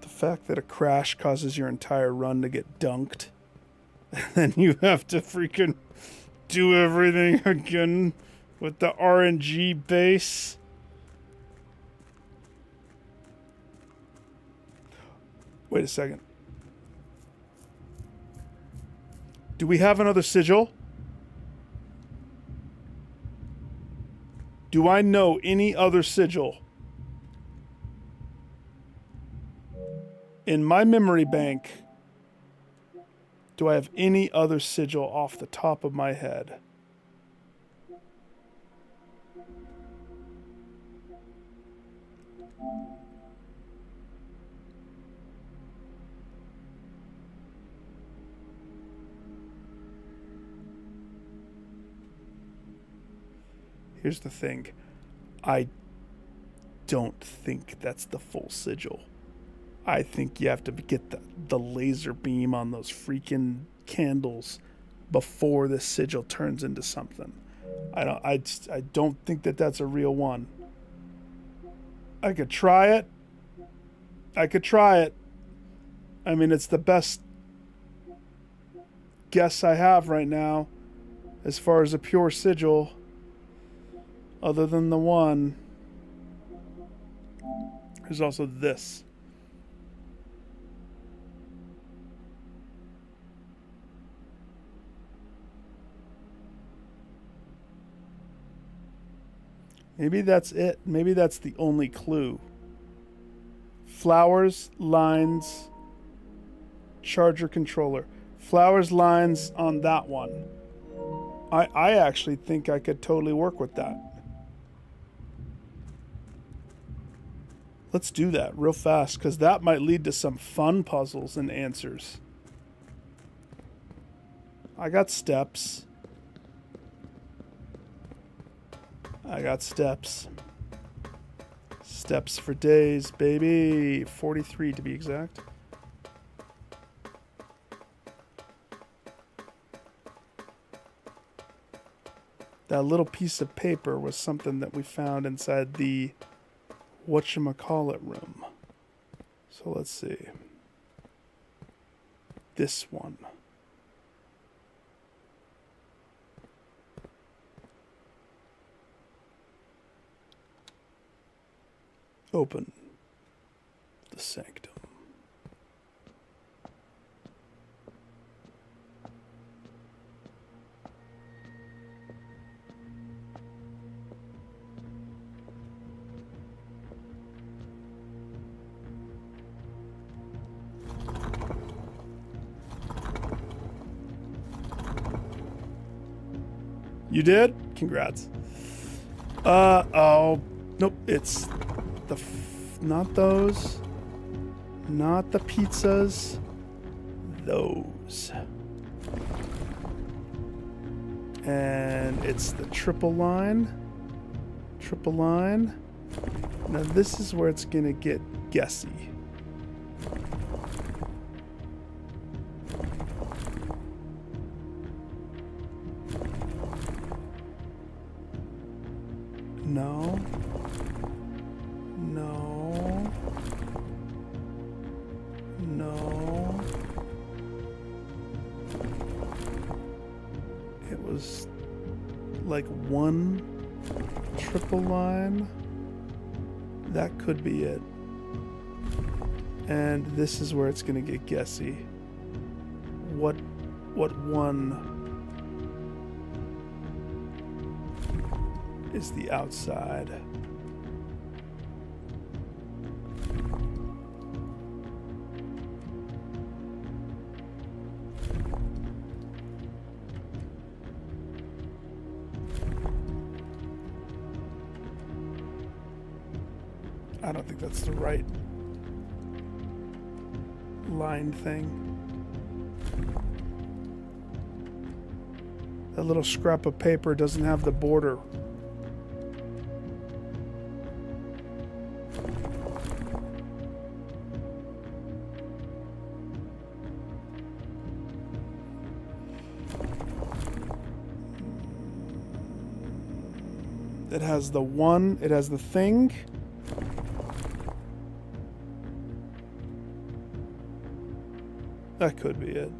The fact that a crash causes your entire run to get dunked, and then you have to freaking do everything again with the RNG base. Wait a second. Do we have another sigil? Do I know any other sigil? In my memory bank, do I have any other sigil off the top of my head? Here's the thing. I don't think that's the full sigil. I think you have to get the laser beam on those freaking candles before the sigil turns into something. I don't think that that's a real one. I could try it. I mean, it's the best guess I have right now as far as a pure sigil, other than the one. There's also this. Maybe that's it. Maybe that's the only clue. Flowers, lines, charger controller. Flowers, lines on that one. I actually think I could totally work with that. Let's do that real fast, because that might lead to some fun puzzles and answers. I got steps. I got steps. Steps for days, baby. 43 to be exact. That little piece of paper was something that we found inside the whatchamacallit room. So let's see. This one. Open the sanctum. You did? Congrats. Oh, nope, it's not those, not the pizzas, those. And it's the triple line. Now this is where it's gonna get guessy. No. It was like one triple line. That could be it. And this is where it's gonna get guessy. What one is the outside? I don't think that's the right line thing. That little scrap of paper doesn't have the border. It has the one, it has the thing. That could be it.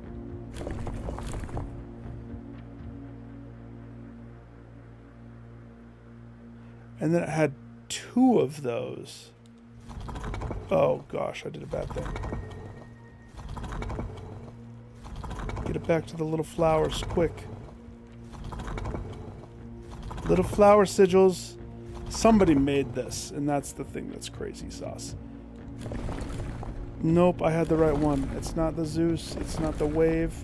And then it had two of those. Oh gosh, I did a bad thing. Get it back to the little flowers, quick. Little flower sigils. Somebody made this, and that's the thing that's crazy sauce. Nope, I had the right one. It's not the Zeus, it's not the wave,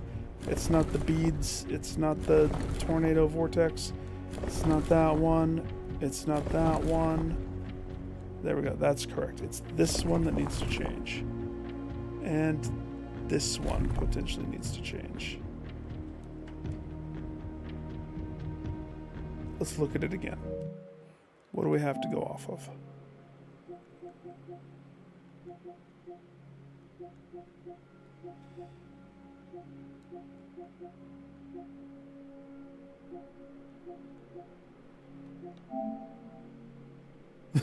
it's not the beads, it's not the tornado vortex, it's not that one, it's not that one, There we go. That's correct. It's this one that needs to change. And this one potentially needs to change. Let's look at it again. What do we have to go off of?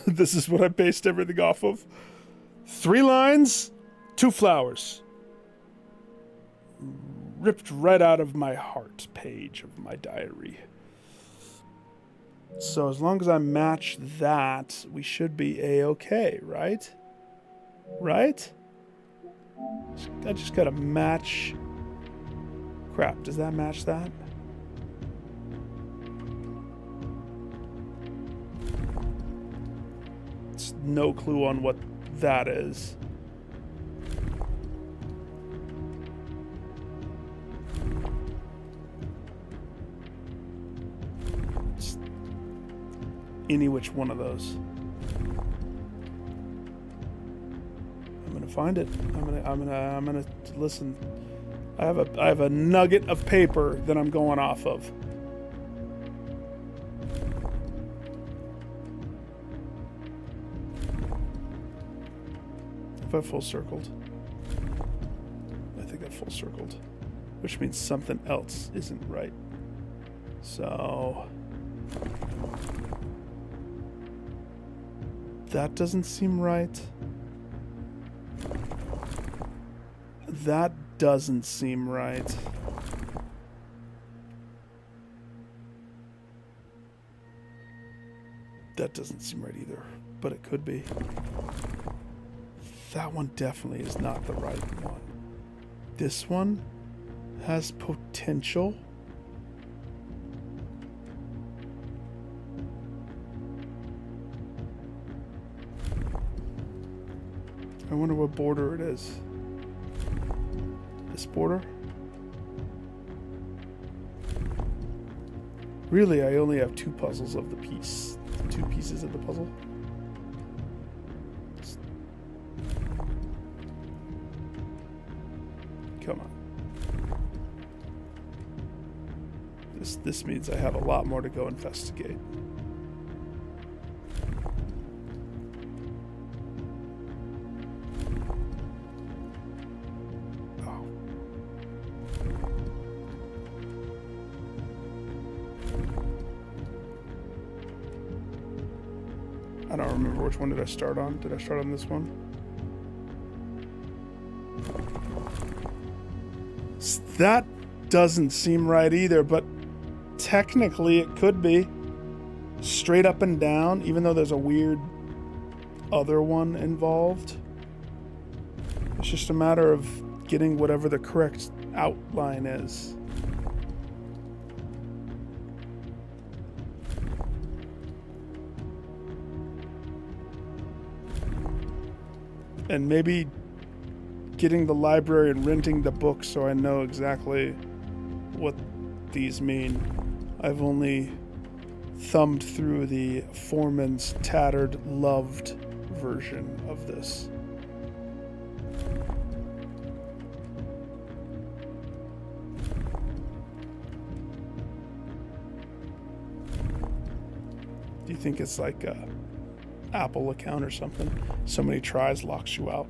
This is what I based everything off of. 3 lines, 2 flowers. Ripped right out of my heart page of my diary. So as long as I match that, we should be A-okay, right? Right? I just gotta match... Crap, does that match that? It's no clue on what that is. It's any which one of those. I'm gonna find it. I'm gonna listen. I have a nugget of paper that I'm going off of. If I full circled, I think I full circled, which means something else isn't right. So that doesn't seem right. That doesn't seem right. That doesn't seem right either, but it could be. That one definitely is not the right one. This one has potential. I wonder what border it is. This border? Really, I only have 2 puzzles of the piece. 2 pieces of the puzzle. Come on. This means I have a lot more to go investigate. I don't remember which one did I start on. Did I start on this one? That doesn't seem right either, but technically it could be. Straight up and down, even though there's a weird other one involved. It's just a matter of getting whatever the correct outline is. And maybe getting the library and renting the book so I know exactly what these mean. I've only thumbed through the Foreman's tattered, loved version of this. Do you think it's like a Apple account or something? So many tries locks you out.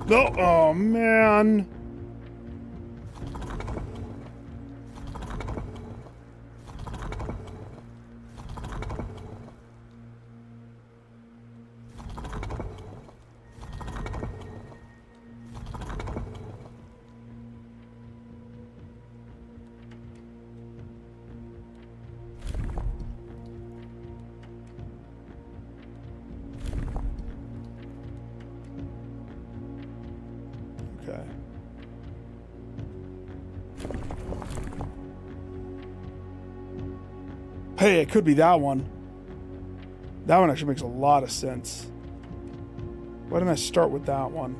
No, oh man. Okay. Hey, it could be that one. That one actually makes a lot of sense. Why didn't I start with that one?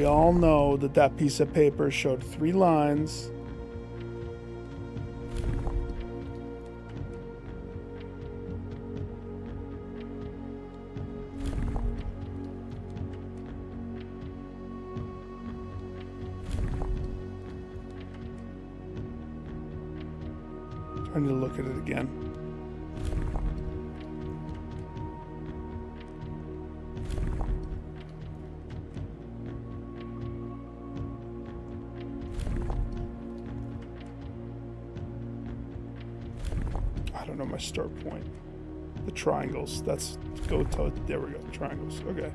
we all know that that piece of paper showed 3 lines. I need to look at it again. I don't know my start point. The triangles. That's go to. There we go. Triangles. Okay.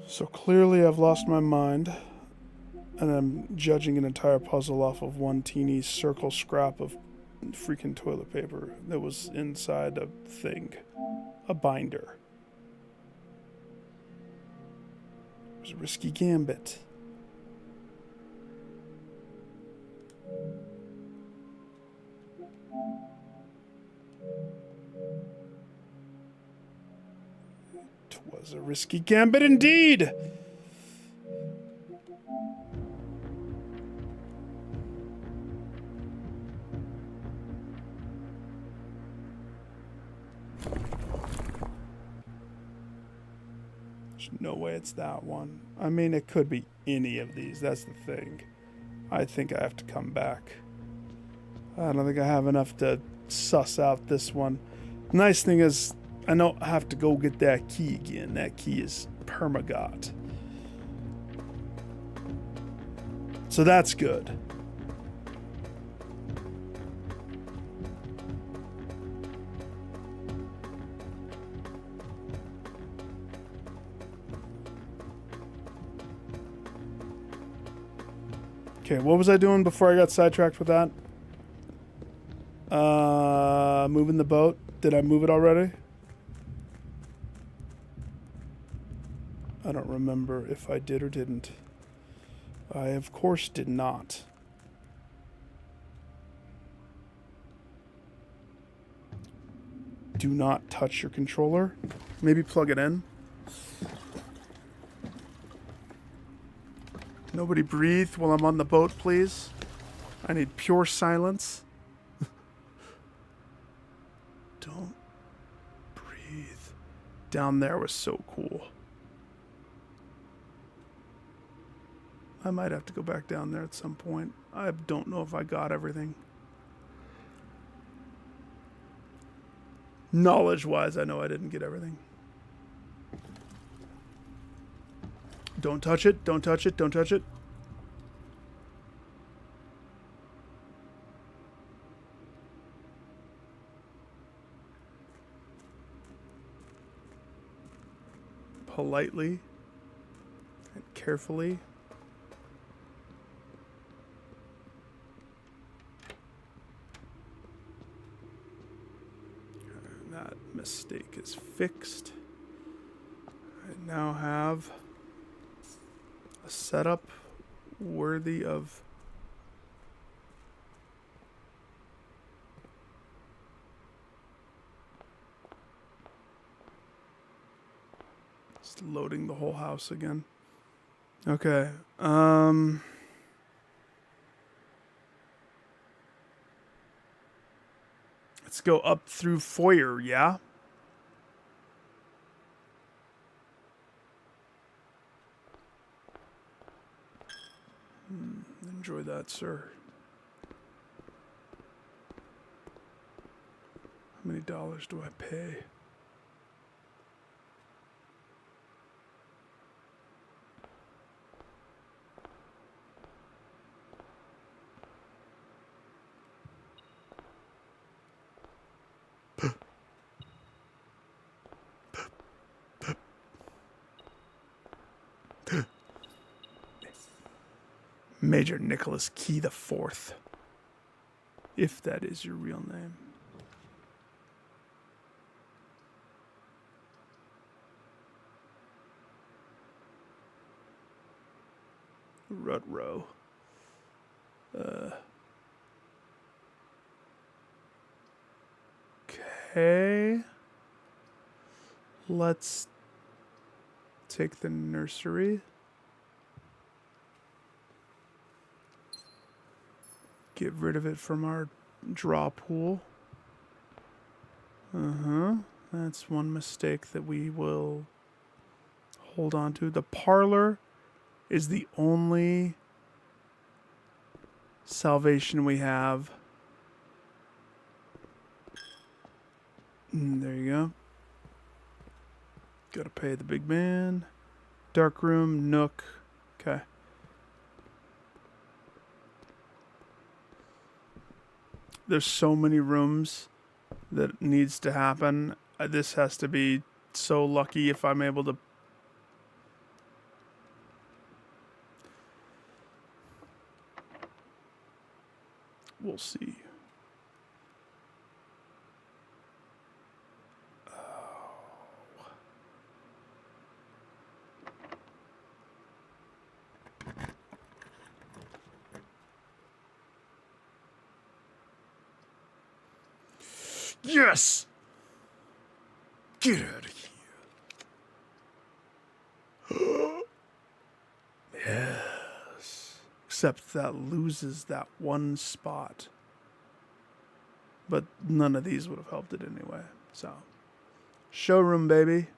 So clearly I've lost my mind. And I'm judging an entire puzzle off of one teeny circle scrap of freaking toilet paper that was inside a thing. A binder. It was a risky gambit. It was a risky gambit indeed! There's no way it's that one. I mean, it could be any of these. That's the thing. I think I have to come back. I don't think I have enough to suss out this one. Nice thing is, I don't have to go get that key again. That key is permagot. So that's good. Okay, what was I doing before I got sidetracked with that? Moving the boat. Did I move it already? I don't remember if I did or didn't. I, of course, did not. Do not touch your controller. Maybe plug it in. Nobody breathe while I'm on the boat, please. I need pure silence. Don't breathe. Down there was so cool. I might have to go back down there at some point. I don't know if I got everything. Knowledge-wise, I know I didn't get everything. Don't touch it, don't touch it, don't touch it. Politely and carefully. And that mistake is fixed. I now have a setup worthy of just loading the whole house again. Okay. Let's go up through foyer, yeah? Enjoy that, sir. How many dollars do I pay? Major Nicholas Key the Fourth, if that is your real name. Rutro. Okay. Let's take the nursery. Get rid of it from our draw pool. That's one mistake that we will hold on to. The parlor is the only salvation we have. There you go. Gotta pay the big man. Dark room, nook. Okay. There's so many rooms that needs to happen. This has to be so lucky if I'm able to. We'll see. Yes! Get out of here. Yes. Except that loses that one spot. But none of these would have helped it anyway. So, showroom, baby.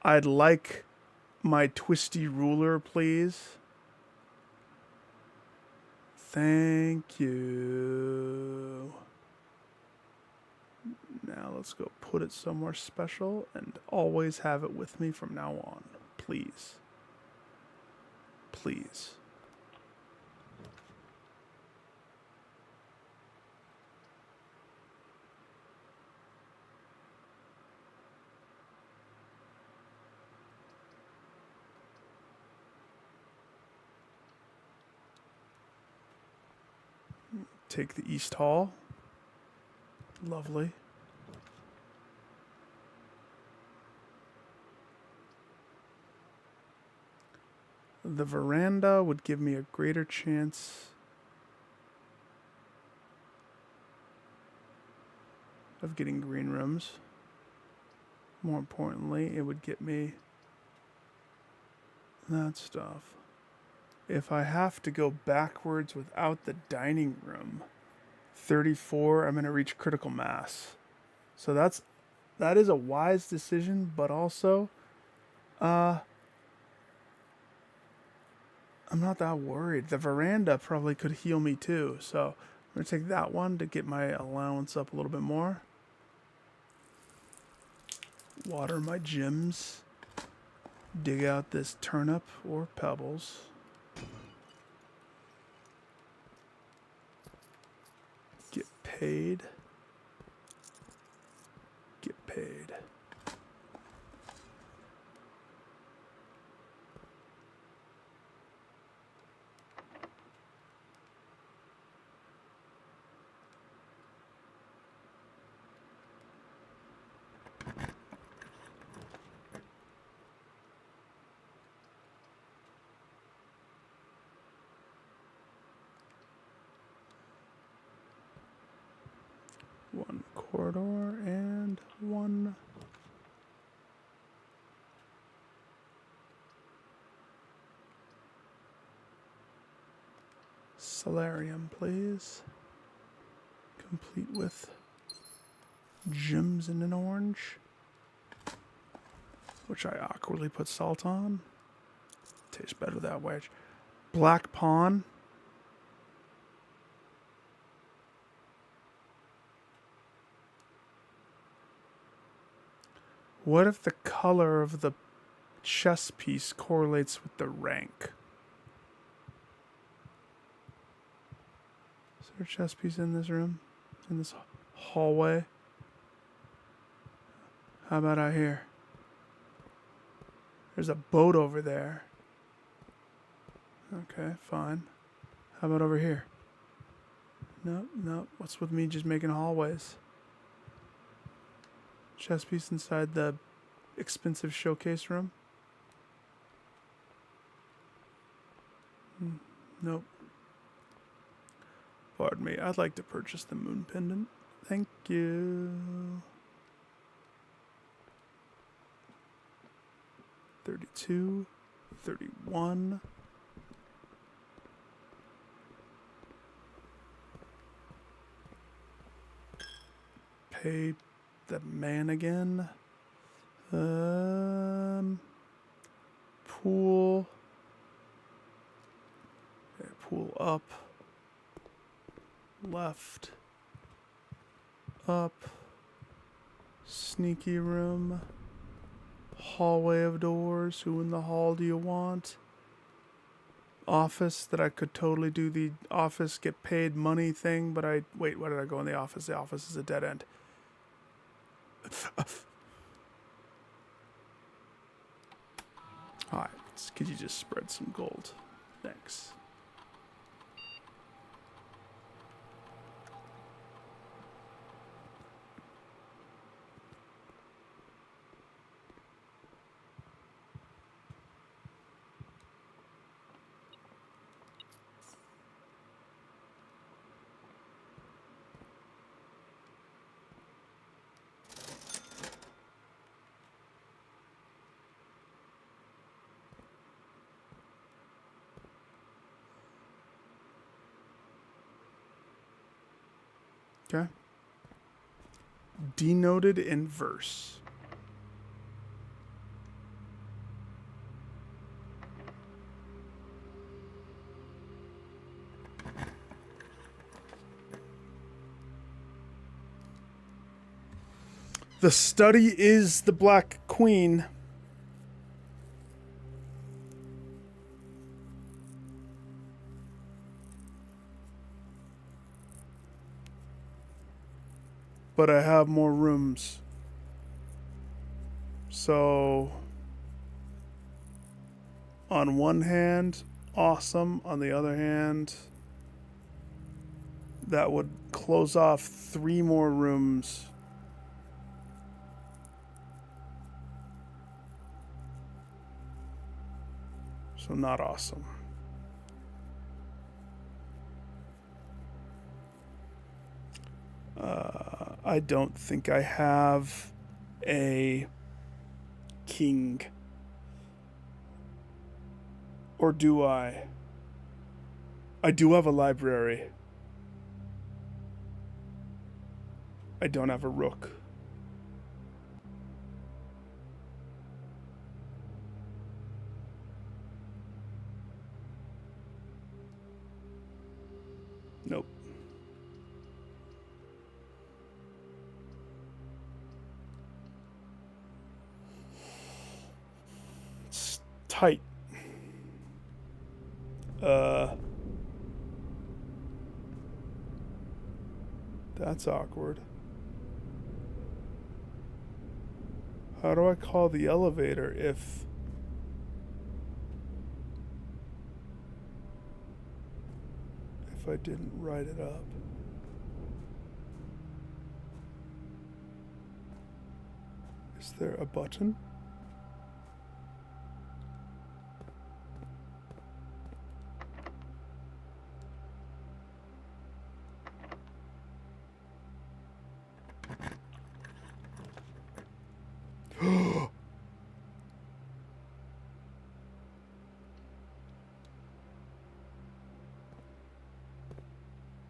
I'd like my twisty ruler, please. Thank you. Now let's go put it somewhere special and always have it with me from now on. Please. Please. Take the East Hall. Lovely. The veranda would give me a greater chance of getting green rooms. More importantly, it would get me that stuff. If I have to go backwards without the dining room, 34, I'm going to reach critical mass. So that is a wise decision, but also I'm not that worried. The veranda probably could heal me too. So I'm going to take that one to get my allowance up a little bit more. Water my gems. Dig out this turnip or pebbles. Get paid. Get paid. One corridor and one solarium, please. Complete with gems in an orange, which I awkwardly put salt on. Tastes better that way. Black pawn. What if the color of the chess piece correlates with the rank? Is there a chess piece in this room? In this hallway? How about out here? There's a boat over there. Okay, fine. How about over here? Nope, nope. What's with me just making hallways? Chess piece inside the expensive showcase room? Nope. Pardon me, I'd like to purchase the moon pendant. Thank you. 32, 31. pay that man again. Pool. Okay, pool up. Left. Up. Sneaky room. Hallway of doors. Who in the hall do you want? Office, that I could totally do the office, get paid money thing, but wait, why did I go in the office? The office is a dead end. Hi, could you just spread some gold? Thanks. Okay. Denoted in verse. The study is the Black Queen. But I have more rooms. So, on one hand, awesome. On the other hand, that would close off 3 more rooms. So not awesome. I don't think I have a king. Or do I? I do have a library. I don't have a rook. Nope. It's tight. That's awkward. How do I call the elevator if... I didn't write it up? Is there a button?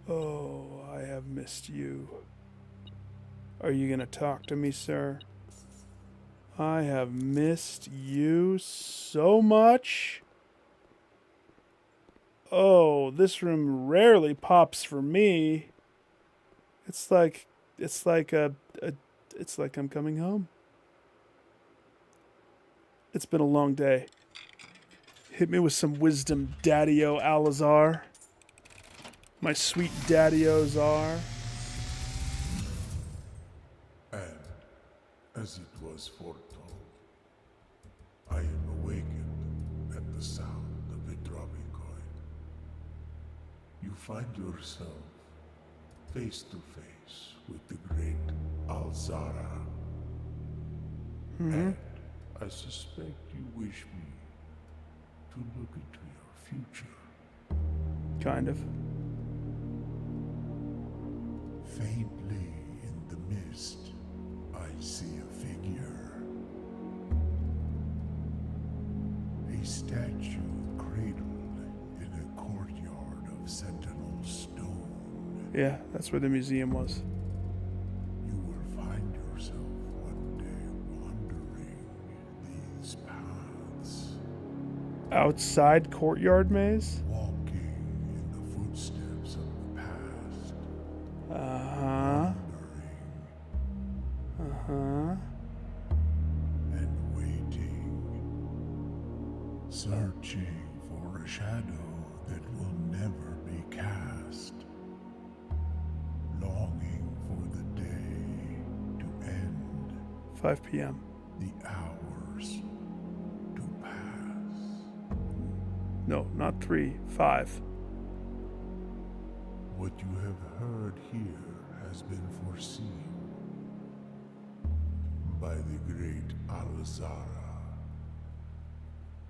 Oh, I have missed you. Are you gonna talk to me, sir? I have missed you so much. Oh, this room rarely pops for me. It's like I'm coming home. It's been a long day. Hit me with some wisdom, Daddy-O Alazar. My sweet Daddy-O Czar. And, as it was foretold, I am awakened at the sound of a dropping coin. You find yourself face to face with the great Alzara. And I suspect you wish me to look into your future. Kind of. Faintly in the mist, I see a figure. A statue cradled in a courtyard of sentinel stone. Yeah, that's where the museum was. You were Outside courtyard maze? Walking in the footsteps of the past. Uh-huh. Uh-huh. And waiting. Searching for a shadow that will never be cast. Longing for the day to end. 5 p.m. The hours to pass. No, not 3, 5. What you have heard here has been foreseen by the great Alzara.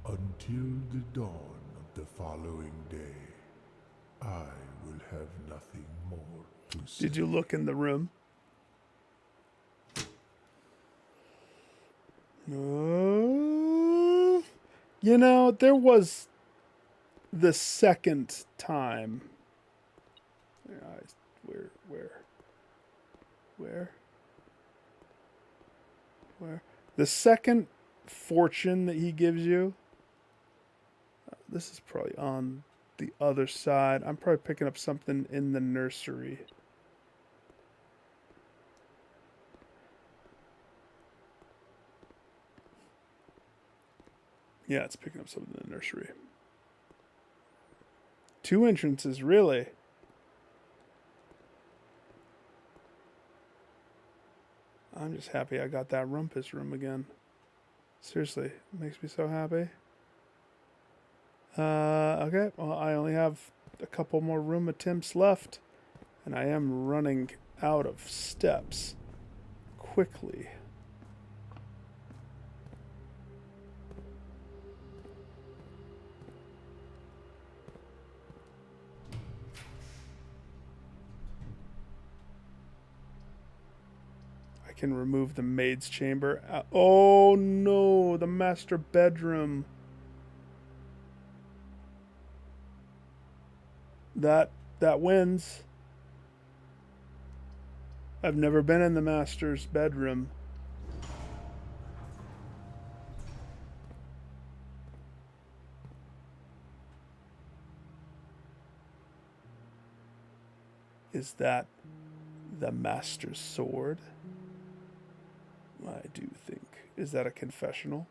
Until the dawn of the following day, I will have nothing more to say. Did you look in the room? You know, there was the second time. Where? The second fortune that he gives you. This is probably on the other side. I'm probably picking up something in the nursery. Yeah, it's picking up something in the nursery. 2 entrances, really? I'm just happy I got that rumpus room again. Seriously, it makes me so happy. Okay, well, I only have a couple more room attempts left, and I am running out of steps quickly. I can remove the maid's chamber. Oh no, the master bedroom. That wins. I've never been in the master's bedroom. Is that the master's sword? I do think. Is that a confessional?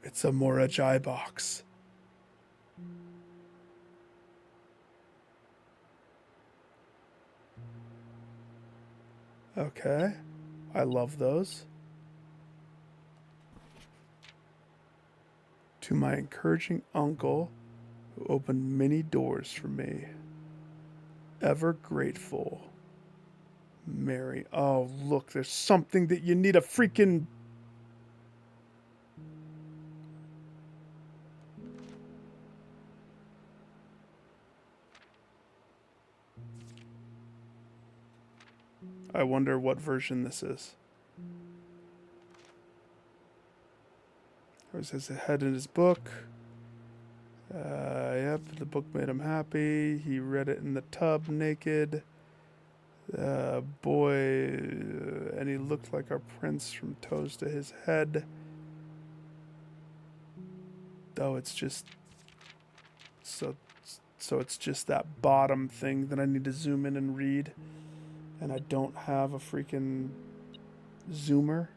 It's a Morajai box. Okay. I love those. To my encouraging uncle, who opened many doors for me. Ever grateful, Mary. Oh, look, there's something that you need a freaking... I wonder what version this is. Or says ahead in his book. Yep, the book made him happy. He read it in the tub naked. Boy, and he looked like our prince from toes to his head. Though it's just... So it's just that bottom thing that I need to zoom in and read. And I don't have a freaking zoomer.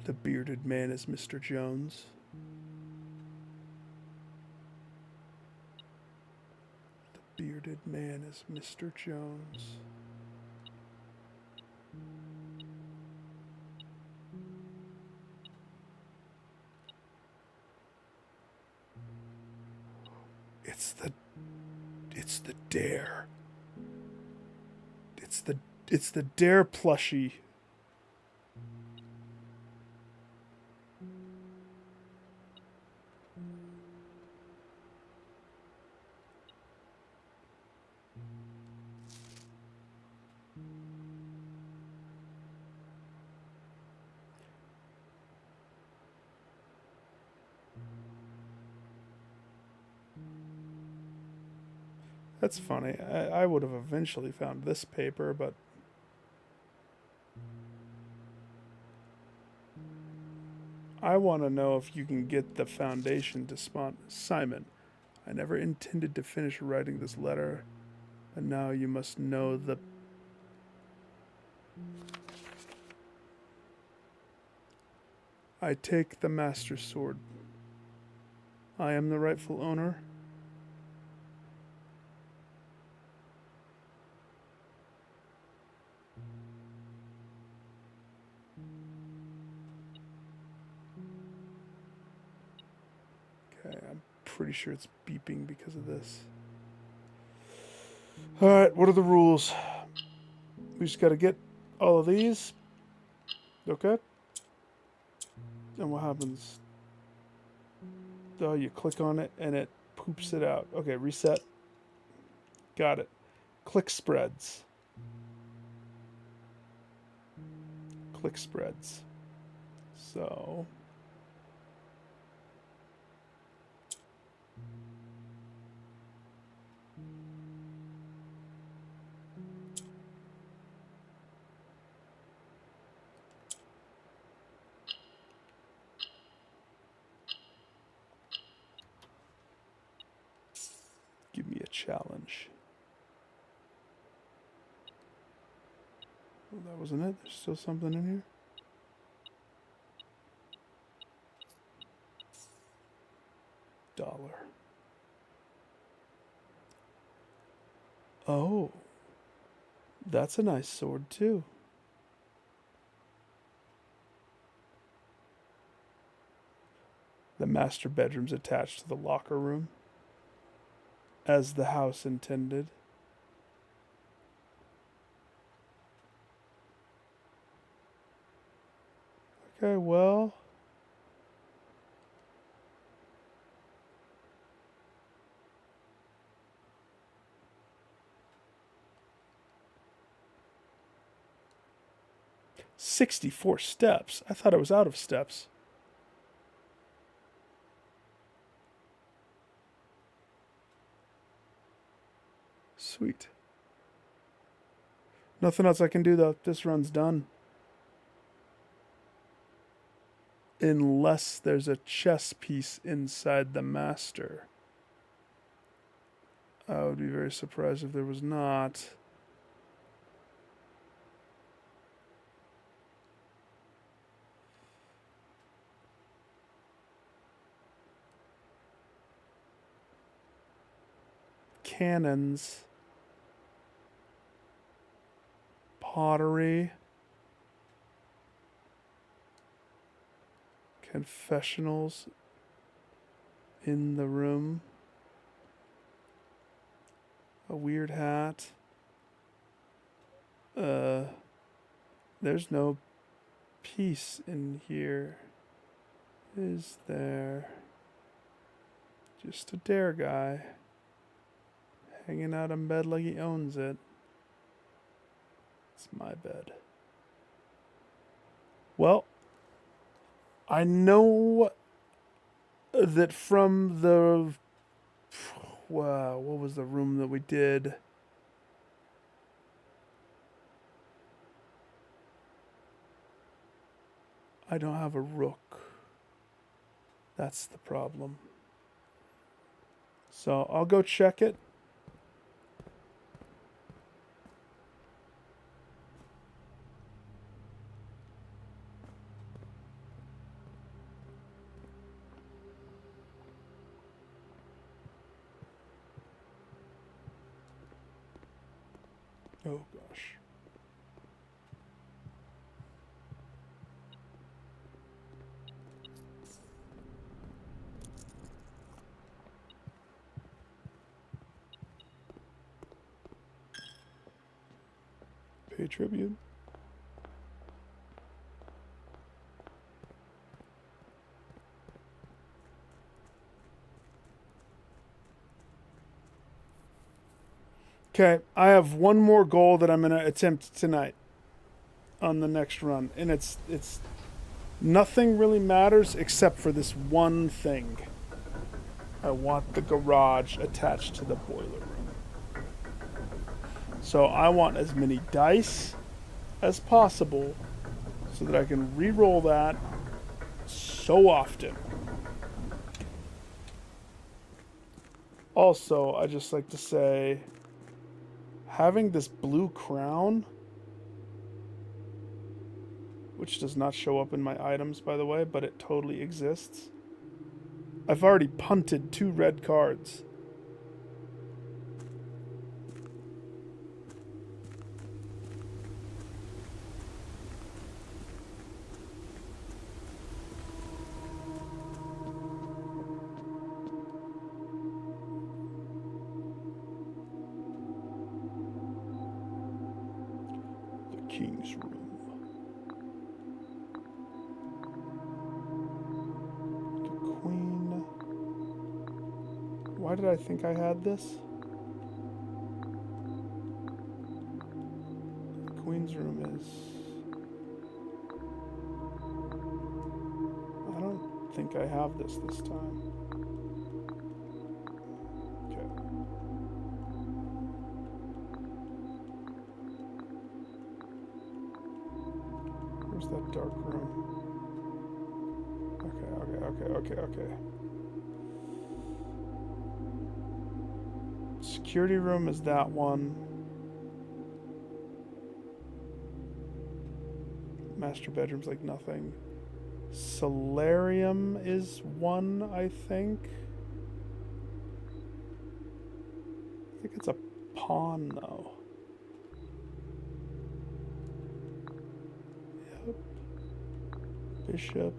The bearded man is Mr. Jones. The bearded man is Mr. Jones. It's the dare. It's the dare plushie. That's funny. I would have eventually found this paper, but... I want to know if you can get the Foundation to spawn... Simon, I never intended to finish writing this letter, and now you must know the... I take the Master Sword. I am the rightful owner. Okay, I'm pretty sure it's beeping because of this. Alright, what are the rules? We just gotta get all of these. Okay. And what happens? Oh, you click on it and it poops it out. Okay, reset. Got it. Click spreads. Click spreads. So... give me a challenge. Oh, that wasn't it. There's still something in here. $1. Oh, that's a nice sword too. The master bedroom's attached to the locker room, as the house intended. Okay, well... $64 steps. I thought I was out of steps. Sweet. Nothing else I can do though. This run's done. Unless there's a chess piece inside the master. I would be very surprised if there was not. Cannons. Pottery. Confessionals in the room. A weird hat. There's no piece in here. Is there? Just a dare guy. Hanging out in bed like he owns it. It's my bed. Well, I know that from the... Wow, what was the room that we did? I don't have a rook. That's the problem. So I'll go check it. Oh gosh. Pay tribute. Okay, I have one more goal that I'm going to attempt tonight on the next run, and it's nothing really matters except for this one thing. I want the garage attached to the boiler room. So I want as many dice as possible so that I can re-roll that so often. Also, I just like to say, having this blue crown, which does not show up in my items, by the way, but it totally exists. I've already punted 2 red cards. King's room. The queen. Why did I think I had this? The queen's room is... I don't think I have this time. Okay. Where's that dark room? Okay. Security room is that one. Master bedroom's like nothing. Solarium is one, I think. I think it's a pawn, though. Yep. Bishop.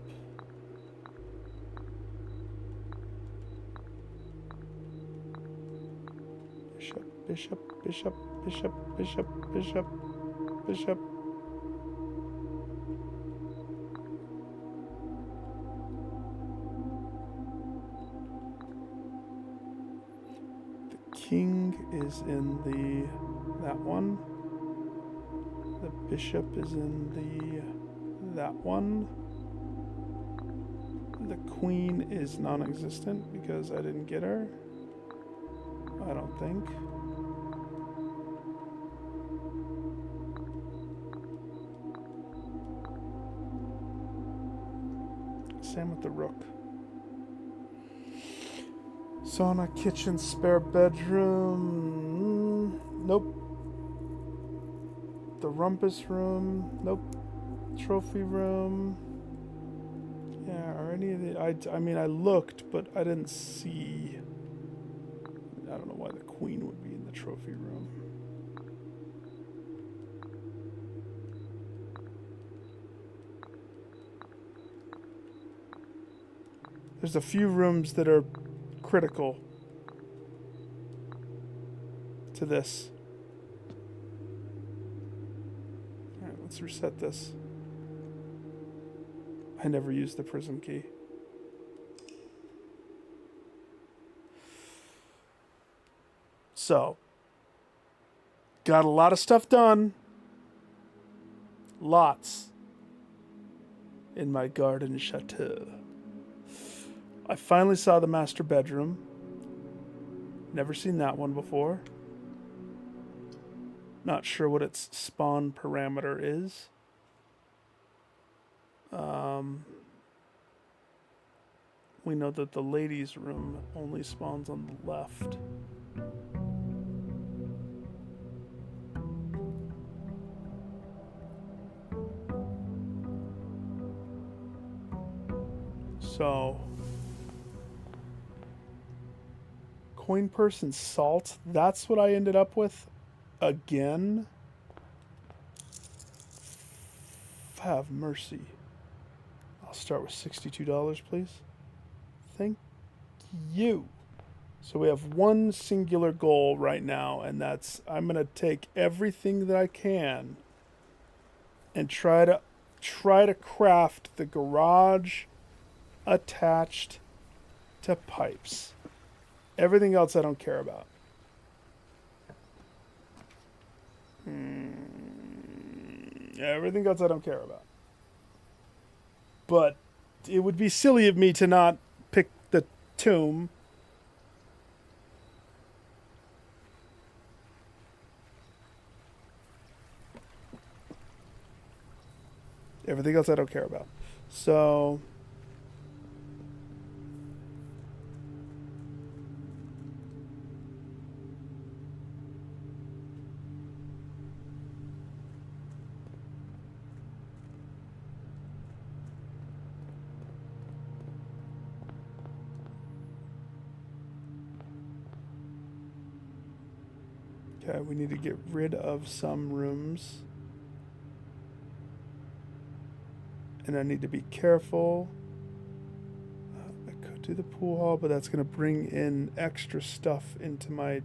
Bishop. The king is in that one. The bishop is in that one. The queen is non-existent because I didn't get her. I don't think. Same with the rook. Sauna, kitchen, spare bedroom. Nope. The rumpus room. Nope. Trophy room. Yeah, are any of the... I mean, I looked, but I didn't see... I don't know why the queen would be in the trophy room. There's a few rooms that are critical to this. Alright, let's reset this. I never used the prism key. So, got a lot of stuff done. Lots. In my garden chateau. I finally saw the master bedroom. Never seen that one before. Not sure what its spawn parameter is. We know that the ladies' room only spawns on the left. So, coin purse and salt, that's what I ended up with again. Have mercy. I'll start with $62, please. Thank you. So we have one singular goal right now, and that's I'm going to take everything that I can and try to craft the garage attached to pipes. Everything else I don't care about. Everything else I don't care about. But it would be silly of me to not pick the tomb. Everything else I don't care about. So... Okay, we need to get rid of some rooms. And I need to be careful. I could do the pool hall, but that's going to bring in extra stuff into my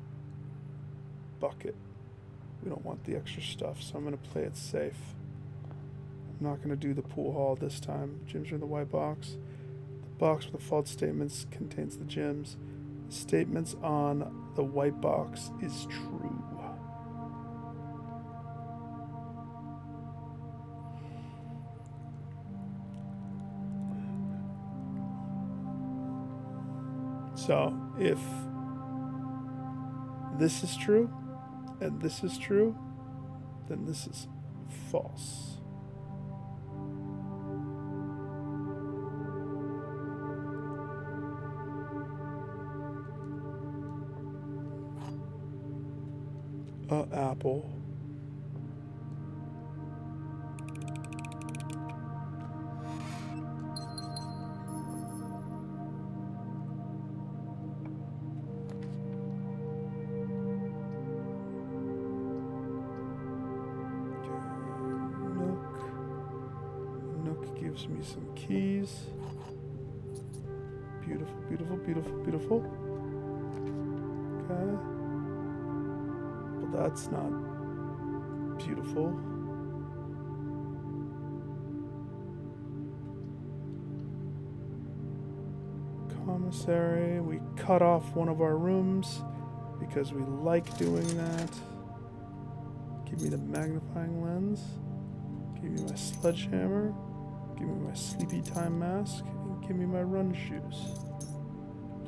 bucket. We don't want the extra stuff, so I'm going to play it safe. I'm not going to do the pool hall this time. Gems are in the white box. The box with the false statements contains the gems. The statements on the white box is true. So, if this is true, and this is true, then this is false. Apple. Gives me some keys. Beautiful, beautiful, beautiful, beautiful. Okay. Well, that's not beautiful. Commissary. We cut off one of our rooms because we like doing that. Give me the magnifying lens. Give me my sledgehammer. Give me my sleepy time mask, and give me my run shoes.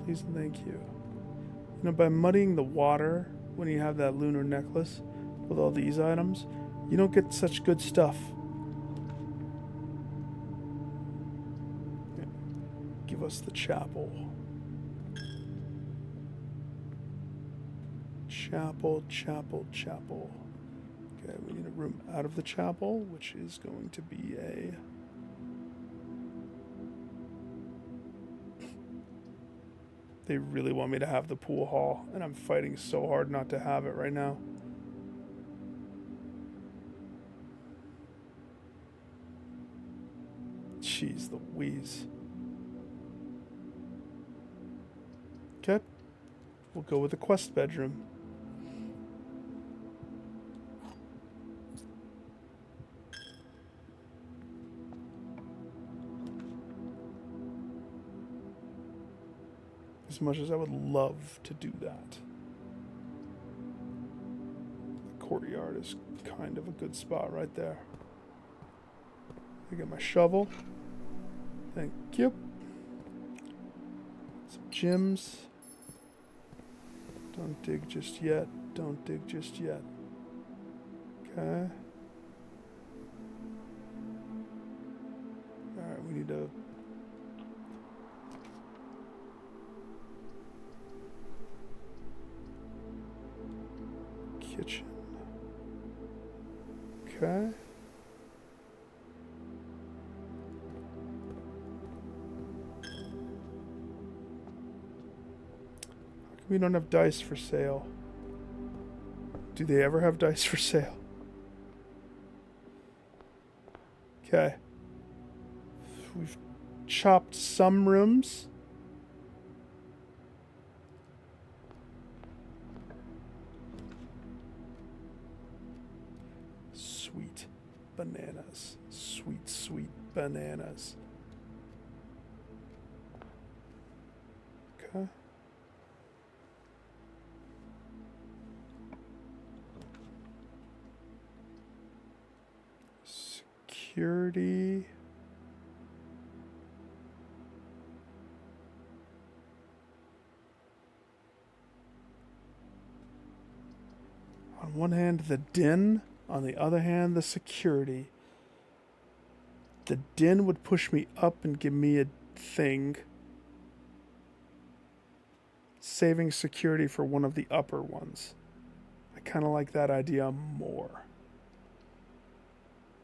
Please and thank you. You know, by muddying the water when you have that lunar necklace with all these items, you don't get such good stuff. Yeah. Give us the chapel. Chapel, chapel, chapel. Okay, we need a room out of the chapel, which is going to be a... They really want me to have the pool hall, and I'm fighting so hard not to have it right now. Jeez Louise. Okay. We'll go with the quest bedroom. As much as I would love to do that. The courtyard is kind of a good spot right there. I get my shovel. Thank you. Some gems. Don't dig just yet. Don't dig just yet. Okay. Alright, we need to... kitchen. Okay. How come we don't have dice for sale? Do they ever have dice for sale? Okay. We've chopped some rooms. Sweet bananas. Sweet, sweet bananas. Okay. Security. On one hand, the den. On the other hand, the security. The din would push me up and give me a thing. Saving security for one of the upper ones. I kind of like that idea more.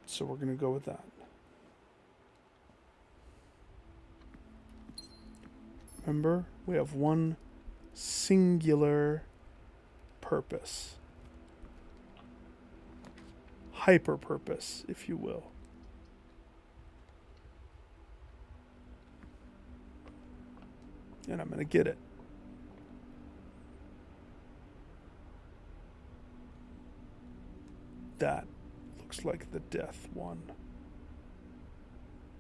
So we're going to go with that. Remember, we have one singular purpose. Hyper purpose, if you will. And I'm going to get it. That looks like the death one.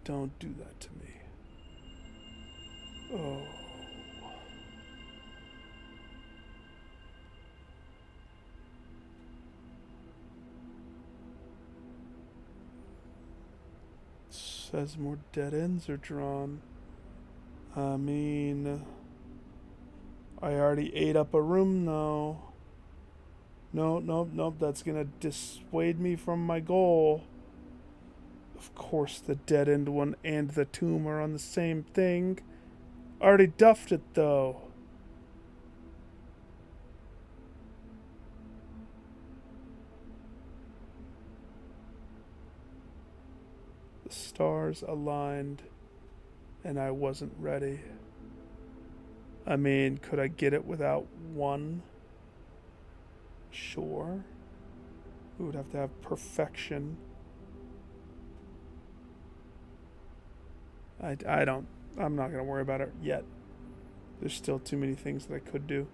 Don't do that to me. Oh. Says more dead ends are drawn. I mean, I already ate up a room though. Nope. That's gonna dissuade me from my goal. Of course, the dead end one and the tomb are on the same thing. Already duffed it though. The stars aligned, and I wasn't ready. I mean, could I get it without one? Sure. We would have to have perfection. I'm not going to worry about it yet. There's still too many things that I could do.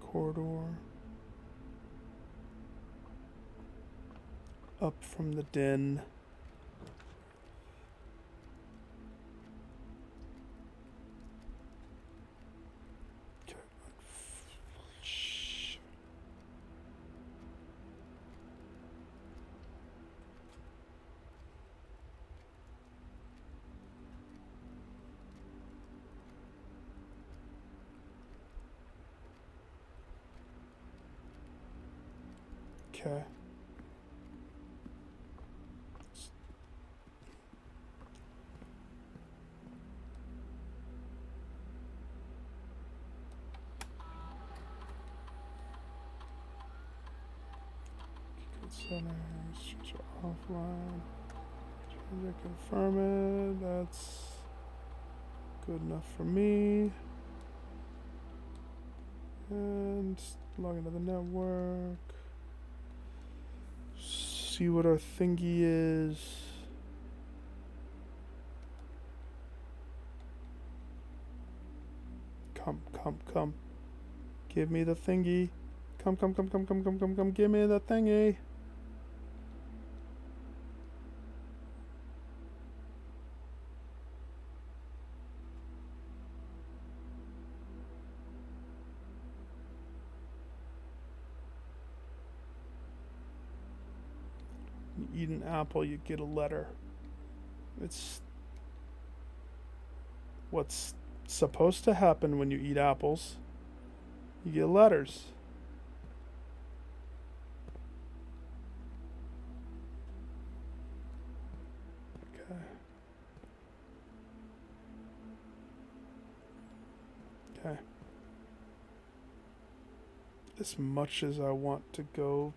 Corridor. Up from the den. Okay. Center, structure offline. Trying to confirm it. That's good enough for me. And log into the network. See what our thingy is. Come. Give me the thingy. Come. Give me the thingy. You eat an apple, you get a letter. It's what's supposed to happen when you eat apples. You get letters. Okay. Okay. As much as I want to go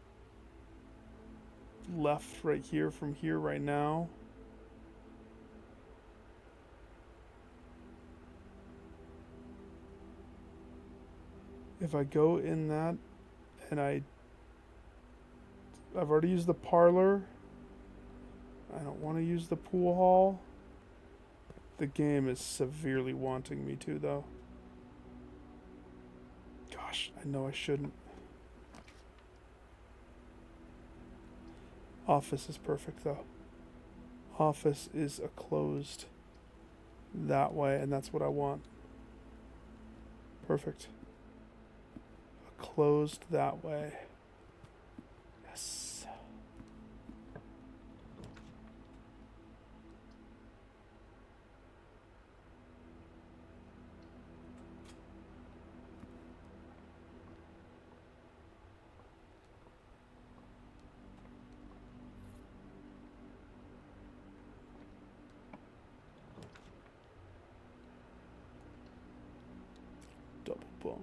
left right here from here right now, if I go in that and I've already used the parlor, I don't want to use the pool hall. The game is severely wanting me to though. Gosh, I know I shouldn't. Office is perfect though. Office is a closed that way, and that's what I want. Perfect. A closed that way. Yes. bunk.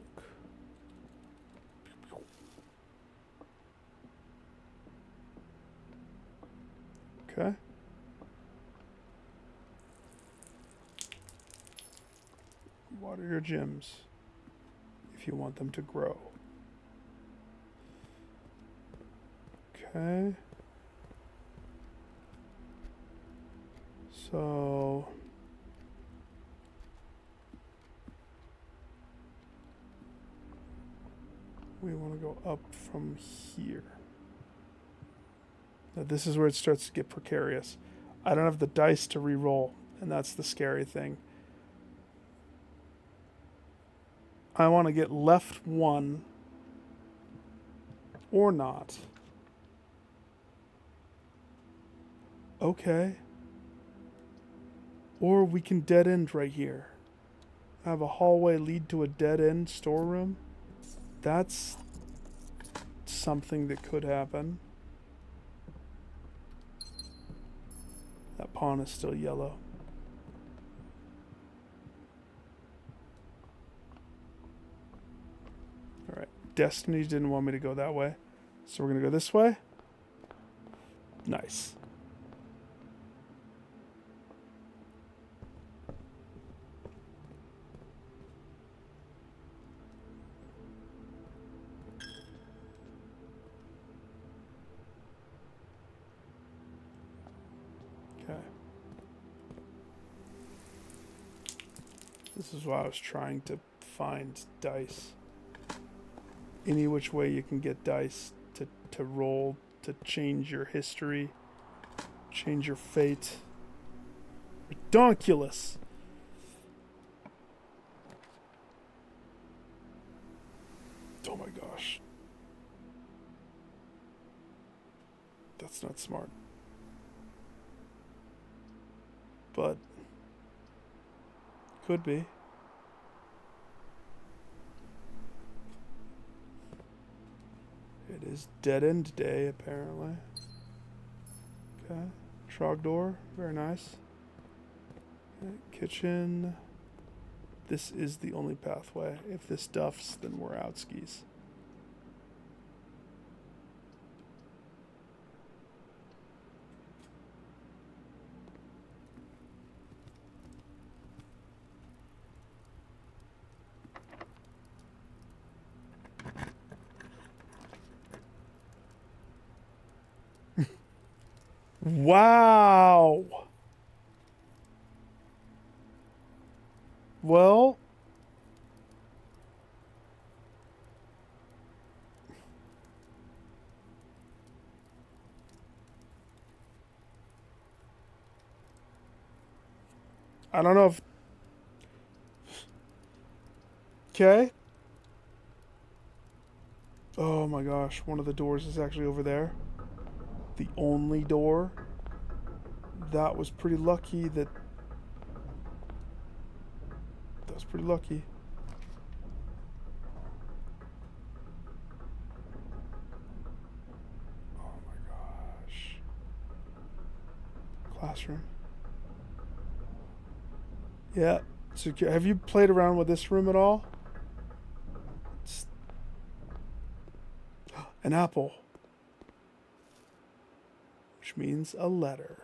Okay. Water your gems if you want them to grow. Okay. So we want to go up from here. Now this is where it starts to get precarious. I don't have the dice to re-roll, and that's the scary thing. I want to get left one or not. Okay. Or we can dead end right here. Have a hallway lead to a dead end storeroom. That's something that could happen. That pawn is still yellow. Alright. Destiny didn't want me to go that way. So we're going to go this way. Nice. Okay. This is why I was trying to find dice. Any which way you can get dice to roll, to change your history, change your fate. Ridiculous! Oh my gosh. That's not smart. But could be. It is dead end day, apparently. Okay. Trogdor, very nice. Okay. Kitchen. This is the only pathway. If this duffs, then we're out skis. Wow. Well, I don't know if... Okay. Oh my gosh, one of the doors is actually over there. The only door. That was pretty lucky that... That was pretty lucky. Oh my gosh. Classroom. Yeah. So have you played around with this room at all? It's... An apple. Which means a letter.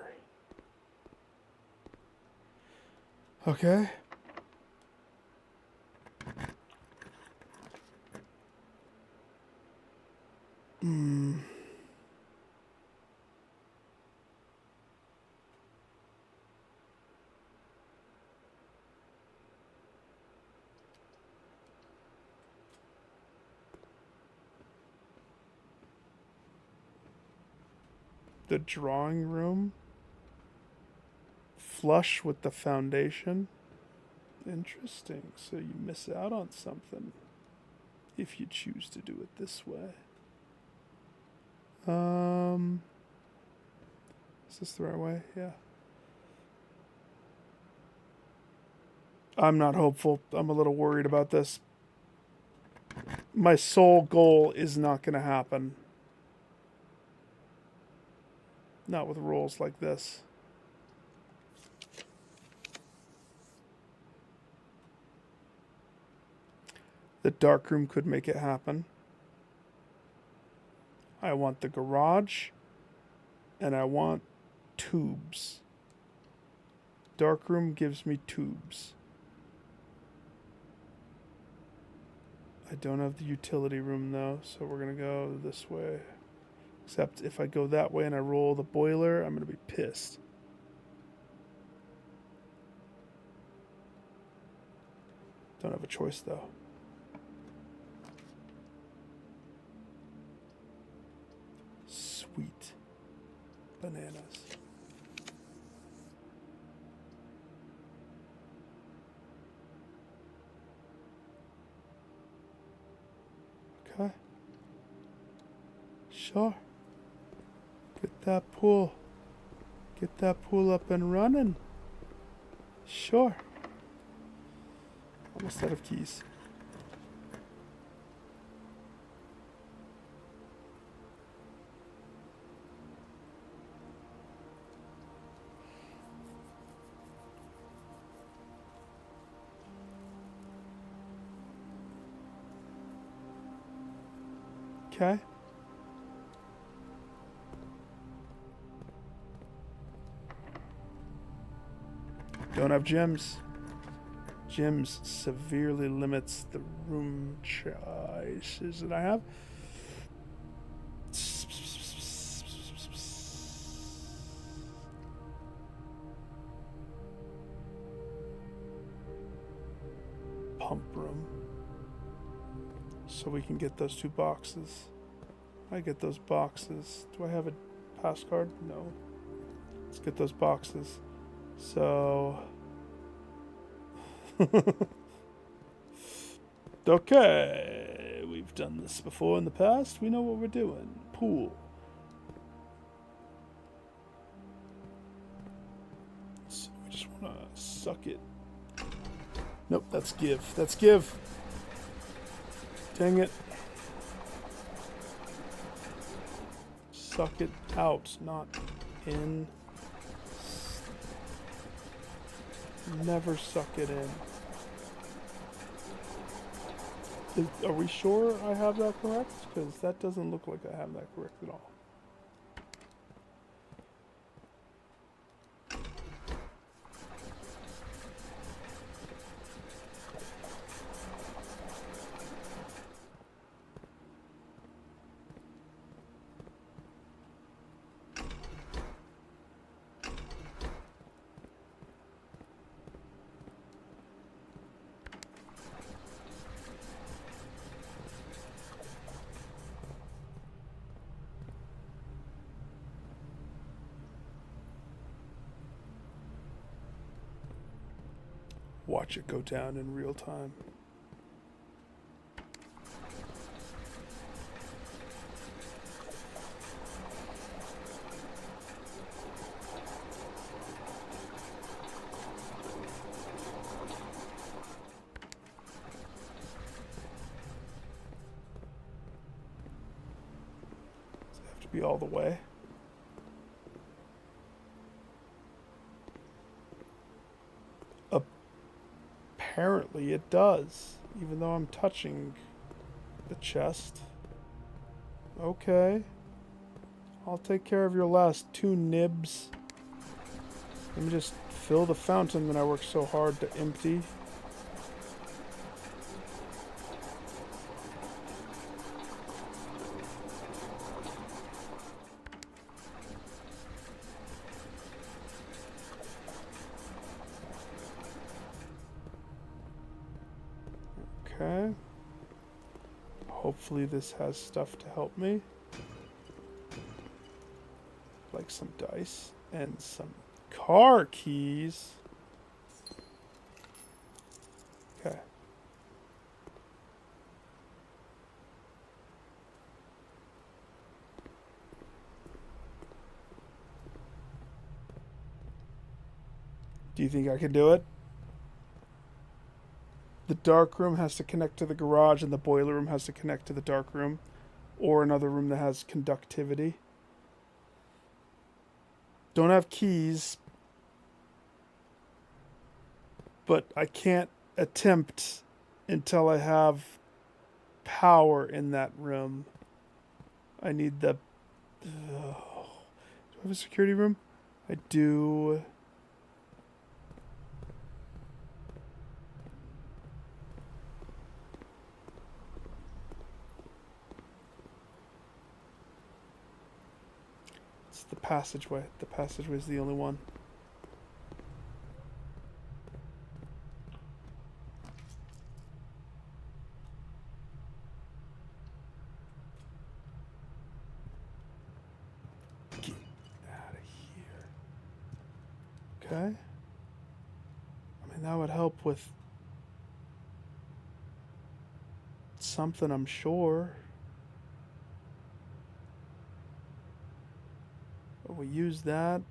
Okay. The drawing room. Flush with the foundation. Interesting. So you miss out on something if you choose to do it this way. Is this the right way? Yeah. I'm not hopeful. I'm a little worried about this. My sole goal is not going to happen. Not with rolls like this. The dark room could make it happen. I want the garage. And I want tubes. Dark room gives me tubes. I don't have the utility room though, so we're gonna go this way. Except if I go that way and I roll the boiler, I'm gonna be pissed. Don't have a choice though. Sweet bananas. Okay. Sure. Get that pool. Get that pool up and running. Sure. Almost out of keys. Okay. Don't have gems. Gems severely limits the room choices that I have. Pump room. So we can get those 2 boxes. I get those boxes. Do I have a pass card? No. Let's get those boxes. So... okay. We've done this before in the past. We know what we're doing. Pool. So we just want to suck it. Nope, that's give. That's give. Dang it. Suck it out, not in. Never suck it in. Are we sure I have that correct? Because that doesn't look like I have that correct at all. Watch it go down in real time. Does it have to be all the way? Apparently it does, even though I'm touching the chest. Okay. I'll take care of your last 2 nibs. Let me just fill the fountain that I worked so hard to empty. Okay. Hopefully this has stuff to help me. Like some dice and some car keys. Okay. Do you think I can do it? The dark room has to connect to the garage and the boiler room has to connect to the dark room. Or another room that has conductivity. Don't have keys. But I can't attempt until I have power in that room. I need the... do I have a security room? I do... It's the passageway. The passageway is the only one. Okay. I mean, that would help with something, I'm sure. But we use that.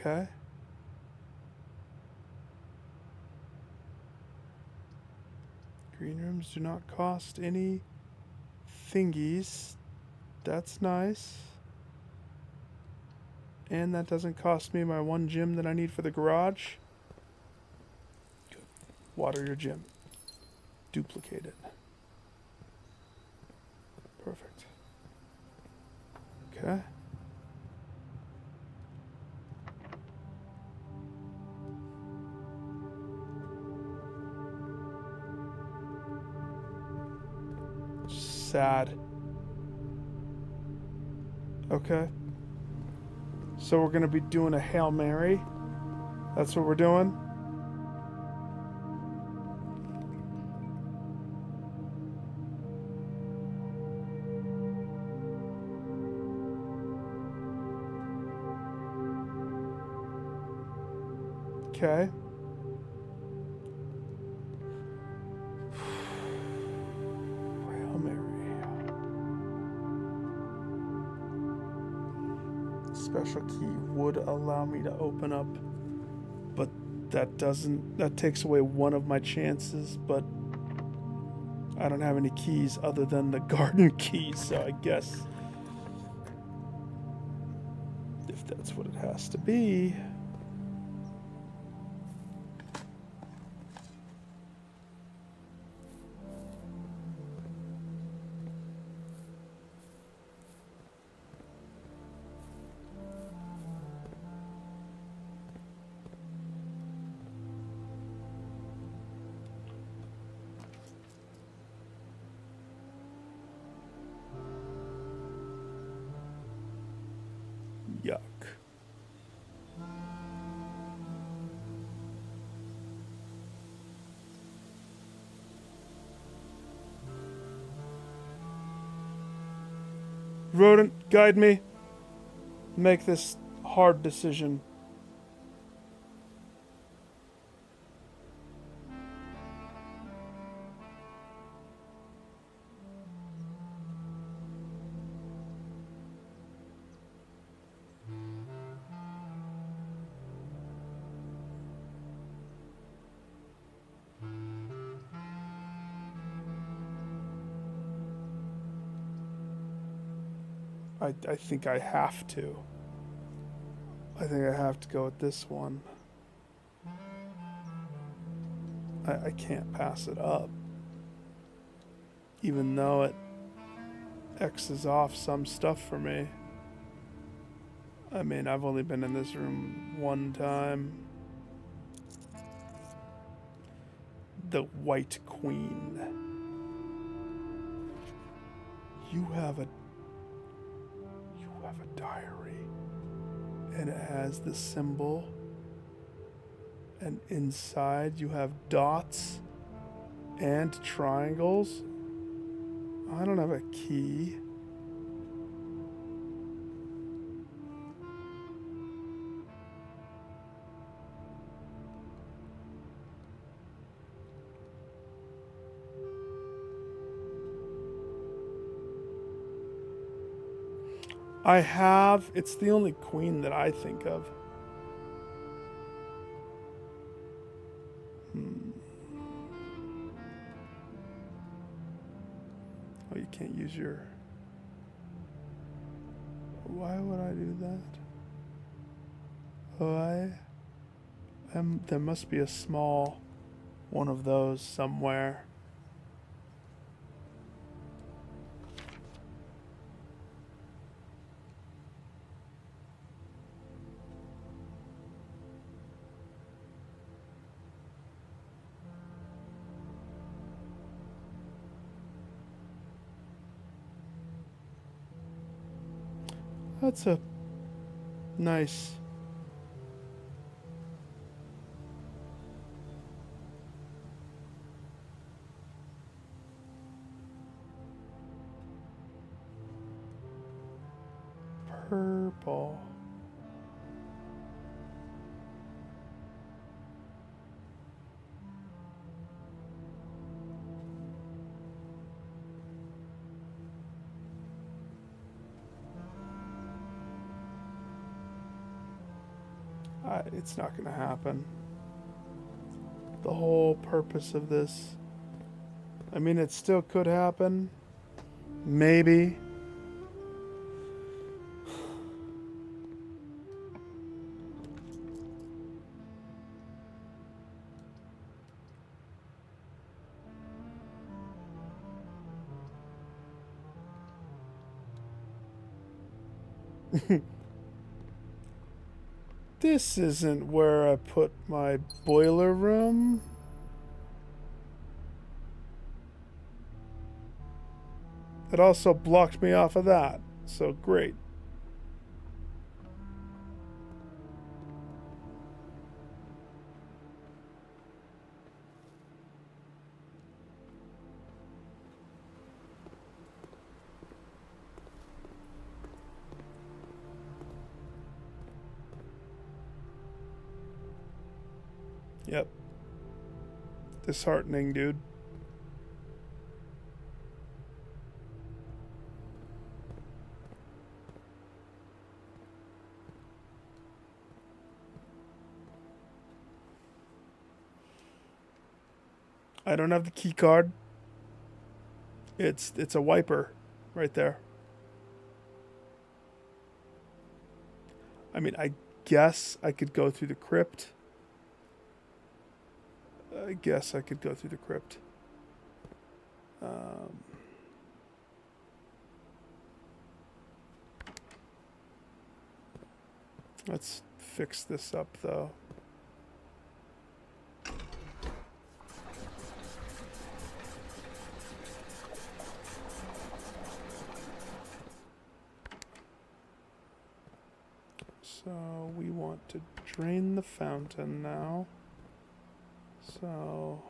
Okay. Green rooms do not cost any thingies. That's nice. And that doesn't cost me my one gem that I need for the garage. Good. Water your gem. Duplicate it. Perfect. Okay. Sad. Okay. So we're going to be doing a Hail Mary. That's what we're doing. Okay. Hail Mary. Special key would allow me to open up, but that takes away one of my chances, but I don't have any keys other than the garden keys, so I guess if that's what it has to be. Yuck. Rodent, guide me. Make this hard decision. I think I have to. I think I have to go with this one. I can't pass it up. Even though it X's off some stuff for me. I mean, I've only been in this room one time. The White Queen. You have a diary, and it has the symbol, and inside you have dots and triangles. I don't have a key. I have. It's the only queen that I think of. can't use your... Why would I do that? Oh, there must be a small one of those somewhere. That's a nice... purple. It's not going to happen. The whole purpose of this... I mean, it still could happen. Maybe. This isn't where I put my boiler room. It also blocked me off of that, so great. Yep. Disheartening, dude. I don't have the key card. It's a wiper right there. I mean, I guess I could go through the crypt. Let's fix this up, though. So we want to drain the fountain now. So...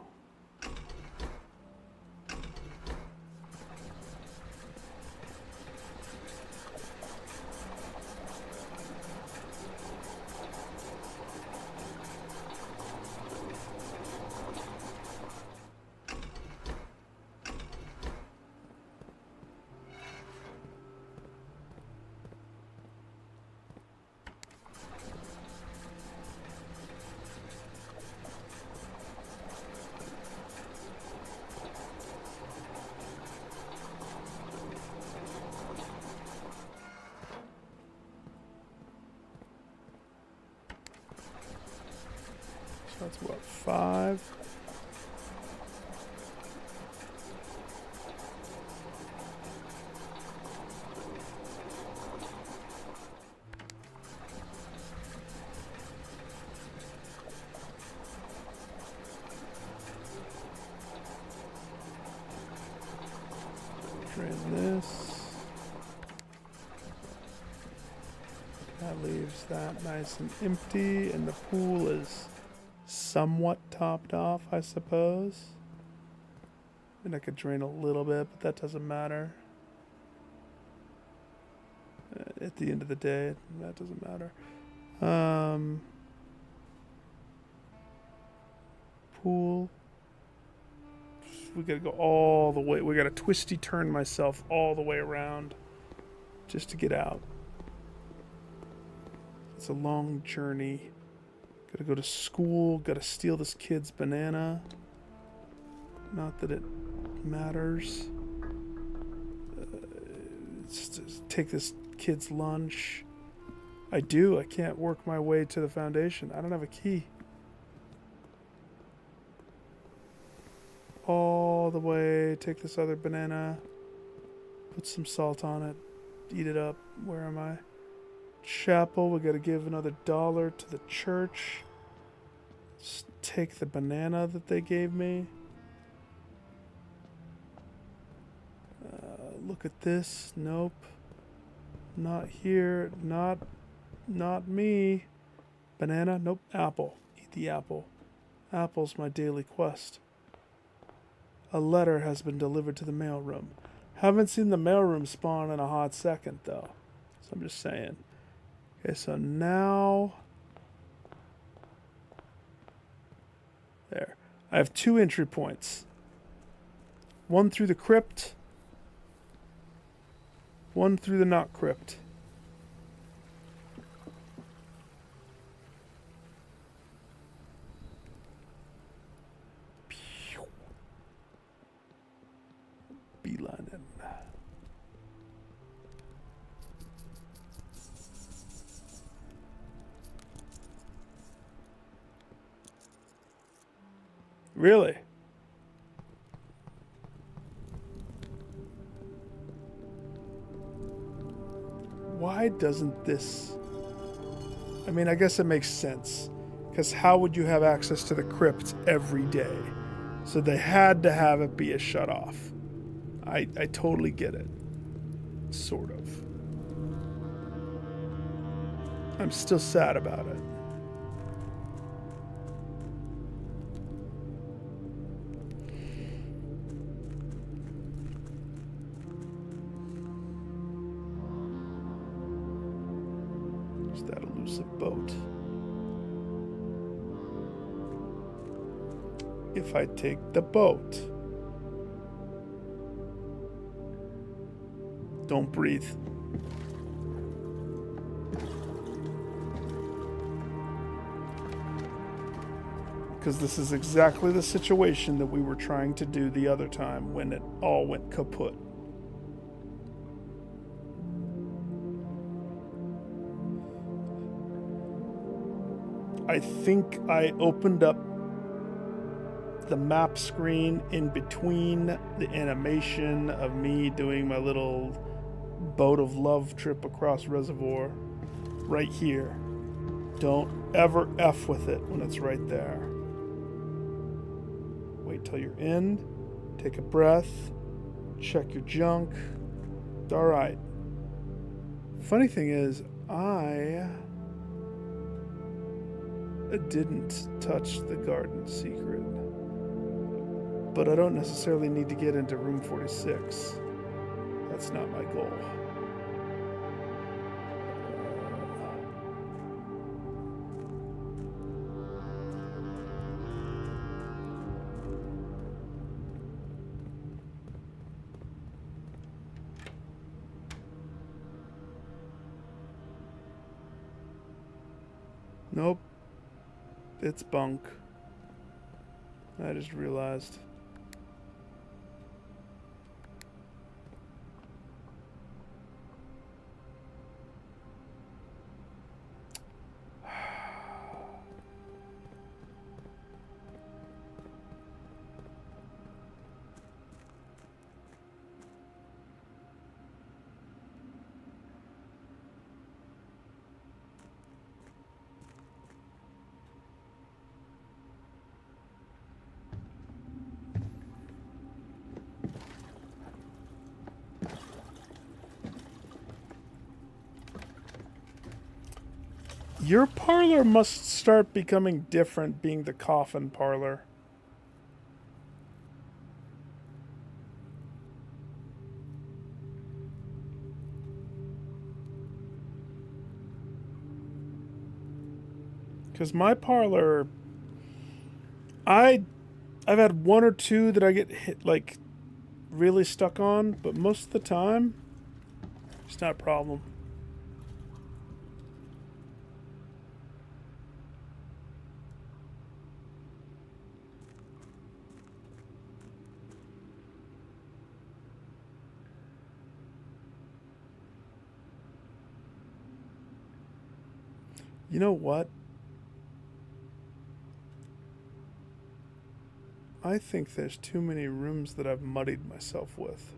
that's what, 5? Drain this. That leaves that nice and empty, and the pool is somewhat topped off, I suppose. And I could drain a little bit, but that doesn't matter. At the end of the day, that doesn't matter. Pool. We gotta go all the way. We gotta twisty turn myself all the way around just to get out. It's a long journey. Gotta go to school. Gotta steal this kid's banana. Not that it matters. take this kid's lunch. I do. I can't work my way to the foundation. I don't have a key. All the way. Take this other banana. Put some salt on it. Eat it up. Where am I? Chapel. We got to give another $1 to the church. Just take the banana that they gave me. Look at this. Nope. Not here. Not me. Banana. Nope. Apple. Eat the apple. Apple's my daily quest. A letter has been delivered to the mailroom. Haven't seen the mailroom spawn in a hot second, though. So I'm just saying. Okay, so now... There. I have 2 entry points. One through the crypt. One through the not crypt. Beeline in. Really? Why doesn't this... I mean, I guess it makes sense. Because how would you have access to the crypt every day? So they had to have it be a shut-off. I totally get it. Sort of. I'm still sad about it. There's that elusive boat. If I take the boat... Don't breathe. Because this is exactly the situation that we were trying to do the other time when it all went kaput. I think I opened up the map screen in between the animation of me doing my little boat of love trip across reservoir right here. Don't ever F with it when it's right there. Wait till you're in, take a breath, check your junk. It's all right. Funny thing is, I didn't touch the garden secret. But I don't necessarily need to get into room 46. That's not my goal. Nope. It's bunk. I just realized. Your parlor must start becoming different, being the coffin parlor. Because my parlor, I've had 1 or 2 that I get hit, like, really stuck on, but most of the time, it's not a problem. You know what? I think there's too many rooms that I've muddied myself with.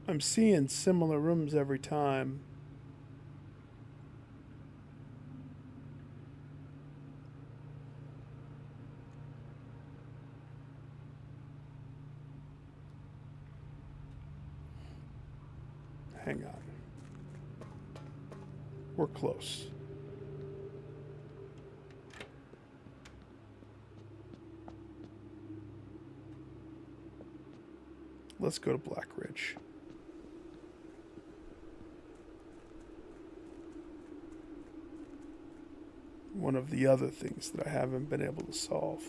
I'm seeing similar rooms every time. Hang on. We're close. Let's go to Black Ridge. One of the other things that I haven't been able to solve.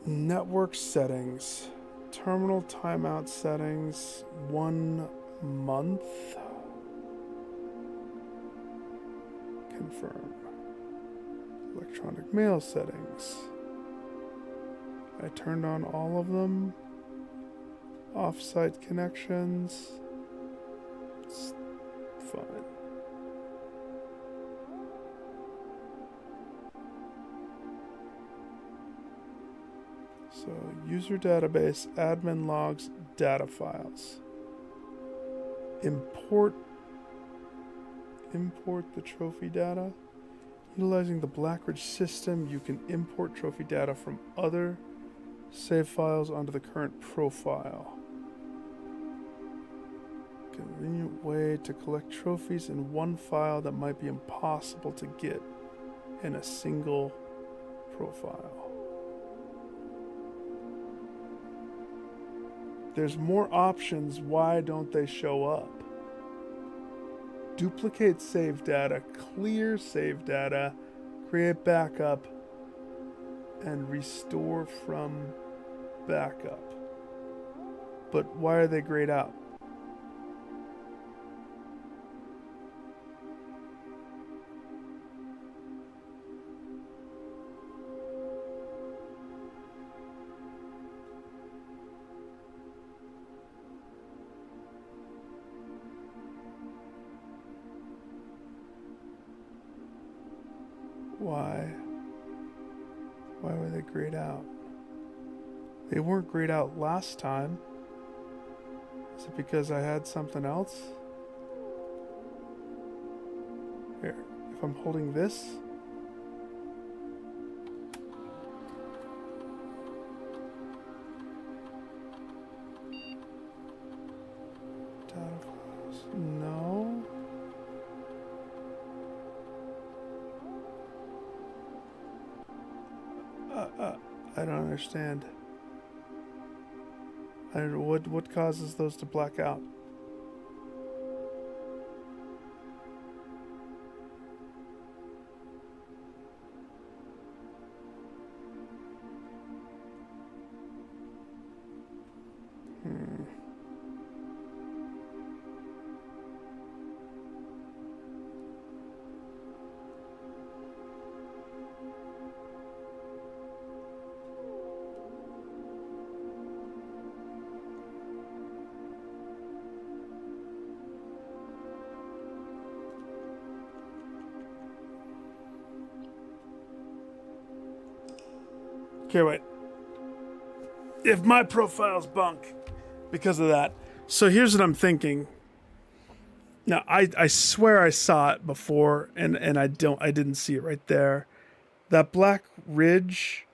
Network settings. Terminal timeout settings. 1 month. Confirm. Electronic mail settings. I turned on all of them. Off-site connections. It's fine. So, user database, admin logs, data files. Import the trophy data. Utilizing the Blackridge system, you can import trophy data from other save files onto the current profile. Convenient way to collect trophies in one file that might be impossible to get in a single profile. There's more options. Why don't they show up? Duplicate save data, clear save data, create backup, and restore from backup. But why are they grayed out? Why were they grayed out? They weren't grayed out last time. Is it because I had something else? Here, if I'm holding this. Data files. No. I don't understand. I don't know what causes those to black out. Okay, wait. If my profile's bunk because of that. So here's what I'm thinking. Now, I swear I saw it before, and I didn't see it right there. That Black Ridge,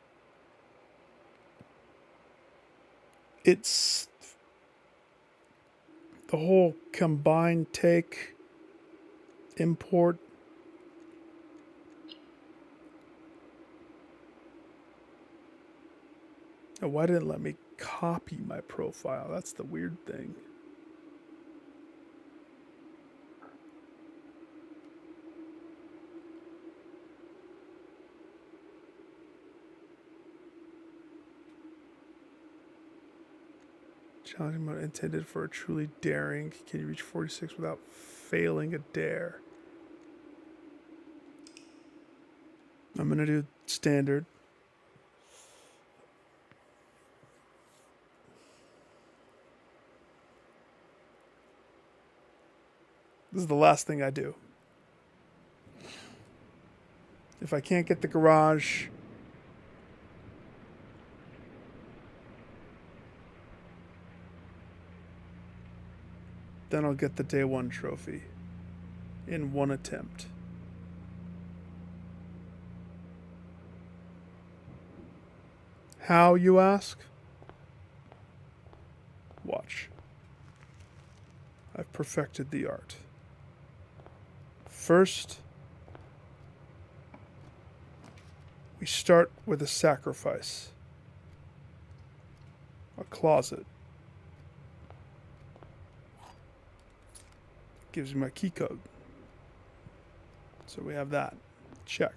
it's the whole combined take, import. Oh, why didn't it let me copy my profile? That's the weird thing. Challenging mode intended for a truly daring. Can you reach 46 without failing a dare? I'm going to do standard. This is the last thing I do. If I can't get the garage, then I'll get the day one trophy in one attempt. How, you ask? Watch. I've perfected the art. First, we start with a sacrifice. A closet. Gives me my key code. So we have that. Check.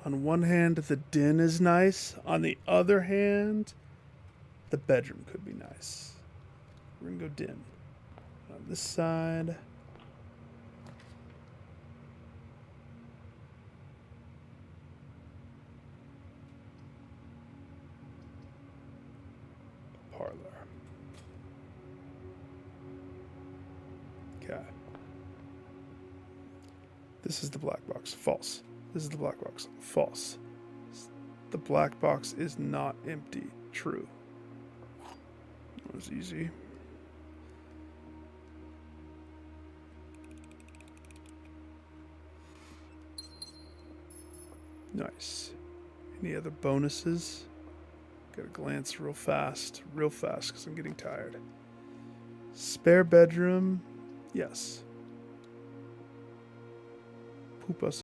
On one hand, the den is nice. On the other hand, the bedroom could be nice. We're gonna go den. On this side. Parlor. Okay. This is the black box. False. This is the black box. False. The black box is not empty. True. That was easy. Nice. Any other bonuses? Gotta glance real fast because I'm getting tired. Spare bedroom? Yes. Poop us